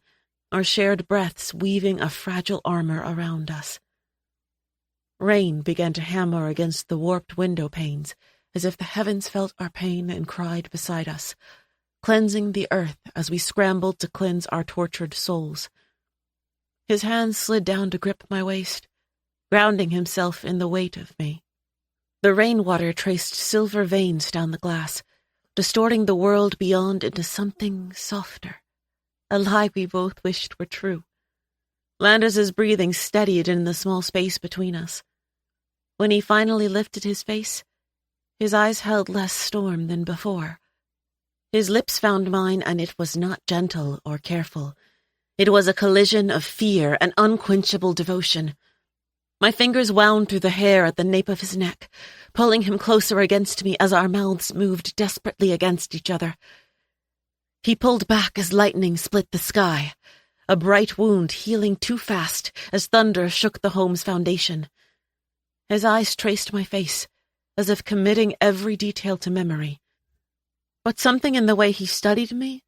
our shared breaths weaving a fragile armor around us. Rain began to hammer against the warped window panes, as if the heavens felt our pain and cried beside us, cleansing the earth as we scrambled to cleanse our tortured souls. His hands slid down to grip my waist, grounding himself in the weight of me. The rainwater traced silver veins down the glass, distorting the world beyond into something softer, a lie we both wished were true. Landers' breathing steadied in the small space between us. When he finally lifted his face, his eyes held less storm than before. His lips found mine, and it was not gentle or careful. It was a collision of fear and unquenchable devotion. My fingers wound through the hair at the nape of his neck, pulling him closer against me as our mouths moved desperately against each other. He pulled back as lightning split the sky, a bright wound healing too fast as thunder shook the home's foundation. His eyes traced my face, as if committing every detail to memory. But something in the way he studied me,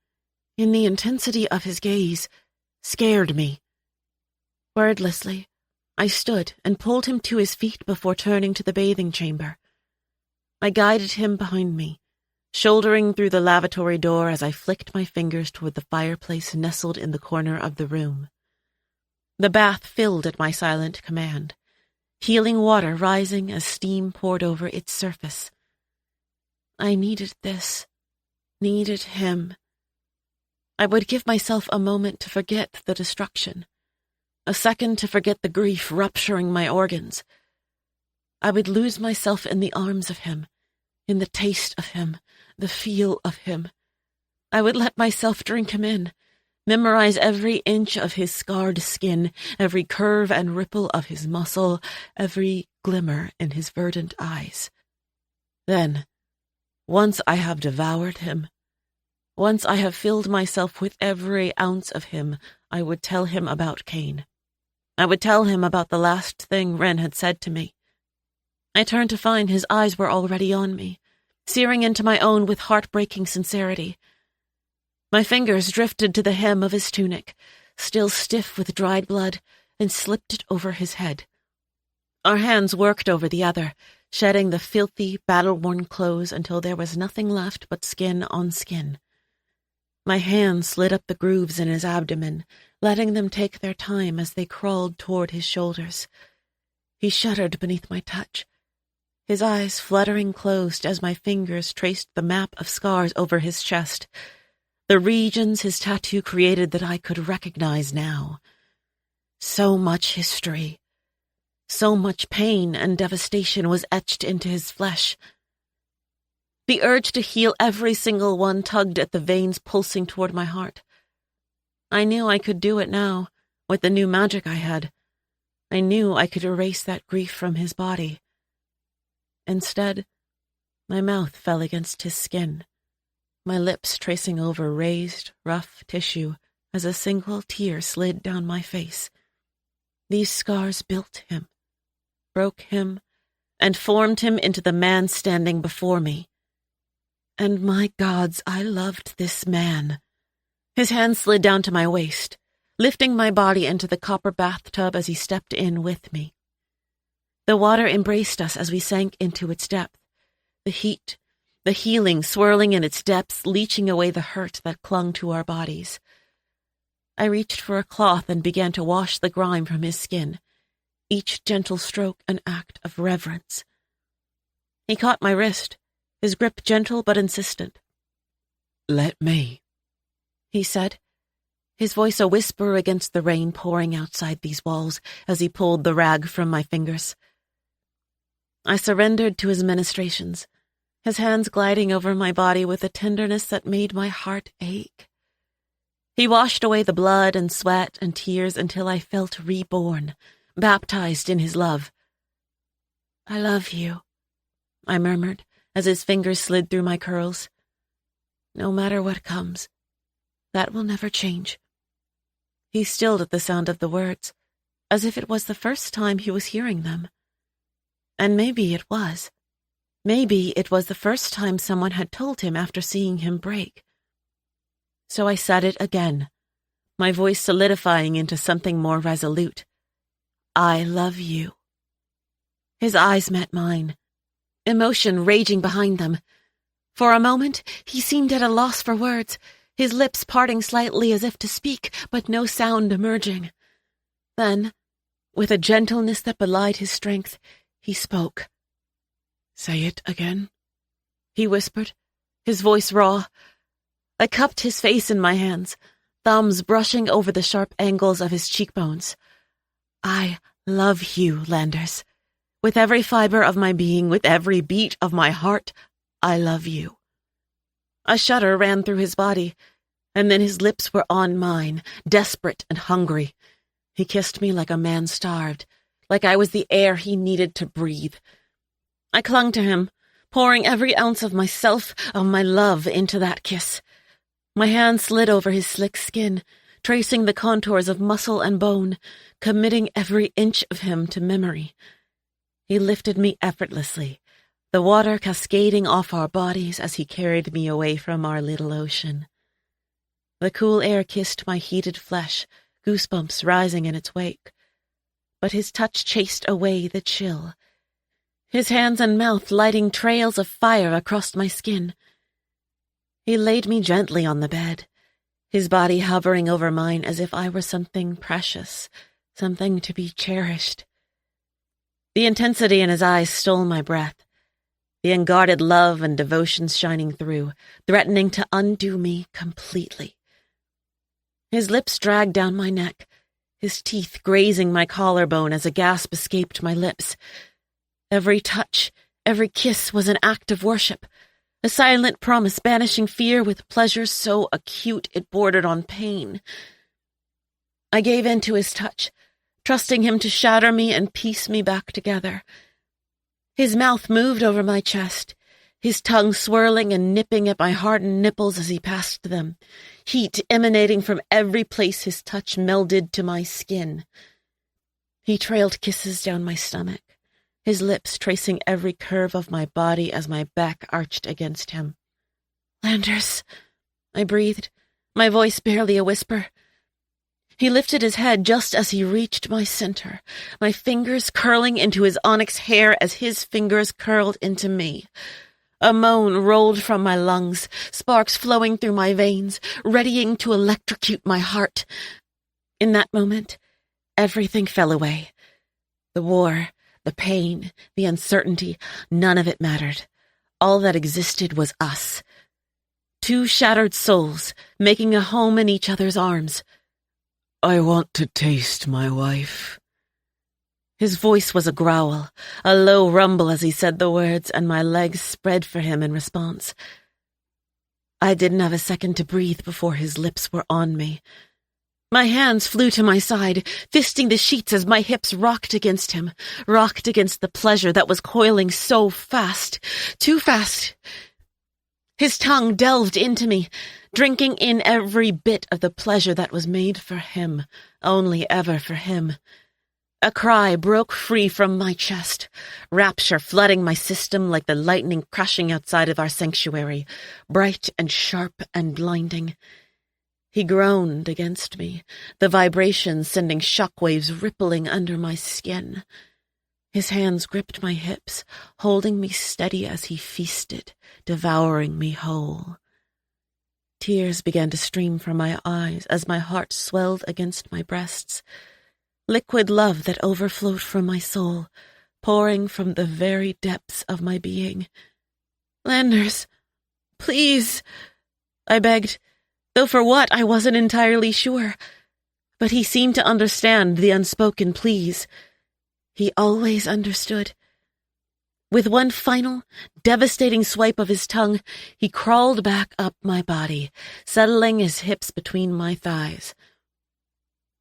in the intensity of his gaze, scared me. Wordlessly, I stood and pulled him to his feet before turning to the bathing chamber. I guided him behind me, shouldering through the lavatory door as I flicked my fingers toward the fireplace nestled in the corner of the room. The bath filled at my silent command, healing water rising as steam poured over its surface. I needed this, needed him. I would give myself a moment to forget the destruction, a second to forget the grief rupturing my organs. I would lose myself in the arms of him, in the taste of him, the feel of him. I would let myself drink him in, memorize every inch of his scarred skin, every curve and ripple of his muscle, every glimmer in his verdant eyes. Then, once I have devoured him, once I have filled myself with every ounce of him, I would tell him about Cain. I would tell him about the last thing Wren had said to me. I turned to find his eyes were already on me, searing into my own with heartbreaking sincerity. My fingers drifted to the hem of his tunic, still stiff with dried blood, and slipped it over his head. Our hands worked over the other, shedding the filthy, battle-worn clothes until there was nothing left but skin on skin. My hands slid up the grooves in his abdomen, letting them take their time as they crawled toward his shoulders. He shuddered beneath my touch, his eyes fluttering closed as my fingers traced the map of scars over his chest, the regions his tattoo created that I could recognize now. So much history, so much pain and devastation was etched into his flesh. The urge to heal every single one tugged at the veins pulsing toward my heart. I knew I could do it now, with the new magic I had. I knew I could erase that grief from his body. Instead, my mouth fell against his skin, my lips tracing over raised, rough tissue as a single tear slid down my face. These scars built him, broke him, and formed him into the man standing before me. And my gods, I loved this man. His hand slid down to my waist, lifting my body into the copper bathtub as he stepped in with me. The water embraced us as we sank into its depth, the heat, the healing swirling in its depths, leaching away the hurt that clung to our bodies. I reached for a cloth and began to wash the grime from his skin, each gentle stroke an act of reverence. He caught my wrist, his grip gentle but insistent. "Let me," he said, his voice a whisper against the rain pouring outside these walls as he pulled the rag from my fingers. I surrendered to his ministrations, his hands gliding over my body with a tenderness that made my heart ache. He washed away the blood and sweat and tears until I felt reborn, baptized in his love. "I love you," I murmured as his fingers slid through my curls. "No matter what comes, that will never change." He stilled at the sound of the words, as if it was the first time he was hearing them. And maybe it was. Maybe it was the first time someone had told him after seeing him break. So I said it again, my voice solidifying into something more resolute. "I love you." His eyes met mine, emotion raging behind them. For a moment, he seemed at a loss for words, his lips parting slightly as if to speak, but no sound emerging. Then, with a gentleness that belied his strength, he spoke. "Say it again," he whispered, his voice raw. I cupped his face in my hands, thumbs brushing over the sharp angles of his cheekbones. "I love you, Landers. With every fiber of my being, with every beat of my heart, I love you." A shudder ran through his body, and then his lips were on mine, desperate and hungry. He kissed me like a man starved, like I was the air he needed to breathe. I clung to him, pouring every ounce of myself, of my love, into that kiss. My hand slid over his slick skin, tracing the contours of muscle and bone, committing every inch of him to memory. He lifted me effortlessly, the water cascading off our bodies as he carried me away from our little ocean. The cool air kissed my heated flesh, goosebumps rising in its wake. But his touch chased away the chill, his hands and mouth lighting trails of fire across my skin. He laid me gently on the bed, his body hovering over mine as if I were something precious, something to be cherished. The intensity in his eyes stole my breath, the unguarded love and devotion shining through, threatening to undo me completely. His lips dragged down my neck, his teeth grazing my collarbone as a gasp escaped my lips. Every touch, every kiss was an act of worship, a silent promise banishing fear with pleasure so acute it bordered on pain. I gave in to his touch, trusting him to shatter me and piece me back together. His mouth moved over my chest, his tongue swirling and nipping at my hardened nipples as he passed them, heat emanating from every place his touch melded to my skin. He trailed kisses down my stomach, his lips tracing every curve of my body as my back arched against him. "Landers," I breathed, my voice barely a whisper. He lifted his head just as he reached my center, my fingers curling into his onyx hair as his fingers curled into me. A moan rolled from my lungs, sparks flowing through my veins, readying to electrocute my heart. In that moment, everything fell away. The war, the pain, the uncertainty, none of it mattered. All that existed was us. Two shattered souls, making a home in each other's arms. "I want to taste my wife." His voice was a growl, a low rumble as he said the words, and my legs spread for him in response. I didn't have a second to breathe before his lips were on me. My hands flew to my side, fisting the sheets as my hips rocked against him, rocked against the pleasure that was coiling so fast, too fast. His tongue delved into me, drinking in every bit of the pleasure that was made for him, only ever for him. A cry broke free from my chest, rapture flooding my system like the lightning crashing outside of our sanctuary, bright and sharp and blinding. He groaned against me, the vibrations sending shockwaves rippling under my skin. His hands gripped my hips, holding me steady as he feasted, devouring me whole. Tears began to stream from my eyes as my heart swelled against my breasts. Liquid love that overflowed from my soul, pouring from the very depths of my being. "Landers, please," I begged, though for what I wasn't entirely sure. But he seemed to understand the unspoken pleas. He always understood. With one final, devastating swipe of his tongue, he crawled back up my body, settling his hips between my thighs.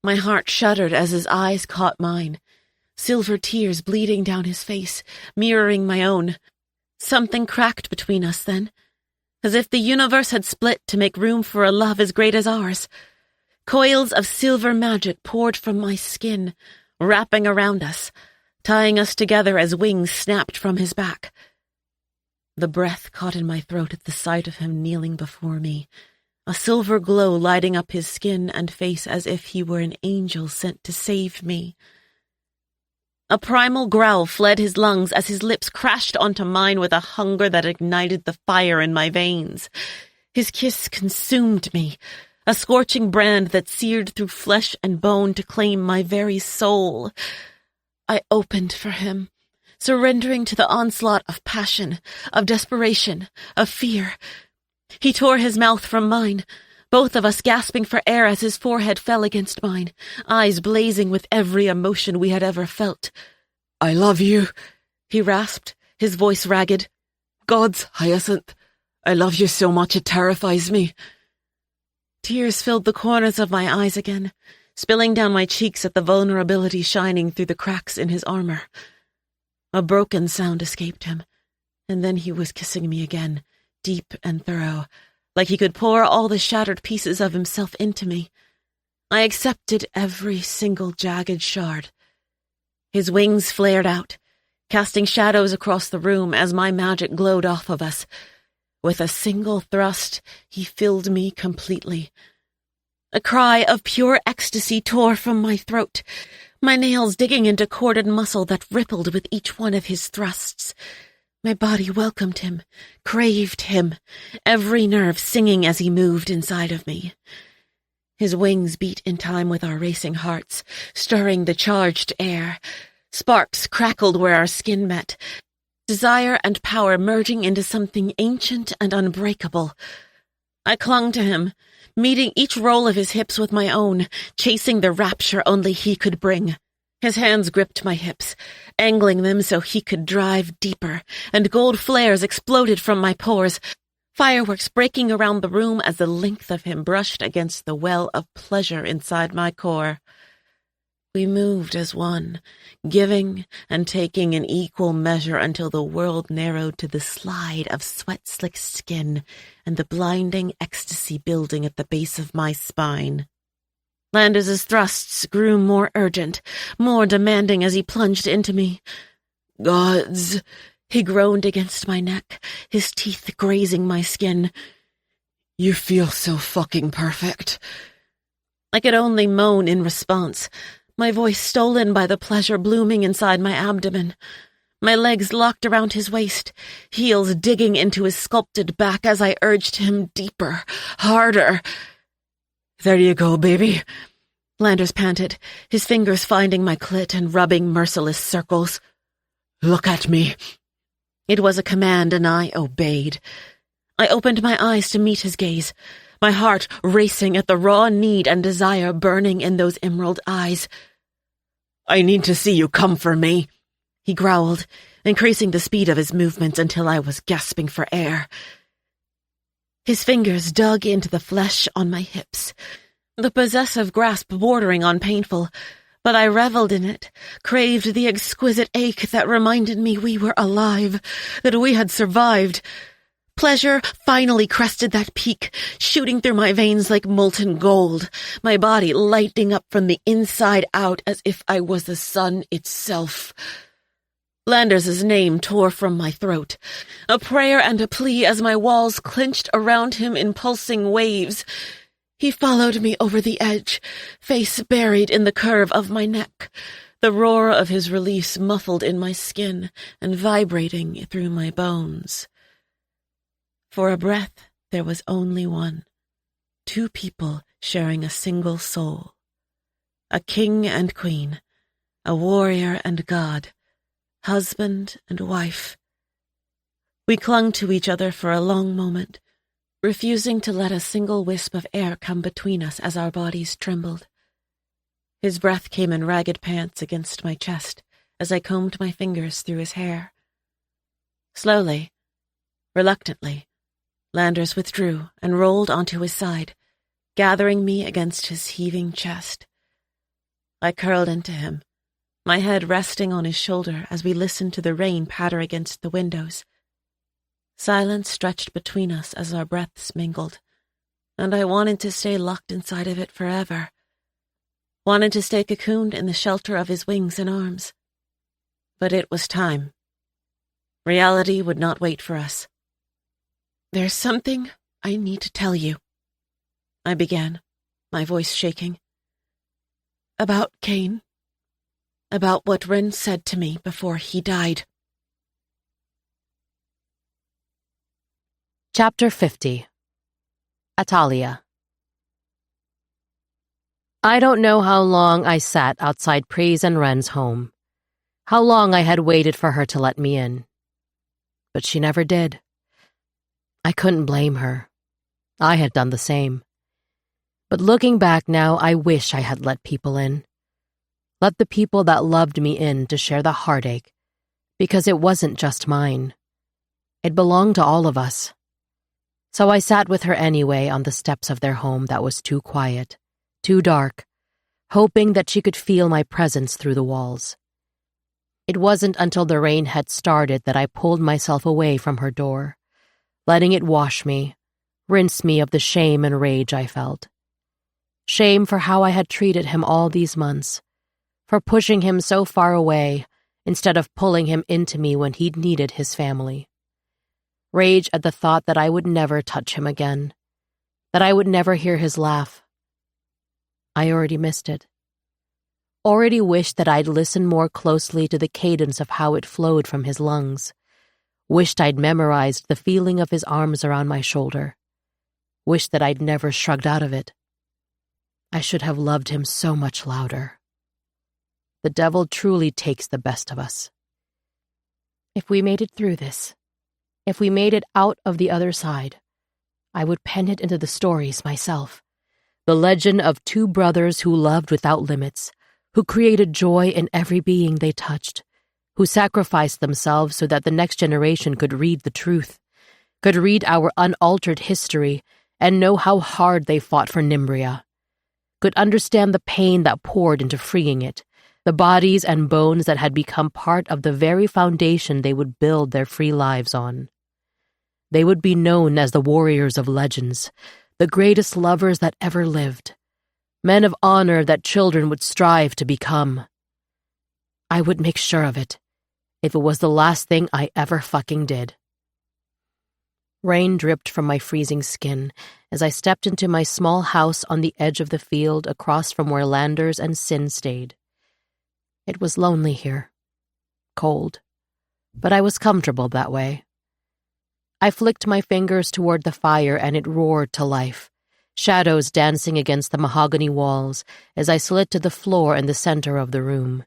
My heart shuddered as his eyes caught mine, silver tears bleeding down his face, mirroring my own. Something cracked between us then, as if the universe had split to make room for a love as great as ours. Coils of silver magic poured from my skin, wrapping around us, tying us together as wings snapped from his back. The breath caught in my throat at the sight of him kneeling before me, a silver glow lighting up his skin and face as if he were an angel sent to save me. A primal growl fled his lungs as his lips crashed onto mine with a hunger that ignited the fire in my veins. His kiss consumed me, a scorching brand that seared through flesh and bone to claim my very soul. I opened for him, surrendering to the onslaught of passion, of desperation, of fear. He tore his mouth from mine, both of us gasping for air as his forehead fell against mine, eyes blazing with every emotion we had ever felt. "I love you," he rasped, his voice ragged. "God's Hyacinth, I love you so much it terrifies me." Tears filled the corners of my eyes again, spilling down my cheeks at the vulnerability shining through the cracks in his armor. A broken sound escaped him, and then he was kissing me again, deep and thorough, like he could pour all the shattered pieces of himself into me. I accepted every single jagged shard. His wings flared out, casting shadows across the room as my magic glowed off of us. With a single thrust, he filled me completely. A cry of pure ecstasy tore from my throat, my nails digging into corded muscle that rippled with each one of his thrusts. My body welcomed him, craved him, every nerve singing as he moved inside of me. His wings beat in time with our racing hearts, stirring the charged air. Sparks crackled where our skin met, desire and power merging into something ancient and unbreakable. I clung to him, meeting each roll of his hips with my own, chasing the rapture only he could bring. His hands gripped my hips, angling them so he could drive deeper, and gold flares exploded from my pores, fireworks breaking around the room as the length of him brushed against the well of pleasure inside my core. We moved as one, giving and taking in equal measure until the world narrowed to the slide of sweat-slicked skin and the blinding ecstasy building at the base of my spine. Landers' thrusts grew more urgent, more demanding as he plunged into me. "Gods," he groaned against my neck, his teeth grazing my skin. "You feel so fucking perfect." I could only moan in response, my voice stolen by the pleasure blooming inside my abdomen. My legs locked around his waist, heels digging into his sculpted back as I urged him deeper, harder. "There you go, baby," Landers panted, his fingers finding my clit and rubbing merciless circles. "Look at me." It was a command, and I obeyed. I opened my eyes to meet his gaze, my heart racing at the raw need and desire burning in those emerald eyes. "I need to see you come for me," he growled, increasing the speed of his movements until I was gasping for air. His fingers dug into the flesh on my hips, the possessive grasp bordering on painful, but I reveled in it, craved the exquisite ache that reminded me we were alive, that we had survived. Pleasure finally crested that peak, shooting through my veins like molten gold, my body lighting up from the inside out as if I was the sun itself. Landers's name tore from my throat, a prayer and a plea as my walls clenched around him in pulsing waves. He followed me over the edge, face buried in the curve of my neck, the roar of his release muffled in my skin and vibrating through my bones. For a breath, there was only one, 2 people sharing a single soul, a king and queen, a warrior and god, husband and wife. We clung to each other for a long moment, refusing to let a single wisp of air come between us as our bodies trembled. His breath came in ragged pants against my chest as I combed my fingers through his hair. Slowly, reluctantly, Landers withdrew and rolled onto his side, gathering me against his heaving chest. I curled into him, my head resting on his shoulder as we listened to the rain patter against the windows. Silence stretched between us as our breaths mingled, and I wanted to stay locked inside of it forever. Wanted to stay cocooned in the shelter of his wings and arms. But it was time. Reality would not wait for us. "There's something I need to tell you," I began, my voice shaking. "About Kane. About what Ren said to me before he died." Chapter 50. Atalia. I don't know how long I sat outside Praise and Ren's home, how long I had waited for her to let me in. But she never did. I couldn't blame her. I had done the same. But looking back now, I wish I had let people in. Let the people that loved me in to share the heartache, because it wasn't just mine. It belonged to all of us. So I sat with her anyway on the steps of their home that was too quiet, too dark, hoping that she could feel my presence through the walls. It wasn't until the rain had started that I pulled myself away from her door, letting it wash me, rinse me of the shame and rage I felt. Shame for how I had treated him all these months, for pushing him so far away instead of pulling him into me when he'd needed his family. Rage at the thought that I would never touch him again, that I would never hear his laugh. I already missed it. Already wished that I'd listened more closely to the cadence of how it flowed from his lungs. Wished I'd memorized the feeling of his arms around my shoulder. Wished that I'd never shrugged out of it. I should have loved him so much louder. The devil truly takes the best of us. If we made it through this, if we made it out of the other side, I would pen it into the stories myself. The legend of 2 brothers who loved without limits, who created joy in every being they touched, who sacrificed themselves so that the next generation could read the truth, could read our unaltered history and know how hard they fought for Nimbria, could understand the pain that poured into freeing it, the bodies and bones that had become part of the very foundation they would build their free lives on. They would be known as the warriors of legends, the greatest lovers that ever lived, men of honor that children would strive to become. I would make sure of it, if it was the last thing I ever fucking did. Rain dripped from my freezing skin as I stepped into my small house on the edge of the field across from where Landers and Sin stayed. It was lonely here, cold, but I was comfortable that way. I flicked my fingers toward the fire and it roared to life, shadows dancing against the mahogany walls as I slid to the floor in the center of the room.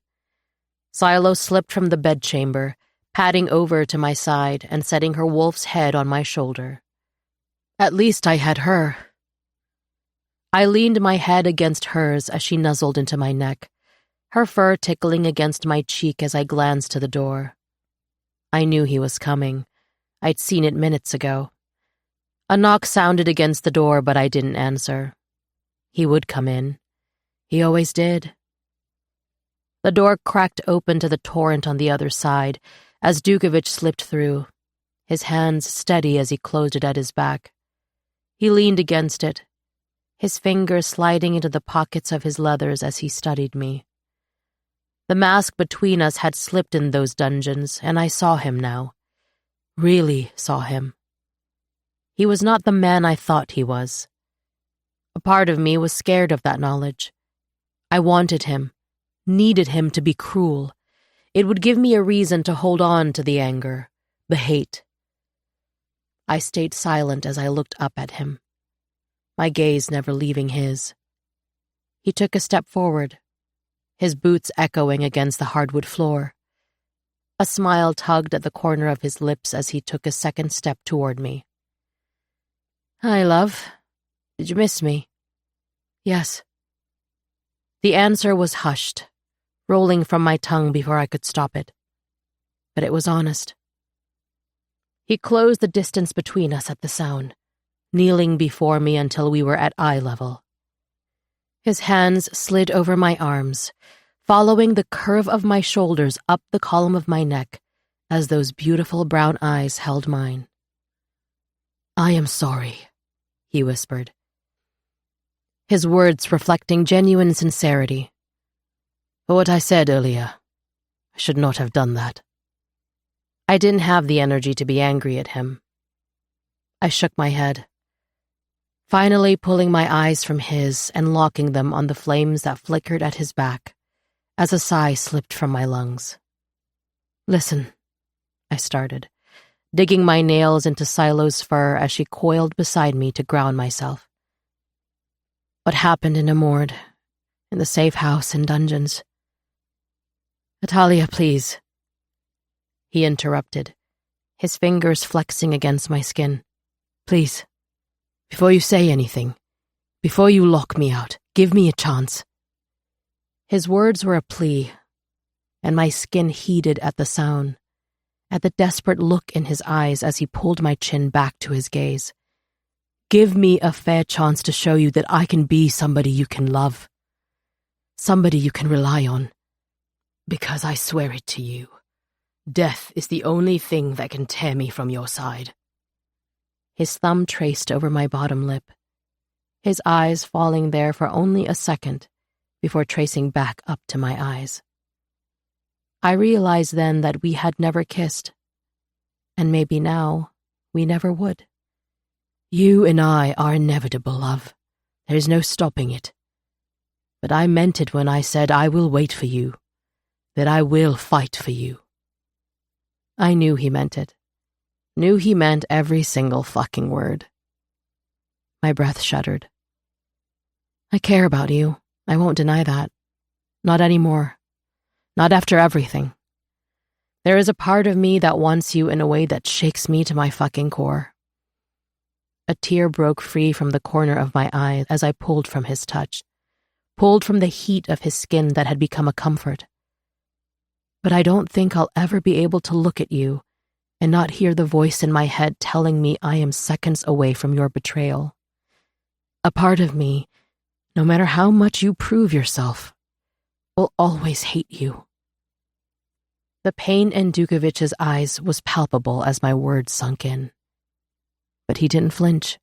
Silo slipped from the bedchamber, padding over to my side and setting her wolf's head on my shoulder. At least I had her. I leaned my head against hers as she nuzzled into my neck, her fur tickling against my cheek as I glanced to the door. I knew he was coming. I'd seen it minutes ago. A knock sounded against the door, but I didn't answer. He would come in. He always did. The door cracked open to the torrent on the other side as Dukovich slipped through, his hands steady as he closed it at his back. He leaned against it, his fingers sliding into the pockets of his leathers as he studied me. The mask between us had slipped in those dungeons, and I saw him now. Really saw him. He was not the man I thought he was. A part of me was scared of that knowledge. I wanted him, needed him to be cruel. It would give me a reason to hold on to the anger, the hate. I stayed silent as I looked up at him, my gaze never leaving his. He took a step forward, his boots echoing against the hardwood floor. A smile tugged at the corner of his lips as he took a second step toward me. "Hi, love. Did you miss me?" "Yes." The answer was hushed, rolling from my tongue before I could stop it. But it was honest. He closed the distance between us at the sound, kneeling before me until we were at eye level. His hands slid over my arms, following the curve of my shoulders up the column of my neck as those beautiful brown eyes held mine. "I am sorry," he whispered, his words reflecting genuine sincerity. "For what I said earlier, I should not have done that." I didn't have the energy to be angry at him. I shook my head, finally pulling my eyes from his and locking them on the flames that flickered at his back as a sigh slipped from my lungs. "Listen," I started, digging my nails into Silo's fur as she coiled beside me to ground myself. "What happened in Amord, in the safe house and dungeons?" "Natalia, please," he interrupted, his fingers flexing against my skin. "Please, before you say anything, before you lock me out, give me a chance." His words were a plea, and my skin heated at the sound, at the desperate look in his eyes as he pulled my chin back to his gaze. "Give me a fair chance to show you that I can be somebody you can love, somebody you can rely on, because I swear it to you. Death is the only thing that can tear me from your side." His thumb traced over my bottom lip, his eyes falling there for only a second before tracing back up to my eyes. I realized then that we had never kissed, and maybe now we never would. "You and I are inevitable, love. There's no stopping it. But I meant it when I said I will wait for you, that I will fight for you." I knew he meant it. Knew he meant every single fucking word. My breath shuddered. "I care about you. I won't deny that. Not anymore. Not after everything. There is a part of me that wants you in a way that shakes me to my fucking core." A tear broke free from the corner of my eye as I pulled from his touch, pulled from the heat of his skin that had become a comfort. But I don't think I'll ever be able to look at you and not hear the voice in my head telling me I am seconds away from your betrayal. A part of me, no matter how much you prove yourself, will always hate you. The pain in Dukovich's eyes was palpable as my words sunk in. But he didn't flinch,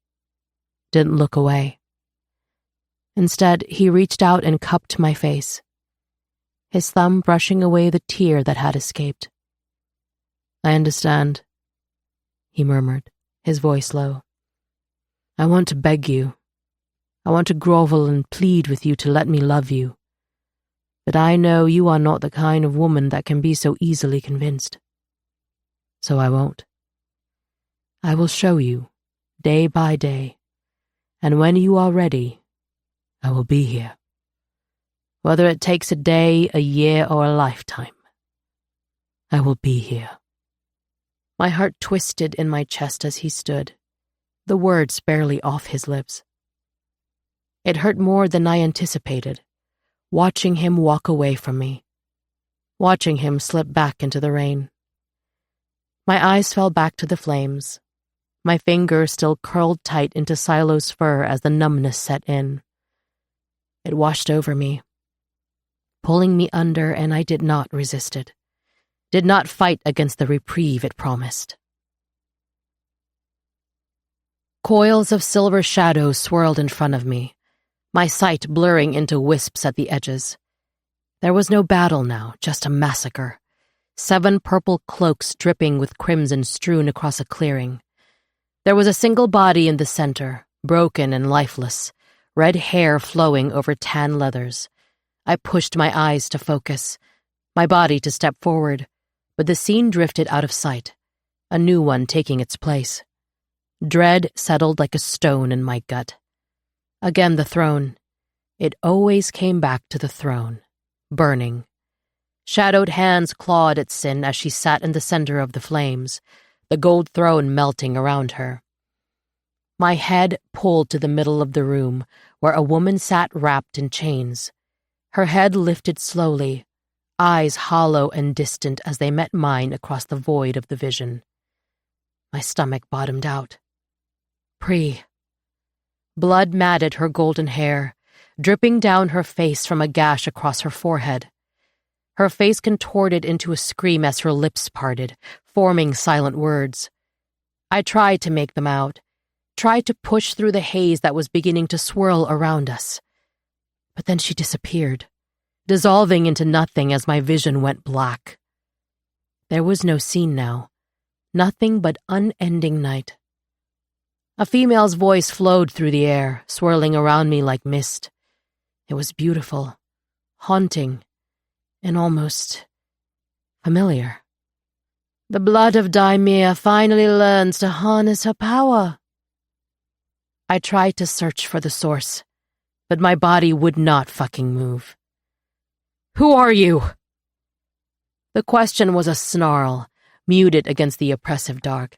didn't look away. Instead, he reached out and cupped my face, his thumb brushing away the tear that had escaped. "I understand," he murmured, his voice low. "I want to beg you. I want to grovel and plead with you to let me love you. But I know you are not the kind of woman that can be so easily convinced. So I won't. I will show you, day by day, and when you are ready, I will be here. Whether it takes a day, a year, or a lifetime, I will be here." My heart twisted in my chest as he stood, the words barely off his lips. It hurt more than I anticipated, watching him walk away from me, watching him slip back into the rain. My eyes fell back to the flames, my fingers still curled tight into Silo's fur as the numbness set in. It washed over me, pulling me under, and I did not resist it, did not fight against the reprieve it promised. Coils of silver shadows swirled in front of me, my sight blurring into wisps at the edges. There was no battle now, just a massacre. 7 purple cloaks dripping with crimson strewn across a clearing. There was a single body in the center, broken and lifeless, red hair flowing over tan leathers. I pushed my eyes to focus, my body to step forward, but the scene drifted out of sight, a new one taking its place. Dread settled like a stone in my gut. Again the throne. It always came back to the throne, burning. Shadowed hands clawed at Sin as she sat in the center of the flames, the gold throne melting around her. My head pulled to the middle of the room, where a woman sat wrapped in chains. Her head lifted slowly, eyes hollow and distant as they met mine across the void of the vision. My stomach bottomed out. Pri. Blood matted her golden hair, dripping down her face from a gash across her forehead. Her face contorted into a scream as her lips parted, forming silent words. I tried to make them out, tried to push through the haze that was beginning to swirl around us. But then she disappeared, dissolving into nothing as my vision went black. There was no scene now, nothing but unending night. A female's voice flowed through the air, swirling around me like mist. It was beautiful, haunting, and almost familiar. The blood of Daimia finally learns to harness her power. I tried to search for the source, but my body would not fucking move. Who are you? The question was a snarl, muted against the oppressive dark.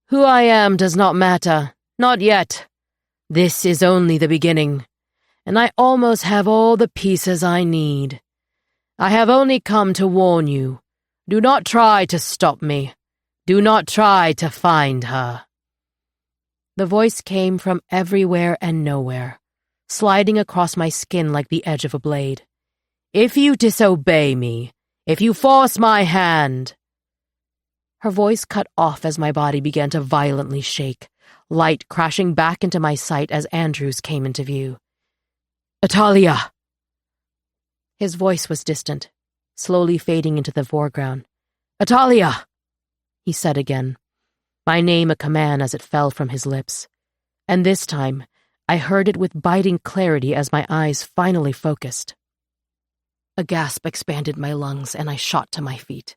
Who I am does not matter, not yet. This is only the beginning, and I almost have all the pieces I need. I have only come to warn you. Do not try to stop me. Do not try to find her. The voice came from everywhere and nowhere, sliding across my skin like the edge of a blade. If you disobey me, if you force my hand... Her voice cut off as my body began to violently shake, light crashing back into my sight as Andrews came into view. Atalia! His voice was distant, slowly fading into the foreground. Atalia! He said again, my name a command as it fell from his lips. And this time, I heard it with biting clarity as my eyes finally focused. A gasp expanded my lungs and I shot to my feet.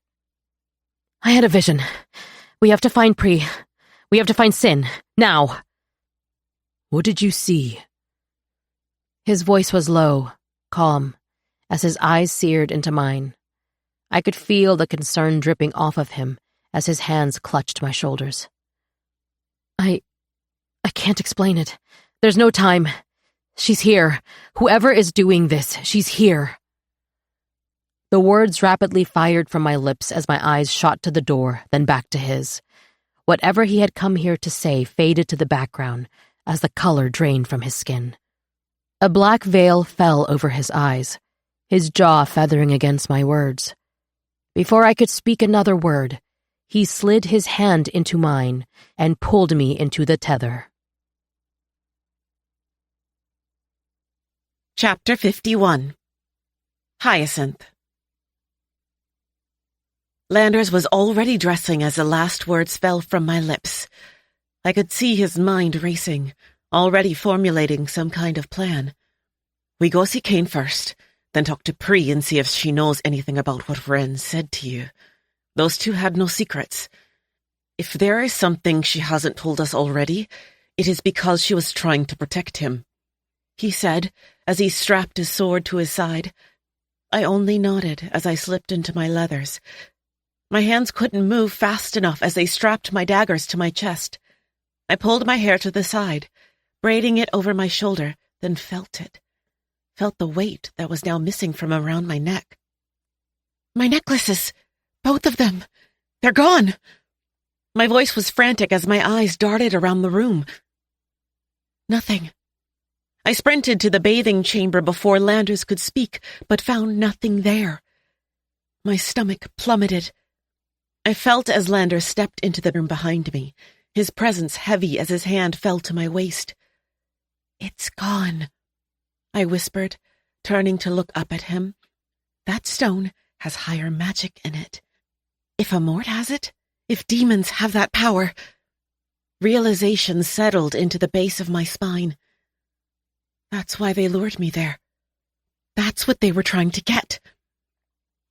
I had a vision. We have to find Pri. We have to find Sin. Now. What did you see? His voice was low, calm, as his eyes seared into mine. I could feel the concern dripping off of him as his hands clutched my shoulders. I can't explain it. There's no time. She's here. Whoever is doing this, she's here. The words rapidly fired from my lips as my eyes shot to the door, then back to his. Whatever he had come here to say faded to the background as the color drained from his skin. A black veil fell over his eyes, his jaw feathering against my words. Before I could speak another word, he slid his hand into mine and pulled me into the tether. Chapter 51. Hyacinth. Landers was already dressing as the last words fell from my lips. I could see his mind racing, already formulating some kind of plan. We go see Kane first, then talk to Pri and see if she knows anything about what Ren said to you. Those two had no secrets. If there is something she hasn't told us already, it is because she was trying to protect him, he said as he strapped his sword to his side. I only nodded as I slipped into my leathers. My hands couldn't move fast enough as they strapped my daggers to my chest. I pulled my hair to the side, braiding it over my shoulder, then felt it. Felt the weight that was now missing from around my neck. My necklaces! Both of them! They're gone! My voice was frantic as my eyes darted around the room. Nothing. I sprinted to the bathing chamber before Landers could speak, but found nothing there. My stomach plummeted. I felt as Landers stepped into the room behind me, his presence heavy as his hand fell to my waist. "It's gone," I whispered, turning to look up at him. "That stone has higher magic in it. If a Mort has it, if demons have that power—" Realization settled into the base of my spine. That's why they lured me there. That's what they were trying to get.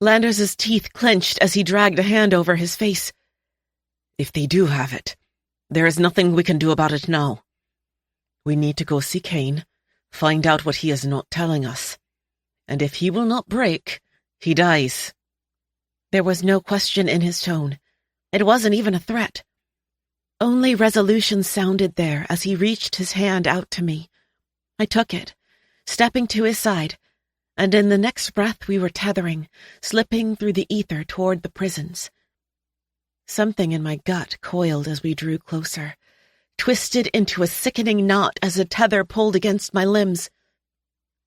Landers's teeth clenched as he dragged a hand over his face. "If they do have it, there is nothing we can do about it now. We need to go see Cain, find out what he is not telling us. And if he will not break, he dies." There was no question in his tone. It wasn't even a threat. Only resolution sounded there as he reached his hand out to me. I took it, stepping to his side, and in the next breath we were tethering, slipping through the ether toward the prisons. Something in my gut coiled as we drew closer, twisted into a sickening knot as the tether pulled against my limbs.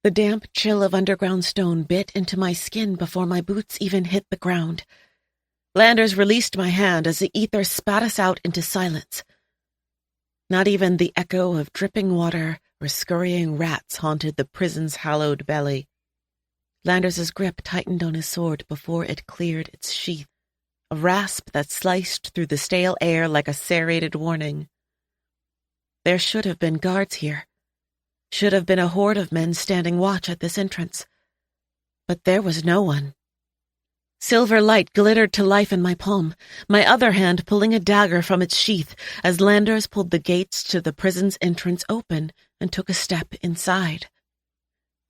The damp chill of underground stone bit into my skin before my boots even hit the ground. Landers released my hand as the ether spat us out into silence. Not even the echo of dripping water or scurrying rats haunted the prison's hallowed belly. Landers's grip tightened on his sword before it cleared its sheath, a rasp that sliced through the stale air like a serrated warning. There should have been guards here. Should have been a horde of men standing watch at this entrance. But there was no one. Silver light glittered to life in my palm, my other hand pulling a dagger from its sheath as Landers pulled the gates to the prison's entrance open and took a step inside.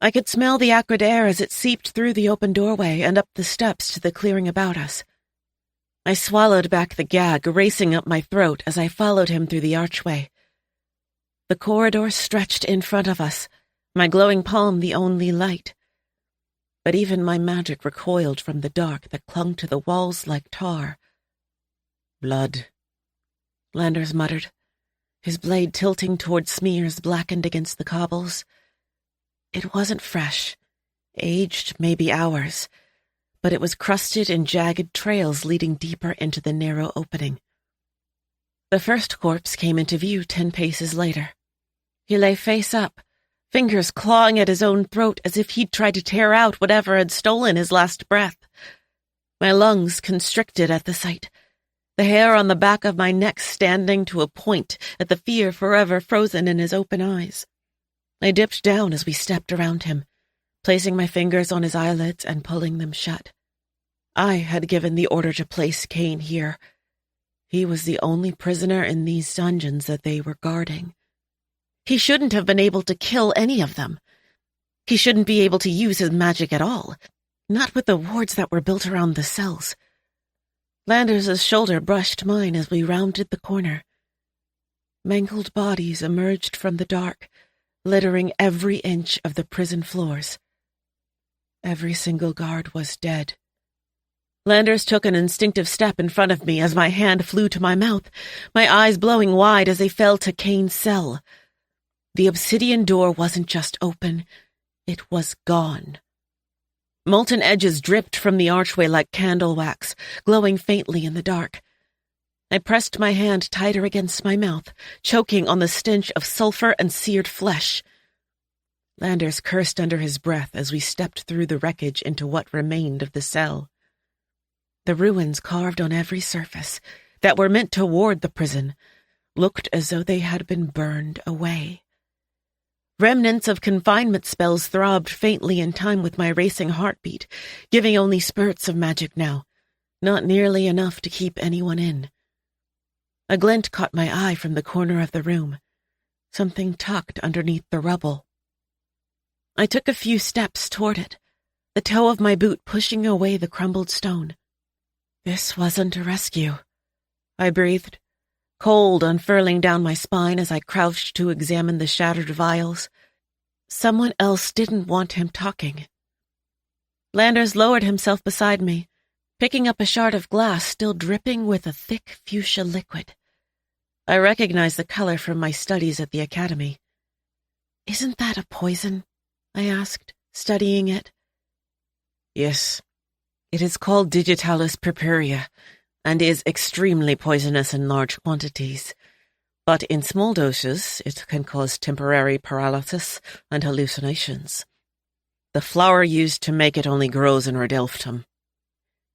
I could smell the acrid air as it seeped through the open doorway and up the steps to the clearing about us. I swallowed back the gag racing up my throat as I followed him through the archway. The corridor stretched in front of us, my glowing palm the only light. But even my magic recoiled from the dark that clung to the walls like tar. "Blood," Landers muttered, his blade tilting toward smears blackened against the cobbles. It wasn't fresh, aged maybe hours, but it was crusted in jagged trails leading deeper into the narrow opening. The first corpse came into view 10 paces later. He lay face up, fingers clawing at his own throat as if he'd tried to tear out whatever had stolen his last breath. My lungs constricted at the sight, the hair on the back of my neck standing to a point at the fear forever frozen in his open eyes. I dipped down as we stepped around him, placing my fingers on his eyelids and pulling them shut. I had given the order to place Cain here. He was the only prisoner in these dungeons that they were guarding. He shouldn't have been able to kill any of them. He shouldn't be able to use his magic at all, not with the wards that were built around the cells. Landers' shoulder brushed mine as we rounded the corner. Mangled bodies emerged from the dark, littering every inch of the prison floors. Every single guard was dead. Landers took an instinctive step in front of me as my hand flew to my mouth, my eyes blowing wide as they fell to Cain's cell. The obsidian door wasn't just open, it was gone. Molten edges dripped from the archway like candle wax, glowing faintly in the dark. I pressed my hand tighter against my mouth, choking on the stench of sulfur and seared flesh. Landers cursed under his breath as we stepped through the wreckage into what remained of the cell. The ruins carved on every surface, that were meant to ward the prison, looked as though they had been burned away. Remnants of confinement spells throbbed faintly in time with my racing heartbeat, giving only spurts of magic now, not nearly enough to keep anyone in. A glint caught my eye from the corner of the room, something tucked underneath the rubble. I took a few steps toward it, the toe of my boot pushing away the crumbled stone. This wasn't a rescue, I breathed, cold unfurling down my spine as I crouched to examine the shattered vials. Someone else didn't want him talking. Landers lowered himself beside me, picking up a shard of glass still dripping with a thick fuchsia liquid. I recognized the color from my studies at the academy. "Isn't that a poison?" I asked, studying it. "Yes. It is called digitalis purpurea, and is extremely poisonous in large quantities. but in small doses it can cause temporary paralysis and hallucinations. The flower used to make it only grows in Redelftum.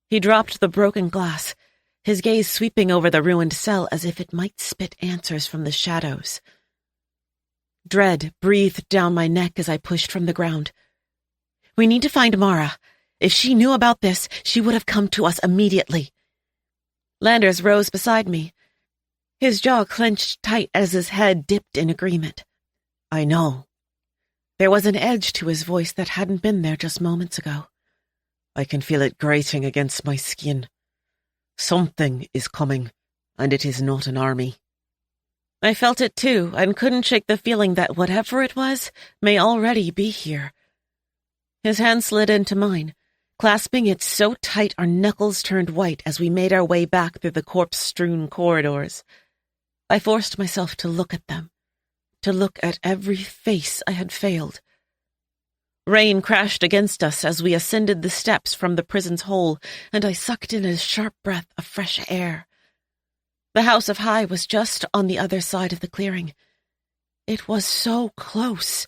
He dropped the broken glass, his gaze sweeping over the ruined cell as if it might spit answers from the shadows. Dread breathed down my neck as I pushed from the ground. We need to find Mara. If she knew about this, she would have come to us immediately. Landers rose beside me. His jaw clenched tight as his head dipped in agreement. I know. There was an edge to his voice that hadn't been there just moments ago. I can feel it grating against my skin. Something is coming, and it is not an army. I felt it too, and couldn't shake the feeling that whatever it was may already be here. His hand slid into mine, clasping it so tight our knuckles turned white as we made our way back through the corpse-strewn corridors. I forced myself to look at them, to look at every face I had failed. Rain crashed against us as we ascended the steps from the prison's hole, and I sucked in a sharp breath of fresh air. The House of High was just on the other side of the clearing. It was so close.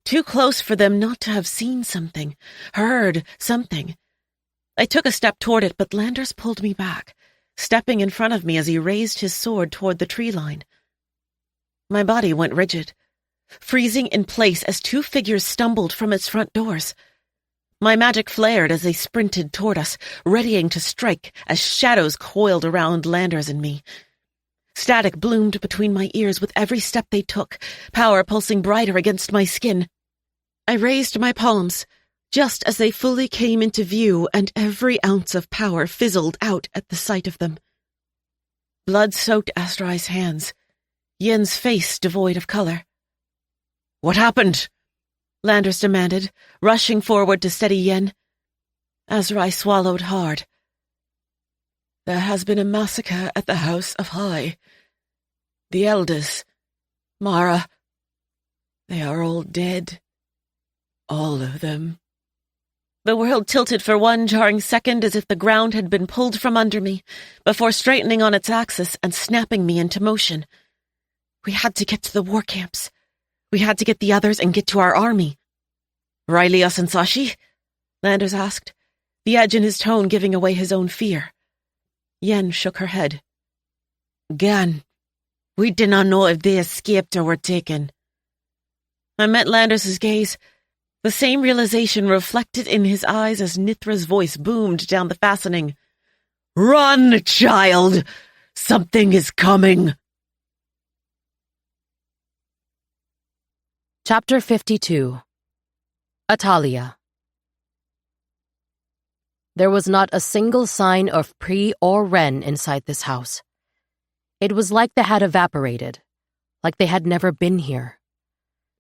Too close for them not to have seen something, heard something. I took a step toward it, but Landers pulled me back, stepping in front of me as he raised his sword toward the tree line. My body went rigid, freezing in place as two figures stumbled from its front doors. My magic flared as they sprinted toward us, readying to strike as shadows coiled around Landers and me. Static bloomed between my ears with every step they took, power pulsing brighter against my skin. I raised my palms, just as they fully came into view, and every ounce of power fizzled out at the sight of them. Blood soaked Astrai's hands, Yen's face devoid of color. What happened? Landers demanded, rushing forward to steady Yen. Azrai swallowed hard. There has been a massacre at the House of High. The elders, Mara, they are all dead. All of them. The world tilted for one jarring second as if the ground had been pulled from under me, before straightening on its axis and snapping me into motion. We had to get to the war camps. We had to get the others and get to our army. Raelias and Sashi? Landers asked, the edge in his tone giving away his own fear. Yen shook her head. Gan, we did not know if they escaped or were taken. I met Landers' gaze, the same realization reflected in his eyes as Nithra's voice boomed down the fastening. Run, child! Something is coming! Chapter 52. Atalia. There was not a single sign of Pri or Ren inside this house. It was like they had evaporated, like they had never been here.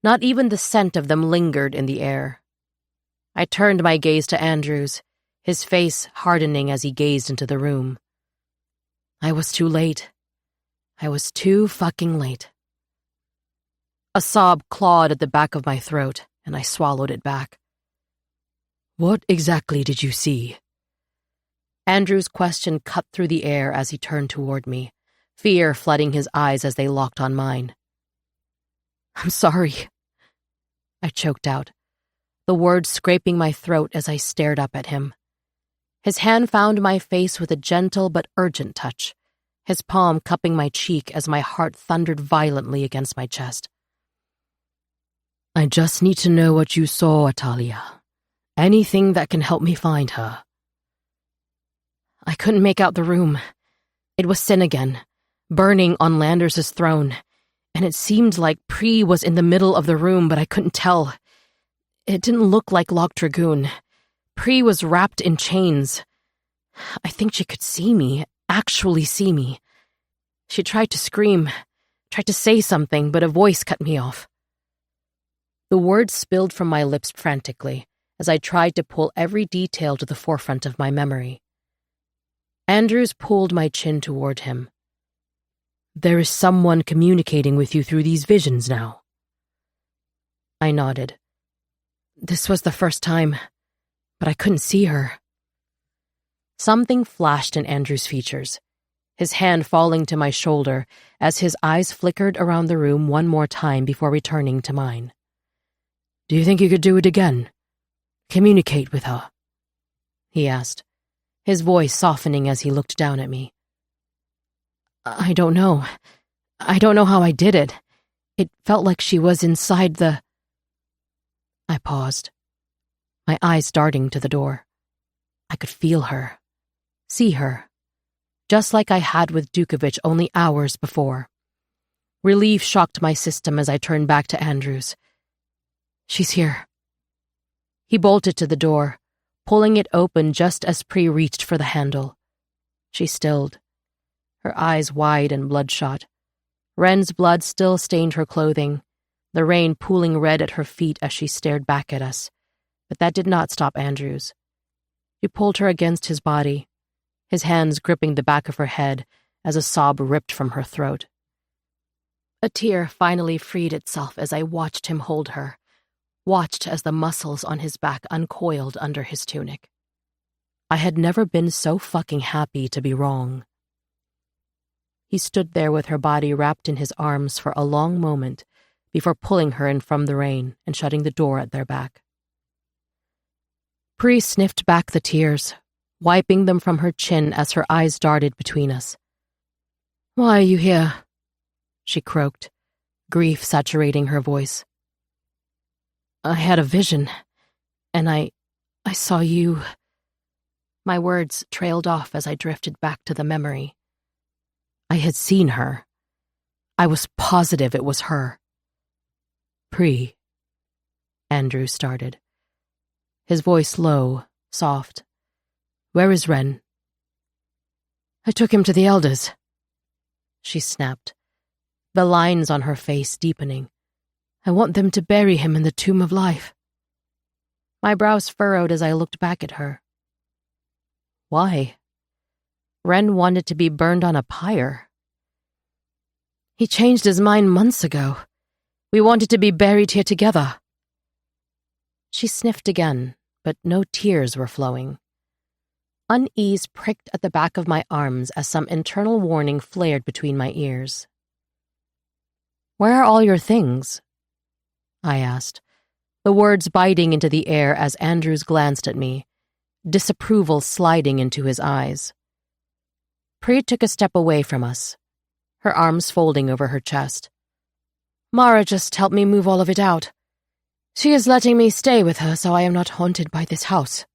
Not even the scent of them lingered in the air. I turned my gaze to Andrews, his face hardening as he gazed into the room. I was too late. I was too fucking late. A sob clawed at the back of my throat, and I swallowed it back. What exactly did you see? Andrew's question cut through the air as he turned toward me, fear flooding his eyes as they locked on mine. I'm sorry, I choked out, the words scraping my throat as I stared up at him. His hand found my face with a gentle but urgent touch, his palm cupping my cheek as my heart thundered violently against my chest. I just need to know what you saw, Atalia. Anything that can help me find her. I couldn't make out the room. It was Sin again, burning on Landers' throne, and it seemed like Pri was in the middle of the room, but I couldn't tell. It didn't look like Loch Dragoon. Pri was wrapped in chains. I think she could see me, actually see me. She tried to scream, tried to say something, but a voice cut me off. The words spilled from my lips frantically as I tried to pull every detail to the forefront of my memory. Andrews pulled my chin toward him. There is someone communicating with you through these visions now. I nodded. This was the first time, but I couldn't see her. Something flashed in Andrew's features. his hand falling to my shoulder as his eyes flickered around the room one more time before returning to mine. "Do you think you could do it again? Communicate with her?" he asked, his voice softening as he looked down at me. I don't know. I don't know how I did it. It felt like she was inside the... I paused, my eyes darting to the door. I could feel her, see her, just like I had with Dukovich only hours before. Relief shocked my system as I turned back to Andrews. "She's here." He bolted to the door, pulling it open just as Pri reached for the handle. She stilled, her eyes wide and bloodshot. Ren's blood still stained her clothing, the rain pooling red at her feet as she stared back at us. But that did not stop Andrews. He pulled her against his body, his hands gripping the back of her head as a sob ripped from her throat. A tear finally freed itself as I watched him hold her, watched as the muscles on his back uncoiled under his tunic. I had never been so fucking happy to be wrong. He stood there with her body wrapped in his arms for a long moment before pulling her in from the rain and shutting the door at their back. Pri sniffed back the tears, wiping them from her chin as her eyes darted between us. "Why are you here?" she croaked, grief saturating her voice. "I had a vision, and I saw you." My words trailed off as I drifted back to the memory. I had seen her. I was positive it was her. "Pri," Andrew started, his voice low, soft. "Where is Ren?" "I took him to the elders," she snapped, the lines on her face deepening. "I want them to bury him in the tomb of life." My brows furrowed as I looked back at her. Why? Ren wanted to be burned on a pyre. "He changed his mind months ago. We wanted to be buried here together." She sniffed again, but no tears were flowing. Unease pricked at the back of my arms as some internal warning flared between my ears. "Where are all your things?" I asked, the words biting into the air as Andrews glanced at me, disapproval sliding into his eyes. Pri took a step away from us, her arms folding over her chest. "Mara just helped me move all of it out. She is letting me stay with her so I am not haunted by this house."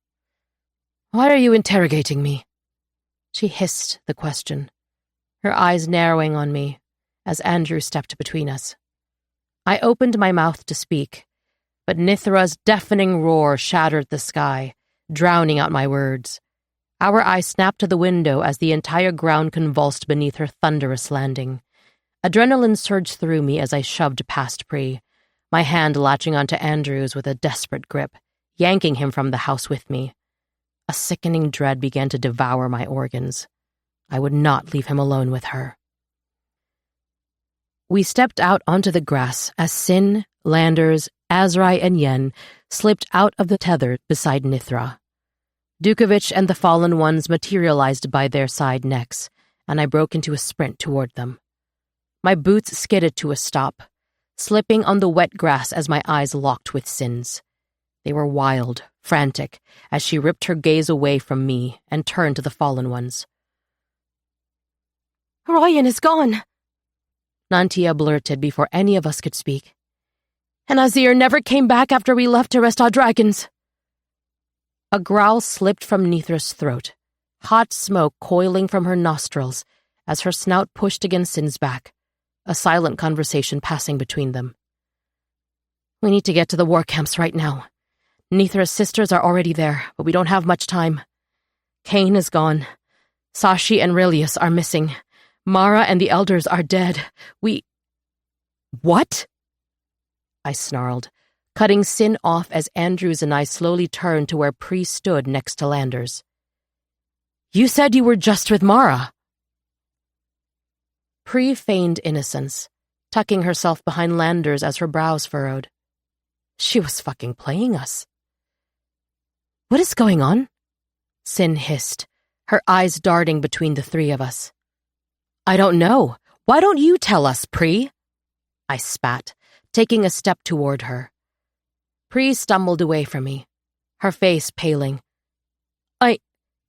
"Why are you interrogating me?" She hissed the question, her eyes narrowing on me as Andrew stepped between us. I opened my mouth to speak, but Nithra's deafening roar shattered the sky, drowning out my words. Our eyes snapped to the window as the entire ground convulsed beneath her thunderous landing. Adrenaline surged through me as I shoved past Pri, my hand latching onto Andrews with a desperate grip, yanking him from the house with me. A sickening dread began to devour my organs. I would not leave him alone with her. We stepped out onto the grass as Sin, Landers, Azrai, and Yen slipped out of the tether beside Nithra. Dukovich and the fallen ones materialized by their side necks, and I broke into a sprint toward them. My boots skidded to a stop, slipping on the wet grass as my eyes locked with Sin's. They were wild, frantic, as she ripped her gaze away from me and turned to the fallen ones. "Ryan is gone," Nantia blurted before any of us could speak. "And Azir never came back after we left to rest our dragons." A growl slipped from Nithra's throat, hot smoke coiling from her nostrils as her snout pushed against Sin's back, a silent conversation passing between them. "We need to get to the war camps right now. Nithra's sisters are already there, but we don't have much time. Kane is gone. Sashi and Rilius are missing. Mara and the elders are dead. What?" I snarled, cutting Sin off as Andrews and I slowly turned to where Pri stood next to Landers. "You said you were just with Mara." Pri feigned innocence, tucking herself behind Landers as her brows furrowed. She was fucking playing us. "What is going on?" Sin hissed, her eyes darting between the three of us. I don't know. Why don't you tell us, Pri? I spat, taking a step toward her. Pri stumbled away from me, her face paling.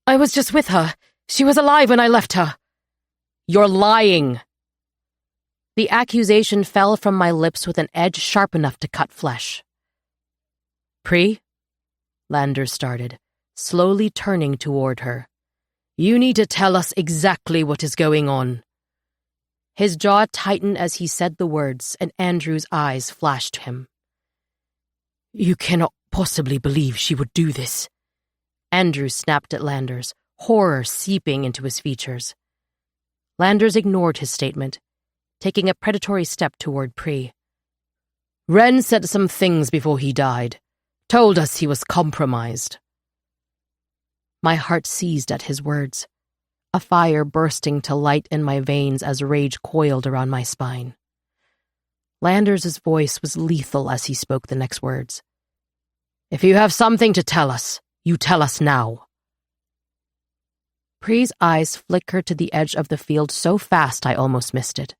I was just with her. She was alive when I left her. You're lying. The accusation fell from my lips with an edge sharp enough to cut flesh. Pri? Landers started, slowly turning toward her. You need to tell us exactly what is going on. His jaw tightened as he said the words, and Andrew's eyes flashed him. You cannot possibly believe she would do this. Andrew snapped at Landers, horror seeping into his features. Landers ignored his statement, taking a predatory step toward Pri. Ren said some things before he died, told us he was compromised. My heart seized at his words, a fire bursting to light in my veins as rage coiled around my spine. Landers' voice was lethal as he spoke the next words. If you have something to tell us, you tell us now. Pri's eyes flickered to the edge of the field so fast I almost missed it.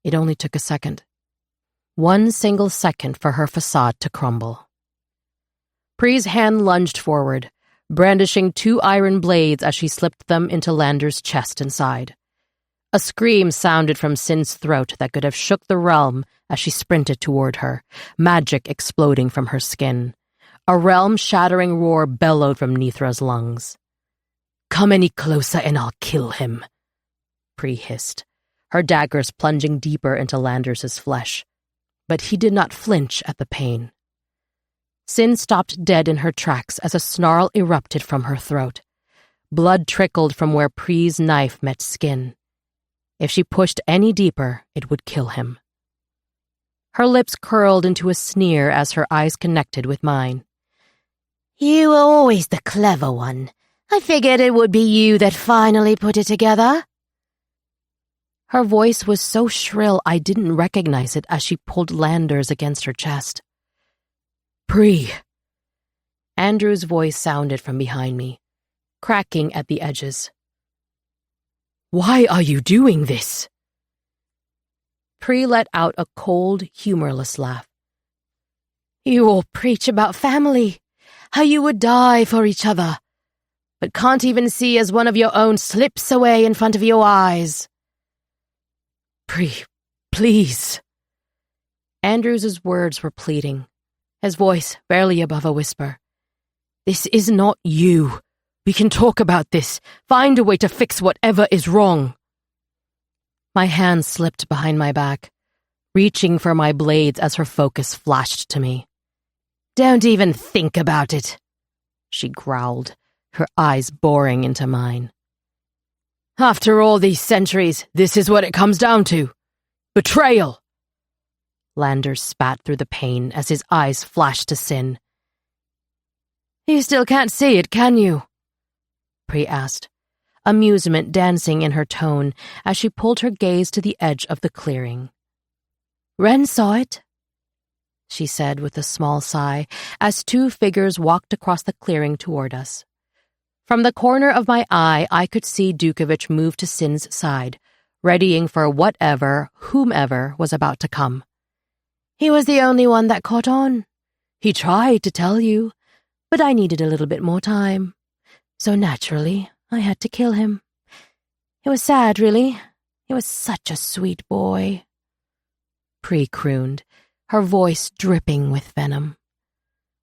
It only took a second. One single second for her facade to crumble. Pri's hand lunged forward, brandishing 2 iron blades as she slipped them into Landers' chest and side. A scream sounded from Sin's throat that could have shook the realm as she sprinted toward her, magic exploding from her skin. A realm-shattering roar bellowed from Nithra's lungs. Come any closer and I'll kill him, Pri hissed, her daggers plunging deeper into Landers' flesh. But he did not flinch at the pain. Sin stopped dead in her tracks as a snarl erupted from her throat. Blood trickled from where Pri's knife met skin. If she pushed any deeper, it would kill him. Her lips curled into a sneer as her eyes connected with mine. You were always the clever one. I figured it would be you that finally put it together. Her voice was so shrill I didn't recognize it as she pulled Landers against her chest. Pri. Andrew's voice sounded from behind me, cracking at the edges. Why are you doing this? Pri let out a cold, humorless laugh. You all preach about family, how you would die for each other, but can't even see as one of your own slips away in front of your eyes. Pri, please. Andrews' words were pleading, his voice barely above a whisper. This is not you. We can talk about this, find a way to fix whatever is wrong. My hand slipped behind my back, reaching for my blades as her focus flashed to me. Don't even think about it, she growled, her eyes boring into mine. After all these centuries, this is what it comes down to. Betrayal! Landers spat through the pain as his eyes flashed to Sin. You still can't see it, can you? Pri asked, amusement dancing in her tone as she pulled her gaze to the edge of the clearing. Ren saw it, she said with a small sigh as 2 figures walked across the clearing toward us. From the corner of my eye, I could see Dukovich move to Sin's side, readying for whatever, whomever was about to come. He was the only one that caught on. He tried to tell you, but I needed a little bit more time. So naturally, I had to kill him. It was sad, really. He was such a sweet boy. Pri crooned, her voice dripping with venom.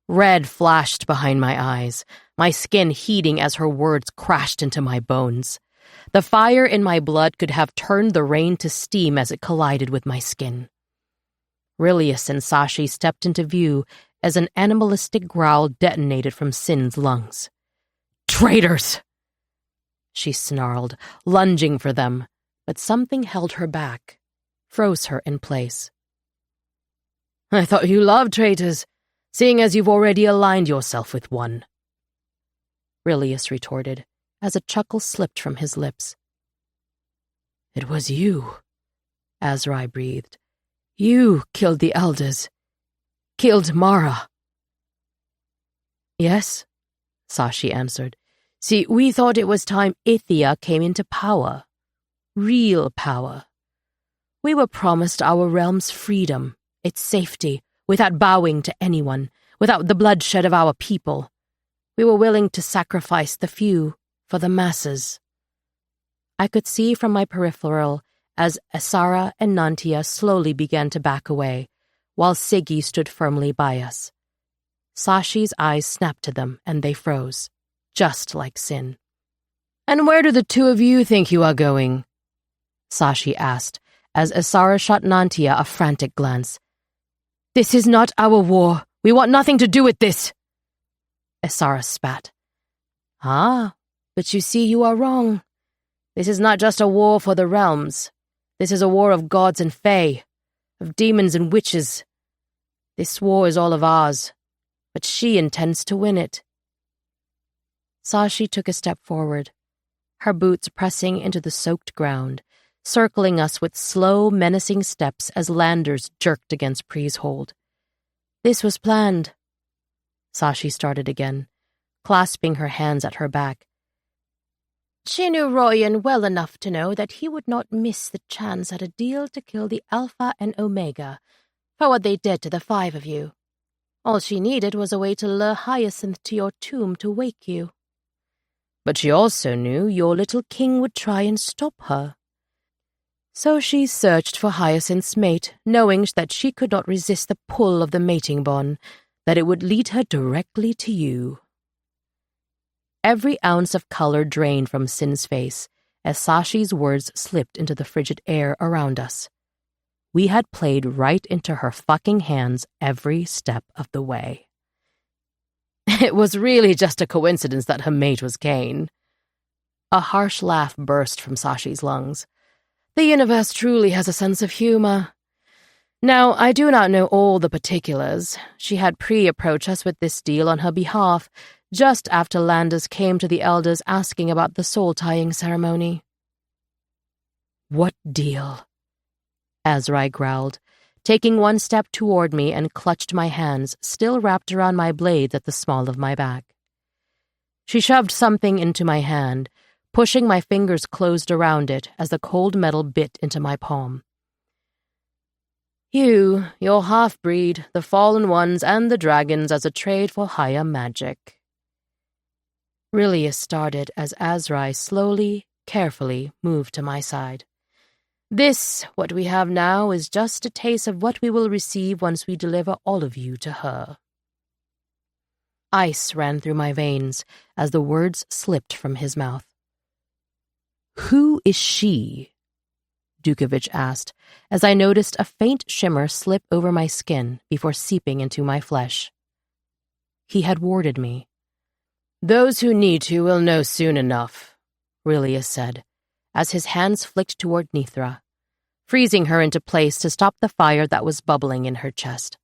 Red flashed behind my eyes, my skin heating as her words crashed into my bones. The fire in my blood could have turned the rain to steam as it collided with my skin. Rilius and Sashi stepped into view as an animalistic growl detonated from Sin's lungs. Traitors! She snarled, lunging for them, but something held her back, froze her in place. I thought you loved traitors, seeing as you've already aligned yourself with one. Rilius retorted, as a chuckle slipped from his lips. It was you, Azrai breathed. You killed the elders. Killed Mara. Yes, Sashi answered. See, we thought it was time Ithia came into power. real power. We were promised our realm's freedom, its safety, without bowing to anyone, without the bloodshed of our people. We were willing to sacrifice the few for the masses. I could see from my peripheral as Asara and Nantia slowly began to back away, while Siggy stood firmly by us. Sashi's eyes snapped to them, and they froze, just like Sin. "And where do the two of you think you are going?" Sashi asked, as Asara shot Nantia a frantic glance. "This is not our war. We want nothing to do with this." Asara spat. "Ah, but you see you are wrong. This is not just a war for the realms. This is a war of gods and fae, of demons and witches. This war is all of ours, but she intends to win it." Sashi took a step forward, her boots pressing into the soaked ground, circling us with slow, menacing steps as landers jerked against Pree's hold. "This was planned." Sashi started again, clasping her hands at her back. "She knew Royan well enough to know that he would not miss the chance at a deal to kill the Alpha and Omega for what they did to the five of you. All she needed was a way to lure Hyacinth to your tomb to wake you. But she also knew your little king would try and stop her. So she searched for Hyacinth's mate, knowing that she could not resist the pull of the mating bond, that it would lead her directly to you." Every ounce of color drained from Sin's face as Sashi's words slipped into the frigid air around us. We had played right into her fucking hands every step of the way. It was really just a coincidence that her mate was Cain. A harsh laugh burst from Sashi's lungs. The universe truly has a sense of humor. Now, I do not know all the particulars. She had approached us with this deal on her behalf, just after Landers came to the elders asking about the soul-tying ceremony. "What deal?" Azrai growled, taking one step toward me and clutched my hands, still wrapped around my blades at the small of my back. She shoved something into my hand, pushing my fingers closed around it as the cold metal bit into my palm. "You, your half-breed, the Fallen Ones, and the Dragons as a trade for higher magic." Rillius started as Azrai slowly, carefully moved to my side. "This, what we have now, is just a taste of what we will receive once we deliver all of you to her." Ice ran through my veins as the words slipped from his mouth. "Who is she?" Dukovich asked, as I noticed a faint shimmer slip over my skin before seeping into my flesh. He had warded me. "Those who need to will know soon enough," Rillius said, as his hands flicked toward Nithra, freezing her into place to stop the fire that was bubbling in her chest.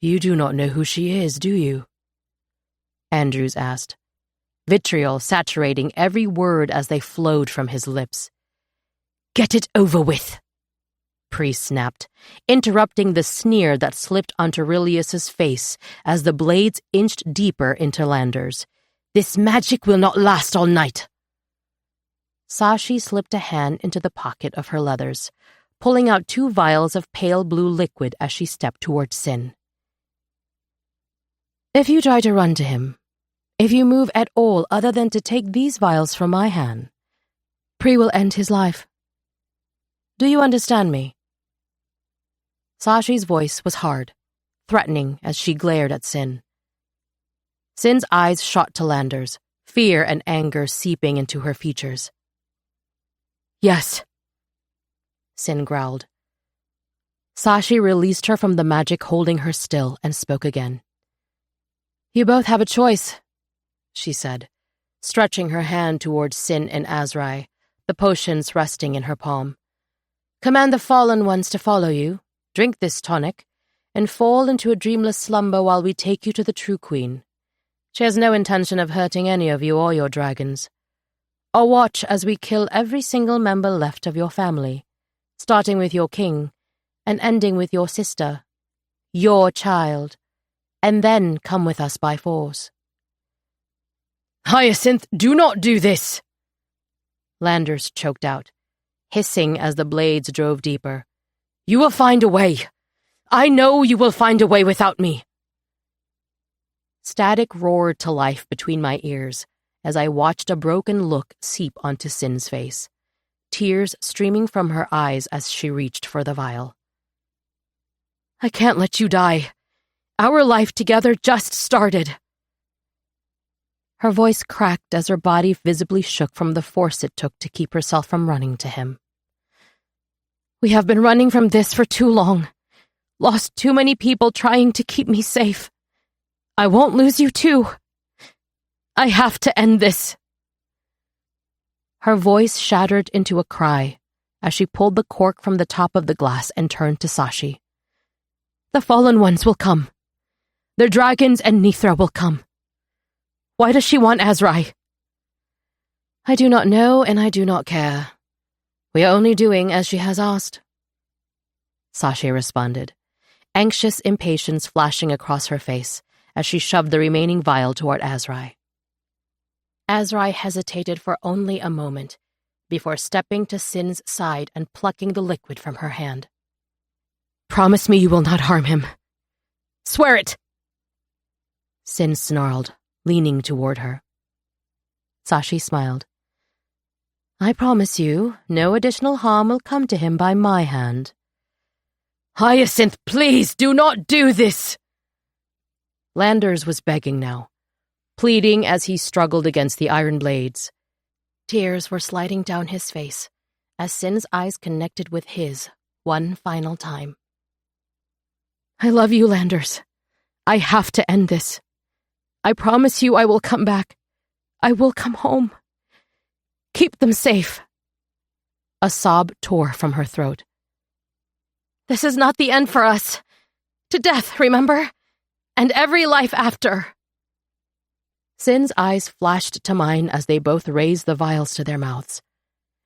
"You do not know who she is, do you?" Andrews asked, vitriol saturating every word as they flowed from his lips. "Get it over with," Priest snapped, interrupting the sneer that slipped onto Rillius's face as the blades inched deeper into Landers. "This magic will not last all night." Sashi slipped a hand into the pocket of her leathers, pulling out 2 vials of pale blue liquid as she stepped towards Sin. "If you try to run to him, if you move at all other than to take these vials from my hand, Pri will end his life. Do you understand me?" Sashi's voice was hard, threatening as she glared at Sin. Sin's eyes shot to Landers, fear and anger seeping into her features. "Yes," Sin growled. Sashi released her from the magic holding her still and spoke again. "You both have a choice," she said, stretching her hand towards Sin and Azrai, the potions resting in her palm. "Command the Fallen Ones to follow you, drink this tonic, and fall into a dreamless slumber while we take you to the True Queen. She has no intention of hurting any of you or your dragons. Or watch as we kill every single member left of your family, starting with your king, and ending with your sister, your child, and then come with us by force." "Hyacinth, do not do this!" Landers choked out, hissing as the blades drove deeper. "You will find a way. I know you will find a way without me." Static roared to life between my ears as I watched a broken look seep onto Sin's face, tears streaming from her eyes as she reached for the vial. "I can't let you die. Our life together just started." Her voice cracked as her body visibly shook from the force it took to keep herself from running to him. "We have been running from this for too long. Lost too many people trying to keep me safe. I won't lose you too. I have to end this." Her voice shattered into a cry as she pulled the cork from the top of the glass and turned to Sashi. "The fallen ones will come. Their dragons and Nithra will come. Why does she want Azrai?" "I do not know, and I do not care. We are only doing as she has asked," Sashi responded, anxious impatience flashing across her face as she shoved the remaining vial toward Azrai. Azrai hesitated for only a moment before stepping to Sin's side and plucking the liquid from her hand. "Promise me you will not harm him. Swear it!" Sin snarled, leaning toward her. Sashi smiled. "I promise you, no additional harm will come to him by my hand." "Hyacinth, please do not do this!" Landers was begging now, pleading as he struggled against the iron blades. Tears were sliding down his face as Sin's eyes connected with his one final time. "I love you, Landers. I have to end this. I promise you I will come back. I will come home. Keep them safe." A sob tore from her throat. "This is not the end for us. To death, remember? And every life after." Sin's eyes flashed to mine as they both raised the vials to their mouths,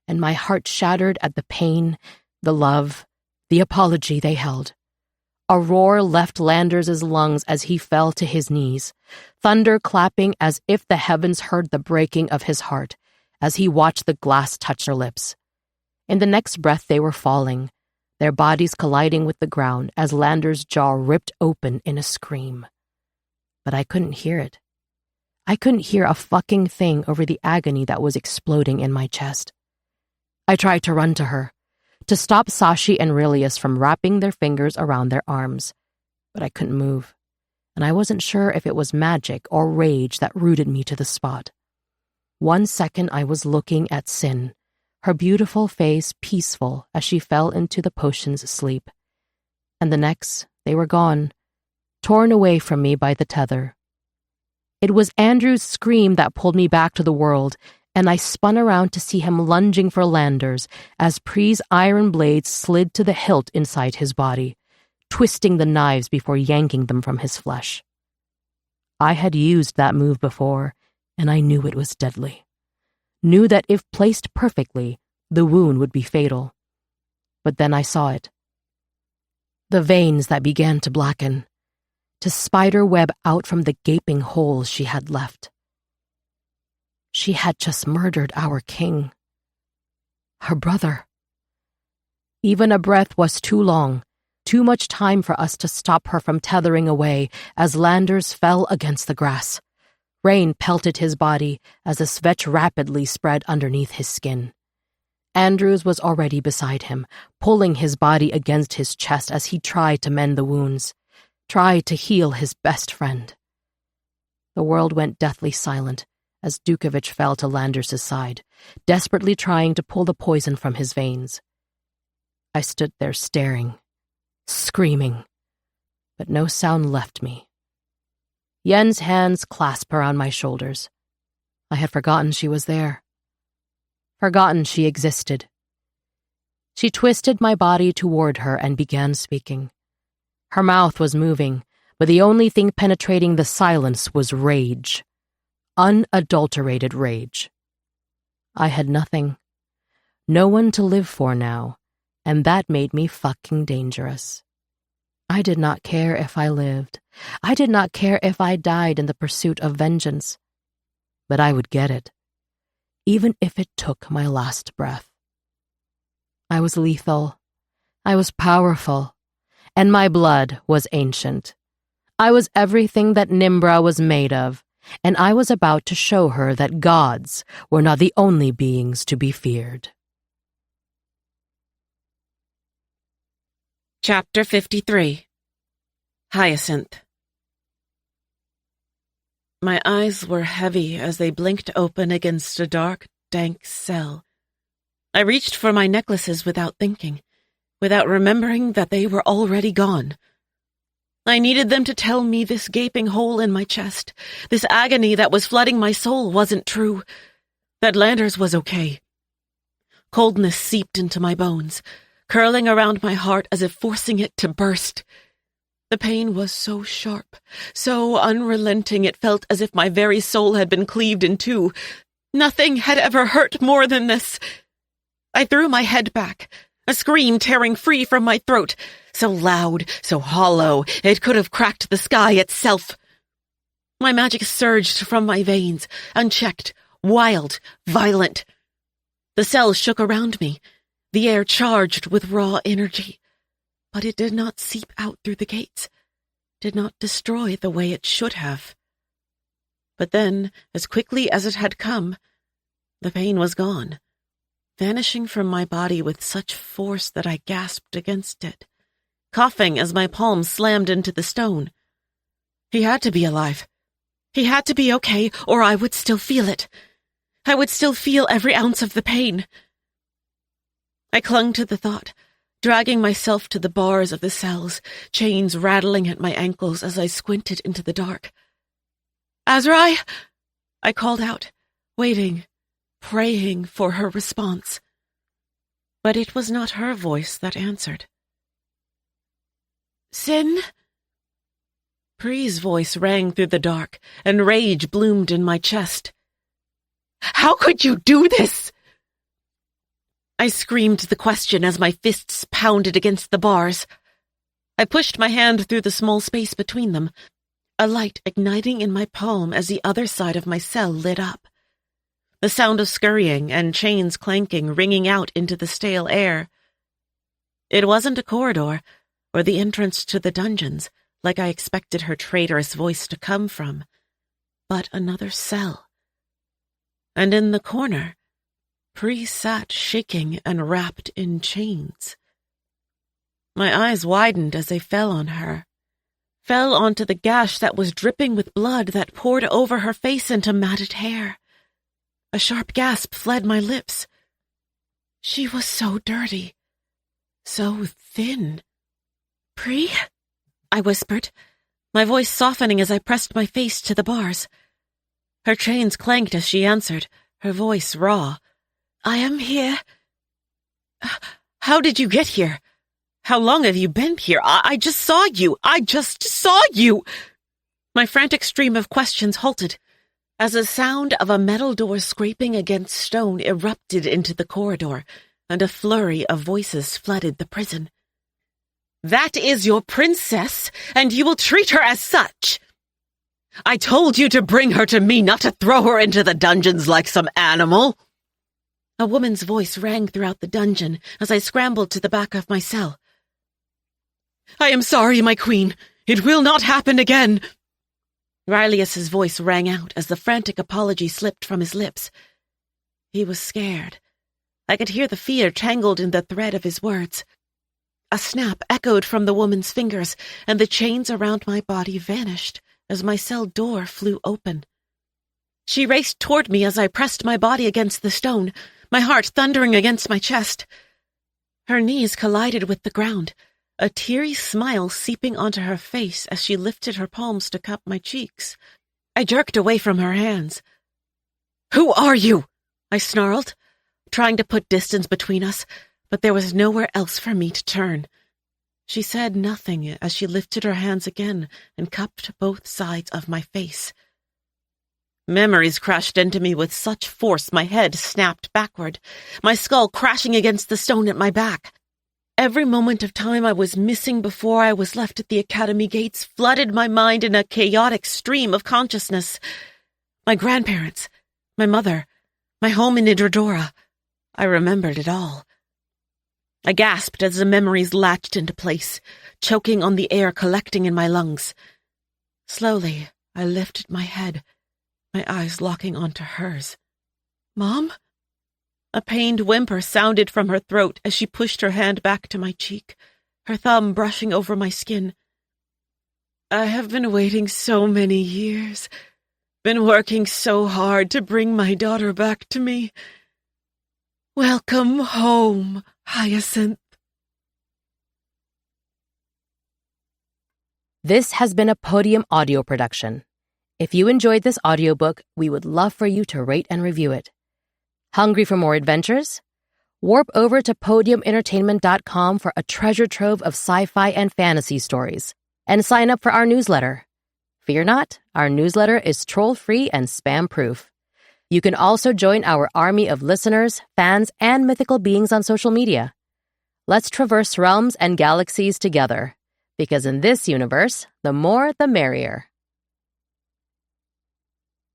and my heart shattered at the pain, the love, the apology they held. A roar left Landers' lungs as he fell to his knees, thunder clapping as if the heavens heard the breaking of his heart as he watched the glass touch her lips. In the next breath they were falling, their bodies colliding with the ground as Landers' jaw ripped open in a scream. But I couldn't hear it. I couldn't hear a fucking thing over the agony that was exploding in my chest. I tried to run to her, to stop Sashi and Rilius from wrapping their fingers around their arms, but I couldn't move, and I wasn't sure if it was magic or rage that rooted me to the spot. 1 second I was looking at Sin, her beautiful face peaceful as she fell into the potion's sleep, and the next they were gone, torn away from me by the tether. It was Andrew's scream that pulled me back to the world, and I spun around to see him lunging for Landers as Pree's iron blades slid to the hilt inside his body, twisting the knives before yanking them from his flesh. I had used that move before, and I knew it was deadly. Knew that if placed perfectly, the wound would be fatal. But then I saw it. The veins that began to blacken, to spider web out from the gaping holes she had left. She had just murdered our king. Her brother. Even a breath was too long, too much time for us to stop her from tethering away as Landers fell against the grass. Rain pelted his body as the svetch rapidly spread underneath his skin. Andrews was already beside him, pulling his body against his chest as he tried to mend the wounds, tried to heal his best friend. The world went deathly silent as Dukovich fell to Landers' side, desperately trying to pull the poison from his veins. I stood there staring, screaming, but no sound left me. Yen's hands clasped around my shoulders. I had forgotten she was there. Forgotten she existed. She twisted my body toward her and began speaking. Her mouth was moving, but the only thing penetrating the silence was rage. Unadulterated rage. I had nothing. No one to live for now, and that made me fucking dangerous. I did not care if I lived. I did not care if I died in the pursuit of vengeance. But I would get it, even if it took my last breath. I was lethal. I was powerful. And my blood was ancient. I was everything that Nimbra was made of, and I was about to show her that gods were not the only beings to be feared. Chapter 53. Hyacinth. My eyes were heavy as they blinked open against a dark, dank cell. I reached for my necklaces without thinking, without remembering that they were already gone. I needed them to tell me this gaping hole in my chest, this agony that was flooding my soul wasn't true, that Landers was okay. Coldness seeped into my bones, curling around my heart as if forcing it to burst. The pain was so sharp, so unrelenting it felt as if my very soul had been cleaved in two. Nothing had ever hurt more than this. I threw my head back, a scream tearing free from my throat, so loud, so hollow, it could have cracked the sky itself. My magic surged from my veins, unchecked, wild, violent. The cell shook around me, the air charged with raw energy. But it did not seep out through the gates, did not destroy the way it should have. But then, as quickly as it had come, the pain was gone, vanishing from my body with such force that I gasped against it, coughing as my palm slammed into the stone. He had to be alive. He had to be okay, or I would still feel it. I would still feel every ounce of the pain. I clung to the thought, dragging myself to the bars of the cells, chains rattling at my ankles as I squinted into the dark. "Azrai!" I called out, waiting, praying for her response. But it was not her voice that answered. "Sin?" Pree's voice rang through the dark, and rage bloomed in my chest. "How could you do this?" I screamed the question as my fists pounded against the bars. I pushed my hand through the small space between them, a light igniting in my palm as the other side of my cell lit up. The sound of scurrying and chains clanking ringing out into the stale air. It wasn't a corridor or the entrance to the dungeons, like I expected her traitorous voice to come from, but another cell. And in the corner, Pree sat shaking and wrapped in chains. My eyes widened as they fell on her, fell onto the gash that was dripping with blood that poured over her face into matted hair. A sharp gasp fled my lips. She was so dirty, so thin. "Pree?" I whispered, my voice softening as I pressed my face to the bars. Her chains clanked as she answered, her voice raw. "I am here." "How did you get here? How long have you been here? I just saw you. I just saw you." My frantic stream of questions halted as the sound of a metal door scraping against stone erupted into the corridor, and a flurry of voices flooded the prison. "That is your princess, and you will treat her as such. I told you to bring her to me, not to throw her into the dungeons like some animal." A woman's voice rang throughout the dungeon as I scrambled to the back of my cell. "I am sorry, my queen. It will not happen again." Rylius's voice rang out as the frantic apology slipped from his lips. He was scared. I could hear the fear tangled in the thread of his words. A snap echoed from the woman's fingers, and the chains around my body vanished as my cell door flew open. She raced toward me as I pressed my body against the stone, my heart thundering against my chest. Her knees collided with the ground, a teary smile seeping onto her face as she lifted her palms to cup my cheeks. I jerked away from her hands. "Who are you?" I snarled, trying to put distance between us, but there was nowhere else for me to turn. She said nothing as she lifted her hands again and cupped both sides of my face. Memories crashed into me with such force my head snapped backward, my skull crashing against the stone at my back. Every moment of time I was missing before I was left at the academy gates flooded my mind in a chaotic stream of consciousness. My grandparents, my mother, my home in Idradora. I remembered it all. I gasped as the memories latched into place, choking on the air collecting in my lungs. Slowly, I lifted my head, my eyes locking onto hers. "Mom?" A pained whimper sounded from her throat as she pushed her hand back to my cheek, her thumb brushing over my skin. "I have been waiting so many years, been working so hard to bring my daughter back to me. Welcome home, Hyacinth." This has been a Podium audio production. If you enjoyed this audiobook, we would love for you to rate and review it. Hungry for more adventures? Warp over to podiumentertainment.com for a treasure trove of sci-fi and fantasy stories, and sign up for our newsletter. Fear not, our newsletter is troll-free and spam-proof. You can also join our army of listeners, fans, and mythical beings on social media. Let's traverse realms and galaxies together, because in this universe, the more the merrier.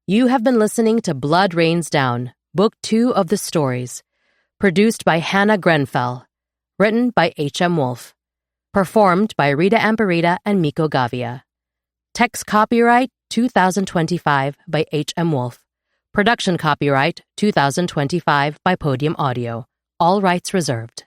You have been listening to Blood Rains Down, Book 2 of the Stories, produced by Hannah Grenfell, written by H.M. Wolfe, performed by Rita Amparita and Miko Gavia. Text copyright 2025 by H.M. Wolfe. Production copyright 2025 by Podium Audio. All rights reserved.